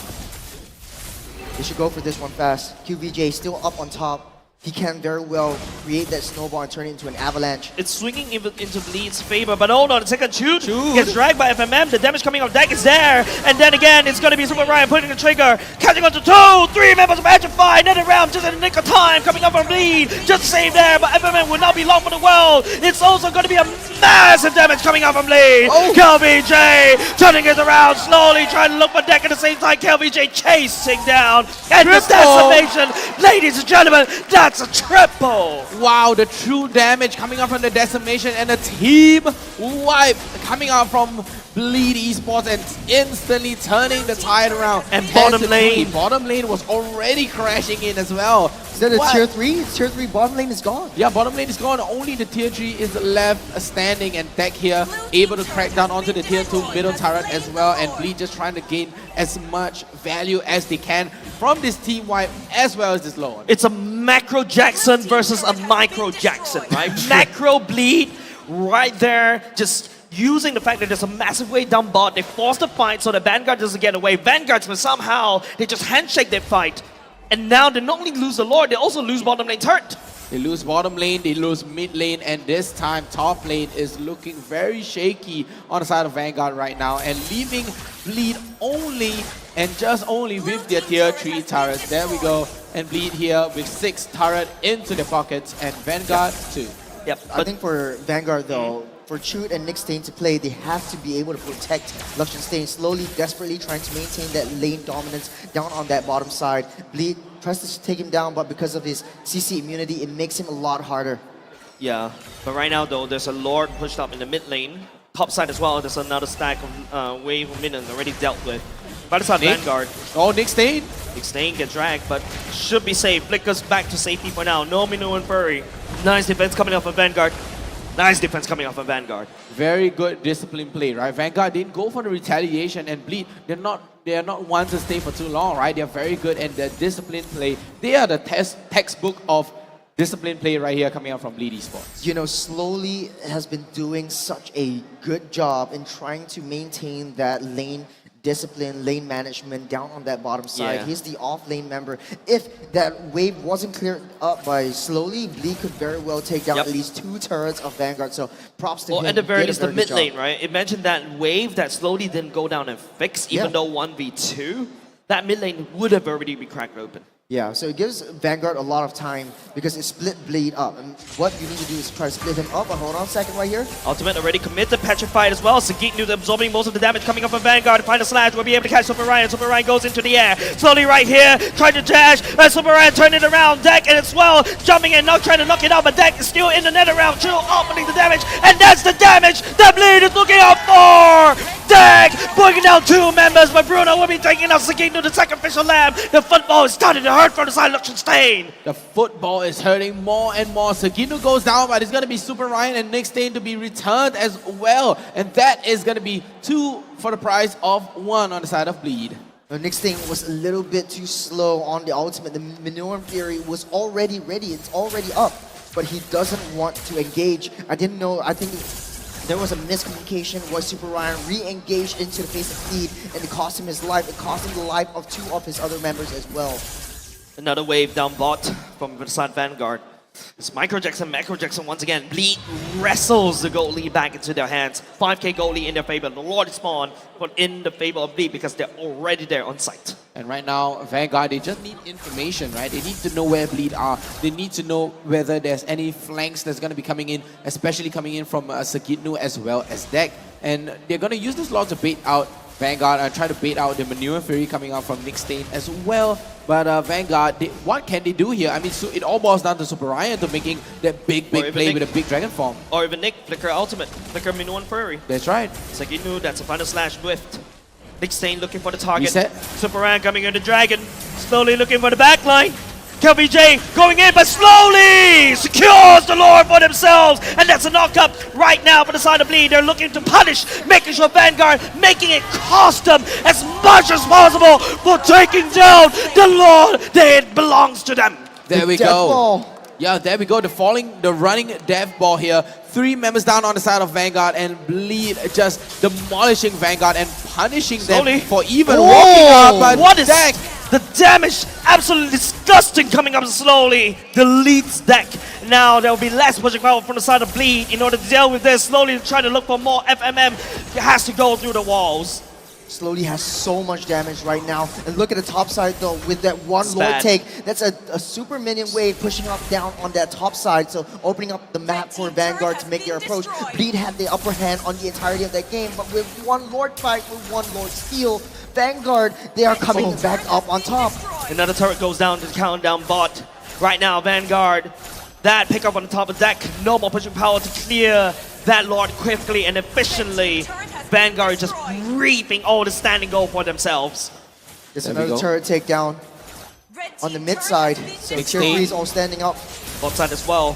They should go for this one fast. QVJ still up on top. He can very well create that snowball and turn it into an avalanche. It's swinging into Bleed's favor, but hold on a second. Shoot gets dragged by FMM. The damage coming off deck is there. And then again, it's going to be Super Ryan putting the trigger. Catching onto 2-3 members of Edgify. Netted round just in the nick of time. Coming up from Bleed. Just save there, but FMM will not be long for the world. It's also going to be a massive damage coming out from Bleed. KLVJ turning it around slowly, trying to look for deck at the same time. KLVJ chasing down. And the decimation, ladies and gentlemen, that's a triple! Wow, the true damage coming out from the decimation and the team wipe coming out from Bleed Esports and instantly turning the tide around. And bottom lane. Bottom lane was already crashing in as well. Is that a tier 3? Tier 3 bottom lane is gone. Yeah, bottom lane is gone. Only the tier 3 is left standing, and Deck here able to crack down onto the tier 2 middle turret as well, and Bleed just trying to gain as much value as they can from this team wipe as well as this low one. It's a macro Jackson versus a micro Jackson, right? Macro Bleed right there, just using the fact that there's a massive way down bot. They force the fight so that Vanguard doesn't get away. Vanguard, somehow, they just handshake their fight. And now they not only lose the Lord, they also lose bottom lane turret. They lose bottom lane, they lose mid lane, and this time top lane is looking very shaky on the side of Vanguard right now, and leaving Bleed only and just only with their tier 3 turrets. There we go, and Bleed here with 6 turret into their pockets, and Vanguard 2. Yep. I think for Vanguard though, for Chute and Nick Stain to play, they have to be able to protect Luxian Stain, slowly, desperately trying to maintain that lane dominance down on that bottom side. Bleed tries to take him down, but because of his CC immunity, it makes him a lot harder. Yeah, but right now though, there's a Lord pushed up in the mid lane. Top side as well, there's another stack of wave of minions already dealt with. By the side, Vanguard. Oh, Nick Stain. Nick Stain gets dragged, but should be safe. Flickers back to safety for now. No Minu and Furry. Nice defense coming off of Vanguard. Nice defense coming off of Vanguard. Very good discipline play, right? Vanguard didn't go for the retaliation, and Bleed, they are not one to stay for too long, right? They're very good and their discipline play. They are the textbook of discipline play right here coming out from Bleed Esports. You know, slowly has been doing such a good job in trying to maintain that lane discipline, lane management down on that bottom side. Yeah. He's the off lane member. If that wave wasn't cleared up by slowly, Bleed could very well take down at least 2 turrets of Vanguard. So props to him. At the very least, the mid job. lane, right? Imagine that wave that slowly didn't go down and fix, even though 1v2. That mid lane would have already been cracked open. Yeah, so it gives Vanguard a lot of time because it split Bleed up. And what you need to do is try to split him up. But hold on a second right here. Ultimate already committed, petrified as well. Sagitnu absorbing most of the damage coming up from Vanguard. Final slash will be able to catch Super Ryan. Super Ryan goes into the air. Slowly right here, trying to dash. Super Ryan turning it around. Deck and it's well jumping in, not trying to knock it out, but Deck is still in the net around. Chill opening the damage, and that's the damage that Bleed is looking out for. Deck bringing down 2 members, but Bruno will be taking out Sagitnu, the sacrificial lamb. The football is starting to hurt from the side of Liechtenstein. The football is hurting more and more. Sagitnu goes down, but it's going to be Super Ryan and Nick Stain to be returned as well. And that is going to be 2 for the price of 1 on the side of Bleed. Nick Stain was a little bit too slow on the ultimate. The Minoan Fury was already ready. It's already up. But he doesn't want to engage. I didn't know. I think there was a miscommunication where Super Ryan re-engaged into the face of Bleed, and it cost him his life. It cost him the life of 2 of his other members as well. Another wave down bot from the side Vanguard. It's Micro Jackson, Macro Jackson once again. Bleed wrestles the gold lead back into their hands. 5k gold lead in their favor. The Lord spawn, but in the favor of Bleed because they're already there on site. And right now, Vanguard, they just need information, right? They need to know where Bleed are. They need to know whether there's any flanks that's going to be coming in, especially coming in from Sagitnu as well as Deck. And they're going to use this lot to bait out Vanguard and try to bait out the Manure Fury coming out from Nick Stain as well. But Vanguard, what can they do here? I mean, so it all boils down to Super Ryan to making that big play with a big Dragon Form. Or even Nick, Flicker Ultimate, Flicker Minoan Fury. That's right. Sagitnu, that's a final slash whiffed. Nick Stain looking for the target. Reset. Super Ryan coming in the Dragon, slowly looking for the backline. KVJ going in, but slowly secures the Lord for themselves. And that's a knock-up right now for the side of Bleed. They're looking to punish, making sure Vanguard, making it cost them as much as possible for taking down the Lord that it belongs to them. There we go. Yeah, there we go. The running death ball here. 3 members down on the side of Vanguard, and Bleed just demolishing Vanguard and punishing them for even walking up. But what is the damage? Absolutely disgusting coming up slowly. Deletes Deck. Now there will be less pushing power from the side of Bleed. In order to deal with this, slowly trying to look for more FMM. It has to go through the walls. Slowly has so much damage right now. And look at the top side though, with that one Lord take. That's a super minion wave pushing up down on that top side. So opening up the map for Vanguard to make their approach. Bleed had the upper hand on the entirety of that game, but with one Lord fight, with one Lord steal, Vanguard, they are coming back up on top. Another turret goes down to the countdown bot. Right now, Vanguard, that pickup on the top of Deck. No more pushing power to clear that Lord quickly and efficiently. Vanguard just reaping all the standing gold for themselves. There's another turret takedown on the mid side. So Tier 3 is all standing up. Bot side as well.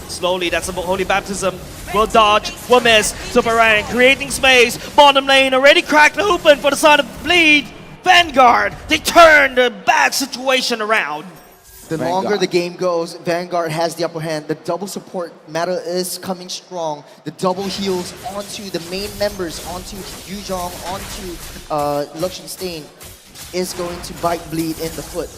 Slowly, that's a Holy Baptism. Will dodge, will miss. Super Ryan creating space. Bottom lane already cracked open for the side of Bleed. Vanguard, they turn the bad situation around. The longer the game goes, Vanguard has the upper hand. The double support meta is coming strong. The double heals onto the main members, onto Yuzhong, onto Liechtenstein is going to bite Bleed in the foot.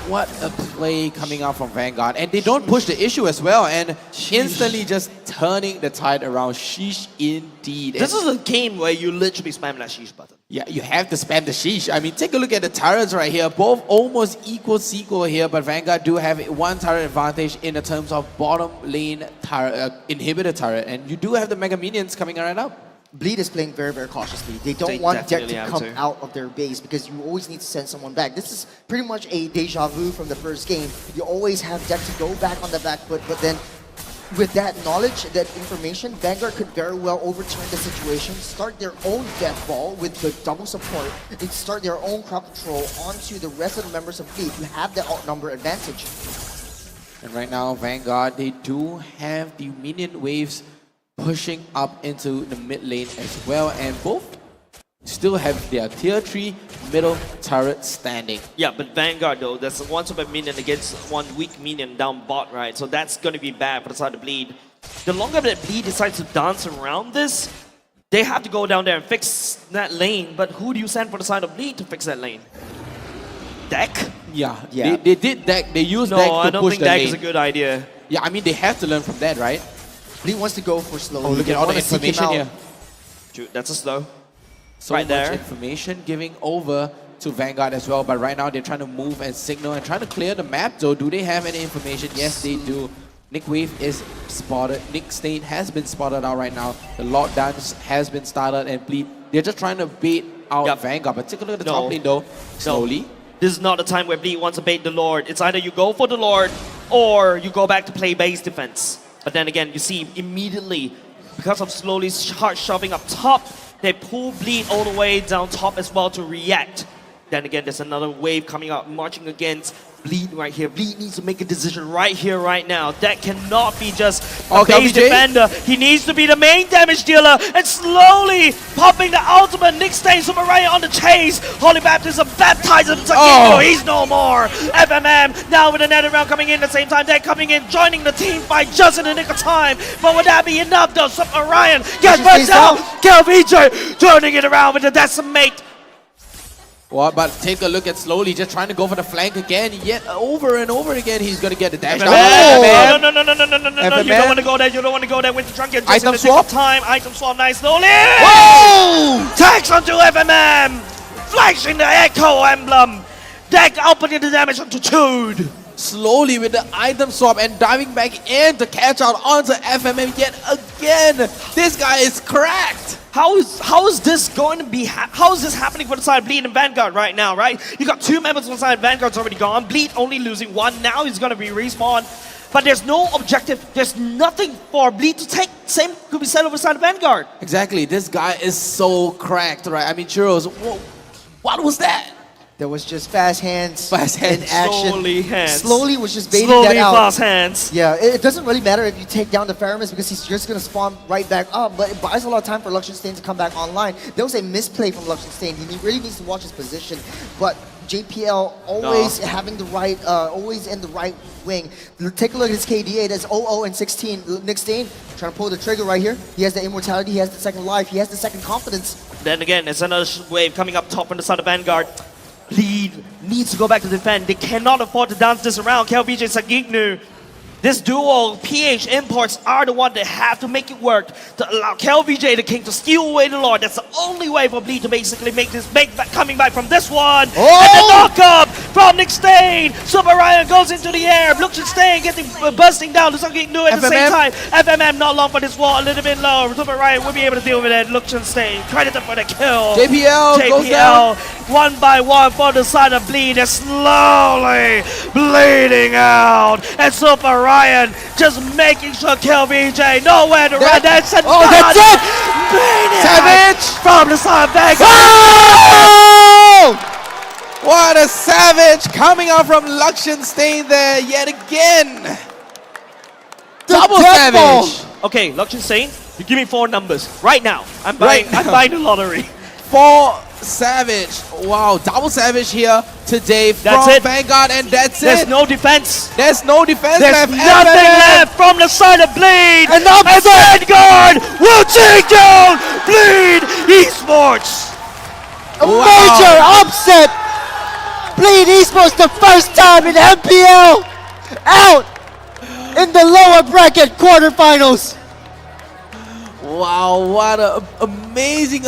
What a play coming out from Vanguard. And they don't push the issue as well. And instantly just turning the tide around. Sheesh indeed. This is a game where you literally spam that sheesh button. Yeah, you have to spam the sheesh. I mean, take a look at the turrets right here. Both almost equal here, but Vanguard do have 1 turret advantage in the terms of bottom lane turret, inhibitor turret. And you do have the Mega Minions coming right up. Bleed is playing very, very cautiously. They don't want Deck to come out of their base because you always need to send someone back. This is pretty much a deja vu from the first game. You always have Deck to go back on the back foot, but then with that knowledge, that information, Vanguard could very well overturn the situation, start their own death ball with the double support, and start their own crowd control onto the rest of the members of Bleed who have the outnumber advantage. And right now, Vanguard, they do have the minion waves pushing up into the mid lane as well, and both still have their tier 3 middle turret standing. Yeah, but Vanguard though, there's one super minion against one weak minion down bot, right? So that's going to be bad for the side of Bleed. The longer that Bleed decides to dance around this, they have to go down there and fix that lane. But who do you send for the side of Bleed to fix that lane? Deck? Yeah. They did Deck. They used Deck to push the lane. No, I don't think Deck is a good idea. Yeah, I mean, they have to learn from that, right? Bleed wants to go for slow. Oh, look at all the information here. Dude, that's a slow. So much information giving over to Vanguard as well. But right now they're trying to move and signal and trying to clear the map. So do they have any information? Yes, they do. Nick Wave is spotted. Nick Stain has been spotted out right now. The lockdown has been started and Bleed. They're just trying to bait out Vanguard. But take a look at the top lane though. Slowly. This is not the time where Bleed wants to bait the Lord. It's either you go for the Lord or you go back to play base defense. But then again, you see immediately, because of slowly hard shoving up top, they pull Bleed all the way down top as well to react. Then again, there's another wave coming up, marching against Bleed right here. Bleed needs to make a decision right here, right now. That cannot be just a base defender. He needs to be the main damage dealer and slowly popping the ultimate. Nick Stain, Super Ryan on the chase. Holy Baptism, baptize him. He's no more. FMM now with another round coming in at the same time. They're coming in, joining the team fight just in the nick of time. But would that be enough though? Super Ryan gets burnt down. KLVJ turning it around with the decimate. What? But take a look at Slowly just trying to go for the flank again. Yet over and over again, he's going to get the dash. No, you don't want to go there. You don't want to go there with the Drunken. Item swap. Item swap, nice. Slowly. Whoa! Tax onto FMM. Flashing the Echo Emblem. Deck opening the damage onto Chud. Slowly with the item swap and diving back in to catch out onto FMM yet again. This guy is cracked. How is this going to be? How is this happening for the side of Bleed and Vanguard right now, right? You got two members on the side. Vanguard's already gone. Bleed only losing one. Now he's going to be respawned. But there's no objective. There's nothing for Bleed to take. Same could be said over the side of Vanguard. Exactly. This guy is so cracked, right? I mean, Churros, what was that? There was just fast hands. Fast hands. In action. Slowly hands. Slowly was just baiting that out. Fast hands. Yeah, it doesn't really matter if you take down the Faramis because he's just going to spawn right back up. But it buys a lot of time for Luxion Stain to come back online. There was a misplay from Luxion Stain. He really needs to watch his position. But JPL always having the right, always in the right wing. Take a look at his KDA. That's 0-0 and 16. Nick Stain trying to pull the trigger right here. He has the immortality. He has the second life. He has the second confidence. Then again, there's another wave coming up top on the side of Vanguard. Bleed needs to go back to defend. They cannot afford to dance this around. KLVJ Sagignu. This duo, PH Imports, are the one that have to make it work to allow KLVJ the King to steal away the Lord. That's the only way for Bleed to basically make this coming back from this one. And the knock-up from Nick Stain. Super Ryan goes into the air. Luxion Stain getting bursting down. Sagignu at the same time. FMM not long for this wall, a little bit low. Super Ryan will be able to deal with it. Luxion Stain credited for the kill. JPL goes down. One by one for the side of Bleed. They're slowly bleeding out. And Super Ryan just making sure KLVJ nowhere to run. That's it! Savage from the side of Vanguard. Oh! What a savage coming out from Luxion Stain there yet again. Double savage. Okay, Luxion Stain, you give me 4 numbers right now. I'm buying the lottery. 4 savage. Wow, double savage here today from Vanguard, and that's it. There's no defense. There's no defense left. There's nothing left from the side of Bleed. And Vanguard will take down Bleed Esports. A major upset. Bleed Esports the first time in MPL out in the lower bracket quarterfinals. Wow, what an amazing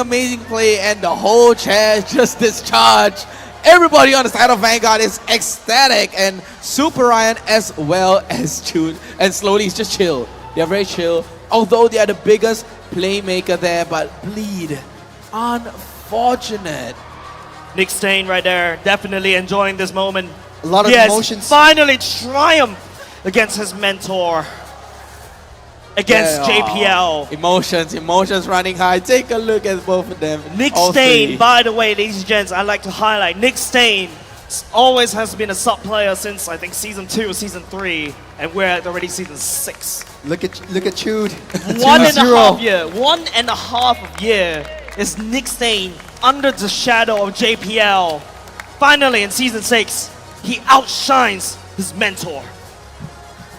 play, and the whole chat just discharged. Everybody on the side of Vanguard is ecstatic, and Super Ryan as well as Chud and Slowly is just chill. They're very chill, although they are the biggest playmaker there, but Bleed, unfortunate. Nick Stain right there, definitely enjoying this moment. A lot of emotions. Finally triumph against his mentor. Against JPL. Emotions running high. Take a look at both of them. Nick Stain, by the way, ladies and gents, I'd like to highlight Nick Stain always has been a sub player since I think season 2 or season 3, and we're at already season 6. Look at Chud. 1.5 year. 1.5 year is Nick Stain under the shadow of JPL. Finally in season 6, he outshines his mentor.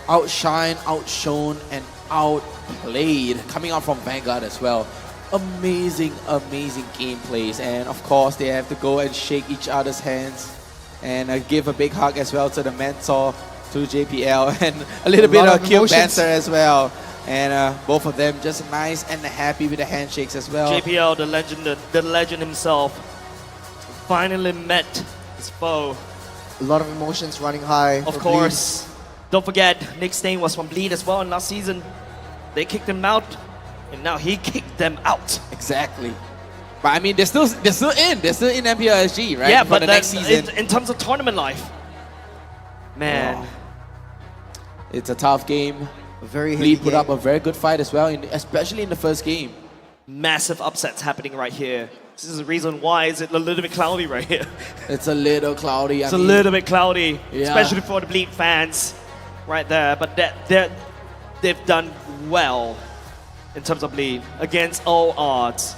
Outshine, outshone, and outplayed, coming out from Vanguard as well. Amazing gameplays, and of course they have to go and shake each other's hands and give a big hug as well to the mentor, to JPL, and a little bit of cute banter as well. And both of them just nice and happy with the handshakes as well. JPL, the legend himself. finally met his foe. A lot of emotions running high. Of course. Don't forget, Nick Stain was from Bleed as well in last season. They kicked him out, and now he kicked them out. Exactly. But I mean, they're still in MPL SG, right? Yeah, For but the next season. in terms of tournament life, man, it's a tough game. Very Bleed put up a very good fight as well, especially in the first game. massive upsets happening right here. This is the reason why it's a little bit cloudy right here. It's a little cloudy. It's a little bit cloudy, yeah. especially for the Bleed fans right there. But they've done well in terms of Bleed against all odds,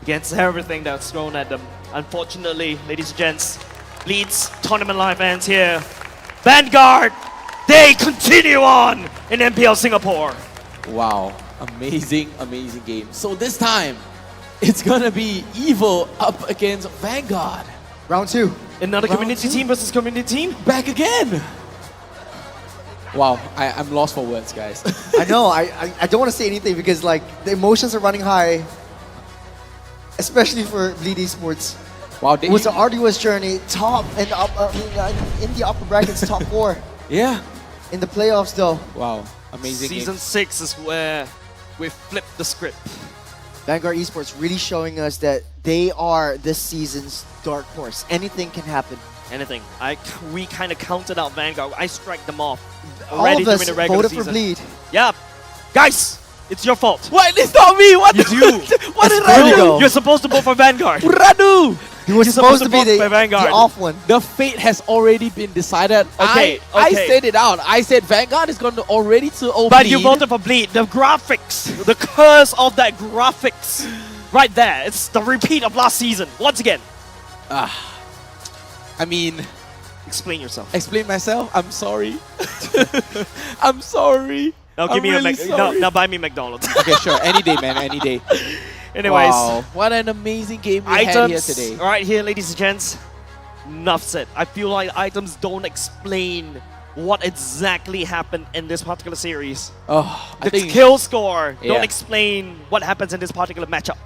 against everything that's thrown at them. Unfortunately, ladies and gents, Bleed's tournament life ends here. Vanguard, they continue on in MPL Singapore. Wow, amazing, amazing game. So this time, it's gonna be Evil up against Vanguard. Round 2. Another community team versus community team. Back again. Wow, I'm lost for words, guys. I know, I don't want to say anything because like the emotions are running high, especially for Bleed Esports. Wow, it was an arduous journey, top and up, in the upper brackets, top 4. Yeah. In the playoffs though. Wow, amazing Season 6 is where we flipped the script. Vanguard Esports really showing us that they are this season's dark horse. Anything can happen. Anything. We kind of counted out Vanguard. I strike them off All already of us during the regular voted season. for Bleed. Yeah. Guys, it's your fault. What? It's not me. What? It's you. What did I do? You're supposed to vote for Vanguard. What did I do? He was supposed to be the off one. The fate has already been decided. Okay, I said it out. I said Vanguard is going to already to OP. But you voted for Bleed. The graphics, the curse of that graphics, right there. It's the repeat of last season. Once again. I mean, explain yourself. Explain myself. I'm sorry. I'm sorry. Now give me now buy me McDonald's. Okay, sure. Any day, man. Any day. Anyways, wow, what an amazing game we had here today. Right here, ladies and gents. Enough said. I feel like items don't explain what exactly happened in this particular series. Oh, the kill score don't explain what happens in this particular matchup.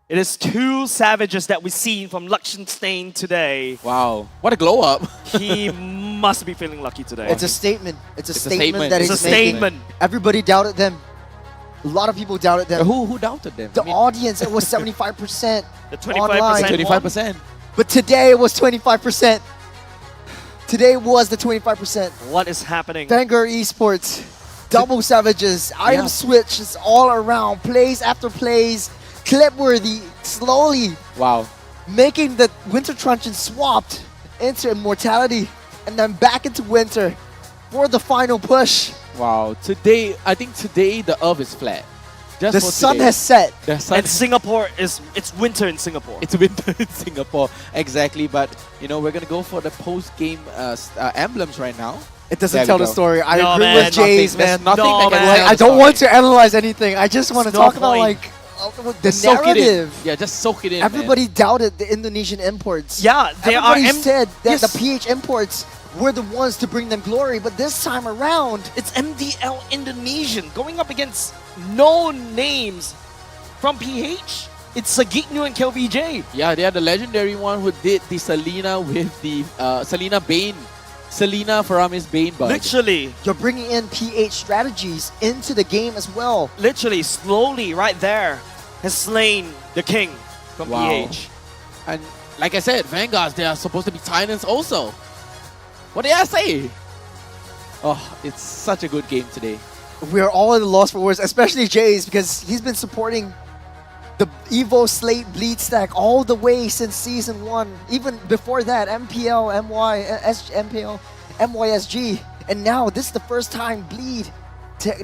It is two savages that we see from Liechtenstein today. Wow, what a glow up. He must be feeling lucky today. It's a statement. It's a statement that it's he's a statement. making. Everybody doubted them. A lot of people doubted them. Who doubted them? The audience, it was 75%. The 25%. 25%. But today it was 25%. Today was the 25%. What is happening? Vanguard Esports, double savages, item switches all around, plays after plays, clip-worthy, slowly. Wow. Making the Winter Truncheon swapped into Immortality and then back into Winter for the final push. Wow, today, I think today the earth is flat. Just the sun has set. The sun and Singapore it's winter in Singapore. It's winter in Singapore, exactly. But you know, we're gonna go for the post-game emblems right now. It doesn't tell the story. I agree man, with Jays, man. Nothing I don't want to analyze anything. I just want to talk about like the narrative. Yeah, just soak it in. Everybody doubted the Indonesian imports. Yeah, everybody said that the PH imports were the ones to bring them glory, but this time around, it's MDL Indonesian going up against no names from PH. It's Sagiknu and KLVJ. Yeah, they are the legendary one who did the Selena with the Selena Bane. Selena Faramis Bane bug. Literally. You're bringing in PH strategies into the game as well. Literally, slowly, right there, has slain the king from PH. And like I said, Vanguards, they are supposed to be Titans also. What did I say? Oh, it's such a good game today. We are all at a loss for words, especially Jays, because he's been supporting the Evo Slate Bleed stack all the way since Season 1. Even before that, MPL SG. And now this is the first time Bleed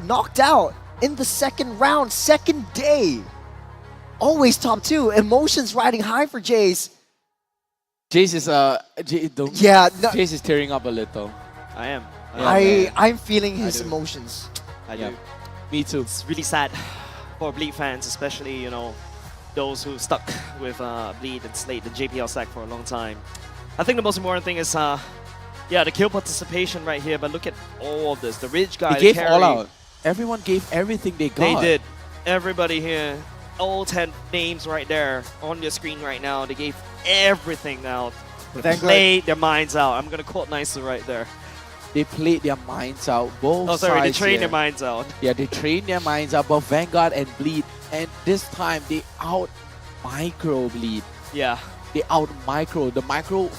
knocked out in the second round, second day. Always top 2. Emotions riding high for Jays. Jace is Jace is tearing up a little. I am. I'm feeling his emotions. I do. Me too. It's really sad for Bleed fans, especially those who stuck with Bleed and Slate and JPL stack for a long time. I think the most important thing is the kill participation right here. But look at all of this. The Ridge guy, they gave all out. Everyone gave everything they got. They did. Everybody here all 10 names right there on your screen right now. They gave everything out. They played their minds out. I'm going to quote nicely right there. They played their minds out, both sides. Oh, sorry, they trained here. their minds out. Yeah, they trained their minds out, both Vanguard and Bleed. And this time, they out-micro Bleed. Yeah. They out-micro. The micro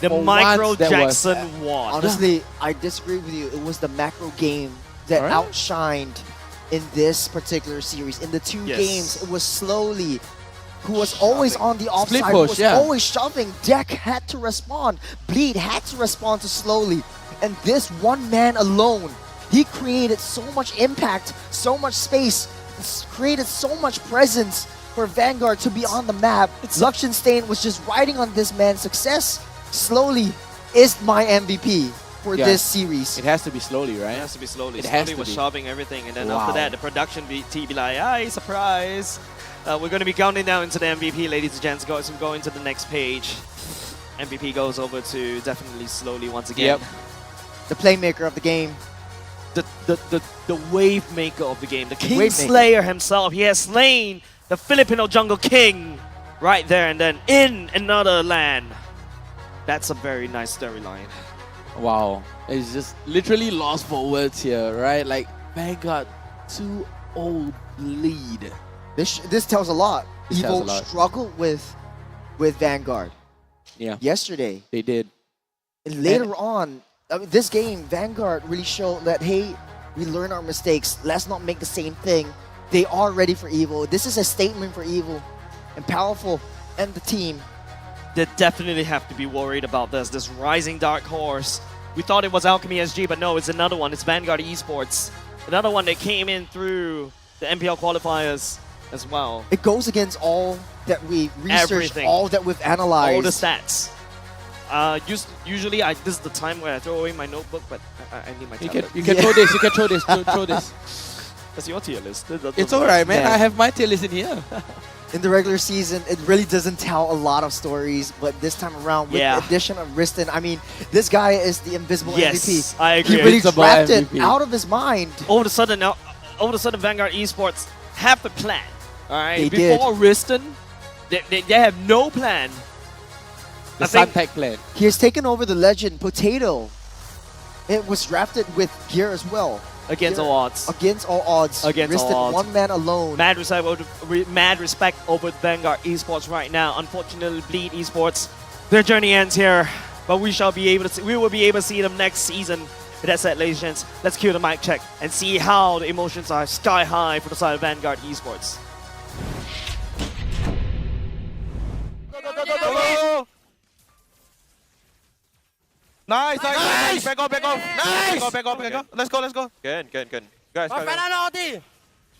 Jackson won. Honestly, I disagree with you. It was the macro game that outshined in this particular series. In the two games, it was Slowly, who was always on the offside, who was always shoving. Deck had to respond. Bleed had to respond to Slowly. And this one man alone, he created so much impact, so much space, created so much presence for Vanguard to be on the map. Luxenstein was just riding on this man's success. Slowly is my MVP for this series. It has to be Slowly, right? It has to be Slowly. It has Slowly to was be. shoving everything, and then after that, the production team be like, "Hey, surprise!" We're going to be counting down into the MVP, ladies and gents. Go into the next page. MVP goes over to definitely Slowly once again. Yep. The playmaker of the game. The wave maker of the game. The King Slayer himself. He has slain the Filipino Jungle King right there and then in another land. That's a very nice storyline. Wow. It's just literally lost for words here, right? Like, Vanguard 2-0 lead. This tells a lot. This tells a Evo lot. struggled with Vanguard. Yeah. Yesterday. They did. And later on, I mean, this game, Vanguard really showed that, hey, we learn our mistakes. Let's not make the same thing. They are ready for Evo. This is a statement for Evo and Powerful and the team. They definitely have to be worried about this rising dark horse. We thought it was Alchemy SG, but no, it's another one. It's Vanguard Esports. Another one that came in through the MPL qualifiers as well. It goes against all that we researched, all that we've analyzed. All the stats. Usually, this is the time where I throw away my notebook, but I need my tablet. You can throw this. You can throw this. Throw this. That's your tier list. It's alright, man. I have my tier list in here. In the regular season, it really doesn't tell a lot of stories, but this time around, with the addition of Riston, I mean, this guy is the invisible MVP. I agree. He really trapped it out of his mind. All of a sudden, Vanguard Esports have the plan. All right. They Before Riston, they have no plan. The Suntech plan. He has taken over the legend Potato. It was drafted with gear as well. Against all odds. Against all odds. Against Riston, all odds. one man alone. Mad respect over Vanguard Esports right now. Unfortunately, Bleed Esports, their journey ends here. But we will be able to see them next season. With that said, ladies and gents, let's cue the mic check and see how the emotions are sky high for the side of Vanguard Esports. Go. Nice. Back off. Nice. Back off. Let's go. Good. Guys.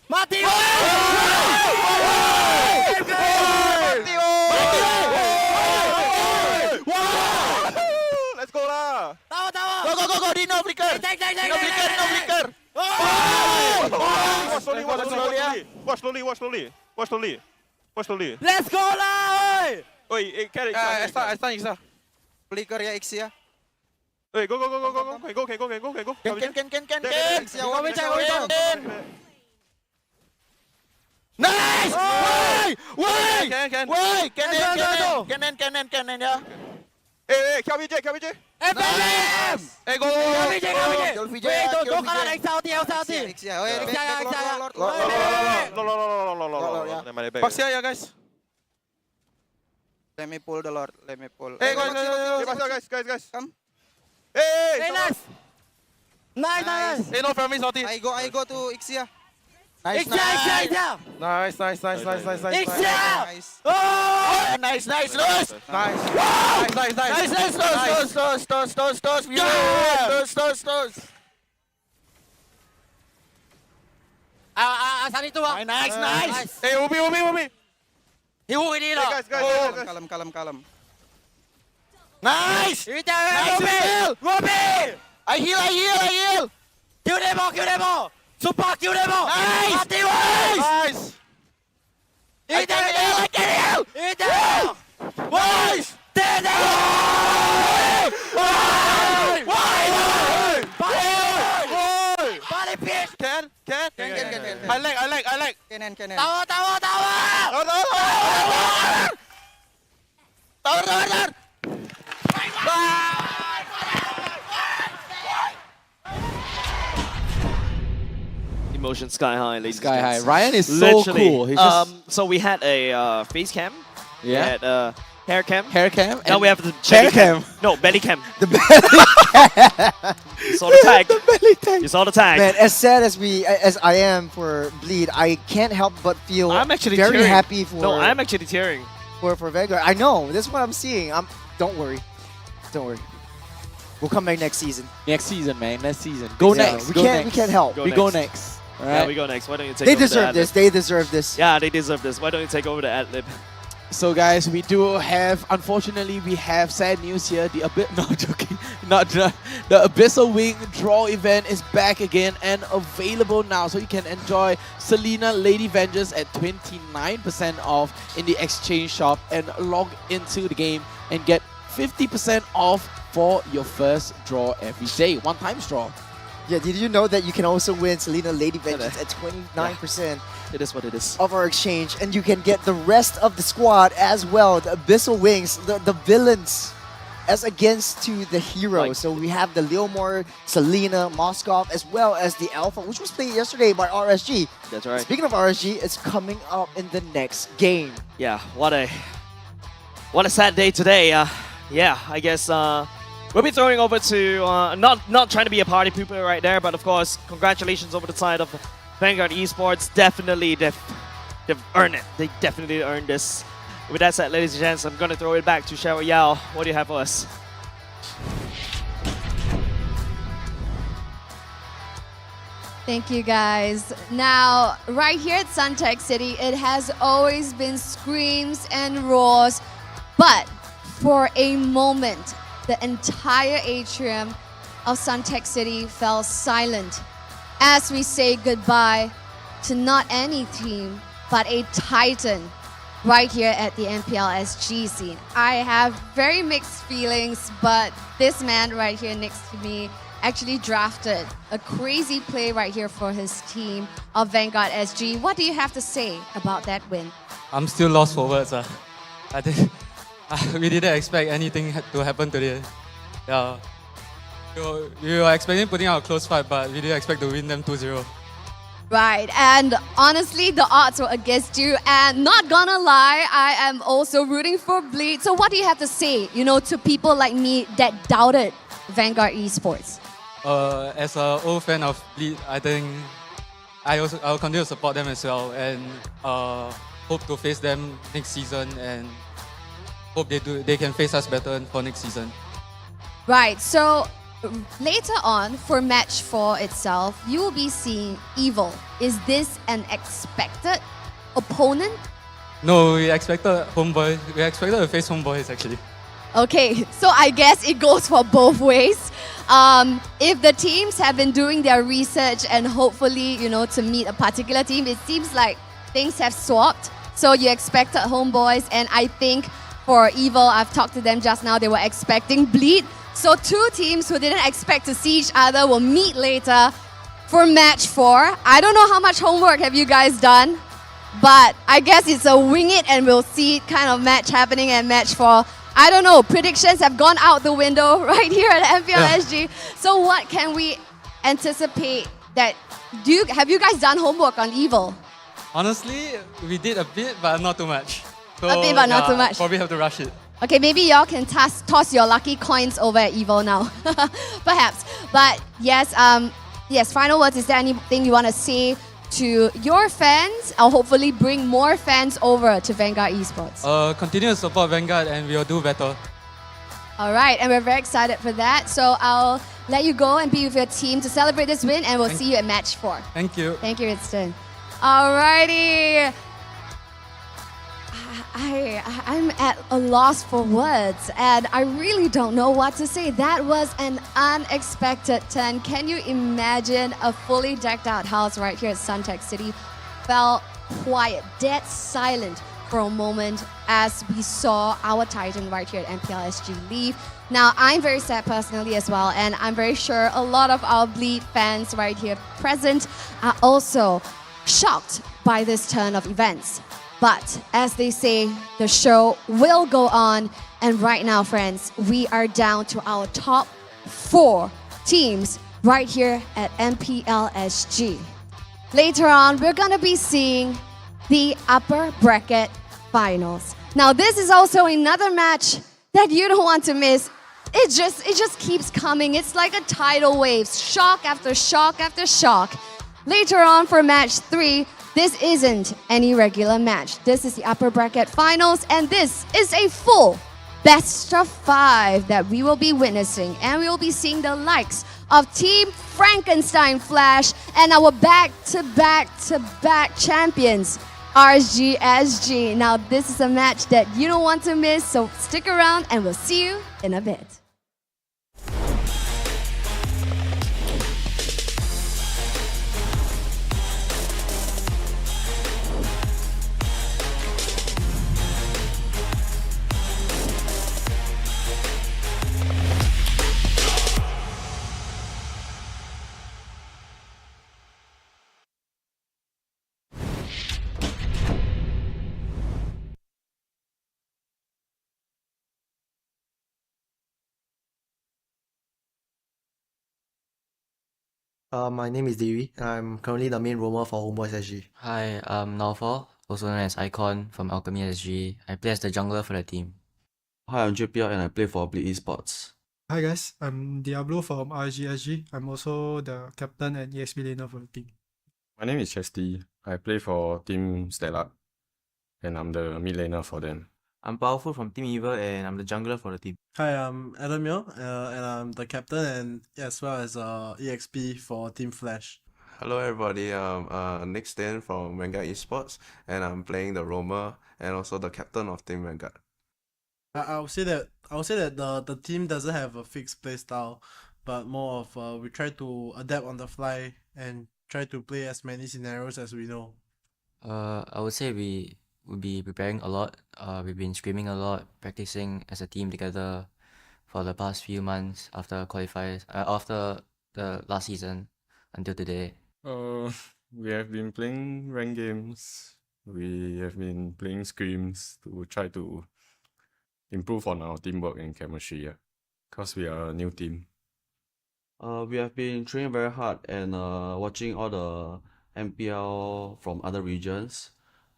Mati! Let's go lah. Tawa. Go. Dino flicker. Take. Watch slowly. Let's go lah! Oi, carry. I stun Iksa. Flicker ya Ixia. Hey, go. Can. Nice! Wait! Cannon ya. Hey, KBJ. FNM! Hey, go. Wait, don't kalah Ixia. Paksia ya guys. Let me pull the Lord. Hey, guys. Come. Hey, Nice. Hey, no family salty. I go to Ixia. Nice. Ixia. Oh! Nice. Lose. Nice. Toss. Sani tu bang. Nice. Hey, Umi. Hiu ini loh. Guys. Kalem. Nice. Robi. I heal. Kill demo. Super kill demo. Nice. Mati Nice. I can heal. Nice. Balik pitch. Can. I like. Can. Tower. Emotion sky high, ladies. Sky and high. gents. Ryan is so Literally. cool. He's just So we had a face cam. We Yeah. had hair cam. hair cam. Now and we have the chair belly cam. cam. No, belly cam. The belly. You saw the tag. The belly tag. You saw the tag. Man, as sad as I am for Bleed, I can't help but feel I'm actually very tearing. happy for. No, I'm actually tearing. for Vanguard. I know. That's what I'm seeing. Don't worry. We'll come back next season. Next season, man. Next season. Go Yeah, next. we go can't- next. we can't help. We go next. All Yeah, right. we go next. Why don't you take They over the deserve ad-lib? this. They deserve this. Yeah, they deserve this. Why don't you take over the ad-lib? So guys, we do have, unfortunately, we have sad news here. The not joking, the Abyssal Wing draw event is back again and available now. So you can enjoy Selena Lady Vengers at 29% off in the exchange shop and log into the game and get 50% off for your first draw every day. One-time draw. Yeah, did you know that you can also win Selena Lady Vengeance at 29% It is what it is. of our exchange, and you can get the rest of the squad as well, the Abyssal Wings, the villains, as against to the heroes. Like- So we have the Leomore, Selena, Moskov, as well as the Alpha, which was played yesterday by RSG. That's right. Speaking of RSG, it's coming up in the next game. Yeah, what a sad day today. Yeah, I guess we'll be throwing over to not trying to be a party pooper right there, but of course, congratulations over the side of Vanguard Esports. Definitely, they've earned it. They definitely earned this. With that said, ladies and gents, I'm gonna throw it back to Cheryl Yao. What do you have for us? Thank you, guys. Now, right here at Suntech City, it has always been screams and roars, but for a moment, the entire atrium of Suntech City fell silent as we say goodbye to not any team, but a titan right here at the MPL SG scene. I have very mixed feelings, but this man right here next to me actually drafted a crazy play right here for his team of Vanguard SG. What do you have to say about that win? I'm still lost for words. I think we didn't expect anything to happen today. Yeah. We were expecting putting out a close fight, but we didn't expect to win them 2-0. Right, and honestly, the odds were against you, and not gonna lie, I am also rooting for Bleed. So what do you have to say, to people like me that doubted Vanguard Esports? As an old fan of Bleed, I think I'll continue to support them as well, and hope to face them next season, and hope they can face us better for next season. Right, so later on, for match 4 itself, you will be seeing Evil. Is this an expected opponent? No, we expected Homeboy. We expected to face Homeboys actually. Okay, so I guess it goes for both ways. If the teams have been doing their research and hopefully, to meet a particular team, it seems like things have swapped. So you expected Homeboys, and I think for Evil, I've talked to them just now, they were expecting Bleed. So two teams who didn't expect to see each other will meet later for match 4. I don't know how much homework have you guys done, but I guess it's a wing it and we'll see kind of match happening at match 4. I don't know, predictions have gone out the window right here at MPL SG. So what can we anticipate that, have you guys done homework on Evil? Honestly, we did a bit, but not too much. So, A bit, but not too much. Probably have to rush it. Okay, maybe y'all can toss your lucky coins over at Evil now. Perhaps. But yes, final words. Is there anything you want to say to your fans, or hopefully bring more fans over to Vanguard Esports? Continue to support Vanguard and we'll do better. All right, and we're very excited for that. So I'll let you go and be with your team to celebrate this win, and we'll see you at match 4. Thank you. Thank you, Winston. Alrighty. I'm at a loss for words, and I really don't know what to say. That was an unexpected turn. Can you imagine a fully decked out house right here at Suntech City fell quiet, dead silent for a moment as we saw our Titan right here at MPL SG leave. Now, I'm very sad personally as well, and I'm very sure a lot of our Bleed fans right here present are also shocked by this turn of events. But as they say, the show will go on. And right now, friends, we are down to our top 4 teams right here at MPL SG. Later on, we're gonna be seeing the upper bracket finals. Now, this is also another match that you don't want to miss. It just keeps coming. It's like a tidal wave, shock after shock after shock. Later on for match 3, this isn't any regular match. This is the upper bracket finals, and this is a full best of 5 that we will be witnessing, and we will be seeing the likes of Team Frankenstein Flash and our back-to-back-to-back champions, RSG SG. Now, this is a match that you don't want to miss, so stick around and we'll see you in a bit. My name is Devi. I'm currently the main roamer for Homebois SG. Hi, I'm Naufal, also known as Icon from Alchemy SG. I play as the jungler for the team. Hi, I'm JPL and I play for Bleed Esports. Hi guys, I'm Diablo from RSG SG. I'm also the captain and EXP laner for the team. My name is Chesty. I play for Team Stellar, and I'm the mid laner for them. I'm Powerful from Team Evil and I'm the jungler for the team. Hi, I'm Adam Yo, and I'm the captain and as well as EXP for Team Flash. Hello everybody, I'm Nick Stain from Vanguard Esports, and I'm playing the roamer and also the captain of Team Vanguard. I would say that the team doesn't have a fixed play style, but more of we try to adapt on the fly and try to play as many scenarios as we know. I would say we would be preparing a lot. We've been screaming a lot, practicing as a team together for the past few months after qualifiers, after the last season until today. We have been playing ranked games. We have been playing scrims to try to improve on our teamwork and chemistry, because we are a new team. We have been training very hard and watching all the MPL from other regions,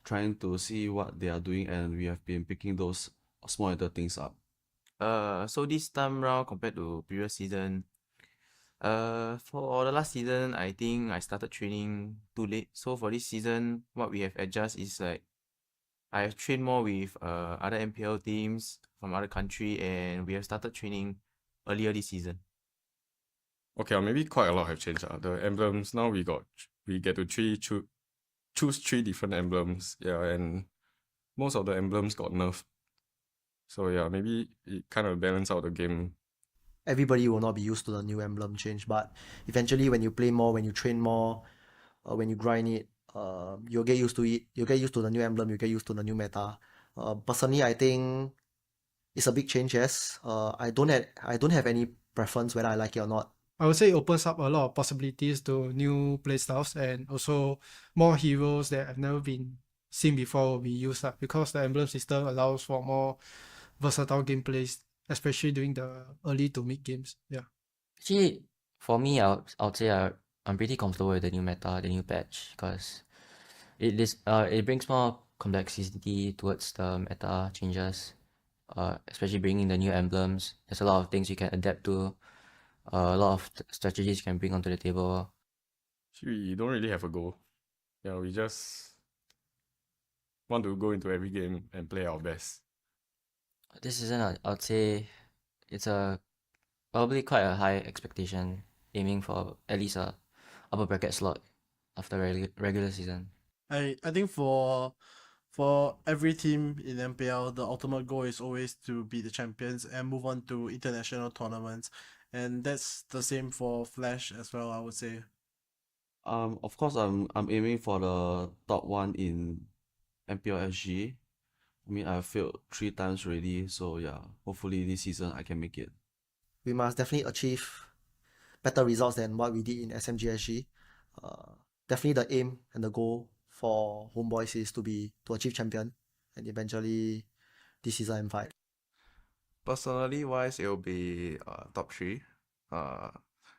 trying to see what they are doing, and we have been picking those small little things up. So this time round compared to previous season, for the last season, I think I started training too late. So for this season, what we have adjusted is like I have trained more with other MPL teams from other country, and we have started training earlier this season. Okay, maybe quite a lot have changed. The emblems now we get to choose 3 different emblems. Yeah, and most of the emblems got nerfed. So yeah, maybe it kind of balanced out the game. Everybody will not be used to the new emblem change, but eventually when you play more, when you train more, when you grind it, you'll get used to it. You'll get used to the new emblem. You get used to the new meta. Personally, I think it's a big change. Yes. I don't have any preference whether I like it or not. I would say it opens up a lot of possibilities to new playstyles, and also more heroes that have never been seen before will be used up, because the emblem system allows for more versatile gameplays, especially during the early to mid games. Yeah. Actually, for me, I'll say I'm pretty comfortable with the new meta, the new patch, because it brings more complexity towards the meta changes, especially bringing the new emblems. There's a lot of things you can adapt to, a lot of strategies you can bring onto the table. We don't really have a goal. Yeah, we just want to go into every game and play our best. This season, I'd say it's probably quite a high expectation, aiming for at least a upper bracket slot after regular season. I think for every team in MPL, the ultimate goal is always to be the champions and move on to international tournaments, and that's the same for Flash as well, I would say. Of course, I'm aiming for the top 1 in MPL SG, I mean, I've failed 3 times already, so yeah, hopefully this season I can make it. We must definitely achieve better results than what we did in SMG SG. Definitely the aim and the goal for Homeboys is to achieve champion and eventually this season M5. Personally wise, it'll be top 3.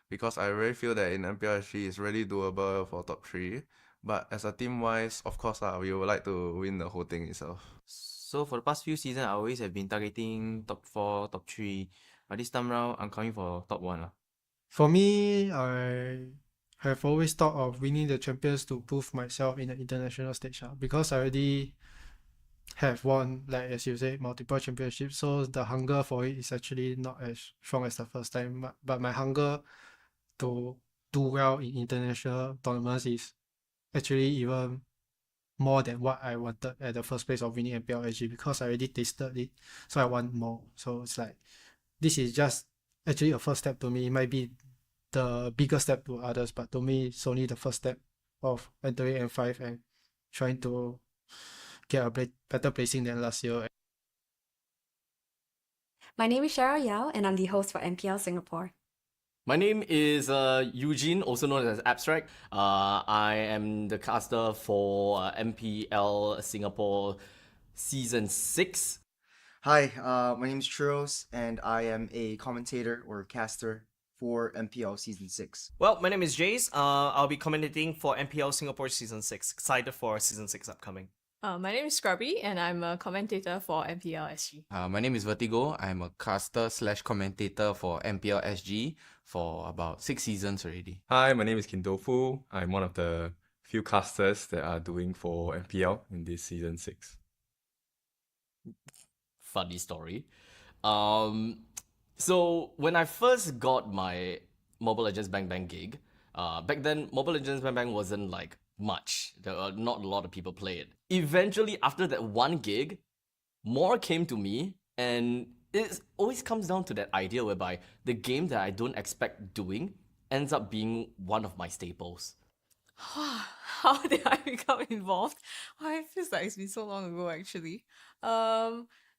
Because I really feel that in MPL SG it's really doable for top 3. But as a team wise, of course, we would like to win the whole thing itself. So for the past few seasons, I always have been targeting top 4, top 3. But this time round, I'm coming for top 1. For me, I have always thought of winning the champions to prove myself in the international stage because I already have won, like as you say, multiple championships. So the hunger for it is actually not as strong as the first time. But my hunger to do well in international tournaments is actually even more than what I wanted at the first place of winning MPL SG because I already tasted it. So I want more. So it's like this is just actually a first step to me. It might be the bigger step to others, but to me it's only the first step of entering M5 and trying to get a better placing than last year. My name is Cheryl Yao and I'm the host for MPL Singapore. My name is Eugene, also known as Abstract. I am the caster for MPL Singapore Season 6. Hi, my name is Churros, and I am a commentator or caster for MPL Season 6. Well, my name is Jace. I'll be commentating for MPL Singapore Season 6. Excited for Season 6 upcoming. My name is Scrubby and I'm a commentator for MPL SG. My name is Vertigo. I'm a caster / commentator for MPL SG for about 6 seasons already. Hi, my name is Kindofu. I'm one of the few casters that are doing for MPL in this season 6. Funny story. So when I first got my Mobile Legends Bang Bang gig, back then Mobile Legends Bang Bang wasn't like much. There were not a lot of people play it. Eventually, after that one gig, more came to me, and it always comes down to that idea whereby the game that I don't expect doing ends up being one of my staples. How did I become involved? It feels like it's been so long ago actually.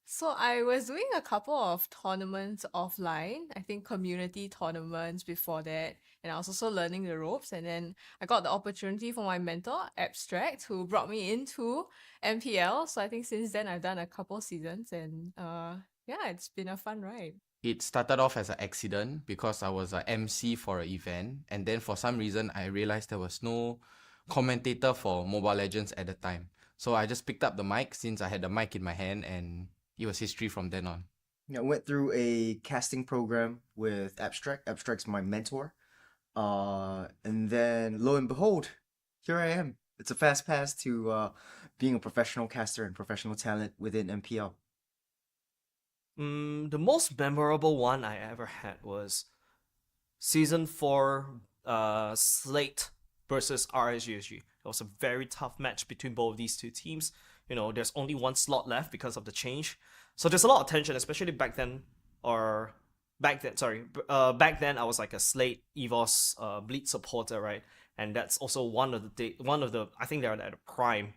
So I was doing a couple of tournaments offline, I think community tournaments before that, and I was also learning the ropes, and then I got the opportunity from my mentor, Abstract, who brought me into MPL. So I think since then I've done a couple seasons, and yeah, it's been a fun ride. It started off as an accident because I was an MC for an event, and then for some reason I realized there was no commentator for Mobile Legends at the time. So I just picked up the mic since I had the mic in my hand, and it was history from then on. I went through a casting program with Abstract. Abstract's my mentor. And then lo and behold, here I am. It's a fast pass to being a professional caster and professional talent within MPL. The most memorable one I ever had was Season 4 Slate versus RSG SG. It was a very tough match between both of these two teams. You know, there's only one slot left because of the change. So there's a lot of tension, especially back then, back then I was like a Slate EVOS Bleed supporter, right? And that's also one of the I think they're at a prime.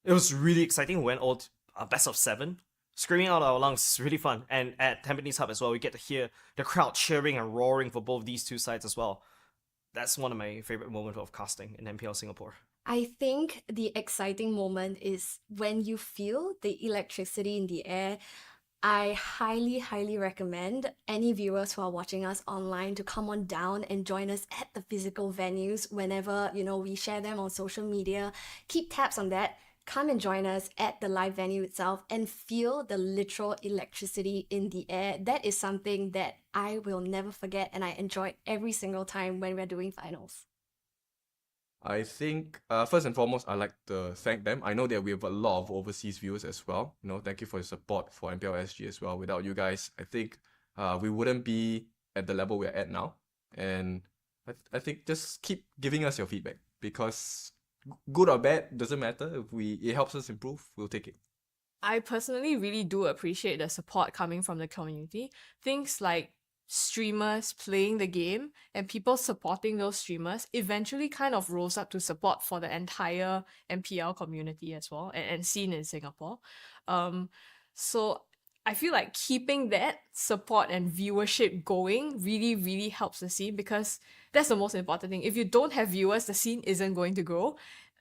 It was really exciting. We went all best of 7. Screaming out our lungs is really fun. And at Tampines Hub as well, we get to hear the crowd cheering and roaring for both these two sides as well. That's one of my favorite moments of casting in MPL Singapore. I think the exciting moment is when you feel the electricity in the air. I highly, highly recommend any viewers who are watching us online to come on down and join us at the physical venues whenever, we share them on social media. Keep tabs on that. Come and join us at the live venue itself and feel the literal electricity in the air. That is something that I will never forget, and I enjoy every single time when we're doing finals. I think, first and foremost, I'd like to thank them. I know that we have a lot of overseas viewers as well. Thank you for your support for MPL SG as well. Without you guys, I think we wouldn't be at the level we're at now. And I think just keep giving us your feedback, because good or bad, doesn't matter. If it helps us improve, we'll take it. I personally really do appreciate the support coming from the community. Things like streamers playing the game and people supporting those streamers eventually kind of rose up to support for the entire MPL community as well and scene in Singapore. So I feel like keeping that support and viewership going really, really helps the scene, because that's the most important thing. If you don't have viewers, the scene isn't going to grow.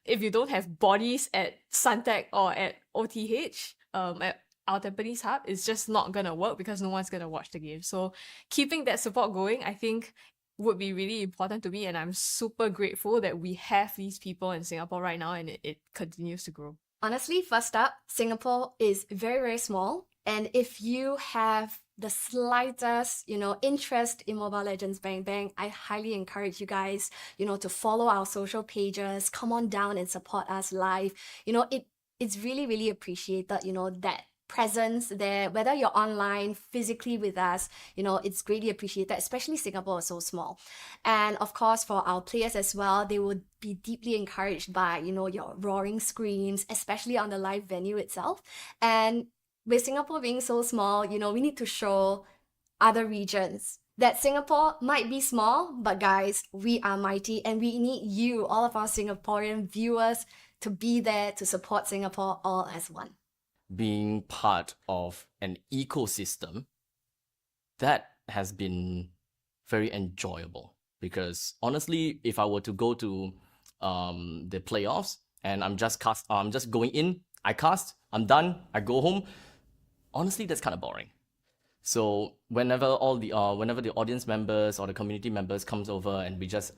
If you don't have bodies at Suntec or at OTH, at our Tampines Hub, it's just not gonna work because no one's gonna watch the game. So keeping that support going, I think, would be really important to me, and I'm super grateful that we have these people in Singapore right now, and it continues to grow. Honestly, first up, Singapore is very, very small. And if you have the slightest, interest in Mobile Legends Bang Bang, I highly encourage you guys, to follow our social pages, come on down and support us live. It's really, really appreciated, that presence there, whether you're online, physically with us, it's greatly appreciated, especially Singapore is so small. And of course, for our players as well, they would be deeply encouraged by, your roaring screams, especially on the live venue itself. And with Singapore being so small, we need to show other regions that Singapore might be small, but guys, we are mighty, and we need you, all of our Singaporean viewers, to be there to support Singapore all as one. Being part of an ecosystem, that has been very enjoyable, because honestly, if I were to go to the playoffs and I'm just going in, I cast, I'm done, I go home, honestly, that's kind of boring. So whenever the audience members or the community members comes over and we just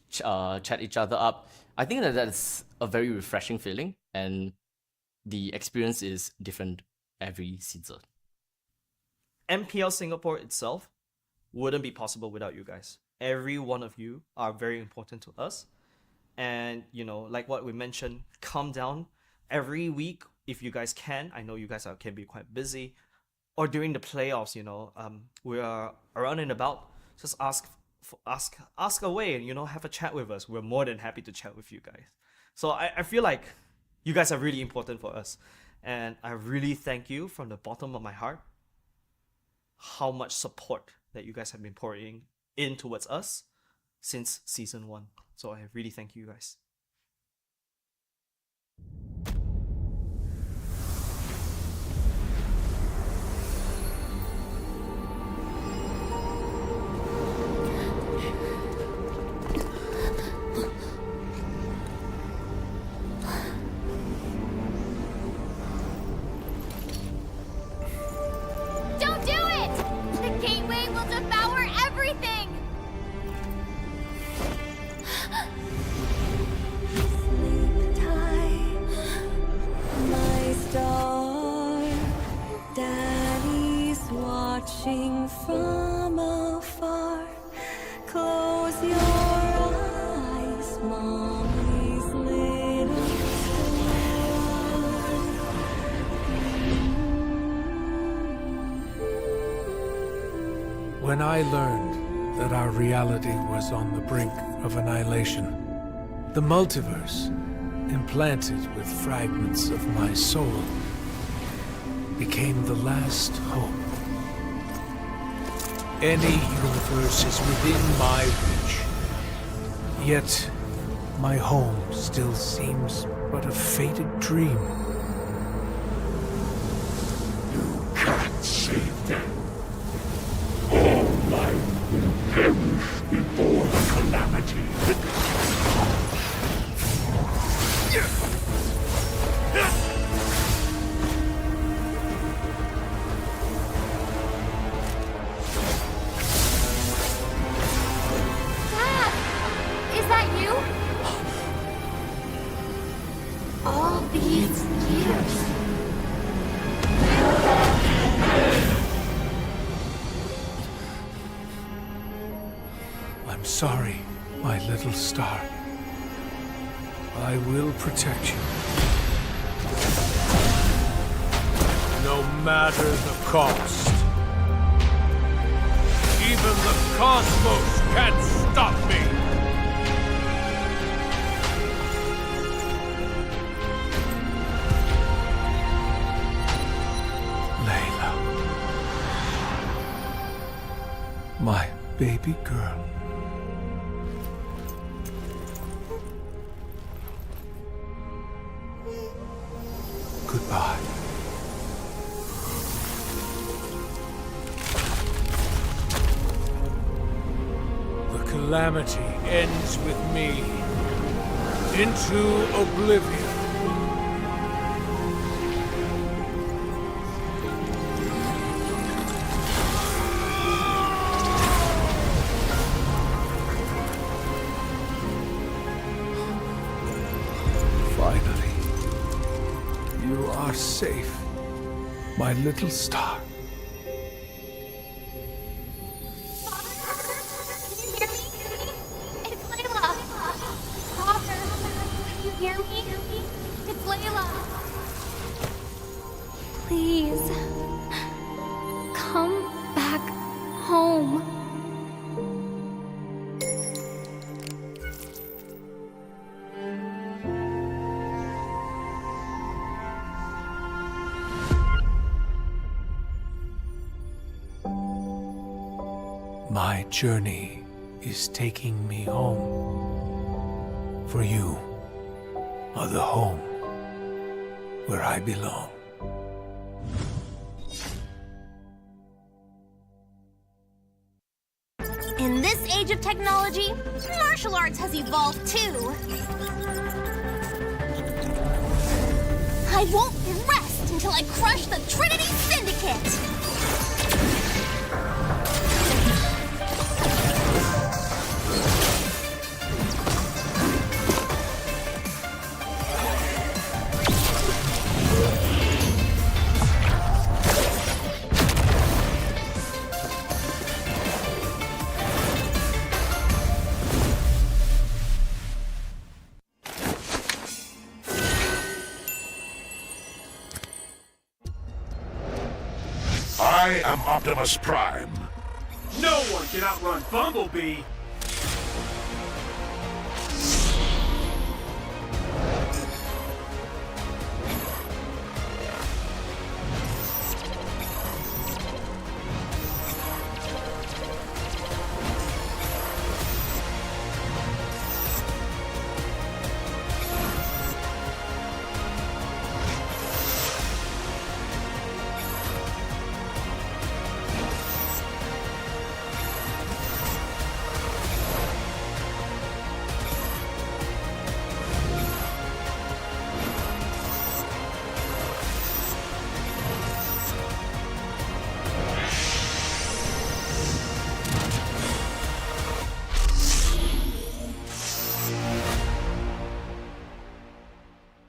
chat each other up, I think that's a very refreshing feeling, and the experience is different every season. MPL Singapore itself wouldn't be possible without you guys. Every one of you are very important to us. And, like what we mentioned, come down every week if you guys can. I know you guys can be quite busy. Or during the playoffs, we are around and about. Just ask away and, have a chat with us. We're more than happy to chat with you guys. So I feel like you guys are really important for us. And I really thank you from the bottom of my heart how much support that you guys have been pouring in towards us since season 1. So I really thank you guys. From afar, close your eyes, mommy's little star. When I learned that our reality was on the brink of annihilation, the multiverse, implanted with fragments of my soul, became the last hope. Any universe is within my reach. Yet, my home still seems but a faded dream. You can't save them. All life will perish before the calamity. I'm sorry, my little star. I will protect you. No matter the cost. Even the cosmos can't stop me! baby girl. Goodbye. The calamity ends with me. Into oblivion. Finally, you are safe, my little star. Please, come back home. My journey is taking me home. For you are the home where I belong. In this age of technology, martial arts has evolved too. I won't rest until I crush the Trinity Syndicate! I am Optimus Prime. No one can outrun Bumblebee!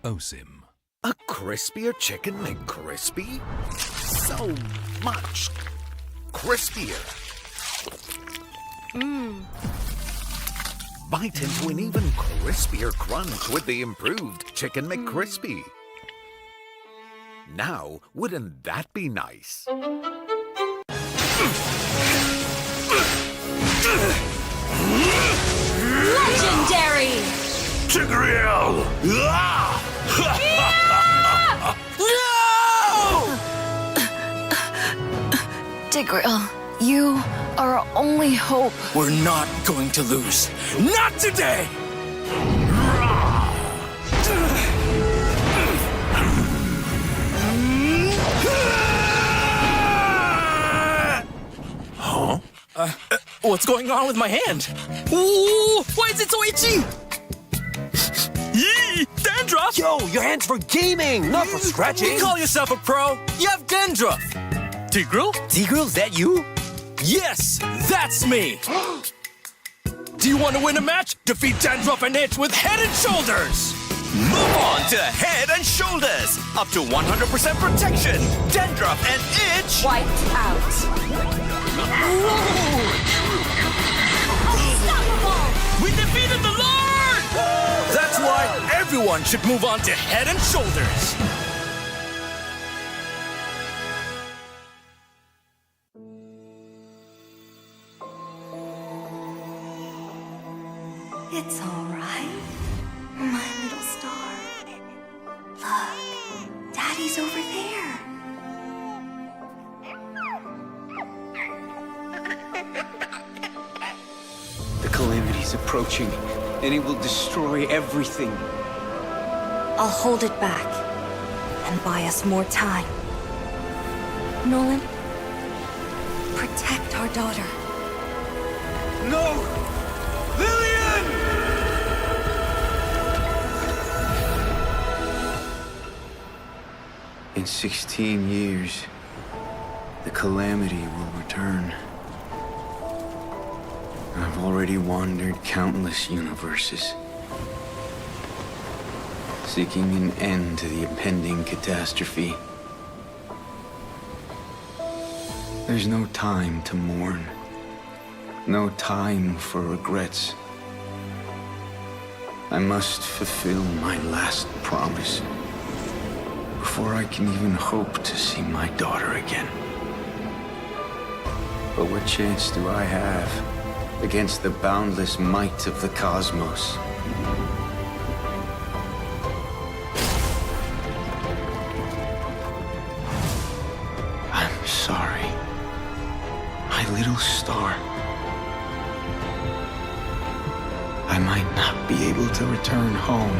OSIM. A crispier chicken McCrispy? So much crispier. Mmm. Bite into an even crispier crunch with the improved Chicken McCrispy. Now, wouldn't that be nice? Legendary! Tigreal! Tigreal, you are our only hope. We're not going to lose. Not today! Huh? What's going on with my hand? Ooh, why is it so itchy? Yee! Dandruff! Yo, your hand's for gaming, not for scratching. You call yourself a pro? You have dandruff. Tigreal? Tigreal, is that you? Yes, that's me. Do you want to win a match? Defeat Dandruff and Itch with Head and Shoulders. Move on to Head and Shoulders. Up to 100% protection. Dandruff and Itch. Wiped out. Unstoppable! We defeated the Lord! That's why everyone should move on to Head and Shoulders. It's all right, my little star. Look, Daddy's over there. is approaching, and it will destroy everything. I'll hold it back and buy us more time. Nolan, protect our daughter. No! Lillian! In 16 years, the calamity will return. I've already wandered countless universes, seeking an end to the impending catastrophe. There's no time to mourn, no time for regrets. I must fulfill my last promise before I can even hope to see my daughter again. But what chance do I have against the boundless might of the cosmos? I'm sorry, my little star. I might not be able to return home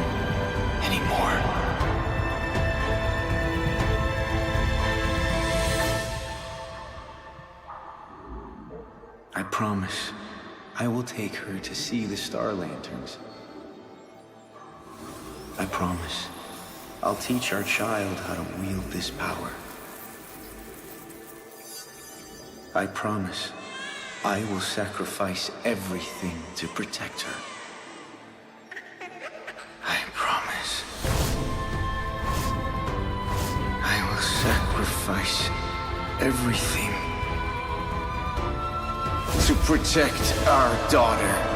anymore. I promise I will take her to see the star lanterns. I promise I'll teach our child how to wield this power. I promise I will sacrifice everything to protect her. I promise I will sacrifice everything to protect our daughter.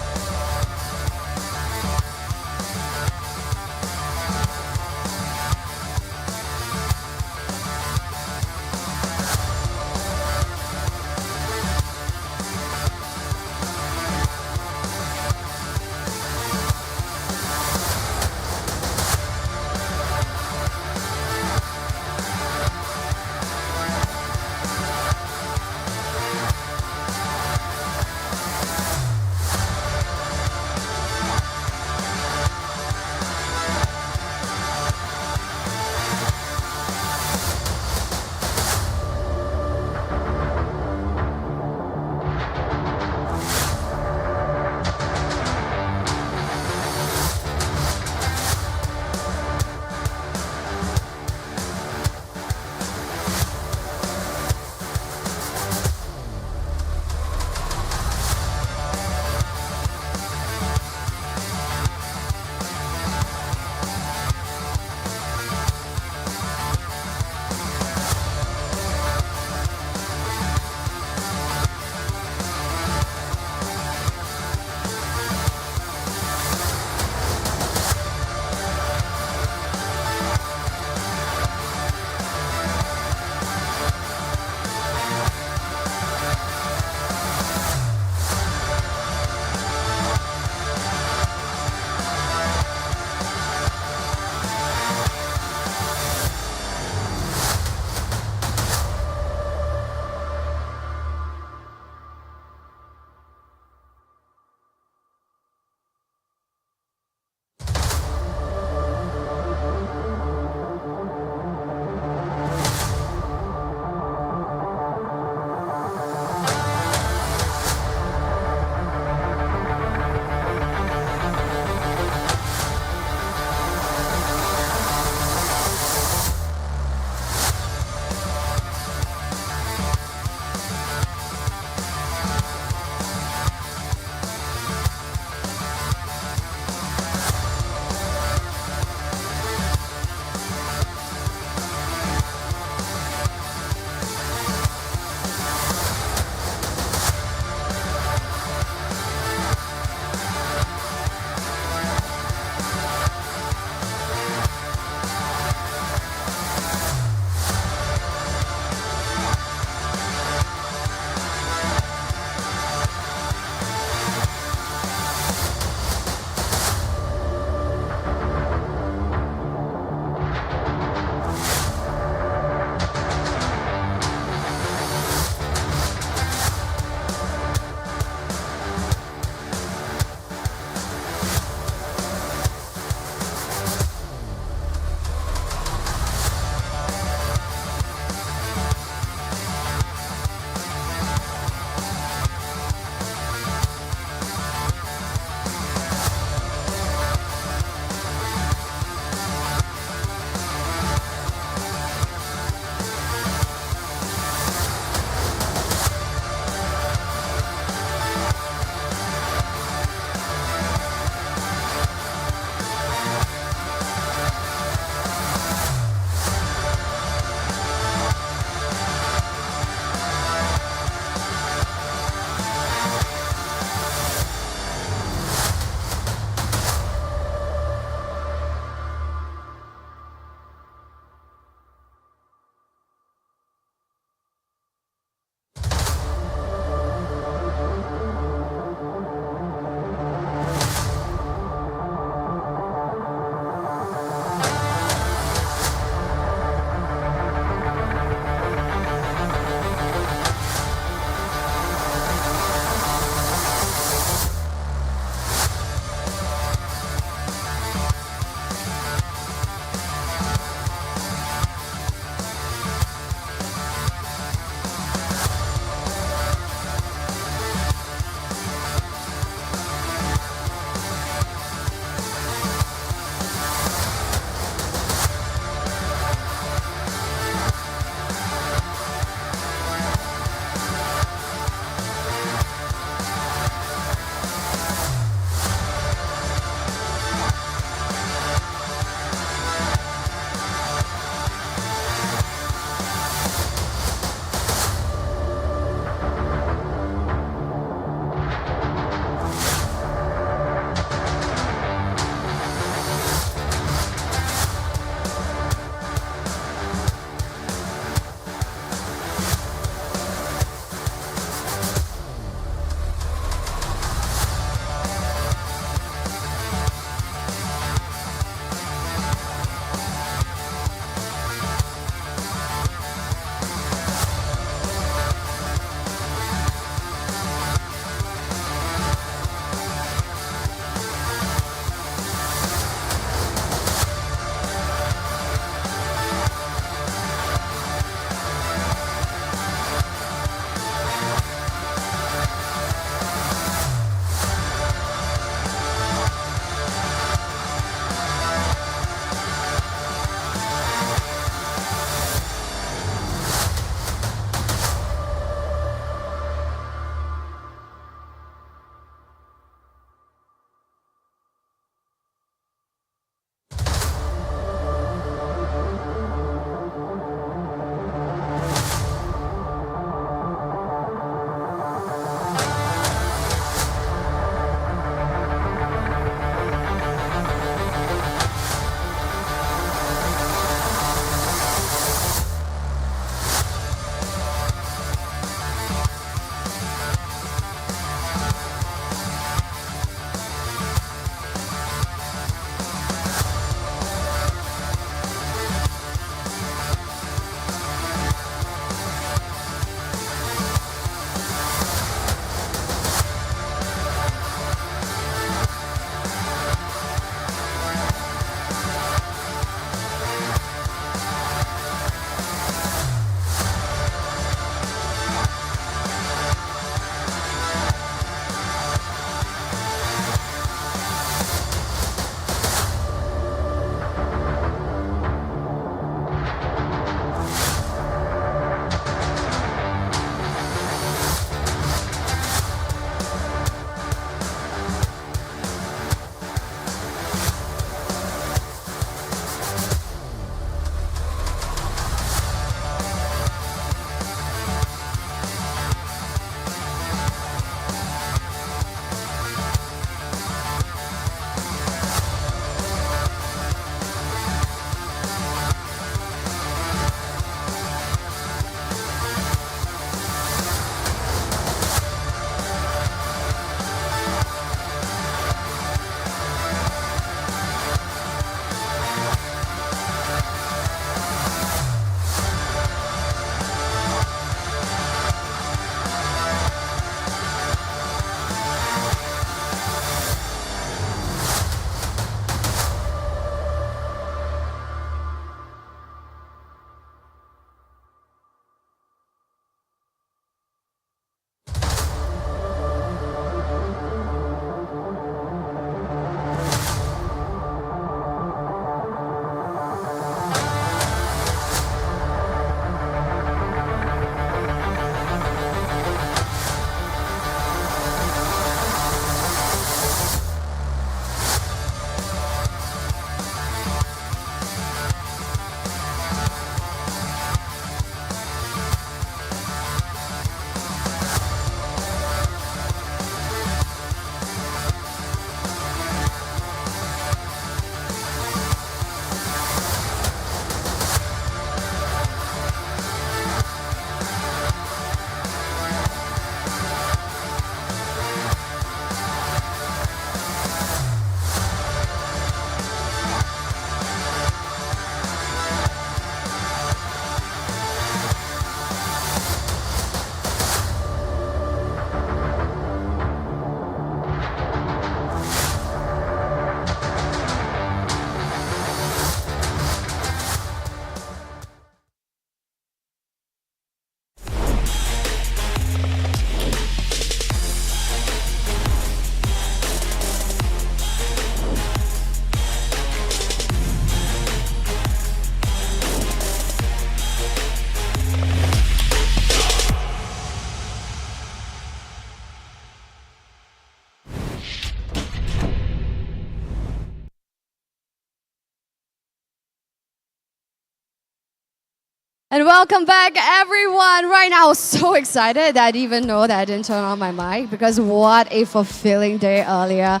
And welcome back, everyone. Right now, I was so excited that I didn't even know that I didn't turn on my mic because what a fulfilling day earlier.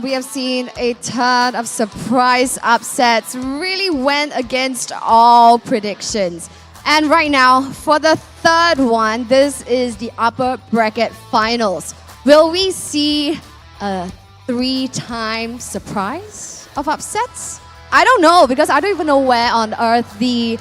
We have seen a ton of surprise upsets, really went against all predictions. And right now, for the third one, this is the upper bracket finals. Will we see a 3-time surprise of upsets? I don't know because I don't even know where on earth the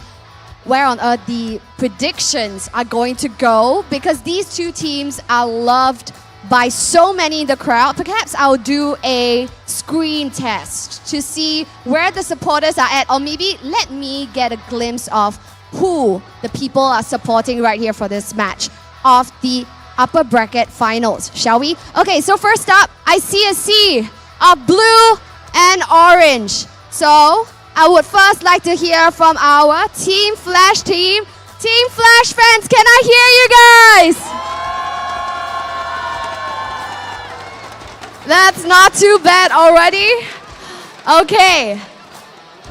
predictions are going to go because these two teams are loved by so many in the crowd. Perhaps I'll do a screen test to see where the supporters are at, or maybe let me get a glimpse of who the people are supporting right here for this match of the upper bracket finals, shall we? Okay, so first up, I see a sea of blue and orange. So I would first like to hear from our Team Flash team. Team Flash fans, can I hear you guys? That's not too bad already. Okay.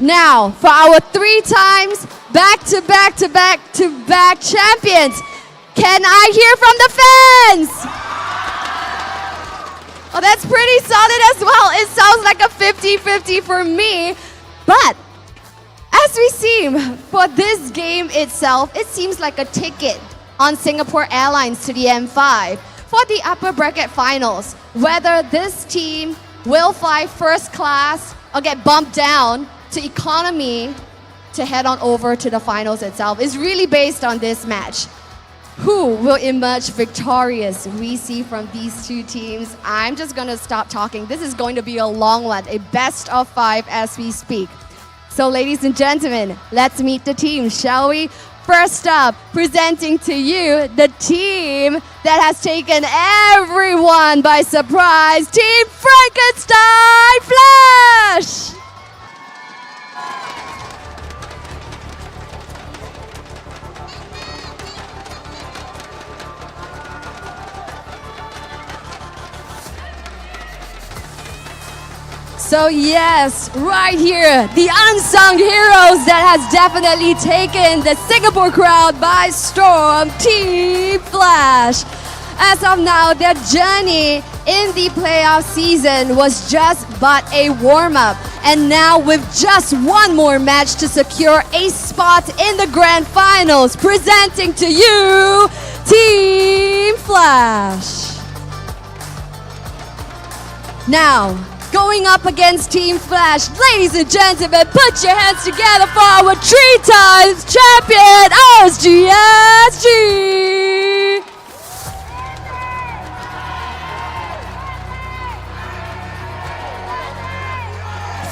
Now, for our 3 times back-to-back champions, can I hear from the fans? Oh, that's pretty solid as well. It sounds like a 50-50 for me. But as we see, for this game itself, it seems like a ticket on Singapore Airlines to the M5 for the upper bracket finals. Whether this team will fly first class or get bumped down to economy to head on over to the finals itself is really based on this match. Who will emerge victorious? We see from these two teams. I'm just going to stop talking. This is going to be a long one, a best of 5 as we speak. So ladies and gentlemen, let's meet the team, shall we? First up, presenting to you the team that has taken everyone by surprise, Team Frankenstein Flash! So yes, right here, the unsung heroes that has definitely taken the Singapore crowd by storm, Team Flash. As of now, their journey in the playoff season was just but a warm-up. And now with just one more match to secure a spot in the grand finals, presenting to you, Team Flash. Now, going up against Team Flash, ladies and gentlemen, put your hands together for our 3 times champion, RSG SG!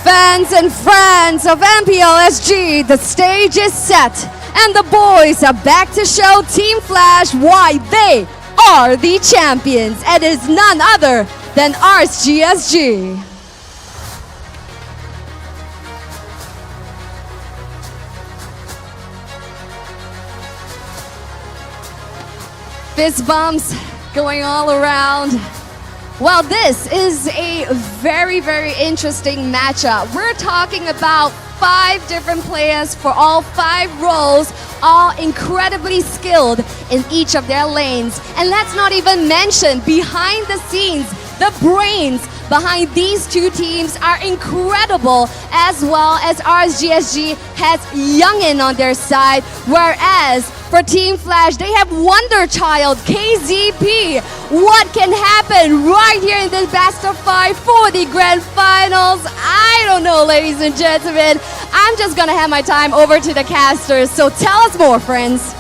Fans and friends of MPL SG, the stage is set, and the boys are back to show Team Flash why they are the champions, and it is none other than RSG SG. Fist bumps going all around. Well, this is a very, very interesting matchup. We're talking about 5 different players for all 5 roles, all incredibly skilled in each of their lanes. And let's not even mention behind the scenes, the brains behind these 2 teams are incredible, as well as RSGSG has Youngin on their side, whereas for Team Flash, they have Wonder Child, KZP. What can happen right here in this best of 5 for the grand finals? I don't know, ladies and gentlemen. I'm just gonna hand my time over to the casters, so tell us more, friends.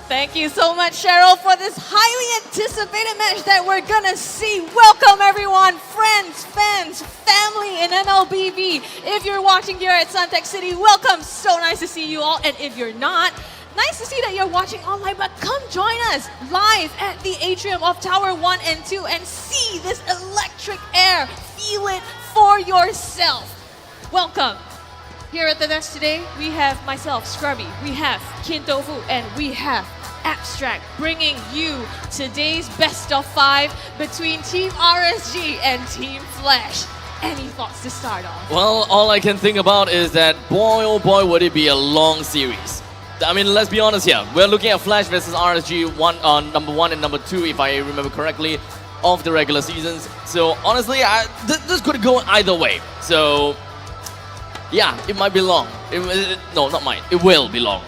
Thank you so much, Cheryl, for this highly anticipated match that we're gonna see. Welcome, everyone, friends, fans, family in MLBB. If you're watching here at Suntec City, welcome. So nice to see you all. And if you're not, nice to see that you're watching online, but come join us live at the atrium of Tower 1 and 2 and see this electric air. Feel it for yourself. Welcome. Here at the desk today, we have myself, Scrubby, we have Kintofu, and we have Abstract, bringing you today's best of 5 between Team RSG and Team Flash. any thoughts to start off? Well, all I can think about is that boy, oh boy, would it be a long series. I mean, let's be honest here. We're looking at Flash versus RSG, number 1 and number 2, if I remember correctly, of the regular seasons. So honestly, this could go either way. So yeah, it might be long. No, not mine. It will be long.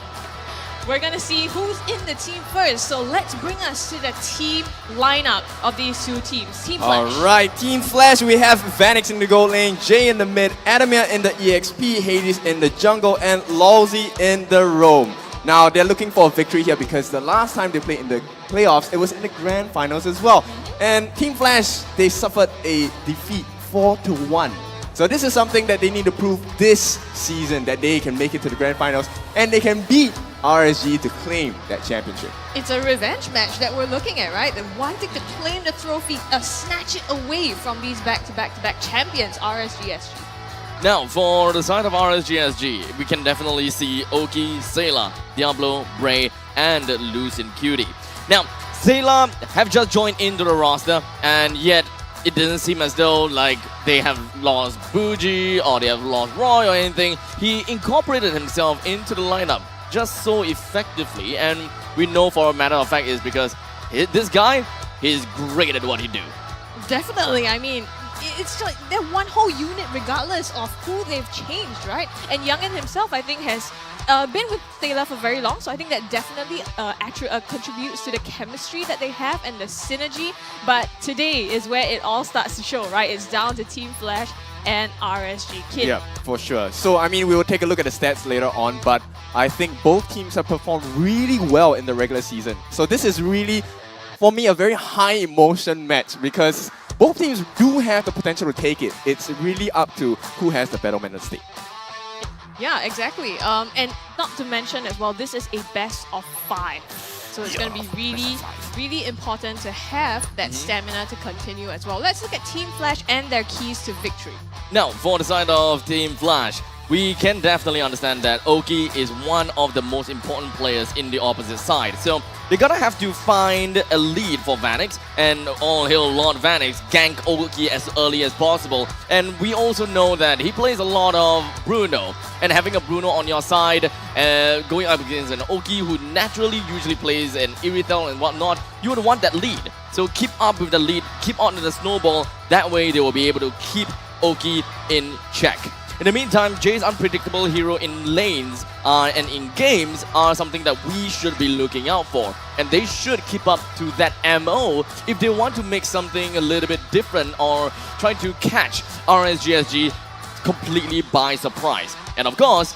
We're gonna see who's in the team first. So let's bring us to the team lineup of these two teams. Team Flash. Alright, Team Flash, we have Vanix in the gold lane, Jay in the mid, Adamir in the EXP, Hades in the jungle, and Lawsy in the roam. Now, they're looking for a victory here because the last time they played in the playoffs, it was in the grand finals as well. And Team Flash, they suffered a defeat 4-1. So this is something that they need to prove this season, that they can make it to the grand finals and they can beat RSG to claim that championship. It's a revenge match that we're looking at, right? They're wanting to claim the trophy, snatch it away from these back-to-back champions, RSG SG. Now, for the side of RSG SG, we can definitely see Oki, Sayla, Diablo, Bray, and Lucin Cutie. Now, Sayla have just joined into the roster, and yet it doesn't seem as though like they have lost Bougie or they have lost Roy or anything. He incorporated himself into the lineup just so effectively, and we know for a matter of fact is because this guy, he's great at what he do. Definitely, I mean, it's like they're one whole unit regardless of who they've changed, right? And Youngin himself, I think, has been with Sayla for very long, so I think that definitely contributes to the chemistry that they have and the synergy. But today is where it all starts to show, right? It's down to Team Flash and RSG Kid. Yeah, for sure. So, I mean, we will take a look at the stats later on, but I think both teams have performed really well in the regular season. So this is really, for me, a very high emotion match because both teams do have the potential to take it. It's really up to who has the better mental state. Yeah, exactly. And not to mention as well, this is a best of 5. So it's going to be really, really important to have that stamina to continue as well. Let's look at Team Flash and their keys to victory. Now, for the side of Team Flash, we can definitely understand that Oki is one of the most important players in the opposite side. So they're gonna have to find a lead for Vanix, and all hail Lord Vanix, gank Oki as early as possible. And we also know that he plays a lot of Bruno, and having a Bruno on your side, going up against an Oki who naturally usually plays an Irithel and whatnot, you would want that lead. So keep up with the lead, keep on to the snowball, that way they will be able to keep Oki in check. In the meantime, Jay's unpredictable hero in lanes and in games are something that we should be looking out for. And they should keep up to that MO if they want to make something a little bit different or try to catch RSG SG completely by surprise. And of course,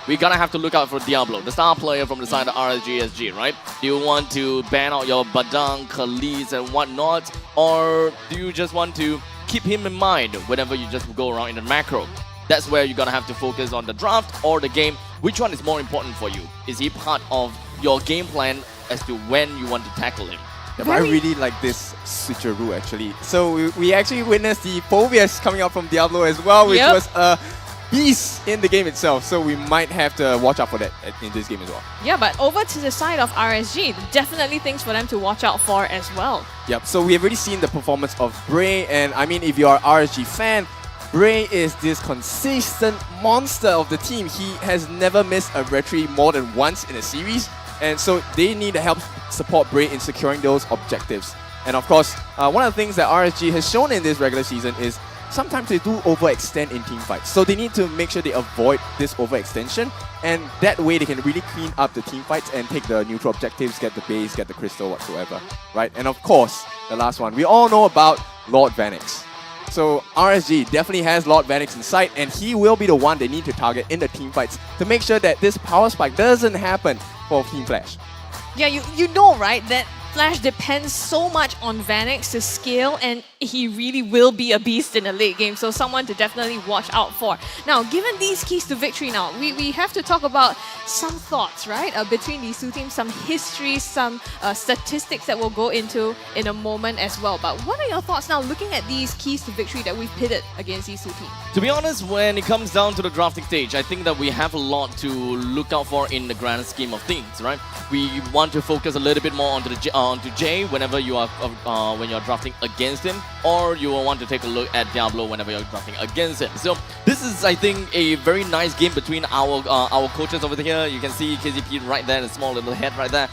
we're gonna have to look out for Diablo, the star player from the side of RSG SG, right? Do you want to ban out your Badang, Khalees and whatnot? Or do you just want to keep him in mind whenever you just go around in the macro? That's where you're gonna have to focus on the draft or the game. Which one is more important for you? Is he part of your game plan as to when you want to tackle him? Yeah, I really like this switcheroo actually. So we actually witnessed the Phobias coming out from Diablo as well, which was a beast in the game itself. So we might have to watch out for that in this game as well. Yeah, but over to the side of RSG, definitely things for them to watch out for as well. Yep, so we have already seen the performance of Bray, and I mean, if you're an RSG fan, Bray is this consistent monster of the team. He has never missed a retry more than once in a series, and so they need to help support Bray in securing those objectives. And of course, one of the things that RSG has shown in this regular season is sometimes they do overextend in team fights. So they need to make sure they avoid this overextension, and that way they can really clean up the team fights and take the neutral objectives, get the base, get the crystal, whatsoever. Right? And of course, the last one, we all know about Lord Vanix. So RSG definitely has Lord Vanix in sight, and he will be the one they need to target in the team fights to make sure that this power spike doesn't happen for Team Flash. Yeah, you know, right, that Flash depends so much on Vanix to scale, and he really will be a beast in the late game, so someone to definitely watch out for. Now, given these keys to victory now, we have to talk about some thoughts, right, between these two teams, some history, some statistics that we'll go into in a moment as well. But what are your thoughts now looking at these keys to victory that we've pitted against these two teams? To be honest, when it comes down to the drafting stage, I think that we have a lot to look out for in the grand scheme of things, right? We want to focus a little bit more onto Jay whenever you are when you're drafting against him. or you will want to take a look at Diablo whenever you're drafting against him. So this is, I think, a very nice game between our coaches over here. You can see KZP right there, the small little head right there.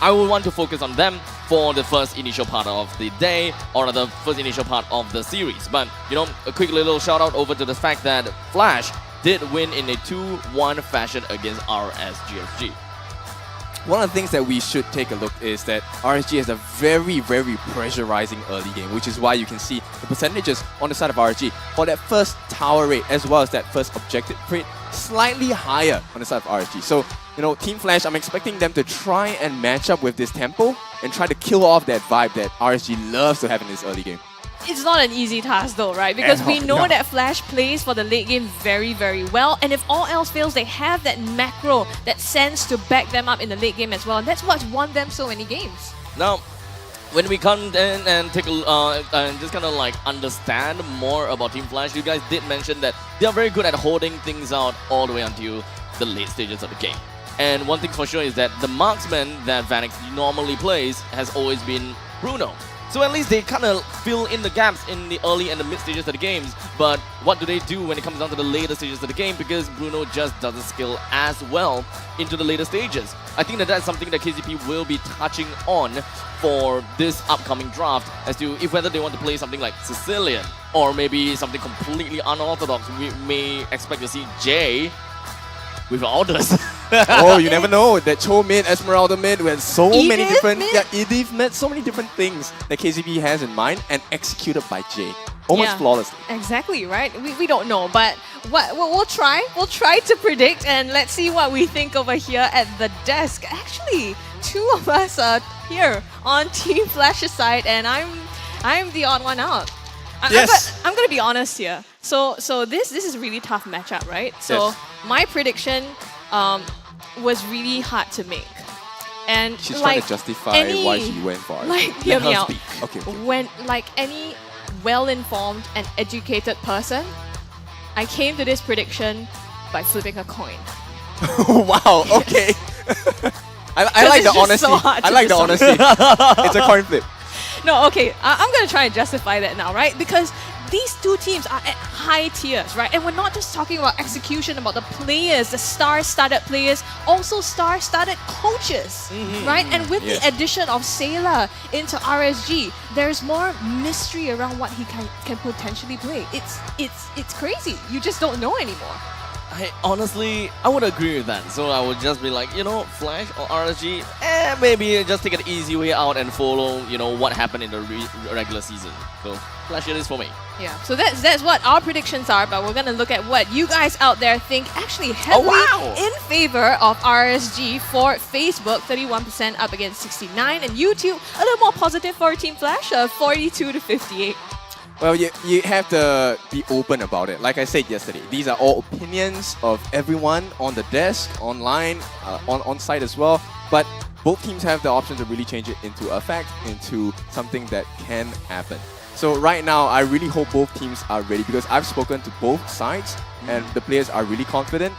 I will want to focus on them for the first initial part of the day, or the first initial part of the series. But, you know, a quick little shout out over to the fact that Flash did win in a 2-1 fashion against RSG SG. One of the things that we should take a look is that RSG has a very, very pressurizing early game, which is why you can see the percentages on the side of RSG for that first tower rate as well as that first objective rate slightly higher on the side of RSG. So, you know, Team Flash, I'm expecting them to try and match up with this tempo and try to kill off that vibe that RSG loves to have in this early game. It's not an easy task though, right? Because we know that Flash plays for the late game very, very well. And if all else fails, they have that macro, that sense to back them up in the late game as well. And that's what's won them so many games. Now, when we come in and take a and just kind of like understand more about Team Flash, you guys did mention that they are very good at holding things out all the way until the late stages of the game. And one thing for sure is that the marksman that Vanix normally plays has always been Bruno. So at least they kind of fill in the gaps in the early and the mid stages of the games. But what do they do when it comes down to the later stages of the game? Because Bruno just doesn't skill as well into the later stages. I think that that's something that KZP will be touching on for this upcoming draft, as to if whether they want to play something like Sicilian or maybe something completely unorthodox. We may expect to see Jay with Aldous. Oh, you never know. That Cho mid, Esmeralda mid, we had so many different... mid? Yeah, Edith mid, so many different things that KZP has in mind and executed by Jay. Almost flawlessly. Exactly, right? We don't know, but we'll try. We'll try to predict, and let's see what we think over here at the desk. Actually, two of us are here on Team Flash's side, and I'm the odd one out. I'm gonna be honest here. So this is a really tough matchup, right? So my prediction was really hard to make. And she's like trying to justify why she went for it. Like, hear me out. Okay. When, like any well-informed and educated person, I came to this prediction by flipping a coin. Wow, okay. I like the honesty. I like the honesty. It's a coin flip. No, okay, I'm going to try and justify that now, right? Because these two teams are at high tiers, right? And we're not just talking about execution, about the players, the star-studded players, also star-studded coaches, right? And with the addition of Sailor into RSG, there's more mystery around what he can potentially play. It's crazy. You just don't know anymore. Honestly, I would agree with that. So I would just be like, you know, Flash or RSG, maybe just take an easy way out and follow, you know, what happened in the regular season. So Flash it is for me. Yeah, so that's what our predictions are, but we're gonna look at what you guys out there think actually heavily in favor of RSG for Facebook, 31% up against 69, and YouTube, a little more positive for Team Flash, 42 to 58. Well, you have to be open about it. Like I said yesterday, these are all opinions of everyone on the desk, online, on site as well. But both teams have the option to really change it into a fact, into something that can happen. So right now, I really hope both teams are ready, because I've spoken to both sides and the players are really confident.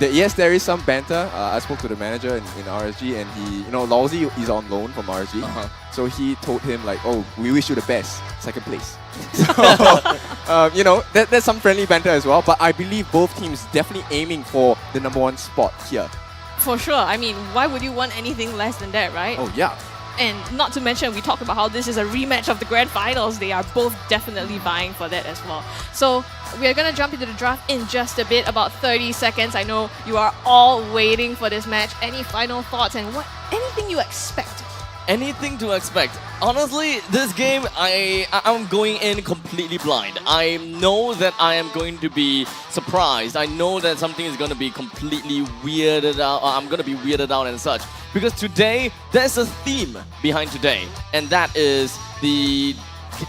Yes, there is some banter. I spoke to the manager in RSG, and he, you know, Lousy is on loan from RSG. So he told him like, oh, we wish you the best, second place. So, you know, there's some friendly banter as well, but I believe both teams definitely aiming for the #1 spot here. For sure. I mean, why would you want anything less than that, right? Oh, yeah. And not to mention, we talked about how this is a rematch of the Grand Finals. They are both definitely vying for that as well. So we are going to jump into the draft in just a bit, about 30 seconds. I know you are all waiting for this match. Any final thoughts and anything you expect? Anything to expect. Honestly, this game, I'm going in completely blind. I know that I am going to be surprised. I know that something is going to be completely weirded out. I'm going to be weirded out and such. Because today, there's a theme behind today. And that is the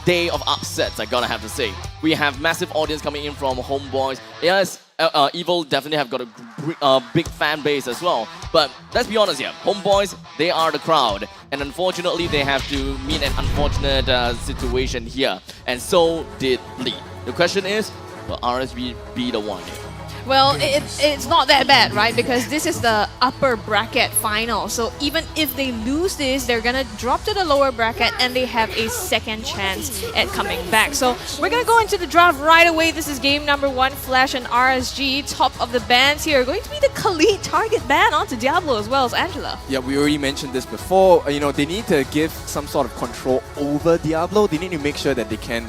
day of upsets, I gotta have to say. We have massive audience coming in from Homebois. Yes, Evil definitely have got a big fan base as well. But let's be honest here, Homebois, they are the crowd. And unfortunately, they have to meet an unfortunate situation here. And so did Lee. The question is, will RSG be the one? Well, it's not that bad, right? Because this is the upper bracket final. So even if they lose this, they're gonna drop to the lower bracket and they have a second chance at coming back. So we're gonna go into the draft right away. This is game number 1, Flash and RSG. Top of the bans here are going to be the Khalid target ban onto Diablo as well as Angela. Yeah, we already mentioned this before. You know, they need to give some sort of control over Diablo. They need to make sure that they can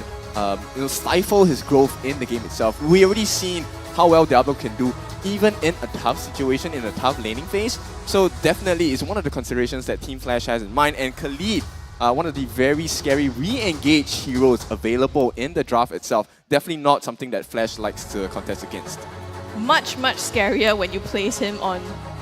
stifle his growth in the game itself. We already seen how well Diablo can do even in a tough situation, in a tough laning phase. So definitely it's one of the considerations that Team Flash has in mind. And Khalid, one of the very scary re-engaged heroes available in the draft itself. Definitely not something that Flash likes to contest against. Much scarier when you place him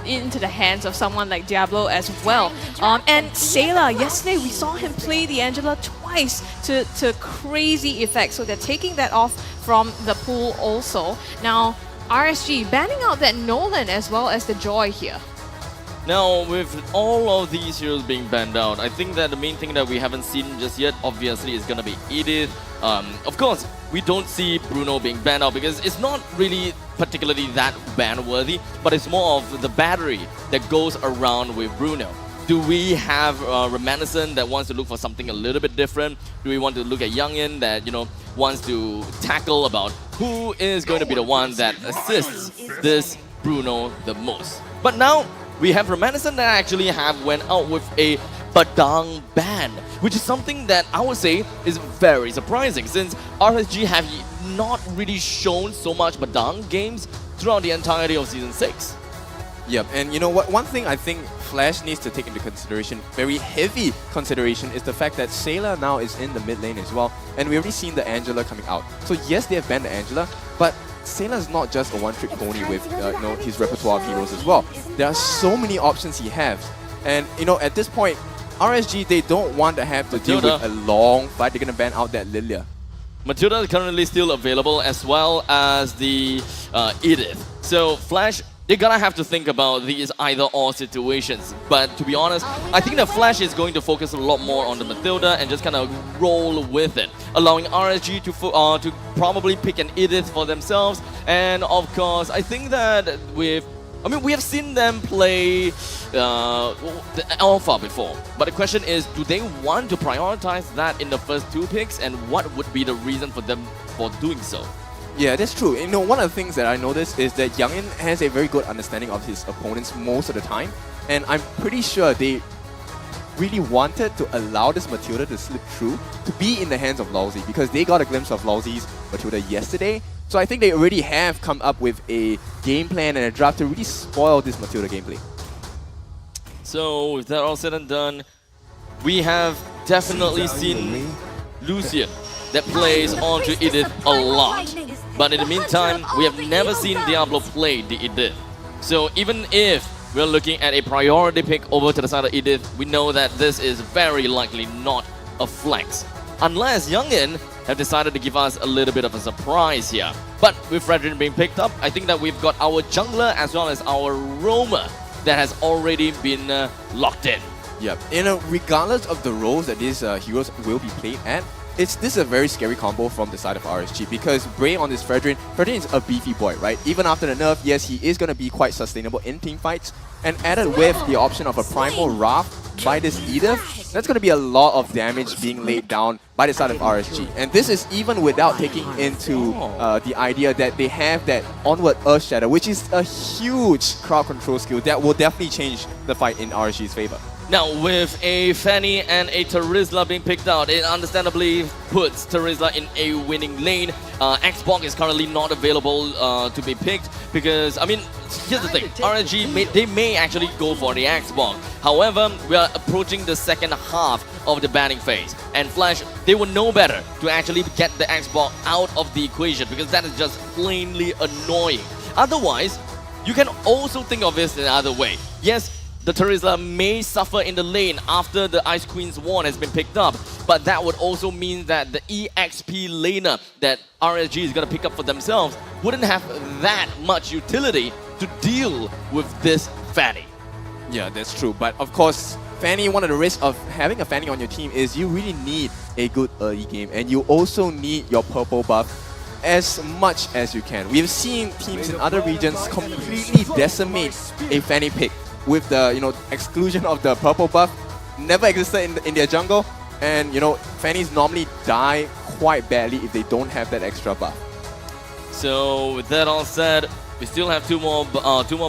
into the hands of someone like Diablo as well. And Sayla, yesterday we saw him play the Angela twice to crazy effect. So they're taking that off from the pool also. Now, RSG banning out that Nolan as well as the Joy here. Now, with all of these heroes being banned out, I think that the main thing that we haven't seen just yet, obviously, is going to be Edith. Of course, we don't see Bruno being banned out because it's not really particularly that ban-worthy, but it's more of the battery that goes around with Bruno. Do we have Reminiscent that wants to look for something a little bit different? Do we want to look at Youngin that, you know, wants to tackle about who is going to be the one that assists this Bruno the most? But now, we have Reminiscent that actually have went out with a Badang ban, which is something that I would say is very surprising since RSG have not really shown so much Badang games throughout the entirety of Season 6. Yep, and you know what? One thing I think Flash needs to take into consideration, very heavy consideration, is the fact that Sayla now is in the mid lane as well, and we've already seen the Angela coming out. So yes, they have banned the Angela, but Sayla is not just a one-trick pony with his repertoire of heroes as well. There are so many options he has, and you know at this point, RSG they don't want to have to deal with a long fight. They're gonna ban out that Lilia. Matilda is currently still available as well as the Edith. So Flash, they're gonna have to think about these either-or situations. But to be honest, I think that Flash is going to focus a lot more on the Matilda and just kind of roll with it, allowing RSG to probably pick an Edith for themselves. And of course, I think that we have seen them play the Alpha before. But the question is, do they want to prioritize that in the first 2 picks? And what would be the reason for them for doing so? Yeah, that's true. You know, one of the things that I noticed is that Youngin has a very good understanding of his opponents most of the time. And I'm pretty sure they really wanted to allow this Matilda to slip through to be in the hands of Lousy because they got a glimpse of Lousy's Matilda yesterday. So I think they already have come up with a game plan and a draft to really spoil this Matilda gameplay. So with that all said and done, we have definitely seen Lucian that plays onto Edith a lot. But in the meantime, we have never seen Diablo play the Edith. So even if we're looking at a priority pick over to the side of Edith, we know that this is very likely not a flex. Unless Youngin have decided to give us a little bit of a surprise here. But with Fredrin being picked up, I think that we've got our jungler as well as our roamer that has already been locked in. Yep. Regardless of the roles that these heroes will be played at, this is a very scary combo from the side of RSG because Bray on this Fredrin is a beefy boy, right? Even after the nerf, yes, he is going to be quite sustainable in team fights. And added with the option of a Primal Wrath by this Edith, that's going to be a lot of damage being laid down by the side of RSG. And this is even without taking into the idea that they have that Onward Earth Shadow, which is a huge crowd control skill that will definitely change the fight in RSG's favor. Now, with a Fanny and a Terizla being picked out, it understandably puts Terizla in a winning lane. Xbox is currently not available to be picked because, I mean, here's the thing. RSG, they may actually go for the Xbox. However, we are approaching the second half of the banning phase. And Flash, they will know better to actually get the Xbox out of the equation because that is just plainly annoying. Otherwise, you can also think of this in another way. Yes, the Terizla may suffer in the lane after the Ice Queen's Wand has been picked up, but that would also mean that the EXP laner that RSG is going to pick up for themselves wouldn't have that much utility to deal with this Fanny. Yeah, that's true. But of course, Fanny, one of the risks of having a Fanny on your team is you really need a good early game, and you also need your purple buff as much as you can. We've seen teams in other regions completely decimate a Fanny pick with the exclusion of the purple buff. Never existed in their jungle, and Fannies normally die quite badly if they don't have that extra buff. So with that all said, we still have two more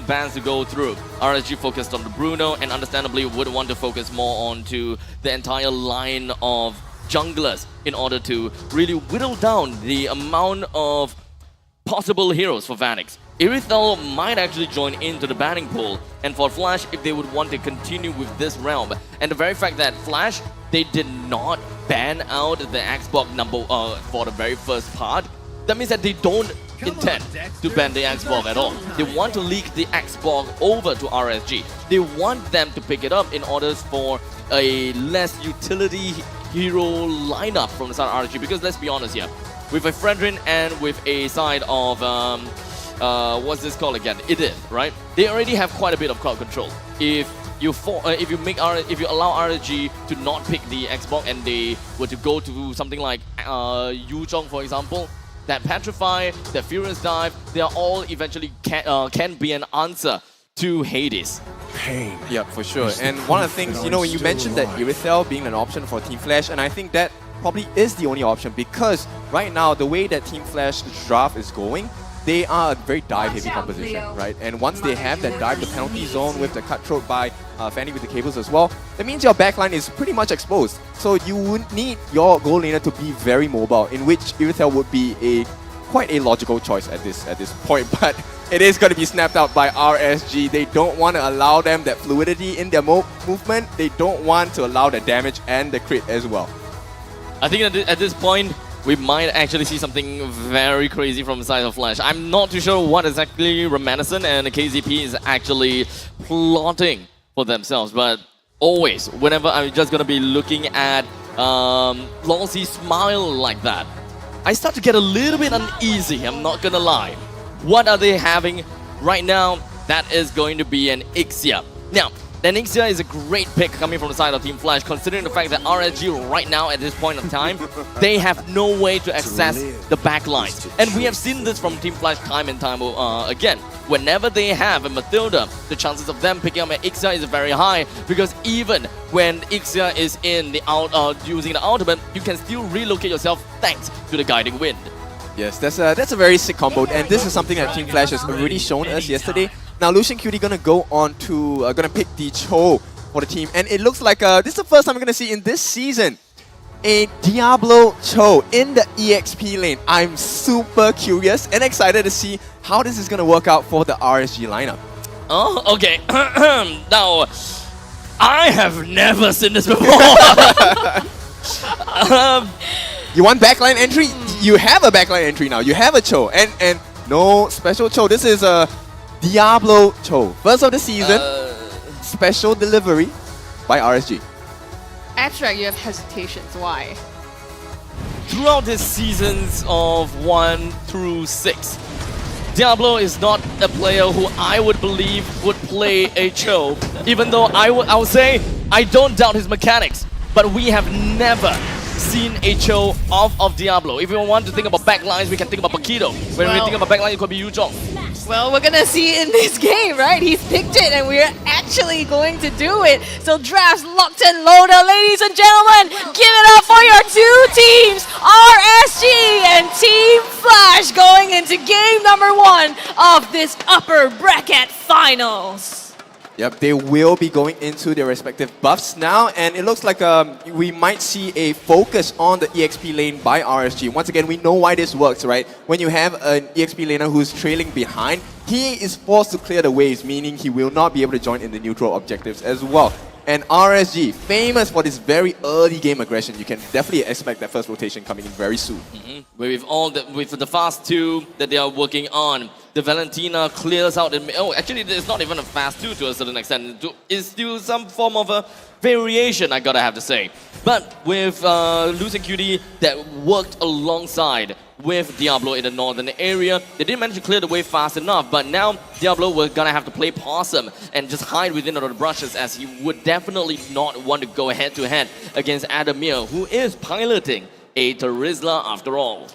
bans to go through. RSG focused on the Bruno, and understandably would want to focus more onto the entire line of junglers in order to really whittle down the amount of possible heroes for Vanix. Irithel might actually join into the banning pool, and for Flash, if they would want to continue with this realm. And the very fact that Flash, they did not ban out the Xbox number for the very first part, that means that they don't intend to ban the Xbox at all. They want to leak the Xbox over to RSG. They want them to pick it up in order for a less utility hero lineup from the side of RSG, because let's be honest here, with a Fredrin and with a side of what's this called again? Edith, right? They already have quite a bit of crowd control. If you allow RSG to not pick the Xbox and they were to go to something like Yuzhong, for example, that Petrify, that Furious Dive, they are all eventually can be an answer to Hades. Pain. Yeah, for sure. And one of the things, when you mentioned that Irithel being an option for Team Flash, and I think that probably is the only option, because right now, the way that Team Flash draft is going, they are a very dive-heavy composition, right? And once they have that dive, the penalty zone with the cutthroat by Fanny with the cables as well, that means your backline is pretty much exposed. So you would need your goal laner to be very mobile, in which Irithel would be quite a logical choice at this point. But it is going to be snapped out by RSG. They don't want to allow them that fluidity in their movement. They don't want to allow the damage and the crit as well. I think at this point, we might actually see something very crazy from the side of Flash. I'm not too sure what exactly Romanison and KZP is actually plotting for themselves, but always, whenever I'm just going to be looking at Longzy smile like that, I start to get a little bit uneasy, I'm not going to lie. What are they having right now? That is going to be an Ixia. Now, then Ixia is a great pick coming from the side of Team Flash, considering the fact that RSG right now at this point of time, they have no way to access the backline. And we have seen this from Team Flash time and time again. Whenever they have a Mathilda, the chances of them picking up an Ixia is very high, because even when Ixia is in the using the ultimate, you can still relocate yourself thanks to the Guiding Wind. Yes, that's a very sick combo, and this is something that Team Flash has already shown us yesterday. Now Lucian Cutie gonna go on to gonna pick the Cho for the team, and it looks like this is the first time we're gonna see in this season a Diablo Cho in the EXP lane. I'm super curious and excited to see how this is gonna work out for the RSG lineup. Oh, okay. Now, I have never seen this before. You want backline entry? You have a backline entry now. You have a Cho, and no special Cho. This is a Diablo Cho. First of the season, special delivery by RSG. Abstract, you have hesitations. Why? Throughout the seasons of 1 through 6, Diablo is not a player who I would believe would play a Cho, even though I would say I don't doubt his mechanics, but we have never seen a Cho of Diablo. If we want to think about backlines, we can think about Paquito. When we think about backline, it could be Yuzhong. Well, we're gonna see in this game, right? He's picked it, and we're actually going to do it. So drafts locked and loaded, ladies and gentlemen. Give it up for your two teams, RSG and Team Flash, going into game number 1 of this upper bracket finals. Yep, they will be going into their respective buffs now, and it looks like we might see a focus on the EXP lane by RSG. Once again, we know why this works, right? When you have an EXP laner who's trailing behind, he is forced to clear the waves, meaning he will not be able to join in the neutral objectives as well. And RSG, famous for this very early game aggression, you can definitely expect that first rotation coming in very soon. With the fast 2 that they are working on, the Valentina clears out. Actually, it's not even a fast 2 to a certain extent. It's still some form of a variation, I gotta have to say. But with Lucian Cutie that worked alongside with Diablo in the northern area, they didn't manage to clear the way fast enough, but now Diablo was gonna have to play possum and just hide within the brushes, as he would definitely not want to go head-to-head against Adamir, who is piloting a Terizla after all.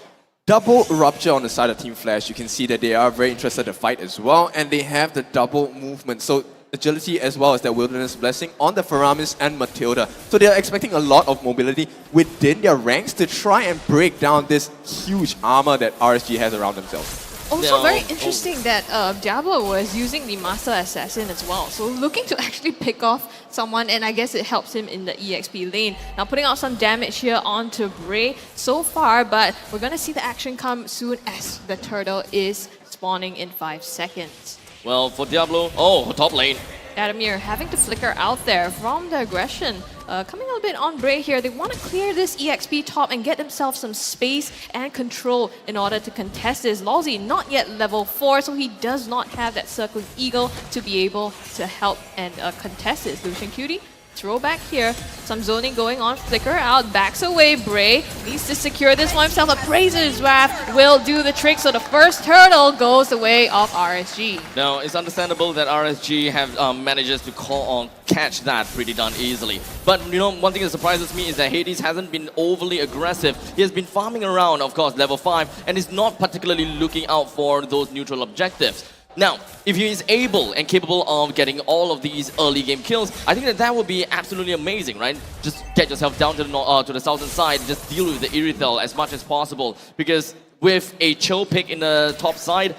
double rupture on the side of Team Flash. You can see that they are very interested to fight as well, and they have the double movement. So agility as well as their Wilderness Blessing on the Faramis and Matilda. So they are expecting a lot of mobility within their ranks to try and break down this huge armor that RSG has around themselves. Also very interesting that Diablo was using the Master Assassin as well. So looking to actually pick off someone, and I guess it helps him in the EXP lane. Now putting out some damage here onto Bray so far, but we're going to see the action come soon as the turtle is spawning in 5 seconds. Well, for Diablo, top lane. Adamir having to flicker out there from the aggression. Coming a little bit on Bray here, they want to clear this EXP top and get themselves some space and control in order to contest this. Lawsy not yet level 4, so he does not have that Circling Eagle to be able to help and contest this. Lucian Cutie, throw back here. Some zoning going on, flicker out, backs away. Bray needs to secure this one himself. Appraiser's Wrath will do the trick, so the first turtle goes the way of RSG. Now, it's understandable that RSG have manages to catch that pretty darn easily. But, you know, one thing that surprises me is that Hades hasn't been overly aggressive. He has been farming around, of course, level 5, and is not particularly looking out for those neutral objectives. Now, if he is able and capable of getting all of these early game kills, I think that would be absolutely amazing, right? Just get yourself down to the southern side, just deal with the Irithel as much as possible. Because with a chill pick in the top side,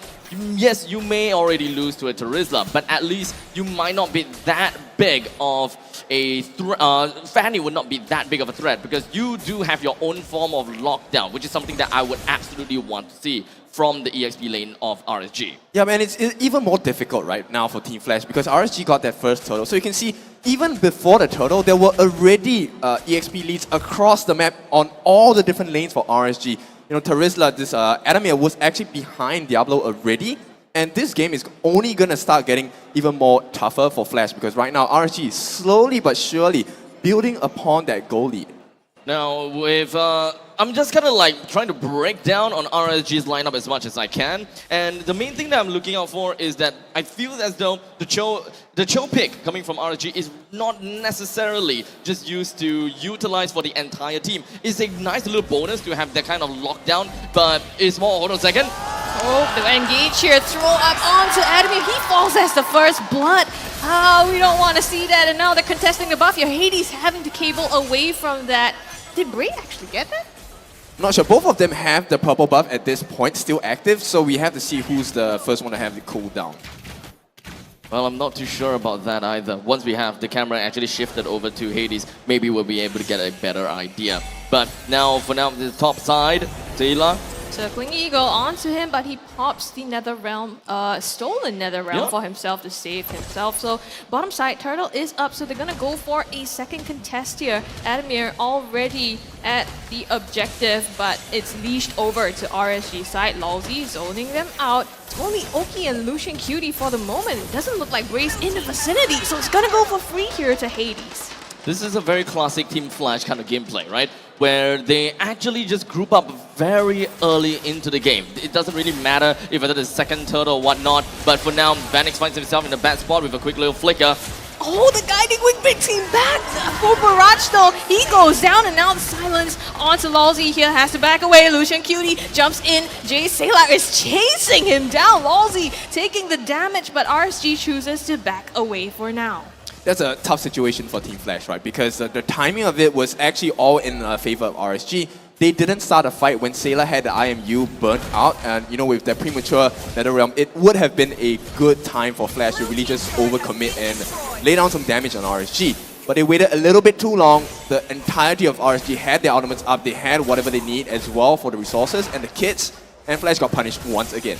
yes, you may already lose to a Terizla, but at least you might not be that big of a Fanny would not be that big of a threat, because you do have your own form of lockdown, which is something that I would absolutely want to see from the EXP lane of RSG. Yeah, man, it's even more difficult right now for Team Flash because RSG got that first turtle. So you can see, even before the turtle, there were already EXP leads across the map on all the different lanes for RSG. You know, Terizla, this Adamir was actually behind Diablo already, and this game is only going to start getting even more tougher for Flash because right now RSG is slowly but surely building upon that goal lead. Now, with I'm just kind of like trying to break down on RSG's lineup as much as I can, and the main thing that I'm looking out for is that I feel as though the Cho pick coming from RSG is not necessarily just used to utilize for the entire team. It's a nice little bonus to have that kind of lockdown, but it's more. Hold on a second. Oh, the engage here, throw up onto Adamir. He falls as the first blood. We don't want to see that, and now they're contesting the buff here. Hades having to cable away from that. Did Bray actually get that? I'm not sure. Both of them have the purple buff at this point still active, so we have to see who's the first one to have the cooldown. Well, I'm not too sure about that either. Once we have the camera actually shifted over to Hades, maybe we'll be able to get a better idea. But now, for now, the top side, Taylor. Circling Eagle onto him, but he pops the Netherrealm, stolen Netherrealm for himself to save himself. So bottom side, turtle is up, so they're gonna go for a second contest here. Adamir already at the objective, but it's leashed over to RSG side. Lawsy zoning them out. It's only Oki and Lucian Cutie for the moment. It doesn't look like Bray's in the vicinity, so it's gonna go for free here to Hades. This is a very classic Team Flash kind of gameplay, right? Where they actually just group up very early into the game. It doesn't really matter if it's the second turtle or whatnot, but for now, Vanix finds himself in a bad spot with a quick little flicker. Oh, the guiding wing brings him back for Barrage though. He goes down, and now the silence onto Lawsy here has to back away. Lucian Cutie jumps in. Jay Sailor is chasing him down. Lawsy taking the damage, but RSG chooses to back away for now. That's a tough situation for Team Flash, right? Because the timing of it was actually all in favor of RSG. They didn't start a fight when Sailor had the IMU burnt out, and you know, with that premature Netherrealm, it would have been a good time for Flash to really just overcommit and lay down some damage on RSG. But they waited a little bit too long. The entirety of RSG had their ultimates up, they had whatever they need as well for the resources and the kits, and Flash got punished once again.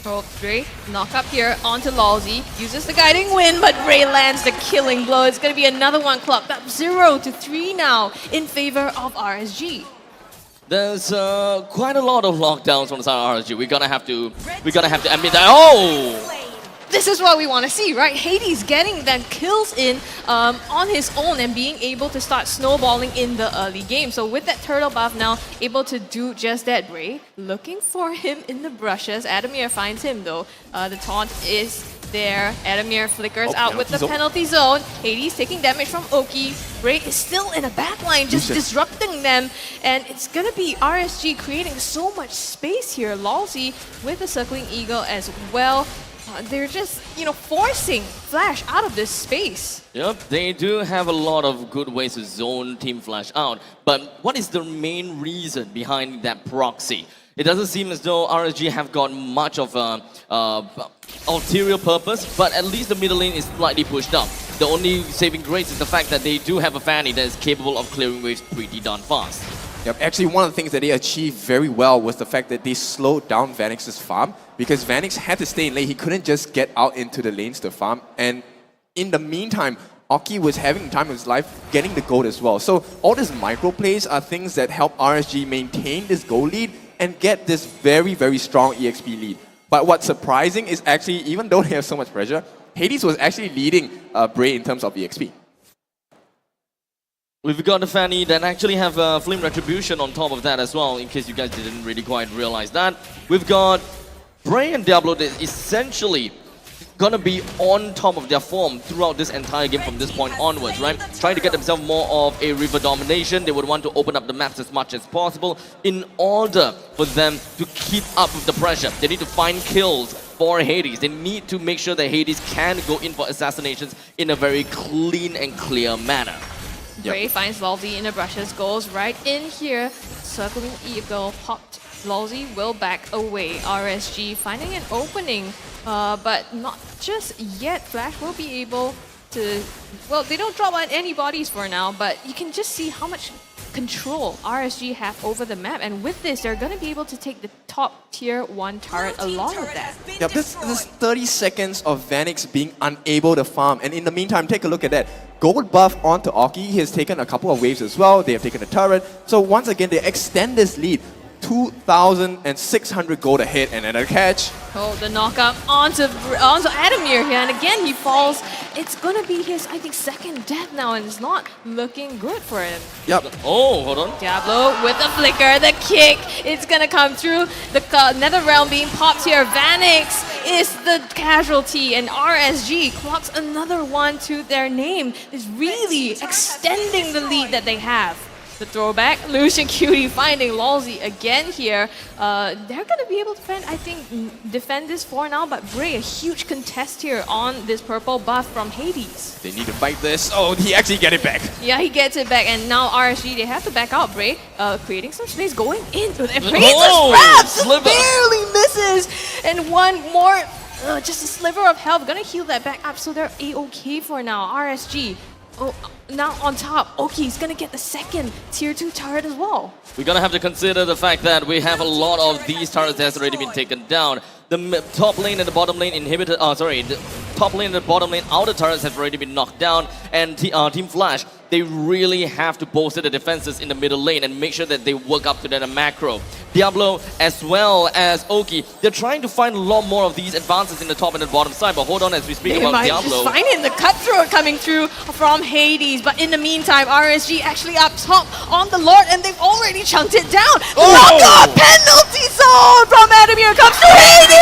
Oh, Bray, knock up here onto Lawsy, uses the guiding wind, but Bray lands the killing blow. It's going to be another one clocked up 0-3 now in favor of RSG. There's quite a lot of lockdowns on the side of RSG. We're gonna have to admit that. Oh! This is what we want to see, right? Hades getting then kills in on his own and being able to start snowballing in the early game. So with that turtle buff now, able to do just that. Bray looking for him in the brushes. Adamir finds him though. The taunt is there. Adamir flickers Oh, out with the penalty zone. penalty zone. Hades taking damage from Oki. Bray is still in a backline, just Lucian. disrupting them. And it's gonna be RSG creating so much space here. Lalzi with the circling eagle as well. They're just, forcing Flash out of this space. Yep, they do have a lot of good ways to zone Team Flash out. But what is the main reason behind that proxy? It doesn't seem as though RSG have got much of a ulterior purpose, but at least the middle lane is slightly pushed up. The only saving grace is the fact that they do have a Fanny that is capable of clearing waves pretty darn fast. Yep, actually one of the things that they achieved very well was the fact that they slowed down Vanix's farm, because Vanix had to stay in lane. He couldn't just get out into the lanes to farm, and in the meantime, Oki was having the time of his life getting the gold as well. So all these micro plays are things that help RSG maintain this gold lead and get this very, very strong EXP lead. But what's surprising is actually, even though they have so much pressure, Hades was actually leading Bray in terms of EXP. We've got a Fanny that actually have Flame Retribution on top of that as well, in case you guys didn't really quite realize that. We've got Bray and Diablo that essentially gonna be on top of their form throughout this entire game from this point onwards, right? Trying to get themselves more of a river domination. They would want to open up the maps as much as possible in order for them to keep up with the pressure. They need to find kills for Hades. They need to make sure that Hades can go in for assassinations in a very clean and clear manner. Bray finds Lalzi in the brushes, goes right in here, circling eagle, popped. Lalzi will back away. RSG finding an opening, but not just yet. Flash will be able to, well, they don't drop on any bodies for now, but you can just see how much control RSG have over the map, and with this, they're going to be able to take the top tier 1 turret along with that. Yeah, this 30 seconds of Vanix being unable to farm, and in the meantime, take a look at that. Gold buff onto Oki. He has taken a couple of waves as well. They have taken a turret. So once again, they extend this lead. 2,600 gold ahead, and another catch. Oh, the knockup onto Adamir here, and again he falls. It's gonna be his, I think, second death now, and it's not looking good for him. Yep. Oh, hold on. Diablo with the flicker, the kick, it's gonna come through. The Nether Realm being popped here. Vanix is the casualty, and RSG clocks another one to their name. Is really extending the lead that they have. The throwback, Lucian Cutie finding Lalzi again here. They're going to be able to defend this for now, but Bray, a huge contest here on this purple buff from Hades. They need to fight this. Oh, he actually get it back. Yeah, he gets it back, and now RSG, they have to back out. Bray, creating some space, going into the Razor's Wrap, barely misses, and one more, just a sliver of health, gonna heal that back up, so they're A-okay for now. RSG. Oh, now on top, Oki's gonna get the second tier 2 turret as well. We're gonna have to consider the fact that we have a lot of these turrets that has already been taken down. The top lane and the bottom lane the top lane and the bottom lane outer turrets have already been knocked down, and Team Flash, they really have to bolster the defenses in the middle lane and make sure that they work up to that macro. Diablo as well as Oki, they're trying to find a lot more of these advances in the top and the bottom side, but hold on as we speak about Diablo. Just finding the cutthroat coming through from Hades, but in the meantime, RSG actually up top on the Lord, and they've already chunked it down. Knockout penalty zone from Adamir comes to Hades!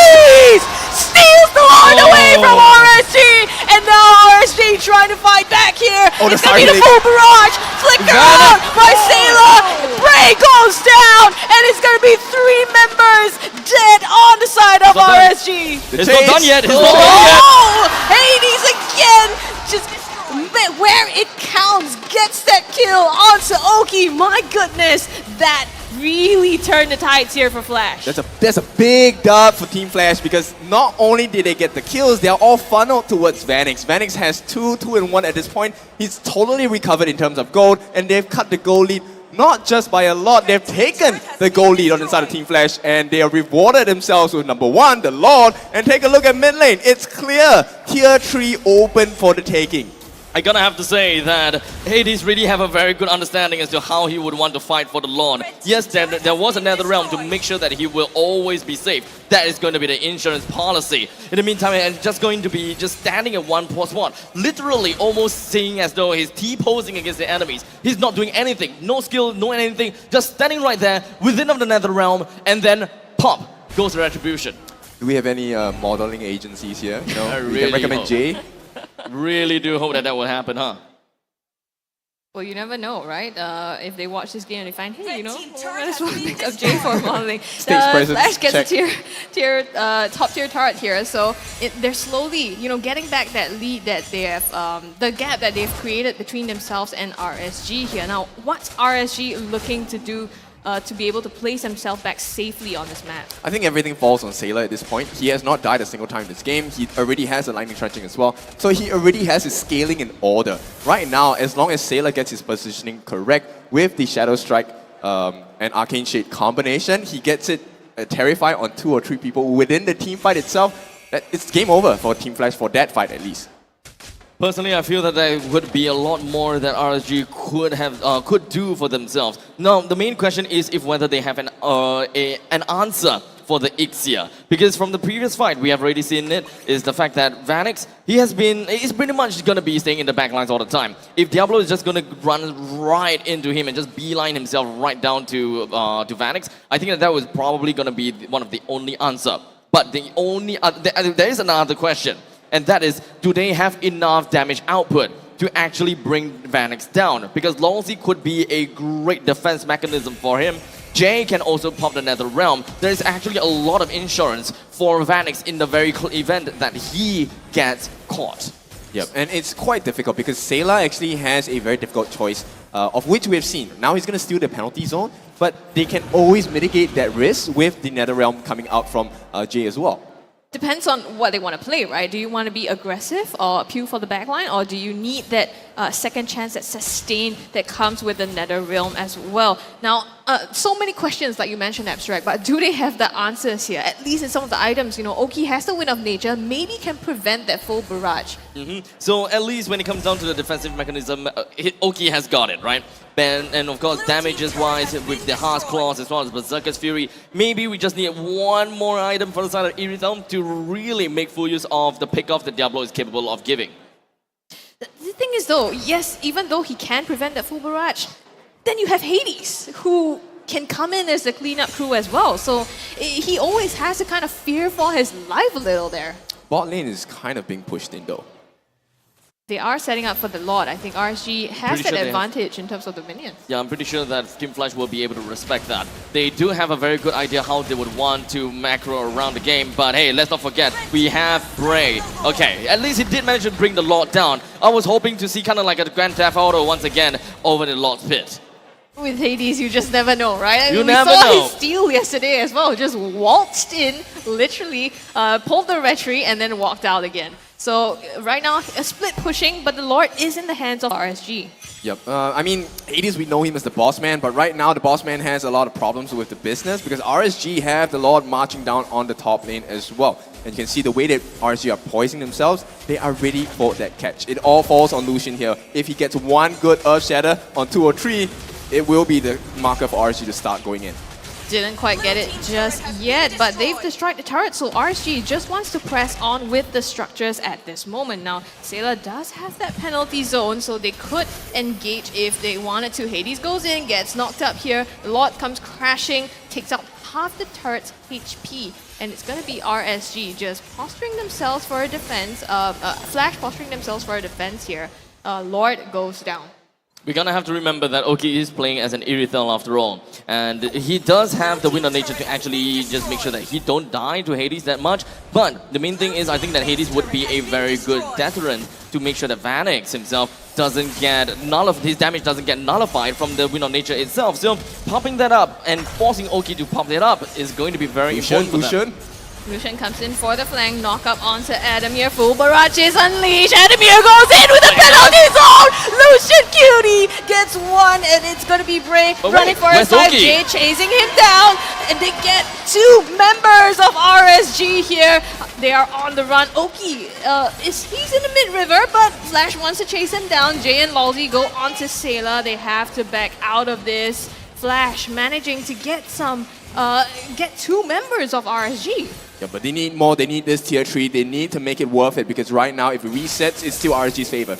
Steals the Lord away from RSG, and now RSG trying to fight back here. It's gonna be the full barrage, flicker out by Sailor, Bray goes down, and it's gonna be 3 members dead on the side of RSG. It's not done yet, it's not done yet. Hades again, just where it counts, gets that kill onto Oki. My goodness, that really turned the tides here for Flash. That's a big dub for Team Flash, because not only did they get the kills, they're all funneled towards Vanix. Vanix has 2-2-1 at this point. He's totally recovered in terms of gold, and they've cut the gold lead not just by a lot, they've taken the gold lead on the side of Team Flash, and they have rewarded themselves with number 1, the Lord, and take a look at mid lane. It's clear, tier 3 open for the taking. I'm gonna have to say that Hades really have a very good understanding as to how he would want to fight for the Lord. Yes, there was another realm to make sure that he will always be safe. That is going to be the insurance policy. In the meantime, I'm just going to be just standing at 1+1, literally almost seeing as though he's T-posing against the enemies. He's not doing anything, no skill, no anything, just standing right there within of the nether realm, and then pop goes the retribution. Do we have any modeling agencies here? You know, I we really can recommend hope. Jay. Really do hope that that will happen, huh? Well, you never know, right? If they watch this game and they find, hey, you know, might as well pick up Jay for modeling. presence, Flash gets check. a top tier turret here, so they're slowly, you know, getting back that lead that they have, the gap that they've created between themselves and RSG here. Now, what's RSG looking to do to be able to place himself back safely on this map? I think everything falls on Sailor at this point. He has not died a single time in this game. He already has a lightning trenching as well. So he already has his scaling in order. Right now, as long as Sailor gets his positioning correct with the Shadow Strike and Arcane Shade combination, he gets it terrified on 2 or 3 people within the team fight itself. It's game over for Team Flash for that fight at least. Personally, I feel that there would be a lot more that RSG could do for themselves. Now, the main question is if whether they have an answer for the Ixia. Because from the previous fight, we have already seen it, is the fact that Vanix, he's pretty much going to be staying in the backlines all the time. If Diablo is just going to run right into him and just beeline himself right down to Vanix, I think that was probably going to be one of the only answer. But the only there is another question. And that is, do they have enough damage output to actually bring Vanix down? Because Longzy could be a great defense mechanism for him. Jay can also pop the Nether Realm. There's actually a lot of insurance for Vanix in the very event that he gets caught. Yep, and it's quite difficult because Sailor actually has a very difficult choice, of which we have seen. Now he's going to steal the penalty zone, but they can always mitigate that risk with the Nether Realm coming out from Jay as well. Depends on what they want to play, right? Do you want to be aggressive or appeal for the backline, or do you need that second chance, that sustain that comes with the Nether Realm as well? Now, so many questions like you mentioned, Abstract, but do they have the answers here? At least in some of the items, you know, Oki has the Wind of Nature, maybe can prevent that full barrage. So at least when it comes down to the defensive mechanism, Oki has got it, right? And of course, damages-wise, with the Heart's Claws as well as Berserker's Fury, maybe we just need one more item for the side of Irithel to really make full use of the pick-off that Diablo is capable of giving. The thing is though, yes, even though he can prevent that full barrage, then you have Hades, who can come in as the cleanup crew as well. So he always has to kind of fear for his life a little there. Bot lane is kind of being pushed in though. They are setting up for the Lord. I think RSG has that advantage in terms of the minions. Yeah, I'm pretty sure that Team Flash will be able to respect that. They do have a very good idea how they would want to macro around the game, but hey, let's not forget, we have Bray. Okay, at least he did manage to bring the Lord down. I was hoping to see kind of like a Grand Theft Auto once again over the Lord's pit. With Hades, you just never know, right? I mean, You never we saw know. his steal yesterday as well. Just waltzed in, literally, pulled the retreat, and then walked out again. So right now, a split pushing, but the Lord is in the hands of RSG. Yep. I mean, Hades, we know him as the boss man, but right now the boss man has a lot of problems with the business because RSG have the Lord marching down on the top lane as well. And you can see the way that RSG are poising themselves, they are ready for that catch. It all falls on Lucian here. If he gets one good Earth Shatter on 2 or 3, it will be the marker for RSG to start going in. Didn't quite get it just yet, but they've destroyed the turret, so RSG just wants to press on with the structures at this moment. Now, Sailor does have that penalty zone, so they could engage if they wanted to. Hades goes in, gets knocked up here, the Lord comes crashing, takes out half the turret's HP, and it's going to be RSG just posturing themselves for a defense, Flash posturing themselves for a defense here. Lord goes down. We're gonna have to remember that Oki is playing as an Irithel after all. And he does have the Wind of Nature to actually just make sure that he don't die to Hades that much. But the main thing is I think that Hades would be a very good deterrent to make sure that Vanix himself doesn't get his damage doesn't get nullified from the Wind of Nature itself. So popping that up and forcing Oki to pop that up is going to be very important for them. Lucian comes in for the flank, knock up onto Adamir, full barrage is unleashed, Adamir goes in with a penalty zone! Lucian Cutie gets one, and it's gonna be Bray running for his life, Jay chasing him down, and they get 2 members of RSG here. They are on the run. Oki, he's in the mid-river, but Flash wants to chase him down. Jay and Lalzi go onto Sailor, they have to back out of this. Flash managing to get get 2 members of RSG. Yeah, but they need more. They need this tier 3. They need to make it worth it because right now, if it resets, it's still RSG's favor.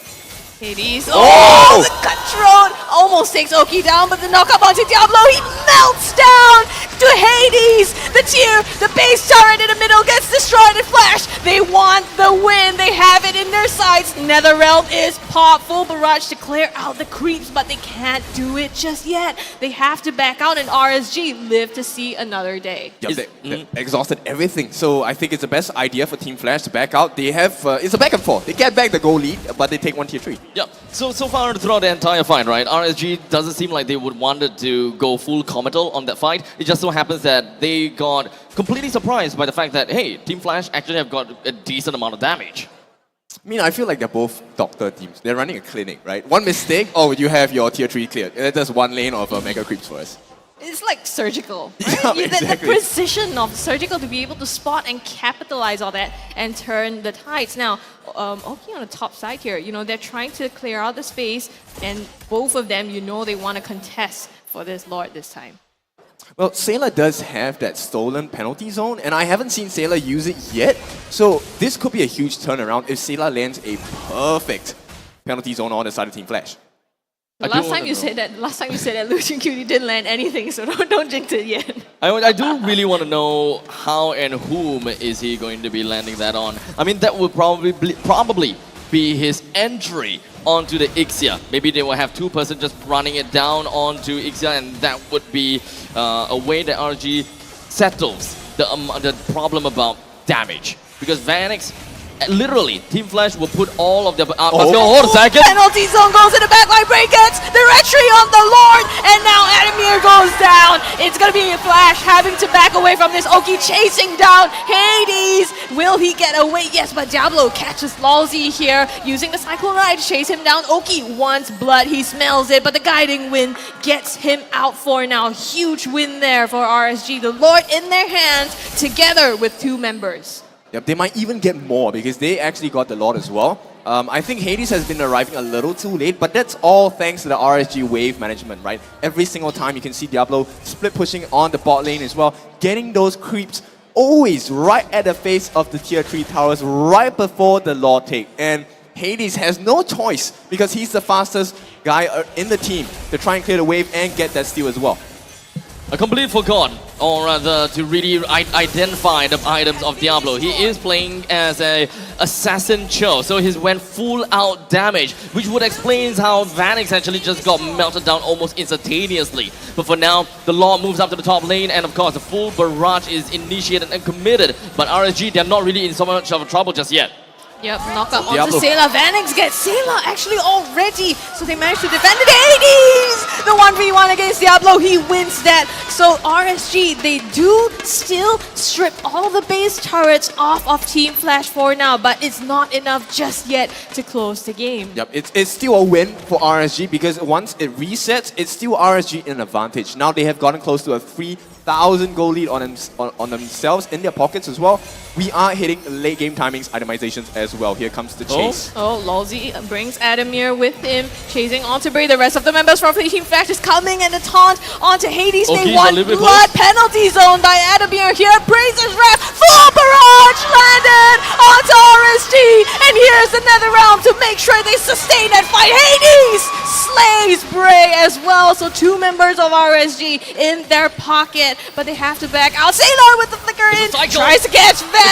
Hades. Oh! The cutthroat almost takes Oki down, but the knock up onto Diablo, he melts down! to Hades! The base turret in the middle gets destroyed in Flash! They want the win! They have it in their sights! NetherRealm is popped. Full barrage to clear out the creeps, but they can't do it just yet. They have to back out, and RSG live to see another day. Yep, they exhausted everything, so I think it's the best idea for Team Flash to back out. They have, it's a back and forth. They get back the goal lead, but they take one tier 3. Yep. So far throughout the entire fight, right, RSG doesn't seem like they would wanted to go full committal on that fight. It just so happens that they got completely surprised by the fact that, hey, Team Flash actually have got a decent amount of damage. I mean, I feel like they're both doctor teams. They're running a clinic, right? One mistake, oh, you have your tier 3 cleared. That's one lane of mega creeps for us. It's like surgical, right? Yeah, exactly. The precision of surgical to be able to spot and capitalize all that and turn the tides. Now, Oki on the top side here, you know, they're trying to clear out the space, and both of them, you know, they want to contest for this Lord this time. Well, Sailor does have that stolen penalty zone, and I haven't seen Sailor use it yet. So this could be a huge turnaround if Sailor lands a perfect penalty zone on the side of Team Flash. Last time you said that Lucian Cutie didn't land anything, so don't jinx it yet. I do really want to know how and whom is he going to be landing that on. I mean, that would probably be his entry onto the Ixia. Maybe they will have 2-person just running it down onto Ixia, and that would be a way that RG settles the problem about damage. Because Vanix, literally, Team Flash will put all of their... hold a second! Penalty zone goes in the backline, break gets the retry on the Lord, and now Adamir goes down. It's gonna be a Flash having to back away from this. Oki chasing down Hades. Will he get away? Yes, but Diablo catches Lalzi here, using the Cyclone Eye to chase him down. Oki wants blood, he smells it, but the guiding wind gets him out for now. Huge win there for RSG. The Lord in their hands, together with 2 members. Yep, they might even get more because they actually got the Lord as well. I think Hades has been arriving a little too late, but that's all thanks to the RSG wave management, right? Every single time you can see Diablo split pushing on the bot lane as well, getting those creeps always right at the face of the tier 3 towers right before the Lord take. And Hades has no choice because he's the fastest guy in the team to try and clear the wave and get that steal as well. I completely forgot, or rather, to really identify the items of Diablo. He is playing as a assassin Cho, so he's went full out damage, which would explain how Vanix actually just got melted down almost instantaneously. But for now, the Lord moves up to the top lane, and of course, the full barrage is initiated and committed. But RSG, they're not really in so much of trouble just yet. Yep, knock up onto Sayla. Vanix gets Sayla actually already. So they managed to defend it. Hades! The 1v1 against Diablo, he wins that. So RSG, they do still strip all the base turrets off of Team Flash for now, but it's not enough just yet to close the game. Yep, it's still a win for RSG because once it resets, it's still RSG in advantage. Now they have gotten close to a 3,000 goal lead on themselves in their pockets as well. We are hitting late game timings itemizations as well. Here comes the chase. Lalzi brings Adamir with him, chasing onto Bray. The rest of the members from Team Flash is coming, and the taunt onto Hades. They want blood. Penalty zone by Adamir here. Braces wrath. Full barrage landed onto RSG. And here's the NetherRealm to make sure they sustain that fight. Hades slays Bray as well. So 2 members of RSG in their pocket, but they have to back out. Sailor with the flicker in, tries to catch Vanix.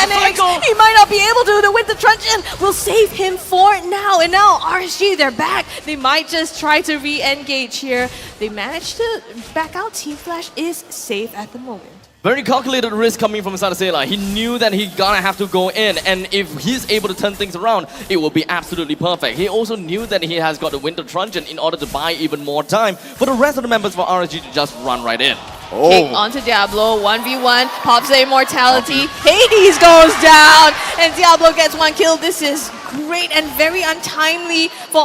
He might not be able to. The Winter Truncheon will save him for now. And now RSG, they're back. They might just try to re-engage here. They managed to back out. Team Flash is safe at the moment. Very calculated risk coming from Sadasela. He knew that he gonna have to go in, and if he's able to turn things around, it will be absolutely perfect. He also knew that he has got the Winter Truncheon in order to buy even more time for the rest of the members for RSG to just run right in. Kick onto Diablo, 1v1, pops the immortality, Hades goes down, and Diablo gets 1 kill. This is great and very untimely for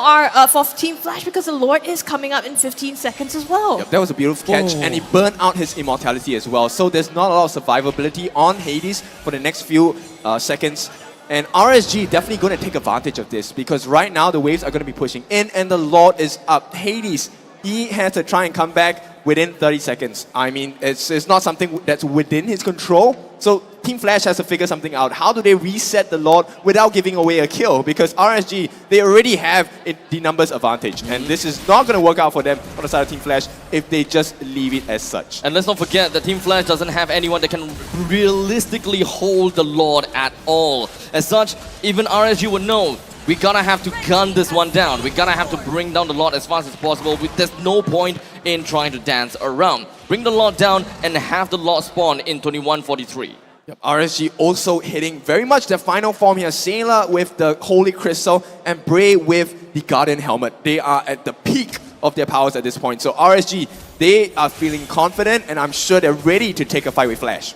Team Flash because the Lord is coming up in 15 seconds as well. Yep, that was a beautiful catch, and he burned out his immortality as well. So there's not a lot of survivability on Hades for the next few seconds. And RSG definitely going to take advantage of this because right now the waves are going to be pushing in and the Lord is up. Hades, he has to try and come back within 30 seconds. I mean, it's not something that's within his control. So Team Flash has to figure something out. How do they reset the Lord without giving away a kill? Because RSG, they already have the numbers advantage. And this is not going to work out for them on the side of Team Flash if they just leave it as such. And let's not forget that Team Flash doesn't have anyone that can realistically hold the Lord at all. As such, even RSG would know, we gotta have to gun this one down. We gotta have to bring down the Lord as fast as possible. There's no point in trying to dance around. Bring the Lord down and have the Lord spawn in 2143. Yep. RSG also hitting very much their final form here. Sailor with the Holy Crystal and Bray with the Guardian Helmet. They are at the peak of their powers at this point. So RSG, they are feeling confident and I'm sure they're ready to take a fight with Flash.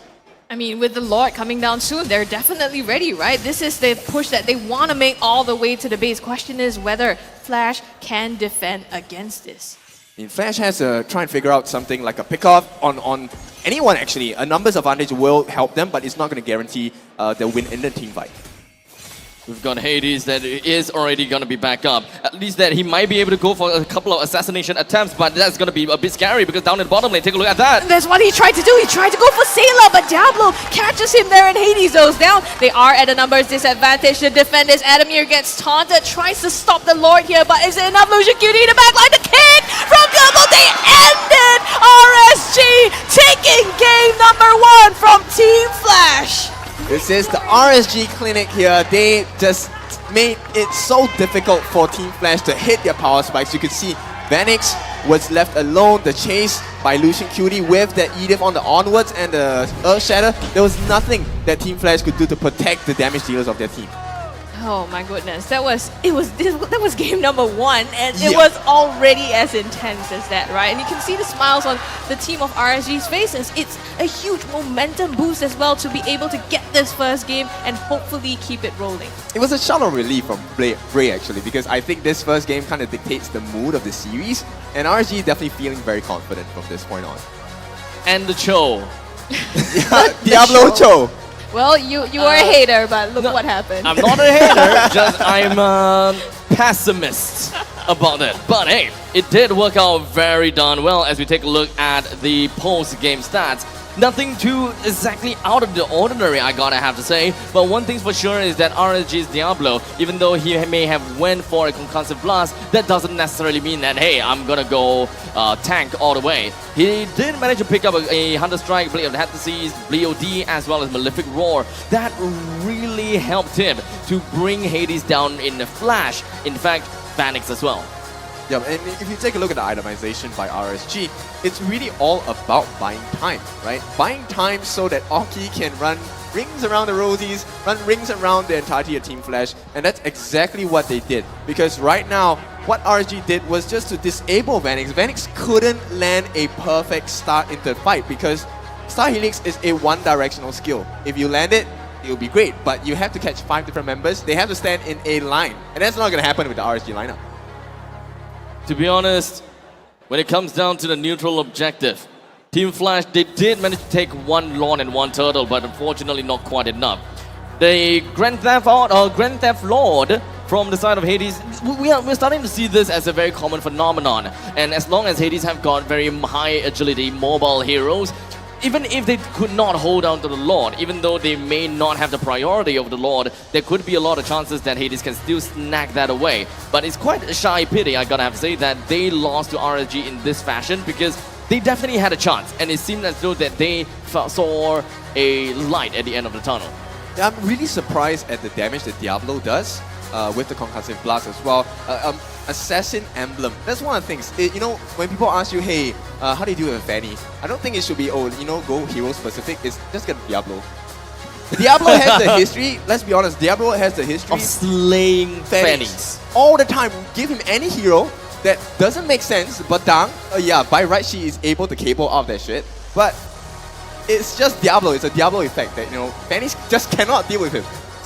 I mean, with the Lord coming down soon, they're definitely ready, right? This is the push that they want to make all the way to the base. Question is whether Flash can defend against this. I mean, Flash has to try and figure out something like a pickoff on anyone actually. A numbers advantage will help them, but it's not going to guarantee they'll win in the team fight. We've got Hades that is already going to be back up. At least that he might be able to go for a couple of assassination attempts, but that's going to be a bit scary because down in the bottom lane, take a look at that. And that's what he tried to do. He tried to go for Sailor, but Diablo catches him there and Hades goes down. They are at a numbers disadvantage. The defenders, Adamir gets taunted, tries to stop the Lord here, but is it enough? Lucian QD in the backline, the kick from Diablo. They ended RSG, taking game number 1 from Team Flash. This is the RSG clinic here. They just made it so difficult for Team Flash to hit their power spikes. You can see Vanix was left alone. The chase by Lucian QD with the Edith on the onwards and the Earth Shatter. There was nothing that Team Flash could do to protect the damage dealers of their team. Oh my goodness, that was game number 1 and it was already as intense as that, right? And you can see the smiles on the team of RSG's faces. It's a huge momentum boost as well to be able to get this first game and hopefully keep it rolling. It was a shout of relief from Bray actually, because I think this first game kind of dictates the mood of the series, and RSG is definitely feeling very confident from this point on. And the Cho. Diablo Cho. Well, you were a hater, but look what happened. I'm not a hater, just I'm a pessimist about it. But hey, it did work out very darn well as we take a look at the post-game stats. Nothing too exactly out of the ordinary, I gotta have to say. But one thing's for sure is that RSG's Diablo, even though he may have went for a concussive blast, that doesn't necessarily mean that, hey, I'm gonna go tank all the way. He did manage to pick up a Hunter Strike, Blade of the Heptases, BOD, as well as Malefic Roar. That really helped him to bring Hades down in a flash. In fact, Vanix as well. Yeah, and if you take a look at the itemization by RSG, it's really all about buying time, right? Buying time so that Oki can run rings around the Rosies, run rings around the entirety of Team Flash, and that's exactly what they did. Because right now, what RSG did was just to disable Vanix. Vanix couldn't land a perfect start into the fight because Star Helix is a one-directional skill. If you land it, it'll be great, but you have to catch 5 different members. They have to stand in a line, and that's not going to happen with the RSG lineup. To be honest, when it comes down to the neutral objective, Team Flash, they did manage to take 1 Lawn and 1 Turtle, but unfortunately not quite enough. The Grand Theft Lord from the side of Hades, we're starting to see this as a very common phenomenon. And as long as Hades have got very high agility mobile heroes, even if they could not hold on to the Lord, even though they may not have the priority over the Lord, there could be a lot of chances that Hades can still snag that away. But it's quite a shy pity, I gotta have to say, that they lost to RSG in this fashion because they definitely had a chance, and it seemed as though that they saw a light at the end of the tunnel. Yeah, I'm really surprised at the damage that Diablo does with the concussive blast as well. Assassin Emblem. That's one of the things. You know, when people ask you, hey, how do you do it with Fanny? I don't think it should be, oh, you know, go hero specific. It's just get Diablo. Diablo has the history, let's be honest, Diablo has the history of slaying Fannies. All the time. Give him any hero that doesn't make sense, but Dang, yeah, by right she is able to cable out that shit. But it's just Diablo. It's a Diablo effect that, you know, Fannies just cannot deal with him.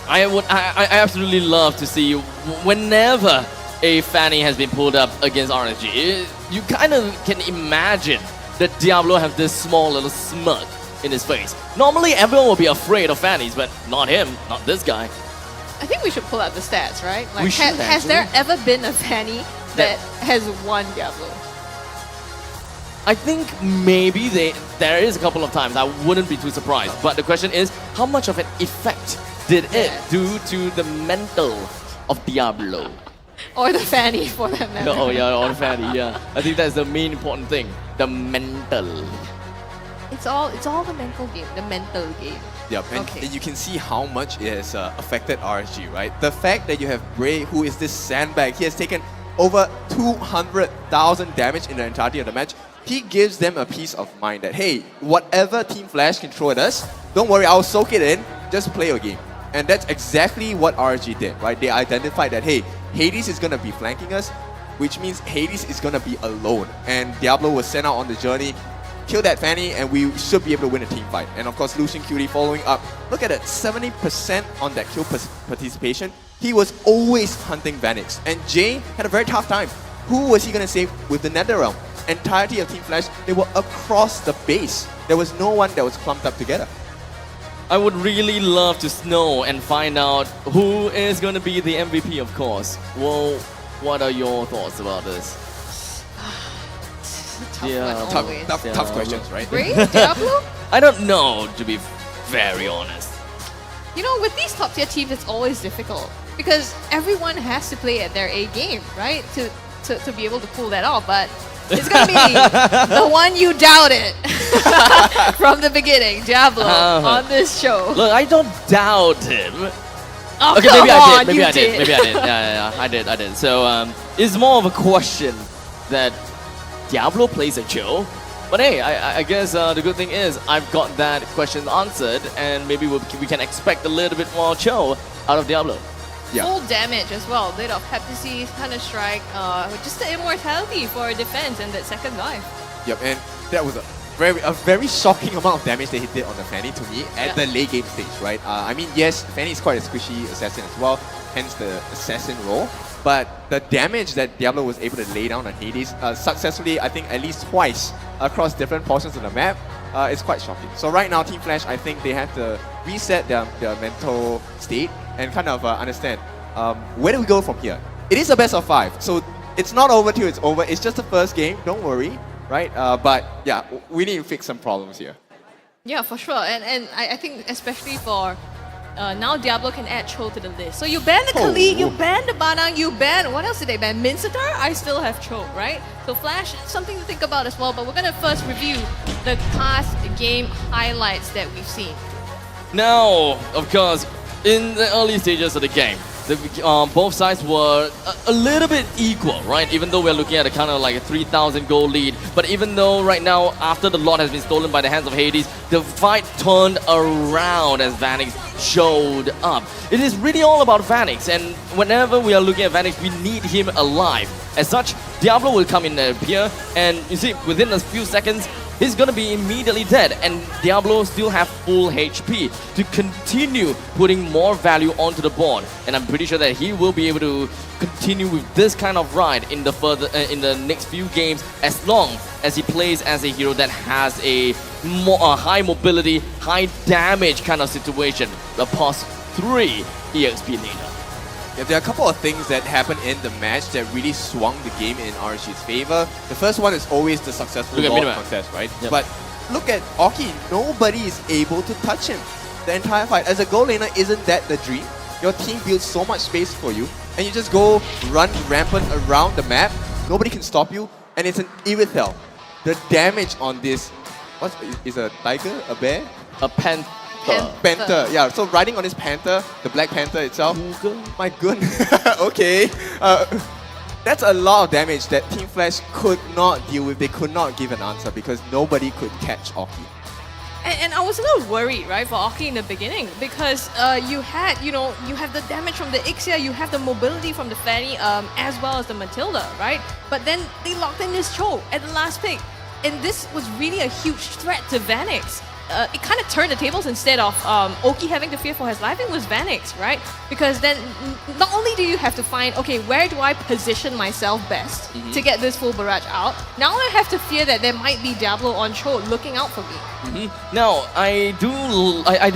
I absolutely love to see whenever a Fanny has been pulled up against RSG, you kind of can imagine that Diablo have this small little smirk in his face. Normally everyone will be afraid of Fannies, but not him, not this guy. I think we should pull out the stats, right? Like, we should, has there ever been a Fanny that has won Diablo? I think maybe there is a couple of times. I wouldn't be too surprised. But the question is, how much of an effect did it do to the mental of Diablo? Or the fanny, for that matter. Oh yeah, or the fanny, yeah. I think that's the main important thing. The mental. It's all the mental game. The mental game. Yep, and Okay. you can see how much it has affected RSG, right? The fact that you have Bray, who is this sandbag, he has taken over 200,000 damage in the entirety of the match. He gives them a peace of mind that, hey, whatever Team Flash can throw at us, don't worry, I'll soak it in, just play your game. And that's exactly what RSG did, right? They identified that, hey, Hades is going to be flanking us, which means Hades is going to be alone. And Diablo was sent out on the journey, kill that Fanny, and we should be able to win a team fight. And of course, Lucian Cutie following up. Look at it, 70% on that kill participation. He was always hunting Vanix. And Jay had a very tough time. Who was he going to save with the Netherrealm? Entirety of Team Flash, they were across the base. There was no one that was clumped up together. I would really love to know and find out who is going to be the MVP, of course. Well, what are your thoughts about this? Tough questions, right? Bray? Diablo? I don't know, to be very honest. You know, with these top tier teams, it's always difficult because everyone has to play at their A game, right? To be able to pull that off. But it's gonna be the one you doubted from the beginning, Diablo, on this show. Look, I don't doubt him. Oh, okay, come maybe on, I did. Maybe you I did. Maybe I did. Yeah, I did. So it's more of a question that Diablo plays a Joe. But hey, I guess the good thing is I've got that question answered, and maybe we can expect a little bit more Cho out of Diablo. Yeah. Full damage as well. Bit of Pep Disease, Thunder Strike, just the immortality for defense and that second dive. Yep, and that was a very shocking amount of damage that he did on the Fanny to me at the late game stage, right? I mean, yes, Fanny is quite a squishy assassin as well, hence the assassin role. But the damage that Diablo was able to lay down on Hades successfully, I think at least twice across different portions of the map, is quite shocking. So right now, Team Flash, I think they have to reset their mental state and kind of understand where do we go from here? It is a best of 5, so it's not over till it's over. It's just the first game, don't worry, right? But yeah, we need to fix some problems here. Yeah, for sure. And I think especially for now Diablo can add Cho to the list. So you ban the Kali, you ban the Banang, you ban, what else did they ban? Mincetar? I still have Cho, right? So Flash, something to think about as well, but we're gonna first review the past game highlights that we've seen. Now, of course, in the early stages of the game, both sides were a little bit equal, right? Even though we're looking at a kind of like a 3,000 gold lead. But even though right now, after the lot has been stolen by the hands of Hades, the fight turned around as Vanix showed up. It is really all about Vanix, and whenever we are looking at Vanix, we need him alive. As such, Diablo will come in and appear, and you see, within a few seconds, he's gonna be immediately dead, and Diablo still have full HP to continue putting more value onto the board. And I'm pretty sure that he will be able to continue with this kind of ride in the next few games, as long as he plays as a hero that has a high mobility, high damage kind of situation. The past 3 EXP later. Yeah, there are a couple of things that happened in the match that really swung the game in RSG's favor. The first one is always the successful Lord contest, right? Yep. But look at Oki, nobody is able to touch him the entire fight. As a goal laner, isn't that the dream? Your team builds so much space for you, and you just go run rampant around the map, nobody can stop you, and it's an Irithel. The damage on this, what is a tiger, a bear? A panther. Panther, yeah. So riding on this panther, the Black Panther itself. My goodness. Okay. That's a lot of damage that Team Flash could not deal with. They could not give an answer because nobody could catch Oki. And I was a little worried, right, for Oki in the beginning because you have the damage from the Ixia, you have the mobility from the Fanny, as well as the Matilda, right? But then they locked in this Cho at the last pick, and this was really a huge threat to Vanix. It kind of turned the tables. Instead of Oki having to fear for his life, it was Vanix, right? Because then not only do you have to find, okay, where do I position myself best to get this full barrage out, now I have to fear that there might be Diablo on Cho looking out for me. Now, I do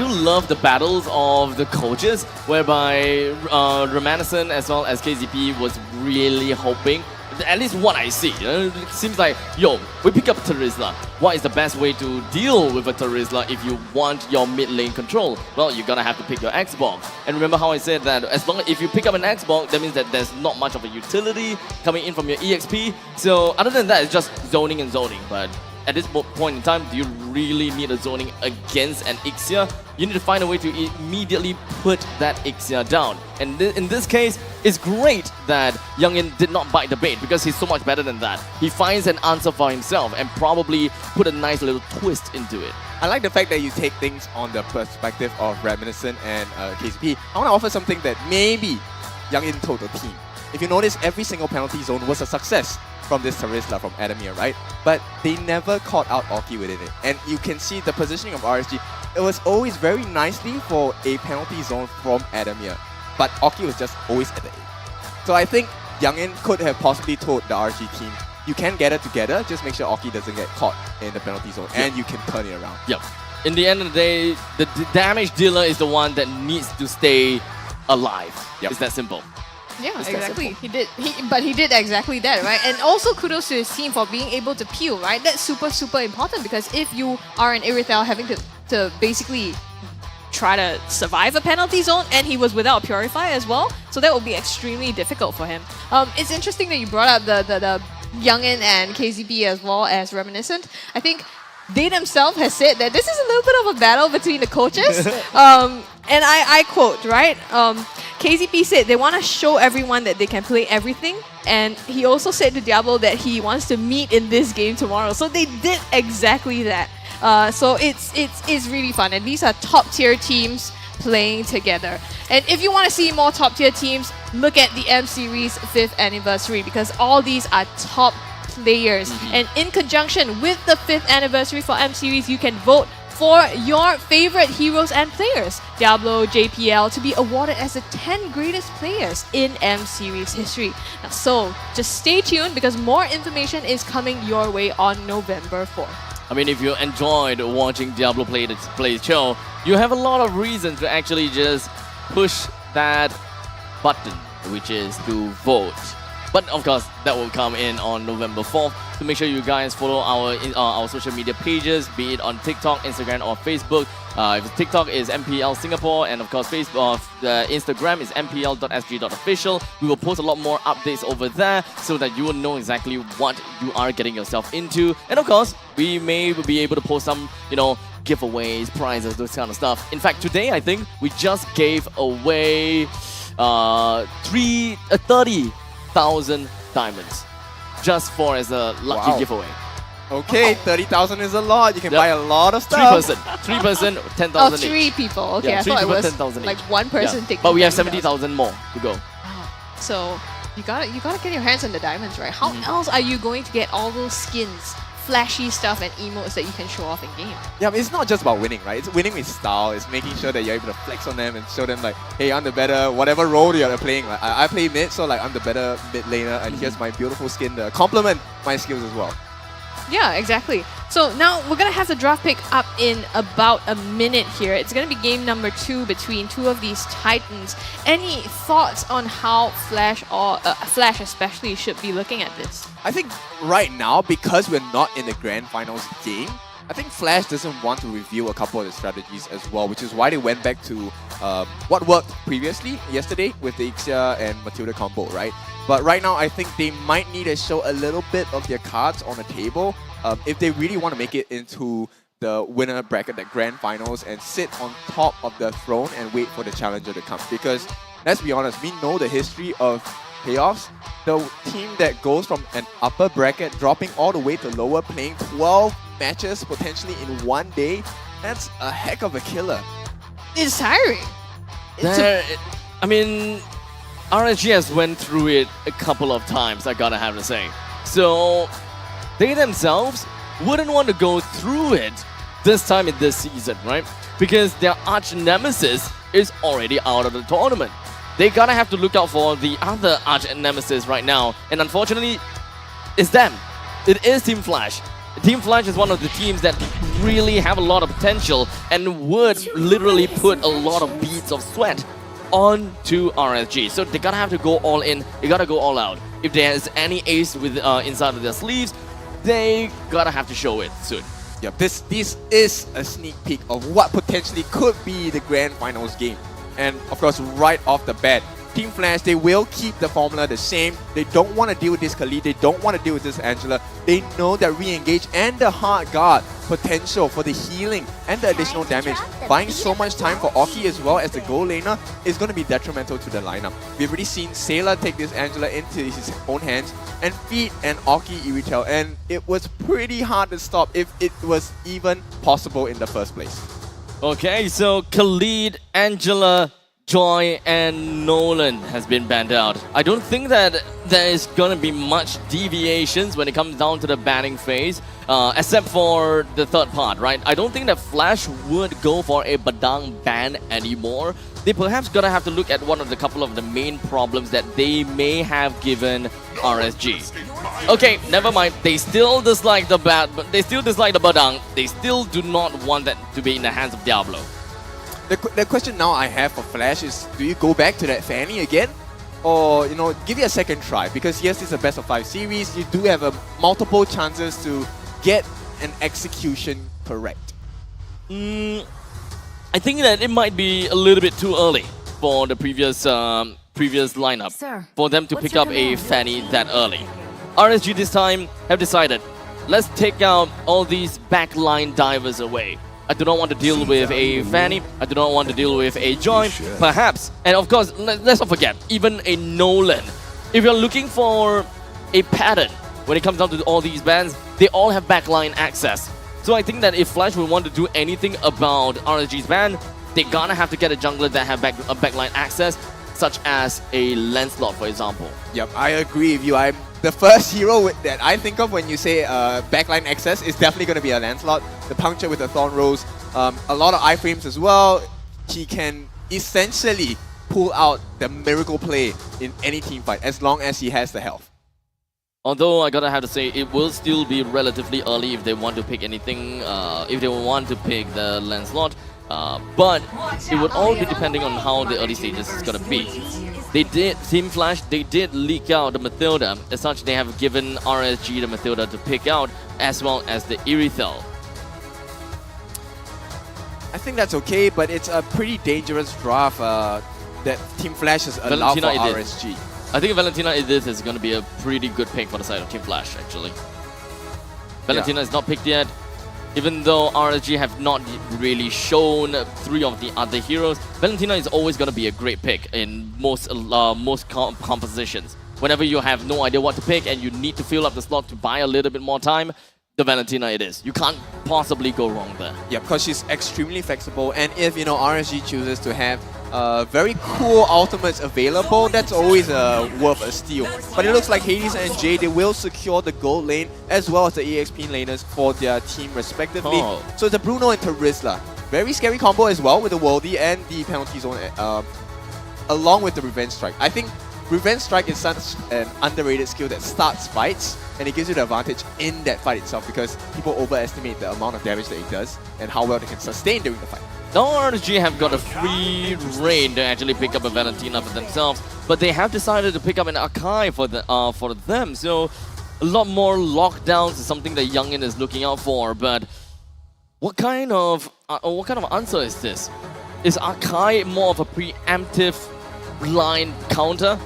love the battles of the coaches, whereby Romanison as well as KZP was really hoping At least what I see. It seems like, yo, we pick up Terizla. What is the best way to deal with a Terizla if you want your mid lane control? Well, you're gonna have to pick your Xbox. And remember how I said that as long as if you pick up an Xbox, that means that there's not much of a utility coming in from your EXP. So other than that, it's just zoning and zoning. But at this point in time, do you really need a zoning against an Ixia? You need to find a way to immediately put that Ixia down. And in this case, it's great that Youngin did not bite the bait because he's so much better than that. He finds an answer for himself and probably put a nice little twist into it. I like the fact that you take things on the perspective of Reminiscent and KCP. I want to offer something that maybe Youngin told the team. If you notice, every single penalty zone was a success from this Terizla from Adamir, right? But they never caught out Oki within it. And you can see the positioning of RSG. It was always very nicely for a penalty zone from Adamir. But Oki was just always at the 8. So I think Youngin could have possibly told the RSG team, you can get it together, just make sure Oki doesn't get caught in the penalty zone and you can turn it around. Yep. In the end of the day, the damage dealer is the one that needs to stay alive. Yep. It's that simple. Yeah, exactly. He did exactly that, right? And also kudos to his team for being able to peel, right? That's super, super important because if you are an Irithel having to basically try to survive a penalty zone, and he was without a Purify as well, so that would be extremely difficult for him. It's interesting that you brought up the Youngin and KZP as well as Reminiscent. I think they themselves have said that this is a little bit of a battle between the coaches. And I quote, right? KZP said they want to show everyone that they can play everything. And he also said to Diablo that he wants to meet in this game tomorrow. So they did exactly that. So it's really fun. And these are top tier teams playing together. And if you want to see more top tier teams, look at the M Series 5th anniversary because all these are top players. And in conjunction with the 5th anniversary for M Series, you can vote for your favorite heroes and players, Diablo, JPL, to be awarded as the 10 greatest players in M Series history. Now, so just stay tuned because more information is coming your way on November 4th. I mean, if you enjoyed watching Diablo play the show, you have a lot of reasons to actually just push that button, which is to vote. But of course, that will come in on November 4th. So make sure you guys follow our social media pages, be it on TikTok, Instagram, or Facebook. If TikTok is MPL Singapore, and of course Facebook, Instagram is mpl.sg.official. We will post a lot more updates over there so that you will know exactly what you are getting yourself into. And of course, we may be able to post some, giveaways, prizes, those kind of stuff. In fact, today I think we just gave away 30,000 diamonds just for as a lucky giveaway. Okay, 30,000 is a lot. You can buy a lot of stuff. 3 person, 10,000 each. 3 people. Okay, yeah, I thought it was 10,000 like each. one person taking. But we have 70,000 more to go. So you gotta get your hands on the diamonds, right? How else are you going to get all those skins, flashy stuff, and emotes that you can show off in game? Yeah, but it's not just about winning, right? It's winning with style. It's making sure that you're able to flex on them and show them like, hey, I'm the better whatever role you're playing. Like, I play mid, so like I'm the better mid laner, and here's my beautiful skin to complement my skills as well. Yeah, exactly. So now we're going to have the draft pick up in about a minute here. It's going to be game number 2 between two of these titans. Any thoughts on how Flash or Flash especially should be looking at this? I think right now, because we're not in the grand finals game, I think Flash doesn't want to reveal a couple of the strategies as well, which is why they went back to what worked previously yesterday with the Ixia and Matilda combo, right? But right now, I think they might need to show a little bit of their cards on the table if they really want to make it into the winner bracket, the grand finals, and sit on top of the throne and wait for the challenger to come. Because let's be honest, we know the history of playoffs. The team that goes from an upper bracket, dropping all the way to lower, playing 12 matches potentially in one day, that's a heck of a killer. It's tiring. I mean, RSG has went through it a couple of times, I gotta have to say. So they themselves wouldn't want to go through it this time in this season, right? Because their arch nemesis is already out of the tournament. They gotta have to look out for the other arch nemesis right now, and unfortunately, it's them. It is Team Flash. Team Flash is one of the teams that really have a lot of potential and would literally put a lot of beads of sweat onto RSG. So they gotta have to go all in, they gotta go all out. if there's any ace with inside of their sleeves, they gotta have to show it soon. Yep, this is a sneak peek of what potentially could be the grand finals game. And of course, right off the bat, Team Flash, they will keep the formula the same. They don't want to deal with this Khalid. They don't want to deal with this Angela. They know that re-engage and the hard guard potential for the healing and the additional damage, buying so much time for Oki as well as the goal laner, is going to be detrimental to the lineup. We've already seen Sailor take this Angela into his own hands and feed an Oki Irritel, and it was pretty hard to stop if it was even possible in the first place. Okay, so Khalid, Angela, Joy and Nolan has been banned out. I don't think that there is gonna be much deviations when it comes down to the banning phase, except for the third part, right? I don't think that Flash would go for a Badang ban anymore. They perhaps gonna have to look at one of the couple of the main problems that they may have given RSG. Okay, never mind. They still dislike the Badang. They still do not want that to be in the hands of Diablo. The question now I have for Flash is, do you go back to that Fanny again? Or, you know, give it a second try? Because yes, it's a best of 5 series. You do have multiple chances to get an execution correct. I think that it might be a little bit too early for the previous lineup for them to pick up a Fanny that early. RSG this time have decided, let's take out all these backline divers away. I do not want to deal with a Fanny. I do not want to deal with a Joy, perhaps. And of course, let's not forget, even a Nolan. If you're looking for a pattern when it comes down to all these bans, they all have backline access. So I think that if Flash would want to do anything about RSG's ban, they're gonna have to get a jungler that have backline access, such as a Lancelot, for example. Yep, I agree with you. The first hero that I think of when you say backline access is definitely going to be a Lancelot. The puncture with the Thorn Rose, a lot of iframes as well. He can essentially pull out the miracle play in any team fight as long as he has the health. Although I gotta have to say, it will still be relatively early if they want to pick anything, if they want to pick the Lancelot. But it would all be depending on how the early stages is gonna be. Team Flash, they did leak out the Mathilda. As such, they have given RSG the Mathilda to pick out, as well as the Irithel. I think that's okay, but it's a pretty dangerous draft that Team Flash has allowed for RSG. I think Valentina Edith is going to be a pretty good pick for the side of Team Flash, actually. Valentina is not picked yet. Even though RSG have not really shown 3 of the other heroes, Valentina is always going to be a great pick in most compositions. Whenever you have no idea what to pick and you need to fill up the slot to buy a little bit more time, the Valentina it is. You can't possibly go wrong there. Yeah, because she's extremely flexible, and if, you know, RSG chooses to have very cool ultimates available, that's always worth a steal. But it looks like Hades and Jay, they will secure the gold lane as well as the EXP laners for their team respectively. So it's a Bruno and Terizla. Very scary combo as well with the Worldy and the penalty zone along with the Revenge Strike. I think Revenge Strike is such an underrated skill that starts fights, and it gives you the advantage in that fight itself because people overestimate the amount of damage that it does and how well they can sustain during the fight. Now RSG have got a free reign to actually pick up a Valentina for themselves, but they have decided to pick up an Akai for them. So a lot more lockdowns is something that Youngin is looking out for. But what kind of answer is this? Is Akai more of a preemptive line counter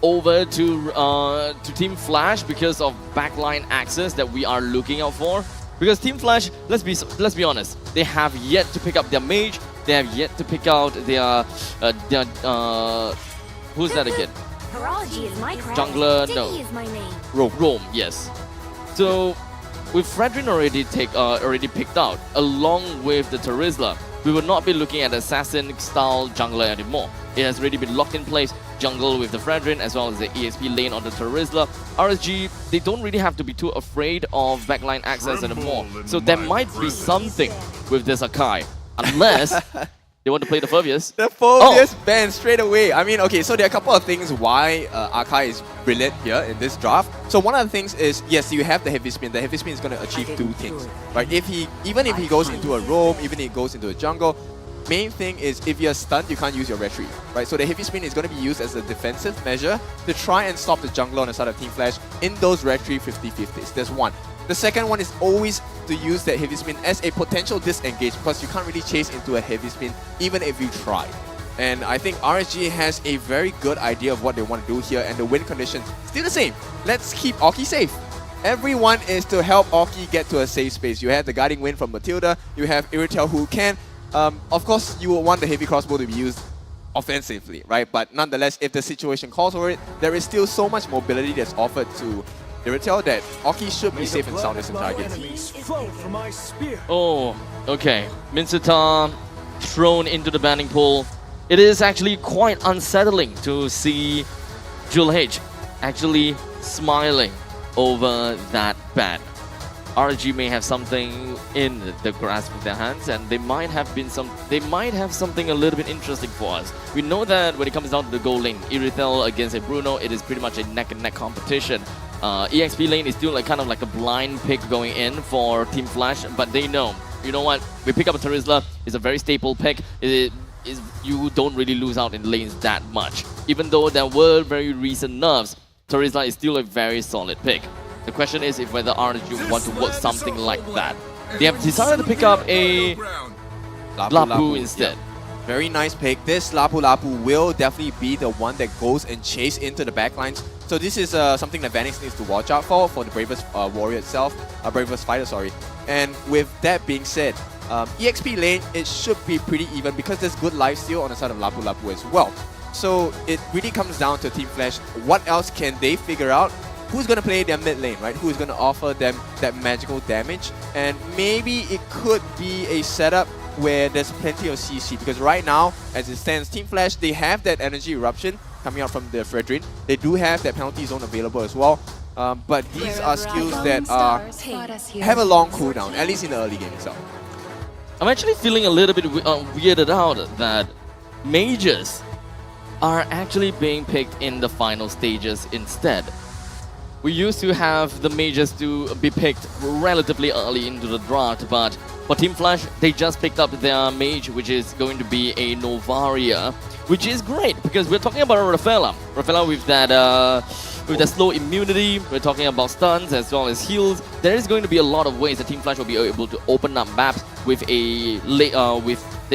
over to Team Flash because of backline access that we are looking out for? Because Team Flash, let's be honest, they have yet to pick up their mage. They have yet to pick out their who's that again? Jungler, no. Rome, yes. So with Fredrin already picked out, along with the Terizla, we will not be looking at assassin style jungler anymore. It has already been locked in place. Jungle with the Fredrin as well as the EXP lane on the Terizla. RSG, they don't really have to be too afraid of backline access anymore. So there might be something with this Akai, unless they want to play the Phobius. The Phobius ban straight away. I mean, okay, so there are a couple of things why Akai is brilliant here in this draft. So one of the things is, yes, you have the heavy spin. The heavy spin is going to achieve 2 things, right? Even if he goes into a roam, even if he goes into a jungle, main thing is if you're stunned, you can't use your retreat, right? So the heavy spin is going to be used as a defensive measure to try and stop the jungler on the side of Team Flash in those retreat 50-50s. There's one. The second one is always to use that heavy spin as a potential disengage because you can't really chase into a heavy spin even if you try. And I think RSG has a very good idea of what they want to do here, and the win conditions still the same. Let's keep Oki safe. Everyone is to help Oki get to a safe space. You have the guiding wind from Matilda, you have Iritel who can. Of course, you will want the heavy crossbow to be used offensively, right? But nonetheless, if the situation calls for it, there is still so much mobility that's offered to Iritel that Oki should be safe and sound this entire game. Oh, okay. Mincetar thrown into the banning pool. It is actually quite unsettling to see Jewel H actually smiling over that ban. RSG may have something in the grasp of their hands, and they might have something a little bit interesting for us. We know that when it comes down to the gold lane, Irithel against a Bruno, it is pretty much a neck-and-neck competition. EXP lane is still like kind of like a blind pick going in for Team Flash, but they know, you know what, we pick up a Terizla, it's a very staple pick. You don't really lose out in lanes that much. Even though there were very recent nerfs, Terizla is still a very solid pick. The question is if whether RSG want to work something like that. They have decided to pick up a Lapu instead. Yeah. Very nice pick. This Lapu will definitely be the one that goes and chase into the backlines. So this is something that Vanix needs to watch out for the Bravest Warrior itself, Bravest Fighter, sorry. And with that being said, EXP lane, it should be pretty even because there's good lifesteal on the side of Lapu as well. So it really comes down to Team Flash. What else can they figure out? Who's going to play their mid lane, right? Who's going to offer them that magical damage? And maybe it could be a setup where there's plenty of CC, because right now, as it stands, Team Flash, they have that energy eruption coming out from the Fredrin. They do have that penalty zone available as well. But these are skills that have a long cooldown, at least in the early game itself. I'm actually feeling a little bit weirded out that mages are actually being picked in the final stages instead. We used to have the mages to be picked relatively early into the draft, but for Team Flash, they just picked up their mage, which is going to be a Novaria, which is great because we're talking about Rafaela. Rafaela with that slow immunity, we're talking about stuns as well as heals. There is going to be a lot of ways that Team Flash will be able to open up maps with the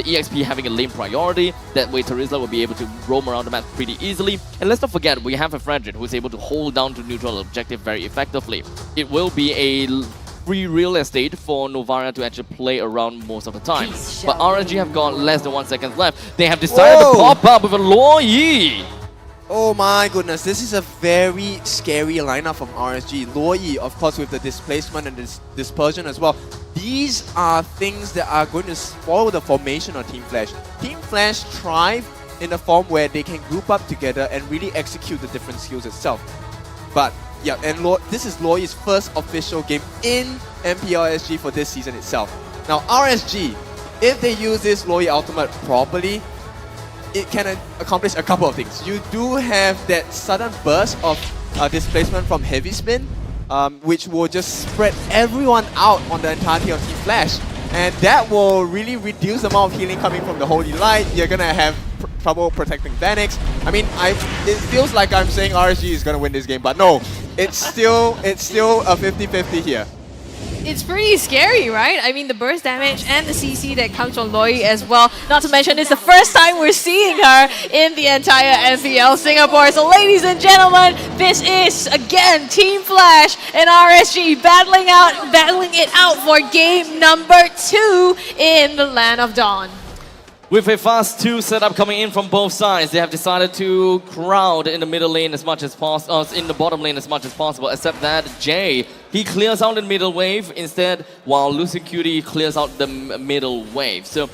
EXP having a lane priority. That way Terizla will be able to roam around the map pretty easily. And let's not forget, we have a Fredrin who is able to hold down to neutral objective very effectively. It will be a free real estate for Novaria to actually play around most of the time. But RSG have got less than 1 second left. They have decided to pop up with a Luo Yi. Oh my goodness, this is a very scary lineup from RSG. Luo Yi, of course, with the displacement and dispersion as well. These are things that are going to spoil the formation of Team Flash. Team Flash thrive in a form where they can group up together and really execute the different skills itself. But yeah, and this is Luo Yi's first official game in MPL SG for this season itself. Now RSG, if they use this Luo Yi ultimate properly, it can accomplish a couple of things. You do have that sudden burst of displacement from heavy spin, which will just spread everyone out on the entirety of Team Flash. And that will really reduce the amount of healing coming from the Holy Light. You're gonna have trouble protecting Vanix. I mean, it feels like I'm saying RSG is gonna win this game, but no, it's still a 50-50 here. It's pretty scary, right? I mean, the burst damage and the CC that comes from Luo Yi as well. Not to mention, it's the first time we're seeing her in the entire MPL Singapore. So ladies and gentlemen, this is, again, Team Flash and RSG battling it out for game number 2 in the Land of Dawn. With a fast 2 setup coming in from both sides, they have decided to crowd in the middle lane as much as possible, in the bottom lane as much as possible, except that Jay, he clears out the middle wave instead, while Lucy Cutie clears out the middle wave. So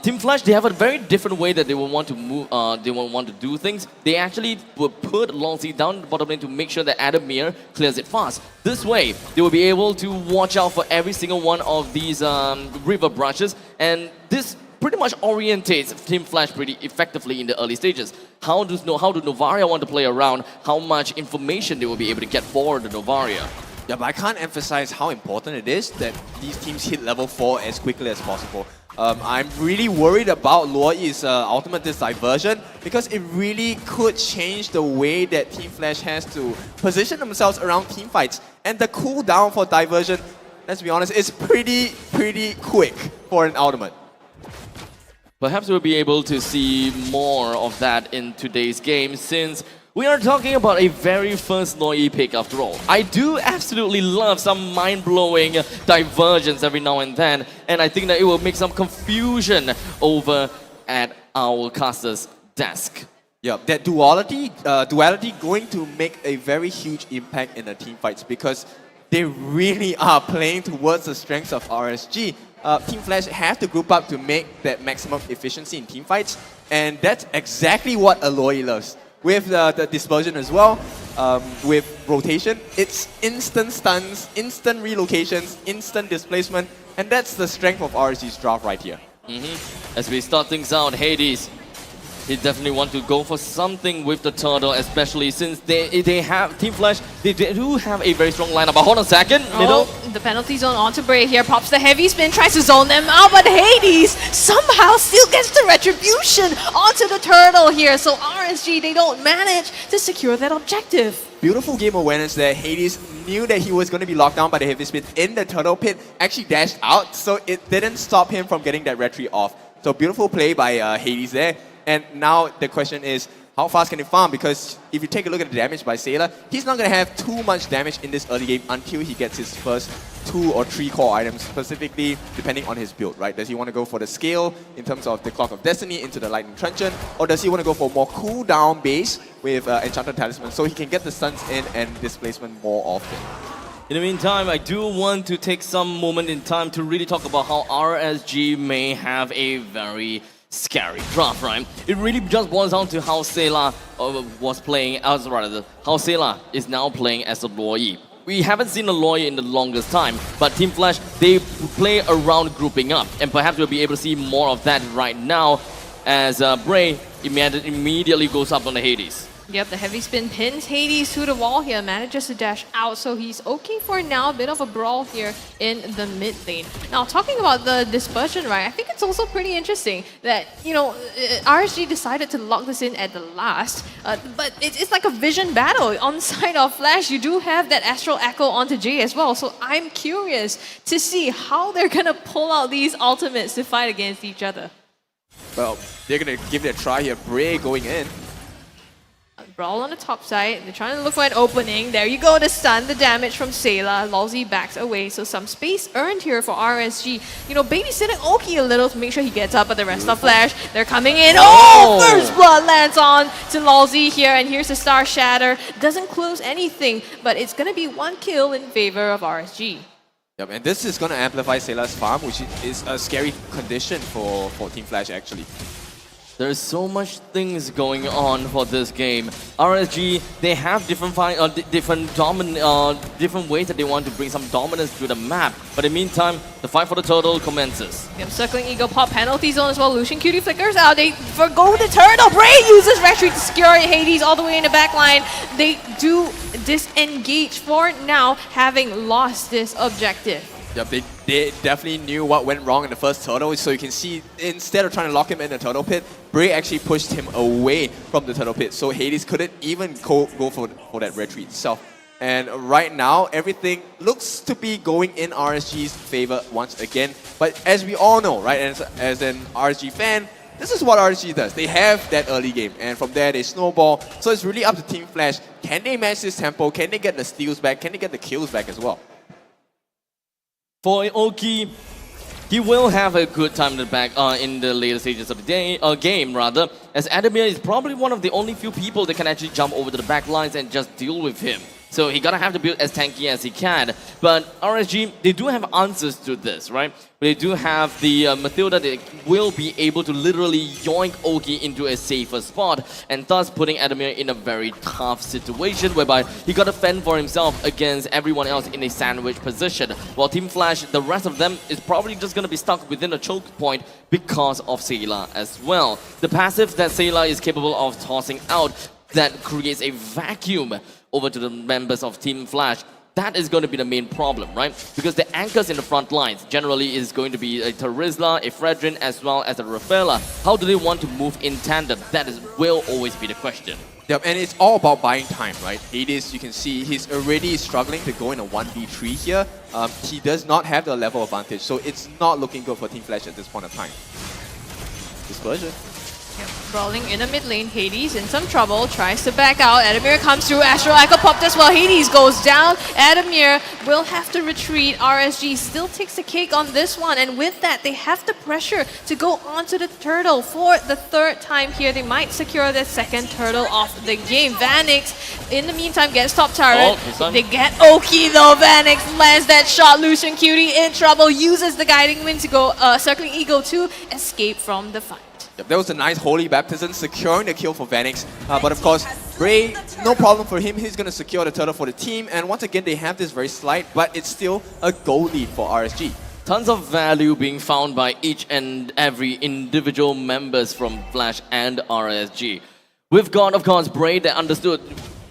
Team Flash, they have a very different way that they will want to move, they will want to do things. They actually will put Long C down the bottom lane to make sure that Adamir clears it fast. This way, they will be able to watch out for every single one of these river brushes, and this pretty much orientates Team Flash pretty effectively in the early stages. How do Novaria want to play around? How much information they will be able to get for the Novaria? Yeah, but I can't emphasize how important it is that these teams hit level 4 as quickly as possible. I'm really worried about Luoyi's ultimate this diversion because it really could change the way that Team Flash has to position themselves around team fights. And the cooldown for diversion, let's be honest, is pretty quick for an ultimate. Perhaps we'll be able to see more of that in today's game since we are talking about a very first Luoyi pick after all. I do absolutely love some mind-blowing diversions every now and then, and I think that it will make some confusion over at our caster's desk. Yeah, that duality going to make a very huge impact in the team fights because they really are playing towards the strengths of RSG. Team Flash have to group up to make that maximum efficiency in team fights, and that's exactly what Luoyi loves. With the dispersion as well, with rotation, it's instant stuns, instant relocations, instant displacement, and that's the strength of RSG's draft right here. As we start things out, Hades, he definitely want to go for something with the turtle, especially since they have Team Flash. They do have a very strong lineup. But hold on a second, middle. The penalty zone onto Bray here, pops the heavy spin, tries to zone them out, but Hades somehow still gets the retribution onto the turtle here. So RSG, they don't manage to secure that objective. Beautiful game awareness there. Hades knew that he was going to be locked down by the heavy spin in the turtle pit, actually dashed out, so it didn't stop him from getting that retry off. So beautiful play by Hades there. And now the question is, how fast can he farm? Because if you take a look at the damage by Sailor, he's not going to have too much damage in this early game until he gets his first 2 or 3 core items, specifically depending on his build, right? Does he want to go for the scale in terms of the Clock of Destiny into the Lightning Truncheon, or does he want to go for more cooldown base with Enchanted Talisman so he can get the stuns in and displacement more often? In the meantime, I do want to take some moment in time to really talk about how RSG may have a very scary draft, right? It really just boils down to how Sailor was playing, how Sailor is now playing as a Luoyi. We haven't seen a Luoyi in the longest time, but Team Flash, they play around grouping up, and perhaps we'll be able to see more of that right now as Bray immediately goes up on the Hades. Yep, the heavy spin pins Hades to the wall here, manages to dash out, so he's okay for now. A bit of a brawl here in the mid lane. Now, talking about the dispersion, right, I think it's also pretty interesting that, you know, RSG decided to lock this in at the last, but it's like a vision battle. On the side of Flash, you do have that Astral Echo onto Jay as well, so I'm curious to see how they're gonna pull out these ultimates to fight against each other. Well, they're gonna give it a try here. Bray going in. Brawl on the top side, they're trying to look for an opening. There you go, the stun, the damage from Sailor. Lolzy backs away, so some space earned here for RSG. You know, babysitting Oki a little to make sure he gets up, but the rest of Flash, they're coming in. Oh, first blood lands on to Lolzy here, and here's the Star Shatter. Doesn't close anything, but it's gonna be 1 kill in favor of RSG. Yep, and this is gonna amplify Sailor's farm, which is a scary condition for Team Flash actually. There's so much things going on for this game. RSG, they have different ways that they want to bring some dominance to the map. But in the meantime, the fight for the turtle commences. Yep, circling Eagle Pop, penalty zone as well. Lucian Cutie flickers out. They forgo the turtle. Bray uses retreat to secure Hades all the way in the back line. They do disengage for now, having lost this objective. Yep, they definitely knew what went wrong in the first turtle, so you can see instead of trying to lock him in the turtle pit, Bray actually pushed him away from the turtle pit, so Hades couldn't even go for that retreat itself. And right now, everything looks to be going in RSG's favor once again. But as we all know, right, as an RSG fan, this is what RSG does. They have that early game, and from there they snowball. So it's really up to Team Flash. Can they match this tempo? Can they get the steals back? Can they get the kills back as well? For Oki, he will have a good time in the back in the later stages of the game, as Adamir is probably one of the only few people that can actually jump over to the back lines and just deal with him. So he gotta have to build as tanky as he can. But RSG, they do have answers to this, right? They do have the Mathilda that will be able to literally yoink Oki into a safer spot, and thus putting Adamir in a very tough situation whereby he gotta fend for himself against everyone else in a sandwich position. While Team Flash, the rest of them is probably just gonna be stuck within a choke point because of Sailor as well. The passive that Sailor is capable of tossing out that creates a vacuum over to the members of Team Flash. That is going to be the main problem, right? Because the anchors in the front lines generally is going to be a Terizla, a Fredrin, as well as a Rafaela. How do they want to move in tandem? Will always be the question. Yep, and it's all about buying time, right? Hades, you can see he's already struggling to go in a 1v3 here. He does not have the level advantage, so it's not looking good for Team Flash at this point of time. Dispersion. Yep. Brawling in the mid lane, Hades in some trouble, tries to back out. Adamir comes through, Astral Echo popped as well. Hades goes down. Adamir will have to retreat. RSG still takes the cake on this one, and with that, they have the pressure to go onto the turtle for the third time here. They might secure their second turtle of the game. Vanix, in the meantime, gets top turret. They get Oki though. Vanix lands that shot. Lucian Cutie in trouble, uses the guiding wind to go Circling Eagle to escape from the fight. Yep, that was a nice Holy Baptism, securing the kill for Vanix. But of course, Bray, no problem for him. He's going to secure the turtle for the team. And once again, they have this very slight, but it's still a goal lead for RSG. Tons of value being found by each and every individual members from Flash and RSG. We've got, of course, Bray that understood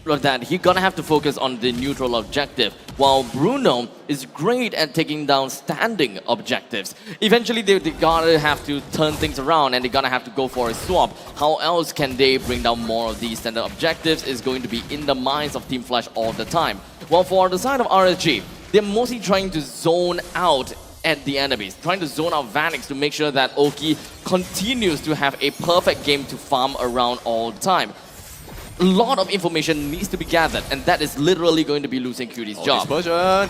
that he's gonna have to focus on the neutral objective, while Bruno is great at taking down standing objectives. Eventually, they gotta have to turn things around and they're gonna have to go for a swap. How else can they bring down more of these standard objectives is going to be in the minds of Team Flash all the time. While for the side of RSG, they're mostly trying to zone out at the enemies, trying to zone out Vanix to make sure that Oki continues to have a perfect game to farm around all the time. A lot of information needs to be gathered, and that is literally going to be losing Cutie's job. Dispersion.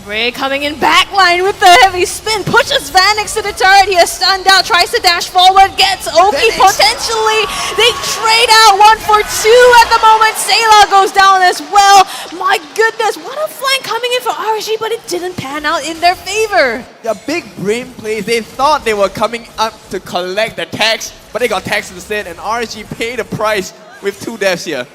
Bray coming in backline with the heavy spin, pushes Vanix to the turret. He is stunned out, tries to dash forward, gets Oki potentially. They trade out 1 for 2 at the moment. Sayla goes down as well. My goodness, what a flank coming in for RSG, but it didn't pan out in their favor. Yeah, big brain plays. They thought they were coming up to collect the tax, but they got taxed instead, and RSG paid the price with 2 deaths here.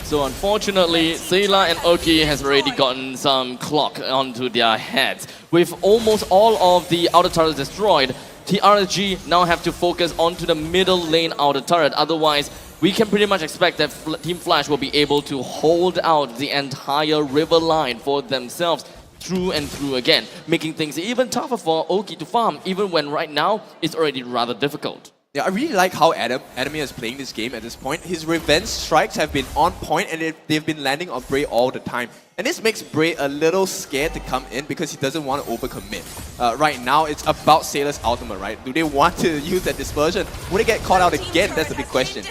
So unfortunately, Sayla and Oki has already gotten some clock onto their heads. With almost all of the outer turrets destroyed, TRSG now have to focus onto the middle lane outer turret. Otherwise, we can pretty much expect that Team Flash will be able to hold out the entire river line for themselves through and through again, making things even tougher for Oki to farm, even when right now it's already rather difficult. Yeah, I really like how Adamir is playing this game at this point. His revenge strikes have been on point and they've been landing on Bray all the time. And this makes Bray a little scared to come in because he doesn't want to overcommit. Right now, it's about Sayla's ultimate, right? Do they want to use that dispersion? Will they get caught out again? That's the big question.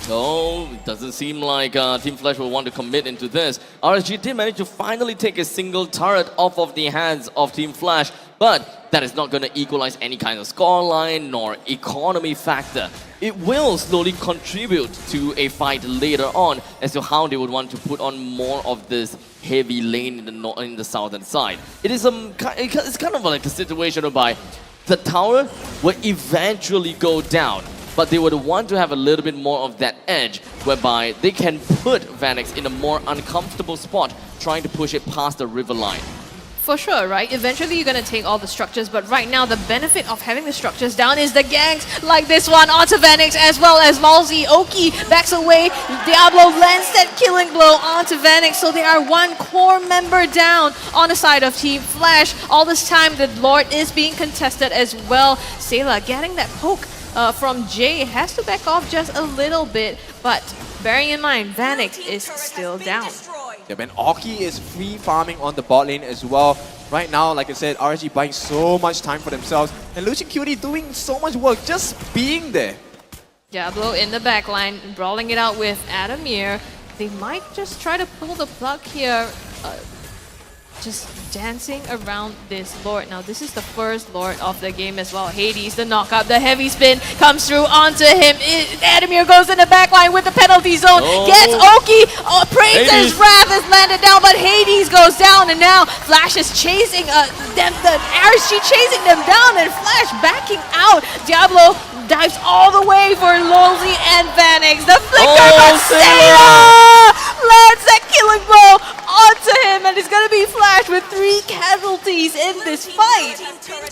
No, it doesn't seem like Team Flash will want to commit into this. RSG did manage to finally take a single turret off of the hands of Team Flash, but that is not going to equalize any kind of scoreline nor economy factor. It will slowly contribute to a fight later on as to how they would want to put on more of this heavy lane in the southern side. It is it's kind of like a situation whereby the tower will eventually go down, but they would want to have a little bit more of that edge whereby they can put Vanix in a more uncomfortable spot trying to push it past the river line. For sure, right? Eventually you're going to take all the structures, but right now the benefit of having the structures down is the ganks like this one onto Vanix as well as Malzy. Oki backs away. Diablo lands that killing blow onto Vanix, so they are one core member down on the side of Team Flash. All this time the Lord is being contested as well. Sayla getting that poke from Jay has to back off just a little bit, but bearing in mind Vanix is still down. Yep, and Oki is free farming on the bot lane as well. Right now, like I said, RSG buying so much time for themselves, and Lucian Cutie doing so much work just being there. Diablo in the backline, brawling it out with Adamir. They might just try to pull the plug here, just dancing around this Lord. Now, this is the first Lord of the game as well. Hades, the knockout, the heavy spin comes through onto him. Adamir goes in the backline with the penalty zone. Gets Oki. Praise's Wrath is landed down, but Hades goes down, and now Flash is chasing them. The RSG chasing them down, and Flash backing out. Diablo dives all the way for Lolzy and Vanix. The flicker, but Sayla lands that killing blow onto him, and it's gonna be Flash with 3 casualties in this fight.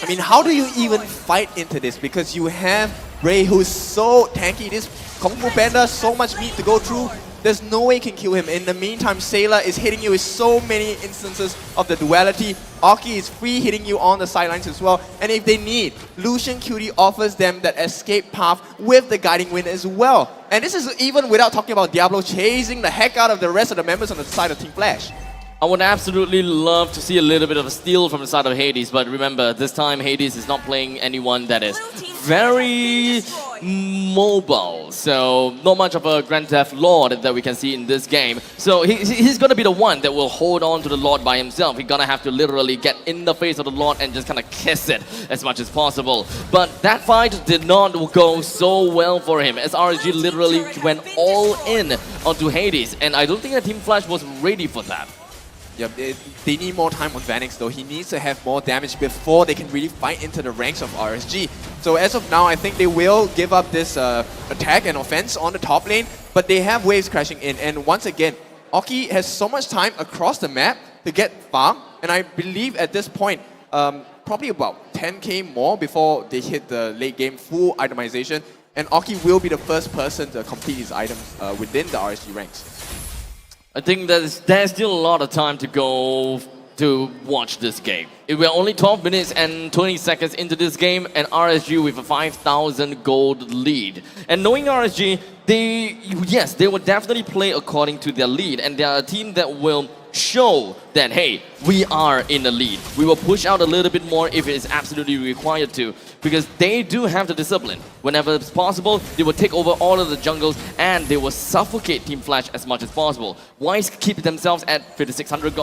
I mean, how do you even fight into this? Because you have Bray, who's so tanky. This Kung Fu Panda, so much meat to go through. there's no way you can kill him. In the meantime, Sailor is hitting you with so many instances of the duality. Oki is free hitting you on the sidelines as well. And if they need, Lucian QD offers them that escape path with the guiding wind as well. And this is even without talking about Diablo chasing the heck out of the rest of the members on the side of Team Flash. I would absolutely love to see a little bit of a steal from the side of Hades, but remember, this time Hades is not playing anyone that is very mobile, so not much of a Grand Theft Lord that we can see in this game. So he's gonna be the one that will hold on to the Lord by himself. He's gonna have to literally get in the face of the Lord and just kind of kiss it as much as possible. But that fight did not go so well for him, as RSG literally went all in onto Hades, and I don't think that Team Flash was ready for that. Yeah, they need more time on Vanix though. He needs to have more damage before they can really fight into the ranks of RSG. So as of now, I think they will give up this attack and offense on the top lane, but they have waves crashing in. And once again, Oki has so much time across the map to get farm, and I believe at this point, probably about 10k more before they hit the late game full itemization, and Oki will be the first person to complete his items within the RSG ranks. I think there's still a lot of time to go to watch this game. We're only 12 minutes and 20 seconds into this game, and RSG with a 5,000 gold lead. And knowing RSG, they will definitely play according to their lead, and they are a team that will show that, hey, we are in the lead. We will push out a little bit more if it is absolutely required to, because they do have the discipline. Whenever it's possible, they will take over all of the jungles and they will suffocate Team Flash as much as possible. Why keep themselves at 5,600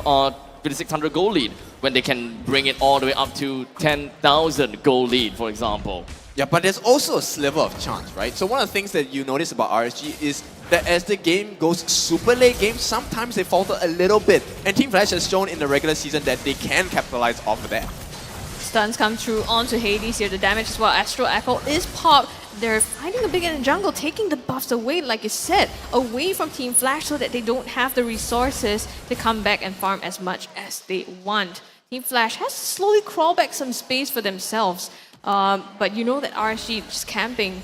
gold lead when they can bring it all the way up to 10,000 gold lead, for example? Yeah, but there's also a sliver of chance, right? So one of the things that you notice about RSG is that as the game goes super late game, sometimes they falter a little bit. And Team Flash has shown in the regular season that they can capitalize off of that. Stuns come through onto Hades here, the damage as well. Astral Echo is popped. They're fighting a big in the jungle, taking the buffs away, like you said, away from Team Flash so that they don't have the resources to come back and farm as much as they want. Team Flash has to slowly crawl back some space for themselves. But you know that RSG is just camping,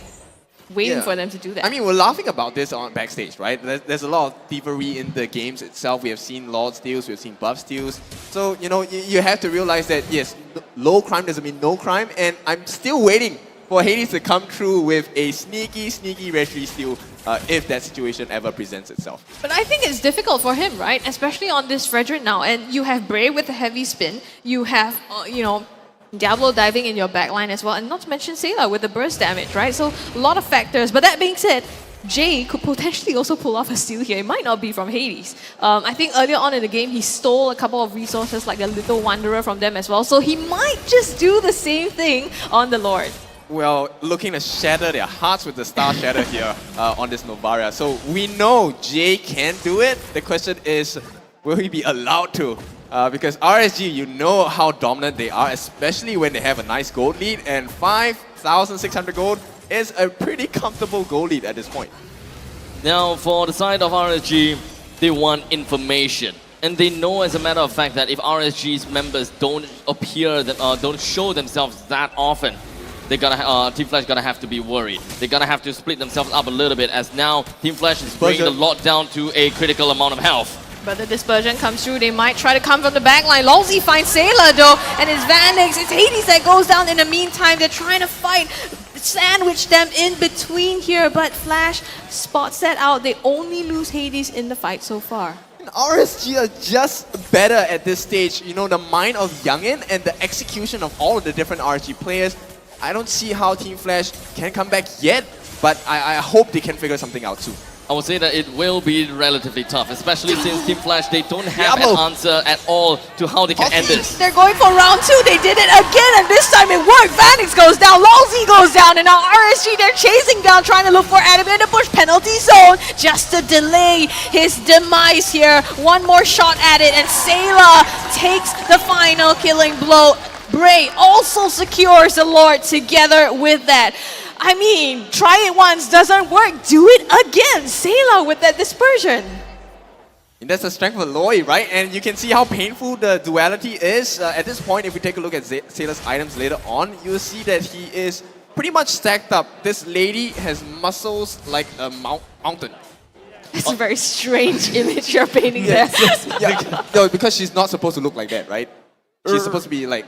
waiting for them to do that. I mean, we're laughing about this on backstage, right? There's a lot of thievery in the games itself. We have seen Lord steals, we've seen buff steals. So, you know, you have to realize that, yes, low crime doesn't mean no crime, and I'm still waiting for Hades to come through with a sneaky retry steal if that situation ever presents itself. But I think it's difficult for him, right? Especially on this Frederick now. And you have Bray with a heavy spin. You have, you know, Diablo diving in your backline as well, and not to mention Sailor with the burst damage, right? So a lot of factors. But that being said, Jay could potentially also pull off a steal here. It might not be from Hades. I think earlier on in the game, he stole a couple of resources like the Little Wanderer from them as well. So he might just do the same thing on the Lord. Well, looking to shatter their hearts with the Star Shatter here on this Novaria. So we know Jay can do it. The question is, will he be allowed to? Because RSG, you know how dominant they are, especially when they have a nice gold lead, and 5,600 gold is a pretty comfortable gold lead at this point. Now, for the side of RSG, they want information. And they know, as a matter of fact, that if RSG's members don't appear, don't show themselves that often, Team Flash gonna have to be worried. They're gonna have to split themselves up a little bit, as now Team Flash is bringing the lot down to a critical amount of health. But the dispersion comes through. They might try to come from the backline. Lolzy finds Sailor though, and it's Vanix, it's Hades that goes down in the meantime. They're trying to fight, sandwich them in between here, but Flash spots that out. They only lose Hades in the fight so far. RSG are just better at this stage. You know, the mind of Youngin and the execution of all of the different RSG players. I don't see how Team Flash can come back yet, but I hope they can figure something out too. I would say that it will be relatively tough, especially since Team Flash, they don't have an answer at all to how they can end this. They're going for round 2. They did it again, and this time it worked. Vanix goes down, Lolzy goes down, and now RSG, they're chasing down, trying to look for Adam in the bush. Penalty zone just to delay his demise here. One more shot at it, and Sailor takes the final killing blow. Bray also secures the Lord together with that. I mean, try it once, doesn't work, do it again. Sailor with that dispersion. And that's the strength of Aloy, right? And you can see how painful the duality is. At this point, if we take a look at Sailor's items later on, you'll see that he is pretty much stacked up. This lady has muscles like a mountain. It's a very strange image you're painting there. Yeah, no, because she's not supposed to look like that, right? She's supposed to be like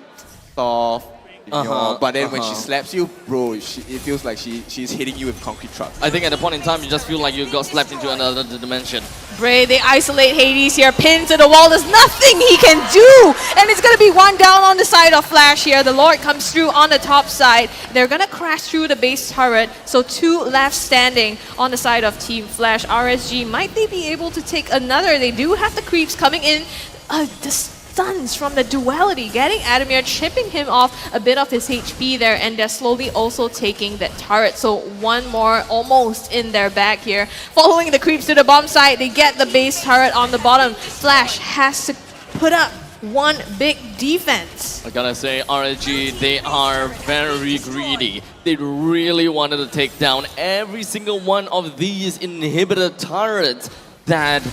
soft, but then when she slaps you, bro, it feels like she's hitting you with a concrete truck. I think at the point in time, you just feel like you got slapped into another dimension. Bray, they isolate Hades here, pinned to the wall. There's nothing he can do. And it's going to be one down on the side of Flash here. The Lord comes through on the top side. They're going to crash through the base turret. So 2 left standing on the side of Team Flash. RSG, might they be able to take another? They do have the creeps coming in. The stuns from the duality, getting Adamir, chipping him off a bit of his HP there, and they're slowly also taking that turret. So 1 more almost in their back here. Following the creeps to the bomb site, they get the base turret on the bottom. Flash has to put up 1 big defense. I gotta say, RSG, they are very greedy. They really wanted to take down every single one of these inhibitor turrets that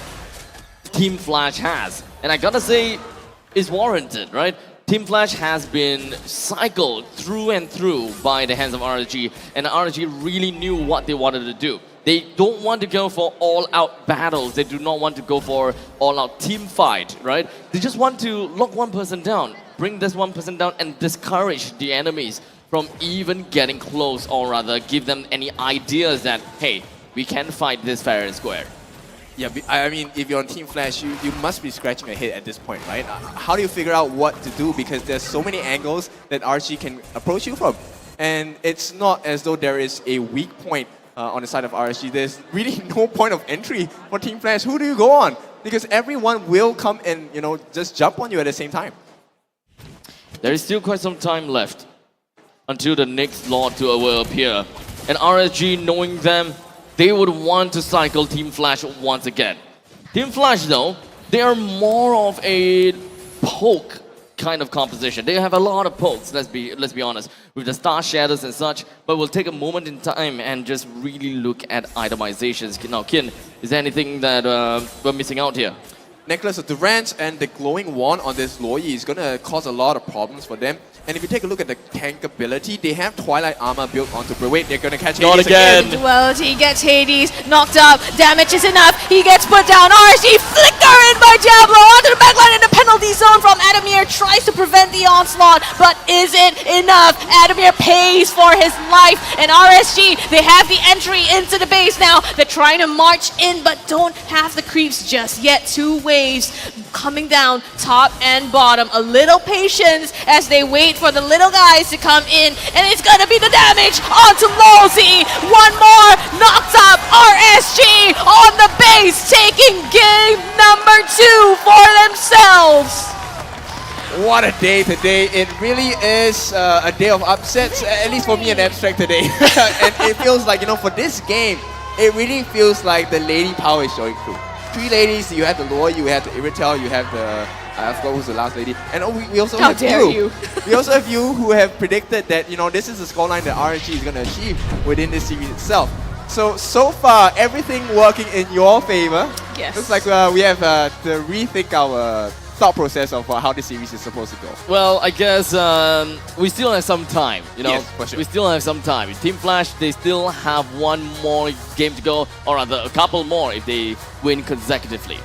Team Flash has. And I gotta say, it's warranted, right? Team Flash has been cycled through and through by the hands of RSG, and RSG really knew what they wanted to do. They don't want to go for all-out battles. They do not want to go for all-out team fight, right? They just want to lock one person down, bring this one person down, and discourage the enemies from even getting close, or rather give them any ideas that, hey, we can fight this fair and square. Yeah, I mean, if you're on Team Flash, you must be scratching your head at this point, right? How do you figure out what to do? Because there's so many angles that RSG can approach you from. And it's not as though there is a weak point on the side of RSG. There's really no point of entry for Team Flash. Who do you go on? Because everyone will come and, just jump on you at the same time. There is still quite some time left until the next Lord will appear. And RSG, knowing them, they would want to cycle Team Flash once again. Team Flash, though, they are more of a poke kind of composition. They have a lot of pokes, let's be honest, with the star shadows and such, but we'll take a moment in time and just really look at itemizations. Now, Kin, is there anything that we're missing out here? Necklace of Durance and the glowing wand on this Loyi is going to cause a lot of problems for them. And if you take a look at the tank ability, they have Twilight Armor built onto Bray. Wait, they're going to catch Hades Not again. Duality gets Hades knocked up. Damage is enough. He gets put down. RSG flicker in by Diablo onto the backline in the penalty zone from Adamir. Tries to prevent the onslaught, but is it enough? Adamir pays for his life. And RSG, they have the entry into the base now. They're trying to march in, but don't have the creeps just yet. 2 waves coming down, top and bottom. A little patience as they wait for the little guys to come in, and it's gonna be the damage onto Lolzy. 1 more knocked up. RSG on the base, taking game number 2 for themselves. What a day today. It really is a day of upsets, at least for me and Abstract today. And it feels like, for this game, it really feels like the lady power is showing through. 3 ladies, you have the Lore, you have the Iritel, you have the... I forgot who's the last lady. And we also have you. We also have you who have predicted that, this is the scoreline that RNG is going to achieve within this series itself. So far, everything working in your favor. Yes. Looks like we have to rethink our thought process of how this series is supposed to go. Well, I guess we still have some time, Yes, for sure. We still have some time. Team Flash, they still have 1 more game to go, or rather a couple more if they win consecutively.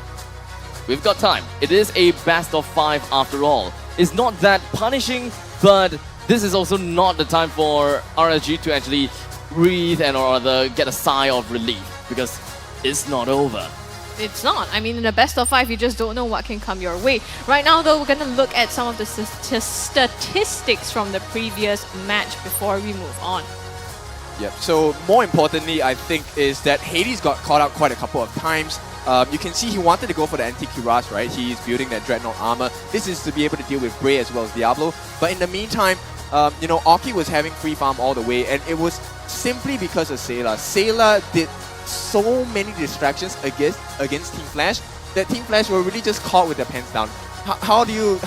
We've got time. It is a best of 5 after all. It's not that punishing, but this is also not the time for RSG to actually breathe and or rather get a sigh of relief, because it's not over. It's not. I mean, in a best of 5, you just don't know what can come your way. Right now, though, we're going to look at some of the statistics from the previous match before we move on. Yep. So more importantly, I think, is that Hades got caught out quite a couple of times. You can see he wanted to go for the anti-Cuirass, right? He's building that Dreadnought armor. This is to be able to deal with Bray as well as Diablo. But in the meantime, Oki was having free farm all the way, and it was simply because of Sayla. Sayla did so many distractions against Team Flash that Team Flash were really just caught with their pants down. How do you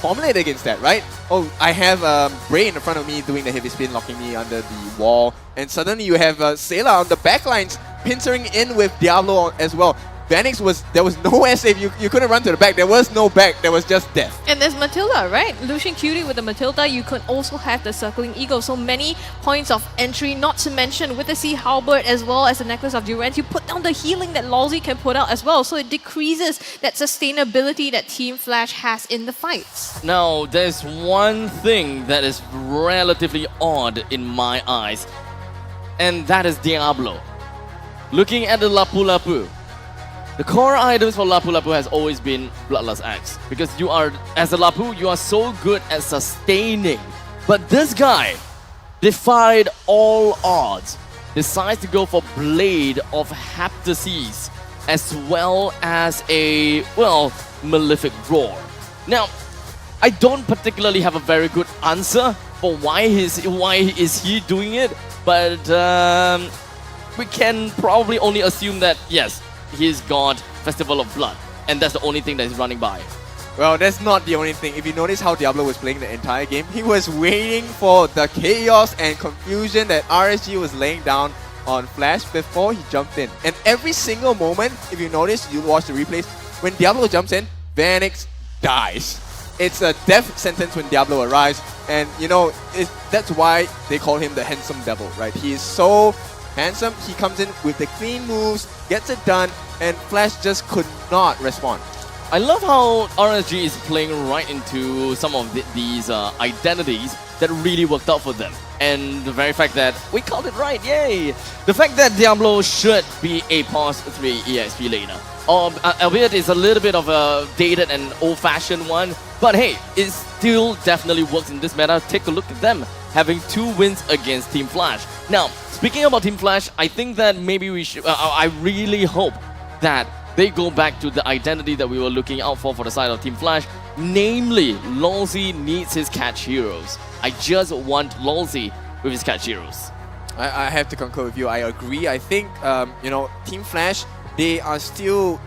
formulate against that, right? Oh, I have Bray in front of me doing the heavy spin, locking me under the wall, and suddenly you have Sayla on the backlines, pincering in with Diablo as well. Vanix there was nowhere safe. You couldn't run to the back. There was no back. There was just death. And there's Matilda, right? Lucian Cutie with the Matilda. You could also have the Circling Eagle. So many points of entry, not to mention with the Sea Halberd as well as the Necklace of Durance, you put down the healing that Lawsy can put out as well. So it decreases that sustainability that Team Flash has in the fights. Now, there's one thing that is relatively odd in my eyes, and that is Diablo. Looking at the Lapu Lapu, the core items for Lapu Lapu has always been Bloodlust Axe, because you are, as a Lapu, you are so good at sustaining. But this guy defied all odds, decides to go for Blade of Haptases, as well as a, well, Malefic Roar. Now, I don't particularly have a very good answer for why is he doing it, but we can probably only assume that, yes, he's got Festival of Blood, and that's the only thing that he's running by. Well, that's not the only thing. If you notice how Diablo was playing the entire game, he was waiting for the chaos and confusion that RSG was laying down on Flash before he jumped in. And every single moment, if you notice, you watch the replays, when Diablo jumps in, Vanix dies. It's a death sentence when Diablo arrives, and you know, that's why they call him the handsome devil, right? He is so handsome, he comes in with the clean moves, gets it done, and Flash just could not respond. I love how RSG is playing right into some of these identities that really worked out for them. And the very fact that we called it right, yay! The fact that Diablo should be a Pause 3 EXP laner. Albeit it's a little bit of a dated and old-fashioned one, but hey, it still definitely works in this meta. Take a look at them, having 2 wins against Team Flash. Now, speaking about Team Flash, I think that maybe we should, I really hope that they go back to the identity that we were looking out for the side of Team Flash, namely, Lawsy needs his catch heroes. I just want Lawsy with his catch heroes. I have to concur with you. I agree. I think, you know, Team Flash, they are still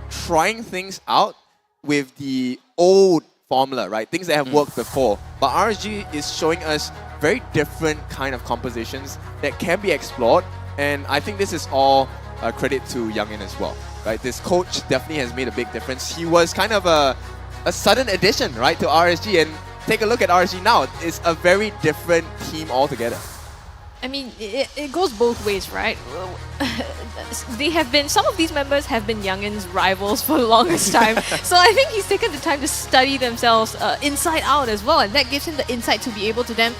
trying things out with the old formula, right? Things that have worked before. But RSG is showing us very different kind of compositions that can be explored. And I think this is all credit to Youngin as well, right? This coach definitely has made a big difference. He was kind of a sudden addition, right, to RSG. And take a look at RSG now. It's a very different team altogether. I mean, it goes both ways, right? Some of these members have been Youngin's rivals for the longest time. So I think he's taken the time to study themselves inside out as well. And that gives him the insight to be able to then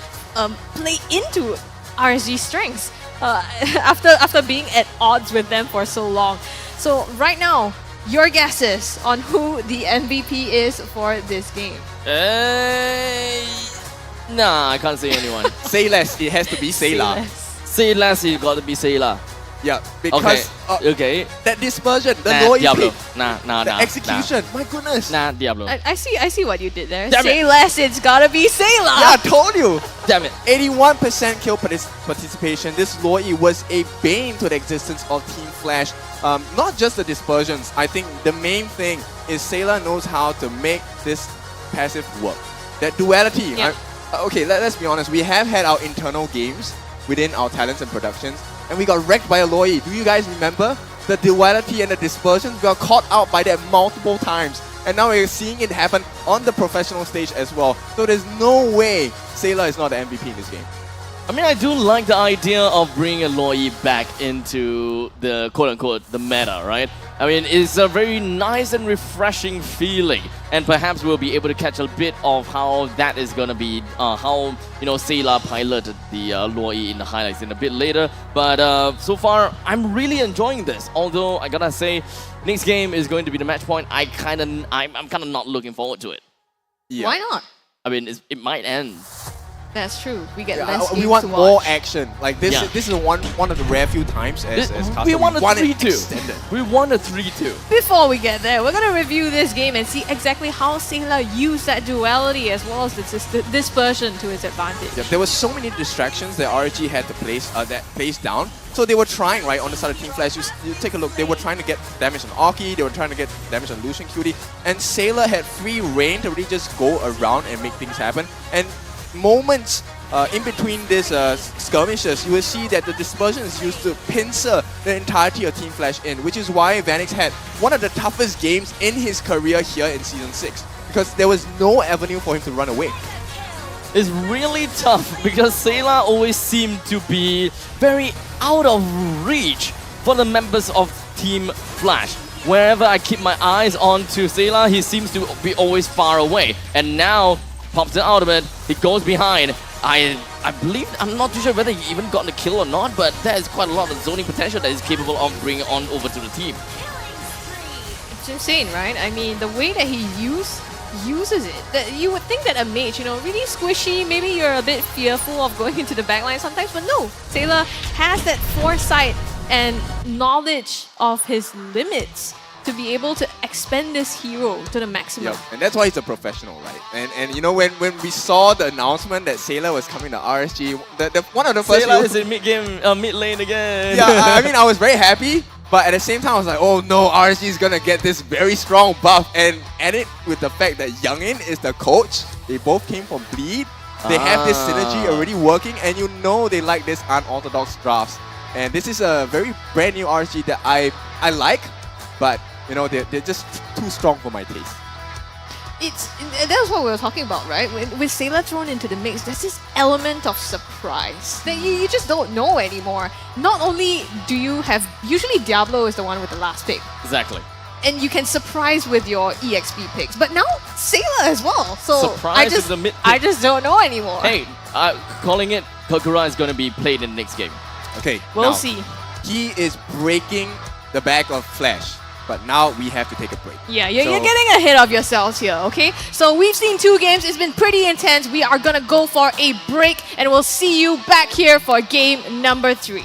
play into RSG's strengths after being at odds with them for so long. So right now, your guesses on who the MVP is for this game? Nah, I can't say anyone. Say less. It has to be Sayla. Say less, it got to be Sayla. Yeah, because okay. That dispersion, the Loi Diablo. pick, the execution. My goodness. Diablo. I see what you did there. Damn Say it. less, it's gotta be Sayla. Yeah, I told you. Damn it. 81% kill participation. This Loi was a bane to the existence of Team Flash. Not just the dispersions. I think the main thing is Sayla knows how to make this passive work. That duality. Yeah. Okay, let's be honest. We have had our internal games within our talents and productions, and we got wrecked by a Loi. Do you guys remember? The duality and the dispersions, we got caught out by that multiple times. And now we're seeing it happen on the professional stage as well. So there's no way Sayla is not the MVP in this game. I mean, I do like the idea of bringing a Loi back into the quote-unquote the meta, right? I mean, it's a very nice and refreshing feeling, and perhaps we'll be able to catch a bit of how that is gonna be, how, you know, Sayla piloted the Loi in the highlights in a bit later. But so far, I'm really enjoying this. Although I gotta say, next game is going to be the match point. I'm kind of not looking forward to it. Yeah. Why not? I mean, it might end. That's true. We get less games we want to watch. more action. Like this, this is one of the rare few times as we want a 3-2. We want a 3-2. Before we get there, we're gonna review this game and see exactly how Sayla used that duality as well as the dispersion to its advantage. Yeah, there were so many distractions that RSG had to place down. So they were trying, right, on the side of Team Flash. You take a look. They were trying to get damage on Aki. They were trying to get damage on Lucian Cutie. And Sayla had free reign to really just go around and make things happen. And moments in between these skirmishes, you will see that the dispersion is used to pincer the entirety of Team Flash in, which is why Vanix had one of the toughest games in his career here in Season 6, because there was no avenue for him to run away. It's really tough because Sayla always seemed to be very out of reach for the members of Team Flash. Wherever I keep my eyes on to Sayla, he seems to be always far away. And now, pops the ultimate, he goes behind. I believe, I'm not too sure whether he even got the kill or not, but there's quite a lot of zoning potential that he's capable of bringing on over to the team. It's insane, right? I mean, the way that he uses it, that you would think that a mage, you know, really squishy, maybe you're a bit fearful of going into the backline sometimes, but no, Sayla has that foresight and knowledge of his limits to be able to expend this hero to the maximum. Yep, and that's why he's a professional, right? And you know, when we saw the announcement that Sayla was coming to RSG, the one of the first Sayla is in mid game, mid lane again. Yeah, I mean, I was very happy, but at the same time, I was like, oh no, RSG is gonna get this very strong buff, and add it with the fact that Youngin is the coach. They both came from Bleed. They have this synergy already working, and you know they like this unorthodox drafts. And this is a very brand new RSG that I like, but you know, they're just too strong for my taste. That's what we were talking about, right? With Sayla thrown into the mix, there's this element of surprise that you just don't know anymore. Not only do you have, usually Diablo is the one with the last pick. Exactly. And you can surprise with your EXP picks, but now Sayla as well. So surprise with the mid pick. I just don't know anymore. Hey, calling it, Kokura is going to be played in the next game. Okay, we'll now, see. He is breaking the back of Flash, but now we have to take a break. Yeah, you're getting ahead of yourselves here, okay? So we've seen 2 games. It's been pretty intense. We are going to go for a break, and we'll see you back here for game number 3.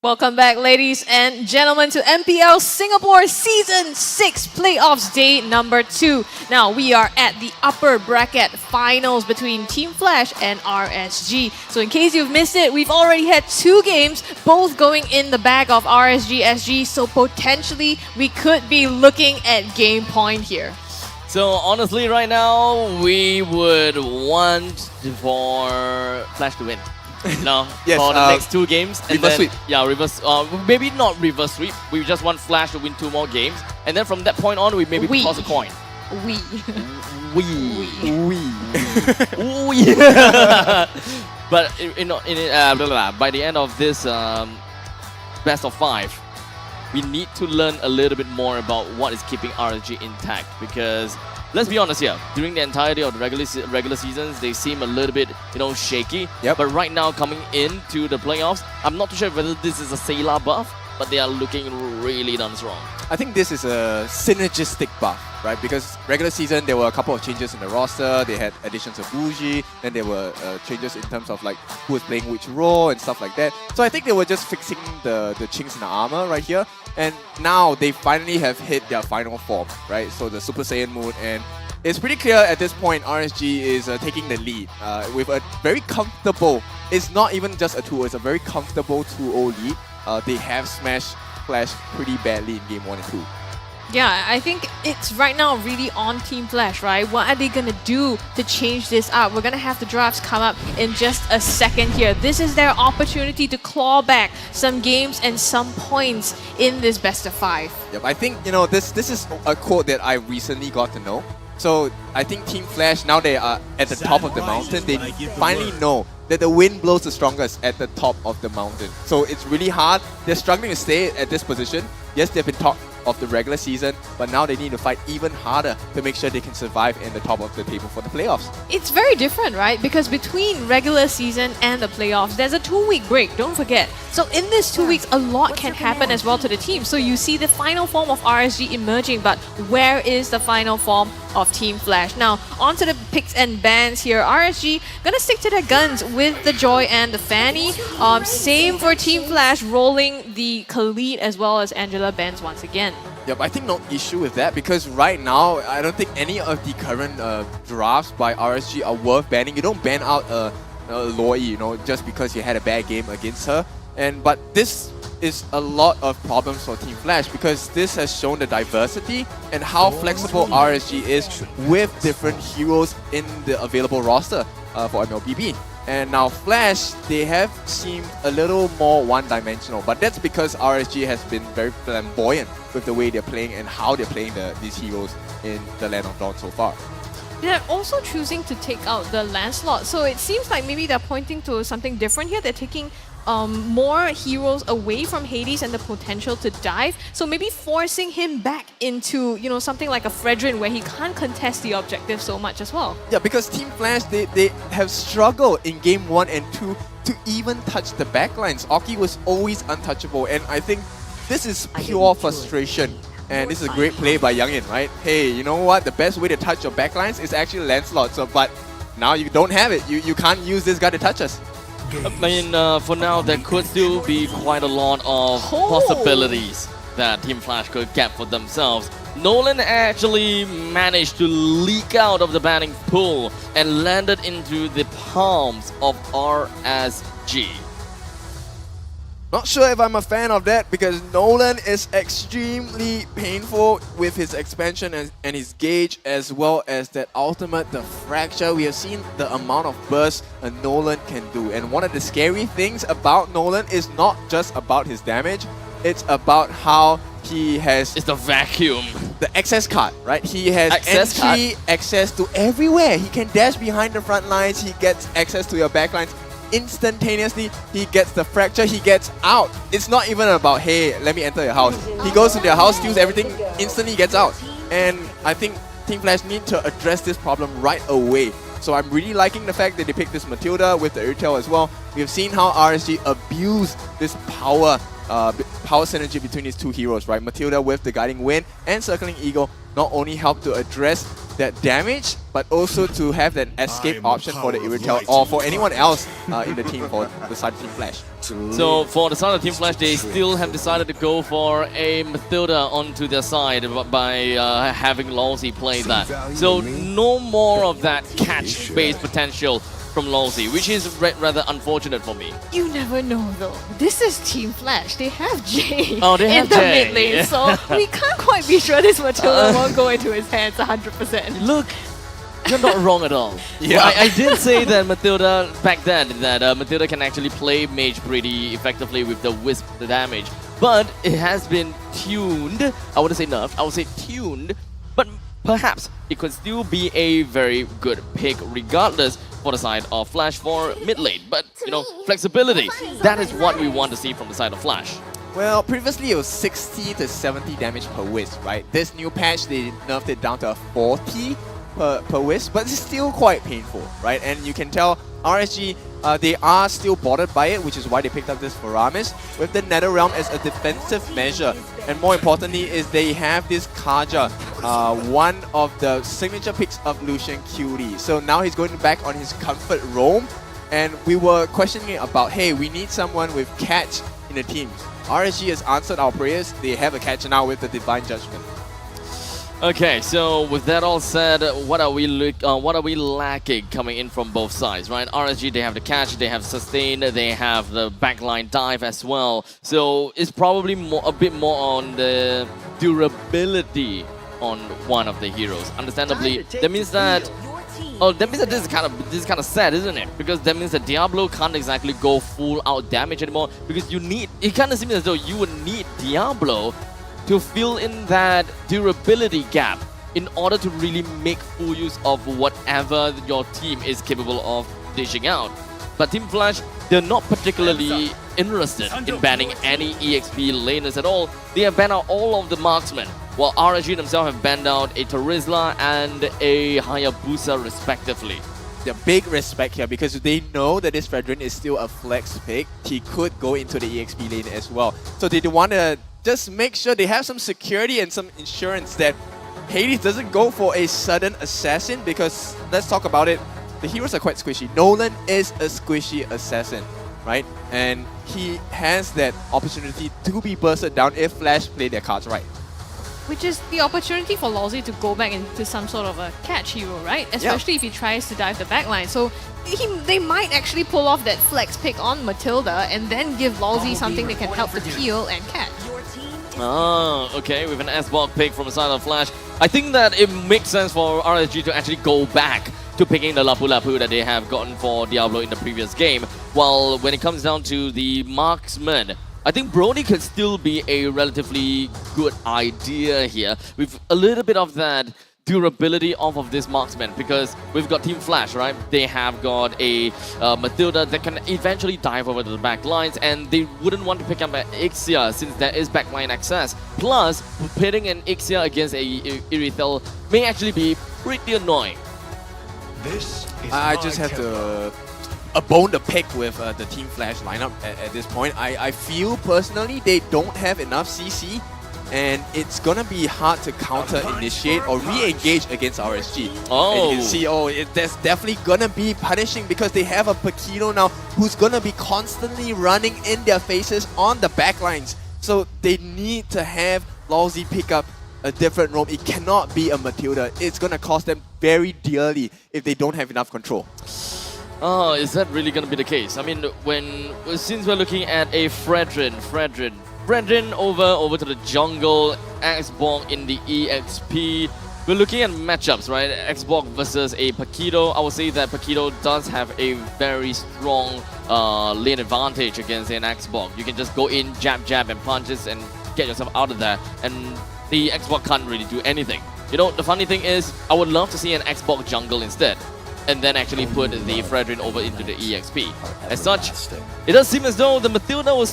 Welcome back, ladies and gentlemen, to MPL Singapore Season 6 Playoffs Day number 2. Now, we are at the upper bracket finals between Team Flash and RSG. So in case you've missed it, we've already had 2 games, both going in the bag of RSG SG, so potentially we could be looking at game point here. So honestly, right now, we would want for Flash to win. No, Yes, for the next 2 games. And reverse then, sweep. Yeah, reverse. Maybe not reverse sweep. We just want Flash to win 2 more games, and then from that point on, we maybe toss a coin. We. But by the end of this best of 5, we need to learn a little bit more about what is keeping RSG intact, because let's be honest here, during the entirety of the regular seasons, they seem a little bit, shaky. Yep. But right now, coming into the playoffs, I'm not too sure whether this is a Sailor buff, but they are looking really damn strong. I think this is a synergistic buff, right? Because regular season, there were a couple of changes in the roster. They had additions of Bougie, then there were changes in terms of like who was playing which role and stuff like that. So I think they were just fixing the chinks in the armor right here. And now they finally have hit their final form, right? So the Super Saiyan mode, and it's pretty clear at this point RSG is taking the lead with a very comfortable, it's not even just a 2, it's a very comfortable 2-0 lead. They have smashed Flash pretty badly in game 1 and 2. Yeah, I think it's right now really on Team Flash, right? What are they going to do to change this up? We're going to have the drafts come up in just a second here. This is their opportunity to claw back some games and some points in this best of 5. Yep, I think, this is a quote that I recently got to know. So I think Team Flash, now they are at the top of the mountain, they finally know that the wind blows the strongest at the top of the mountain. So it's really hard. They're struggling to stay at this position. Yes, they've been top of the regular season, but now they need to fight even harder to make sure they can survive in the top of the table for the playoffs. It's very different, right? Because between regular season and the playoffs, there's a 2-week break, don't forget. So in this 2 weeks, a lot can happen as well to the team. So you see the final form of RSG emerging, but where is the final form of Team Flash? Now, onto the picks and bans here. RSG gonna stick to their guns with the Joy and the Fanny. Same for Team Flash, rolling the Khalid as well as Angela bans once again. Yep, I think no issue with that, because right now, I don't think any of the current drafts by RSG are worth banning. You don't ban out Loi, just because you had a bad game against her. But this is a lot of problems for Team Flash, because this has shown the diversity and how flexible RSG is with different heroes in the available roster for MLBB. And now Flash, they have seemed a little more one-dimensional, but that's because RSG has been very flamboyant with the way they're playing and how they're playing these heroes in the Land of Dawn so far. They're also choosing to take out the Lancelot, so it seems like maybe they're pointing to something different here. They're taking more heroes away from Hades and the potential to dive, so maybe forcing him back into something like a Fredrin where he can't contest the objective so much as well. Yeah, because Team Flash, they have struggled in game 1 and 2 to even touch the backlines. Oki was always untouchable, and I think this is pure frustration. And this is a great play by Youngin, right? Hey, you know what? The best way to touch your backlines is actually Lancelot. So, but now you don't have it. You can't use this guy to touch us. I mean, for now, there could still be quite a lot of possibilities that Team Flash could get for themselves. Nolan actually managed to leak out of the banning pool and landed into the palms of RSG. Not sure if I'm a fan of that, because Nolan is extremely painful with his expansion and his gauge, as well as that ultimate, the fracture. We have seen the amount of burst a Nolan can do. And one of the scary things about Nolan is not just about his damage, it's about how he has... It's the vacuum. The access card, right? He has access to everywhere. He can dash behind the front lines, he gets access to your back lines. Instantaneously, he gets the fracture, he gets out. It's not even about, hey, let me enter your house. He goes to their house, steals everything, instantly gets out. And I think Team Flash need to address this problem right away. So I'm really liking the fact that they picked this Matilda with the Airtel as well. We've seen how RSG abuse this power synergy between these two heroes, right? Matilda with the Guiding Wind and Circling Eagle not only help to address that damage, but also to have that escape option for the Irritel or for anyone else in the team for the side of Team Flash. So for the side of Team Flash, they still have decided to go for a Matilda onto their side by having Lawsy play that. So no more of that catch-based potential from Lawsy, which is rather unfortunate for me. You never know though. This is Team Flash. They have Jay Oh, they have in the Jay, mid lane, yeah. so we can't quite be sure this Matilda won't go into his hands 100%. Look, you're not wrong at all. Yeah. Well, I did say that Matilda, back then, that Matilda can actually play Mage pretty effectively with the Wisp the damage. But it has been tuned, I wouldn't say nerfed, I would say tuned, but perhaps it could still be a very good pick regardless for the side of Flash for mid lane. But, you know, flexibility, that is what we want to see from the side of Flash. Well, previously it was 60 to 70 damage per Wisp, right? This new patch, they nerfed it down to 40 per Wisp, but it's still quite painful, right? And you can tell RSG, they are still bothered by it, which is why they picked up this Faramis with the Nether Realm as a defensive measure. And more importantly is they have this Kaja, one of the signature picks of Lucian QD. So now he's going back on his comfort roam, and we were questioning about, hey, we need someone with catch in the team. RSG has answered our prayers. They have a catch now with the Divine Judgment. Okay, so with that all said, what are we lacking coming in from both sides, right? RSG, they have the catch, they have sustain, they have the backline dive as well. So it's probably a bit more on the durability on one of the heroes. Understandably, that means that this is kind of sad, isn't it? Because that means that Diablo can't exactly go full out damage anymore, because it kind of seems as though you would need Diablo to fill in that durability gap in order to really make full use of whatever your team is capable of dishing out. But Team Flash, they're not particularly interested in banning any EXP laners at all. They have banned out all of the marksmen, while RSG themselves have banned out a Terizla and a Hayabusa respectively. The big respect here, because they know that this Fredrin is still a flex pick. He could go into the EXP lane as well. So they want to just make sure they have some security and some insurance that Hades doesn't go for a sudden assassin, because let's talk about it. The heroes are quite squishy. Nolan is a squishy assassin, right? And he has that opportunity to be bursted down if Flash play their cards right. Which is the opportunity for Lawsy to go back into some sort of a catch hero, right? Especially if he tries to dive the backline. So they might actually pull off that flex pick on Matilda and then give Lawsy something that can help the peel and catch. Oh, okay, with an S-Block pick from the side of Flash. I think that it makes sense for RSG to actually go back to picking the Lapu Lapu that they have gotten for Diablo in the previous game. While when it comes down to the marksman, I think Brody could still be a relatively good idea here with a little bit of that durability off of this marksman, because we've got Team Flash, right? They have got a Matilda that can eventually dive over to the back lines, and they wouldn't want to pick up an Ixia since there is backline access. Plus, pitting an Ixia against a Irithel may actually be pretty annoying. I just have to bone the pick with the Team Flash lineup at this point. I feel personally they don't have enough CC, and it's gonna be hard to counter-initiate or re-engage against RSG. And you can see, there's definitely gonna be punishing, because they have a Paquito now who's gonna be constantly running in their faces on the backlines. So they need to have Lawsy pick up a different roam. It cannot be a Matilda. It's gonna cost them very dearly if they don't have enough control. Oh, is that really going to be the case? I mean, since we're looking at a Fredrin over to the jungle, Xbox in the EXP, we're looking at matchups, right? Xbox versus a Paquito. I would say that Paquito does have a very strong lane advantage against an Xbox. You can just go in, jab, and punches and get yourself out of there, and the Xbox can't really do anything. You know, the funny thing is, I would love to see an Xbox jungle instead, and then actually put the Fredrin over into the EXP. As such, it does seem as though the Matilda is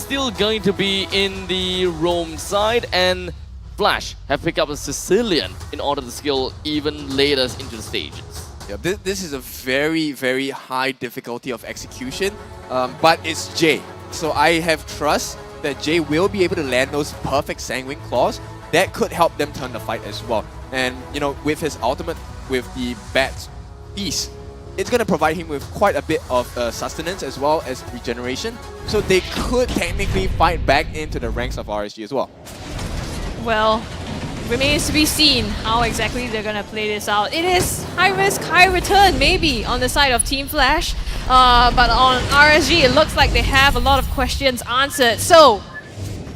still going to be in the roam side, and Flash have picked up a Sicilian in order to skill even later into the stages. Yeah, this is a very, very high difficulty of execution, but it's Jay. So I have trust that Jay will be able to land those perfect Sanguine Claws that could help them turn the fight as well. And, you know, with his ultimate, with the Bat Beast, it's going to provide him with quite a bit of sustenance as well as regeneration. So they could technically fight back into the ranks of RSG as well. Well, remains to be seen how exactly they're going to play this out. It is high risk, high return, maybe, on the side of Team Flash. But on RSG, it looks like they have a lot of questions answered. So,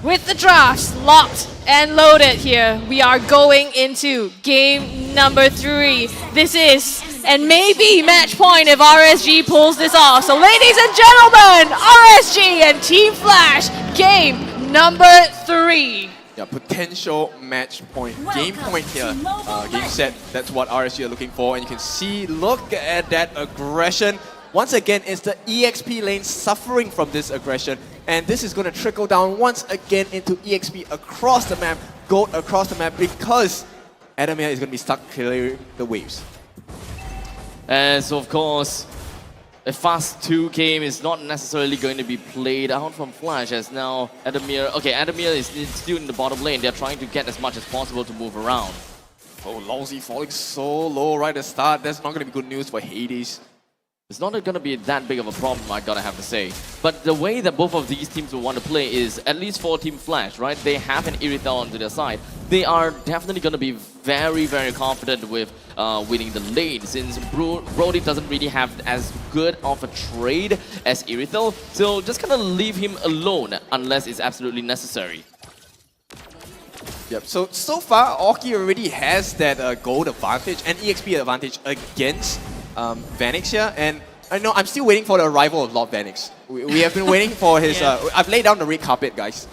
with the drafts locked and loaded here, we are going into game number 3. This is, and maybe match point if RSG pulls this off. So ladies and gentlemen, RSG and Team Flash, game number 3. Yeah, potential match point, game point here, game set. That's what RSG are looking for, and you can see, look at that aggression. Once again, it's the EXP lane suffering from this aggression, and this is going to trickle down once again into EXP across the map, gold across the map, because Adamir is going to be stuck clearing the waves. And so, of course, a fast 2 game is not necessarily going to be played out from Flash, as now Adamir is still in the bottom lane. They're trying to get as much as possible to move around. Oh, Lousy falling so low right at the start. That's not going to be good news for Hades. It's not going to be that big of a problem, I gotta have to say. But the way that both of these teams will want to play is, at least for Team Flash, right? They have an Irithel onto their side. They are definitely going to be very, very confident with winning the lane, since Brody doesn't really have as good of a trade as Irithel. So just kind of leave him alone unless it's absolutely necessary. Yep, so far, Orki already has that gold advantage and EXP advantage against Vanix here, and I know I'm still waiting for the arrival of Lord Vanix. We have been waiting for his. I've laid down the red carpet, guys.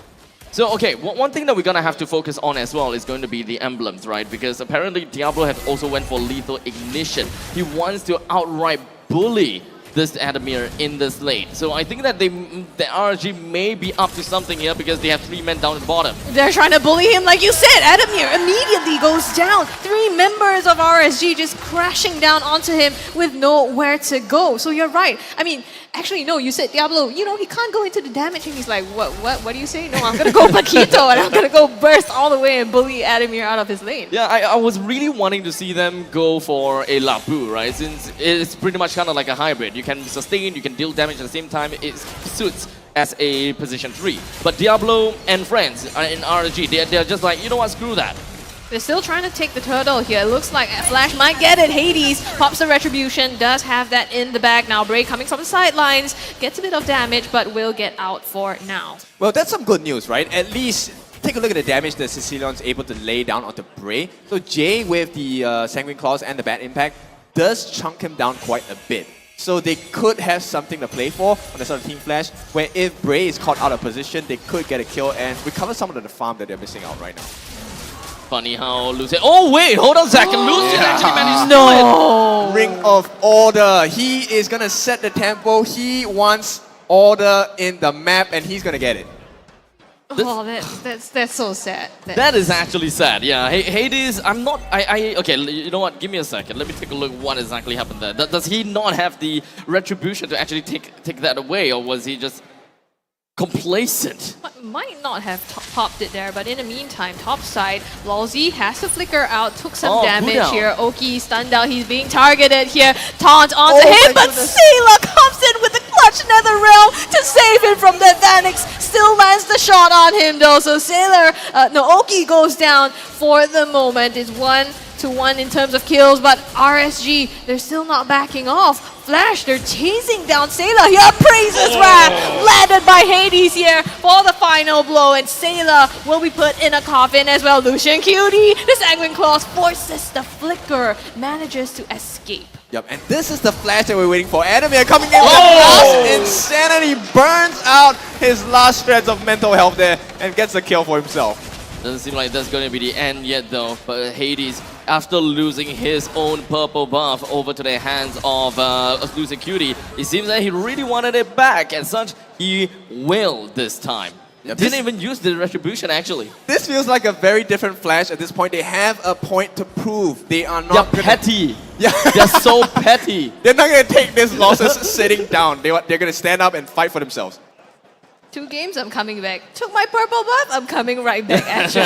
So, okay, one thing that we're gonna have to focus on as well is going to be the emblems, right? Because apparently Diablo has also went for lethal ignition. He wants to outright bully this Adamir in this lane. So I think that the RSG may be up to something here because they have 3 men down at the bottom. They're trying to bully him, like you said. Adamir immediately goes down. 3 members of RSG just crashing down onto him with nowhere to go. So you're right. I mean, actually, no, you said Diablo, you know, he can't go into the damage, and he's like, what do you say? No, I'm gonna go Paquito, and I'm gonna go burst all the way and bully Adamir out of his lane. Yeah, I was really wanting to see them go for a Labu, right? Since it's pretty much kind of like a hybrid. You can sustain, you can deal damage at the same time. It suits as a position 3. But Diablo and friends in RSG, they're just like, you know what, screw that. They're still trying to take the turtle here. It looks like Flash might get it. Hades pops the Retribution, does have that in the bag now. Bray coming from the sidelines, gets a bit of damage, but will get out for now. Well, that's some good news, right? At least take a look at the damage that Sicilion's able to lay down onto Bray. So Jay, with the Sanguine Claws and the Bad Impact, does chunk him down quite a bit. So they could have something to play for on the side of Team Flash, where if Bray is caught out of position, they could get a kill and recover some of the farm that they're missing out right now. Funny how Lucian... Oh, wait, hold on a second. Lucian actually managed to No! Ring of Order. He is going to set the tempo. He wants order in the map, and he's going to get it. Oh, that's so sad. That is actually sad, yeah. Hades, I'm not... Okay, you know what? Give me a second. Let me take a look what exactly happened there. Does he not have the Retribution to actually take that away, or was he just complacent? Might not have popped it there, but in the meantime, top side, Lalzi has to flicker out, took some damage here. Oki stunned out, he's being targeted here. Taunt onto him, but Sailor comes in with the clutch Nether Realm to save him from that Vanix. Still lands the shot on him though, so Sailor, Oki goes down for the moment. It's 1-1 in terms of kills, but RSG, they're still not backing off. Flash, they're chasing down Sailor here. Praises Wrath landed by Hades here for the final blow, and Sailor will be put in a coffin as well. Lucian Cutie, the Sanguine Claws forces the flicker, manages to escape. Yep, and this is the Flash that we're waiting for. Adamir coming in with last insanity, burns out his last shreds of mental health there and gets the kill for himself. Doesn't seem like that's going to be the end yet though, but Hades, after losing his own purple buff over to the hands of Lucian Cutie, it seems that he really wanted it back, and such he will this time. Yep. Didn't even use the Retribution actually. This feels like a very different Flash at this point. They have a point to prove. They are not petty. Yeah. They're so petty. They're not going to take these losses sitting down. They're going to stand up and fight for themselves. 2 games, I'm coming back. Took my purple buff, I'm coming right back at you.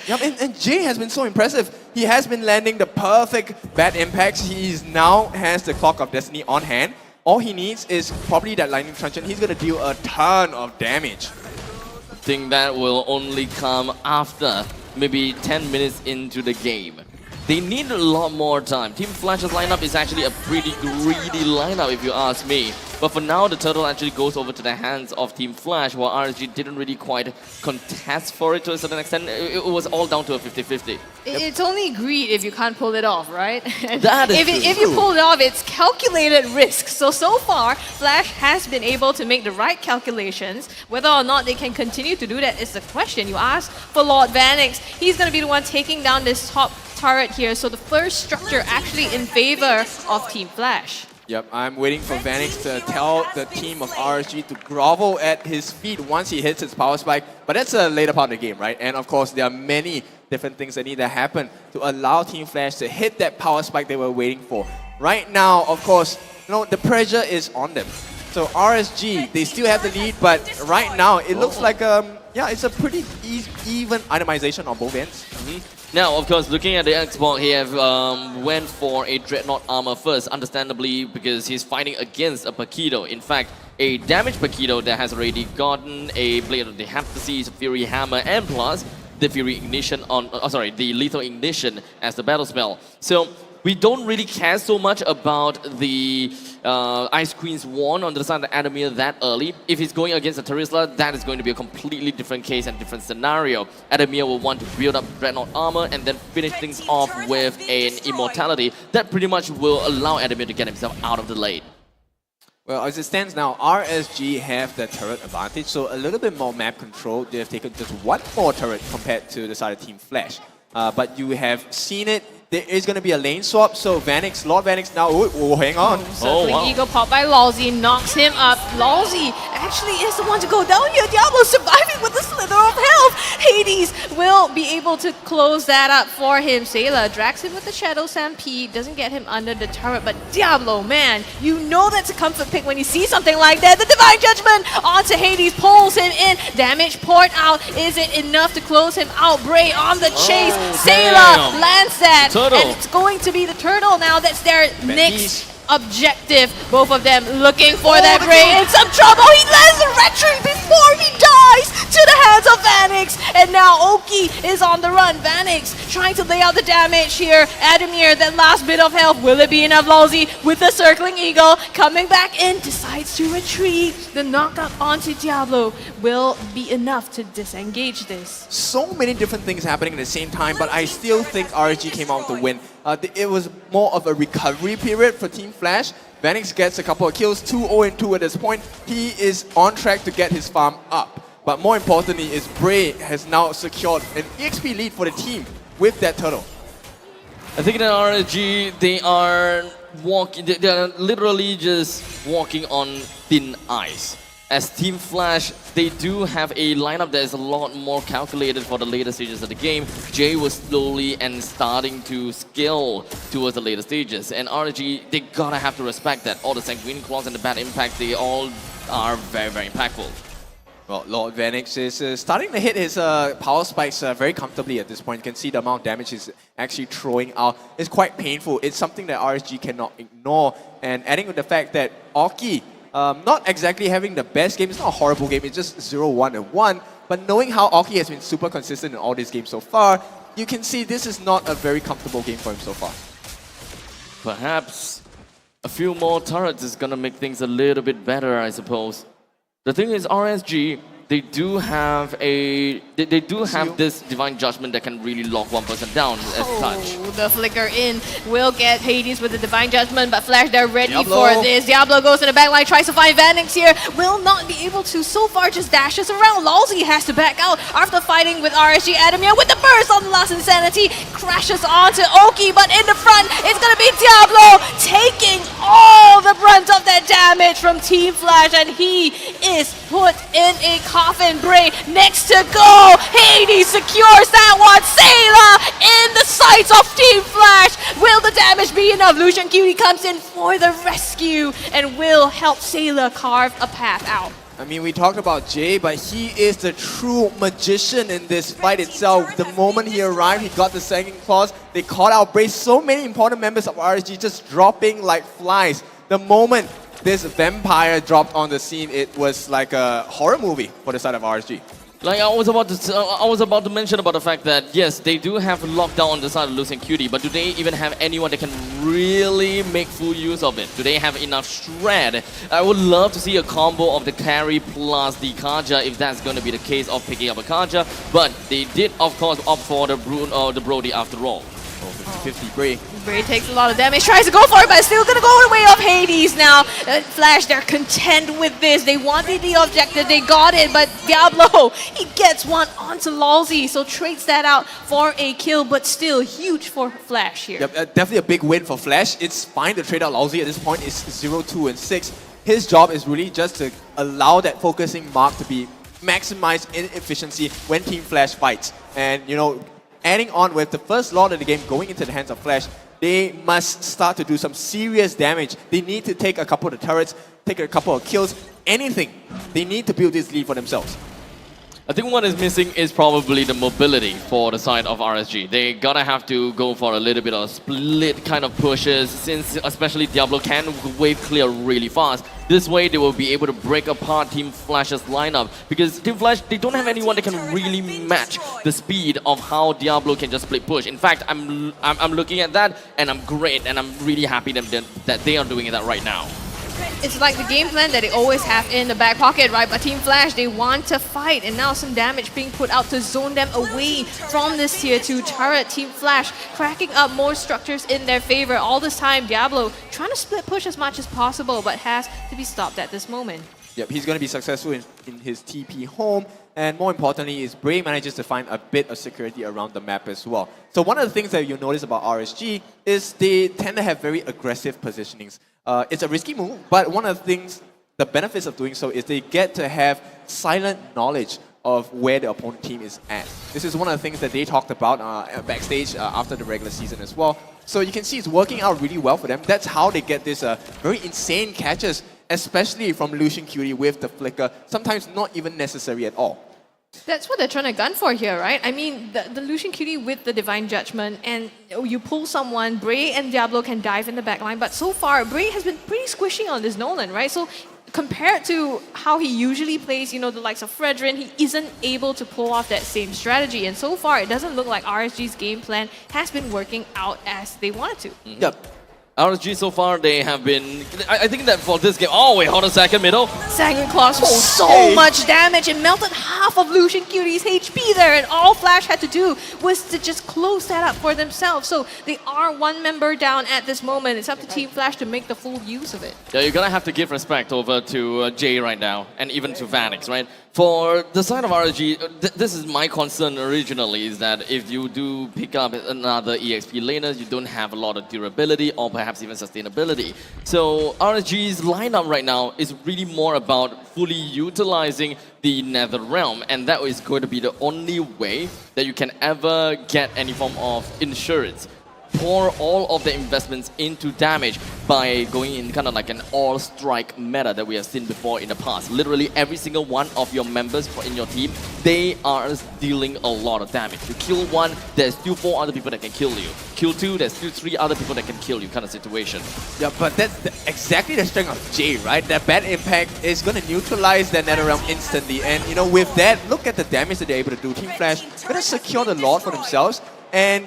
Yep, and Jay has been so impressive. He has been landing the perfect bad impacts. He now has the Clock of Destiny on hand. All he needs is probably that Lightning Truncheon. He's going to deal a ton of damage. I think that will only come after maybe 10 minutes into the game. They need a lot more time. Team Flash's lineup is actually a pretty greedy lineup if you ask me. But for now, the turtle actually goes over to the hands of Team Flash, while RSG didn't really quite contest for it to a certain extent. It was all down to a 50-50. It's only greed if you can't pull it off, right? That is if you pull it off, it's calculated risk. So far, Flash has been able to make the right calculations. Whether or not they can continue to do that is the question. You ask for Lord Vanix. He's going to be the one taking down this top turret here. So the first structure actually in favor of Team Flash. Yep, I'm waiting for Vanix to tell the team of RSG to grovel at his feet once he hits his power spike. But that's a later part of the game, right? And of course, there are many different things that need to happen to allow Team Flash to hit that power spike they were waiting for. Right now, of course, the pressure is on them. So RSG, they still have the lead, but right now, it looks like, it's a pretty even itemization on both ends. Now, of course, looking at the Xbox, he went for a Dreadnought armor first, understandably, because he's fighting against a Paquito. In fact, a damaged Paquito that has already gotten a Blade of the Heptases, Fury Hammer, and plus the Fury Ignition the Lethal Ignition as the battle spell. So we don't really care so much about the Ice Queen's Wand on the side of Adamir that early. If he's going against a Terisla, that is going to be a completely different case and different scenario. Adamir will want to build up Dreadnought armor and then finish things off with an Immortality that pretty much will allow Adamir to get himself out of the lane. Well, as it stands now, RSG have the turret advantage, so a little bit more map control. They have taken just one more turret compared to the side of Team Flash. But you have seen it. There is going to be a lane swap, so Lord Vanix now, hang on. Circling Eagle popped by Lalzi, knocks him up. Lalzi actually is the one to go down here. Diablo surviving with the slither of health. Hades will be able to close that up for him. Sailor drags him with the Shadow Stampede, doesn't get him under the turret, but Diablo, man, you know that's a comfort pick when you see something like that. The Divine Judgment onto Hades, pulls him in. Damage poured out. Is it enough to close him out? Bray on the chase. Sailor lands that. Turtle. And it's going to be the turtle now. That's their next objective. Both of them looking for that Bray in some trouble. He lands the retreat before he dies to the hands of Vanix. And now Oki is on the run. Vanix trying to lay out the damage here. Adamir, that last bit of health. Will it be enough? Lalzi with the circling eagle coming back in, decides to retreat. The knockup onto Diablo will be enough to disengage this. So many different things happening at the same time, but I still think RSG came out with the win. It was more of a recovery period for Team Flash. Vanix gets a couple of kills, 2-0-2 at this point. He is on track to get his farm up. But more importantly is Bray has now secured an EXP lead for the team with that turtle. I think that RSG, they are literally just walking on thin ice. As Team Flash, they do have a lineup that is a lot more calculated for the later stages of the game. Jay was slowly and starting to scale towards the later stages. And RSG, they gotta have to respect that. All the Sanguine Claws and the bad impact, they all are very, very impactful. Well, Lord Vanix is starting to hit his power spikes very comfortably at this point. You can see the amount of damage he's actually throwing out. It's quite painful. It's something that RSG cannot ignore. And adding with the fact that Oki, not exactly having the best game. It's not a horrible game. It's just 0-1-1. But knowing how Oki has been super consistent in all these games so far, you can see this is not a very comfortable game for him so far. Perhaps a few more turrets is going to make things a little bit better, I suppose. The thing is, RSG, they do have this Divine Judgment that can really lock one person down as such. The flicker in will get Hades with the Divine Judgment, but Flash, they're ready for this. Diablo goes in the backline, tries to find Vanix here, will not be able to. So far, just dashes around. Lalzi has to back out after fighting with RSG. Adamir with the burst on the last Insanity, crashes onto Oki, but in the front, it's gonna be Diablo taking all the brunt of that damage from Team Flash, and he is put in a coffin. Bray next to go. Hades secures that one. Sailor in the sights of Team Flash. Will the damage be enough? Lucian Cutie comes in for the rescue and will help Sailor carve a path out. I mean, we talked about Jay, but he is the true magician in this fight itself. The moment he arrived, he got the second clause. They caught out Bray. So many important members of RSG just dropping like flies. The moment this vampire dropped on the scene, it was like a horror movie for the side of RSG. Like I was about to mention about the fact that yes, they do have lockdown on the side of Losing Cutie, but do they even have anyone that can really make full use of it? Do they have enough shred? I would love to see a combo of the carry plus the Kaja if that's going to be the case of picking up a Kaja, but they did of course opt for the Brody after all. 50-50 Bray. Bray takes a lot of damage, tries to go for it, but still gonna go the way of Hades now. Flash, they're content with this. They wanted the objective, they got it, but Diablo, he gets one onto Lalzi, so trades that out for a kill, but still huge for Flash here. Yep, definitely a big win for Flash. It's fine to trade out Lalzi at this point. It's 0-2 and 6. His job is really just to allow that focusing mark to be maximized in efficiency when Team Flash fights. And you know, adding on with the first Lord of the game going into the hands of Flash, they must start to do some serious damage. They need to take a couple of the turrets, take a couple of kills, anything. They need to build this lead for themselves. I think what is missing is probably the mobility for the side of RSG. They gotta have to go for a little bit of split kind of pushes, since especially Diablo can wave clear really fast. This way they will be able to break apart Team Flash's lineup, because Team Flash, they don't have anyone that can really match the speed of how Diablo can just split push. In fact, I'm looking at that and I'm great, and I'm really happy that they are doing that right now. It's like the game plan that they always have in the back pocket, right? But Team Flash, they want to fight, and now some damage being put out to zone them away from this tier 2 turret. Team Flash cracking up more structures in their favor. All this time, Diablo trying to split push as much as possible, but has to be stopped at this moment. Yep, he's going to be successful in his TP home, and more importantly is Bray manages to find a bit of security around the map as well. So one of the things that you'll notice about RSG is they tend to have very aggressive positionings. It's a risky move, but one of the things, the benefits of doing so is they get to have silent knowledge of where the opponent team is at. This is one of the things that they talked about backstage after the regular season as well. So you can see it's working out really well for them. That's how they get this very insane catches, especially from Lucian Cutie with the flicker, sometimes not even necessary at all. That's what they're trying to gun for here, right? I mean, the Lucian Cutie with the Divine Judgment, and you pull someone, Bray and Diablo can dive in the backline, but so far, Bray has been pretty squishy on this Nolan, right? So compared to how he usually plays, you know, the likes of Fredrin, he isn't able to pull off that same strategy. And so far, it doesn't look like RSG's game plan has been working out as they wanted to. Yep. RSG so far, they have been... I think that for this game... Oh, wait, hold on a second, middle. Sanguine Claws was so much damage. It melted half of Lucian Cutie's HP there, and all Flash had to do was to just close that up for themselves. So they are one member down at this moment. It's up to Team Flash to make the full use of it. Yeah, you're gonna have to give respect over to Jay right now, and even to Vanix, right? For the side of RSG, this is my concern originally, is that if you do pick up another EXP laner, you don't have a lot of durability or perhaps even sustainability. So RSG's lineup right now is really more about fully utilizing the Nether Realm, and that is going to be the only way that you can ever get any form of insurance. Pour all of the investments into damage by going in kind of like an all-strike meta that we have seen before in the past. Literally every single one of your members in your team, they are dealing a lot of damage. You kill one, there's still 4 other people that can kill you. Kill 2, there's still 3 other people that can kill you kind of situation. Yeah, but that's exactly the strength of Jay, right? That bad impact is going to neutralize their Nether Realm instantly. And you know, with that, look at the damage that they're able to do. Team Flash going to secure the Lord for themselves, and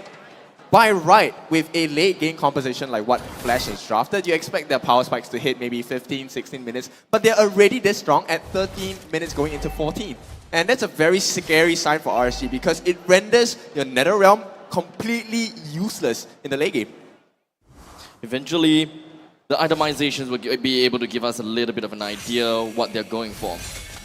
by right, with a late game composition like what Flash has drafted, you expect their power spikes to hit maybe 15, 16 minutes, but they're already this strong at 13 minutes going into 14. And that's a very scary sign for RSG because it renders your Nether Realm completely useless in the late game. Eventually, the itemizations will be able to give us a little bit of an idea what they're going for.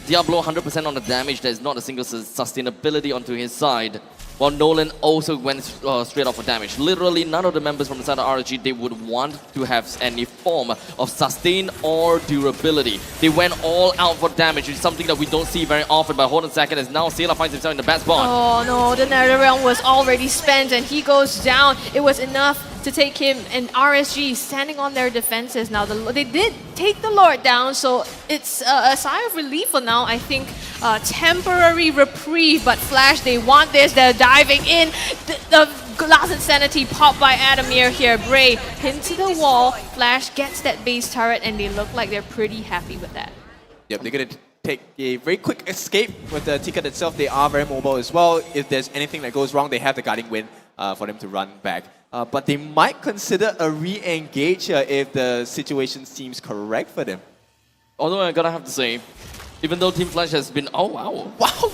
Diablo 100% on the damage, there's not a single sustainability onto his side. While Nolan also went straight off for damage. Literally, none of the members from the side of RSG, they would want to have any form of sustain or durability. They went all out for damage, which is something that we don't see very often. But hold on a second, as now Sailor finds himself in the bad spot. Oh no, the Nether Realm was already spent and he goes down. It was enough to take him, and RSG standing on their defenses now. They did take the Lord down, so it's a sigh of relief for now. I think temporary reprieve, but Flash, they want this. They're diving in. The Glass Insanity popped by Adamir here. Bray into the wall. Flash gets that base turret, and they look like they're pretty happy with that. Yep, they're going to take a very quick escape with the ticket itself. They are very mobile as well. If there's anything that goes wrong, they have the guarding wind for them to run back. But they might consider a re-engage if the situation seems correct for them. Although I gotta have to say, even though Team Flash has been... Oh, wow. Wow.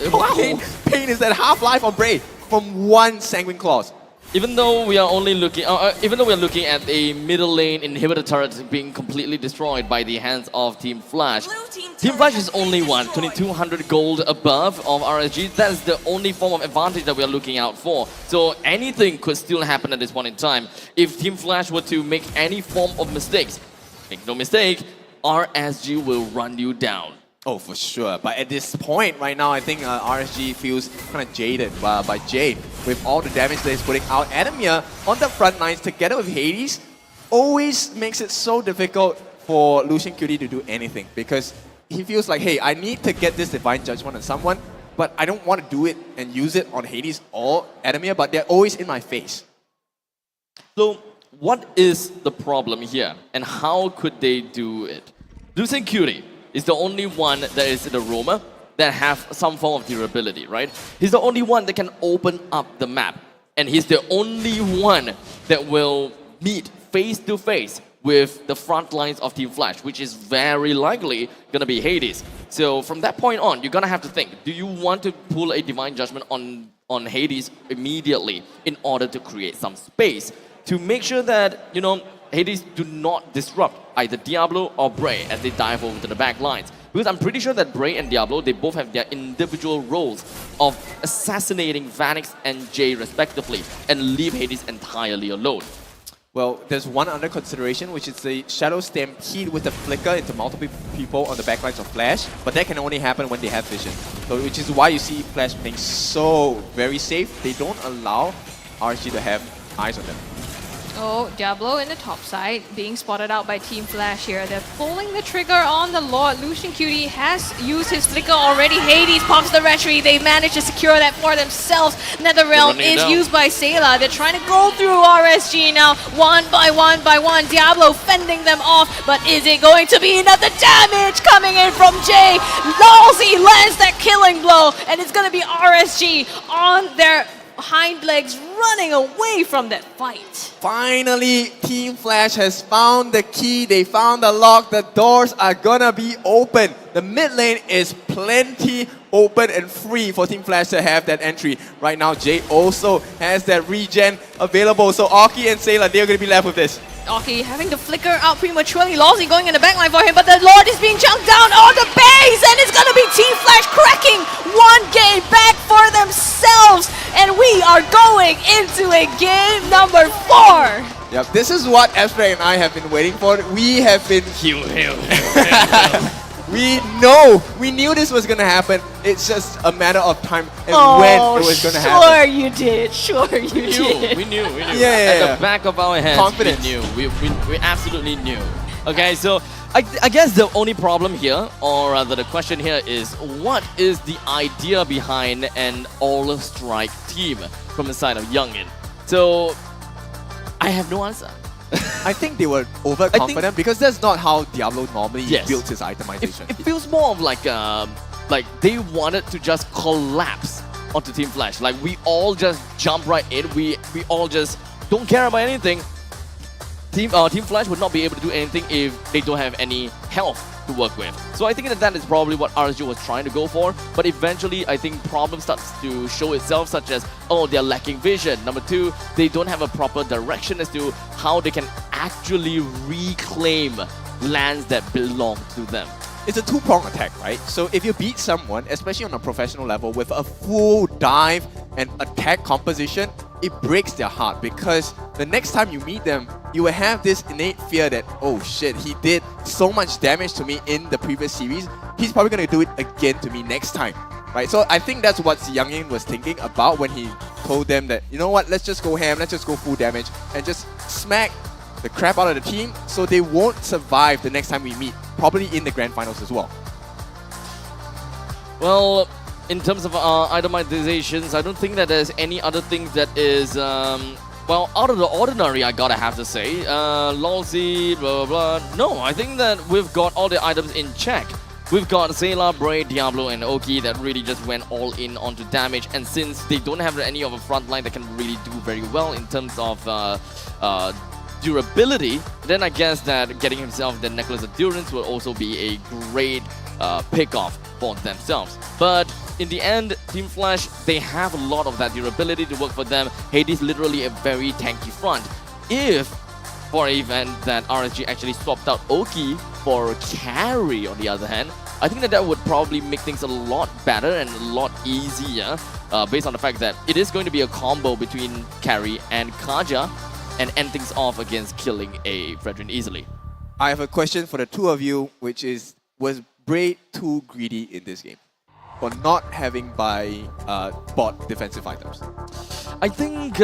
Pain is that half-life on Bray from one Sanguine Claws. Even though we are only looking, at a middle lane inhibitor turret being completely destroyed by the hands of Team Flash, Team Flash is only 2,200 gold above of RSG. That is the only form of advantage that we are looking out for. So anything could still happen at this point in time. If Team Flash were to make any form of mistakes, make no mistake, RSG will run you down. Oh, for sure. But at this point right now, I think RSG feels kind of jaded by Jade with all the damage that he's putting out. Adamir on the front lines together with Hades always makes it so difficult for Lucian Cutie to do anything because he feels like, hey, I need to get this Divine Judgment on someone, but I don't want to do it and use it on Hades or Adamir, but they're always in my face. So what is the problem here and how could they do it? Lucian Cutie is the only one that is in the Roma that have some form of durability, right? He's the only one that can open up the map. And he's the only one that will meet face-to-face with the front lines of Team Flash, which is very likely gonna be Hades. So from that point on, you're gonna have to think, do you want to pull a Divine Judgment on Hades immediately in order to create some space to make sure that, you know, Hades do not disrupt either Diablo or Bray as they dive over to the back lines. Because I'm pretty sure that Bray and Diablo, they both have their individual roles of assassinating Vanix and Jay respectively and leave Hades entirely alone. Well, there's one other consideration, which is the Shadow Stampede with the flicker into multiple people on the backlines of Flash, but that can only happen when they have vision. So, which is why you see Flash playing so very safe. They don't allow RSG to have eyes on them. Oh, Diablo in the top side, being spotted out by Team Flash here. They're pulling the trigger on the Lord. Lucian Cutie has used his flicker already. Hades pops the retreat. They managed to secure that for themselves. Netherrealm is used by Sayla. They're trying to go through RSG now, one by one by one. Diablo fending them off, but is it going to be enough? The damage coming in from Jay. Lawsy lands that killing blow, and it's going to be RSG on their hind legs running away from that fight. Finally, Team Flash has found the key. They found the lock. The doors are gonna be open. The mid lane is plenty open and free for Team Flash to have that entry. Right now, Jay also has that regen available. So Aki and Sayla, they're gonna be left with this. Aki having to flicker out prematurely. Lawsy going in the backline for him, but the Lord is being chunked down on the base, and it's gonna be Team Flash cracking one game back for themselves, and we are going into a game number 4. Yep, this is what Abstract and I have been waiting for. We have been... We knew this was gonna happen. It's just a matter of time and when it was gonna happen. Sure you did. Sure you did. We knew. Yeah. At the back of our heads, Confidence. we knew. We absolutely knew. Okay, so I guess the only problem here, or rather the question here is, what is the idea behind an all-strike team from the side of Youngin? So, I have no answer. I think they were overconfident because that's not how Diablo normally builds his itemization. It feels more of like they wanted to just collapse onto Team Flash. Like we all just jump right in. We all just don't care about anything. Team Flash would not be able to do anything if they don't have any health to work with. So I think that is probably what RSG was trying to go for. But eventually, I think problem starts to show itself, such as, oh, they're lacking vision. Number 2, they don't have a proper direction as to how they can actually reclaim lands that belong to them. It's a two-pronged attack, right? So if you beat someone, especially on a professional level, with a full dive and attack composition, it breaks their heart because the next time you meet them, you will have this innate fear that, oh shit, he did so much damage to me in the previous series, he's probably going to do it again to me next time, right? So I think that's what Youngin was thinking about when he told them that, you know what, let's just go ham, let's just go full damage and just smack the crap out of the team, so they won't survive the next time we meet, probably in the grand finals as well. Well, in terms of itemizations, I don't think that there's any other thing that is, well, out of the ordinary, I gotta have to say. Lolzy, blah, blah, blah. No, I think that we've got all the items in check. We've got Zayla, Bray, Diablo, and Oki that really just went all in onto damage. And since they don't have any of a front line that can really do very well in terms of durability, then I guess that getting himself the Necklace of Endurance will also be a great pick-off for themselves. But in the end, Team Flash, they have a lot of that durability to work for them. Hades literally a very tanky front. If, for an event that RSG actually swapped out Oki for carry on the other hand, I think that would probably make things a lot better and a lot easier based on the fact that it is going to be a combo between carry and Kaja and end things off against killing a Fredrin easily. I have a question for the two of you, which is, was Bray too greedy in this game for not having bought defensive items? I think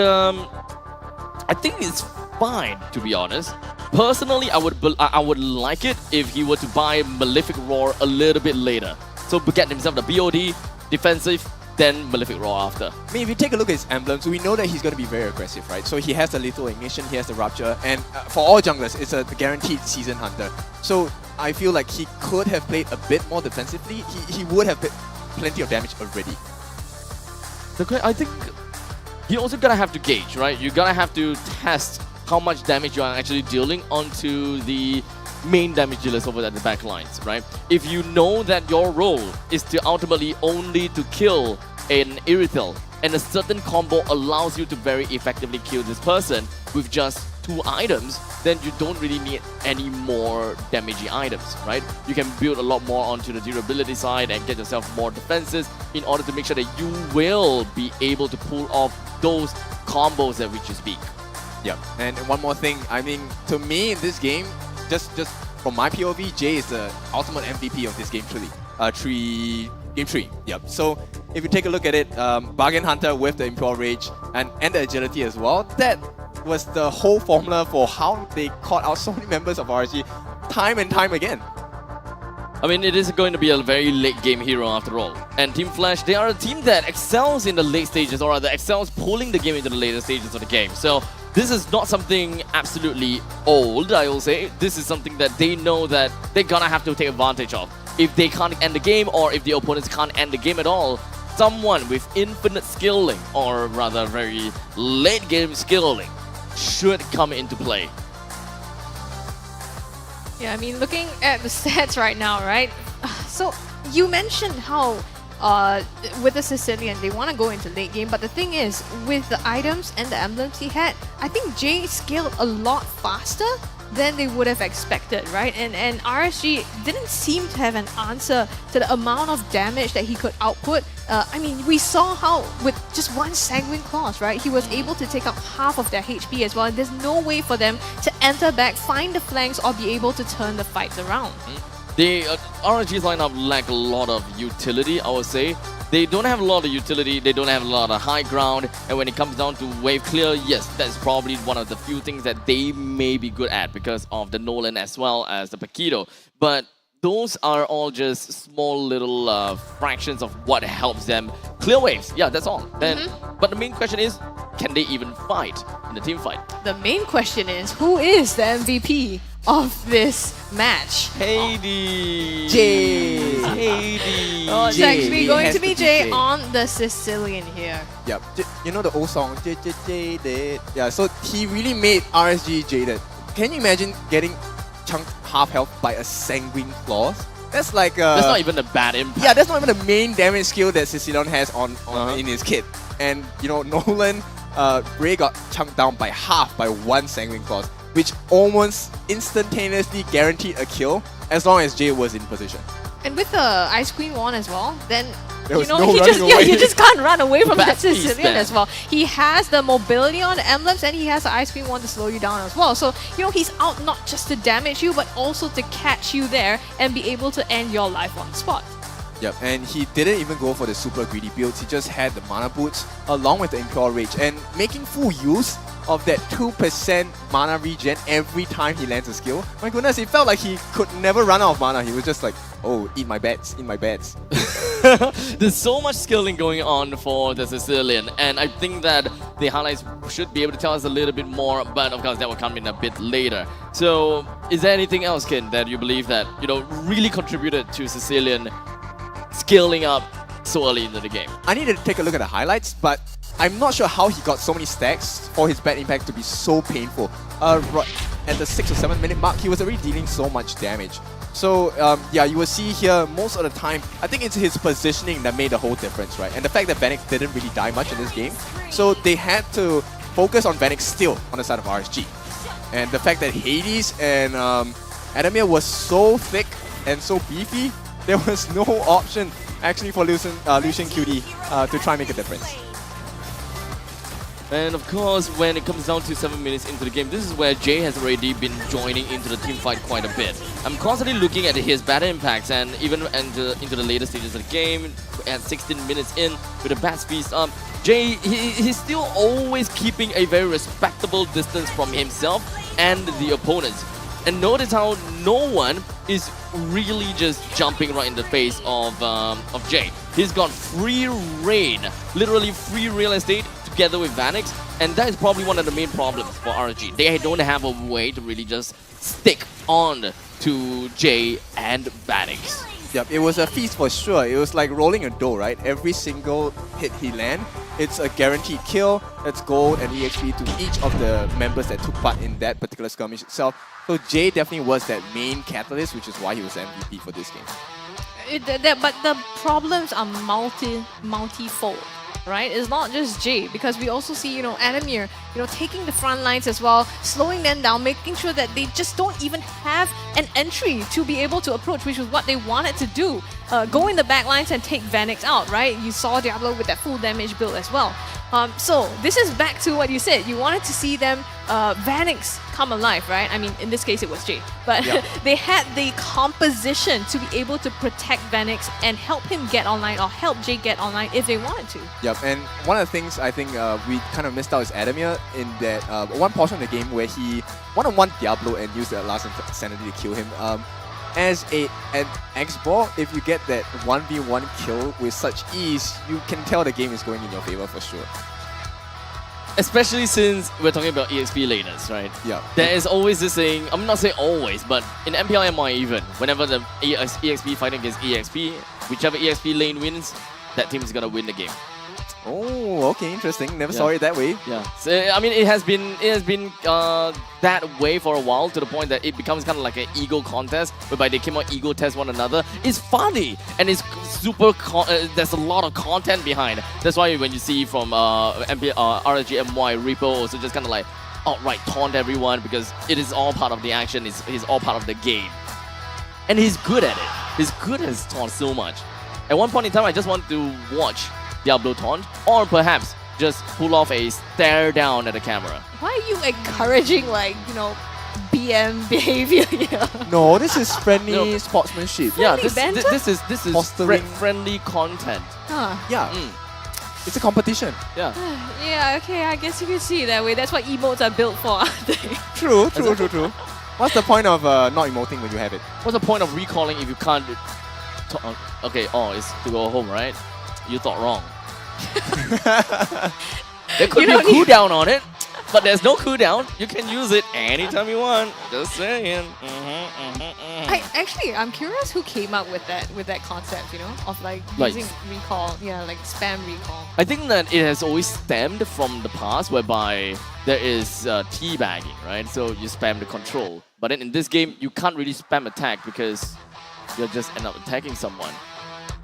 it's fine, to be honest. Personally, I would like it if he were to buy Malefic Roar a little bit later. So get himself the BOD, defensive, then Malefic Roar after. I mean, if you take a look at his emblems, we know that he's going to be very aggressive, right? So he has the Lethal Ignition, he has the Rupture, and for all junglers, it's a guaranteed Season Hunter. So I feel like he could have played a bit more defensively. He would have plenty of damage already. I think you also gotta have to gauge, right? You gotta have to test how much damage you are actually dealing onto the main damage dealers over at the back lines, right? If you know that your role is to ultimately only to kill an Irithel, and a certain combo allows you to very effectively kill this person with just 2 items, then you don't really need any more damaging items, right? You can build a lot more onto the durability side and get yourself more defenses in order to make sure that you will be able to pull off those combos that which you speak. Yeah, and one more thing, I mean, to me in this game, just from my POV, Jay is the ultimate MVP of this game, truly. Game 3, yep. So if you take a look at it, Bargain Hunter with the Imperial Rage and the agility as well, that was the whole formula for how they caught out so many members of RSG time and time again. I mean, it is going to be a very late game hero after all. And Team Flash, they are a team that excels in the late stages, or rather excels pulling the game into the later stages of the game. So this is not something absolutely old, I will say. This is something that they know that they're gonna have to take advantage of. If they can't end the game, or if the opponents can't end the game at all, someone with infinite skilling, or rather very late game skilling, should come into play. Yeah, I mean, looking at the stats right now, right? So you mentioned how with the Sicilian, they want to go into late game, but the thing is, with the items and the emblems he had, I think Jay scaled a lot faster than they would have expected, right? And RSG didn't seem to have an answer to the amount of damage that he could output. I mean, we saw how with just one Sanguine Claws, right? He was able to take up half of their HP as well, and there's no way for them to enter back, find the flanks, or be able to turn the fights around. The RSG's lineup lack a lot of utility, I would say. They don't have a lot of utility, they don't have a lot of high ground, and when it comes down to wave clear, yes, that's probably one of the few things that they may be good at because of the Nolan as well as the Paquito. But those are all just small little fractions of what helps them clear waves. Yeah, that's all. Then, but the main question is, can they even fight in the team fight? The main question is, who is the MVP of this match? Hades! Jay! Hades! Oh, it's actually going to be Jay on the Sicilian here. Yep. You know the old song, Jay. Yeah, so he really made RSG jaded. Can you imagine getting chunked half health by a Sanguine Claws? That's like that's not even a bad impact. Yeah, that's not even the main damage skill that Sicilian has on in his kit. And you know, Nolan, Bray got chunked down by half by one Sanguine Claws, which almost instantaneously guaranteed a kill as long as Jay was in position. And with the Ice Queen wand as well, then there you just can't run away from that Sicilian as well. He has the mobility on the emblems, and he has the Ice Queen wand to slow you down as well. So you know, he's out not just to damage you, but also to catch you there and be able to end your life on the spot. Yep, and he didn't even go for the super greedy builds. He just had the mana boots along with the Imperial Rage, and making full use of that 2% mana regen every time he lands a skill. My goodness, it felt like he could never run out of mana. He was just like, oh, eat my bets, eat my bets. There's so much skilling going on for the Sicilian, and I think that the highlights should be able to tell us a little bit more, but of course that will come in a bit later. So, is there anything else, Ken, that you believe that, really contributed to Sicilian scaling up so early into the game? I need to take a look at the highlights, but I'm not sure how he got so many stacks for his bad impact to be so painful. Right at the 6 or 7 minute mark, he was already dealing so much damage. So yeah, you will see here most of the time, I think it's his positioning that made the whole difference, right? And the fact that Vanix didn't really die much in this game, so they had to focus on Vanix still on the side of RSG. And the fact that Hades and Adamir was so thick and so beefy, there was no option actually for Lucian QD to try and make a difference. And of course, when it comes down to 7 minutes into the game, this is where Jay has already been joining into the team fight quite a bit. I'm constantly looking at his bad impacts, and even into the later stages of the game, at 16 minutes in, with a bad speed up, Jay, he's still always keeping a very respectable distance from himself and the opponents. And notice how no one is really just jumping right in the face of Jay. He's got free reign, literally free real estate, together with Vanix, and that is probably one of the main problems for RSG. They don't have a way to really just stick on to Jay and Vanix. Yep, it was a feast for sure. It was like rolling a dough, right? Every single hit he land, it's a guaranteed kill. That's gold and EXP to each of the members that took part in that particular skirmish itself. So Jay definitely was that main catalyst, which is why he was MVP for this game. But the problems are multifold. Right? It's not just Jay, because we also see, Adamir, taking the front lines as well, slowing them down, making sure that they just don't even have an entry to be able to approach, which was what they wanted to do. Go in the back lines and take Vanix out, right? You saw Diablo with that full damage build as well. So this is back to what you said. You wanted to see them, Vanix come alive, right? I mean, in this case, it was Jay. But yeah. They had the composition to be able to protect Vanix and help him get online, or help Jay get online if they wanted to. Yep, and one of the things I think we kind of missed out is Adamir in that one portion of the game where he one-on-one Diablo and used the last insanity to kill him. As an X-Ball, if you get that 1v1 kill with such ease, you can tell the game is going in your favor for sure. Especially since we're talking about EXP laners, right? Yeah. There is always this thing, I'm not saying always, but in MPL MY even, whenever the EXP fighting against EXP, whichever EXP lane wins, that team is gonna win the game. Oh, okay, interesting. Never saw it that way. Yeah. So, I mean, it has been that way for a while, to the point that it becomes kind of like an ego contest, whereby they came out ego test one another. It's funny, and it's super. There's a lot of content behind. That's why when you see from RSG MY Repo also just kind of like outright taunt everyone, because it is all part of the action. It's all part of the game, and he's good at it. He's good at his taunt so much. At one point in time, I just want to watch Diablo taunt, or perhaps just pull off a stare down at the camera. Why are you encouraging, BM behavior here? No, this is friendly sportsmanship. Yeah, this is fostering friendly content. Huh. Yeah. It's a competition. Yeah. Yeah, okay, I guess you can see it that way. That's what emotes are built for, aren't they? True. What's the point of not emoting when you have it? What's the point of recalling if you can't... Okay, it's to go home, right? You thought wrong. There could be a cooldown on it, but there's no cooldown. You can use it anytime you want. Just saying. I'm curious who came up with that concept, of using recall, spam recall. I think that it has always stemmed from the past, whereby there is teabagging, right? So you spam the control, but then in this game you can't really spam attack because you'll just end up attacking someone.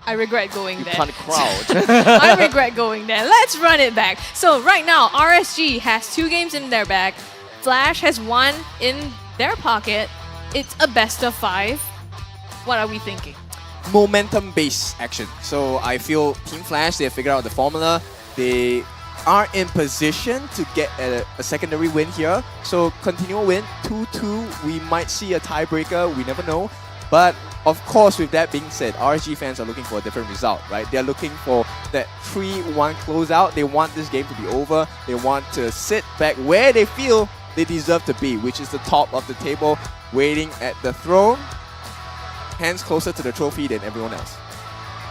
I regret going there. You can't crouch. I regret going there. Let's run it back. So right now, RSG has 2 games in their bag. Flash has 1 in their pocket. It's a best of 5. What are we thinking? Momentum-based action. So I feel Team Flash, they have figured out the formula. They are in position to get a secondary win here. So continual win, 2-2. We might see a tiebreaker. We never know. But of course, with that being said, RSG fans are looking for a different result, right? They're looking for that 3-1 closeout. They want this game to be over. They want to sit back where they feel they deserve to be, which is the top of the table, waiting at the throne, hands closer to the trophy than everyone else.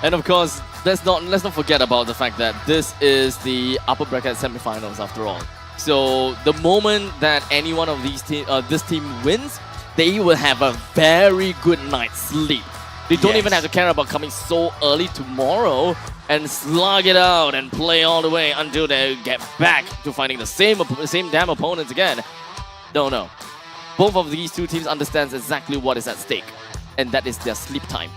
And of course, let's not forget about the fact that this is the upper bracket semifinals after all. So the moment that any one of these this team wins, they will have a very good night's sleep. They don't even have to care about coming so early tomorrow and slug it out and play all the way until they get back to fighting the same damn opponents again. No. Both of these two teams understands exactly what is at stake, and that is their sleep time.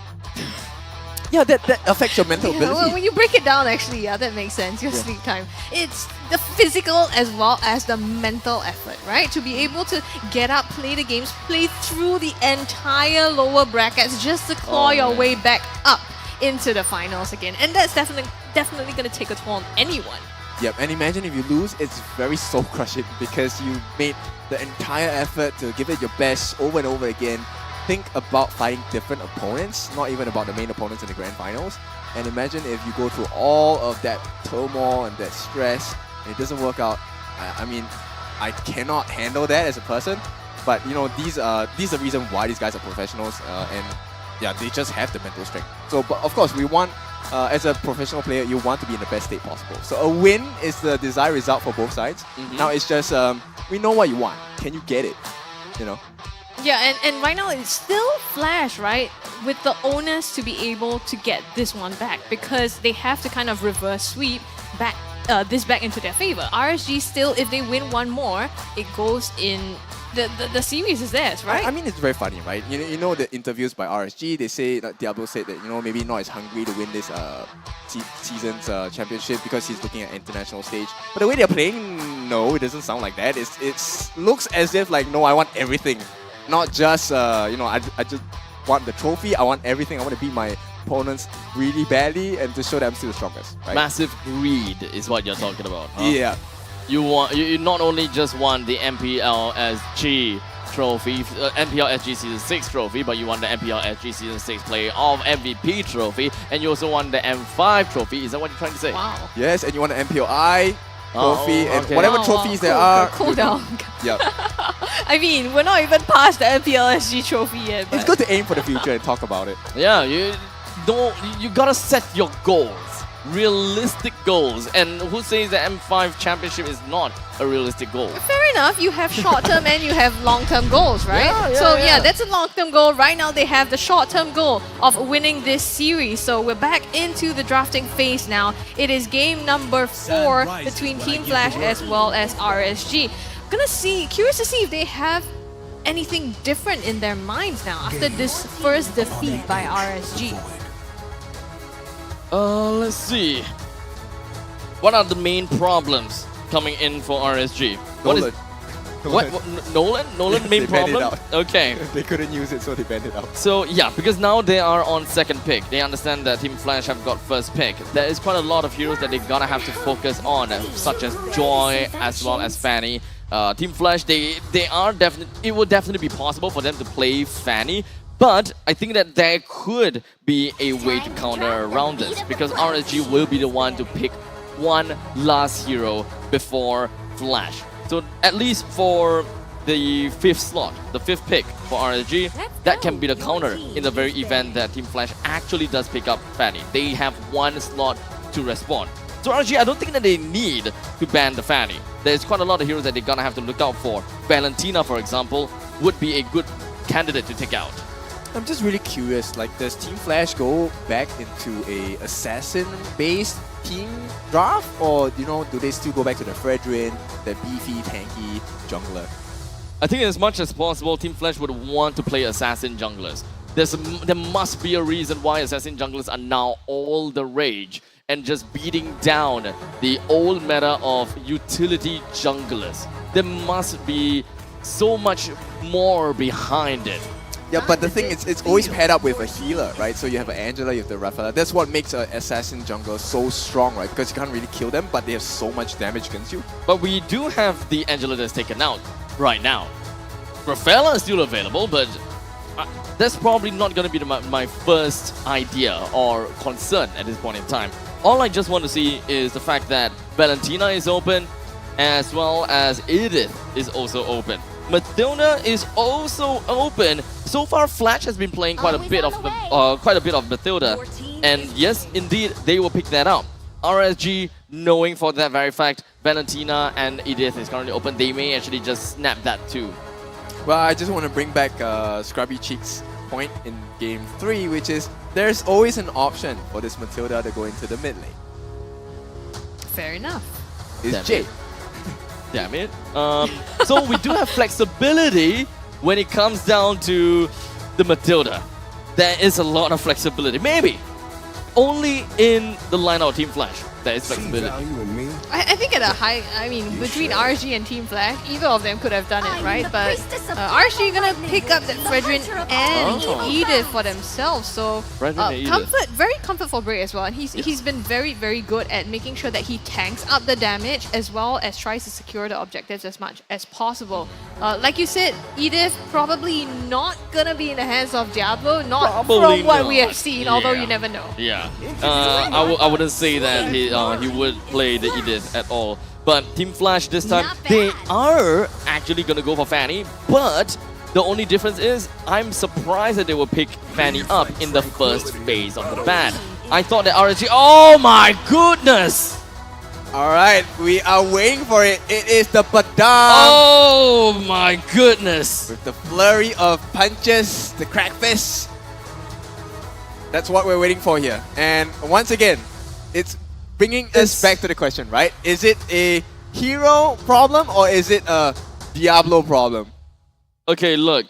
Yeah, that affects your mental ability. Well, when you break it down, actually, yeah, that makes sense. Your sleep time. It's the physical as well as the mental effort, right? To be able to get up, play the games, play through the entire lower brackets just to claw your way back up into the finals again. And that's definitely going to take a toll on anyone. Yep, and imagine if you lose, it's very soul-crushing because you made the entire effort to give it your best over and over again. Think about fighting different opponents, not even about the main opponents in the grand finals. And imagine if you go through all of that turmoil and that stress and it doesn't work out. I mean, I cannot handle that as a person, but you know, these are the reason why these guys are professionals, and yeah, they just have the mental strength. So, but of course, we want, as a professional player, you want to be in the best state possible. So a win is the desired result for both sides. Now it's just, we know what you want. Can you get it? You know? Yeah, and right now it's still Flash, right? With the onus to be able to get this one back because they have to kind of reverse sweep back this back into their favor. RSG still, if they win one more, it goes in the series is theirs, right? I mean, it's very funny, right? You know the interviews by RSG, they say, like Diablo said that, you know, maybe not as hungry to win this season's championship because he's looking at international stage. But the way they're playing, no, it doesn't sound like that. It looks as if like, no, I want everything. Not just, you know, I just want the trophy, I want everything. I want to beat my opponents really badly and to show that I'm still the strongest, right? Massive greed is what you're talking about, huh? Yeah. You not only just won the MPL SG trophy, MPL SG Season 6 trophy, but you won the MPL SG Season 6 Player of MVP trophy, and you also won the M5 trophy. Is that what you're trying to say? Wow. Yes, and you won the MPLI trophy, and whatever trophies there are. Cool down. Yep. I mean, we're not even past the MPL SG trophy yet. It's good to aim for the future and talk about it. Yeah, you gotta set your goals. Realistic goals. And who says the M5 championship is not a realistic goal? Fair enough, you have short-term and you have long-term goals, right? Yeah, that's a long-term goal. Right now they have the short-term goal of winning this series. So we're back into the drafting phase now. It is game number 4 between Team Flash as well as RSG. Curious to see if they have anything different in their minds now after this first defeat by RSG. Let's see. What are the main problems coming in for RSG? Nolan main problem? Okay. They couldn't use it, so they banned it out. So yeah, because now they are on second pick. They understand that Team Flash have got first pick. There is quite a lot of heroes that they're gonna have to focus on, such as Joy as well as Fanny. Team Flash, it will definitely be possible for them to play Fanny. But I think that there could be a way to counter around this because RSG will be the one to pick one last hero before Flash. So at least for the 5th slot, the 5th pick for RSG, that can be the counter in the very event that Team Flash actually does pick up Fanny. They have one slot to respond. So RSG, I don't think that they need to ban the Fanny. There's quite a lot of heroes that they're gonna have to look out for. Valentina, for example, would be a good candidate to take out. I'm just really curious, like, does Team Flash go back into a assassin-based team draft? Or, you know, do they still go back to the Fredrin, the beefy, tanky jungler? I think as much as possible, Team Flash would want to play assassin junglers. There must be a reason why assassin junglers are now all the rage and just beating down the old meta of utility junglers. There must be so much more behind it. Yeah, but the thing is, it's always paired up with a healer, right? So you have an Angela, you have the Rafaela. That's what makes an assassin jungler so strong, right? Because you can't really kill them, but they have so much damage against you. But we do have the Angela that's taken out right now. Rafaela is still available, but that's probably not going to be my first idea or concern at this point in time. All I just want to see is the fact that Valentina is open, as well as Edith is also open. Matilda is also open. So far, Flash has been playing quite a bit of Matilda, and yes, indeed, they will pick that up. RSG, knowing for that very fact, Valentina and Edith is currently open, they may actually just snap that too. Well, I just want to bring back Scrubby Cheek's point in Game 3, which is there's always an option for this Matilda to go into the mid lane. Fair enough. It's Jade. Damn it. So we do have flexibility when it comes down to the Matilda. There is a lot of flexibility. Maybe only in the lineup of Team Flash there is flexibility. I think at a high, I mean, between RSG and Team Flash, either of them could have done it, right? But RSG gonna pick up that Fredrin and Edith for themselves. So comfort, very comfort for Bray as well. And he's been very, very good at making sure that he tanks up the damage as well as tries to secure the objectives as much as possible. Like you said, Edith probably not gonna be in the hands of Diablo, not Probably from what not. we have seen, although you never know. Yeah, I wouldn't say that he would play the Edith at all. But Team Flash this time, they are actually going to go for Fanny, but the only difference is I'm surprised that they will pick Fanny up in the first phase of the ban. I thought that RSG, oh my goodness! Alright, we are waiting for it. It is the Badang. Oh my goodness! With the flurry of punches, the crack fist. That's what we're waiting for here. And once again, it's bringing us back to the question, right? Is it a hero problem or is it a Diablo problem? Okay, look.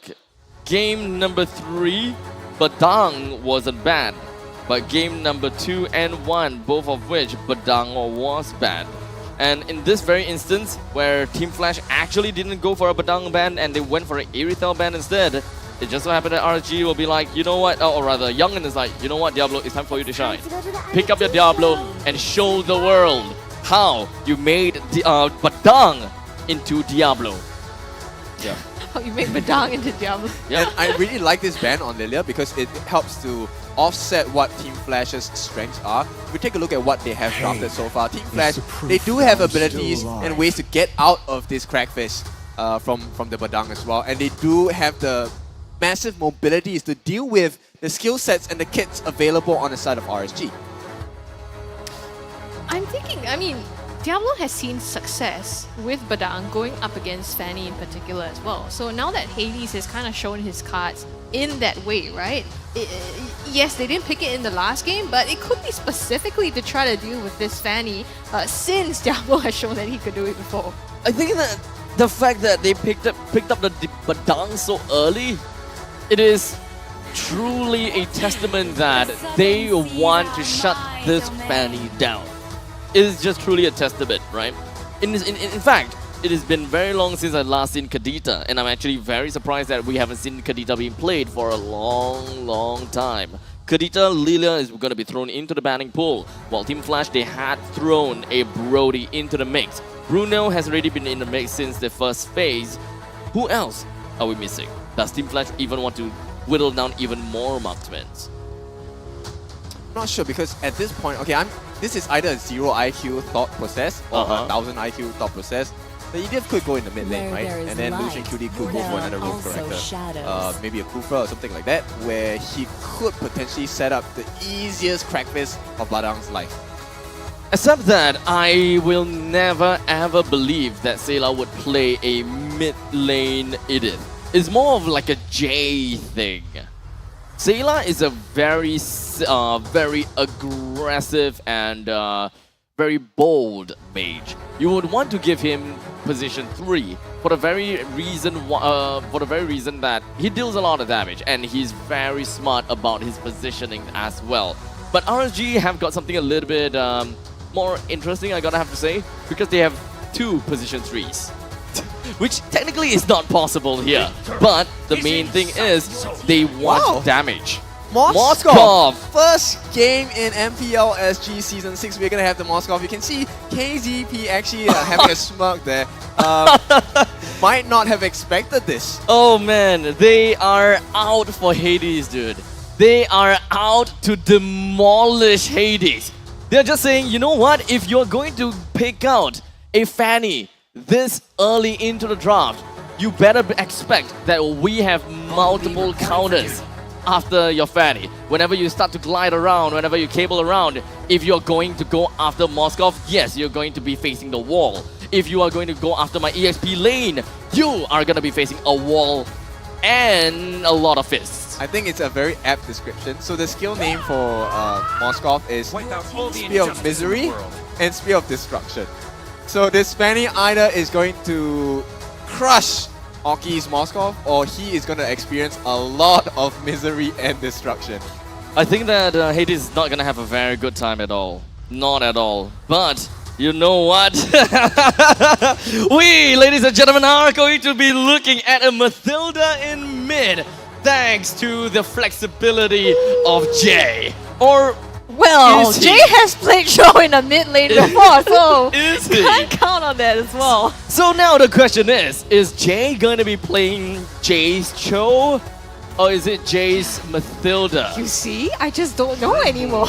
Game number 3, Badang wasn't bad. But game number 2 and 1, both of which Badang was bad. And in this very instance, where Team Flash actually didn't go for a Badang ban and they went for an Irithel ban instead, it just so happened that RSG will be like, you know what, or rather, Youngin is like, you know what, Diablo, it's time for you to shine. Pick up your Diablo and show the world how you made Badang into Diablo. Yeah. How you make Badang into Diablo. Yeah. And I really like this ban on Lilia because it helps to offset what Team Flash's strengths are. If we take a look at what they have drafted so far, Team Flash, they do have abilities and ways to get out of this crackfish from the Badang as well. And they do have the massive mobilities to deal with the skill sets and the kits available on the side of RSG. I'm thinking, I mean, Diablo has seen success with Badang going up against Fanny in particular as well. So now that Hades has kind of shown his cards in that way, right? Yes, they didn't pick it in the last game, but it could be specifically to try to deal with this Fanny since Diablo has shown that he could do it before. I think that the fact that they picked up the Badang so early, it is truly a testament that they want to shut this Fanny down. It is just truly a testament, right? In fact, it has been very long since I last seen Kadita, and I'm actually very surprised that we haven't seen Kadita being played for a long time. Kadita, Lilia is going to be thrown into the banning pool, while Team Flash, they had thrown a Brody into the mix. Bruno has already been in the mix since the first phase. Who else are we missing? Does Team Flash even want to whittle down even more marksmen? Not sure, because at this point, okay, this is either a 0 IQ thought process or a 1000 IQ thought process. The Edith could go in the mid lane, right? And then Lucian QD could go for another room corrector. Maybe a Kufra or something like that, where he could potentially set up the easiest crackfist of Badang's life. Except that I will never ever believe that Sayla would play a mid lane Edith. It's more of like a J thing. Sayla is a very aggressive and very bold mage. You would want to give him position 3 for the very reason that he deals a lot of damage and he's very smart about his positioning as well. But RSG have got something a little bit more interesting, I gotta have to say, because they have 2 position 3s. Which technically is not possible here, but the main thing is they want damage. Moskov! First game in MPL SG Season 6, we're going to have the Moskov. You can see KZP actually having a smirk there. Might not have expected this. Oh man, they are out for Hades, dude. They are out to demolish Hades. They're just saying, you know what? If you're going to pick out a Fanny this early into the draft, you better expect that we have multiple counters after your Fanny. Whenever you start to glide around, whenever you cable around, if you're going to go after Moskov, yes, you're going to be facing the wall. If you are going to go after my EXP lane, you are going to be facing a wall and a lot of fists. I think it's a very apt description. So the skill name for Moskov is Spear of Misery and Spear of Destruction. So this Fanny either is going to crush Oki's Moskov, or he is going to experience a lot of misery and destruction. I think that Hades is not going to have a very good time at all. Not at all. But you know what? We, ladies and gentlemen, are going to be looking at a Mathilda in mid, thanks to the flexibility of Jay. Or well, Jay has played Cho in the mid lane before, so can't count on that as well. So now the question is Jay going to be playing Jay's Cho, or is it Jay's Mathilda? You see, I just don't know anymore.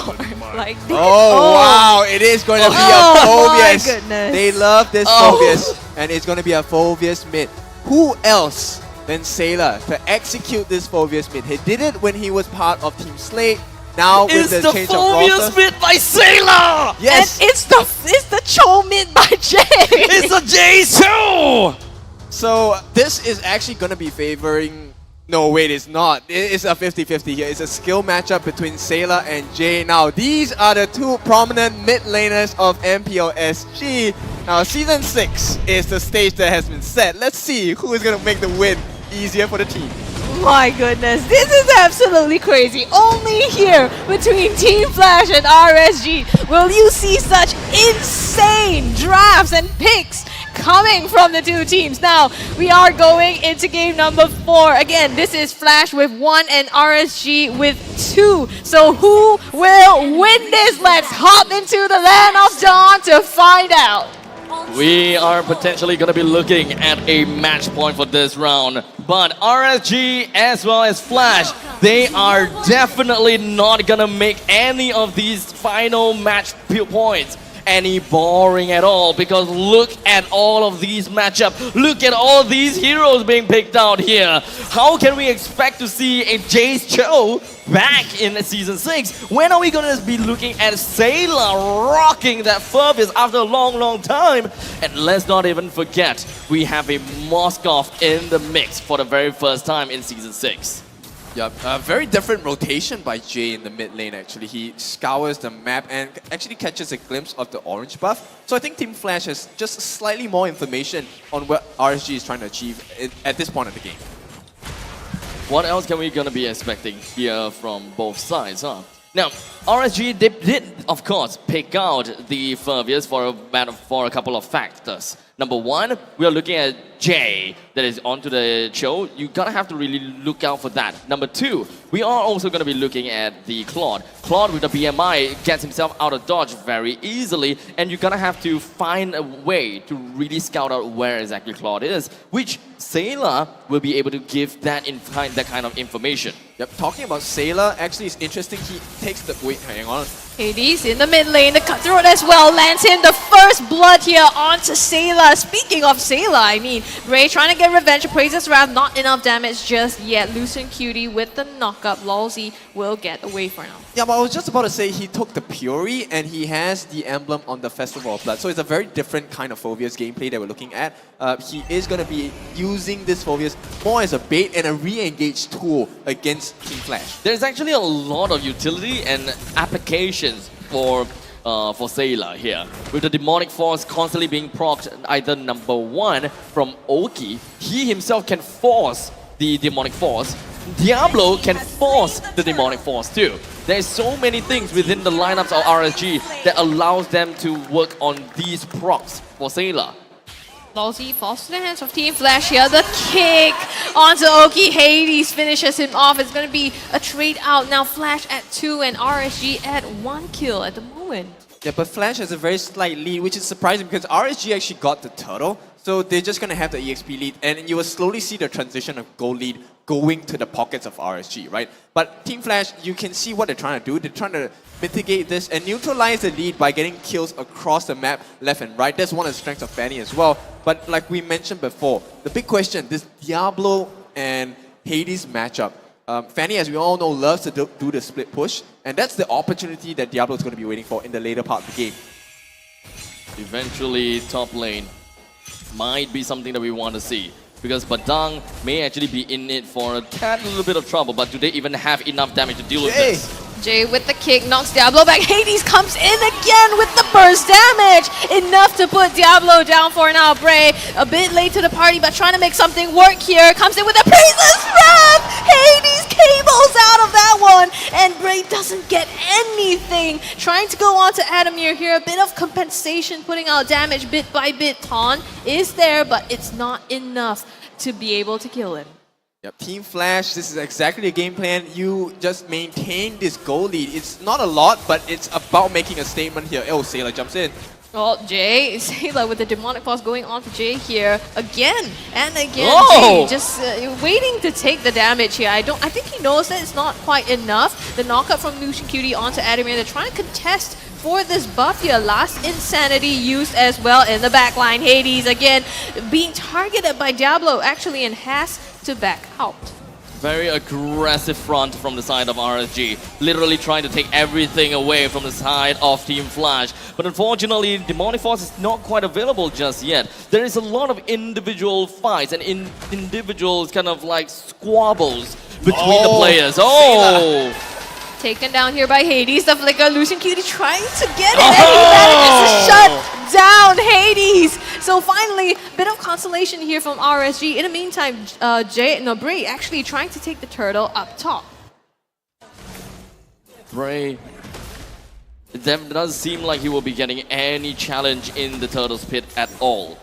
Like, wow, it is going to be a Phobius. My goodness. They love this Phobius, and it's going to be a Phobius mid. Who else than Sailor to execute this Phobius mid? He did it when he was part of Team Slate. Now with the change of Phobius roster, mid by Sailor! Yes! And it's the Cho mid by Jay! It's the Jay's Cho! So this is actually going to be favoring... No, wait, it's not. It's a 50-50 here. It's a skill matchup between Sailor and Jay. Now, these are the two prominent mid laners of MPL SG. Now, Season 6 is the stage that has been set. Let's see who is going to make the win easier for the team. My goodness, this is absolutely crazy. Only here between Team Flash and RSG will you see such insane drafts and picks coming from the two teams. Now, we are going into game number 4. Again, this is Flash with 1 and RSG with 2. So who will win this? Let's hop into the land of Dawn to find out. We are potentially going to be looking at a match point for this round. But RSG as well as Flash, they are definitely not going to make any of these final match points any boring at all, because look at all of these matchups. Look at all these heroes being picked out here. How can we expect to see a Jay's Cho back in Season 6? When are we going to be looking at Sailor rocking that Furbius after a long time? And let's not even forget, we have a Moskov in the mix for the very first time in Season 6. Yeah, a very different rotation by Jay in the mid lane actually. He scours the map and actually catches a glimpse of the orange buff. So I think Team Flash has just slightly more information on what RSG is trying to achieve at this point of the game. What else can we gonna be expecting here from both sides, huh? Now, RSG did of course pick out the Furbius for a couple of factors. Number 1, we are looking at Jay that is onto the Cho. You gotta have to really look out for that. Number 2, we are also gonna be looking at the Claude. Claude with the BMI gets himself out of dodge very easily, and you're gonna have to find a way to really scout out where exactly Claude is, which Sailor will be able to give that kind of information. Yep, talking about Sailor, actually it's interesting. He takes the... Wait, hang on. Hades in the mid lane, the cutthroat as well, lands him the first blood here onto Sailor. Speaking of Sailor, I mean, Ray trying to get revenge, praises Wrath, not enough damage just yet. Lucent Cutie with the knockup, Lolzy will get away for now. Yeah, but I was just about to say he took the Fury and he has the emblem on the Festival of Blood. So it's a very different kind of Phobius gameplay that we're looking at. He is going to be using this Phobius more as a bait and a re-engage tool against Team Flash. There's actually a lot of utility and applications for Sailor here. With the Demonic Force constantly being procced, either number 1 from Oki, he himself can force the Demonic Force. Diablo can force the Demonic Force too. There's so many things within the lineups of RSG that allows them to work on these procs for Sailor. Lousy falls to the hands of Team Flash here. The kick onto Oki. Hades finishes him off. It's going to be a trade out. Now Flash at 2 and RSG at 1 kill at the moment. Yeah, but Flash has a very slight lead, which is surprising because RSG actually got the turtle. So they're just going to have the EXP lead, and you will slowly see the transition of gold lead going to the pockets of RSG, right? But Team Flash, you can see what they're trying to do. They're trying to mitigate this and neutralize the lead by getting kills across the map, left and right. That's one of the strengths of Fanny as well. But like we mentioned before, the big question, this Diablo and Hades matchup. Fanny, as we all know, loves to do the split push, and that's the opportunity that Diablo is going to be waiting for in the later part of the game. Eventually, top lane might be something that we want to see, because Badang may actually be in it for a little bit of trouble, but do they even have enough damage to deal with this? Jay with the kick knocks Diablo back. Hades comes in again with the burst damage. Enough to put Diablo down for now. Bray a bit late to the party, but trying to make something work here. Comes in with a Praiseless Breath. Hades cables out of that one, and Bray doesn't get anything. Trying to go on to Adamir here. A bit of compensation, putting out damage bit by bit. Taunt is there, but it's not enough to be able to kill him. Yep, Team Flash, this is exactly the game plan. You just maintain this goal lead. It's not a lot, but it's about making a statement here. Oh, Sailor jumps in. Oh, Jay, Sailor with the Demonic Force going on to Jay here again and again. Oh! Jay just waiting to take the damage here. I think he knows that it's not quite enough. The knockup from Lucian Cutie onto Adamir. They're trying to contest for this buff here. Last Insanity used as well in the backline. Hades again being targeted by Diablo actually, and has to back out. Very aggressive front from the side of RSG, literally trying to take everything away from the side of Team Flash. But unfortunately, Demonic Force is not quite available just yet. There is a lot of individual fights and individual kind of like squabbles between the players. Oh! Taken down here by Hades, the flicker. Lucian Cutie trying to get it, and he manages to shut down Hades. So finally, bit of consolation here from RSG. In the meantime, Bray actually trying to take the turtle up top. Bray, it doesn't seem like he will be getting any challenge in the Turtle's Pit at all.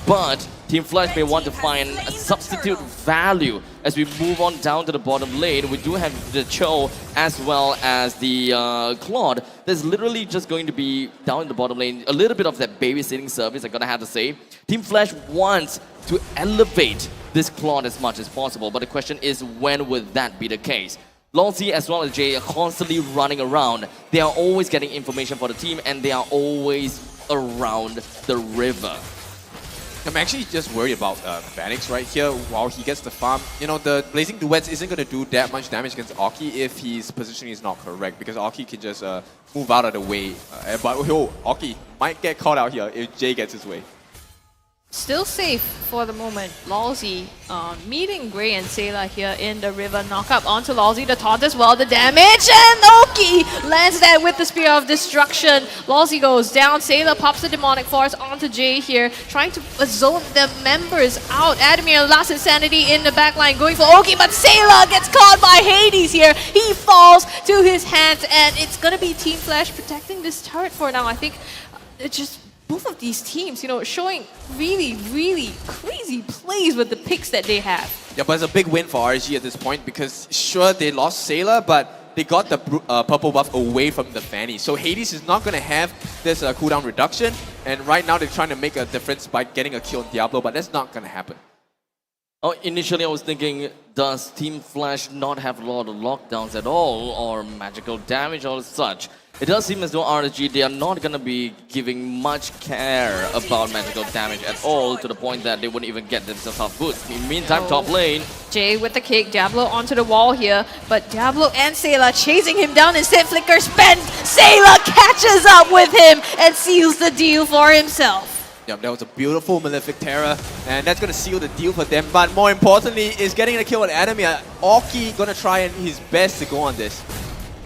But Team Flash may want to find a substitute value as we move on down to the bottom lane. We do have the Cho as well as the Claude. There's literally just going to be down in the bottom lane a little bit of that babysitting service, I'm gonna have to say. Team Flash wants to elevate this Claude as much as possible, but the question is, when would that be the case? Longsy as well as Jay are constantly running around. They are always getting information for the team, and they are always around the river. I'm actually just worried about Vanix right here while he gets the farm. You know, the Blazing Duets isn't going to do that much damage against Oki if his positioning is not correct, because Oki can just move out of the way. But Oki might get caught out here if Jay gets his way. Still safe for the moment. Lousy meeting Gray and Sayla here in the river. Knock up onto Lousy, the taunt as well, the damage, and Oki lands that with the Spear of Destruction. Lousy goes down, Sayla pops the Demonic Force onto Jay here, trying to zone the members out. Adamir, Last Insanity in the backline, going for Oki, but Sayla gets caught by Hades here. He falls to his hands, and it's gonna be Team Flash protecting this turret for now. I think it's just both of these teams, you know, showing really, really crazy plays with the picks that they have. Yeah, but it's a big win for RSG at this point, because sure, they lost Sailor, but they got the purple buff away from the Fanny. So Hades is not going to have this cooldown reduction, and right now they're trying to make a difference by getting a kill on Diablo, but that's not going to happen. Oh, initially I was thinking, does Team Flash not have a lot of lockdowns at all, or magical damage or such? It does seem as though RSG, they are not going to be giving much care about magical damage at all, to the point that they wouldn't even get themselves off boost. In the meantime, top lane. Jay with the kick, Diablo onto the wall here, but Diablo and Sayla chasing him down instead. Flicker spends, Sayla catches up with him and seals the deal for himself. Yeah, that was a beautiful Malefic Terror, and that's going to seal the deal for them. But more importantly, is getting the kill on Adamir. Oki going to try his best to go on this.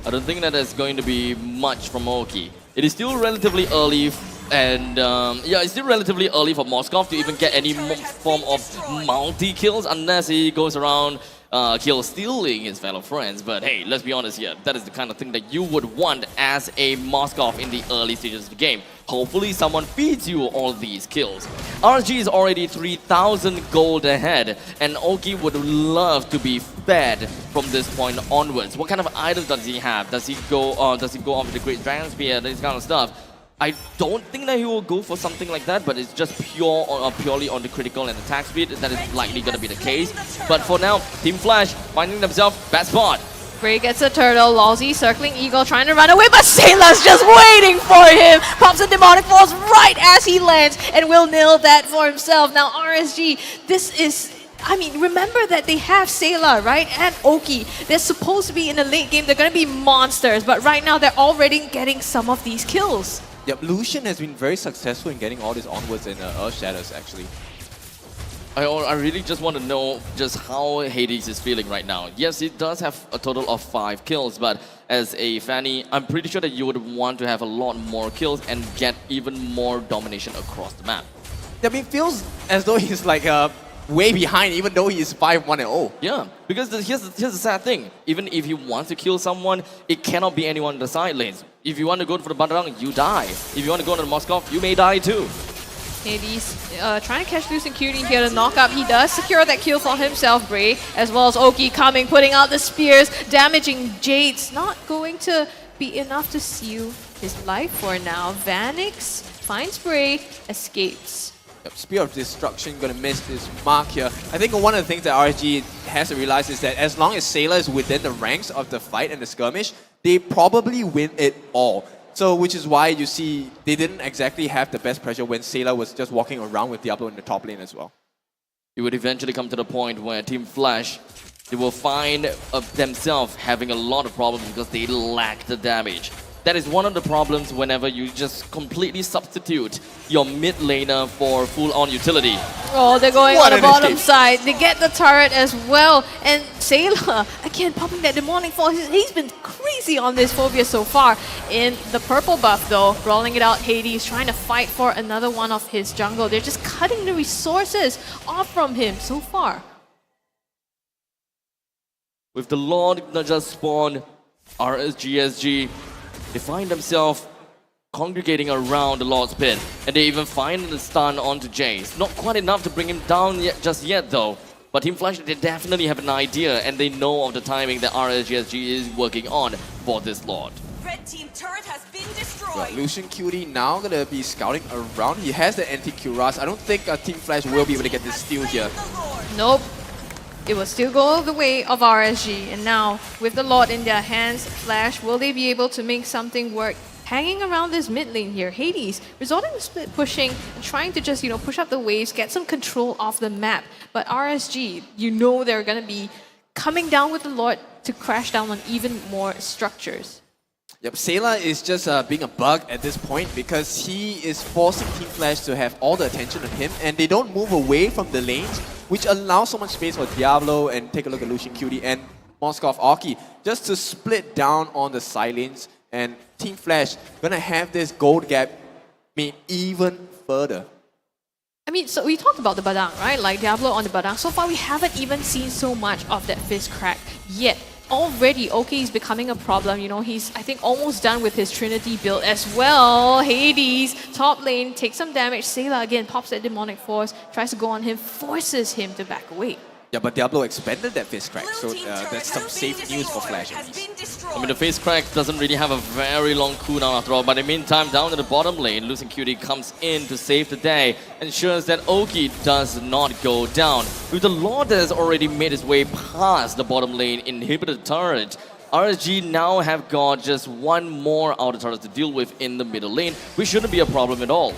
I don't think that there's going to be much from Oki. It is still relatively early, and yeah, it's still relatively early for Moskov to even get any form of multi-kills, unless he goes around kill-stealing his fellow friends. But hey, let's be honest here, that is the kind of thing that you would want as a Moskov in the early stages of the game. Hopefully someone feeds you all these kills. RSG is already 3,000 gold ahead, and Oki would love to be fed from this point onwards. What kind of items does he have? Does he go off with the Great Dragon Spear, this kind of stuff? I don't think that he will go for something like that, but it's just purely on the critical and attack speed. That is likely going to be the case. But for now, Team Flash finding themselves best spot. Bray gets a turtle, Lawsy circling Eagle, trying to run away, but Sayla's just waiting for him. Pops a demonic force right as he lands, and will nail that for himself. Now RSG, this is... I mean, remember that they have Sayla, right? And Oki. They're supposed to be in the late game. They're going to be monsters, but right now they're already getting some of these kills. Yep, Lucian has been very successful in getting all these onwards in Earth Shadows, actually. I really just want to know just how Hades is feeling right now. Yes, it does have a total of 5 kills, but as a Fanny, I'm pretty sure that you would want to have a lot more kills and get even more domination across the map. I mean, it feels as though he's like way behind, even though he is 5-1-0. Yeah, because here's the sad thing. Even if he wants to kill someone, it cannot be anyone in the side lanes. If you want to go for the Batarang, you die. If you want to go to the Moskov, you may die too. Hades trying to catch Lucian Cutie here to knock up. He does secure that kill for himself, Bray, as well as Oki coming, putting out the spears, damaging Jade's. Not going to be enough to seal his life for now. Vanix finds Bray, escapes. Yep, Spear of Destruction gonna miss this mark here. I think one of the things that RSG has to realize is that as long as Sayla is within the ranks of the fight and the skirmish, they probably win it all. So, which is why you see they didn't exactly have the best pressure when Sayla was just walking around with Diablo in the top lane as well. It would eventually come to the point where Team Flash, they will find themselves having a lot of problems because they lack the damage. That is one of the problems whenever you just completely substitute your mid laner for full-on utility. Oh, they're going on the bottom side. They get the turret as well. And Sayla, again, popping that demonic force. He's been crazy on this phobia so far. In the purple buff, though, rolling it out, Hades trying to fight for another one of his jungle. They're just cutting the resources off from him so far. With the Lord that just spawned, RSG SG, they find themselves congregating around the Lord's Pit, and they even find the stun onto Jace. Not quite enough to bring him down just yet though, but Team Flash, they definitely have an idea, and they know of the timing that RSG SG is working on for this Lord. Red team turret has been destroyed. Right, Lucian Cutie now gonna be scouting around. He has the anti-Cuirass. I don't think Team Flash will be able to get this steal here. Nope. It will still go the way of RSG, and now with the Lord in their hands, Flash, will they be able to make something work? Hanging around this mid lane here, Hades resorting to split pushing and trying to just, push up the waves, get some control off the map. But RSG, they're gonna be coming down with the Lord to crash down on even more structures. Yep, Sayla is just being a bug at this point because he is forcing Team Flash to have all the attention on him, and they don't move away from the lanes, which allows so much space for Diablo, and take a look at Lucian Cutie and Moskov Oki just to split down on the side lanes, and Team Flash gonna have this gold gap made even further. I mean, so we talked about the Badang, right? Like Diablo on the Badang. So far, we haven't even seen so much of that fist crack yet. Already, Oki is becoming a problem. He's, I think, almost done with his Trinity build as well. Hades, top lane, takes some damage. Sayla again pops that demonic force, tries to go on him, forces him to back away. Yeah, but Diablo expanded that fist crack, so that's some safe news for Flash at least. I mean, the face crack doesn't really have a very long cooldown after all, but in the meantime, down in the bottom lane, Lucian Cutie comes in to save the day, ensures that Oki does not go down. With the Lord that has already made his way past the bottom lane inhibited turret, RSG now have got just one more outer turret to deal with in the middle lane, which shouldn't be a problem at all.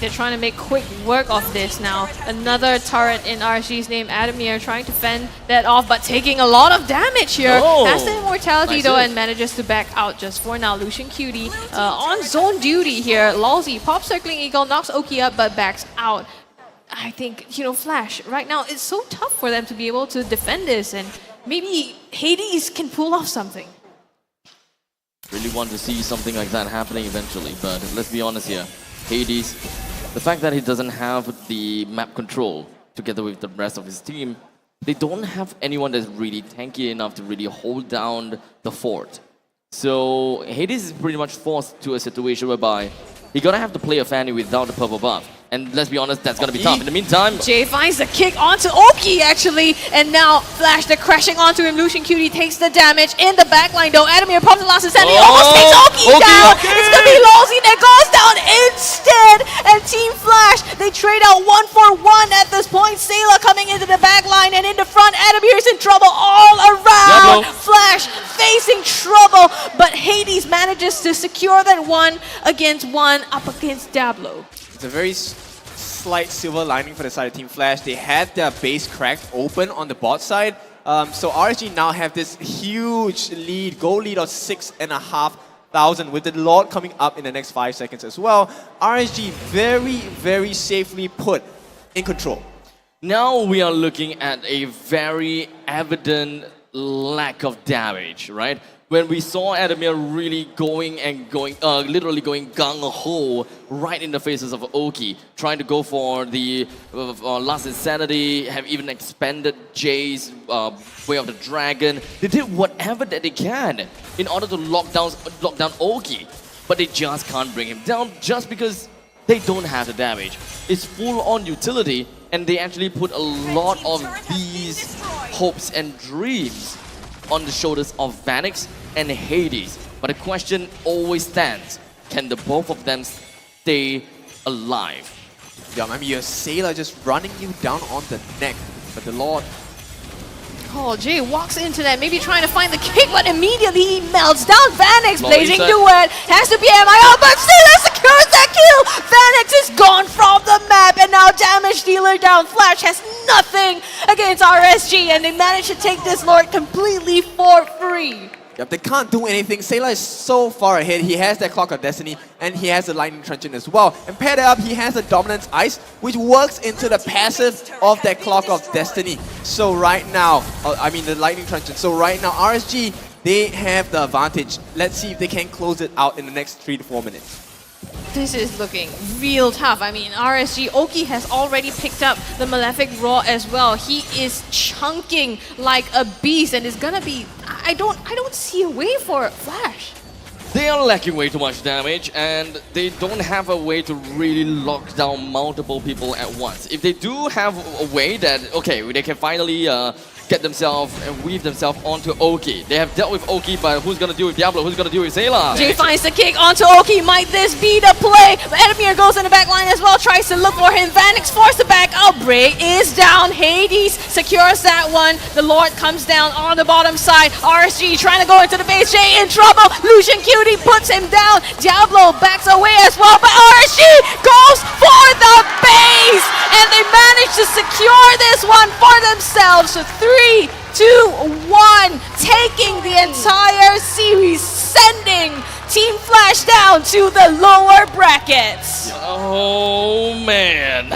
They're trying to make quick work of this now. Another turret in RSG's name, Adamir, trying to fend that off, but taking a lot of damage here. Has the immortality though, and manages to back out just for now. Lucian Cutie on zone duty here. Lawsy pops circling eagle, knocks Oki up, but backs out. I think, Flash, right now, it's so tough for them to be able to defend this, and maybe Hades can pull off something. Really want to see something like that happening eventually, but let's be honest here. Hades, the fact that he doesn't have the map control together with the rest of his team, they don't have anyone that's really tanky enough to really hold down the fort. So Hades is pretty much forced to a situation whereby He's gonna have to play a Fanny without the purple buff. And let's be honest, that's gonna be tough. In the meantime, Jay finds the kick onto Oki actually, and now Flash, they're crashing onto him. Lucian Cutie takes the damage in the backline though. Adamir pops the last insanity, almost takes Oki down. It's gonna be Lolzy that goes down instead. And Team Flash, they trade out 1-for-1 at this point. Sailor coming into the backline, and in the front, Adamir is in trouble all around. Flash facing trouble, but Hades manages to secure that 1-against-1 up against Diablo. It's a very slight silver lining for the side of Team Flash. They had their base cracked open on the bot side. So RSG now have this huge lead, goal lead of 6,500 with the Lord coming up in the next 5 seconds as well. RSG very, very safely put in control. now we are looking at a very evident lack of damage, right? When we saw Adamir really literally going gung-ho right in the faces of Oki, trying to go for the last insanity, have even expanded Jay's Way of the Dragon. They did whatever that they can in order to lock down Oki, but they just can't bring him down just because they don't have the damage. It's full-on utility, and they actually put a lot of these hopes and dreams on the shoulders of Vanix and Hades. But the question always stands, can the both of them stay alive? Yeah, I mean, your Sailor just running you down on the neck, but the Lord... Oh, Jay walks into that, maybe trying to find the kick, but immediately he melts down. Vanix blazing duet, has to be MIO, but Sailor secures that kill! Vanix is gone from the map, and now damage dealer down. Flash has nothing against RSG, and they managed to take this Lord completely for free. Yep, they can't do anything. Sailor is so far ahead. He has that Clock of Destiny, and he has the Lightning Truncheon as well. And paired up, he has the Dominance Ice, which works into the passive of that Clock of Destiny. So right now, the Lightning Truncheon. So right now, RSG, they have the advantage. Let's see if they can close it out in the next 3 to 4 minutes. This is looking real tough. I mean, RSG, Oki has already picked up the Malefic Roar as well. He is chunking like a beast, and it's gonna be... I don't see a way for Flash. They are lacking way too much damage, and they don't have a way to really lock down multiple people at once. If they do have a way that, okay, they can finally get themselves and weave themselves onto Oki. They have dealt with Oki, but who's gonna deal with Diablo? Who's gonna deal with Sailor? Jay finds the kick onto Oki. Might this be the play? Adamir goes in the back line as well, tries to look for him. Vanix forced to back out. Bray is down. Hades secures that one. The Lord comes down on the bottom side. RSG trying to go into the base. Jay in trouble. Lucian Cutie puts him down. Diablo backs away as well, but RSG goes for the base! And they manage to secure this one for themselves. So 3, 2, 1, taking the entire series, sending Team Flash down to the lower brackets. Oh man,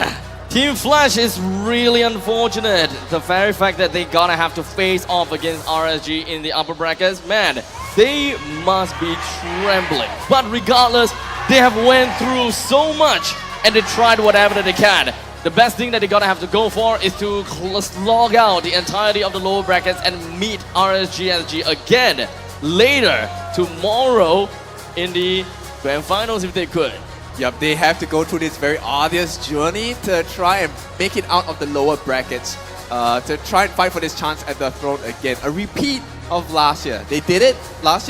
Team Flash is really unfortunate. The very fact that they gonna have to face off against RSG in the upper brackets, man, they must be trembling. But regardless, they have went through so much and they tried whatever that they can. The best thing that they're gonna have to go for is to slog out the entirety of the lower brackets and meet RSG SG again later tomorrow in the grand finals if they could. Yep, they have to go through this very arduous journey to try and make it out of the lower brackets, to try and fight for this chance at the throne again. A repeat of last year. They did it last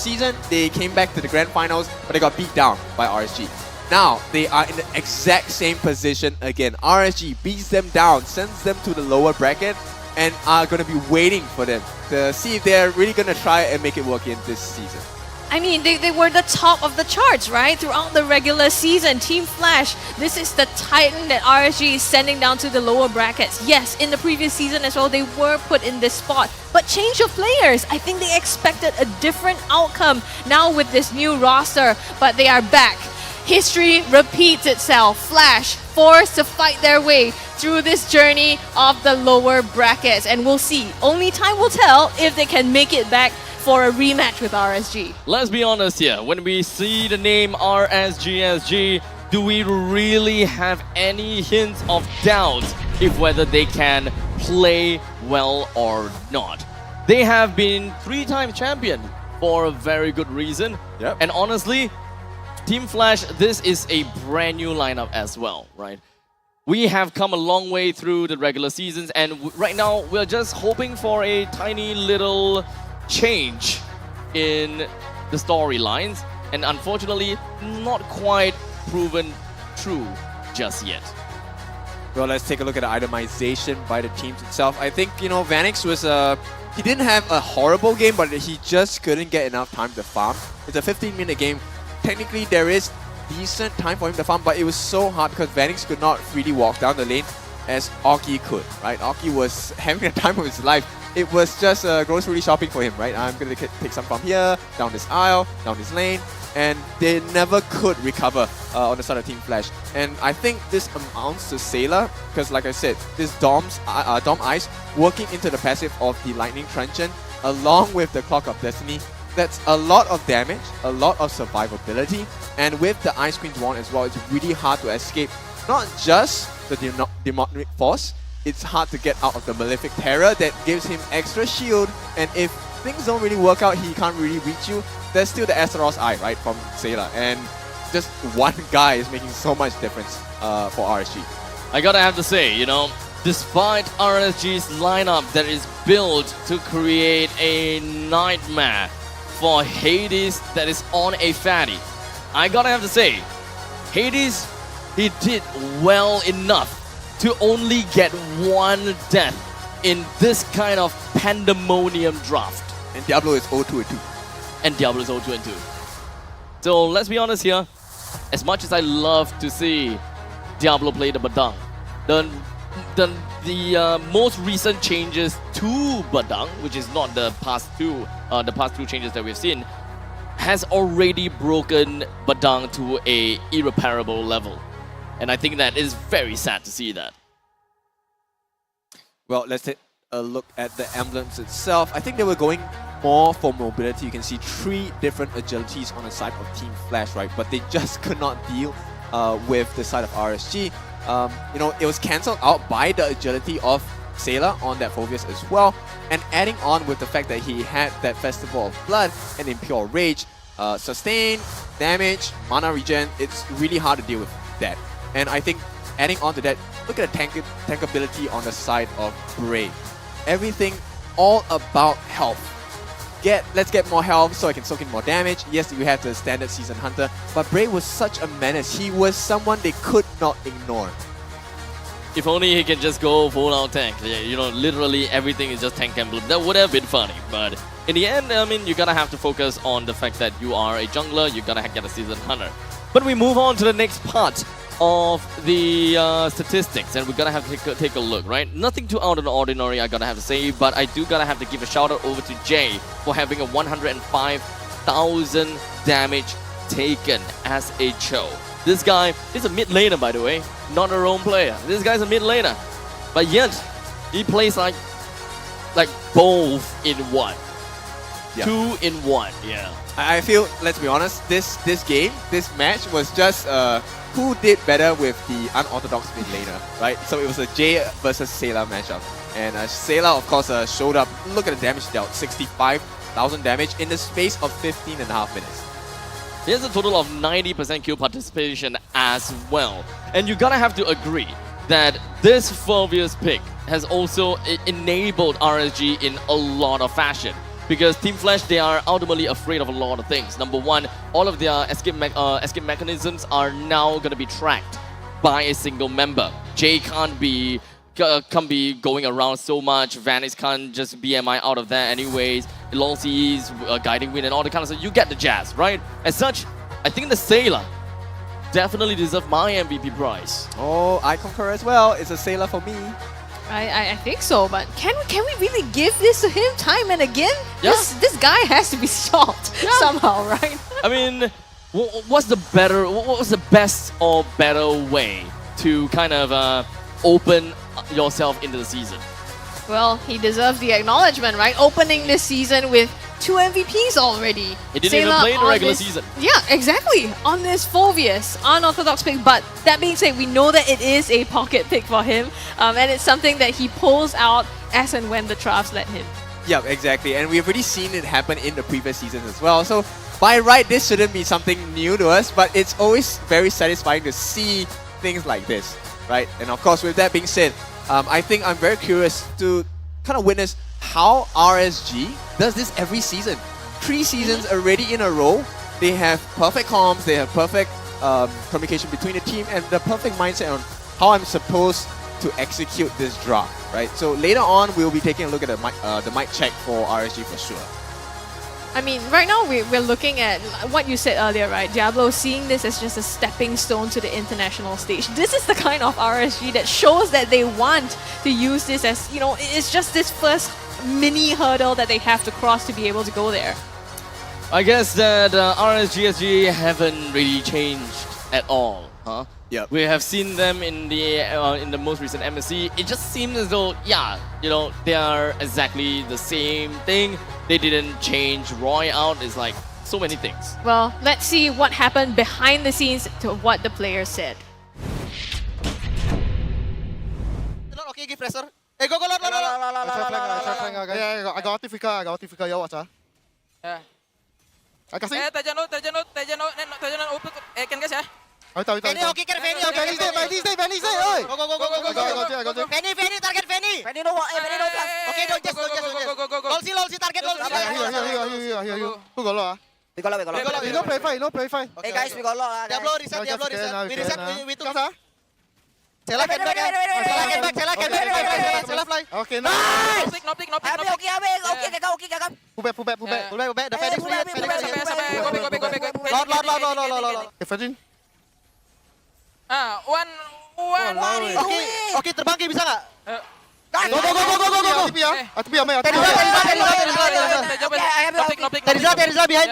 season. They came back to the grand finals, but they got beat down by RSG. Now, they are in the exact same position again. RSG beats them down, sends them to the lower bracket, and are going to be waiting for them to see if they're really going to try and make it work in this season. I mean, they were the top of the charts, right? Throughout the regular season. Team Flash, this is the Titan that RSG is sending down to the lower brackets. Yes, in the previous season as well, they were put in this spot. But change of players. I think they expected a different outcome now with this new roster, but they are back. History repeats itself. Flash forced to fight their way through this journey of the lower brackets. And we'll see. Only time will tell if they can make it back for a rematch with RSG. Let's be honest here. When we see the name RSG SG, do we really have any hints of doubt if whether they can play well or not? They have been 3-time champion for a very good reason. Yep. And honestly, Team Flash, this is a brand new lineup as well, right? We have come a long way through the regular seasons, and right now we're just hoping for a tiny little change in the storylines, and unfortunately, not quite proven true just yet. Well, let's take a look at the itemization by the teams itself. I think, you know, Vanix was he didn't have a horrible game, but he just couldn't get enough time to farm. It's a 15-minute game. Technically, there is decent time for him to farm, but it was so hard because Vanix could not freely walk down the lane as Oki could, right? Oki was having the time of his life. It was just grocery shopping for him, right? I'm going to take some from here, down this aisle, down this lane, and they never could recover on the side of Team Flash. And I think this amounts to Sailor, because like I said, this Dom Ice working into the passive of the Lightning Truncheon, along with the Clock of Destiny, that's a lot of damage, a lot of survivability, and with the Ice Queen's Wand as well, it's really hard to escape not just the demonic force, it's hard to get out of the Malefic Terror that gives him extra shield, and if things don't really work out, he can't really reach you, there's still the Astaros Eye, right, from Sailor, and just one guy is making so much difference for RSG. I gotta have to say, you know, despite RSG's lineup that is built to create a nightmare for Hades that is on a fatty, I gotta have to say, Hades, he did well enough to only get one death in this kind of pandemonium draft. And Diablo is 0-2-2. And Diablo is 0-2-2. So let's be honest here, as much as I love to see Diablo play the Badang, the most recent changes to Badang, which is not the past two changes that we've seen, has already broken Badang to a irreparable level. And I think that is very sad to see that. Well, let's take a look at the emblems itself. I think they were going more for mobility. You can see 3 different agilities on the side of Team Flash, right? But they just could not deal with the side of RSG. You know, it was cancelled out by the agility of Sailor on that Phobius as well. And adding on with the fact that he had that Festival of Blood and Impure Rage, sustain, damage, mana regen, it's really hard to deal with that. And I think adding on to that, look at the tankability on the side of Bray. Everything all about health. Let's get more health so I can soak in more damage. Yes, you have the standard Season Hunter, but Bray was such a menace. He was someone they could not ignore. If only he can just go full out tank. You know, literally everything is just tank emblem. That would have been funny, but in the end, I mean, you're gonna have to focus on the fact that you are a jungler, you're gonna get a Season Hunter. But we move on to the next part of the statistics, and we're gonna have to take a look, right? Nothing too out of the ordinary, I gotta have to say, but I do gotta have to give a shout out over to Jay for having a 105,000 damage taken as a Cho. This guy is a mid laner, by the way, not a roam player. This guy's a mid laner, but yet he plays like both in one. Yeah. 2 in 1, yeah. I feel, let's be honest, this match was just who did better with the unorthodox mid laner, right? So it was a Jay versus Sailor matchup. And Sailor, of course, showed up. Look at the damage dealt, 65,000 damage in the space of 15.5 minutes. There's a total of 90% kill participation as well. And you gotta have to agree that this Phobius pick has also enabled RSG in a lot of fashion. Because Team Flash, they are ultimately afraid of a lot of things. Number one, all of their escape mechanisms are now going to be tracked by a single member. Jay can't be going around so much. Vanix can't just BMI out of that anyways. Longsee's guiding wind and all the kind of stuff. You get the jazz, right? As such, I think the Sailor definitely deserves my MVP prize. Oh, I concur as well. It's a Sailor for me. I think so, but can we really give this to him time and again? Yeah. This guy has to be stopped somehow, right? I mean, what's the best or better way to kind of open yourself into the season? Well, he deserves the acknowledgement, right? Opening this season with 2 MVPs already. He didn't even play in the regular season. Yeah, exactly. On this Phobius, unorthodox pick. But that being said, we know that it is a pocket pick for him. And it's something that he pulls out as and when the drafts let him. Yeah, exactly. And we've already seen it happen in the previous seasons as well. So by right, this shouldn't be something new to us, but it's always very satisfying to see things like this, right? And of course, with that being said, I think I'm very curious to kind of witness how RSG does this every season. 3 seasons already in a row. They have perfect comms, they have perfect communication between the team, and the perfect mindset on how I'm supposed to execute this drop, right? So later on, we'll be taking a look at the mic check for RSG for sure. I mean, right now we're looking at what you said earlier, right? Diablo seeing this as just a stepping stone to the international stage. This is the kind of RSG that shows that they want to use this as, you know, it's just this first mini hurdle that they have to cross to be able to go there. I guess that RSG SG haven't really changed at all, huh? Yeah. We have seen them in the most recent MSC. It just seems as though, yeah, you know, they are exactly the same thing. They didn't change Roy out. It's like so many things. Well, let's see what happened behind the scenes to what the players said. Okay, give pressure. Hey, go, Lord. I got Tifika, yo, what's up? Yeah. I can see. Tajan open. Can guys, yeah? Fanny, okay, get Fanny. Fanny, stay. Go. I got you. Fanny, target Fanny. Fanny, no. Okay, no, just. Lolsi, target Lolsi. Here. Who got lot? We got lot. We no play fight. Hey guys, we got lot. Diablo reset. We reset. We took us. Cella can back. Cella fly. Okay, no. No pick. Okay. Pull back. The Phoenix free. Go back. Hey, Fajin. One. Okay, terbang ke bisa nggak? Go. Tepi Amai. Terizla behind.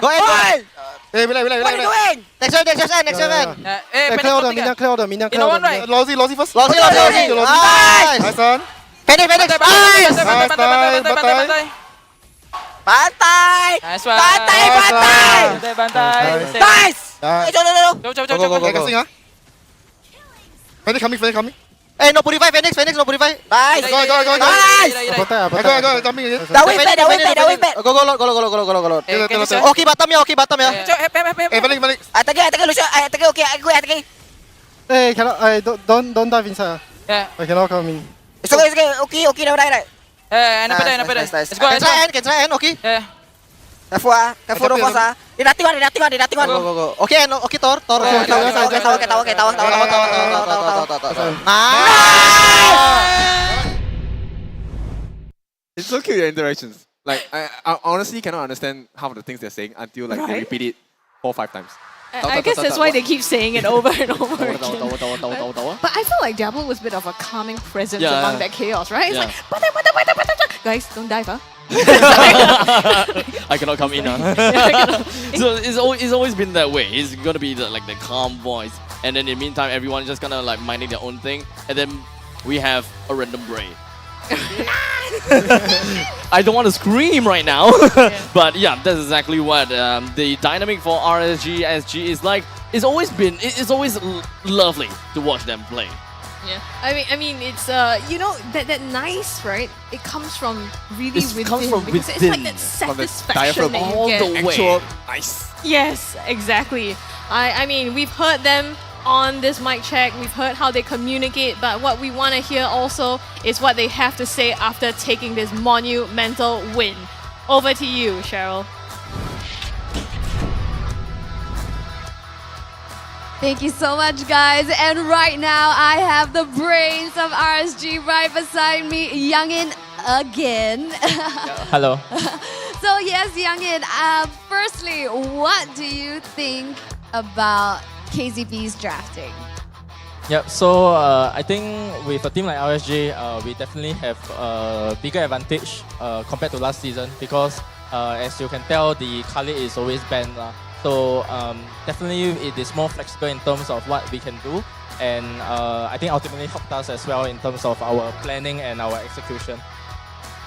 Go ahead. Hey, Bilal. What are you doing? Next seven. Clear order. In one, right? Lousy first. Lousy. Nice one. Phoenix. Nice. Bantai. Nice one. Bantai. Nice. Go. Casting, huh? Phoenix coming. Hey, no purify, Phoenix, no purify. Nice. Go. Nice. I go, jumping again. The win bet. Go, Lord. Okay, bottom ya. Hey, balik. Atake, Lucio. Atake, okay. Atake. Hey, don't dive inside. Yeah. I cannot come in. It's okay, never die. Nice. Let's go. Can try end, okay? Yeah. Careful, no force. Nothing one. Go. Okay, Tor. Okay, tawa. It's so cute, the interactions. Like, I honestly cannot understand half of the things they're saying until like they repeat it 4 or 5 times. I guess that's why they keep saying it over and over again. But I feel like Diablo was a bit of a calming presence among that chaos, right? It's like, guys, don't dive, huh? I cannot come in, huh? So it's always been that way. It's gonna be the calm voice, and then in the meantime, everyone's just gonna like minding their own thing, and then we have a random Bray. I don't want to scream right now, but yeah, that's exactly what the dynamic for RSG SG is like. It's always lovely to watch them play. Yeah, I mean, it's you know that nice, right? It comes from really within. Comes from because within. It's like that satisfaction that all you get. the way. Nice. Yes, exactly. I mean, we've heard them on this mic check. We've heard how they communicate, but what we want to hear also is what they have to say after taking this monumental win. Over to you, Cheryl. Thank you so much, guys. And right now, I have the brains of RSG right beside me, Youngin again. Hello. So yes, Youngin, firstly, what do you think about KZP's drafting? Yep, so I think with a team like RSG, we definitely have a bigger advantage compared to last season because as you can tell, the Khalid is always banned. So definitely it is more flexible in terms of what we can do, and I think ultimately helped us as well in terms of our planning and our execution.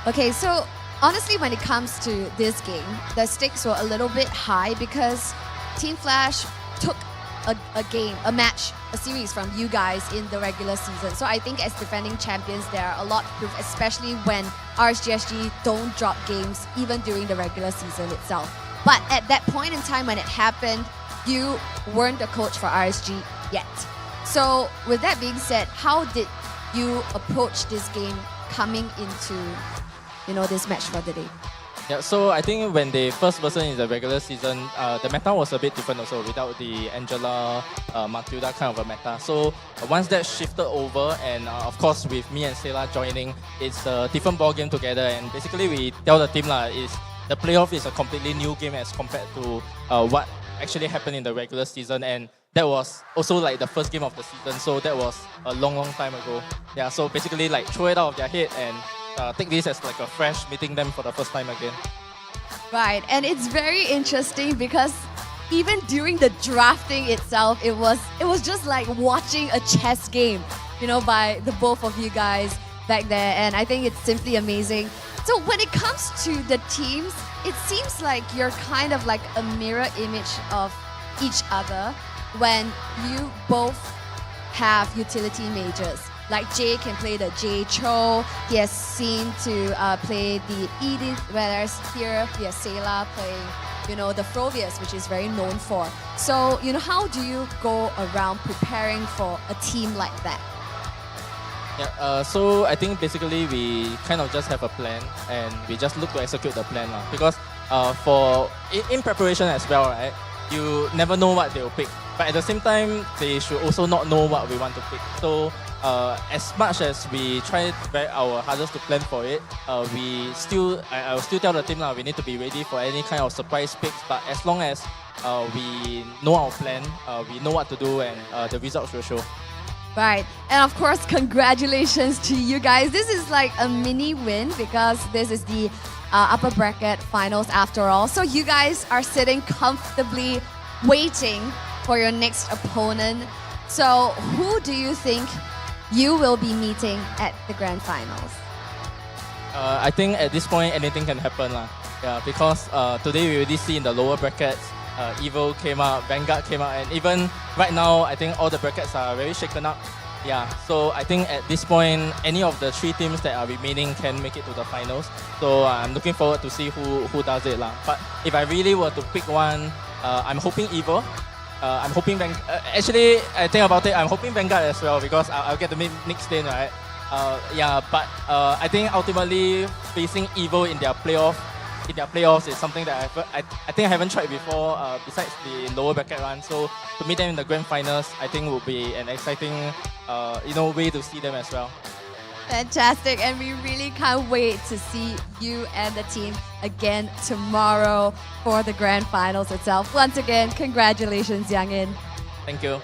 Okay, so honestly, when it comes to this game, the stakes were a little bit high because Team Flash took a match, a series from you guys in the regular season. So I think as defending champions, there are a lot to prove, especially when RSG SG don't drop games even during the regular season itself. But at that point in time when it happened, you weren't the coach for RSG yet. So with that being said, how did you approach this game coming into, this match for the day? Yeah, so I think when they first version in the regular season, the meta was a bit different also, without the Angela, Matilda kind of a meta. So once that shifted over, and of course with me and Sela joining, it's a different ball game together. And basically we tell the team the playoff is a completely new game as compared to what actually happened in the regular season. And that was also like the first game of the season, so that was a long time ago. Yeah, so basically like throw it out of their head and take this as like a fresh meeting them for the first time again. Right, and it's very interesting because even during the drafting itself, it was just like watching a chess game, by the both of you guys back there, and I think it's simply amazing. So when it comes to the teams, it seems like you're kind of like a mirror image of each other when you both have utility mages. Like Jay can play the Jay Cho, he has seen to play the Edith, whereas here we have Sela playing, the Frovius, which is very known for. So, how do you go around preparing for a team like that? Yeah, so I think basically we kind of just have a plan and we just look to execute the plan. Because in preparation as well, right, you never know what they'll pick. But at the same time, they should also not know what we want to pick. So as much as we try our hardest to plan for it, I will still tell the team we need to be ready for any kind of surprise picks. But as long as we know our plan, we know what to do, and the results will show. Right, and of course, congratulations to you guys. This is like a mini win because this is the upper bracket finals after all. So you guys are sitting comfortably waiting for your next opponent. So who do you think you will be meeting at the grand finals? I think at this point anything can happen. Yeah, because today we already see in the lower brackets, Evil came out, Vanguard came out, and even right now I think all the brackets are very shaken up. Yeah, so I think at this point any of the three teams that are remaining can make it to the finals. So I'm looking forward to see who does it. But if I really were to pick one, I'm hoping Evil. I'm hoping actually, I think about it, I'm hoping Vanguard as well because I'll get to meet Nick Stain, right? But I think ultimately facing Evil in their playoffs is something that I think I haven't tried before besides the lower bracket run. So to meet them in the grand finals, I think will be an exciting way to see them as well. Fantastic, and we really can't wait to see you and the team again tomorrow for the grand finals itself. Once again, congratulations, Youngin. Thank you.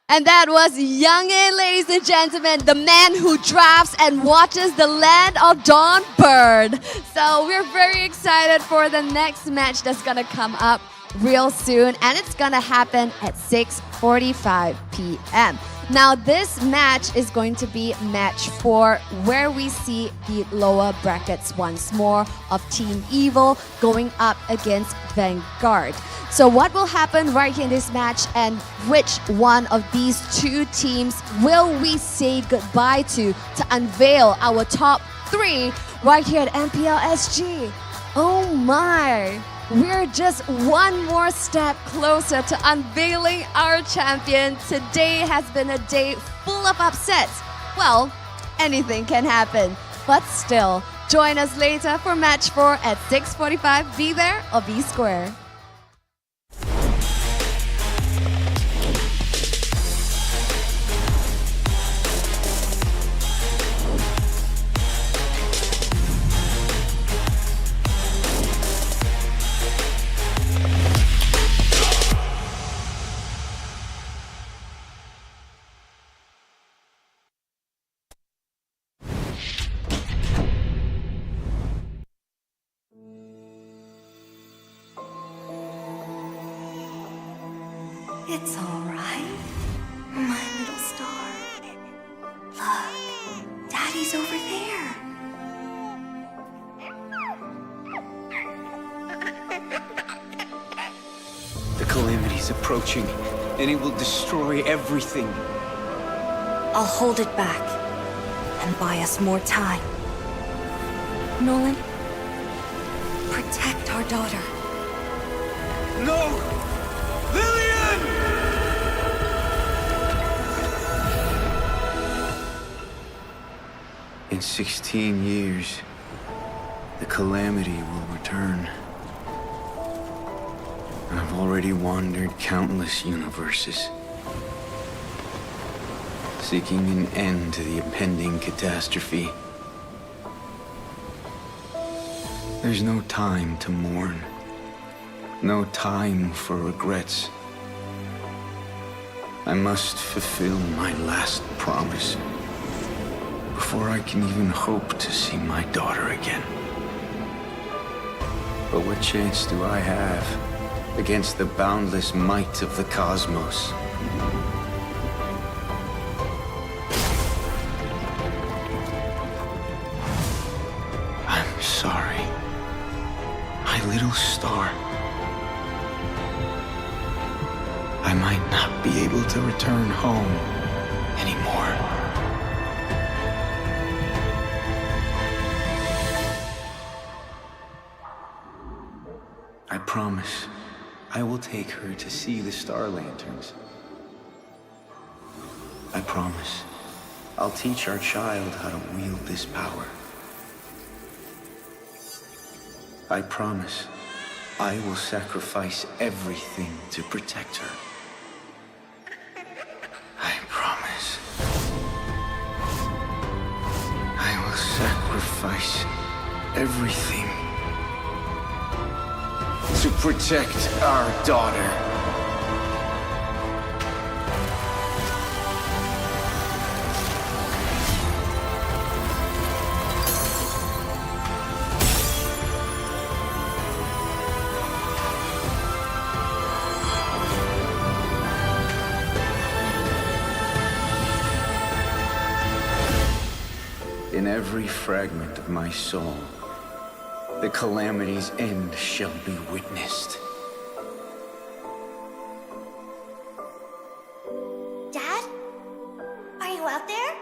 And that was Youngin, ladies and gentlemen, the man who drafts and watches the land of Dawn Bird. So we're very excited for the next match that's gonna come up real soon, and it's gonna happen at 6:45 p.m. Now this match is going to be match 4, where we see the lower brackets once more of Team Evil going up against Vanguard. So what will happen right here in this match, and which one of these two teams will we say goodbye to unveil our top 3 right here at MPL SG? Oh my! We're just one more step closer to unveiling our champion. Today has been a day full of upsets. Well, anything can happen. But still, join us later for match 4 at 6:45. Be there or be square. It's all right, my little star. Look, Daddy's over there. The calamity's approaching. and it will destroy everything. I'll hold it back and buy us more time. Nolan, protect our daughter. No! Lillian! In 16 years, the calamity will return. I've already wandered countless universes, seeking an end to the impending catastrophe. There's no time to mourn, no time for regrets. I must fulfill my last promise before I can even hope to see my daughter again. But what chance do I have against the boundless might of the cosmos? I'm sorry, my little star. I might not be able to return home anymore. I promise I will take her to see the star lanterns. I promise I'll teach our child how to wield this power. I promise I will sacrifice everything to protect her. I promise I will sacrifice everything to protect our daughter. In every fragment of my soul, the calamity's end shall be witnessed. Dad? Are you out there?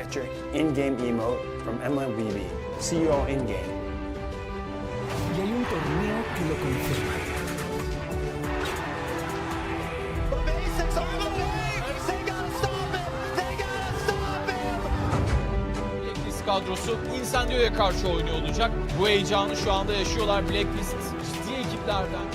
signature in-game emote from MLBB. See you all in-game. Y hay un torneo que lo confirma. Blacklist kadrosu Incendios'ya karşı oynuyor olacak. Bu heyecanı şu anda yaşıyorlar. Blacklist ciddi ekiplerden.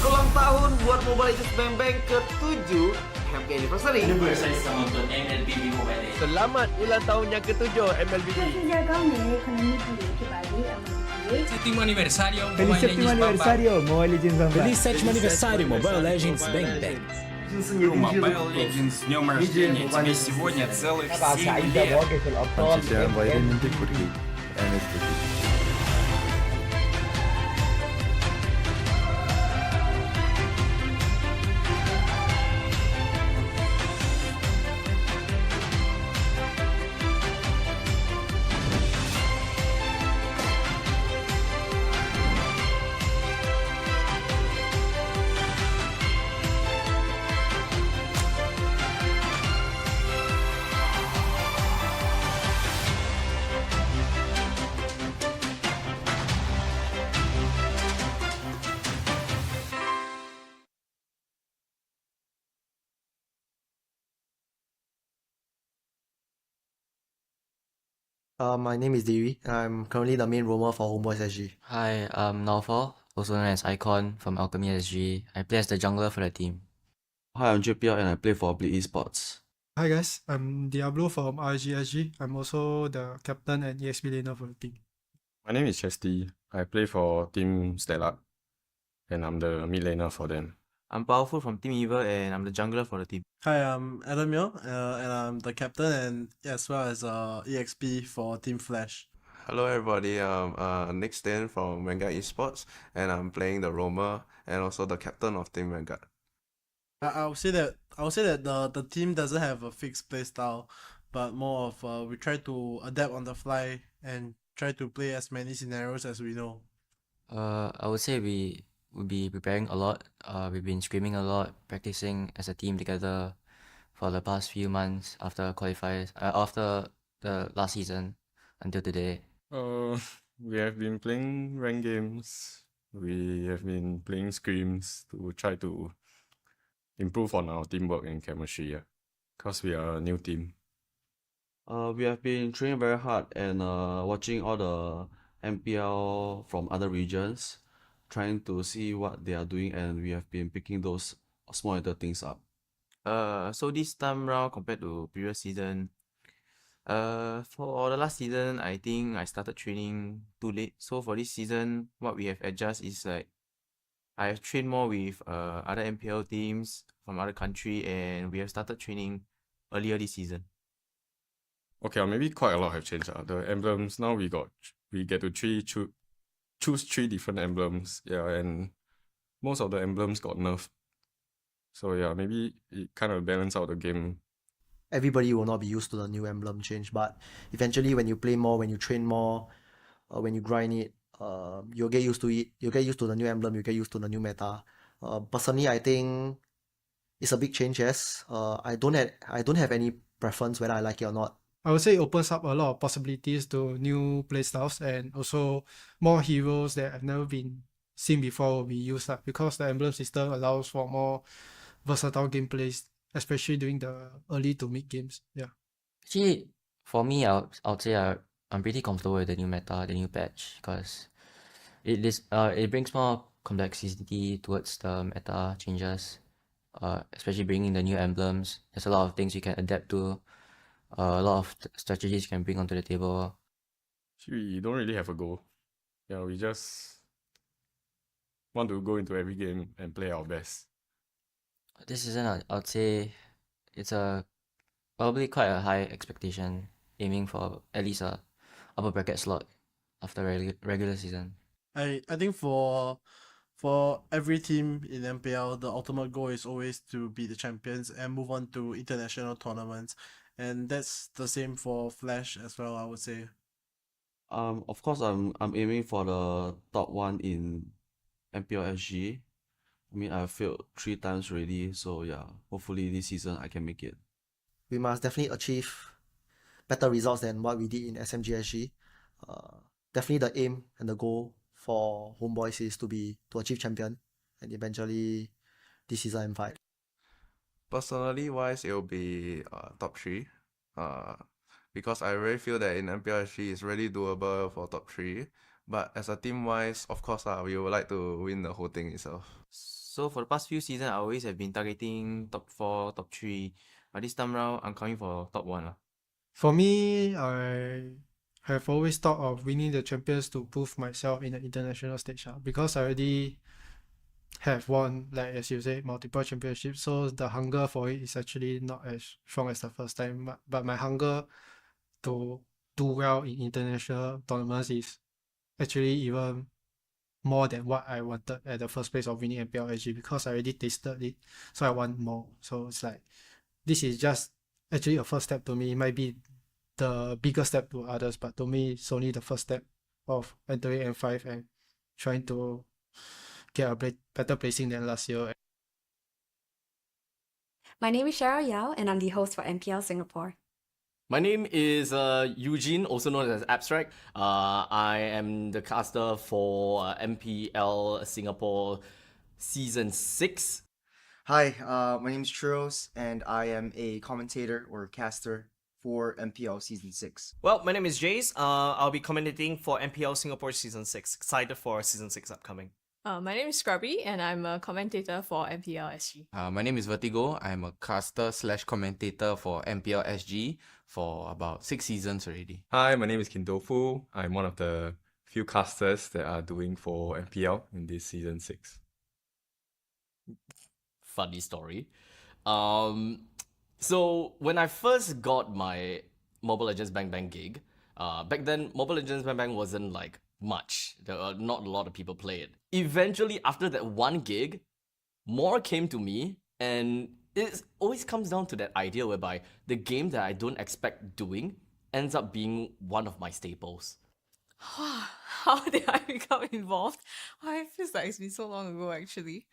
Ulang tahun buat Mobile Legends Bang Bang ke-7. Happy anniversary. Anniversary sama untuk MLBB Mobile Legends. Selamat ulang tahun yang ke-7 MLBB. Sétimo aniversario Feliz sétimo aniversario Mobile Legends Bang Bang. Feliz sétimo aniversário, Mobile Legends Bang Bang. Mobile Legends, с днем рождения! Тебе сегодня целых 7 лет! My name is Dewi. I'm currently the main roamer for Homebois SG. Hi, I'm Naufal, also known as Icon from Alchemy SG. I play as the jungler for the team. Hi, I'm JPL and I play for Bleed Esports. Hi guys, I'm Diablo from RSG SG. I'm also the captain and EXP laner for the team. My name is Chesty. I play for Team Stellar and I'm the mid laner for them. I'm Powerful from Team Evil and I'm the jungler for the team. Hi, I'm Adam Yo, and I'm the captain and as well as EXP for Team Flash. Hello everybody, I'm Nick Stain from Vanguard Esports and I'm playing the roamer and also the captain of Team Vanguard. I would say that the team doesn't have a fixed play style, but more of we try to adapt on the fly and try to play as many scenarios as we know. I would say we will be preparing a lot. We've been screaming a lot, practicing as a team together for the past few months after qualifiers, after the last season until today. We have been playing ranked games. We have been playing scrims to try to improve on our teamwork and chemistry, because we are a new team. We have been training very hard and watching all the MPL from other regions, trying to see what they are doing, and we have been picking those small little things up. So this time round compared to previous season, for the last season, I think I started training too late. So for this season, what we have adjusted is like I have trained more with other MPL teams from other country, and we have started training earlier this season. Okay, maybe quite a lot have changed. The emblems now we get to choose 3 different emblems. Yeah, and most of the emblems got nerfed. So yeah, maybe it kind of balance out the game. Everybody will not be used to the new emblem change, but eventually when you play more, when you train more, when you grind it, you'll get used to it. You'll get used to the new emblem. You get used to the new meta. Personally, I think it's a big change. Yes. I don't have any preference whether I like it or not. I would say it opens up a lot of possibilities to new playstyles and also more heroes that have never been seen before will be used because the emblem system allows for more versatile gameplays, especially during the early to mid games. Yeah. Actually, for me, I would say I'm pretty comfortable with the new meta, the new patch, because it brings more complexity towards the meta changes, especially bringing the new emblems. There's a lot of things you can adapt to, a lot of strategies you can bring onto the table. We don't really have a goal. Yeah, we just want to go into every game and play our best. This season, I'd say it's probably quite a high expectation, aiming for at least a upper bracket slot after regular season. I think for every team in MPL, the ultimate goal is always to be the champions and move on to international tournaments, and that's the same for Flash as well, I would say. Of course, I'm aiming for the top one in MPL SG. I mean, I've failed 3 times already, so yeah, hopefully this season I can make it. We must definitely achieve better results than what we did in SMG SG. Definitely the aim and the goal for Homeboys is to achieve champion and eventually this season M5. Personally wise, it'll be top 3. Because I really feel that in MPL SG it's really doable for top 3. But as a team wise, of course, we would like to win the whole thing itself. So for the past few seasons, I always have been targeting top 4, top 3. But this time round, I'm coming for top 1. For me, I have always thought of winning the champions to prove myself in the international stage, because I already have won, like as you say, multiple championships. So the hunger for it is actually not as strong as the first time. But my hunger to do well in international tournaments is actually even more than what I wanted at the first place of winning MPL SG, because I already tasted it, so I want more. So it's like, this is just actually a first step to me. It might be the bigger step to others, but to me it's only the first step of entering M5 and trying to get a better placing than last year. My name is Cheryl Yao, and I'm the host for MPL Singapore. My name is Eugene, also known as Abstract. I am the caster for MPL Singapore Season 6. Hi, my name is Churros, and I am a commentator or caster for MPL Season 6. Well, my name is Jace. I'll be commentating for MPL Singapore Season 6. Excited for Season 6 upcoming. My name is Scrubby, and I'm a commentator for MPL SG. My name is Vertigo. I'm a caster / commentator for MPL SG for about 6 seasons already. Hi, my name is Kindofu. I'm one of the few casters that are doing for MPL in this season 6. Funny story. So when I first got my Mobile Legends Bang Bang gig, back then Mobile Legends Bang Bang wasn't like much. There were not a lot of people play it. Eventually, after that one gig, more came to me, and it always comes down to that idea whereby the game that I don't expect doing ends up being one of my staples. How did I become involved? It feels like it's been so long ago, actually.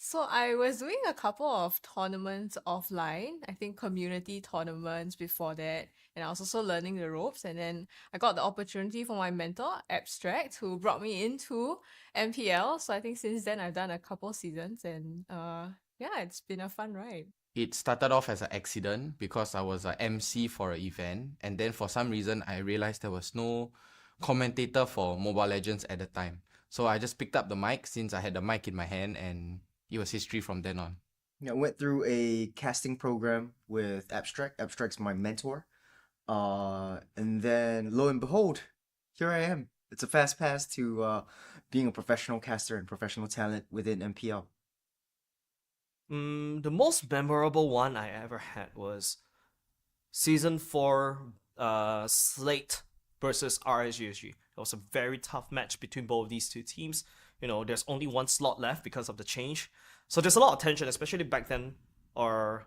So I was doing a couple of tournaments offline, I think community tournaments before that, and I was also learning the ropes, and then I got the opportunity from my mentor, Abstract, who brought me into MPL. So I think since then I've done a couple seasons, and yeah, it's been a fun ride. It started off as an accident because I was an MC for an event, and then for some reason I realized there was no commentator for Mobile Legends at the time. So I just picked up the mic since I had the mic in my hand, and it was history from then on. I went through a casting program with Abstract. Abstract's my mentor. And then lo and behold, here I am. It's a fast pass to being a professional caster and professional talent within MPL. The most memorable one I ever had was Season 4 Slate versus RSG SG. It was a very tough match between both of these two teams. You know, there's only one slot left because of the change. So there's a lot of tension, especially back then I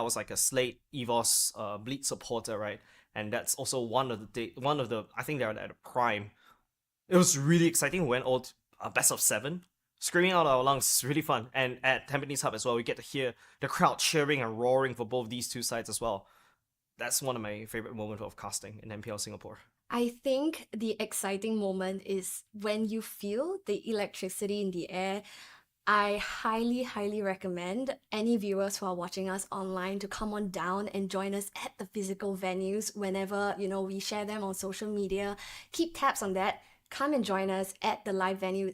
was like a Slate EVOS Bleed supporter, right? And that's also one of the I think they're at a prime. It was really exciting. We went all best of 7. Screaming out our lungs. It's really fun. And at Tampines Hub as well, we get to hear the crowd cheering and roaring for both these two sides as well. That's one of my favorite moments of casting in MPL Singapore. I think the exciting moment is when you feel the electricity in the air. I highly recommend any viewers who are watching us online to come on down and join us at the physical venues whenever, we share them on social media. Keep tabs on that. Come and join us at the live venue.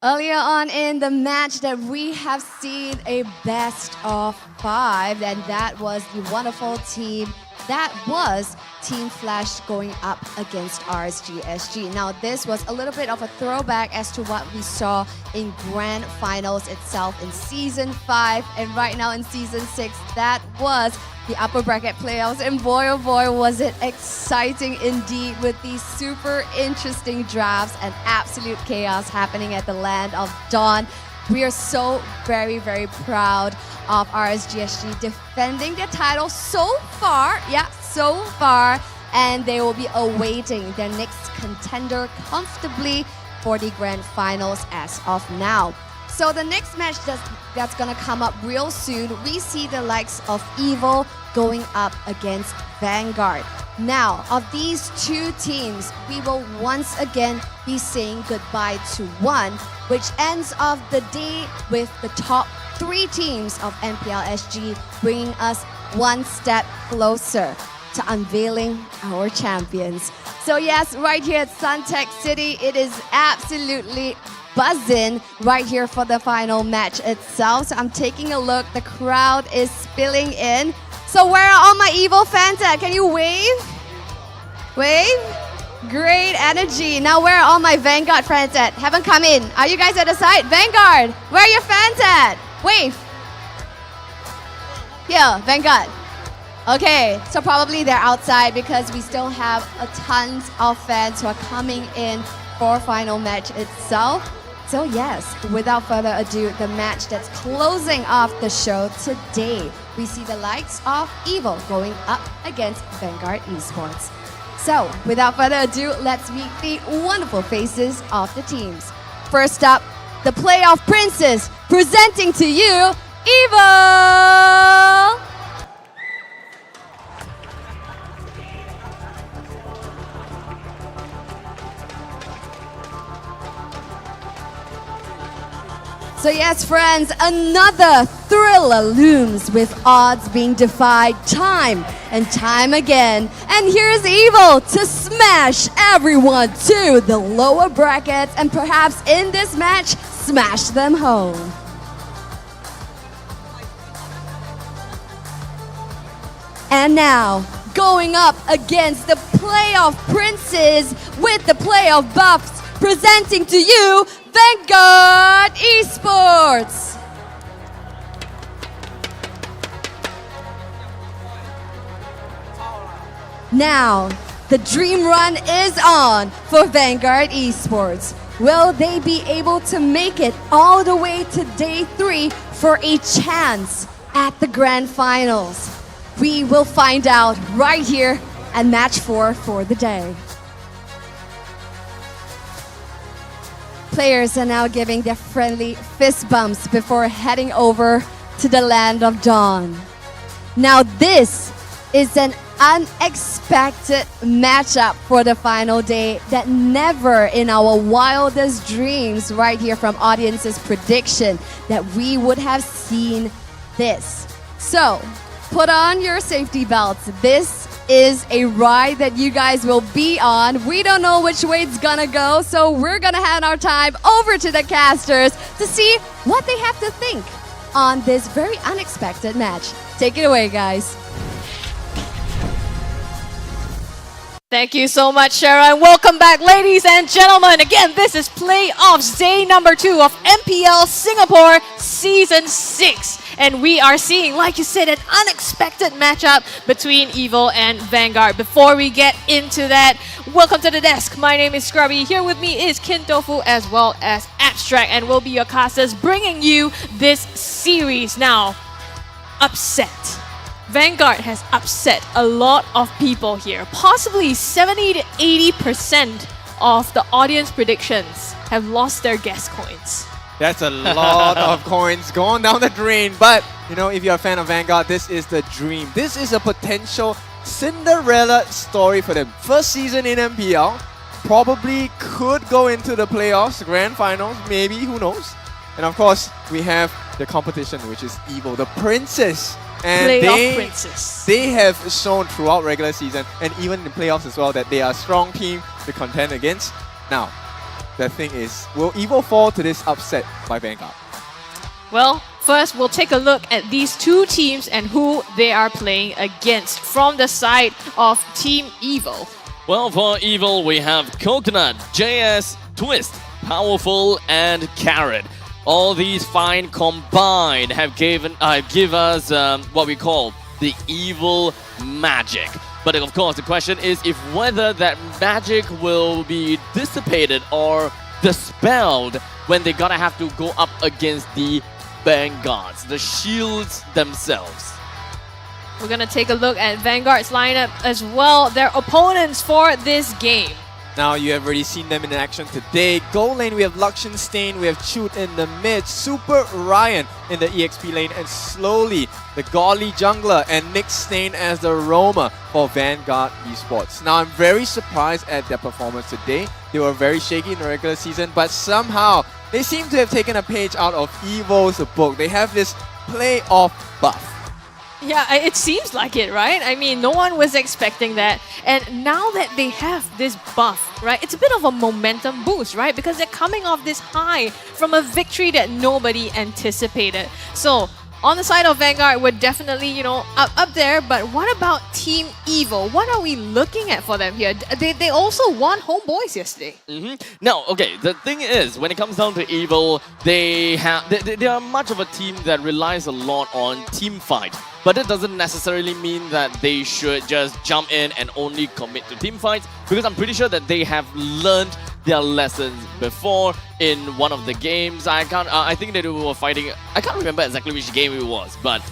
Earlier on in the match that we have seen a best of 5, and that was the wonderful team. That was Team Flash going up against RSG SG. Now this was a little bit of a throwback as to what we saw in Grand Finals itself in Season 5, and right now in Season 6, that was the upper bracket playoffs, and boy oh boy was it exciting indeed with these super interesting drafts and absolute chaos happening at the land of Dawn. We are so very, very proud of RSG SG defending their title so far, and they will be awaiting their next contender comfortably for the grand finals as of now. So the next match that's gonna come up real soon, we see the likes of Evil going up against Vanguard. Now, of these two teams, we will once again be saying goodbye to one, which ends off the day with the top 3 teams of MPL SG bringing us one step closer to unveiling our champions. So yes, right here at Suntec City, it is absolutely buzzing right here for the final match itself. So I'm taking a look, the crowd is spilling in. So where are all my Evil fans at? Can you wave? Wave? Great energy. Now where are all my Vanguard fans at? Haven't come in. Are you guys at the side? Vanguard, where are your fans at? Wave. Here, Vanguard. Okay, so probably they're outside because we still have a tons of fans who are coming in for final match itself. So yes, without further ado, the match that's closing off the show today, we see the likes of Evil going up against Vanguard Esports. So without further ado, let's meet the wonderful faces of the teams. First up, the Playoff Princes, presenting to you, Evil! So yes, friends, another thriller looms with odds being defied time and time again. And here's Evil to smash everyone to the lower brackets and perhaps in this match, smash them home. And now, going up against the Playoff Princes with the Playoff Buffs, presenting to you, Vanguard Esports! Now, the dream run is on for Vanguard Esports. Will they be able to make it all the way to day 3 for a chance at the grand finals? We will find out right here at match 4 for the day. Players are now giving their friendly fist bumps before heading over to the land of Dawn. Now this is an unexpected matchup for the final day that never in our wildest dreams right here from audience's prediction that we would have seen this. So put on your safety belts. This is a ride that you guys will be on. We don't know which way it's gonna go, so we're gonna hand our time over to the casters to see what they have to think on this very unexpected match. Take it away, guys. Thank you so much, Shara, and welcome back, ladies and gentlemen. Again, this is Playoffs Day number 2 of MPL Singapore Season 6. And we are seeing, like you said, an unexpected matchup between Evil and Vanguard. Before we get into that, welcome to the desk. My name is Scrubby. Here with me is Kin Tofu as well as Abstract, and we'll be your casters bringing you this series. Now, upset. Vanguard has upset a lot of people here. Possibly 70 to 80% of the audience predictions have lost their guess coins. That's a lot of coins going down the drain. But, you know, if you're a fan of Vanguard, this is the dream. This is a potential Cinderella story for them. First season in MPL, probably could go into the playoffs, grand finals, maybe, who knows. And of course, we have the competition, which is Evil, the Princess. And they have shown throughout regular season and even in the playoffs as well that they are a strong team to contend against. Now, the thing is, will EVO fall to this upset by Vanguard? Well, first we'll take a look at these two teams and who they are playing against from the side of Team EVO. Well, for EVO, we have Coconut, JS, Twist, Powerful, and Carrot. All these fine combined have give us what we call the evil magic. But of course, the question is if whether that magic will be dissipated or dispelled when they're gonna have to go up against the Vanguards, the shields themselves. We're gonna take a look at Vanguard's lineup as well, their opponents for this game. Now you have already seen them in action today. Gold lane, we have Luxian Stain, we have Chute in the mid, Super Ryan in the EXP lane, and slowly the Godly Jungler and Nick Stain as the roamer for Vanguard Esports. Now I'm very surprised at their performance today. They were very shaky in the regular season, but somehow they seem to have taken a page out of EVO's book. They have this playoff buff. Yeah, it seems like it, right? I mean, no one was expecting that. And now that they have this buff, right, it's a bit of a momentum boost, right? Because they're coming off this high from a victory that nobody anticipated. So, on the side of Vanguard, we're definitely, you know, up there. But what about Team EVO? What are we looking at for them here? They also won Homebois yesterday. Now, okay, the thing is, when it comes down to EVO, they are much of a team that relies a lot on team fight. But it doesn't necessarily mean that they should just jump in and only commit to team fights, because I'm pretty sure that they have learned their lessons before in one of the games. I think that they were fighting, I can't remember exactly which game it was, but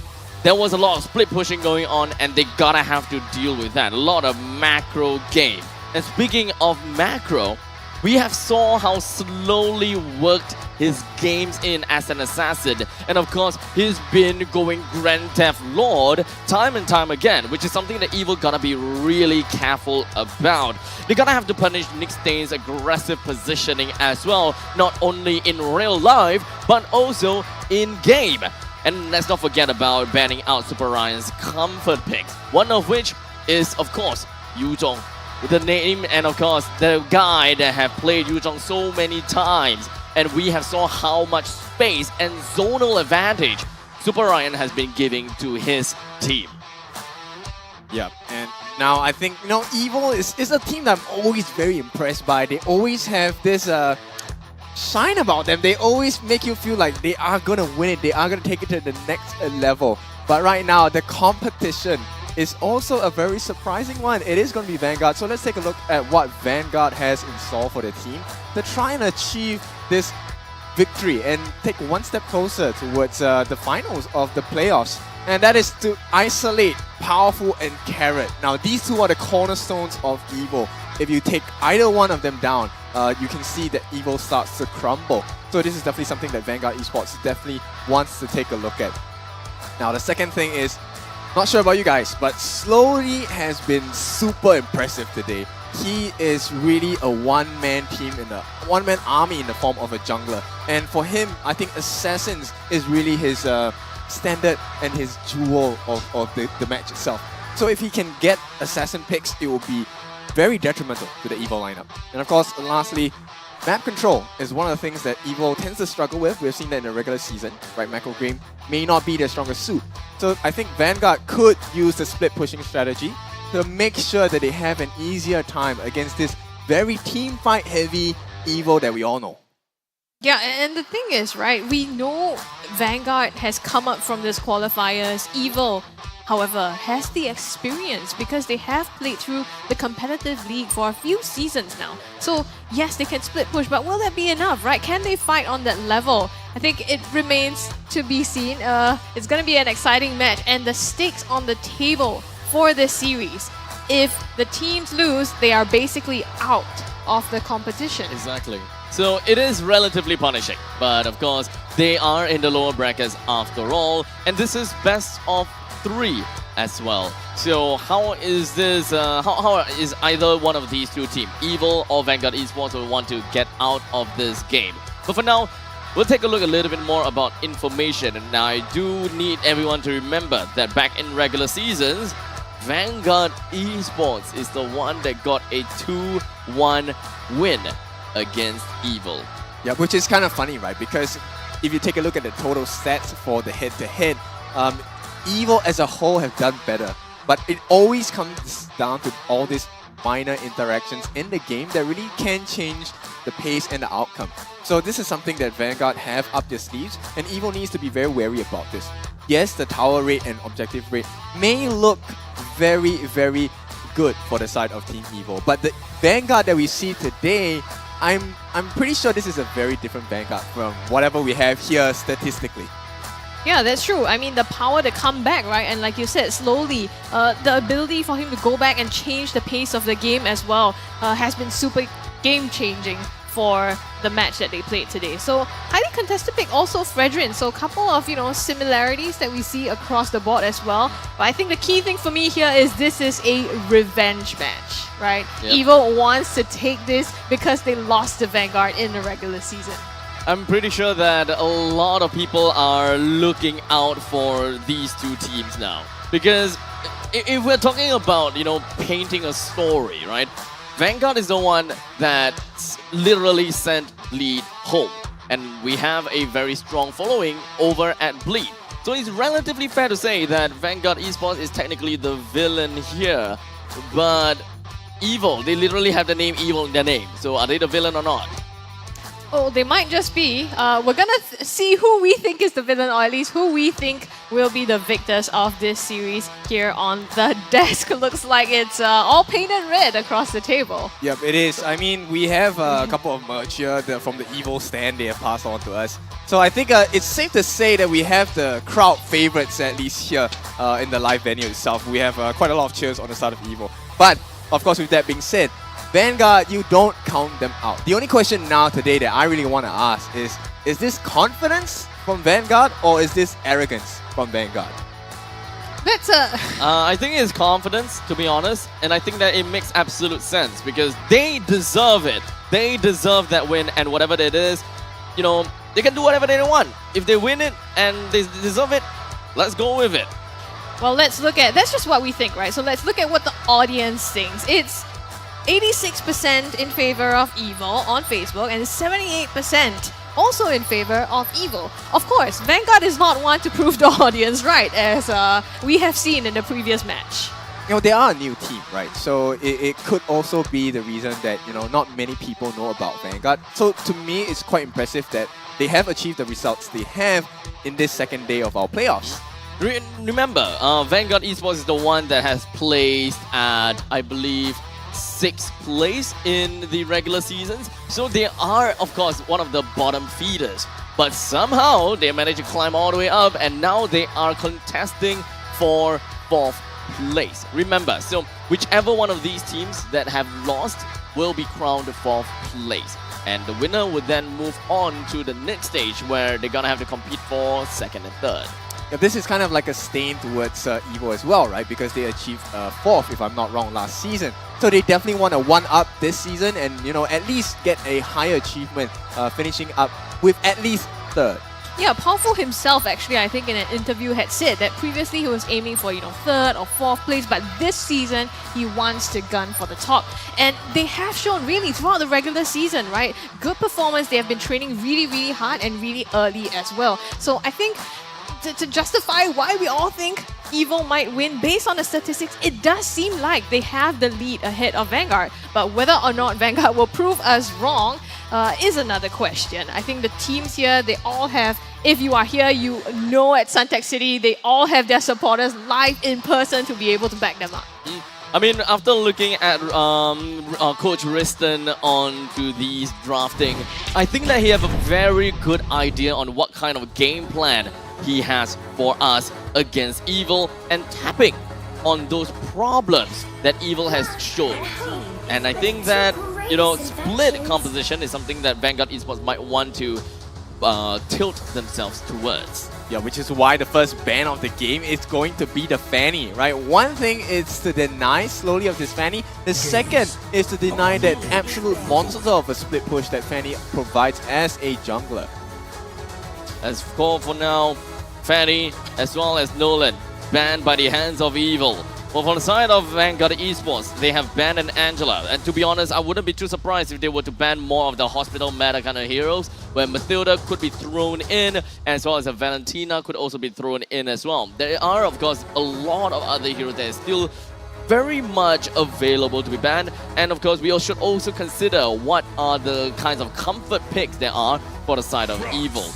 there was a lot of split pushing going on and they gotta have to deal with that. A lot of macro game. And speaking of macro, we have saw how slowly worked his games in as an assassin, and of course he's been going Grand Theft Lord time and time again, which is something that EVO gotta be really careful about. They gotta have to punish Nick Stain's aggressive positioning as well, not only in real life but also in game. And let's not forget about banning out Super Ryan's comfort picks, one of which is of course Yuzhong. With the name and of course the guy that have played Yuzhong so many times, and we have saw how much space and zonal advantage Super Ryan has been giving to his team. Yeah, and now I think, you know, EVO is a team that I'm always very impressed by. They always have this shine about them. They always make you feel like they are gonna win it, they are gonna take it to the next level. But right now, the competition is also a very surprising one. It is going to be Vanguard, so let's take a look at what Vanguard has in store for the team to try and achieve this victory and take one step closer towards the finals of the playoffs. And that is to isolate Powerful and Carrot. Now these two are the cornerstones of EVO. If you take either one of them down, you can see that EVO starts to crumble. So this is definitely something that Vanguard Esports definitely wants to take a look at. Now the second thing is, not sure about you guys, but Slowly has been super impressive today. He is really a one-man team in a one-man army in the form of a jungler. And for him, I think Assassins is really his standard and his jewel of the match itself. So if he can get Assassin picks, it will be very detrimental to the EVO lineup. And of course, lastly, map control is one of the things that EVO tends to struggle with. We've seen that in the regular season, right? Macro game may not be their strongest suit. So I think Vanguard could use the split pushing strategy to make sure that they have an easier time against this very team fight heavy EVO that we all know. Yeah, and the thing is, right, we know Vanguard has come up from this qualifiers. EVO, however, has the experience because they have played through the competitive league for a few seasons now. So yes, they can split push, but will that be enough, right? Can they fight on that level? I think it remains to be seen. It's going to be an exciting match, and the stakes on the table for this series. If the teams lose, they are basically out of the competition. Exactly. So it is relatively punishing, but of course they are in the lower brackets after all, and this is best of 3 as well. So how is this? How is either one of these two teams, EVO or Vanguard Esports, will want to get out of this game? But for now, we'll take a look a little bit more about information, and I do need everyone to remember that back in regular seasons, Vanguard Esports is the one that got a 2-1 win. against Evil. Yeah, which is kind of funny, right? Because if you take a look at the total stats for the head-to-head, Evil as a whole have done better. But it always comes down to all these minor interactions in the game that really can change the pace and the outcome. So this is something that Vanguard have up their sleeves, and Evil needs to be very wary about this. Yes, the tower rate and objective rate may look very, very good for the side of Team Evil, but the Vanguard that we see today, I'm pretty sure this is a very different Vanguard from whatever we have here statistically. Yeah, that's true. I mean, the power to come back, right? And like you said, slowly, the ability for him to go back and change the pace of the game as well has been super game-changing for the match that they played today. So, highly contested pick, also Fredrin. So, a couple of, similarities that we see across the board as well. But I think the key thing for me here is this is a revenge match, right? Yep. Evil wants to take this because they lost to Vanguard in the regular season. I'm pretty sure that a lot of people are looking out for these two teams now. Because if we're talking about, painting a story, right? Vanguard is the one that literally sent Bleed home. And we have a very strong following over at Bleed. So it's relatively fair to say that Vanguard Esports is technically the villain here. But Evil, they literally have the name Evil in their name. So are they the villain or not? Oh, they might just be. We're gonna see who we think is the villain, or at least who we think will be the victors of this series here on the desk. Looks like it's all painted red across the table. Yep, it is. I mean, we have a couple of merch here from the Evil stand they have passed on to us. So I think it's safe to say that we have the crowd favorites at least here in the live venue itself. We have quite a lot of cheers on the side of Evil. But, of course, with that being said, Vanguard, you don't count them out. The only question now today that I really want to ask is this confidence from Vanguard or is this arrogance from Vanguard? That's I think it's confidence, to be honest, and I think that it makes absolute sense because they deserve it. They deserve that win, and whatever it is, they can do whatever they want. If they win it and they deserve it, let's go with it. Well, that's just what we think, right? So let's look at what the audience thinks. It's 86% in favor of Evil on Facebook and 78% also in favor of Evil. Of course, Vanguard is not one to prove the audience right, as we have seen in the previous match. They are a new team, right? So it could also be the reason that, not many people know about Vanguard. So to me, it's quite impressive that they have achieved the results they have in this second day of our playoffs. Remember, Vanguard Esports is the one that has placed at, I believe, 6th place in the regular seasons. So they are, of course, one of the bottom feeders. But somehow they managed to climb all the way up and now they are contesting for 4th place. Remember, so whichever one of these teams that have lost will be crowned 4th place. And the winner would then move on to the next stage where they're gonna have to compete for 2nd and 3rd. Yeah, this is kind of like a stain towards Evo as well, right? Because they achieved 4th, if I'm not wrong, last season. So they definitely want to one-up this season and, at least get a higher achievement, finishing up with at least 3rd. Yeah, Powerful himself actually, I think in an interview had said that previously he was aiming for, 3rd or 4th place, but this season he wants to gun for the top. And they have shown really throughout the regular season, right? Good performance. They have been training really, really hard and really early as well. So I think to justify why we all think Evil might win based on the statistics, it does seem like they have the lead ahead of Vanguard. But whether or not Vanguard will prove us wrong is another question. I think the teams here, they all have, if you are here, at Suntec City, they all have their supporters live in person to be able to back them up. I mean, after looking at Coach Riston onto these drafting, I think that he have a very good idea on what kind of game plan he has for us against Evil and tapping on those problems that Evil has shown. And I think that, split composition is something that Vanguard Esports might want to tilt themselves towards. Yeah, which is why the first ban of the game is going to be the Fanny, right? One thing is to deny slowly of this Fanny. The second is to deny that absolute monster of a split push that Fanny provides as a jungler. As for now, Fanny as well as Nolan banned by the hands of Evil. Well, from the side of Vanguard Esports, they have banned an Angela. And to be honest, I wouldn't be too surprised if they were to ban more of the hospital meta kind of heroes, where Mathilda could be thrown in, as well as a Valentina could also be thrown in as well. There are, of course, a lot of other heroes that are still very much available to be banned. And of course, we should also consider what are the kinds of comfort picks there are for the side of Evil.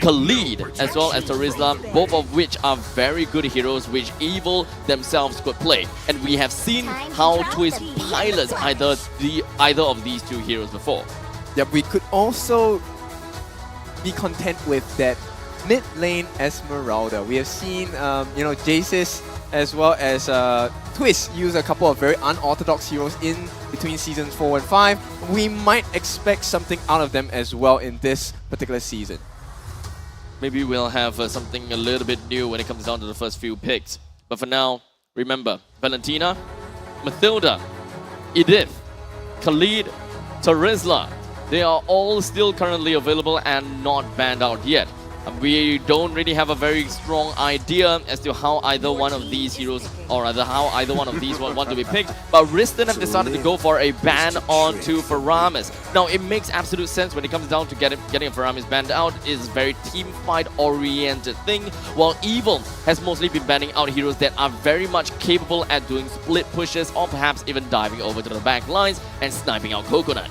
Khalid as well as Tarizla, both of which are very good heroes which Evil themselves could play. And we have seen how Twist pilots either of these two heroes before. Yeah, we could also be content with that mid lane Esmeralda. We have seen, Jace's as well as Twist use a couple of very unorthodox heroes in between seasons 4 and 5. We might expect something out of them as well in this particular season. Maybe we'll have something a little bit new when it comes down to the first few picks. But for now, remember, Valentina, Mathilda, Edith, Khalid, Tarizla, they are all still currently available and not banned out yet. And we don't really have a very strong idea as to how either one of these heroes, or rather how either one of these want to be picked. But Riston have decided to go for a ban onto Faramis. Now, it makes absolute sense when it comes down to getting a Faramis banned out. It's a very team fight oriented thing, while Evil has mostly been banning out heroes that are very much capable at doing split pushes or perhaps even diving over to the back lines and sniping out Coconut.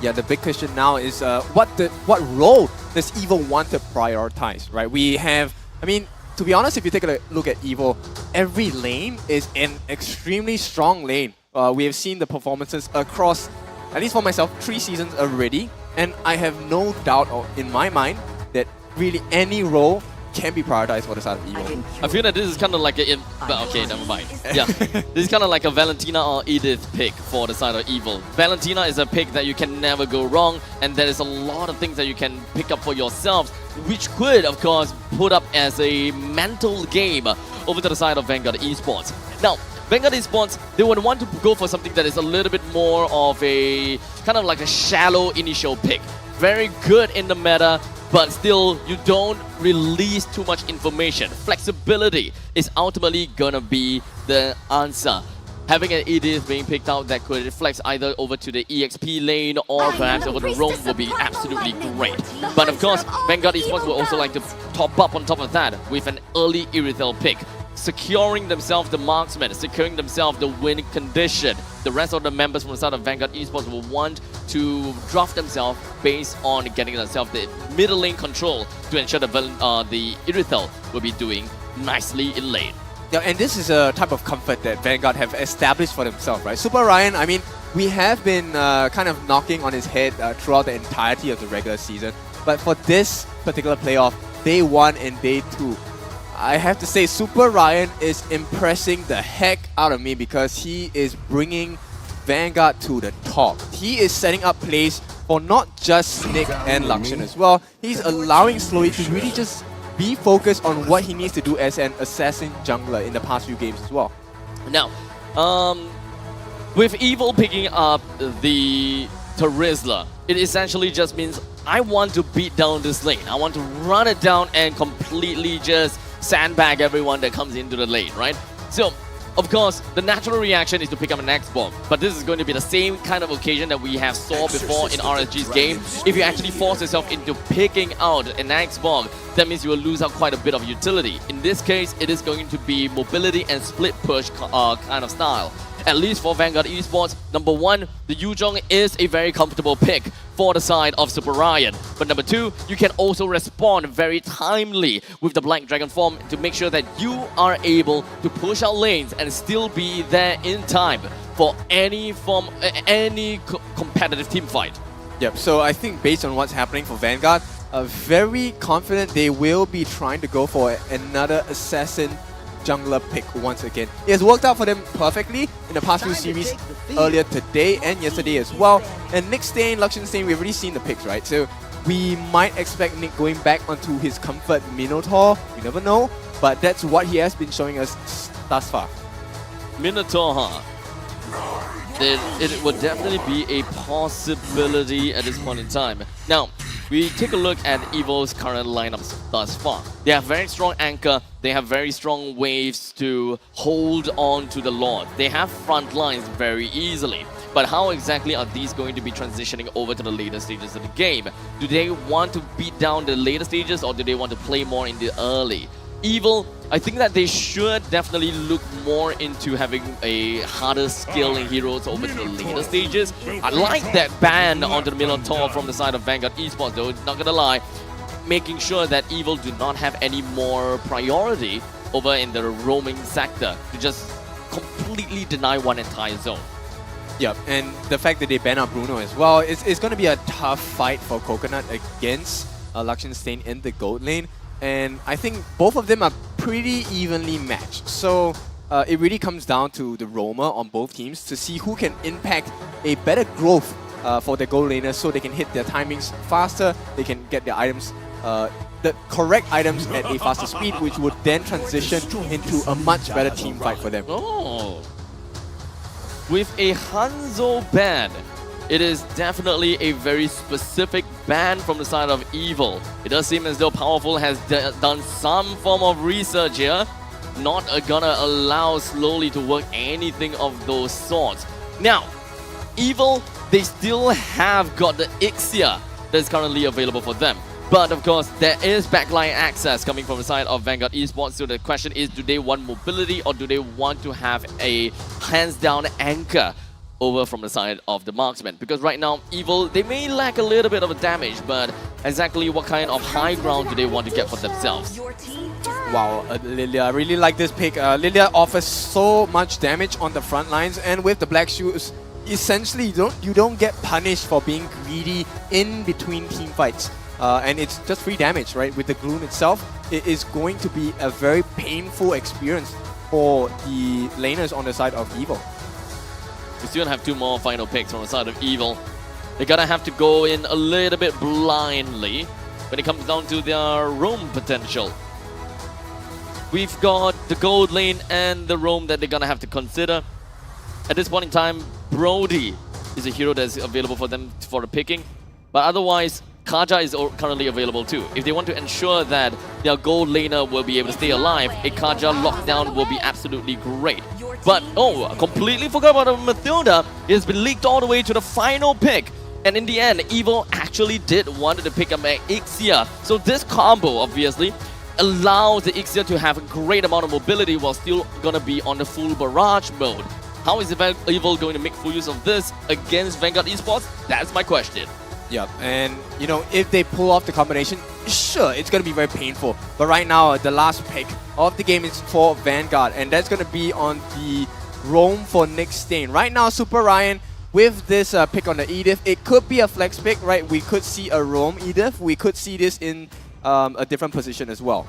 Yeah, the big question now is what role does Evil want to prioritize, right? We have, to be honest, if you take a look at Evil, every lane is an extremely strong lane. We have seen the performances across, at least for myself, 3 seasons already, and I have no doubt in my mind that really any role can be prioritized for the side of Evil. I feel that this is kind of like okay, never mind. Yeah, this is kind of like a Valentina or Edith pick for the side of Evil. Valentina is a pick that you can never go wrong, and there is a lot of things that you can pick up for yourselves, which could, of course, put up as a mental game over to the side of Vanguard Esports. Now, Vanguard Esports, they would want to go for something that is a little bit more of a kind of like a shallow initial pick. Very good in the meta, but still, you don't release too much information. Flexibility is ultimately gonna be the answer. Having an Edith being picked out that could flex either over to the EXP lane or perhaps over the roam would be absolutely great. But of course, Vanguard Esports would also like to top up on top of that with an early Irithel pick, securing themselves the marksman, securing themselves the win condition. The rest of the members from the side of Vanguard Esports will want to draft themselves based on getting themselves the middle lane control to ensure the Irithel will be doing nicely in lane. Yeah, and this is a type of comfort that Vanguard have established for themselves, right? Super Ryan, we have been kind of knocking on his head throughout the entirety of the regular season. But for this particular playoff, day 1 and day 2, I have to say Super Ryan is impressing the heck out of me because he is bringing Vanguard to the top. He is setting up plays for not just Nick and Lakshan as well. He's allowing Slowy to really just be focused on what he needs to do as an assassin jungler in the past few games as well. Now, with Evil picking up the Tarizla, it essentially just means I want to beat down this lane. I want to run it down and completely just sandbag everyone that comes into the lane, right? So, of course, the natural reaction is to pick up an X-Bomb, but this is going to be the same kind of occasion that we have saw before in RSG's game. If you actually force yourself into picking out an X-Bomb, that means you will lose out quite a bit of utility. In this case, it is going to be mobility and split push kind of style. At least for Vanguard Esports, number 1, the Yuzhong is a very comfortable pick for the side of Super Ryan. But number 2, you can also respond very timely with the Black Dragon form to make sure that you are able to push out lanes and still be there in time for any competitive team fight. Yep, so I think based on what's happening for Vanguard, very confident they will be trying to go for another assassin jungler pick once again. It has worked out for them perfectly in the past few series earlier today and yesterday as well. And Nick Stain, Lakshan Stain, we've already seen the picks, right? So we might expect Nick going back onto his comfort Minotaur. You never know, but that's what he has been showing us thus far. Minotaur, huh? It would definitely be a possibility at this point in time. Now, we take a look at EVO's current lineups thus far. They have very strong anchor, they have very strong waves to hold on to the Lord. They have front lines very easily. But how exactly are these going to be transitioning over to the later stages of the game? Do they want to beat down the later stages or do they want to play more in the early? EVIL, I think that they should definitely look more into having a harder scaling heroes over to the later stages. I like that ban onto the Minotaur from the side of Vanguard Esports though, not gonna lie. Making sure that EVIL do not have any more priority over in the roaming sector to just completely deny one entire zone. Yep, and the fact that they ban out Bruno as well, it's going to be a tough fight for Coconut against Luxionstein in the gold lane. And I think both of them are pretty evenly matched. So it really comes down to the roamer on both teams to see who can impact a better growth for the gold laners so they can hit their timings faster, they can get their items, the correct items at a faster speed, which would then transition into a much better team fight for them. Oh. With a Hanzo ban, it is definitely a very specific ban from the side of EVIL. It does seem as though Powerful has done some form of research here, not gonna allow Slowly to work anything of those sorts. Now, EVIL, they still have got the Ixia that's currently available for them. But of course, there is backline access coming from the side of Vanguard Esports. So the question is, do they want mobility or do they want to have a hands-down anchor over from the side of the marksman? Because right now, EVIL, they may lack a little bit of a damage, but exactly what kind of high ground do they want to get for themselves? Wow, Lilia, I really like this pick. Lilia offers so much damage on the front lines, and with the Black Shoes, essentially you don't get punished for being greedy in between team fights. And it's just free damage, right? With the Gloom itself, it is going to be a very painful experience for the laners on the side of EVIL. We still have two more final picks from the side of EVIL. They're gonna have to go in a little bit blindly when it comes down to their roam potential. We've got the gold lane and the roam that they're gonna have to consider. At this point in time, Brody is a hero that's available for them for the picking. But otherwise, Kaja is currently available too. If they want to ensure that their gold laner will be able to stay alive, a Kaja lockdown will be absolutely great. But, oh, I completely forgot about Mathilda. It has been leaked all the way to the final pick. And in the end, EVIL actually did want to pick up an Ixia. So this combo, obviously, allows the Ixia to have a great amount of mobility while still gonna be on the full barrage mode. How is EVIL going to make full use of this against Vanguard Esports? That's my question. Yep, and you know, if they pull off the combination, sure, it's going to be very painful. But right now, the last pick of the game is for Vanguard, and that's going to be on the roam for Nick Stain. Right now, Super Ryan, with this pick on the Edith, it could be a flex pick, right? We could see a roam Edith. We could see this in a different position as well.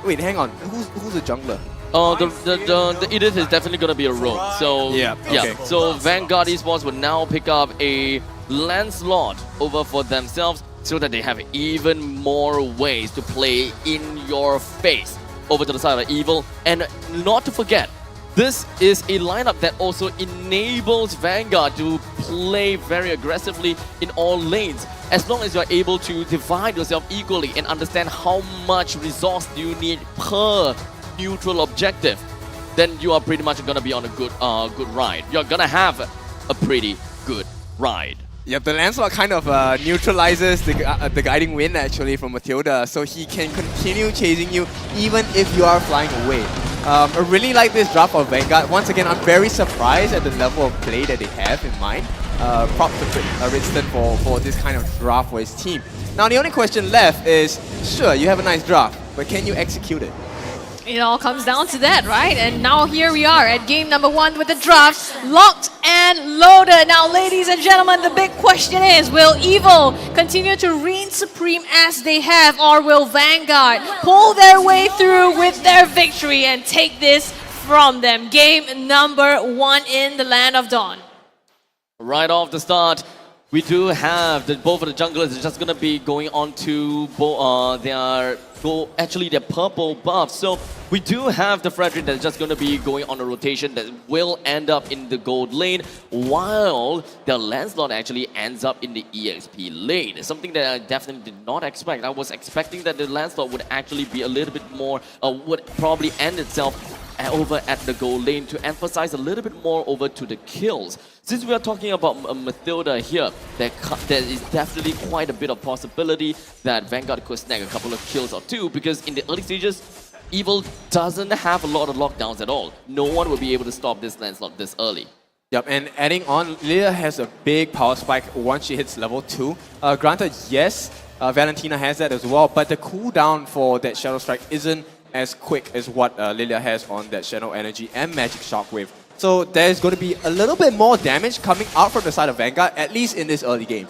Wait, hang on. Who's the jungler? The Edith is definitely going to be a roam. So, yeah. Okay. So Vanguard Esports will now pick up a Lancelot over for themselves so that they have even more ways to play in your face over to the side of EVIL. And not to forget, this is a lineup that also enables Vanguard to play very aggressively in all lanes. As long as you're able to divide yourself equally and understand how much resource do you need per neutral objective, then you are pretty much going to be on a good ride. You're going to have a pretty good ride. Yep, the Lancelot kind of neutralizes the guiding wind actually from Mathilda, so he can continue chasing you even if you are flying away. I really like this draft of Vanguard. Once again, I'm very surprised at the level of play that they have in mind. Props to Ridston for this kind of draft for his team. Now the only question left is, sure, you have a nice draft, but can you execute it? It all comes down to that, right? And now here we are at game number 1 with the draft locked and loaded. Now, ladies and gentlemen, the big question is, will EVIL continue to reign supreme as they have, or will Vanguard pull their way through with their victory and take this from them? Game number 1 in the Land of Dawn. Right off the start, We do have both of the junglers are just gonna be going on to their purple buff. So we do have the Frederick that's just gonna be going on a rotation that will end up in the gold lane, while the Lancelot actually ends up in the EXP lane. Something that I definitely did not expect. I was expecting that the Lancelot would actually be a little bit more, would probably end itself over at the gold lane to emphasize a little bit more over to the kills. Since we are talking about Mathilda here, there is definitely quite a bit of possibility that Vanguard could snag a couple of kills or two, because in the early stages, Evil doesn't have a lot of lockdowns at all. No one will be able to stop this Lancelot this early. Yep, and adding on, Lilia has a big power spike once she hits level 2. Granted, yes, Valentina has that as well, but the cooldown for that Shadow Strike isn't as quick as what Lilia has on that Shadow Energy and Magic Shockwave. So there's going to be a little bit more damage coming out from the side of Vanguard, at least in this early game.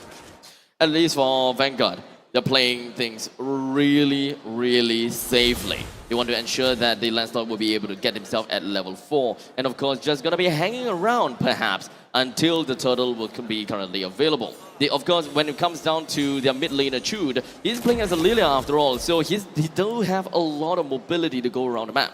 At least for Vanguard, they're playing things really, really safely. They want to ensure that the Lancelot will be able to get himself at level 4. And of course, just going to be hanging around, perhaps, until the turtle will be currently available. Of course, when it comes down to their mid laner Chud, he's playing as a Lilia after all, so he do have a lot of mobility to go around the map.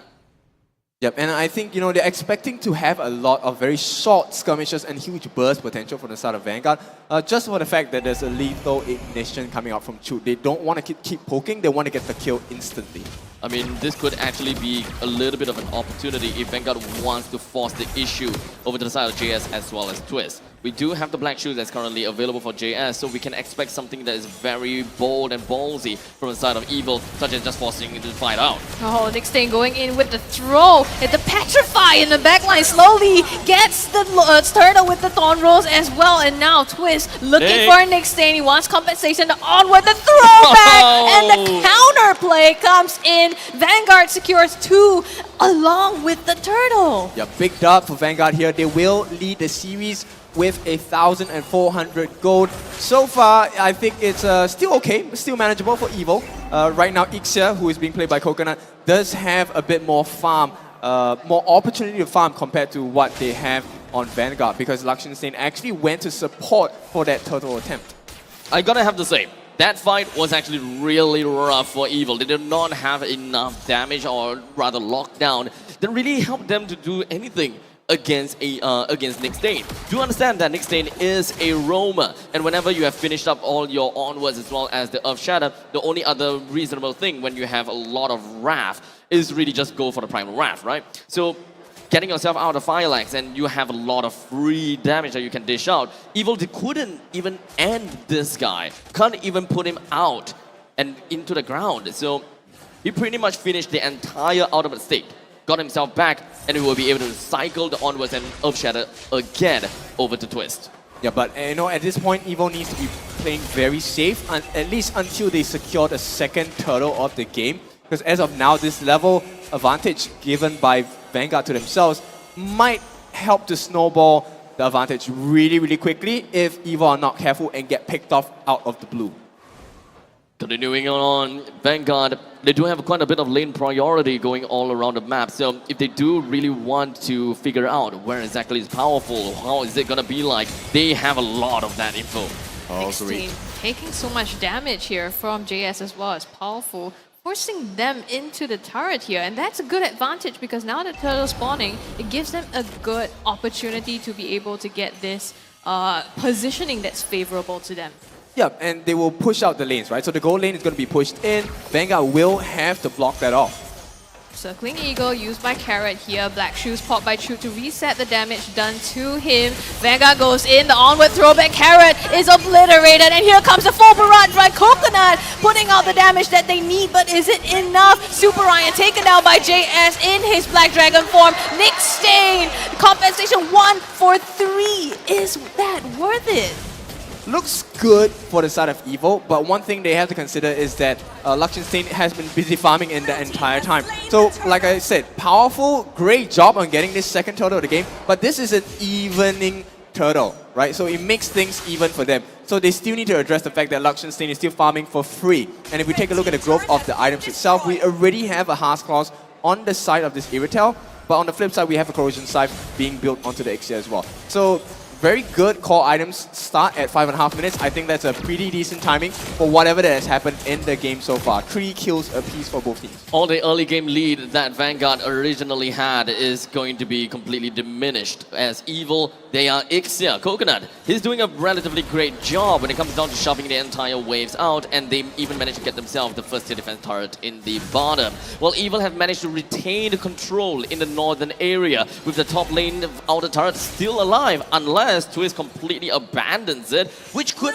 Yep, and I think, you know, they're expecting to have a lot of very short skirmishes and huge burst potential from the side of Vanguard, just for the fact that there's a lethal ignition coming out from Chud. They don't want to keep poking, they want to get the kill instantly. I mean, this could actually be a little bit of an opportunity if Vanguard wants to force the issue over to the side of JS as well as Twist. We do have the Black Shoes that's currently available for JS, so we can expect something that is very bold and ballsy from the side of Evil, such as just forcing it to fight out. Oh, Nick Stain going in with the throw. And the Petrify in the backline slowly gets the turtle with the Thorn Rolls as well. And now Twist looking for Nick Stain. He wants compensation. Onward the throwback and the counter play comes in. Vanguard secures 2 along with the turtle. Yeah, big dub for Vanguard here. They will lead the series with 1,400 gold. So far, I think it's still okay, still manageable for Evil. Right now, Ixia, who is being played by Coconut, does have a bit more farm, more opportunity to farm compared to what they have on Vanguard, because Lakshan Stain actually went to support for that turtle attempt. I gotta have to say, that fight was actually really rough for Evil. They did not have enough damage, or rather lockdown, that really helped them to do anything against Nick Stain. Do understand that Nick Stain is a roamer, and whenever you have finished up all your onwards as well as the Earth Shatter, the only other reasonable thing when you have a lot of Wrath is really just go for the Primal Wrath, right? So getting yourself out of Firelax and you have a lot of free damage that you can dish out. Evil couldn't even end this guy, can't even put him out and into the ground. So he pretty much finished the entire ultimate state, got himself back, and he will be able to cycle the onwards and Earth Shatter again over to Twist. Yeah, but you know, at this point, Evo needs to be playing very safe, at least until they secure the second turtle of the game. Because as of now, this level advantage given by Vanguard to themselves might help to snowball the advantage really, really quickly if Evo are not careful and get picked off out of the blue. Continuing on, Vanguard, they do have quite a bit of lane priority going all around the map. So if they do really want to figure out where exactly is powerful, how is it going to be like, they have a lot of that info. Team taking so much damage here from JS as well as powerful, forcing them into the turret here. And that's a good advantage because now that turtle spawning, it gives them a good opportunity to be able to get this positioning that's favorable to them. Yeah, and they will push out the lanes, right? So the gold lane is going to be pushed in. Vanguard will have to block that off. Circling Eagle used by Carrot here. Black Shoes popped by Chute to reset the damage done to him. Vanguard goes in. The onward throwback. Carrot is obliterated. And here comes the full barrage by Coconut, putting out the damage that they need. But is it enough? Super Ryan taken down by JS in his Black Dragon form. Nick Stain, compensation 1 for 3. Is that worth it? Looks good for the side of Evil, but one thing they have to consider is that Lakshan Stain has been busy farming in the entire time. So, like I said, powerful, great job on getting this second turtle of the game, but this is an evening turtle, right? So it makes things even for them. So they still need to address the fact that Lakshan Stain is still farming for free. And if we take a look at the growth of the items itself, we already have a Heart's Claws on the side of this Iritel, but on the flip side, we have a Corrosion Scythe being built onto the Ixia as well. So very good core items start at 5.5 minutes. I think that's a pretty decent timing for whatever that has happened in the game so far. 3 kills apiece for both teams. All the early game lead that Vanguard originally had is going to be completely diminished as Evil, they are Ixia, Coconut. He's doing a relatively great job when it comes down to shoving the entire waves out, and they even managed to get themselves the first tier defense turret in the bottom. While Evil have managed to retain control in the northern area with the top lane outer turret still alive, unless Twist completely abandons it, which could...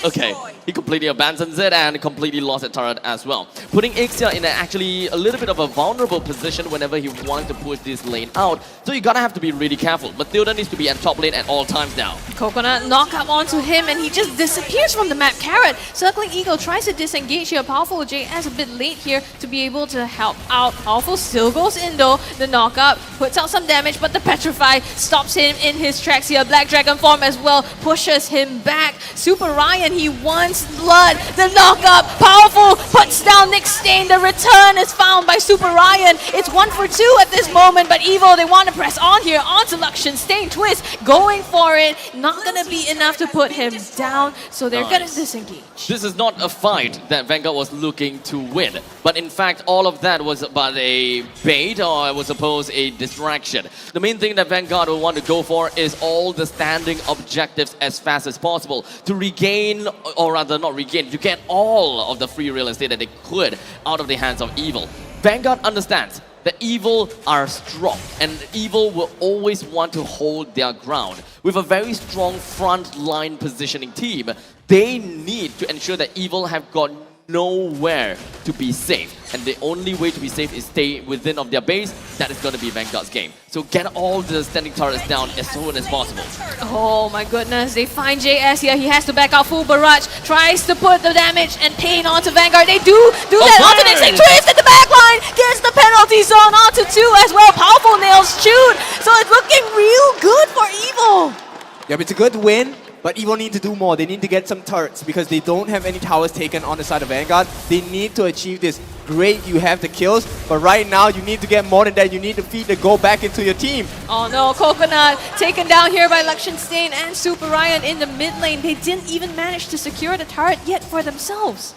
Okay, he completely abandons it and completely lost the turret as well. Putting Ixia in actually a little bit of a vulnerable position whenever he wants to push this lane out. So you gotta have to be really careful. Matilda needs to be at top lane at all times now. Coconut knock up onto him and he just disappears from the map. Carrot, Circling Eagle tries to disengage here. Powerful JS a bit late here to be able to help out. Powerful still goes in though. The knock up puts out some damage, but the Petrify stops him in his tracks here. Black Dragon form as well pushes him back. Super Ryan, he wants blood. The knock up, Powerful puts down Nick Stain. The return is found by Super Ryan. It's 1 for 2 at this moment, but Evo, they want to press on here onto Luxian. Stain Twist going for it. Not gonna be enough to put him down, so they're gonna disengage. This is not a fight that Vanguard was looking to win, but in fact all of that was but a bait, or I would suppose a distraction. The main thing that Vanguard will want to go for is all the standing objectives as fast as possible to regain, or rather not regain, to get all of the free real estate that they could out of the hands of Evil. Vanguard understands that Evil are strong, and Evil will always want to hold their ground. With a very strong front line positioning team, they need to ensure that Evil have got nowhere to be safe. And the only way to be safe is stay within of their base. That is going to be Vanguard's game. So get all the standing turrets down as soon as possible. Oh my goodness, they find JS here. He has to back out full barrage. Tries to put the damage and pain onto Vanguard. They do that onto Nick Stain. Twist at the back line. Gets the penalty zone onto 2 as well. Powerful nails shoot. So it's looking real good for Evil. Yeah, it's a good win. But Evo need to do more. They need to get some turrets because they don't have any towers taken on the side of Vanguard. They need to achieve this. Great, you have the kills, but right now you need to get more than that. You need to feed the goal back into your team. Oh no, Coconut taken down here by Luxian Stain and Super Ryan in the mid lane. They didn't even manage to secure the turret yet for themselves.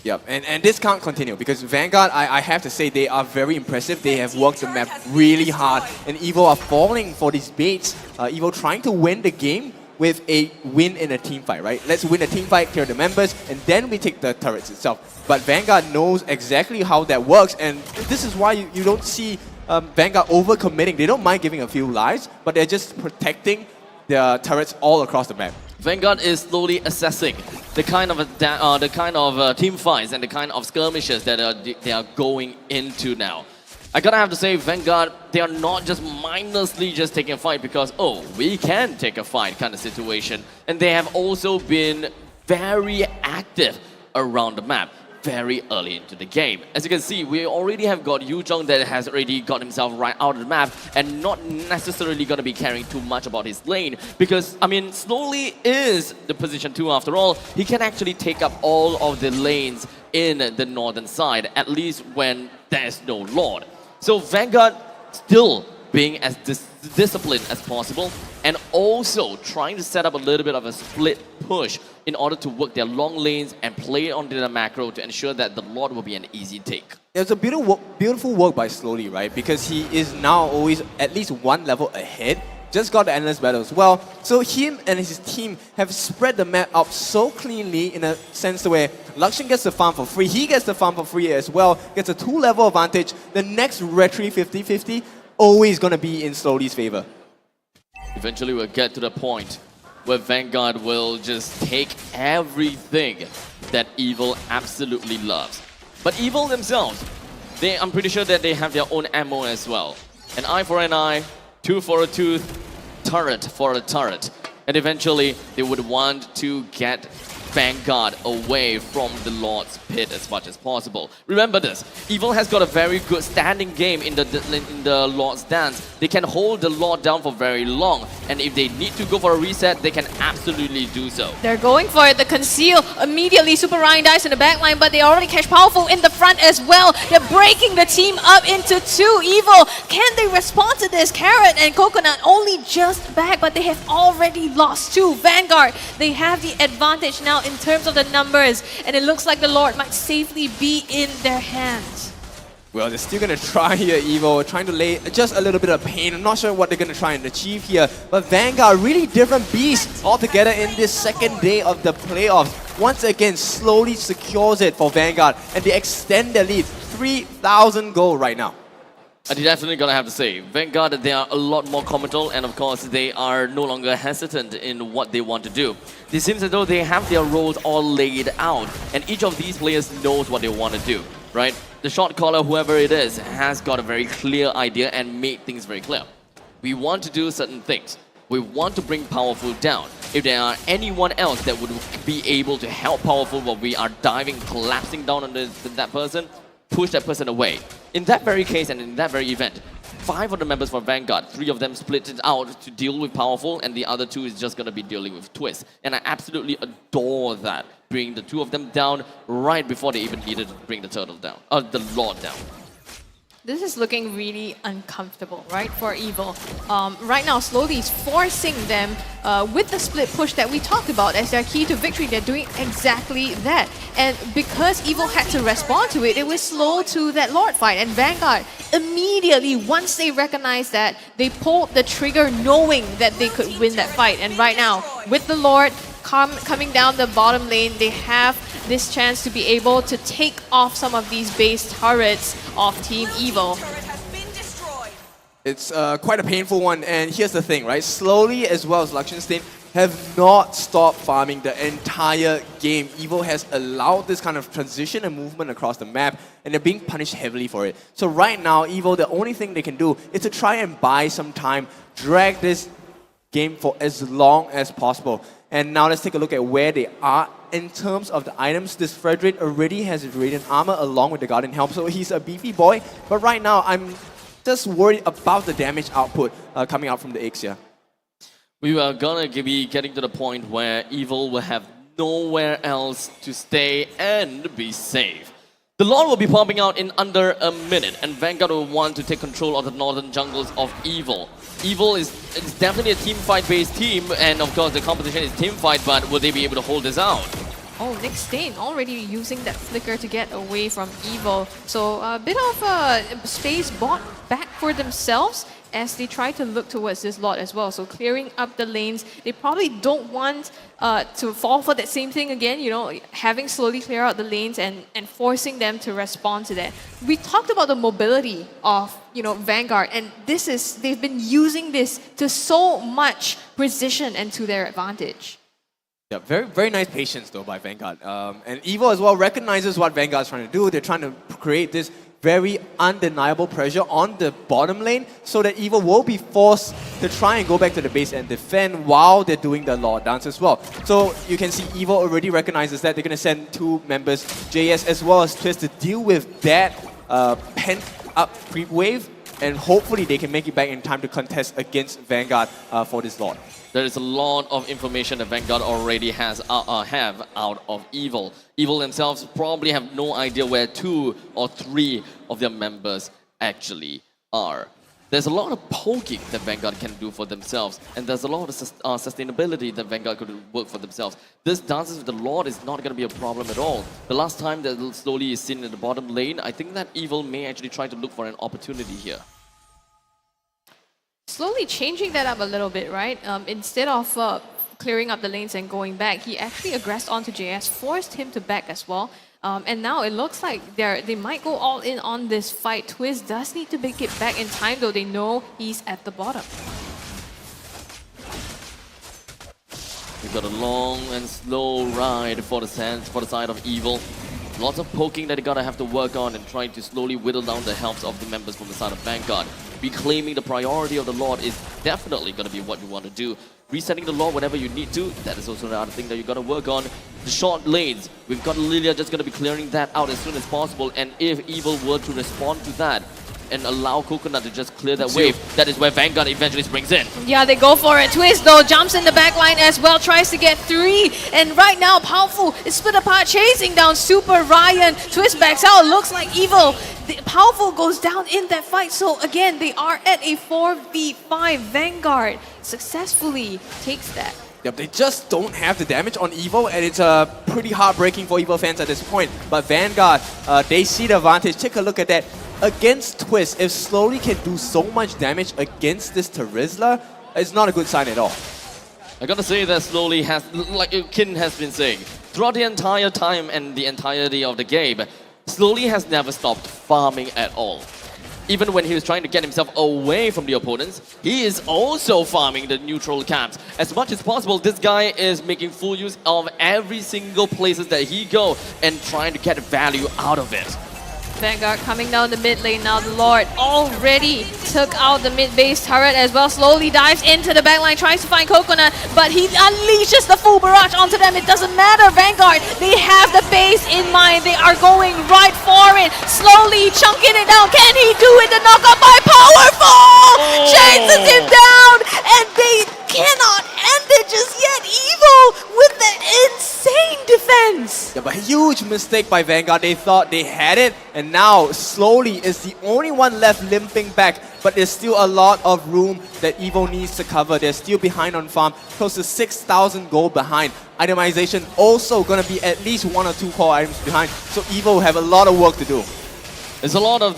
Yep, and this can't continue because Vanguard, I have to say, they are very impressive. They have worked the map really hard, and Evo are falling for these baits. Evo trying to win the game with a win in a team fight, right? Let's win a team fight, clear the members, and then we take the turrets itself. But Vanguard knows exactly how that works, and this is why you don't see Vanguard over-committing. They don't mind giving a few lives, but they're just protecting their turrets all across the map. Vanguard is slowly assessing the kind of team fights and the kind of skirmishes that they are going into now. I gotta have to say, Vanguard, they are not just mindlessly just taking a fight because, oh, we can take a fight kind of situation. And they have also been very active around the map very early into the game. As you can see, we already have got Yu Zhong that has already got himself right out of the map and not necessarily gonna be caring too much about his lane because, I mean, Slowly is the position 2 after all. He can actually take up all of the lanes in the northern side, at least when there's no Lord. So Vanguard still being as disciplined as possible and also trying to set up a little bit of a split push in order to work their long lanes and play onto the macro to ensure that the Lord will be an easy take. It's a beautiful work by Slowly, right? Because he is now always at least one level ahead. Just got the Endless Battle as well. So him and his team have spread the map out so cleanly in a sense where Luxian gets the farm for free, he gets the farm for free as well, gets a 2-level advantage. The next retry 50-50 always gonna be in Slowly's favor. Eventually we'll get to the point where Vanguard will just take everything that Evil absolutely loves. But Evil themselves, I'm pretty sure that they have their own ammo as well. An eye for an eye, tooth for a tooth, turret for a turret. And eventually they would want to get Vanguard away from the Lord's pit as much as possible. Remember this, Evil has got a very good standing game in the Lord's dance. They can hold the Lord down for very long, and if they need to go for a reset, they can absolutely do so. They're going for it. The conceal immediately. Super Ryan dies in the back line, but they already catch Powerful in the front as well. They're breaking the team up into two. Evil, can they respond to this? Carrot and Coconut only just back, but they have already lost to Vanguard. They have the advantage now in terms of the numbers, and it looks like the Lord might safely be in their hands. Well, they're still going to try here, Evo, trying to lay just a little bit of pain. I'm not sure what they're going to try and achieve here, but Vanguard, really different beast altogether in this second day of the playoffs. Once again, slowly secures it for Vanguard, and they extend their lead. 3,000 gold right now. I'm definitely gonna have to say, Vanguard, they are a lot more committal, and of course, they are no longer hesitant in what they want to do. It seems as though they have their roles all laid out, and each of these players knows what they want to do, right? The shot caller, whoever it is, has got a very clear idea and made things very clear. We want to do certain things. We want to bring Powerful down. If there are anyone else that would be able to help Powerful while we are diving, collapsing down on that person, push that person away. In that very case and in that very event, 5 of the members from Vanguard, 3 of them split it out to deal with Powerful, and the other 2 is just going to be dealing with Twist. And I absolutely adore that, bringing the 2 of them down right before they even needed to bring the turtle down, the Lord down. This is looking really uncomfortable, right, for Evil. Right now, slowly is forcing them with the split push that we talked about as their key to victory. They're doing exactly that. And because Evil had to respond to it, it was slow to that Lord fight. And Vanguard, immediately, once they recognized that, they pulled the trigger knowing that they could win that fight. And right now, with the Lord coming down the bottom lane, they have this chance to be able to take off some of these base turrets of Team Evil. It's quite a painful one, and here's the thing, right? Slowly, as well as Lakshanstein, have not stopped farming the entire game. Evil has allowed this kind of transition and movement across the map, and they're being punished heavily for it. So right now, Evil, the only thing they can do is to try and buy some time, drag this game for as long as possible. And now let's take a look at where they are in terms of the items. This Frederick already has his Radiant Armor along with the Guardian Helm, so he's a beefy boy. But right now, I'm just worried about the damage output coming out from the Ixia. We are gonna be getting to the point where Evil will have nowhere else to stay and be safe. The Lord will be popping out in under a minute, and Vanguard will want to take control of the northern jungles of Evil. Evil is definitely a team fight based team, and of course the competition is team fight, but will they be able to hold this out? Oh, Nick Stain already using that flicker to get away from Evil. So a bit of space bought back for themselves as they try to look towards this Lord as well. So clearing up the lanes. They probably don't want to fall for that same thing again, you know, having slowly clear out the lanes and forcing them to respond to that. We talked about the mobility of, you know, Vanguard, and they've been using this to so much precision and to their advantage. Yeah, very, very nice patience though by Vanguard. And Evil as well recognizes what Vanguard's trying to do. They're trying to create this very undeniable pressure on the bottom lane so that Evil will be forced to try and go back to the base and defend while they're doing the Lord dance as well. So you can see Evil already recognizes that. They're going to send 2 members, JS as well as Twist, to deal with that pent up creep wave, and hopefully they can make it back in time to contest against Vanguard for this Lord. There is a lot of information that Vanguard already have out of Evil. Evil themselves probably have no idea where 2 or 3 of their members actually are. There's a lot of poking that Vanguard can do for themselves, and there's a lot of sustainability that Vanguard could work for themselves. This dances with the Lord is not going to be a problem at all. The last time that slowly is seen in the bottom lane, I think that Evil may actually try to look for an opportunity here. Slowly changing that up a little bit, right? Instead of clearing up the lanes and going back, he actually aggressed onto JS, forced him to back as well. And now it looks like they might go all in on this fight. Twist does need to make it back in time, though they know he's at the bottom. We've got a long and slow ride for the side of Evil. Lots of poking that they gotta have to work on and trying to slowly whittle down the health of the members from the side of Vanguard. Reclaiming the priority of the Lord is definitely gonna be what we want to do. resetting the Lord whenever you need to. That is also another thing that you gotta work on. The short lanes, we've got Lilia just gonna be clearing that out as soon as possible, and if Evil were to respond to that and allow Coconut to just clear that wave, that is where Vanguard eventually springs in. Yeah, they go for it. Twist though jumps in the back line as well, tries to get 3. And right now, Powerful is split apart, chasing down Super Ryan. Twist backs out, looks like Evil. Powerful goes down in that fight. So again, they are at a 4v5. Vanguard successfully takes that. Yep, they just don't have the damage on Evo, and it's pretty heartbreaking for Evo fans at this point. But Vanguard, they see the advantage. Take a look at that. Against Twist, if Slowly can do so much damage against this Terizla, it's not a good sign at all. I gotta say that Slowly has, like Kin has been saying, throughout the entire time and the entirety of the game, Slowly has never stopped farming at all. Even when he was trying to get himself away from the opponents, he is also farming the neutral camps. As much as possible, this guy is making full use of every single places that he go and trying to get value out of it. Vanguard coming down the mid lane now. The Lord already took out the mid base turret as well. Slowly dives into the backline, tries to find Coconut, but he unleashes the full barrage onto them. It doesn't matter. Vanguard, they have the base in mind. They are going right for it. Slowly chunking it down. Can he do it? The knockup by Powerful! Chases him down, and they cannot end it just yet. Evil with the insane defense. Yeah, but a huge mistake by Vanguard. They thought they had it, and now Slowly is the only one left limping back. But there's still a lot of room that Evo needs to cover. They're still behind on farm, close to 6,000 gold behind. Itemization also gonna be at least 1 or 2 core items behind. So Evo will have a lot of work to do. There's a lot of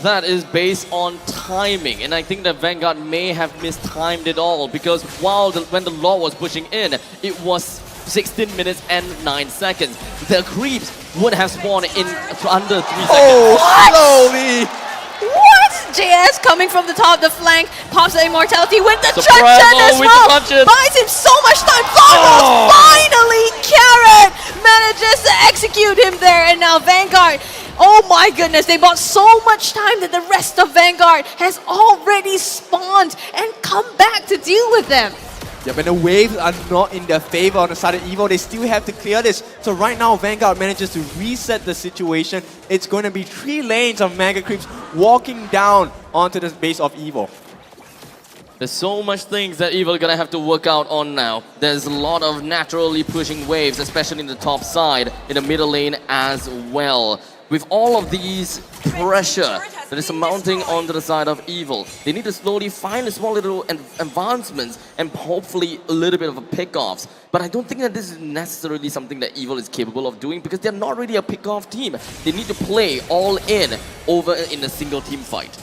that is based on timing, and I think that Vanguard may have mistimed it all, because when the Law was pushing in, it was 16 minutes and 9 seconds. The creeps would have spawned in under 3 seconds. Oh, Slowly! What? JS coming from the top, the flank, pops the immortality with the Supremo truncheon as with well. the truncheon. Buys him so much time. Finally, Carrot manages to execute him there, and now Vanguard. Oh my goodness, they bought so much time that the rest of Vanguard has already spawned and come back to deal with them. Yeah, but the waves are not in their favor on the side of Evo. They still have to clear this. So right now, Vanguard manages to reset the situation. It's going to be 3 lanes of Mega Creeps walking down onto the base of Evo. There's so much things that Evil are gonna have to work out on now. There's a lot of naturally pushing waves, especially in the top side, in the middle lane as well. With all of these pressure that is mounting onto the side of Evil, they need to slowly find a small little advancements and hopefully a little bit of a pick-offs. But I don't think that this is necessarily something that Evil is capable of doing, because they're not really a pick-off team. They need to play all in over in a single team fight.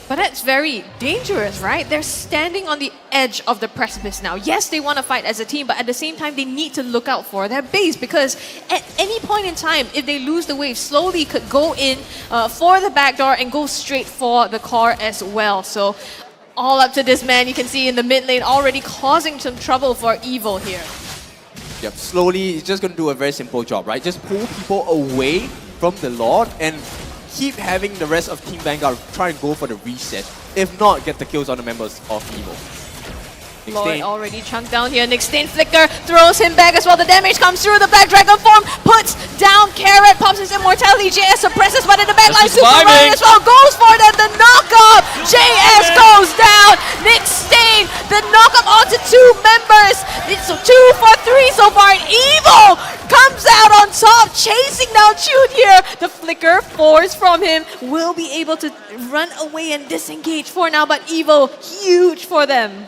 But that's very dangerous, right? They're standing on the edge of the precipice now. Yes, they want to fight as a team, but at the same time, they need to look out for their base, because at any point in time, if they lose the wave, Slowly could go in for the backdoor and go straight for the core as well. So all up to this man, you can see in the mid lane already causing some trouble for Evil here. Yep, Slowly is just going to do a very simple job, right? Just pull people away from the Lord and keep having the rest of Team Vanguard try and go for the reset. If not, get the kills on the members of Evo. Lord already chunked down here. Nick Stain Flicker throws him back as well. The damage comes through. The Black Dragon form puts down Carrot, pops his immortality. JS suppresses, but in the backline, Super Ryan as well goes for that. The knockup. JS goes down. Nick Stain, the knockup onto 2 members. It's 2 for 3 so far. And Evil comes out on top, chasing down Chute here. The Flicker force from him will be able to run away and disengage for now, but Evil huge for them.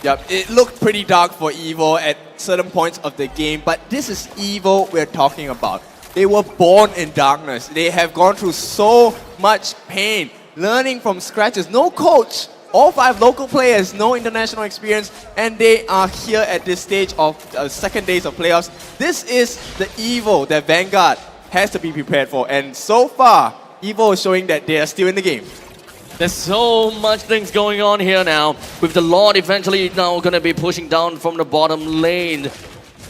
Yep, it looked pretty dark for Evo at certain points of the game, but this is Evo we're talking about. They were born in darkness. They have gone through so much pain, learning from scratches. No coach, all 5 local players, no international experience, and they are here at this stage of second days of playoffs. This is the Evo that Vanguard has to be prepared for, and so far, Evo is showing that they are still in the game. There's so much things going on here now, with the Lord eventually now going to be pushing down from the bottom lane.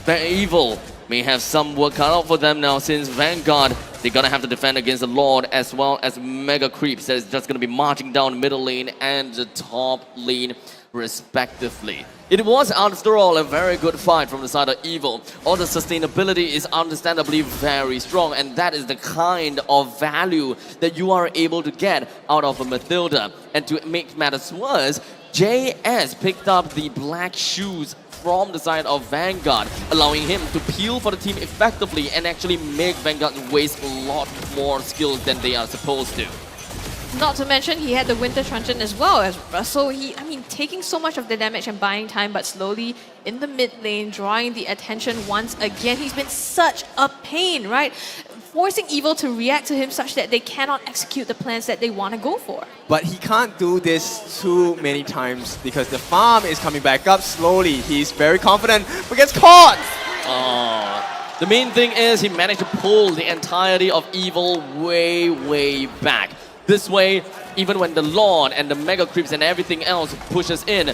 Evil may have some work cut out for them now, since Vanguard, they're going to have to defend against the Lord, as well as Mega Creeps that is just going to be marching down middle lane and the top lane respectively. It was, after all, a very good fight from the side of Evil. All the sustainability is understandably very strong, and that is the kind of value that you are able to get out of a Mathilda. And to make matters worse, JS picked up the black shoes from the side of Vanguard, allowing him to peel for the team effectively and actually make Vanguard waste a lot more skills than they are supposed to. Not to mention he had the Winter Truncheon as well as so taking so much of the damage and buying time, but slowly in the mid lane, drawing the attention once again. He's been such a pain, right? Forcing Evil to react to him such that they cannot execute the plans that they want to go for. But he can't do this too many times because the farm is coming back up slowly. He's very confident, but gets caught! The main thing is he managed to pull the entirety of Evil way back. This way, even when the Lord and the Mega Creeps and everything else pushes in,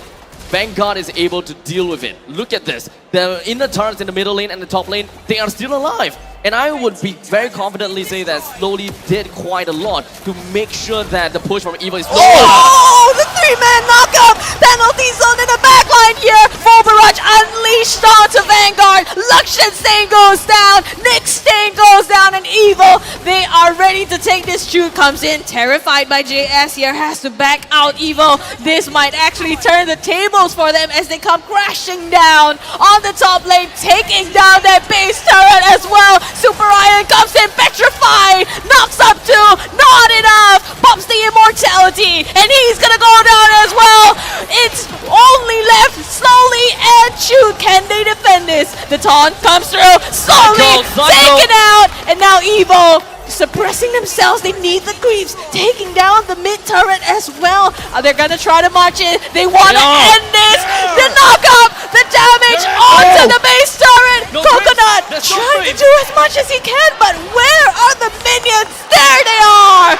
Vanguard is able to deal with it. Look at this. The inner turrets in the middle lane and the top lane, they are still alive. And I would be very confidently say that Slowly did quite a lot to make sure that the push from Evil is The three-man knockup! Penalty zone in the backline here! Full barrage unleashed onto Vanguard! Luxian Stain goes down! Nick Stain goes down, and Evil, they are ready to take this. Shoot comes in, terrified by JS here, has to back out Evil. This might actually turn the tables for them as they come crashing down on the top lane, taking down that base turret as well. Super Iron comes in, petrified, knocks up two, not enough, pops the immortality, and he's gonna go down as well. It's only left Slowly and Shoot. Can they defend this? The taunt comes through, Slowly taken out, and now Evil suppressing themselves. They need the creeps, taking down the mid turret as well. They're gonna try to march in. They want to end this. The knockup, the damage onto the base turret. Coconut trying to do as much as he can, but where are the minions? There they are.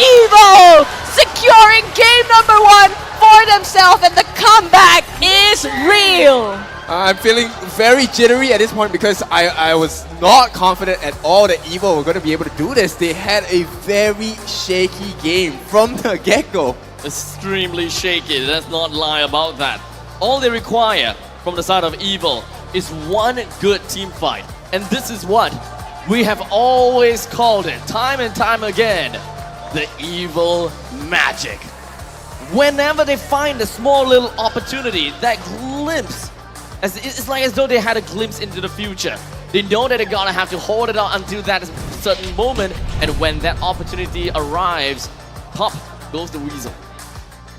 Evo securing game number 1 for themselves, and the comeback is real. I'm feeling very jittery at this point because I was not confident at all that Evo were going to be able to do this. They had a very shaky game from the get-go. Extremely shaky, let's not lie about that. All they require from the side of Evil is one good team fight. And this is what we have always called it, time and time again, the Evil magic. Whenever they find a small little opportunity, that glimpse, it's like as though they had a glimpse into the future. They know that they're gonna have to hold it out until that certain moment, and when that opportunity arrives, pop goes the weasel.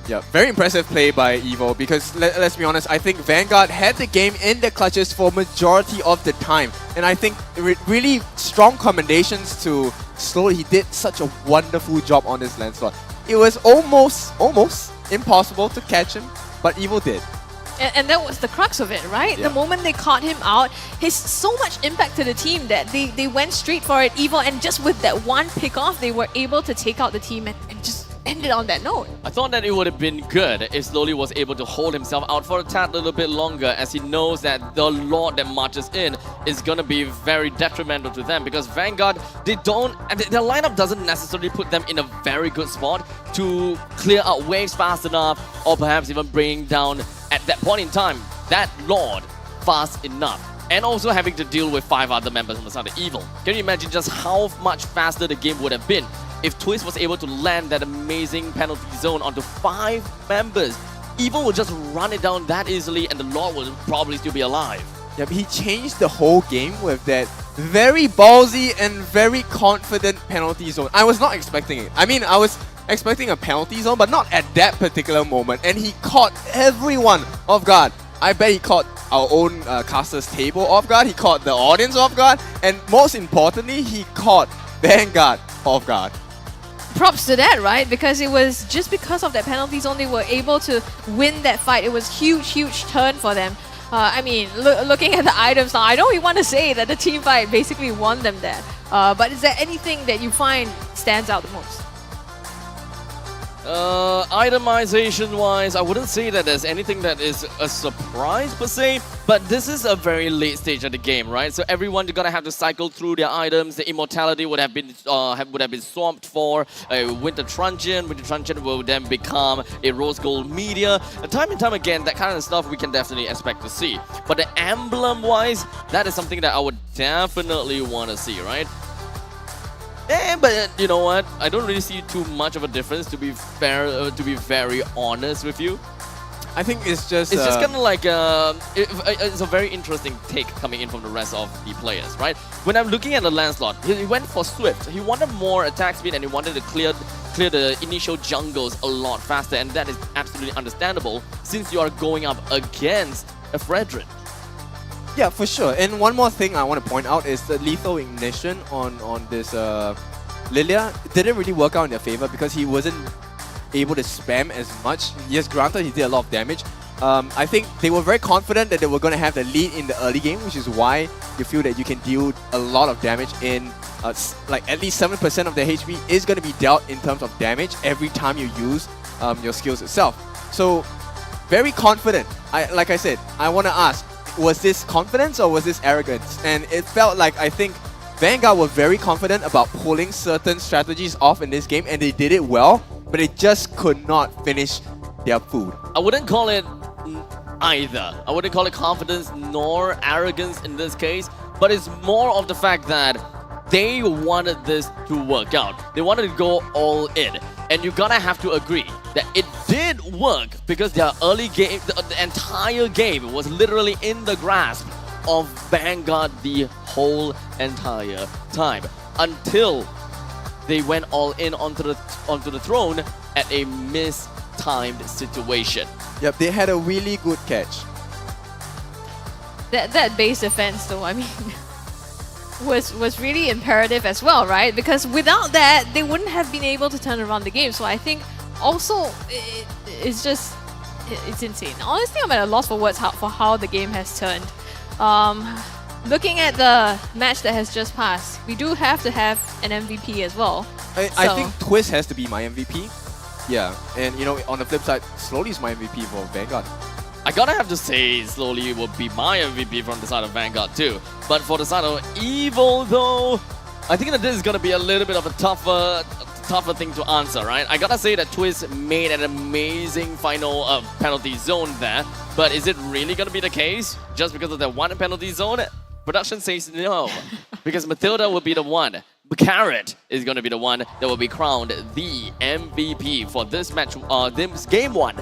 Yeah, very impressive play by Evo because let's be honest, I think Vanguard had the game in the clutches for majority of the time. And I think really strong commendations to Slowly. He did such a wonderful job on this Lancelot. It was almost impossible to catch him, but Evo did. And that was the crux of it, right? Yeah. The moment they caught him out, he's so much impact to the team that they went straight for it, Evo, and just with that one pick off, they were able to take out the team and just end it on that note. I thought that it would have been good if Slowly was able to hold himself out for a tad little bit longer, as he knows that the Lord that marches in is going to be very detrimental to them, because Vanguard, their lineup doesn't necessarily put them in a very good spot to clear out waves fast enough, or perhaps even bring down at that point in time that Lord fast enough. And also having to deal with 5 other members on the side of Evil. Can you imagine just how much faster the game would have been if Twist was able to land that amazing penalty zone onto 5 members? Evil would just run it down that easily, and the Lord would probably still be alive. Yeah, but he changed the whole game with that very ballsy and very confident penalty zone. I was not expecting it. I mean, I was expecting a penalty zone, but not at that particular moment. And he caught everyone off guard. I bet he caught our own caster's table off guard. He caught the audience off guard. And most importantly, he caught Vanguard off guard. Props to that, right? Because it was just because of that penalty zone they were able to win that fight. It was huge turn for them. I mean, looking at the items now, I don't even want to say that the team fight basically won them that. But is there anything that you find stands out the most? Itemization-wise, I wouldn't say that there's anything that is a surprise per se, but this is a very late stage of the game, right? So everyone gonna have to cycle through their items. The immortality would have been swapped for a winter truncheon. Winter truncheon will then become a rose gold meteor. Time and time again, that kind of stuff we can definitely expect to see. But the emblem-wise, that is something that I would definitely want to see, right? But you know what? I don't really see too much of a difference, to be fair. To be very honest with you, I think it's just kind of like it's a very interesting take coming in from the rest of the players, right? When I'm looking at the Lancelot, he went for Swift. He wanted more attack speed and he wanted to clear the initial jungles a lot faster, and that is absolutely understandable since you are going up against a Fredrin. Yeah, for sure. And one more thing I want to point out is the lethal ignition on this Lilia didn't really work out in their favor because he wasn't able to spam as much. Yes, granted, he did a lot of damage. I think they were very confident that they were going to have the lead in the early game, which is why you feel that you can deal a lot of damage in like at least 7% of their HP is going to be dealt in terms of damage every time you use your skills itself. So very confident. Like I said, I want to ask, was this confidence or was this arrogance? And it felt like, I think Vanguard were very confident about pulling certain strategies off in this game, and they did it well, but they just could not finish their food. I wouldn't call it either. I wouldn't call it confidence nor arrogance in this case, but it's more of the fact that they wanted this to work out. They wanted to go all in. And you're gonna have to agree that it did work because their early game, the entire game was literally in the grasp of Vanguard the whole entire time until they went all in onto the throne at a mistimed situation. Yep, they had a really good catch. That base defense, though, I mean, was really imperative as well, right? Because without that, they wouldn't have been able to turn around the game. So I think also it's insane. Honestly, I'm at a loss for words for how the game has turned. Looking at the match that has just passed, we do have to have an MVP as well. I think Twist has to be my MVP. Yeah, and you know, on the flip side, Slowly is my MVP for Vanguard. I gotta have to say, Slowly will be my MVP from the side of Vanguard too. But for the side of Evil though, I think that this is gonna be a little bit of a tougher thing to answer, right? I gotta say that Twist made an amazing final penalty zone there, but is it really gonna be the case? Just because of that one penalty zone? Production says no, because Matilda will be the one. Carrot is gonna be the one that will be crowned the MVP for this match, this game one.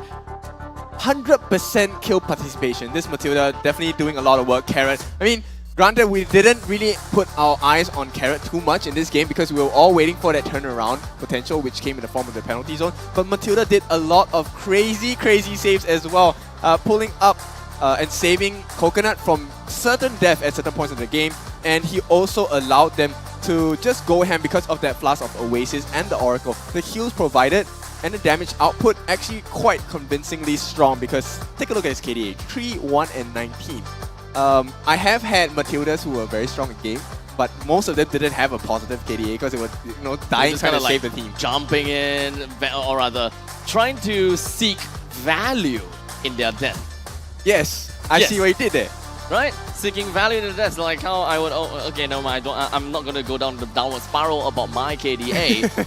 100% kill participation. This Matilda definitely doing a lot of work. Carrot, I mean, granted, we didn't really put our eyes on Carrot too much in this game because we were all waiting for that turnaround potential, which came in the form of the penalty zone. But Matilda did a lot of crazy saves as well, pulling up and saving Coconut from certain death at certain points in the game. And he also allowed them to just go ham because of that Flask of Oasis and the Oracle. The heals provided and the damage output actually quite convincingly strong because take a look at his KDA, 3, 1, and 19. I have had Matildas who were very strong in game, but most of them didn't have a positive KDA because they were, you know, dying trying to save the team. Jumping in, or rather, trying to seek value in their death. Yes, I see what you did there. Right? Seeking value in the death, like how I would, okay, no, I'm not gonna go down the downward spiral about my KDA.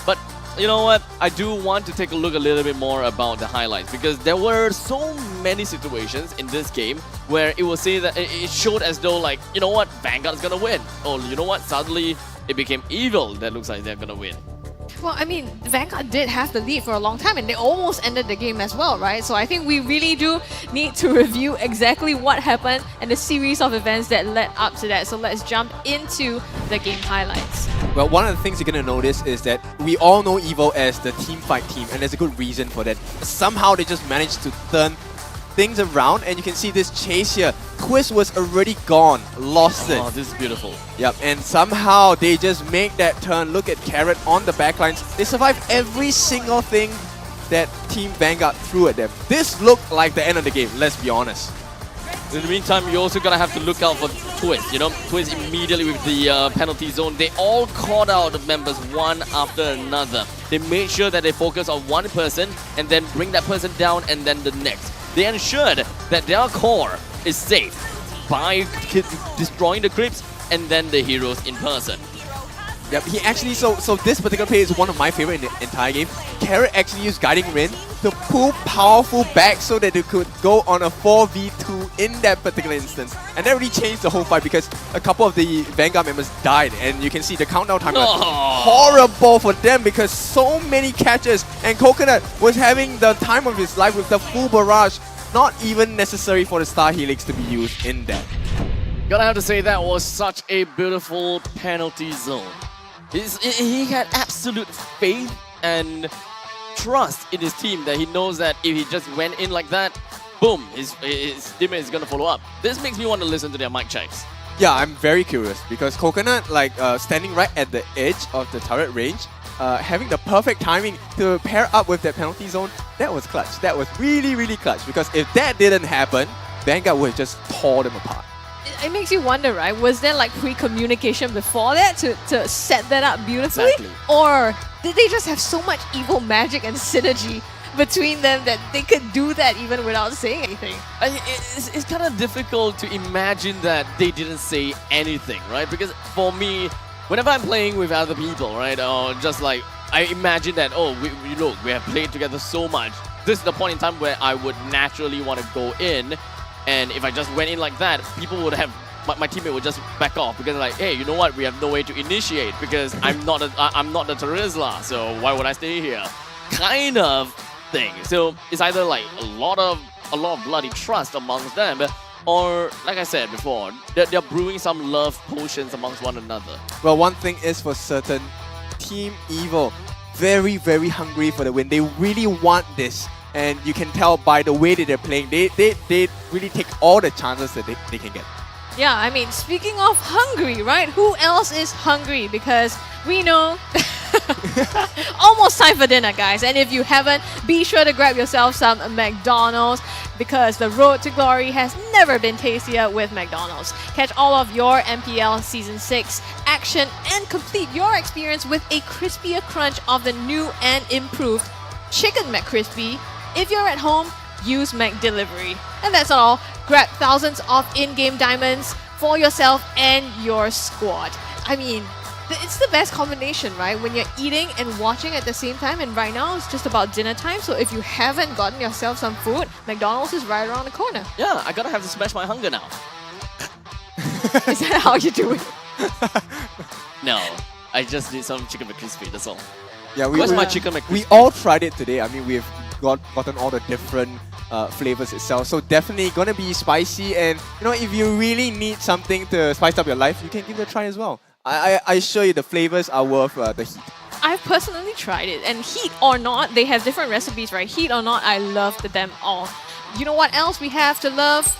But you know what? I do want to take a look a little bit more about the highlights because there were so many situations in this game where it will say that it showed as though, like, you know what, Vanguard is gonna win. Or you know what, suddenly it became Evil that looks like they're gonna win. Well, I mean, Vanguard did have the lead for a long time and they almost ended the game as well, right? So I think we really do need to review exactly what happened and the series of events that led up to that. So let's jump into the game highlights. Well, one of the things you're going to notice is that we all know Evo as the team fight team, and there's a good reason for that. Somehow they just managed to turn things around, and you can see this chase here. Twist was already gone, lost it. Oh, this is beautiful. Yep, and somehow they just make that turn. Look at Carrot on the backlines. They survived every single thing that Team Vanguard threw at them. This looked like the end of the game, let's be honest. In the meantime, you're also gonna have to look out for Twist. You know, Twist immediately with the penalty zone. They all called out the members one after another. They made sure that they focus on one person and then bring that person down and then the next. They ensured that their core is safe by destroying the creeps and then the heroes in person. Yep, he actually, so this particular play is one of my favorite in the entire game. Carrot actually used Guiding Rin to pull powerful back so that they could go on a 4v2 in that particular instance. And that really changed the whole fight because a couple of the Vanguard members died. And you can see the countdown time was horrible for them because so many catches. And Coconut was having the time of his life with the full barrage. Not even necessary for the Star Helix to be used in that. Gotta have to say that was such a beautiful penalty zone. He had absolute faith and trust in his team that he knows that if he just went in like that, boom, his teammate is gonna follow up. This makes me want to listen to their mic checks. Yeah, I'm very curious because Coconut, like standing right at the edge of the turret range, having the perfect timing to pair up with that penalty zone, that was clutch. That was really, really clutch because if that didn't happen, Vanguard would have just tore them apart. It makes you wonder, right? Was there like pre-communication before that to set that up beautifully? Exactly. Or did they just have so much evil magic and synergy between them that they could do that even without saying anything? It's kind of difficult to imagine that they didn't say anything, right? Because for me, whenever I'm playing with other people, right, or just like, I imagine that, oh, we have played together so much. This is the point in time where I would naturally want to go in. And if I just went in like that, people would have, my teammate would just back off because like, hey, you know what? We have no way to initiate because I'm not the Terizla, so why would I stay here? Kind of thing. So it's either like a lot of bloody trust amongst them, or like I said before, they're brewing some love potions amongst one another. Well, one thing is for certain, Team Evil, very, very hungry for the win. They really want this. And you can tell by the way that they're playing, they really take all the chances that they can get. Yeah, I mean, speaking of hungry, right? Who else is hungry? Because we know almost time for dinner, guys. And if you haven't, be sure to grab yourself some McDonald's because the road to glory has never been tastier with McDonald's. Catch all of your MPL Season 6 action and complete your experience with a crispier crunch of the new and improved Chicken McCrispy. If you're at home, use McDelivery. And that's not all. Grab thousands of in-game diamonds for yourself and your squad. I mean, it's the best combination, right? When you're eating and watching at the same time, and right now it's just about dinner time, so if you haven't gotten yourself some food, McDonald's is right around the corner. Yeah, I gotta have to smash my hunger now. Is that how you do it? No, I just need some chicken McCrispy, that's all. Yeah, Where's my chicken McCrispy? We all tried it today. I mean, we've gotten all the different flavors itself. So definitely gonna be spicy. And you know, if you really need something to spice up your life, you can give it a try as well. I assure you, the flavors are worth the heat. I've personally tried it, and heat or not, they have different recipes, right? Heat or not, I loved them all. You know what else we have to love?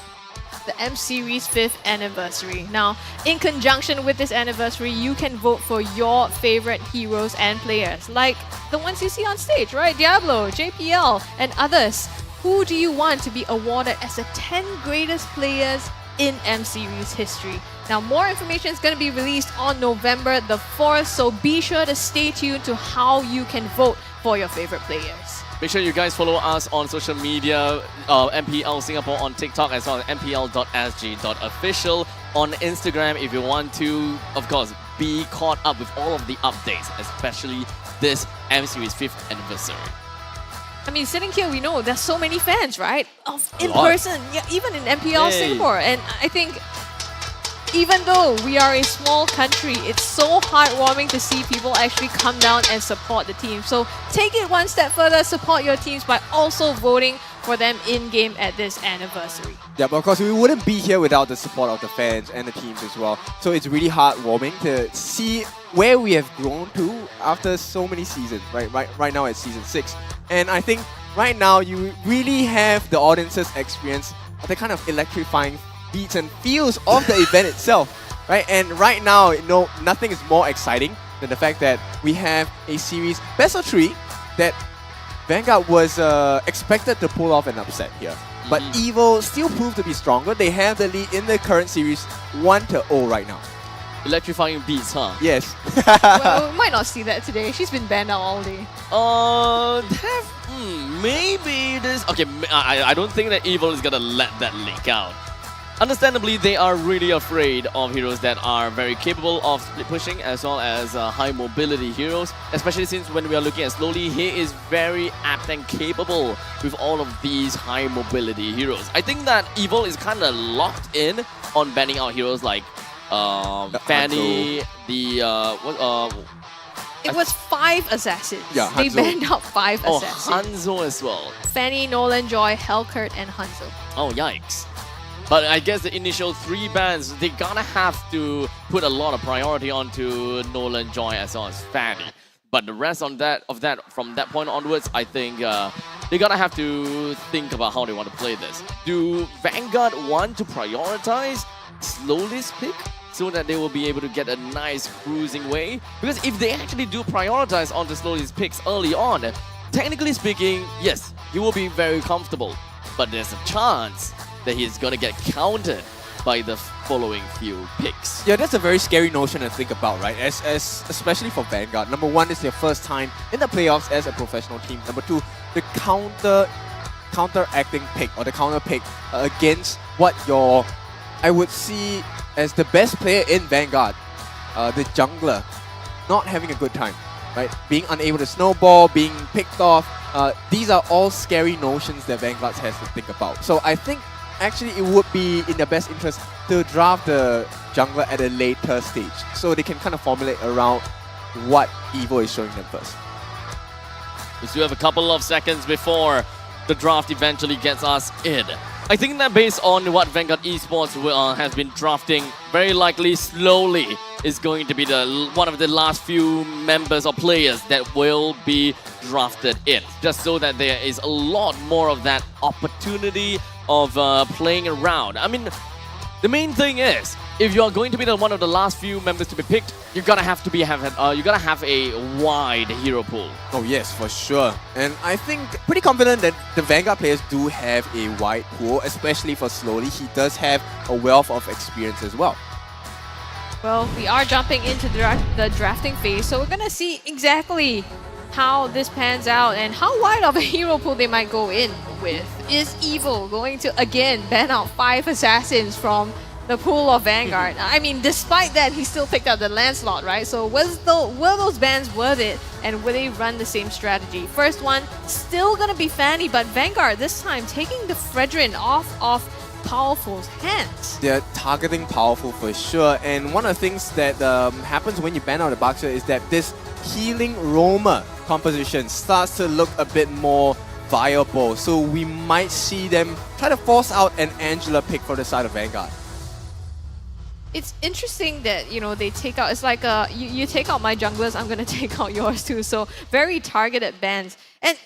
The M Series 5th anniversary. Now, in conjunction with this anniversary, you can vote for your favorite heroes and players, like the ones you see on stage, right? Diablo, JPL, and others. Who do you want to be awarded as the 10 greatest players in M Series history? Now, more information is going to be released on November the 4th, so be sure to stay tuned to how you can vote for your favorite players. Make sure you guys follow us on social media, MPL Singapore on TikTok as well as mpl.sg.official on Instagram if you want to, of course, be caught up with all of the updates, especially this M Series 5th anniversary. I mean, sitting here, we know there's so many fans, right? In lot. person, yeah, even in MPL Yay. Singapore. And I think even though we are a small country, it's so heartwarming to see people actually come down and support the team. So take it one step further, support your teams by also voting for them in-game at this anniversary. Yeah, but of course, we wouldn't be here without the support of the fans and the teams as well. So it's really heartwarming to see where we have grown to after so many seasons. Right now it's Season 6. And I think right now you really have the audiences experience the kind of electrifying beats and feels of the event itself, right? And right now, nothing is more exciting than the fact that we have a series best of 3 that Vanguard was expected to pull off an upset here. But Evil still proved to be stronger. They have the lead in the current series 1-0 right now. Electrifying beats, huh? Yes. Well, we might not see that today. She's been banned out all day. Maybe this... Okay, I don't think that Evil is gonna let that leak out. Understandably, they are really afraid of heroes that are very capable of split pushing as well as high mobility heroes, especially since when we are looking at Slowly, he is very apt and capable with all of these high mobility heroes. I think that Evil is kind of locked in on banning out heroes like Fanny, It was 5 assassins. Yeah, they Hanzo. banned out 5 assassins. Hanzo as well. Fanny, Nolan, Joy, Hellcurt, and Hanzo. Oh, yikes. But I guess the initial 3 bans, they gotta have to put a lot of priority onto Nolan, Joy, as well as Fanny. But the rest from that point onwards, I think they gotta have to think about how they want to play this. Do Vanguard want to prioritize Slowly's pick so that they will be able to get a nice cruising way? Because if they actually do prioritize onto Slowly's picks early on, technically speaking, yes, he will be very comfortable. But there's a chance that he's gonna get countered by the following few picks. Yeah, that's a very scary notion to think about, right? Especially for Vanguard. Number 1, it's their first time in the playoffs as a professional team. Number 2, the counteracting pick or the counter pick against what I would see as the best player in Vanguard, the jungler, not having a good time, right? Being unable to snowball, being picked off. These are all scary notions that Vanguard has to think about. So I think actually it would be in their best interest to draft the jungler at a later stage so they can kind of formulate around what Evo is showing them first. We still have a couple of seconds before the draft eventually gets us in. I think that based on what Vanguard Esports has been drafting, very likely Slowly is going to be one of the last few members or players that will be drafted in. Just so that there is a lot more of that opportunity of playing around. I mean, the main thing is, if you're going to be one of the last few members to be picked, you're gonna have a wide hero pool. Oh yes, for sure. And I think pretty confident that the Vanguard players do have a wide pool, especially for Slowly. He does have a wealth of experience as well. Well, we are jumping into the drafting phase, so we're gonna see exactly how this pans out and how wide of a hero pool they might go in with. Is Evil going to again ban out 5 assassins from the pool of Vanguard? I mean, despite that, he still picked up the Lancelot, right? So were those bans worth it, and will they run the same strategy? First one, still gonna be Fanny, but Vanguard this time taking the Fredrin off of Powerful's hands. They're targeting Powerful for sure, and one of the things that happens when you ban out the Baxter is that this healing roamer composition starts to look a bit more viable, so we might see them try to force out an Angela pick for the side of Vanguard. It's interesting that, you know, they take out, it's like you take out my junglers, I'm gonna take out yours too, so very targeted bans. And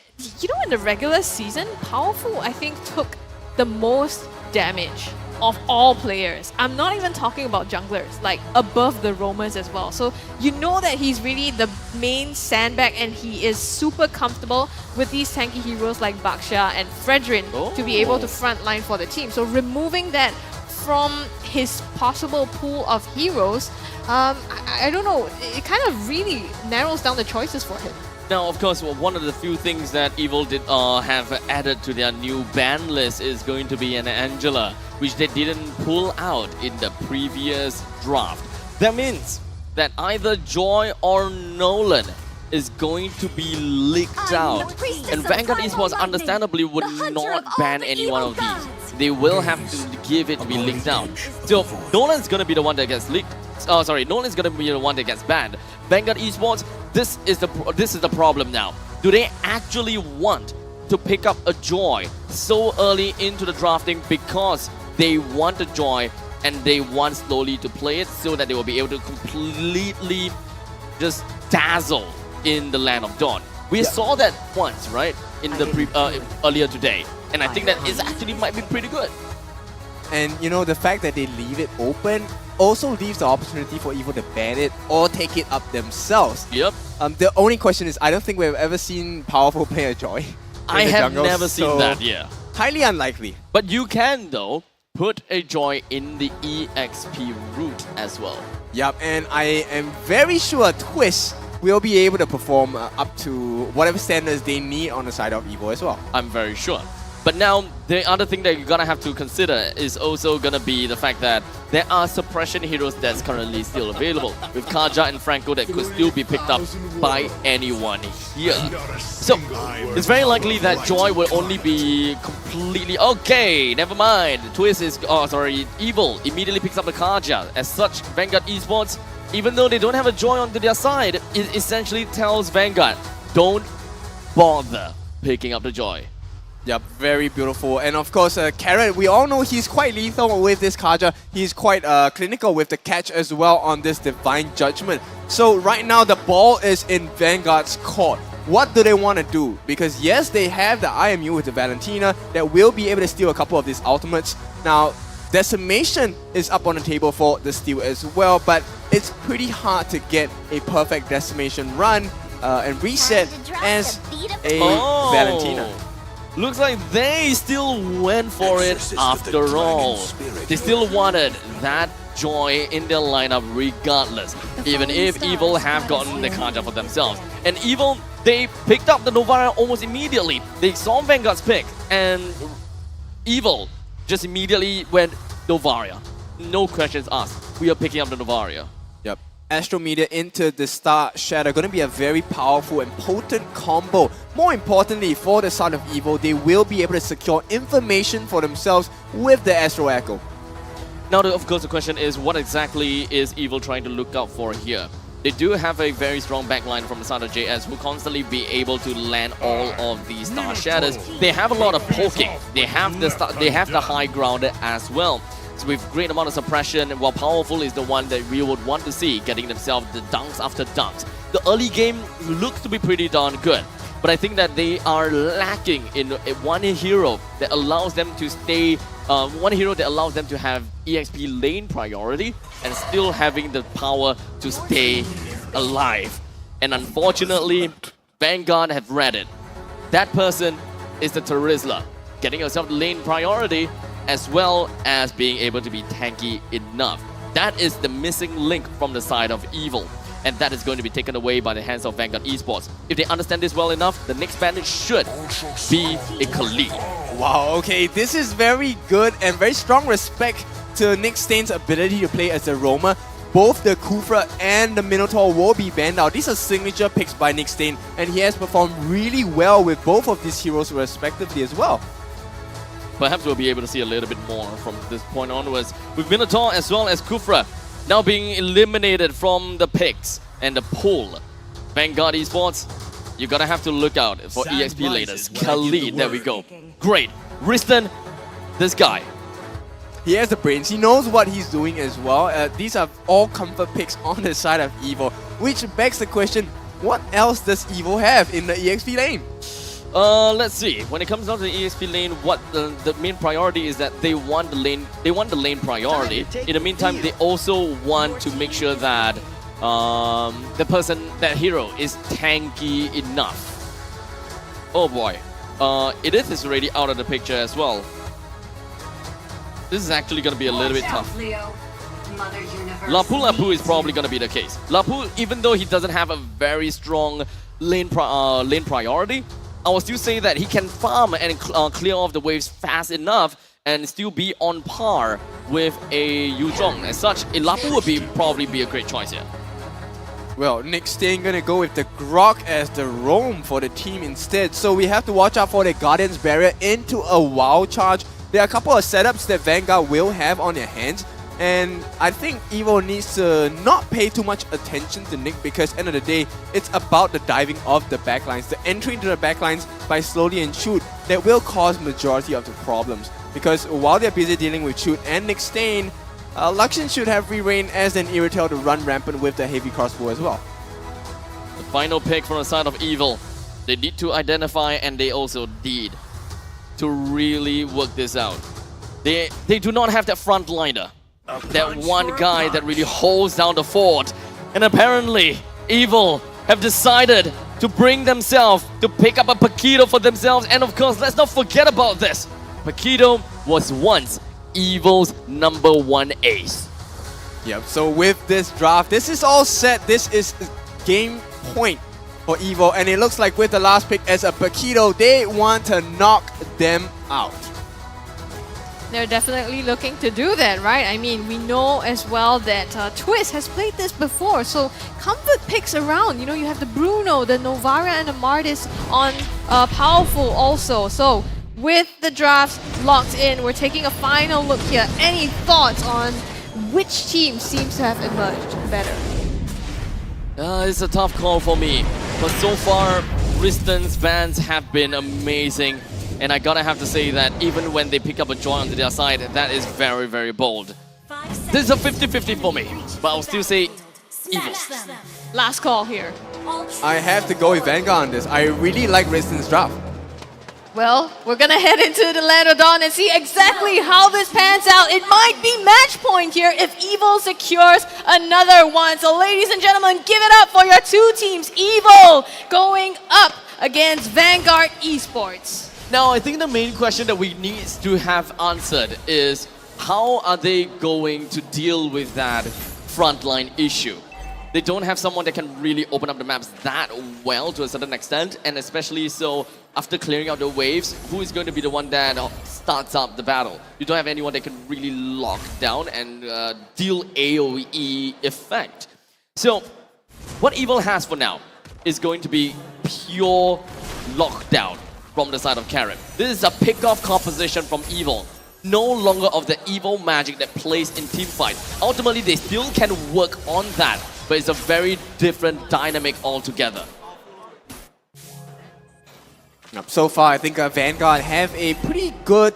you know, in the regular season, Powerful I think took the most damage of all players. I'm not even talking about junglers, like above the roamers as well. So you know that he's really the main sandbag, and he is super comfortable with these tanky heroes like Baksha and Fredrin to be able to frontline for the team. So removing that from his possible pool of heroes, I don't know, it kind of really narrows down the choices for him. Now, of course, one of the few things that Evil did have added to their new ban list is going to be an Angela, which they didn't pull out in the previous draft. That means that either Joy or Nolan is going to be leaked out. And Vanguard Esports understandably would not ban any one of these. They will have to give it to be leaked out. So Nolan's going to be the one that gets leaked. Nolan's going to be the one that gets banned. Vanguard Esports, this is the problem now. Do they actually want to pick up a Joy so early into the drafting because they want a Joy and they want Slowly to play it so that they will be able to completely just dazzle in the Land of Dawn? We saw that once, right? In the earlier today. And I think that is actually might be pretty good. And you know, the fact that they leave it open also leaves the opportunity for Evo to ban it or take it up themselves. Yep. The only question is, I don't think we've ever seen Powerful play a Joy. I have never seen that, yeah. highly unlikely. But you can, though, put a Joy in the EXP route as well. Yep, and I am very sure Twist will be able to perform up to whatever standards they need on the side of Evo as well. I'm very sure. But now, the other thing that you're gonna have to consider is also gonna be the fact that there are suppression heroes that's currently still available, with Kaja and Franco that could still be picked up by anyone here. So, it's very likely that Joy will only be completely... Okay, never mind. Twist is... Oh, sorry. Evil immediately picks up the Kaja. As such, Vanguard Esports, even though they don't have a Joy onto their side, it essentially tells Vanguard, don't bother picking up the Joy. Yep, very beautiful. And of course, Carrot, we all know he's quite lethal with this Kaja. He's quite clinical with the catch as well on this Divine Judgment. So right now, the ball is in Vanguard's court. What do they want to do? Because yes, they have the IMU with the Valentina that will be able to steal a couple of these ultimates. Now, Decimation is up on the table for the steal as well, but it's pretty hard to get a perfect Decimation run and reset as a Valentina. Looks like they still went for it after all. They still wanted that Joy in their lineup regardless, even if Evil have gotten the Kaja for themselves. And Evil, they picked up the Novaria almost immediately. They saw Vanguard's pick, and Evil just immediately went Novaria. No questions asked. We are picking up the Novaria. Yep. Astro Media into the Star Shatter, going to be a very powerful and potent combo. More importantly, for the Son of Evil, they will be able to secure information for themselves with the Astro Echo. Now, of course, the question is, what exactly is Evil trying to look out for here? They do have a very strong backline from the side of JS who constantly be able to land all of these Star Shatters. They have a lot of poking. They have the high ground as well. So with great amount of suppression, while powerful is the one that we would want to see, getting themselves the dunks after dunks. The early game looks to be pretty darn good, but I think that they are lacking in one hero that allows them to stay, one hero that allows them to have EXP lane priority and still having the power to stay alive. And unfortunately, Vanguard have read it. That person is the Terizla, getting yourself lane priority as well as being able to be tanky enough. That is the missing link from the side of Evil, and that is going to be taken away by the hands of Vanguard Esports. If they understand this well enough, the next bandit should be a Khalid. Wow, okay, this is very good and very strong respect to Nick Stain's ability to play as a roamer. Both the Kufra and the Minotaur will be banned out. These are signature picks by Nick Stain, and he has performed really well with both of these heroes respectively as well. Perhaps we'll be able to see a little bit more from this point onwards, with Minotaur as well as Kufra now being eliminated from the picks and the pool. Vanguard Esports, you're gonna have to look out for EXP laters. Khalid, there we go. Great. Riston, this guy. He has the brains. He knows what he's doing as well. These are all comfort picks on the side of Evil, which begs the question, what else does Evil have in the EXP lane? Let's see. When it comes down to the EXP lane, what the main priority is that they want the lane priority. In the meantime, they also want to make sure that that hero is tanky enough. Oh boy. Edith is already out of the picture as well. This is actually going to be a little bit tough. Lapu is probably going to be the case. Lapu, even though he doesn't have a very strong lane priority, I will still say that he can farm and clear off the waves fast enough and still be on par with a Yu Zhong. As such, a Lapu would probably be a great choice here. Well, Nick Stain gonna go with the Grok as the roam for the team instead. So we have to watch out for the Guardian's Barrier into a WoW charge. There are a couple of setups that Vanguard will have on their hands. And I think Evo needs to not pay too much attention to Nick, because end of the day, it's about the diving of the backlines, the entry into the backlines by slowly and shoot that will cause majority of the problems. Because while they're busy dealing with shoot and Nick Stain, Luxian should have free reign as an Irritel to run rampant with the heavy crossbow as well. The final pick from the side of Evil. They need to identify, and they also need to really work this out. They do not have that frontliner. That one guy that really holds down the fort. And apparently, Evil have decided to bring themselves, to pick up a Paquito for themselves. And of course, let's not forget about this. Paquito was once Evil's #1 ace. Yep, so with this draft, this is all set. This is game point for Evo, and it looks like with the last pick as a Paquito, they want to knock them out. They're definitely looking to do that, right? I mean, we know as well that Twist has played this before, so comfort picks around. You know, you have the Bruno, the Novara, and the Mardis on Powerful also. So with the drafts locked in, we're taking a final look here. Any thoughts on which team seems to have emerged better? It's a tough call for me, but so far, Risten's Vans have been amazing. And I gotta have to say that even when they pick up a joy onto their side, that is very, very bold. This is a 50-50 for me, but I'll still say Evil. Last call here. I have to go with Vanguard on this. I really like Risten's draft. Well, we're gonna head into the Land of Dawn and see exactly how this pans out. It might be match point here if Evil secures another one. So ladies and gentlemen, give it up for your two teams. Evil going up against Vanguard Esports. Now, I think the main question that we need to have answered is how are they going to deal with that frontline issue? They don't have someone that can really open up the maps that well to a certain extent, and especially so after clearing out the waves, who is going to be the one that starts up the battle? You don't have anyone that can really lock down and deal AoE effect. So, what Evil has for now is going to be pure lockdown from the side of Karen. This is a pick-off composition from Evil. No longer of the Evil magic that plays in teamfight. Ultimately, they still can work on that, but it's a very different dynamic altogether. So far, I think Vanguard have a pretty good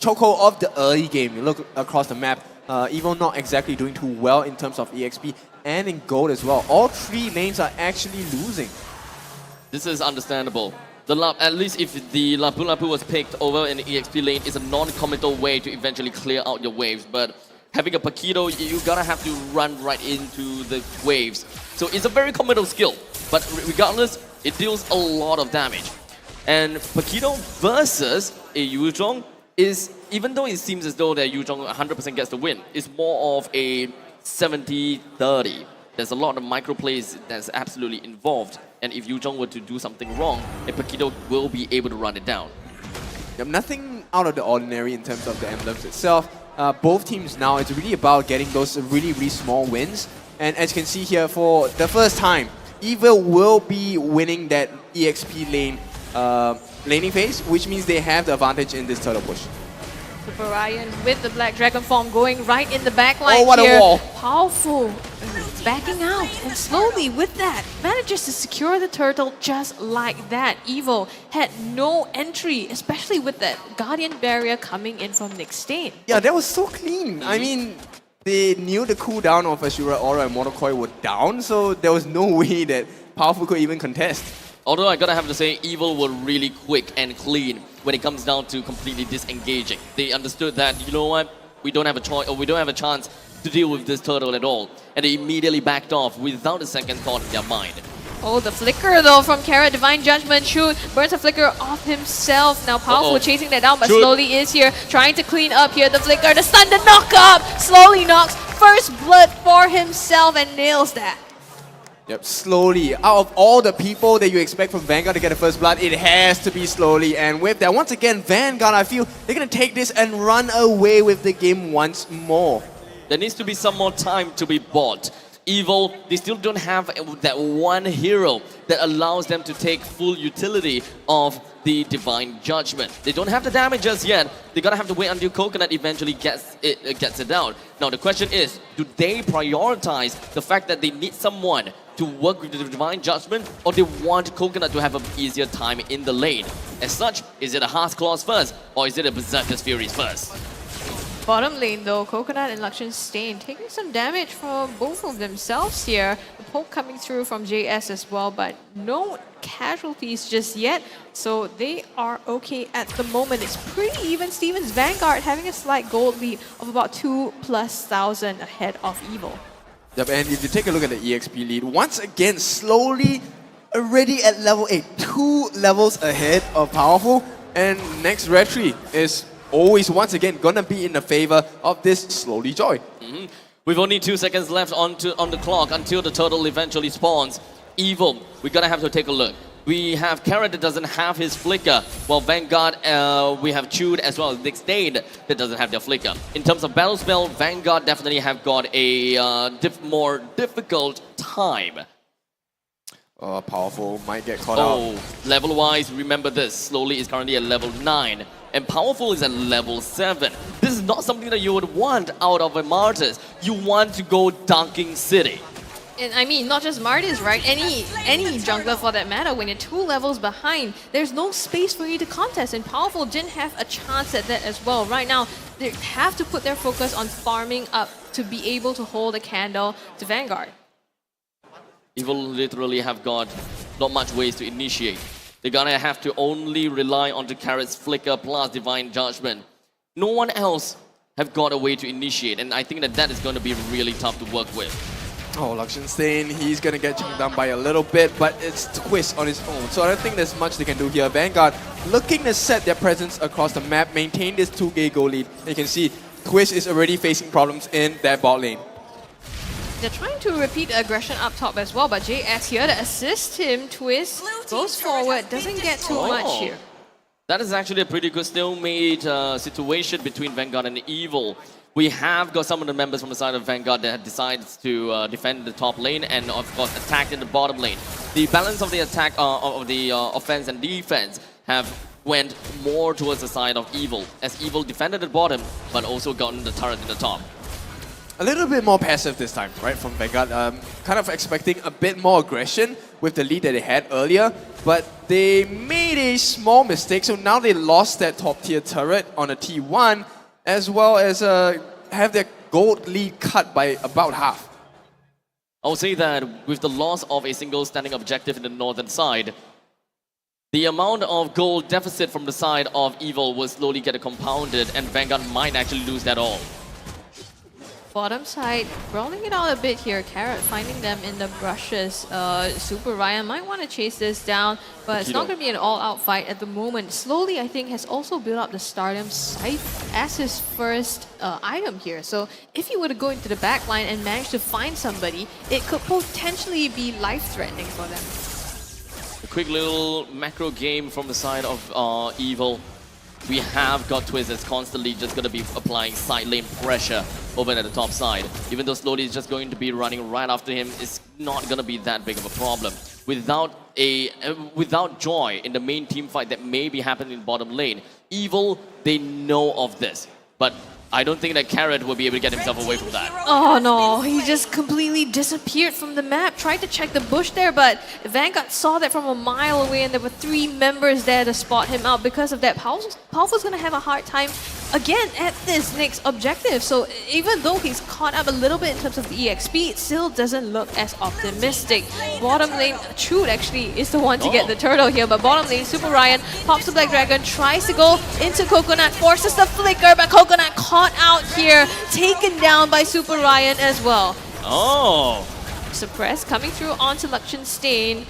chokehold of the early game. You look across the map, Evil not exactly doing too well in terms of EXP and in gold as well. All three lanes are actually losing. This is understandable. At least if the Lapu Lapu was picked over in the EXP lane, it's a non-committal way to eventually clear out your waves. But having a Paquito, you gotta have to run right into the waves. So it's a very committal skill. But regardless, it deals a lot of damage. And Paquito versus a Yuzhong is, even though it seems as though that Yuzhong 100% gets the win, it's more of a 70-30. There's a lot of micro plays that's absolutely involved. And if Yuzhong were to do something wrong, a Paquito will be able to run it down. Nothing out of the ordinary in terms of the emblems itself. Both teams now, it's really about getting those really, really small wins. And as you can see here, for the first time, Evil will be winning that EXP lane laning phase, which means they have the advantage in this turtle push. Super Ryan with the Black Dragon form going right in the backline. Oh, what here. a wall. Powerful. Backing out, and slowly with that, manages to secure the turtle just like that. Evil had no entry, especially with that Guardian Barrier coming in from Nick Stain. Yeah, that was so clean. I mean, they knew the cooldown of Ashura Aura and Monokoi were down, so there was no way that Powerful could even contest. Although I gotta have to say, Evil were really quick and clean when it comes down to completely disengaging. They understood that, you know what, we don't have a choice, or we don't have a chance to deal with this turtle at all. And they immediately backed off without a second thought in their mind. Oh, the flicker though from Kara, Divine Judgment, shoot, burns a flicker off himself. Now Powerful chasing that down, but slowly is here, trying to clean up here. The flicker, the stun, the knock up, slowly knocks first blood for himself and nails that. Yep, slowly. Out of all the people that you expect from Vanguard to get the first blood, it has to be slowly. And with that, once again, Vanguard, I feel they're going to take this and run away with the game once more. There needs to be some more time to be bought. Evil, they still don't have that one hero that allows them to take full utility of the Divine Judgment. They don't have the damage just yet. They're gonna have to wait until Coconut eventually gets it out. Now the question is, do they prioritize the fact that they need someone to work with the Divine Judgment, or they want Coconut to have an easier time in the lane? As such, is it a Hearth Claws first, or is it a Berserker's Furies first? Bottom lane though, Coconut and Lakshan Stain taking some damage from both of themselves here. The poke coming through from JS as well, but no casualties just yet. So they are okay at the moment. It's pretty even. Steven's Vanguard having a slight gold lead of about 2,000+ ahead of Evil. Yep, and if you take a look at the EXP lead, once again, slowly already at level 8, 2 levels ahead of Powerful. And next retry is always once again gonna be in the favor of this Slowly Joy. We've only 2 seconds left on the clock until the turtle eventually spawns. Evil, we're gonna have to take a look. We have Carrot that doesn't have his flicker, while Vanguard, we have Chewed as well as Nick Stain that doesn't have their flicker. In terms of battle spell, Vanguard definitely have got a more difficult time. Powerful might get caught out. Level-wise, remember this, Slowly is currently at level 9, and Powerful is at level 7. This is not something that you would want out of a Martyrs. You want to go Dunking City. And I mean, not just Martyrs, right? Any jungler for that matter, when you're 2 levels behind, there's no space for you to contest, and Powerful didn't have a chance at that as well. Right now, they have to put their focus on farming up to be able to hold a candle to Vanguard. Evil literally have got not much ways to initiate. They're gonna have to only rely on the Carrot's flicker plus Divine Judgment. No one else have got a way to initiate, and I think that is going to be really tough to work with. Oh, Luxian Stain, he's gonna get chunked down by a little bit, but it's Twist on his own. So I don't think there's much they can do here. Vanguard looking to set their presence across the map, maintain this 2K goal lead. You can see Twist is already facing problems in that bot lane. They're trying to repeat the aggression up top as well, but JS here to assist him. Twist goes forward, doesn't get too much here. That is actually a pretty good stalemate situation between Vanguard and Evil. We have got some of the members from the side of Vanguard that have decided to defend the top lane and of course attack in the bottom lane. The balance of the attack of the offense and defense have went more towards the side of Evil, as Evil defended the bottom but also gotten the turret in the top. A little bit more passive this time, right, from Vanguard. Kind of expecting a bit more aggression with the lead that they had earlier, but they made a small mistake, so now they lost that top tier turret on a T1, as well as have their gold lead cut by about half. I would say that with the loss of a single standing objective in the northern side, the amount of gold deficit from the side of Evil will slowly get compounded, and Vanguard might actually lose that all. Bottom side, rolling it out a bit here. Carrot finding them in the brushes. Super Ryan might want to chase this down, but it's not going to be an all-out fight at the moment. Slowly, I think, has also built up the Stardom Scythe as his first item here. So if he were to go into the back line and manage to find somebody, it could potentially be life-threatening for them. A quick little macro game from the side of Evil. We have got Twist that's constantly just going to be applying side lane pressure over at the top side. Even though Slowly is just going to be running right after him, it's not going to be that big of a problem. Without Joy in the main team fight that may be happening in bottom lane, Evil, they know of this. But I don't think that Carrot will be able to get himself away from that. Oh no, he just completely disappeared from the map. Tried to check the bush there, but Vanguard saw that from a mile away and there were 3 members there to spot him out. Because of that, Powerful's going to have a hard time again at this next objective. So even though he's caught up a little bit in terms of the EXP, it still doesn't look as optimistic. Bottom lane, Chewed actually is the one to get the turtle here, but bottom lane, Super Ryan pops the Black Dragon, tries to go into Coconut, forces the flicker, but Coconut caught out here, taken down by Super Ryan as well. Oh! Suppress coming through onto Luxian Stain.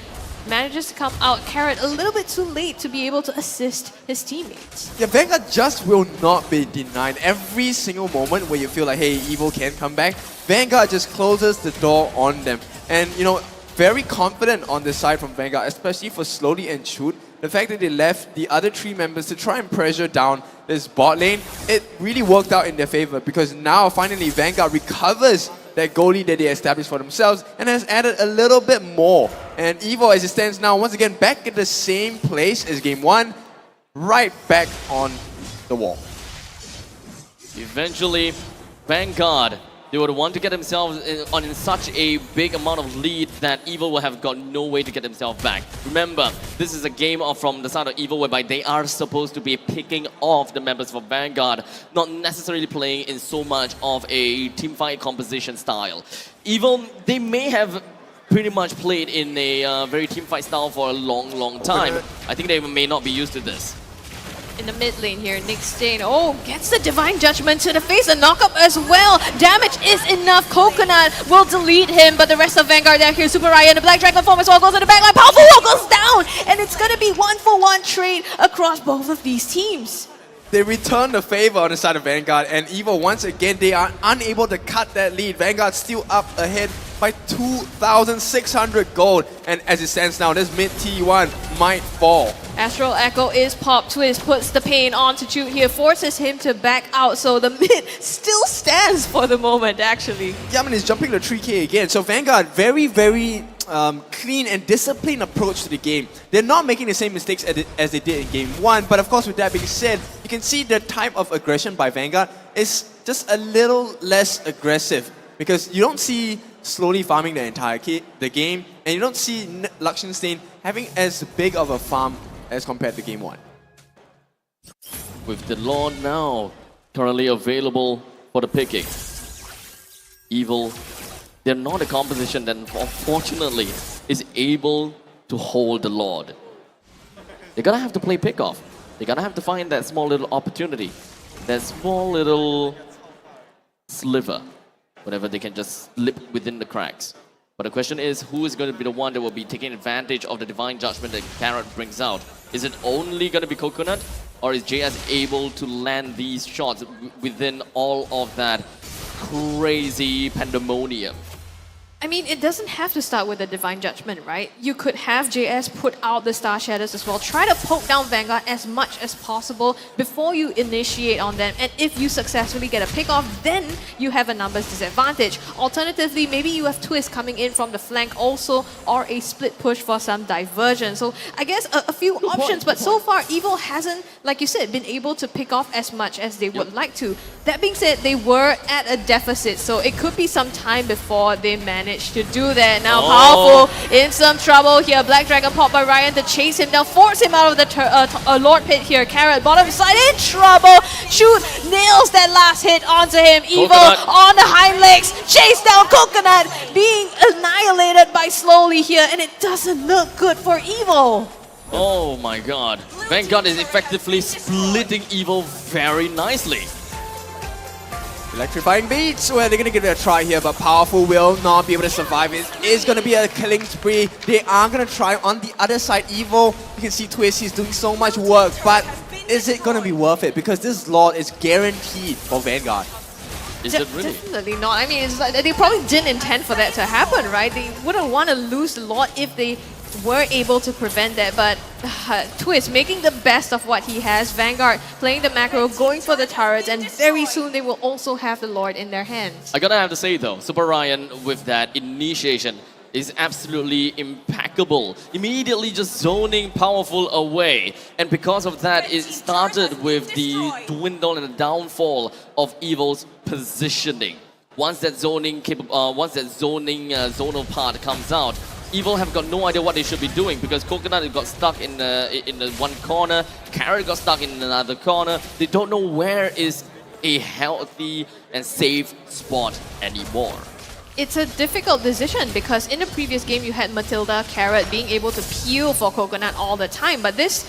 Manages to come out. Carrot a little bit too late to be able to assist his teammates. Yeah, Vanguard just will not be denied. Every single moment where you feel like, hey, Evil can come back, Vanguard just closes the door on them. And, you know, very confident on this side from Vanguard, especially for Slowly and Chewed. The fact that they left the other 3 members to try and pressure down this bot lane, it really worked out in their favor, because now finally Vanguard recovers that goalie that they established for themselves and has added a little bit more. And Evil, as it stands now, once again back in the same place as game 1, right back on the wall. Eventually, Vanguard, they would want to get themselves in such a big amount of lead that Evil will have got no way to get themselves back. Remember, this is a game from the side of Evil whereby they are supposed to be picking off the members of Vanguard, not necessarily playing in so much of a teamfight composition style. Evil, they may have pretty much played in a very teamfight style for a long time. I think they may not be used to this. in the mid lane here. Nick Stain, oh, gets the Divine Judgment to the face, a knockup as well. Damage is enough. Coconut will delete him, but the rest of Vanguard down here, Super Ryan, the Black Dragon form as well, goes in the backline. Powerful Will goes down, and it's going to be 1-for-1 trade across both of these teams. They return the favor on the side of Vanguard, and EVO, once again, they are unable to cut that lead. Vanguard still up ahead by 2,600 gold, and as it stands now, this mid T1 might fall. Astral Echo is popped. Twist puts the pain on to Jude here, forces him to back out, so the mid still stands for the moment, actually. Yaman is jumping the 3k again, so Vanguard very clean and disciplined approach to the game. They're not making the same mistakes as they did in game 1, but of course with that being said, you can see the type of aggression by Vanguard is just a little less aggressive, because you don't see slowly farming the entire the game, and you don't see Luxian Stain having as big of a farm as compared to game 1. With the Lord now currently available for the picking, Evil, they're not a composition that unfortunately is able to hold the Lord. They're gonna have to play pick-off. They're gonna have to find that small little opportunity, that small little sliver, whatever they can just slip within the cracks. But the question is, who is going to be the one that will be taking advantage of the Divine Judgment that Carrot brings out? Is it only going to be Coconut, or is JS able to land these shots within all of that crazy pandemonium? I mean, it doesn't have to start with the Divine Judgment, right? You could have JS put out the Star Shadows as well. Try to poke down Vanguard as much as possible before you initiate on them. And if you successfully get a pick off, then you have a numbers disadvantage. Alternatively, maybe you have Twist coming in from the flank also, or a split push for some diversion. So I guess a few options, but so far Evil hasn't, like you said, been able to pick off as much as they would like to. That being said, they were at a deficit, so it could be some time before they manage to do that. Now Powerful in some trouble here. Black Dragon popped by Ryan to chase him down, force him out of the Lord Pit here. Carrot bottom side in trouble. Shoot, nails that last hit onto him. Evil on the hind legs, chase down Coconut, being annihilated by Slowly here, and it doesn't look good for Evil. Oh my god. Vanguard is effectively splitting Evil very nicely. Electrifying beats, well, they're going to give it a try here, but Powerful will not be able to survive. It is going to be a killing spree. They are going to try on the other side. Evil, you can see Twist, he's doing so much work, but is it going to be worth it? Because this Lord is guaranteed for Vanguard. Is it really? Definitely not. I mean, it's like they probably didn't intend for that to happen, right? They wouldn't want to lose the Lord if they were able to prevent that, but Twist making the best of what he has. Vanguard playing the macro, going for the turrets, and very soon they will also have the Lord in their hands. I gotta have to say though, Super Ryan with that initiation is absolutely impeccable. Immediately just zoning Powerful away, and because of that, it started with the dwindle and the downfall of Evil's positioning. Once that zoning zonal part comes out, Evil have got no idea what they should be doing, because Coconut got stuck in the one corner, Carrot got stuck in another corner. They don't know where is a healthy and safe spot anymore. It's a difficult decision, because in the previous game you had Matilda, Carrot being able to peel for Coconut all the time, but this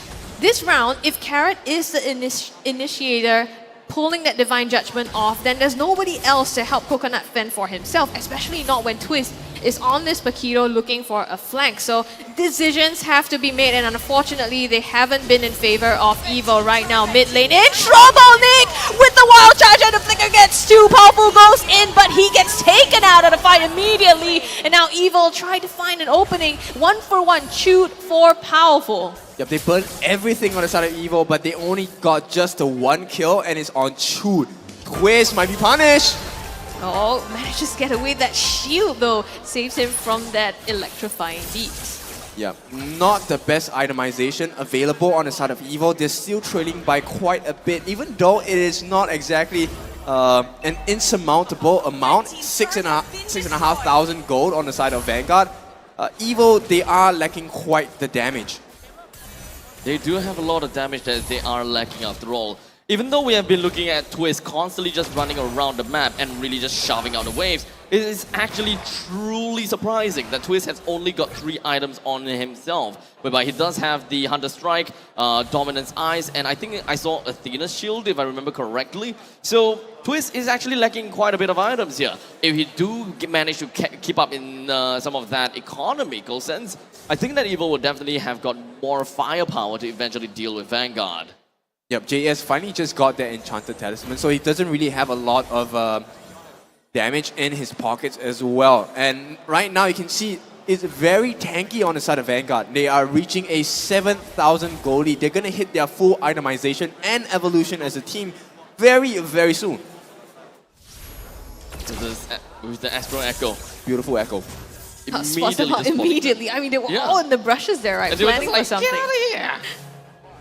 round, if Carrot is the initiator pulling that Divine Judgment off, then there's nobody else to help Coconut fend for himself, especially not when Twist is on this Paquito looking for a flank. So decisions have to be made, and unfortunately they haven't been in favor of Evil right now. Mid lane in trouble, Nick with the wild charge, and the flicker gets too Powerful, goes in, but he gets taken out of the fight immediately, and now Evil tried to find an opening. 1-for-1 shoot for Powerful. Yep, they burned everything on the side of Evil, but they only got just the one kill, and it's on Chute. Quiz might be punished. Oh, manages to get away. That shield though saves him from that electrifying beat. Yeah, not the best itemization available on the side of Evil. They're still trailing by quite a bit, even though it is not exactly an insurmountable amount. 6,500 gold on the side of Vanguard. Evil, they are lacking quite the damage. They do have a lot of damage that they are lacking after all. Even though we have been looking at Twist constantly just running around the map and really just shoving out the waves, it is actually truly surprising that Twist has only got 3 items on himself, whereby he does have the Hunter Strike, Dominance Eyes, and I think I saw Athena's Shield, if I remember correctly. So Twist is actually lacking quite a bit of items here. If he do manage to keep up in some of that economical sense, I think that Evil would definitely have got more firepower to eventually deal with Vanguard. Yep, JS finally just got that Enchanted Talisman, so he doesn't really have a lot of damage in his pockets as well. And right now you can see it's very tanky on the side of Vanguard. They are reaching a 7,000 gold lead. They're going to hit their full itemization and evolution as a team very, very soon. With the Astro Echo. Beautiful Echo. Immediately. I mean, they were all in the brushes there, right? And they were Planning just for like, something. get out of here!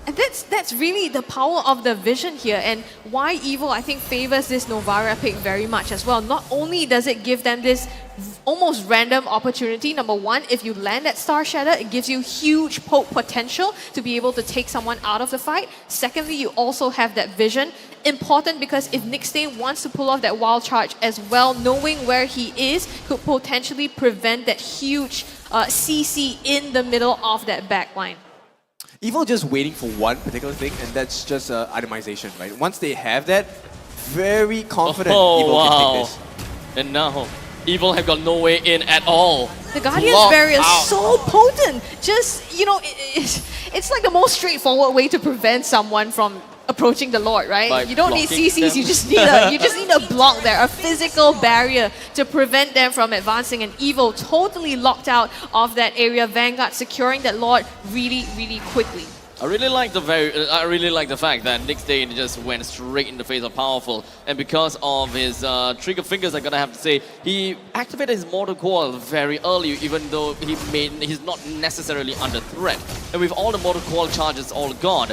And that's really the power of the vision here, and why Evil, I think, favors this Novara pick very much as well. Not only does it give them this almost random opportunity, number one, if you land that Star Shatter, it gives you huge poke potential to be able to take someone out of the fight. Secondly, you also have that vision. Important because if Nick Stain wants to pull off that wild charge as well, knowing where he is could potentially prevent that huge CC in the middle of that backline. Evil just waiting for one particular thing, and that's just itemization, right? Once they have that, very confident Evil can take this. And now, Evil have got no way in at all. The Guardian's Locked Barrier is out. so potent. Just, you know, it's like the most straightforward way to prevent someone from approaching the Lord, right? By You don't need blocking CCs, them. you just need a block there, a physical barrier to prevent them from advancing. And Evil totally locked out of that area. Vanguard securing that Lord really, really quickly. I really like the fact that Nick Stain just went straight in the face of Powerful, and because of his trigger fingers, I'm gonna have to say he activated his Mortal Coil very early, even though he's not necessarily under threat. And with all the Mortal Coil charges all gone,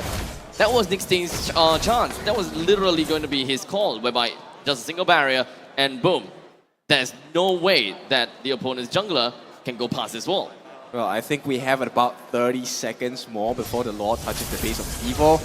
that was Nick Stain's chance. That was literally going to be his call, whereby just a single barrier and boom, there's no way that the opponent's jungler can go past this wall. Well, I think we have about 30 seconds more before the Lord touches the base of Evil.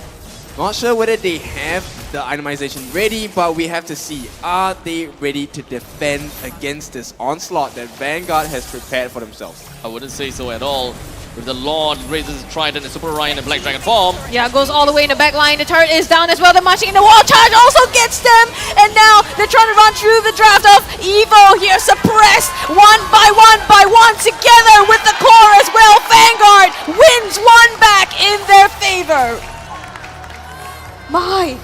Not sure whether they have the itemization ready, but we have to see, are they ready to defend against this onslaught that Vanguard has prepared for themselves? I wouldn't say so at all. With the Lord raises his Trident and Super Ryan in Black Dragon form. Yeah, goes all the way in the back line. The turret is down as well. The marching in the wall charge also gets them. And now they're trying to run through the draft of Evo here. Suppressed one by one together with the core as well. Vanguard wins one back in their favor. My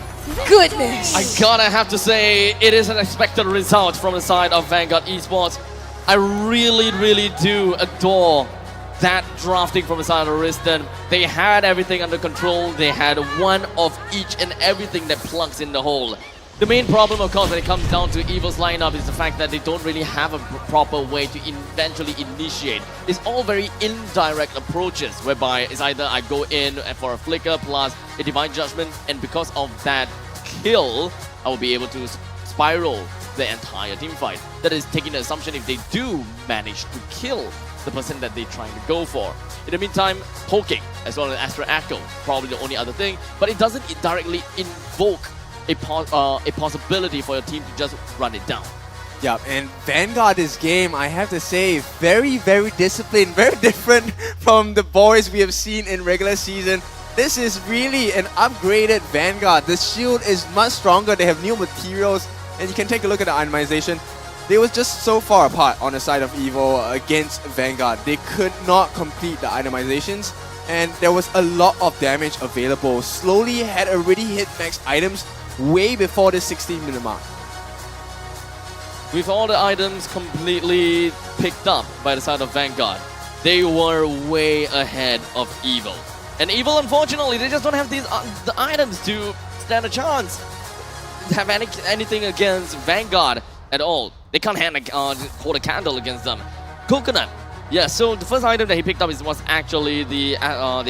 goodness. I gotta have to say, it is an expected result from the side of Vanguard Esports. I really, really do adore that drafting from the side of Riston. They had everything under control. They had one of each and everything that plugs in the hole. The main problem, of course, when it comes down to Evil's lineup is the fact that they don't really have a proper way to eventually initiate. It's all very indirect approaches, whereby it's either I go in for a flicker plus a Divine Judgment, and because of that kill, I will be able to spiral the entire team fight. That is taking the assumption if they do manage to kill the person that they're trying to go for. In the meantime, poking as well as Astro Echo, probably the only other thing, but it doesn't directly invoke a possibility for your team to just run it down. Yeah, and Vanguard this game, I have to say, very, very disciplined, very different from the boys we have seen in regular season. This is really an upgraded Vanguard. The shield is much stronger, they have new materials, and you can take a look at the itemization. They were just so far apart on the side of Evo against Vanguard. They could not complete the itemizations, and there was a lot of damage available. Slowly had already hit max items way before the 16-minute mark. With all the items completely picked up by the side of Vanguard, they were way ahead of Evil. And Evil, unfortunately, they just don't have these the items to stand a chance to have anything against Vanguard at all. They can't hold a candle against them. Coconut. Yeah, so the first item that he picked up was actually the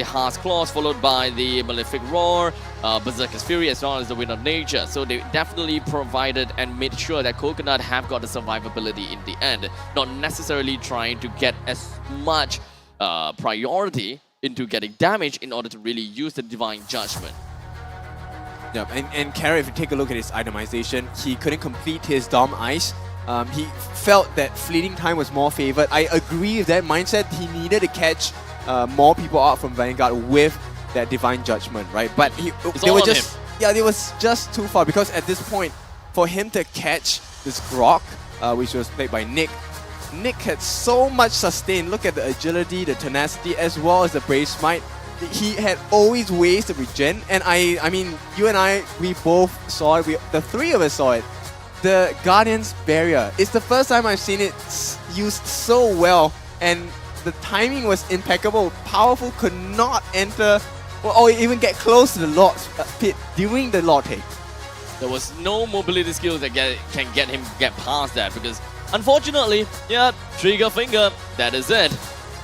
Heart's Claws, followed by the Malefic Roar, Berserker's Fury, as well as the Wind of Nature. So they definitely provided and made sure that Coconut have got the survivability in the end, not necessarily trying to get as much priority into getting damage in order to really use the Divine Judgment. Yep, and Kara, if you take a look at his itemization, he couldn't complete his Dom Ice He felt that fleeting time was more favored. I agree with that mindset. He needed to catch more people out from Vanguard with that divine judgment, right? But they were just they was just too far, because at this point, for him to catch this Grok, which was played by Nick had so much sustain. Look at the agility, the tenacity, as well as the brave smite. He had always ways to regen, and I mean, you and I, we both saw it. The three of us saw it. The Guardian's Barrier. It's the first time I've seen it used so well, and the timing was impeccable. Powerful could not enter or even get close to the Lord pit during the Lord take. There was no mobility skills that can get him get past that, because unfortunately, yeah, trigger finger, that is it.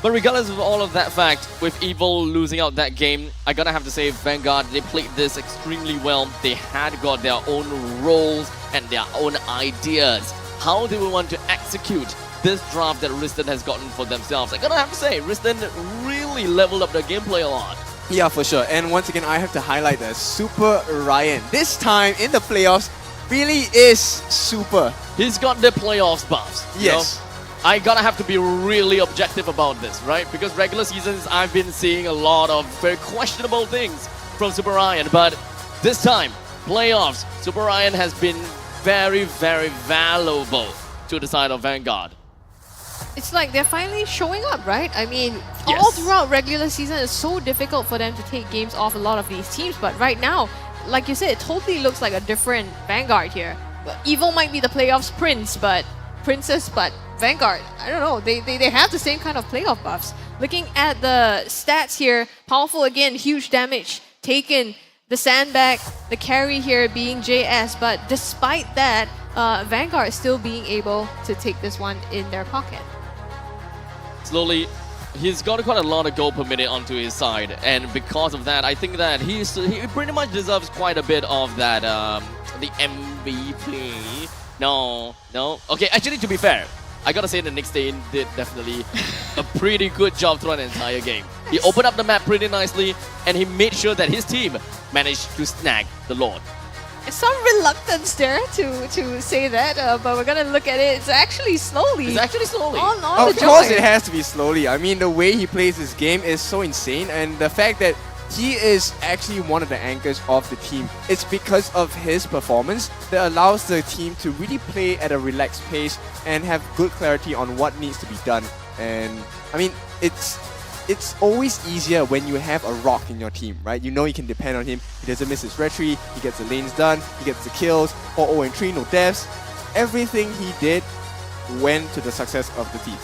But regardless of all of that fact, with Evil losing out that game, I gotta have to say Vanguard, they played this extremely well. They had got their own roles and their own ideas. How they will want to execute this draft that Riston has gotten for themselves. I gotta have to say, Riston really leveled up their gameplay a lot. Yeah, for sure. And once again, I have to highlight the Super Ryan. This time in the playoffs, really is super. He's got the playoffs buffs. Yes. You know? I gotta have to be really objective about this, right? Because regular seasons, I've been seeing a lot of very questionable things from Super Ryan. But this time, playoffs, Super Ryan has been very, very valuable to the side of Vanguard. It's like they're finally showing up, right? I mean, all throughout regular season, it's so difficult for them to take games off a lot of these teams. But right now, like you said, it totally looks like a different Vanguard here. Evil might be the playoffs princess, but Vanguard, I don't know, they have the same kind of playoff buffs. Looking at the stats here, powerful again, huge damage taken, the sandbag, the carry here being JS, but despite that, Vanguard still being able to take this one in their pocket. Slowly, he's got quite a lot of goal per minute onto his side, and because of that, I think that he pretty much deserves quite a bit of that, the MVP. No. Okay, actually, to be fair, I gotta say the Nick Stain did definitely a pretty good job throughout the entire game. He opened up the map pretty nicely, and he made sure that his team managed to snag the Lord. Some reluctance there to say that, but we're gonna look at it. It's actually slowly. It's actually slowly. Of course it has to be slowly. I mean, the way he plays this game is so insane, and the fact that he is actually one of the anchors of the team. It's because of his performance that allows the team to really play at a relaxed pace and have good clarity on what needs to be done. And I mean, it's always easier when you have a rock in your team, right? You know you can depend on him. He doesn't miss his retreat, he gets the lanes done, he gets the kills, 4-0-3, no deaths. Everything he did went to the success of the team.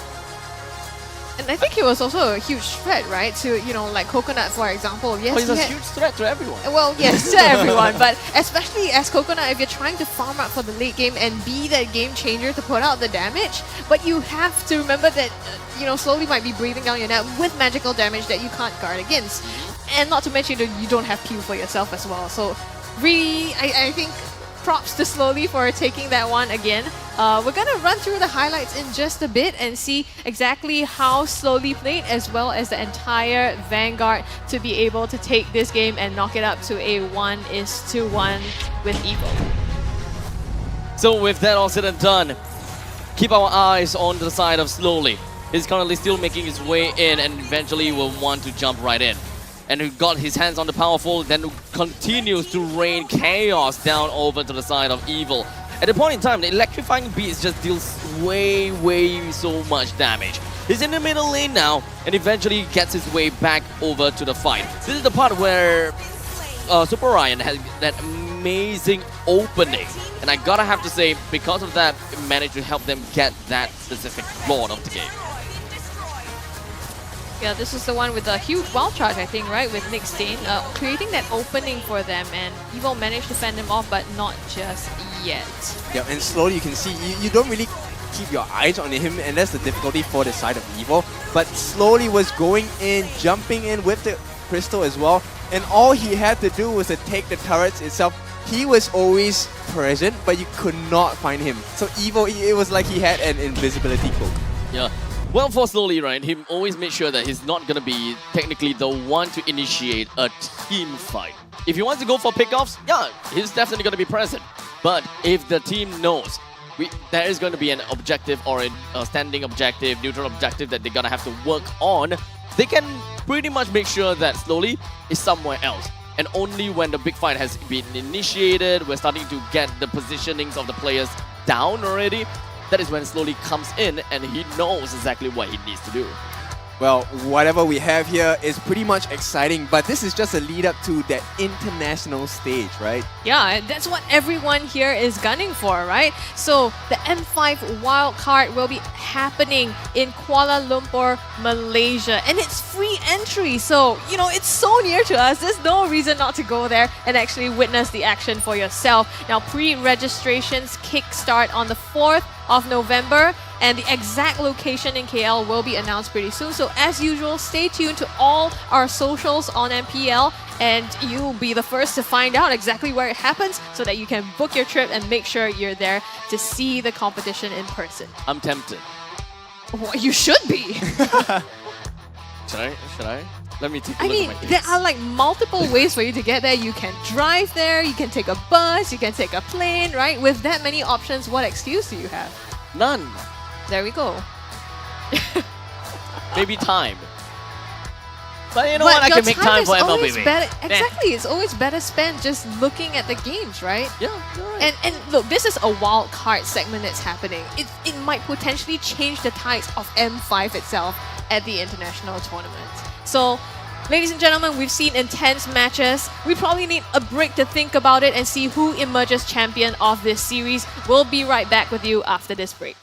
And I think he was also a huge threat, right? To, you know, like Coconut, for example. Yes, he's a huge threat to everyone. Well, yes, to everyone. But especially as Coconut, if you're trying to farm up for the late game and be that game changer to put out the damage, but you have to remember that, you know, slowly might be breathing down your neck with magical damage that you can't guard against. And not to mention that you don't have Pew for yourself as well. So really, I think props to Slowly for taking that one again. We're gonna run through the highlights in just a bit and see exactly how Slowly played, as well as the entire Vanguard to be able to take this game and knock it up to a 1-1 with Evil. So with that all said and done, keep our eyes on the side of Slowly. He's currently still making his way in and eventually will want to jump right in. And he got his hands on the powerful, then continues to rain chaos down over to the side of Evil. At the point in time, the electrifying beats just deals way so much damage. He's in the middle lane now, and eventually gets his way back over to the fight. This is the part where Super Ryan has that amazing opening. And I gotta have to say, because of that, it managed to help them get that specific Lord of the game. Yeah, this is the one with a huge wild charge, I think, right? With Nick Stain, creating that opening for them, and Evil managed to fend them off, but not just yet. Yeah, and slowly you can see, you don't really keep your eyes on him, and that's the difficulty for the side of Evil. But slowly was going in, jumping in with the crystal as well, and all he had to do was to take the turrets itself. He was always present, but you could not find him. So Evil, it was like he had an invisibility cloak. Yeah. Well, for Slowly, right, he always made sure that he's not going to be technically the one to initiate a team fight. If he wants to go for pickoffs, yeah, he's definitely going to be present. But if the team knows there is going to be an objective or a standing objective, neutral objective that they're going to have to work on. They can pretty much make sure that slowly is somewhere else. And only when the big fight has been initiated, we're starting to get the positionings of the players down already. That is when slowly comes in and he knows exactly what he needs to do. Well, whatever we have here is pretty much exciting, but this is just a lead up to that international stage, right? Yeah, and that's what everyone here is gunning for, right? So the M5 wildcard will be happening in Kuala Lumpur, Malaysia, and it's free entry. So, you know, it's so near to us. There's no reason not to go there and actually witness the action for yourself. Now, pre-registrations kickstart on the 4th of November, and the exact location in KL will be announced pretty soon. So as usual, stay tuned to all our socials on MPL and you'll be the first to find out exactly where it happens so that you can book your trip and make sure you're there to see the competition in person. I'm tempted. Well, you should be. Should I? Let me take a I look mean, at my there dates. are like multiple ways for you to get there. You can drive there, you can take a bus, you can take a plane, right? With that many options, what excuse do you have? None. There we go. Maybe time. But you know But what? I your can make time for is always MLB. better- Exactly, it's always better spent just looking at the games, right? Yeah, you're right. And look, this is a wild card segment that's happening. It might potentially change the tides of M5 itself at the international tournament. So, ladies and gentlemen, we've seen intense matches. We probably need a break to think about it and see who emerges champion of this series. We'll be right back with you after this break.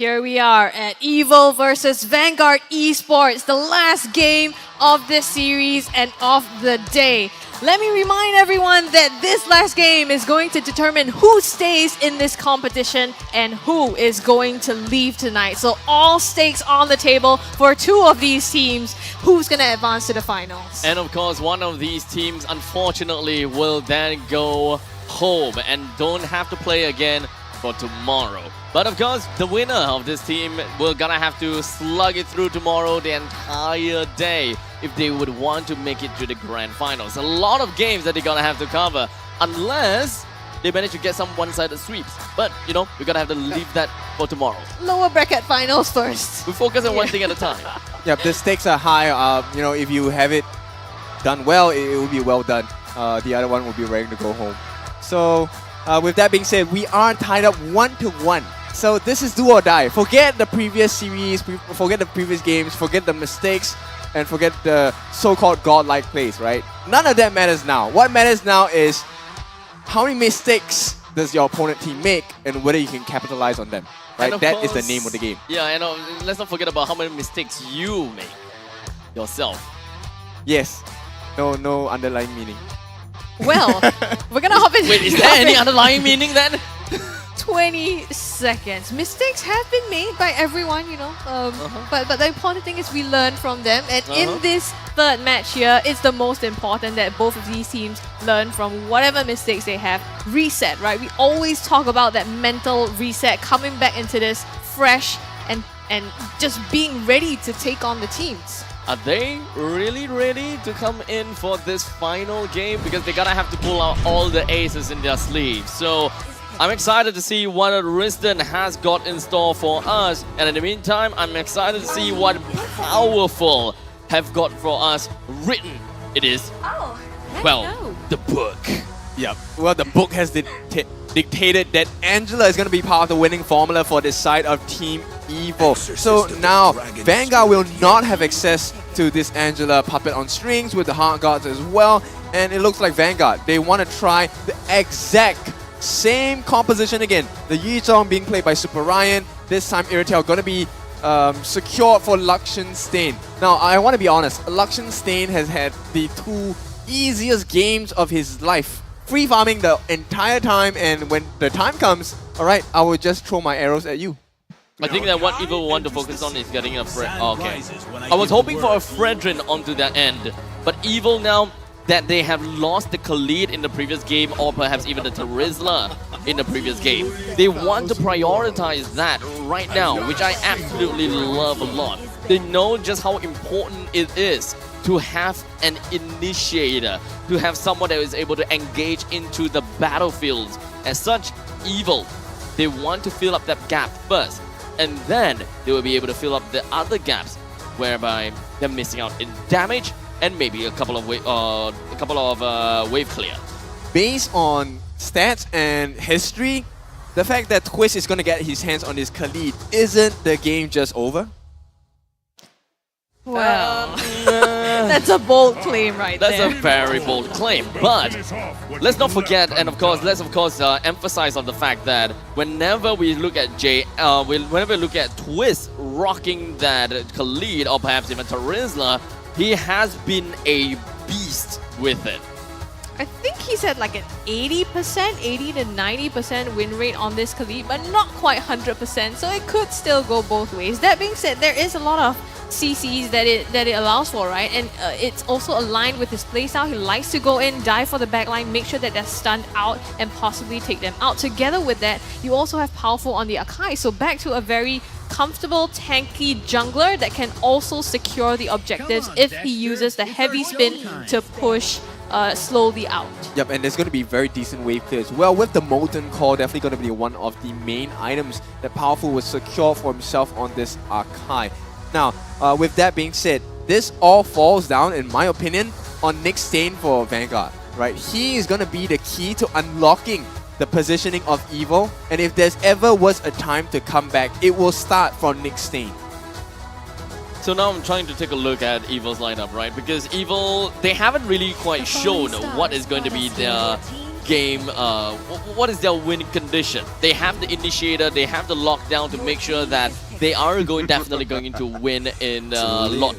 Here we are at Evil versus Vanguard Esports, the last game of this series and of the day. Let me remind everyone that this last game is going to determine who stays in this competition and who is going to leave tonight. So all stakes on the table for two of these teams. Who's going to advance to the finals? And of course, one of these teams, unfortunately, will then go home and don't have to play again for tomorrow. But of course, the winner of this team will gonna have to slug it through tomorrow the entire day if they would want to make it to the grand finals. A lot of games that they're gonna have to cover unless they manage to get some one-sided sweeps. But, you know, we're gonna have to leave that for tomorrow. Lower bracket finals first. We focus on one thing at a time. Yep, the stakes are high. You know, if you have it done well, it will be well done. The other one will be ready to go home. So, with that being said, we are tied up 1-1. So this is do or die. Forget the previous series, forget the previous games, forget the mistakes, and forget the so-called godlike plays, right? None of that matters now. What matters now is how many mistakes does your opponent team make and whether you can capitalize on them, right? That is the name of the game. Yeah, and let's not forget about how many mistakes you make yourself. Yes. No underlying meaning. Well, we're gonna hop in. Wait, is there any underlying meaning then? 20 seconds. Mistakes have been made by everyone, you know. But the important thing is we learn from them. And in this third match here, it's the most important that both of these teams learn from whatever mistakes they have. Reset, right? We always talk about that mental reset, coming back into this fresh and just being ready to take on the teams. Are they really ready to come in for this final game? Because they're gonna have to pull out all the aces in their sleeves. So I'm excited to see what Riston has got in store for us. And in the meantime, I'm excited to see what Powerful have got for us written. It is, well, the book. Yep. Well, the book has dictated that Angela is going to be part of the winning formula for this side of Team Evil. So now, Vanguard will not have access to this Angela puppet on strings with the Heart Guards as well. And it looks like Vanguard, they want to try the exact same composition again. The Yi Zhong being played by Super Ryan. This time, Irritel going to be secured for Luxian Stain. Now, I want to be honest. Luxian Stain has had the two easiest games of his life. Free farming the entire time, and when the time comes, alright, I will just throw my arrows at you. I think that what Evil will want to focus on is getting a okay. I was hoping for a Fredrin onto that end, but Evil now that they have lost the Khalid in the previous game, or perhaps even the Terizla in the previous game, they want to prioritize that right now, which I absolutely love a lot. They know just how important it is to have an initiator, to have someone that is able to engage into the battlefields. As such, Evil, they want to fill up that gap first, and then they will be able to fill up the other gaps whereby they're missing out in damage and maybe a couple of wave clear. Based on stats and history, the fact that Twist is going to get his hands on this Khalid, isn't the game just over? Well, that's a bold claim right there. That's a very bold claim, but let's not forget, and let's emphasize on the fact that whenever we look at whenever we look at Twist rocking that Khalid or perhaps even Terizla, he has been a beast with it. I think he's at like an 80%, 80 to 90% win rate on this Khalid, but not quite 100%, so it could still go both ways. That being said, there is a lot of CCs that it allows for, right? And it's also aligned with his playstyle. He likes to go in, dive for the backline, make sure that they're stunned out and possibly take them out. Together with that, you also have Powerful on the Akai, so back to a very comfortable, tanky jungler that can also secure the objectives if he uses the heavy spin to push slowly out. Yep, and there's going to be very decent wave clear as well. With the Molten Core, definitely going to be one of the main items that Powerful will secure for himself on this Akai. Now, with that being said, this all falls down, in my opinion, on Nick Stain for Vanguard, right? He is going to be the key to unlocking the positioning of Evil, and if there's ever was a time to come back, it will start from Nick Stain. So now I'm trying to take a look at Evil's lineup, right? Because Evil, they haven't really quite shown what is going to be their game, what is their winning condition? They have the initiator, they have the lockdown to make sure that they are definitely going to win in lot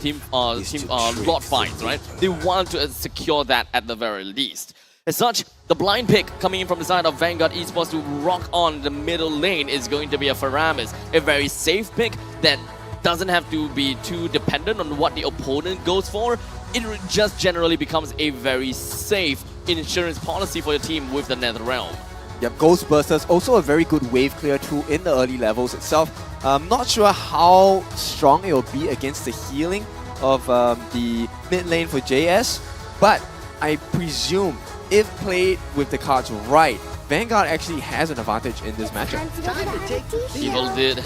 fights, right? They want to secure that at the very least. As such, the blind pick coming in from the side of Vanguard Esports to rock on the middle lane is going to be a Faramis, a very safe pick that doesn't have to be too dependent on what the opponent goes for. It just generally becomes a very safe insurance policy for your team with the NetherRealm. Yep, Ghostbusters, also a very good wave clear tool in the early levels itself. I'm not sure how strong it will be against the healing of the mid lane for JS, but I presume if played with the cards right, Vanguard actually has an advantage in this matchup. Evil did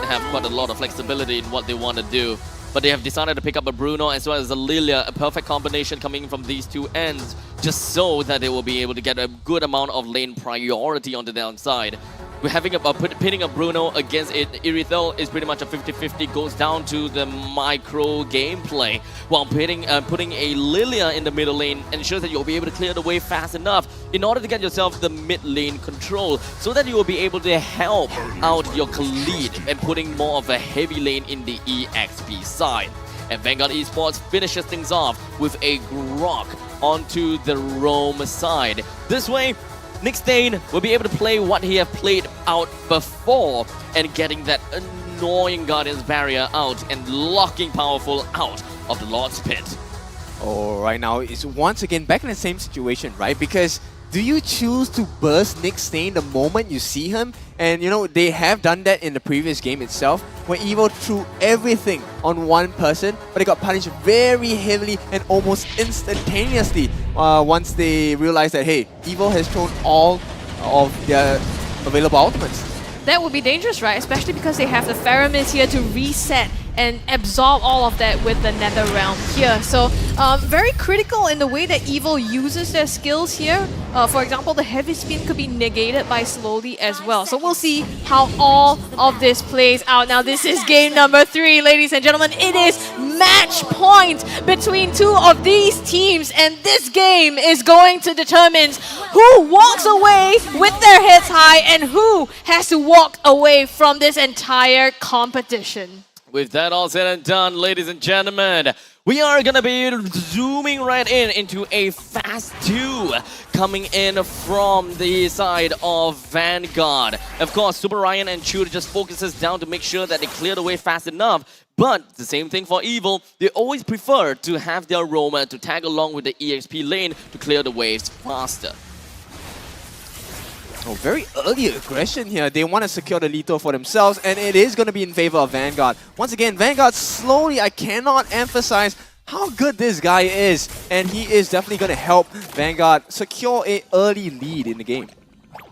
have quite a lot of flexibility in what they want to do, but they have decided to pick up a Bruno as well as a Lilia, a perfect combination coming from these two ends, just so that they will be able to get a good amount of lane priority on the downside. We're having pitting a Bruno against Irithel is pretty much a 50-50, goes down to the micro gameplay, while putting a Lilia in the middle lane ensures that you'll be able to clear the way fast enough in order to get yourself the mid lane control, so that you will be able to help out your Khalid and putting more of a heavy lane in the EXP side. And Vanguard Esports finishes things off with a Grok onto the Roam side. This way, Nick Stain will be able to play what he have played out before and getting that annoying Guardian's Barrier out and locking Powerful out of the Lord's Pit. Oh, right now it's once again back in the same situation, right? Because do you choose to burst Nick Stain the moment you see him? And you know, they have done that in the previous game itself, where Evo threw everything on one person, but they got punished very heavily and almost instantaneously once they realized that, hey, Evo has thrown all of their available ultimates. That would be dangerous, right? Especially because they have the Faramis here to reset and absorb all of that with the NetherRealm here. So very critical in the way that Evil uses their skills here. For example, the heavy spin could be negated by Slowly as well. So we'll see how all of this plays out. Now this is game number 3, ladies and gentlemen. It is match point between two of these teams, and this game is going to determine who walks away with their heads high and who has to walk away from this entire competition. With that all said and done, ladies and gentlemen, we are going to be zooming right into a Fast 2 coming in from the side of Vanguard. Of course, Super Ryan and Chud just focuses down to make sure that they clear the way fast enough. But the same thing for Evil, they always prefer to have their roamer to tag along with the EXP lane to clear the waves faster. Oh, very early aggression here. They want to secure the lethal for themselves, and it is going to be in favor of Vanguard. Once again, Vanguard slowly, I cannot emphasize how good this guy is, and he is definitely going to help Vanguard secure an early lead in the game.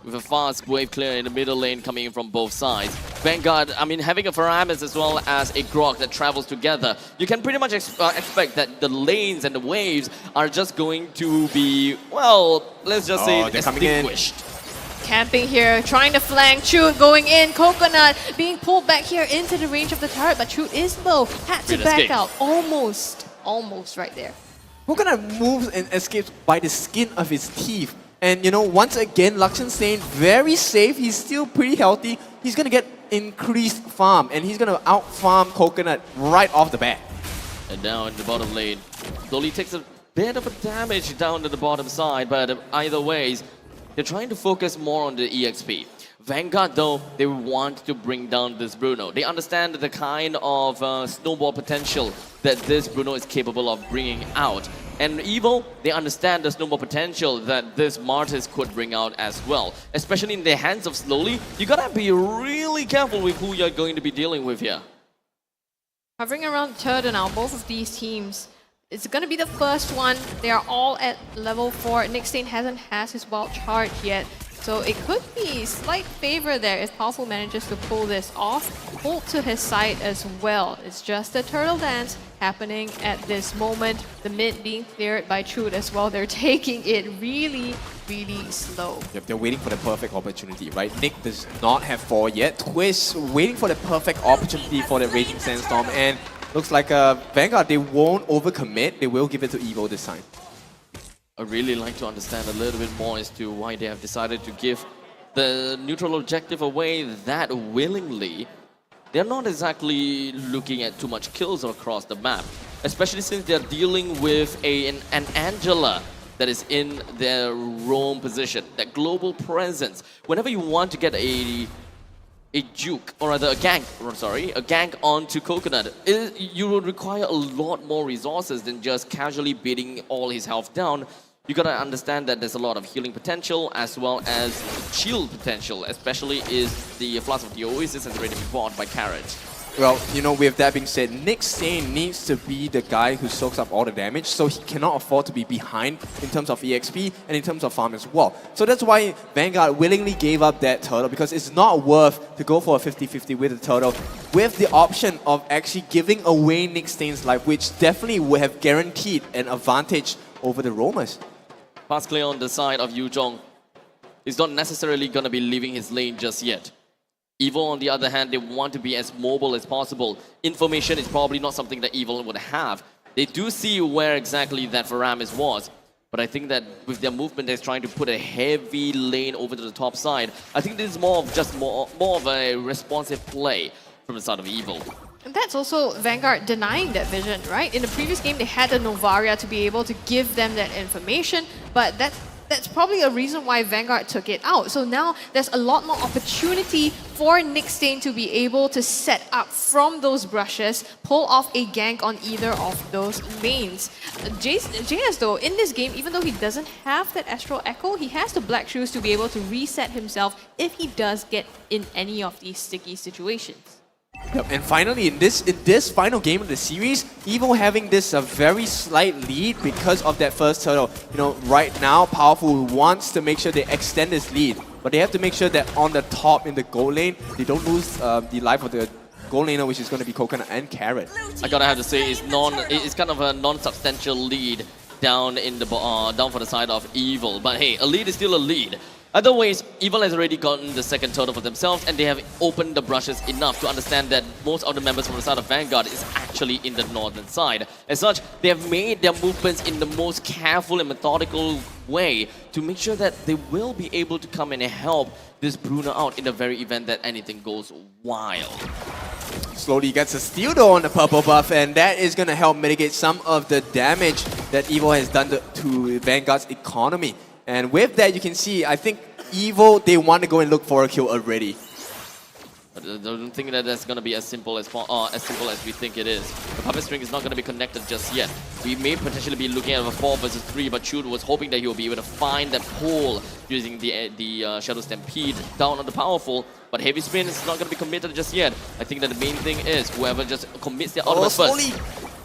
With a fast wave clear in the middle lane coming in from both sides. Vanguard, I mean, having a Faramis as well as a Grok that travels together, you can pretty much expect that the lanes and the waves are just going to be, well, let's just say extinguished. Camping here, trying to flank Chute, going in, Coconut being pulled back here into the range of the turret, but Chute is low, had to back out, almost right there. Coconut moves and escapes by the skin of his teeth. And you know, once again, Lakshan Stain very safe, he's still pretty healthy, he's gonna get increased farm, and he's gonna out-farm Coconut right off the bat. And now in the bottom lane, Slowly takes a bit of a damage down to the bottom side, but either ways, they're trying to focus more on the EXP. Vanguard, though, they want to bring down this Bruno. They understand the kind of snowball potential that this Bruno is capable of bringing out. And Evil, they understand the snowball potential that this Martis could bring out as well. Especially in the hands of Slowly, you gotta be really careful with who you're going to be dealing with here. Hovering around Turtle now, both of these teams. It's going to be the first one. They are all at level 4. Nick Stain hasn't had his wild charge yet. So it could be slight favor there if Powerful manages to pull this off. Ult to his side as well. It's just a turtle dance happening at this moment. The mid being cleared by Chute as well. They're taking it really slow. Yep, they're waiting for the perfect opportunity, right? Nick does not have 4 yet. Twist waiting for the perfect opportunity for the Raging Sandstorm, and looks like Vanguard, they won't overcommit. They will give it to Evo this time. I really like to understand a little bit more as to why they have decided to give the neutral objective away that willingly. They're not exactly looking at too much kills across the map, especially since they're dealing with an Angela that is in their roam position, that global presence. Whenever you want to get a juke, or rather a gank onto Coconut, you will require a lot more resources than just casually beating all his health down. You gotta understand that there's a lot of healing potential as well as shield potential, especially if the Flask of the Oasis has already been bought by Carrot. Well, you know, with that being said, Nick Stain needs to be the guy who soaks up all the damage, so he cannot afford to be behind in terms of EXP and in terms of farm as well. So that's why Vanguard willingly gave up that turtle, because it's not worth to go for a 50-50 with the turtle, with the option of actually giving away Nick Stain's life, which definitely would have guaranteed an advantage over the roamers. Pass clear on the side of Yu Zhong. He's not necessarily going to be leaving his lane just yet. Evil, on the other hand, they want to be as mobile as possible. Information is probably not something that Evil would have. They do see where exactly that Faramis was, but I think that with their movement, they're trying to put a heavy lane over to the top side. I think this is more of a responsive play from the side of Evil. And that's also Vanguard denying that vision, right? In the previous game, they had the Novaria to be able to give them that information, but that's probably a reason why Vanguard took it out. So now there's a lot more opportunity for Nick Stain to be able to set up from those brushes, pull off a gank on either of those lanes. JS though, in this game, even though he doesn't have that Astral Echo, he has the Black Shoes to be able to reset himself if he does get in any of these sticky situations. Yep, and finally, in this final game of the series, Evil having this very slight lead because of that first turtle. You know, right now, Powerful wants to make sure they extend this lead, but they have to make sure that on the top in the gold lane, they don't lose the life of the gold laner, which is going to be Coconut and Carrot. I gotta have to say, it's kind of a non-substantial lead down in the down for the side of Evil, but hey, a lead is still a lead. Other ways, Evil has already gotten the second turtle for themselves, and they have opened the brushes enough to understand that most of the members from the side of Vanguard is actually in the northern side. As such, they have made their movements in the most careful and methodical way to make sure that they will be able to come in and help this Bruno out in the very event that anything goes wild. Slowly gets a steal though on the purple buff, and that is going to help mitigate some of the damage that Evil has done to Vanguard's economy. And with that, you can see, I think Evil, they want to go and look for a kill already. I don't think that that's going to be as simple as we think it is. The puppet string is not going to be connected just yet. We may potentially be looking at a 4 versus 3, but Chud was hoping that he will be able to find that hole using the Shadow Stampede down on the Powerful. But Heavy Spin is not going to be committed just yet. I think that the main thing is whoever just commits their ultimate first.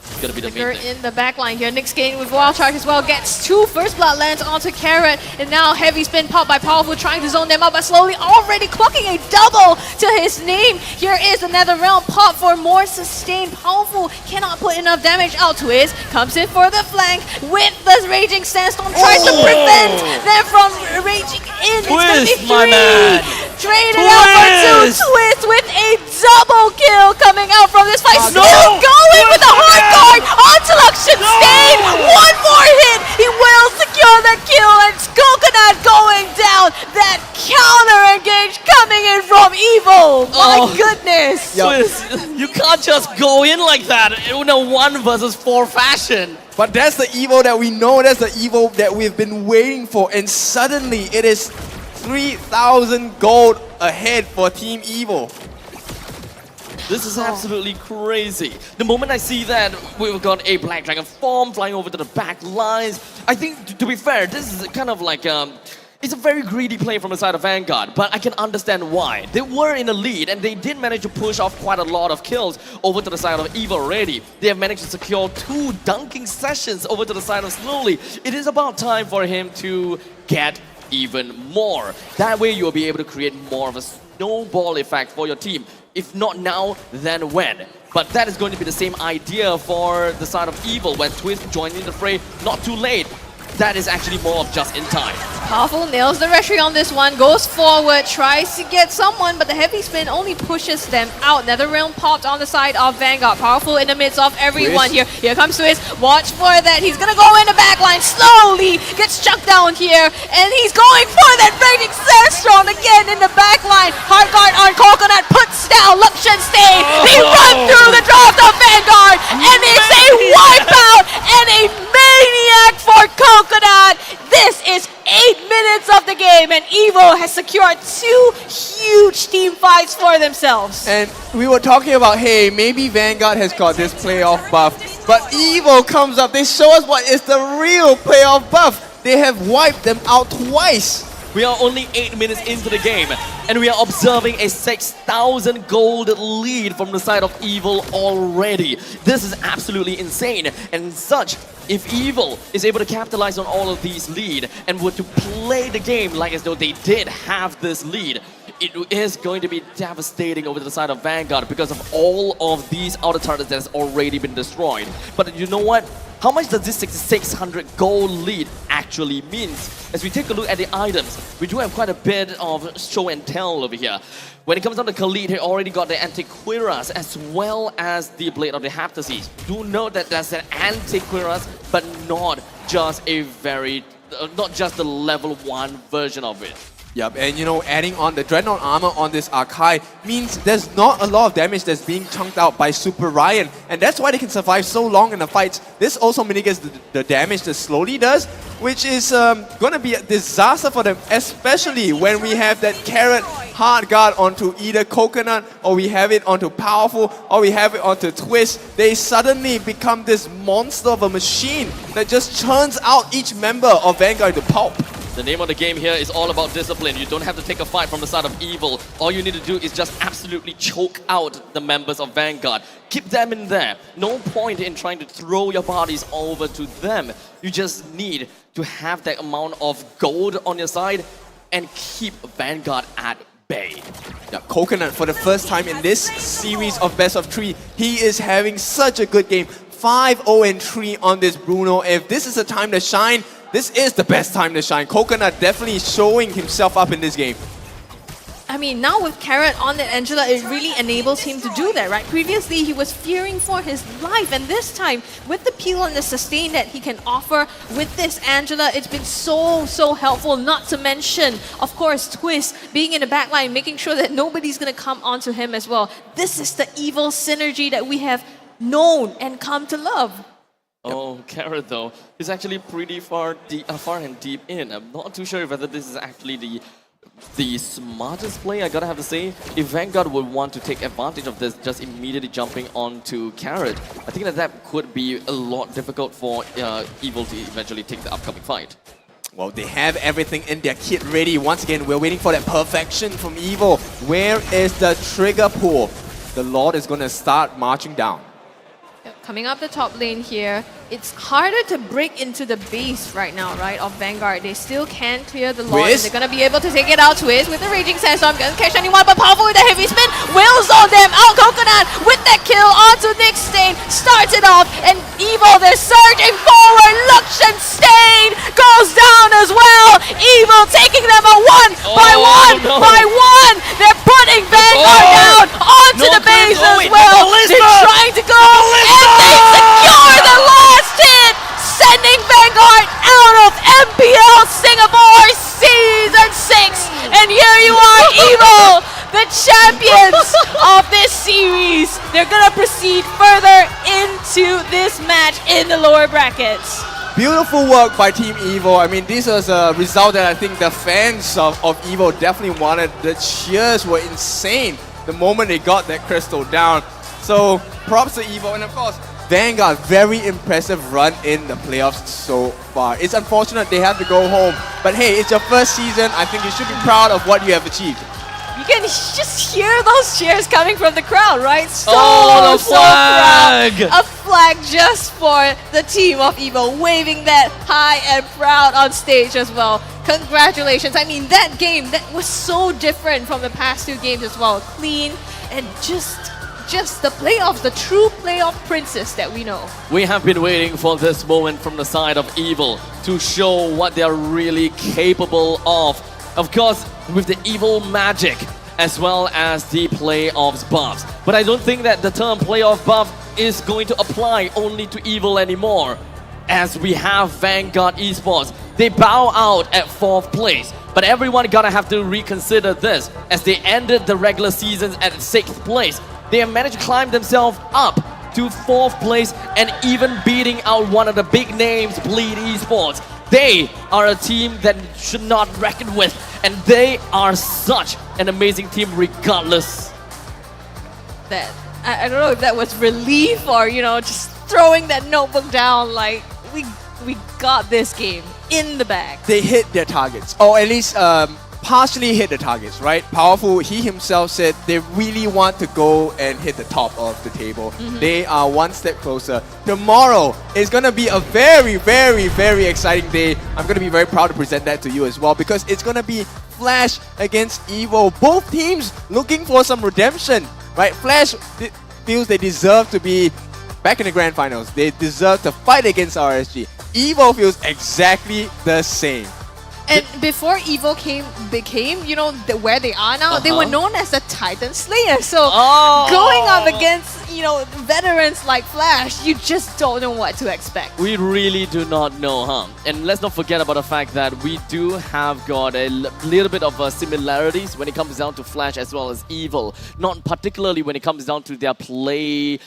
It's gonna be the main thing. In the backline here, Nick Stain with Wild Charge as well gets 2 first blood lands onto Carrot, and now Heavy Spin popped by Powerful trying to zone them out, but slowly already clocking a double to his name. Here is another round pop for more sustain. Powerful cannot put enough damage out. Twist comes in for the flank with the Raging Sandstorm, tries to prevent them from raging in. It's gonna be 3. Traded out for 2. Twist with a double kill coming out from this fight. Still going with a hard guard onto Luxian Stain. 1 more hit. He will secure the kill, and Coconut going down. That counter engage coming in from Evil. My goodness. Twist, you can't just go in like that in a 1 versus 4 fashion. But that's the Evil that we know, that's the Evil that we've been waiting for, and suddenly it is 3,000 gold ahead for Team Evil. This is absolutely crazy. The moment I see that we've got a Black Dragon form flying over to the back lines, I think, to be fair, this is kind of like it's a very greedy play from the side of Vanguard, but I can understand why. They were in a lead, and they did manage to push off quite a lot of kills over to the side of Evil already. They have managed to secure 2 dunking sessions over to the side of Slowly. It is about time for him to get even more. That way you'll be able to create more of a snowball effect for your team. If not now, then when? But that is going to be the same idea for the side of Evil when Twist joined in the fray not too late. that is actually more of just in time. Powerful nails the retry on this one, goes forward, tries to get someone, but the heavy spin only pushes them out. Netherrealm popped on the side of Vanguard. Powerful in the midst of everyone here. Here comes Twist. Watch for that. He's gonna go in the backline. Slowly gets chucked down here, and he's going for that Raging Sandstorm again in the backline. Hard guard on Coconut, puts down Luxian Stay. They run through the draft of Vanguard, and it's a wipeout and a maniac for Coconut. This is 8 minutes of the game, and Evo has secured 2 huge team fights for themselves. And we were talking about, hey, maybe Vanguard has got this playoff buff, but Evo comes up. They show us what is the real playoff buff. They have wiped them out twice. We are only 8 minutes into the game, and we are observing a 6,000 gold lead from the side of Evil already. This is absolutely insane, and such, if Evil is able to capitalize on all of these lead and were to play the game like as though they did have this lead, it is going to be devastating over the side of Vanguard because of all of these outer turrets that has already been destroyed. But you know what? How much does this 6,600 gold lead actually mean? As we take a look at the items, we do have quite a bit of show and tell over here. When it comes down to Khalid, he already got the Antiquiras as well as the Blade of the Haptases. Do note that that's an Antiquiras, but not just a not just the level 1 version of it. Yep, and you know, adding on the Dreadnought armor on this Archai means there's not a lot of damage that's being chunked out by Super Ryan, and that's why they can survive so long in the fights. This also mitigates the damage that slowly does, which is gonna be a disaster for them, especially when we have that carrot hard guard onto either Coconut, or we have it onto Powerful, or we have it onto Twist. They suddenly become this monster of a machine that just churns out each member of Vanguard to pulp. The name of the game here is all about discipline. You don't have to take a fight from the side of Evil. All you need to do is just absolutely choke out the members of Vanguard. Keep them in there. No point in trying to throw your bodies over to them. You just need to have that amount of gold on your side and keep Vanguard at bay. Yeah, Coconut, for the first time in this series of best of 3, he is having such a good game. 5-0-3 on this Bruno. If this is a time to shine, this is the best time to shine. Coconut definitely showing himself up in this game. I mean, now with Carrot on the Angela, it really enables him to do that, right? Previously, he was fearing for his life, and this time, with the peel and the sustain that he can offer with this Angela, it's been so helpful, not to mention, of course, Twist being in the backline, making sure that nobody's going to come onto him as well. This is the Evil synergy that we have known and come to love. Oh, Carrot though is actually pretty far and deep in. I'm not too sure whether this is actually the smartest play, I gotta have to say. If Vanguard would want to take advantage of this, just immediately jumping onto Carrot, I think that could be a lot difficult for Evil to eventually take the upcoming fight. Well, they have everything in their kit ready. Once again, we're waiting for that perfection from Evil. Where is the trigger pull? The Lord is gonna start marching down. Coming up the top lane here, it's harder to break into the base right now, right, of Vanguard. They still can't clear the Lord. They're going to be able to take it out. Twist with the Raging Sandstorm, doesn't catch anyone, but Powerful with the heavy spin, wheels on them, out Coconut with that kill onto Nick Stain, starts it off, and Evil, they're surging forward, Luxian Stain goes down as well, Evil taking them a one by one, they're putting Vanguard down onto the base as well, they're trying to go, and they secure the last hit, sending Vanguard out of MPL Singapore Season 6. And here you are, Evo, the champions of this series. They're going to proceed further into this match in the lower brackets. Beautiful work by Team Evo. I mean, this was a result that I think the fans of Evo definitely wanted. The cheers were insane the moment they got that crystal down. So props to Evo, and of course, Vanguard, very impressive run in the playoffs so far. It's unfortunate they have to go home, but hey, it's your first season. I think you should be proud of what you have achieved. You can just hear those cheers coming from the crowd, right? So flag! Proud. A flag just for the team of Evo, waving that high and proud on stage as well. Congratulations. I mean, that game, that was so different from the past 2 games as well. Clean and just just the playoffs, the true playoff princess that we know. We have been waiting for this moment from the side of Evil to show what they are really capable of. Of course, with the Evil magic as well as the playoffs buffs. But I don't think that the term playoff buff is going to apply only to Evil anymore, as we have Vanguard Esports. They bow out at 4th place, but everyone gonna have to reconsider this as they ended the regular seasons at 6th place. They have managed to climb themselves up to 4th place and even beating out one of the big names, Bleed Esports. They are a team that should not reckon with, and they are such an amazing team regardless. That I don't know if that was relief or, you know, just throwing that notebook down like we got this game in the bag. They hit their targets, or at least partially hit the targets, right? Powerful, he himself said they really want to go and hit the top of the table. They are one step closer. Tomorrow is going to be a very, very, very exciting day. I'm going to be very proud to present that to you as well, because it's going to be Flash against Evo. Both teams looking for some redemption, right? Flash feels they deserve to be back in the grand finals. They deserve to fight against RSG. Evo feels exactly the same. And before Evo became, you know, where they are now, they were known as the Titan Slayer. So going up against, you know, veterans like Flash, you just don't know what to expect. We really do not know, huh? And let's not forget about the fact that we do have got a little bit of similarities when it comes down to Flash as well as Evil. Not particularly when it comes down to their play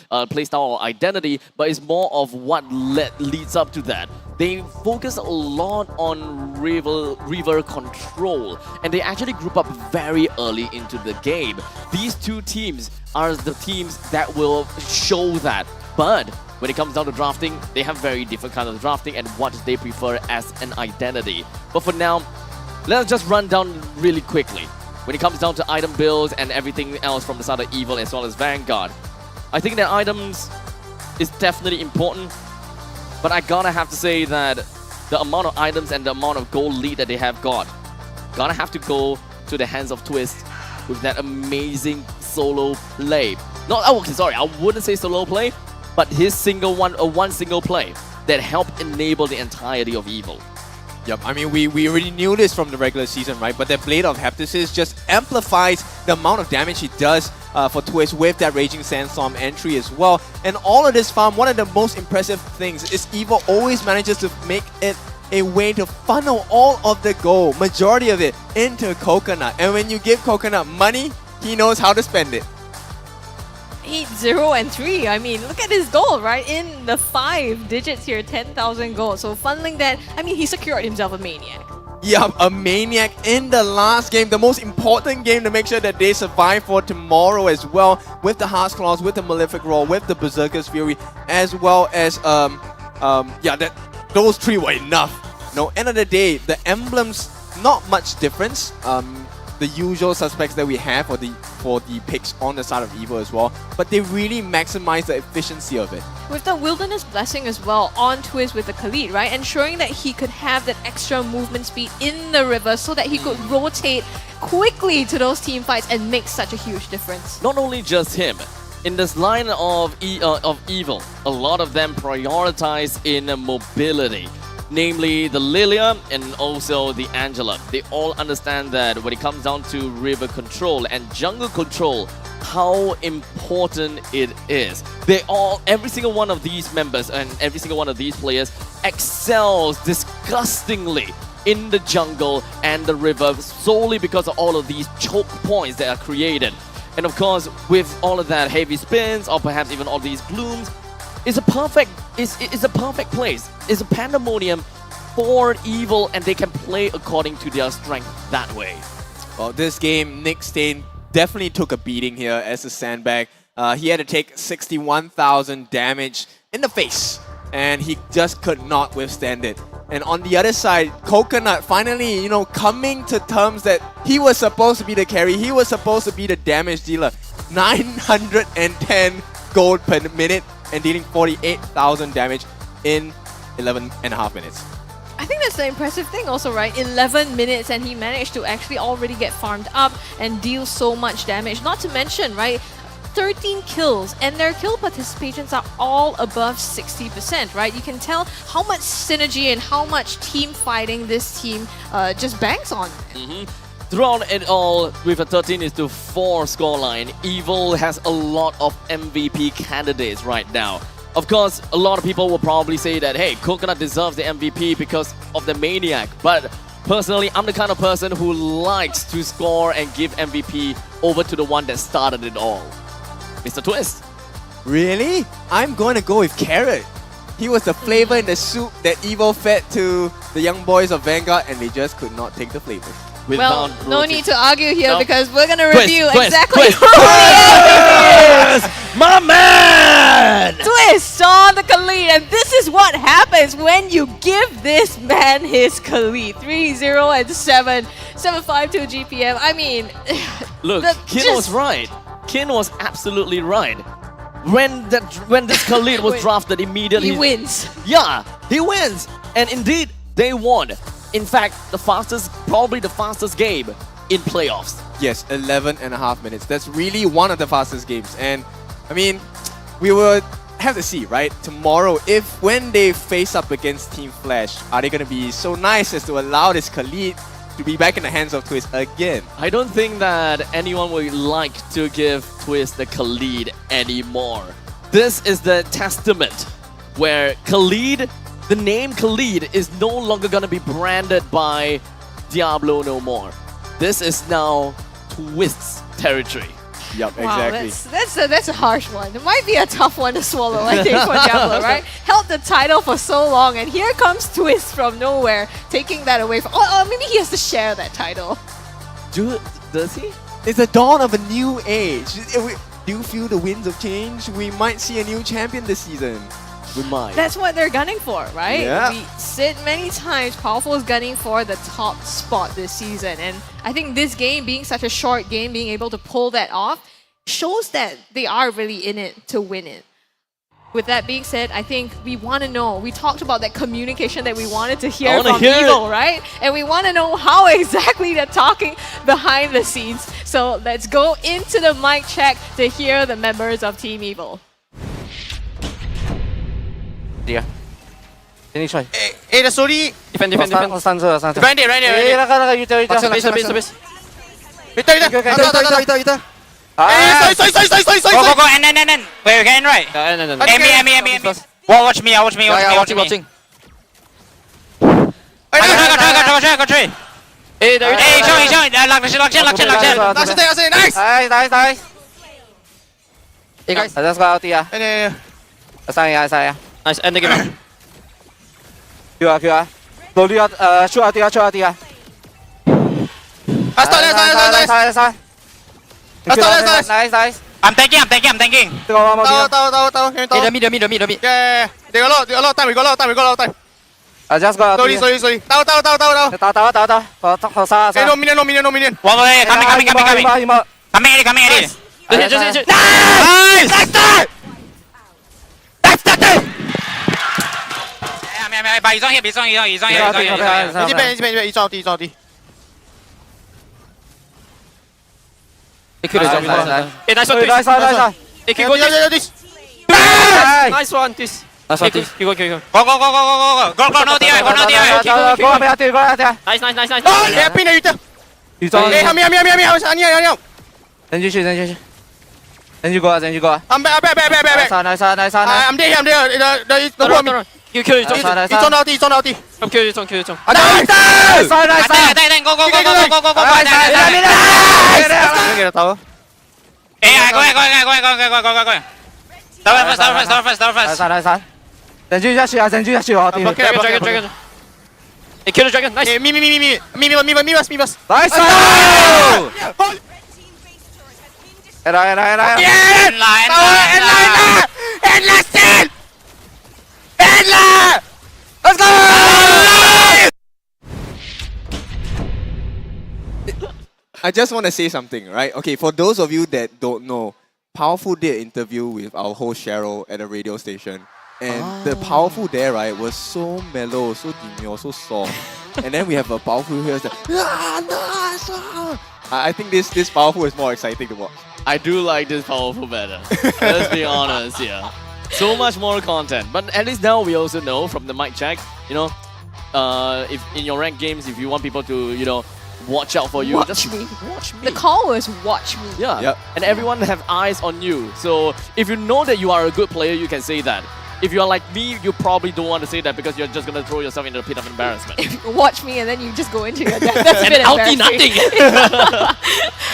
style or identity, but it's more of what leads up to that. They focus a lot on river control, and they actually group up very early into the game. These two teams are the teams that will show that. But when it comes down to drafting, they have very different kind of drafting and what they prefer as an identity. But for now, let's just run down really quickly. When it comes down to item builds and everything else from the side of Evil as well as Vanguard, I think that items is definitely important. But I gotta have to say that the amount of items and the amount of gold lead that they have got, gonna have to go to the hands of Twist with that amazing solo play. I wouldn't say solo play, but his one single play that helped enable the entirety of Evil. Yep, I mean, we already knew this from the regular season, right? But that Blade of Heptasis just amplifies the amount of damage he does for Twist with that Raging Sandstorm entry as well. And all of this farm, one of the most impressive things is Evo always manages to make it a way to funnel all of the gold, majority of it, into Coconut. And when you give Coconut money, he knows how to spend it. 8, 0, and 3. I mean, look at his goal, right? In the 5 digits here, 10,000 gold. So funneling that, I mean, he secured himself a Maniac. Yeah, a Maniac in the last game, the most important game to make sure that they survive for tomorrow as well, with the Heart's Claws, with the Malefic Roar, with the Berserker's Fury, as well as, those 3 were enough. No, end of the day, the emblems, not much difference. The usual suspects that we have for the picks on the side of Evo as well, but they really maximize the efficiency of it. With the Wilderness Blessing as well on Twist with the Khalid, right? Ensuring that he could have that extra movement speed in the river so that he could rotate quickly to those team fights and make such a huge difference. Not only just him, in this line of Evil, a lot of them prioritize in mobility. Namely the Lilia and also the Angela. They all understand that when it comes down to river control and jungle control, how important it is. Every single one of these members and every single one of these players excels disgustingly in the jungle and the river solely because of all of these choke points that are created. And of course, with all of that heavy spins or perhaps even all these blooms, it's a perfect place. It's a pandemonium for Evil, and they can play according to their strength that way. Well, this game, Nick Stain definitely took a beating here as a sandbag. He had to take 61,000 damage in the face, and he just could not withstand it. And on the other side, Coconut finally, coming to terms that he was supposed to be the carry. He was supposed to be the damage dealer. 910 gold per minute and dealing 48,000 damage in 11.5 minutes. I think that's the impressive thing also, right? 11 minutes and he managed to actually already get farmed up and deal so much damage. Not to mention, right, 13 kills, and their kill participations are all above 60%, right? You can tell how much synergy and how much team fighting this team just banks on. Throughout it all, with a 13-4 scoreline, Evil has a lot of MVP candidates right now. Of course, a lot of people will probably say that, hey, Coconut deserves the MVP because of the Maniac. But personally, I'm the kind of person who likes to score and give MVP over to the one that started it all. Mr. Twist. Really? I'm going to go with Carrot. He was the flavor in the soup that Evil fed to the young boys of Vanguard, and they just could not take the flavor. Well, no need to argue here No. because we're going to Twist, review twist, exactly twist, who twist. My man! Twist on the Khalid, and this is what happens when you give this man his Khalid. 3-0 and 7, 752 GPM. I mean, Look, Kin was right. Kin was absolutely right. When this Khalid was drafted immediately, he wins. Yeah, he wins, and indeed they won. In fact, probably the fastest game in playoffs. Yes, 11.5 minutes. That's really one of the fastest games. And I mean, we will have to see, right? Tomorrow, when they face up against Team Flash, are they going to be so nice as to allow this Khalid to be back in the hands of Twist again? I don't think that anyone would like to give Twist the Khalid anymore. This is the testament where Khalid, the name Khalid, is no longer going to be branded by Diablo no more. This is now Twist's territory. Yep, Wow, that's a harsh one. It might be a tough one to swallow, I think, for Diablo, right? Held the title for so long, and here comes Twist from nowhere, taking that away from... Oh, maybe he has to share that title. Does he? It's the dawn of a new age. Do you feel the winds of change? We might see a new champion this season. We might. That's what they're gunning for, right? Yeah. We said many times, Powerful is gunning for the top spot this season. And I think this game, being such a short game, being able to pull that off, shows that they are really in it to win it. With that being said, I think we want to know, we talked about that communication that we wanted to hear from Evil, right? And we want to know how exactly they're talking behind the scenes. So let's go into the mic check to hear the members of Team Evil. Finish one. The story. Defend. Right there. You tell. Base. Go, and. Wait, we can right. Me. Watch me. Watching. Go tree. Hey, there Lock. Nice. Hey guys, let's go out here. Assign. Nice, end the game. Q. Slowly out, shoot out here. Nice. I'm tanking. Tao. Hey, the mid. Yeah. They got a lot of time. Just go out here. Sorry. Tao. Tao. No minion. One way, coming. Coming ready. Just. Nice! But he's on here. Easy. Hey, nice one. Hey, keep going. Nice one, Twist. Keep going. Go. No DI. Go out there. Nice. Yeah, pin it. Hey, hami. Then you go out. I'm back. Nice. I'm there. The one. Kill. It's on ulti. Come kill. Nice! Go. Hey, go. Tower first. Nice. Then you just shoot. Dragon. Hey, kill the dragon. Nice. Hey, me bus. Nice. Let's go! I just want to say something, right? Okay, for those of you that don't know, Powerful did an interview with our host Cheryl at a radio station. And the Powerful there, right, was so mellow, so demure, so soft. And then we have a Powerful here that's like, nice! I think this Powerful is more exciting to watch. I do like this powerful better. Let's be honest here. So much more content. But at least now we also know from the mic check, you know, if in your ranked games, if you want people to, you know, watch out for you, Watch just me. watch me. The call was watch me. Yeah. Yep. And everyone have eyes on you. So if you know that you are a good player, you can say that. If you are like me, you probably don't want to say that because you're just going to throw yourself into the pit of embarrassment. If you watch me and then you just go into your death, that's a bit outie embarrassing. nothing.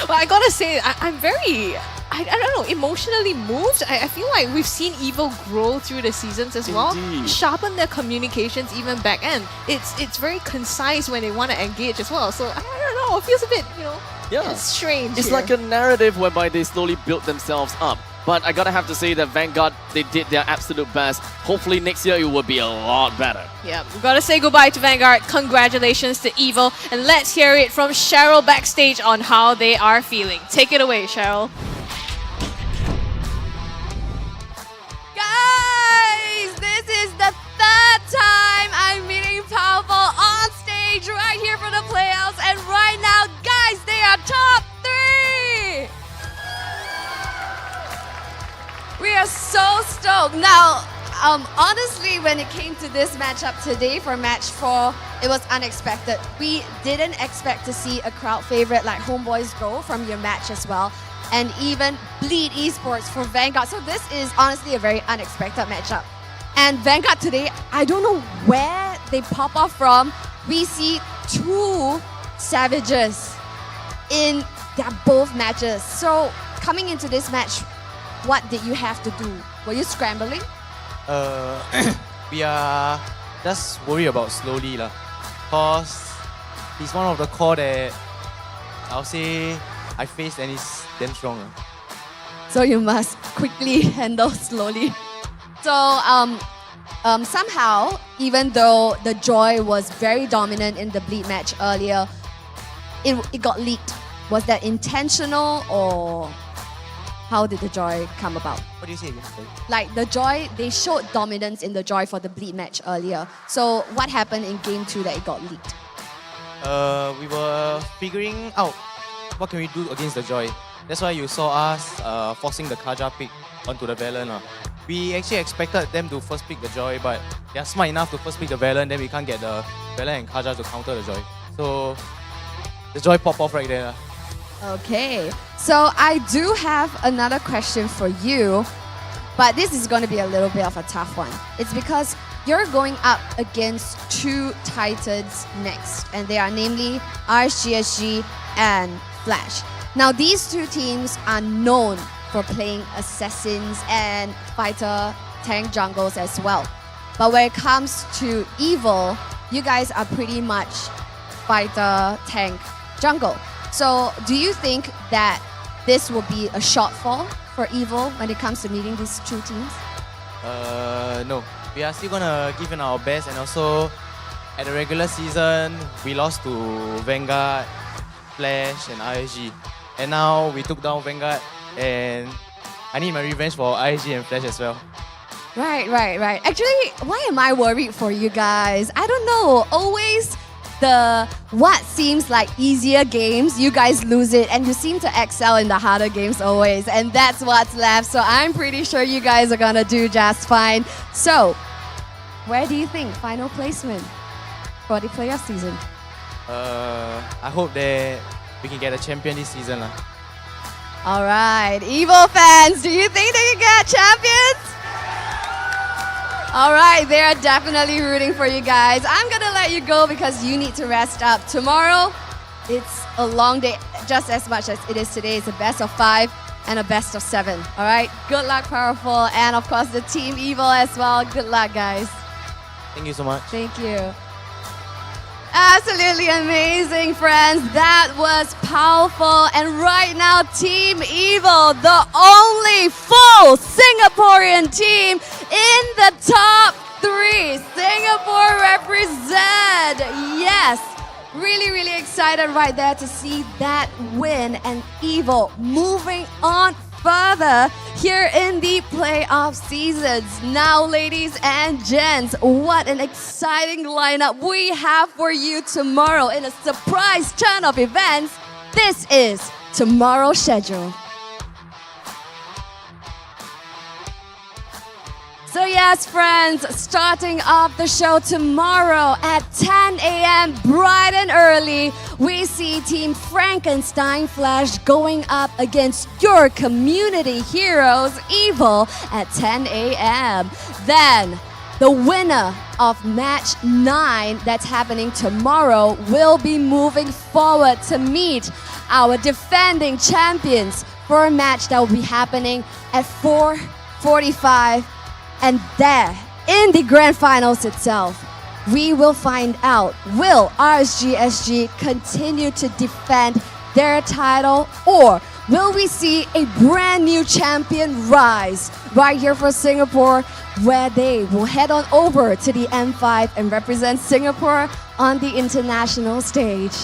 Well, I gotta say, I'm very, I don't know, emotionally moved. I feel like we've seen Evil grow through the seasons as well. Indeed. Sharpen their communications even back end. It's very concise when they want to engage as well. So I don't know, it feels a bit, you know, Yeah. it's strange. It's here. like a narrative whereby they slowly build themselves up. But I gotta have to say that Vanguard, they did their absolute best. Hopefully next year it will be a lot better. Yeah, we've got to say goodbye to Vanguard. Congratulations to Evil. And let's hear it from Cheryl backstage on how they are feeling. Take it away, Cheryl. Guys, this is the third time I'm meeting Powerful on stage right here for the playoffs. And right now, guys, they are top 3! We are so stoked. Now, honestly, when it came to this matchup today for match 4, it was unexpected. We didn't expect to see a crowd favorite like Homeboys go from your match as well, and even Bleed Esports for Vanguard. So this is honestly a very unexpected matchup. And Vanguard today, I don't know where they pop off from. We see 2 Savages in their both matches. So coming into this match, what did you have to do? Were you scrambling? We are just worried about slowly lah, cause he's one of the core that I'll say I faced and he's damn strong. So you must quickly handle slowly. So somehow, even though the Joy was very dominant in the Bleed match earlier, it got leaked. Was that intentional, or how did the Joy come about? What do you say again? Like the Joy, they showed dominance in the Joy for the Bleed match earlier. So what happened in game 2 that it got leaked? We were figuring out what can we do against the Joy. That's why you saw us forcing the Kaja pick onto the Valen. We actually expected them to first pick the Joy, but they're smart enough to first pick the Valen, then we can't get the Valen and Kaja to counter the Joy. So the Joy pop off right there. Okay, so I do have another question for you, but this is going to be a little bit of a tough one. It's because you're going up against 2 Titans next, and they are namely RSG SG and Flash. Now, these 2 teams are known for playing assassins and fighter tank jungles as well. But when it comes to Evil, you guys are pretty much fighter tank jungle. So do you think that this will be a shortfall for Evil when it comes to meeting these 2 teams? No. We are still gonna give in our best, and also at the regular season, we lost to Vanguard, Flash and RSG. And now we took down Vanguard, and I need my revenge for RSG and Flash as well. Right. Actually, why am I worried for you guys? I don't know. Always the what seems like easier games, you guys lose it, and you seem to excel in the harder games always, and that's what's left. So I'm pretty sure you guys are gonna do just fine. So, where do you think final placement for the playoff season? I hope that we can get a champion this season. All right, Evil fans, do you think they can get champions? All right, they are definitely rooting for you guys. I'm gonna let you go because you need to rest up. Tomorrow, it's a long day, just as much as it is today. It's a best of 5 and a best of 7. All right, good luck, Powerful, and of course the Team Evil as well. Good luck, guys. Thank you so much. Thank you. Absolutely amazing, friends. That was powerful. And right now, Team Evil, the only full Singaporean team in the top 3. Singapore represent. Yes. Really excited right there to see that win, and Evil moving on further here in the playoff seasons. Now, ladies and gents, what an exciting lineup we have for you tomorrow in a surprise turn of events. This is tomorrow's schedule. So yes, friends, starting off the show tomorrow at 10 a.m. bright and early, we see Team Frankenstein Flash going up against your community heroes, Evil, at 10 a.m. Then, the winner of match 9 that's happening tomorrow will be moving forward to meet our defending champions for a match that will be happening at 4:45. And there, in the grand finals itself, we will find out, will RSG SG continue to defend their title, or will we see a brand new champion rise right here for Singapore, where they will head on over to the M5 and represent Singapore on the international stage?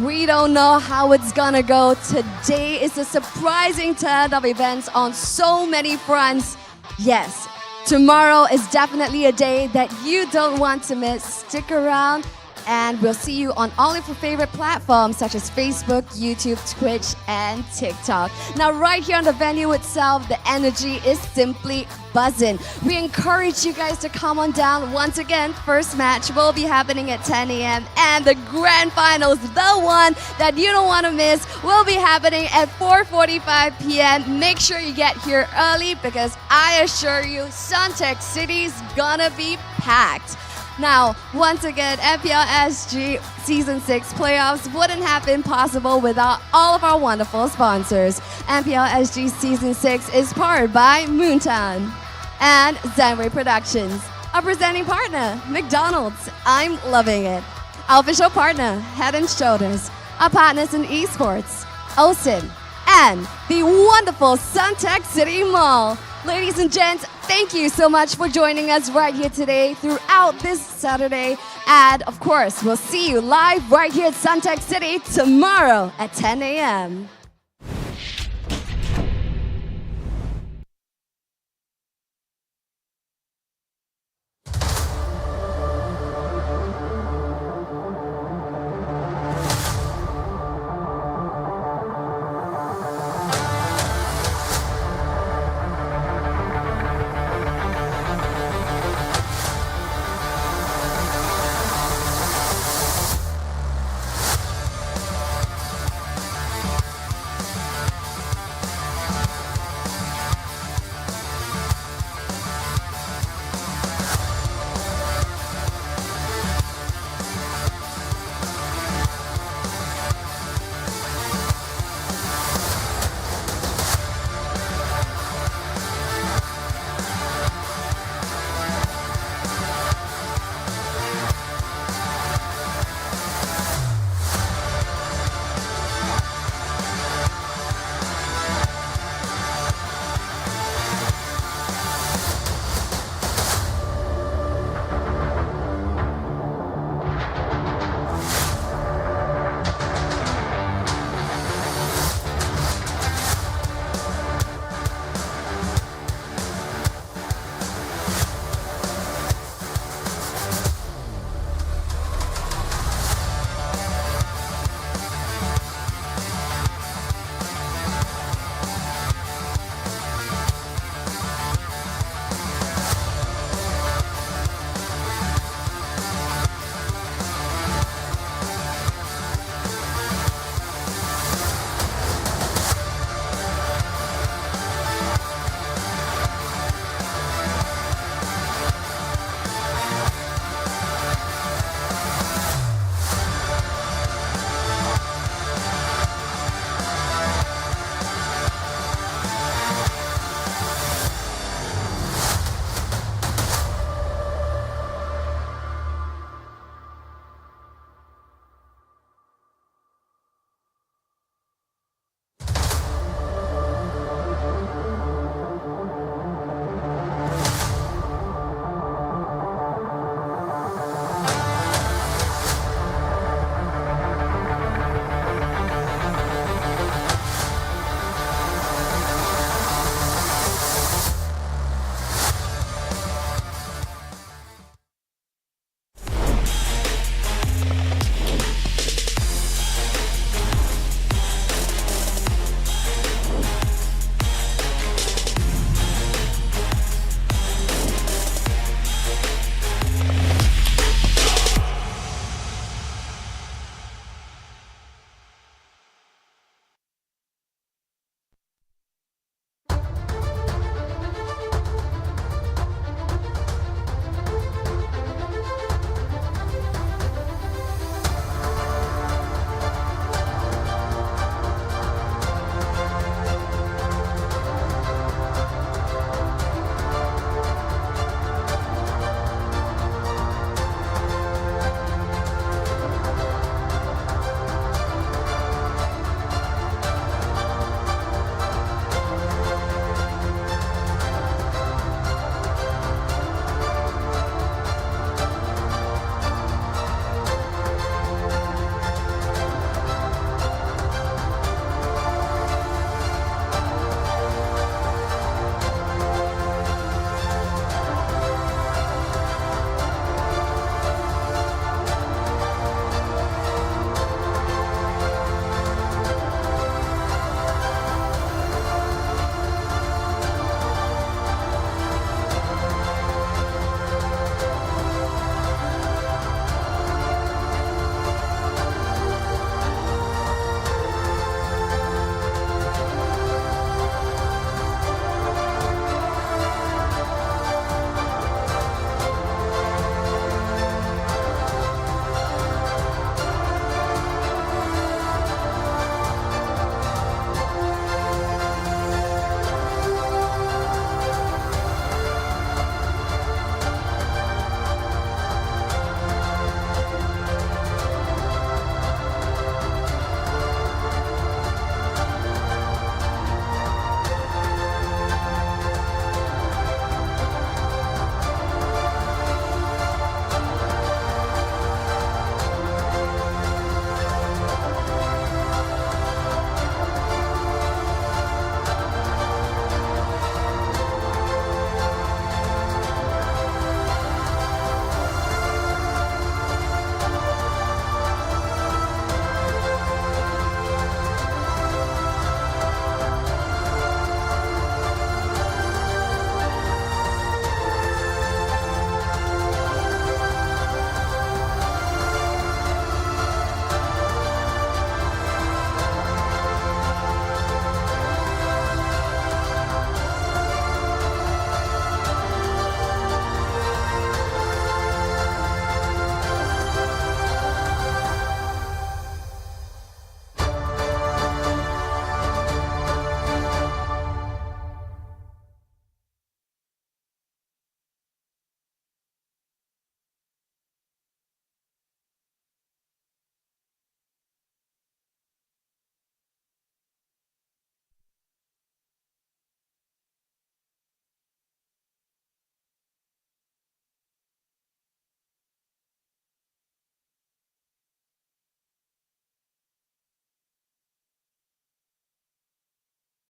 We don't know how it's gonna go. Today is a surprising turn of events on so many fronts. Yes, tomorrow is definitely a day that you don't want to miss. Stick around, and we'll see you on all of your favorite platforms such as Facebook, YouTube, Twitch, and TikTok. Now, right here on the venue itself, the energy is simply buzzing. We encourage you guys to come on down. Once again, first match will be happening at 10 a.m. and the grand finals, the one that you don't want to miss, will be happening at 4:45 p.m. Make sure you get here early, because I assure you, Suntec City's gonna be packed. Now, once again, MPL SG Season 6 playoffs wouldn't have been possible without all of our wonderful sponsors. MPL SG Season 6 is powered by Moontown and Zenway Productions. Our presenting partner, McDonald's. I'm loving it. Our official partner, Head & Shoulders. Our partners in esports, OSIN, and the wonderful Suntec City Mall. Ladies and gents, thank you so much for joining us right here today throughout this Saturday. And of course, we'll see you live right here at Suntec City tomorrow at 10 a.m.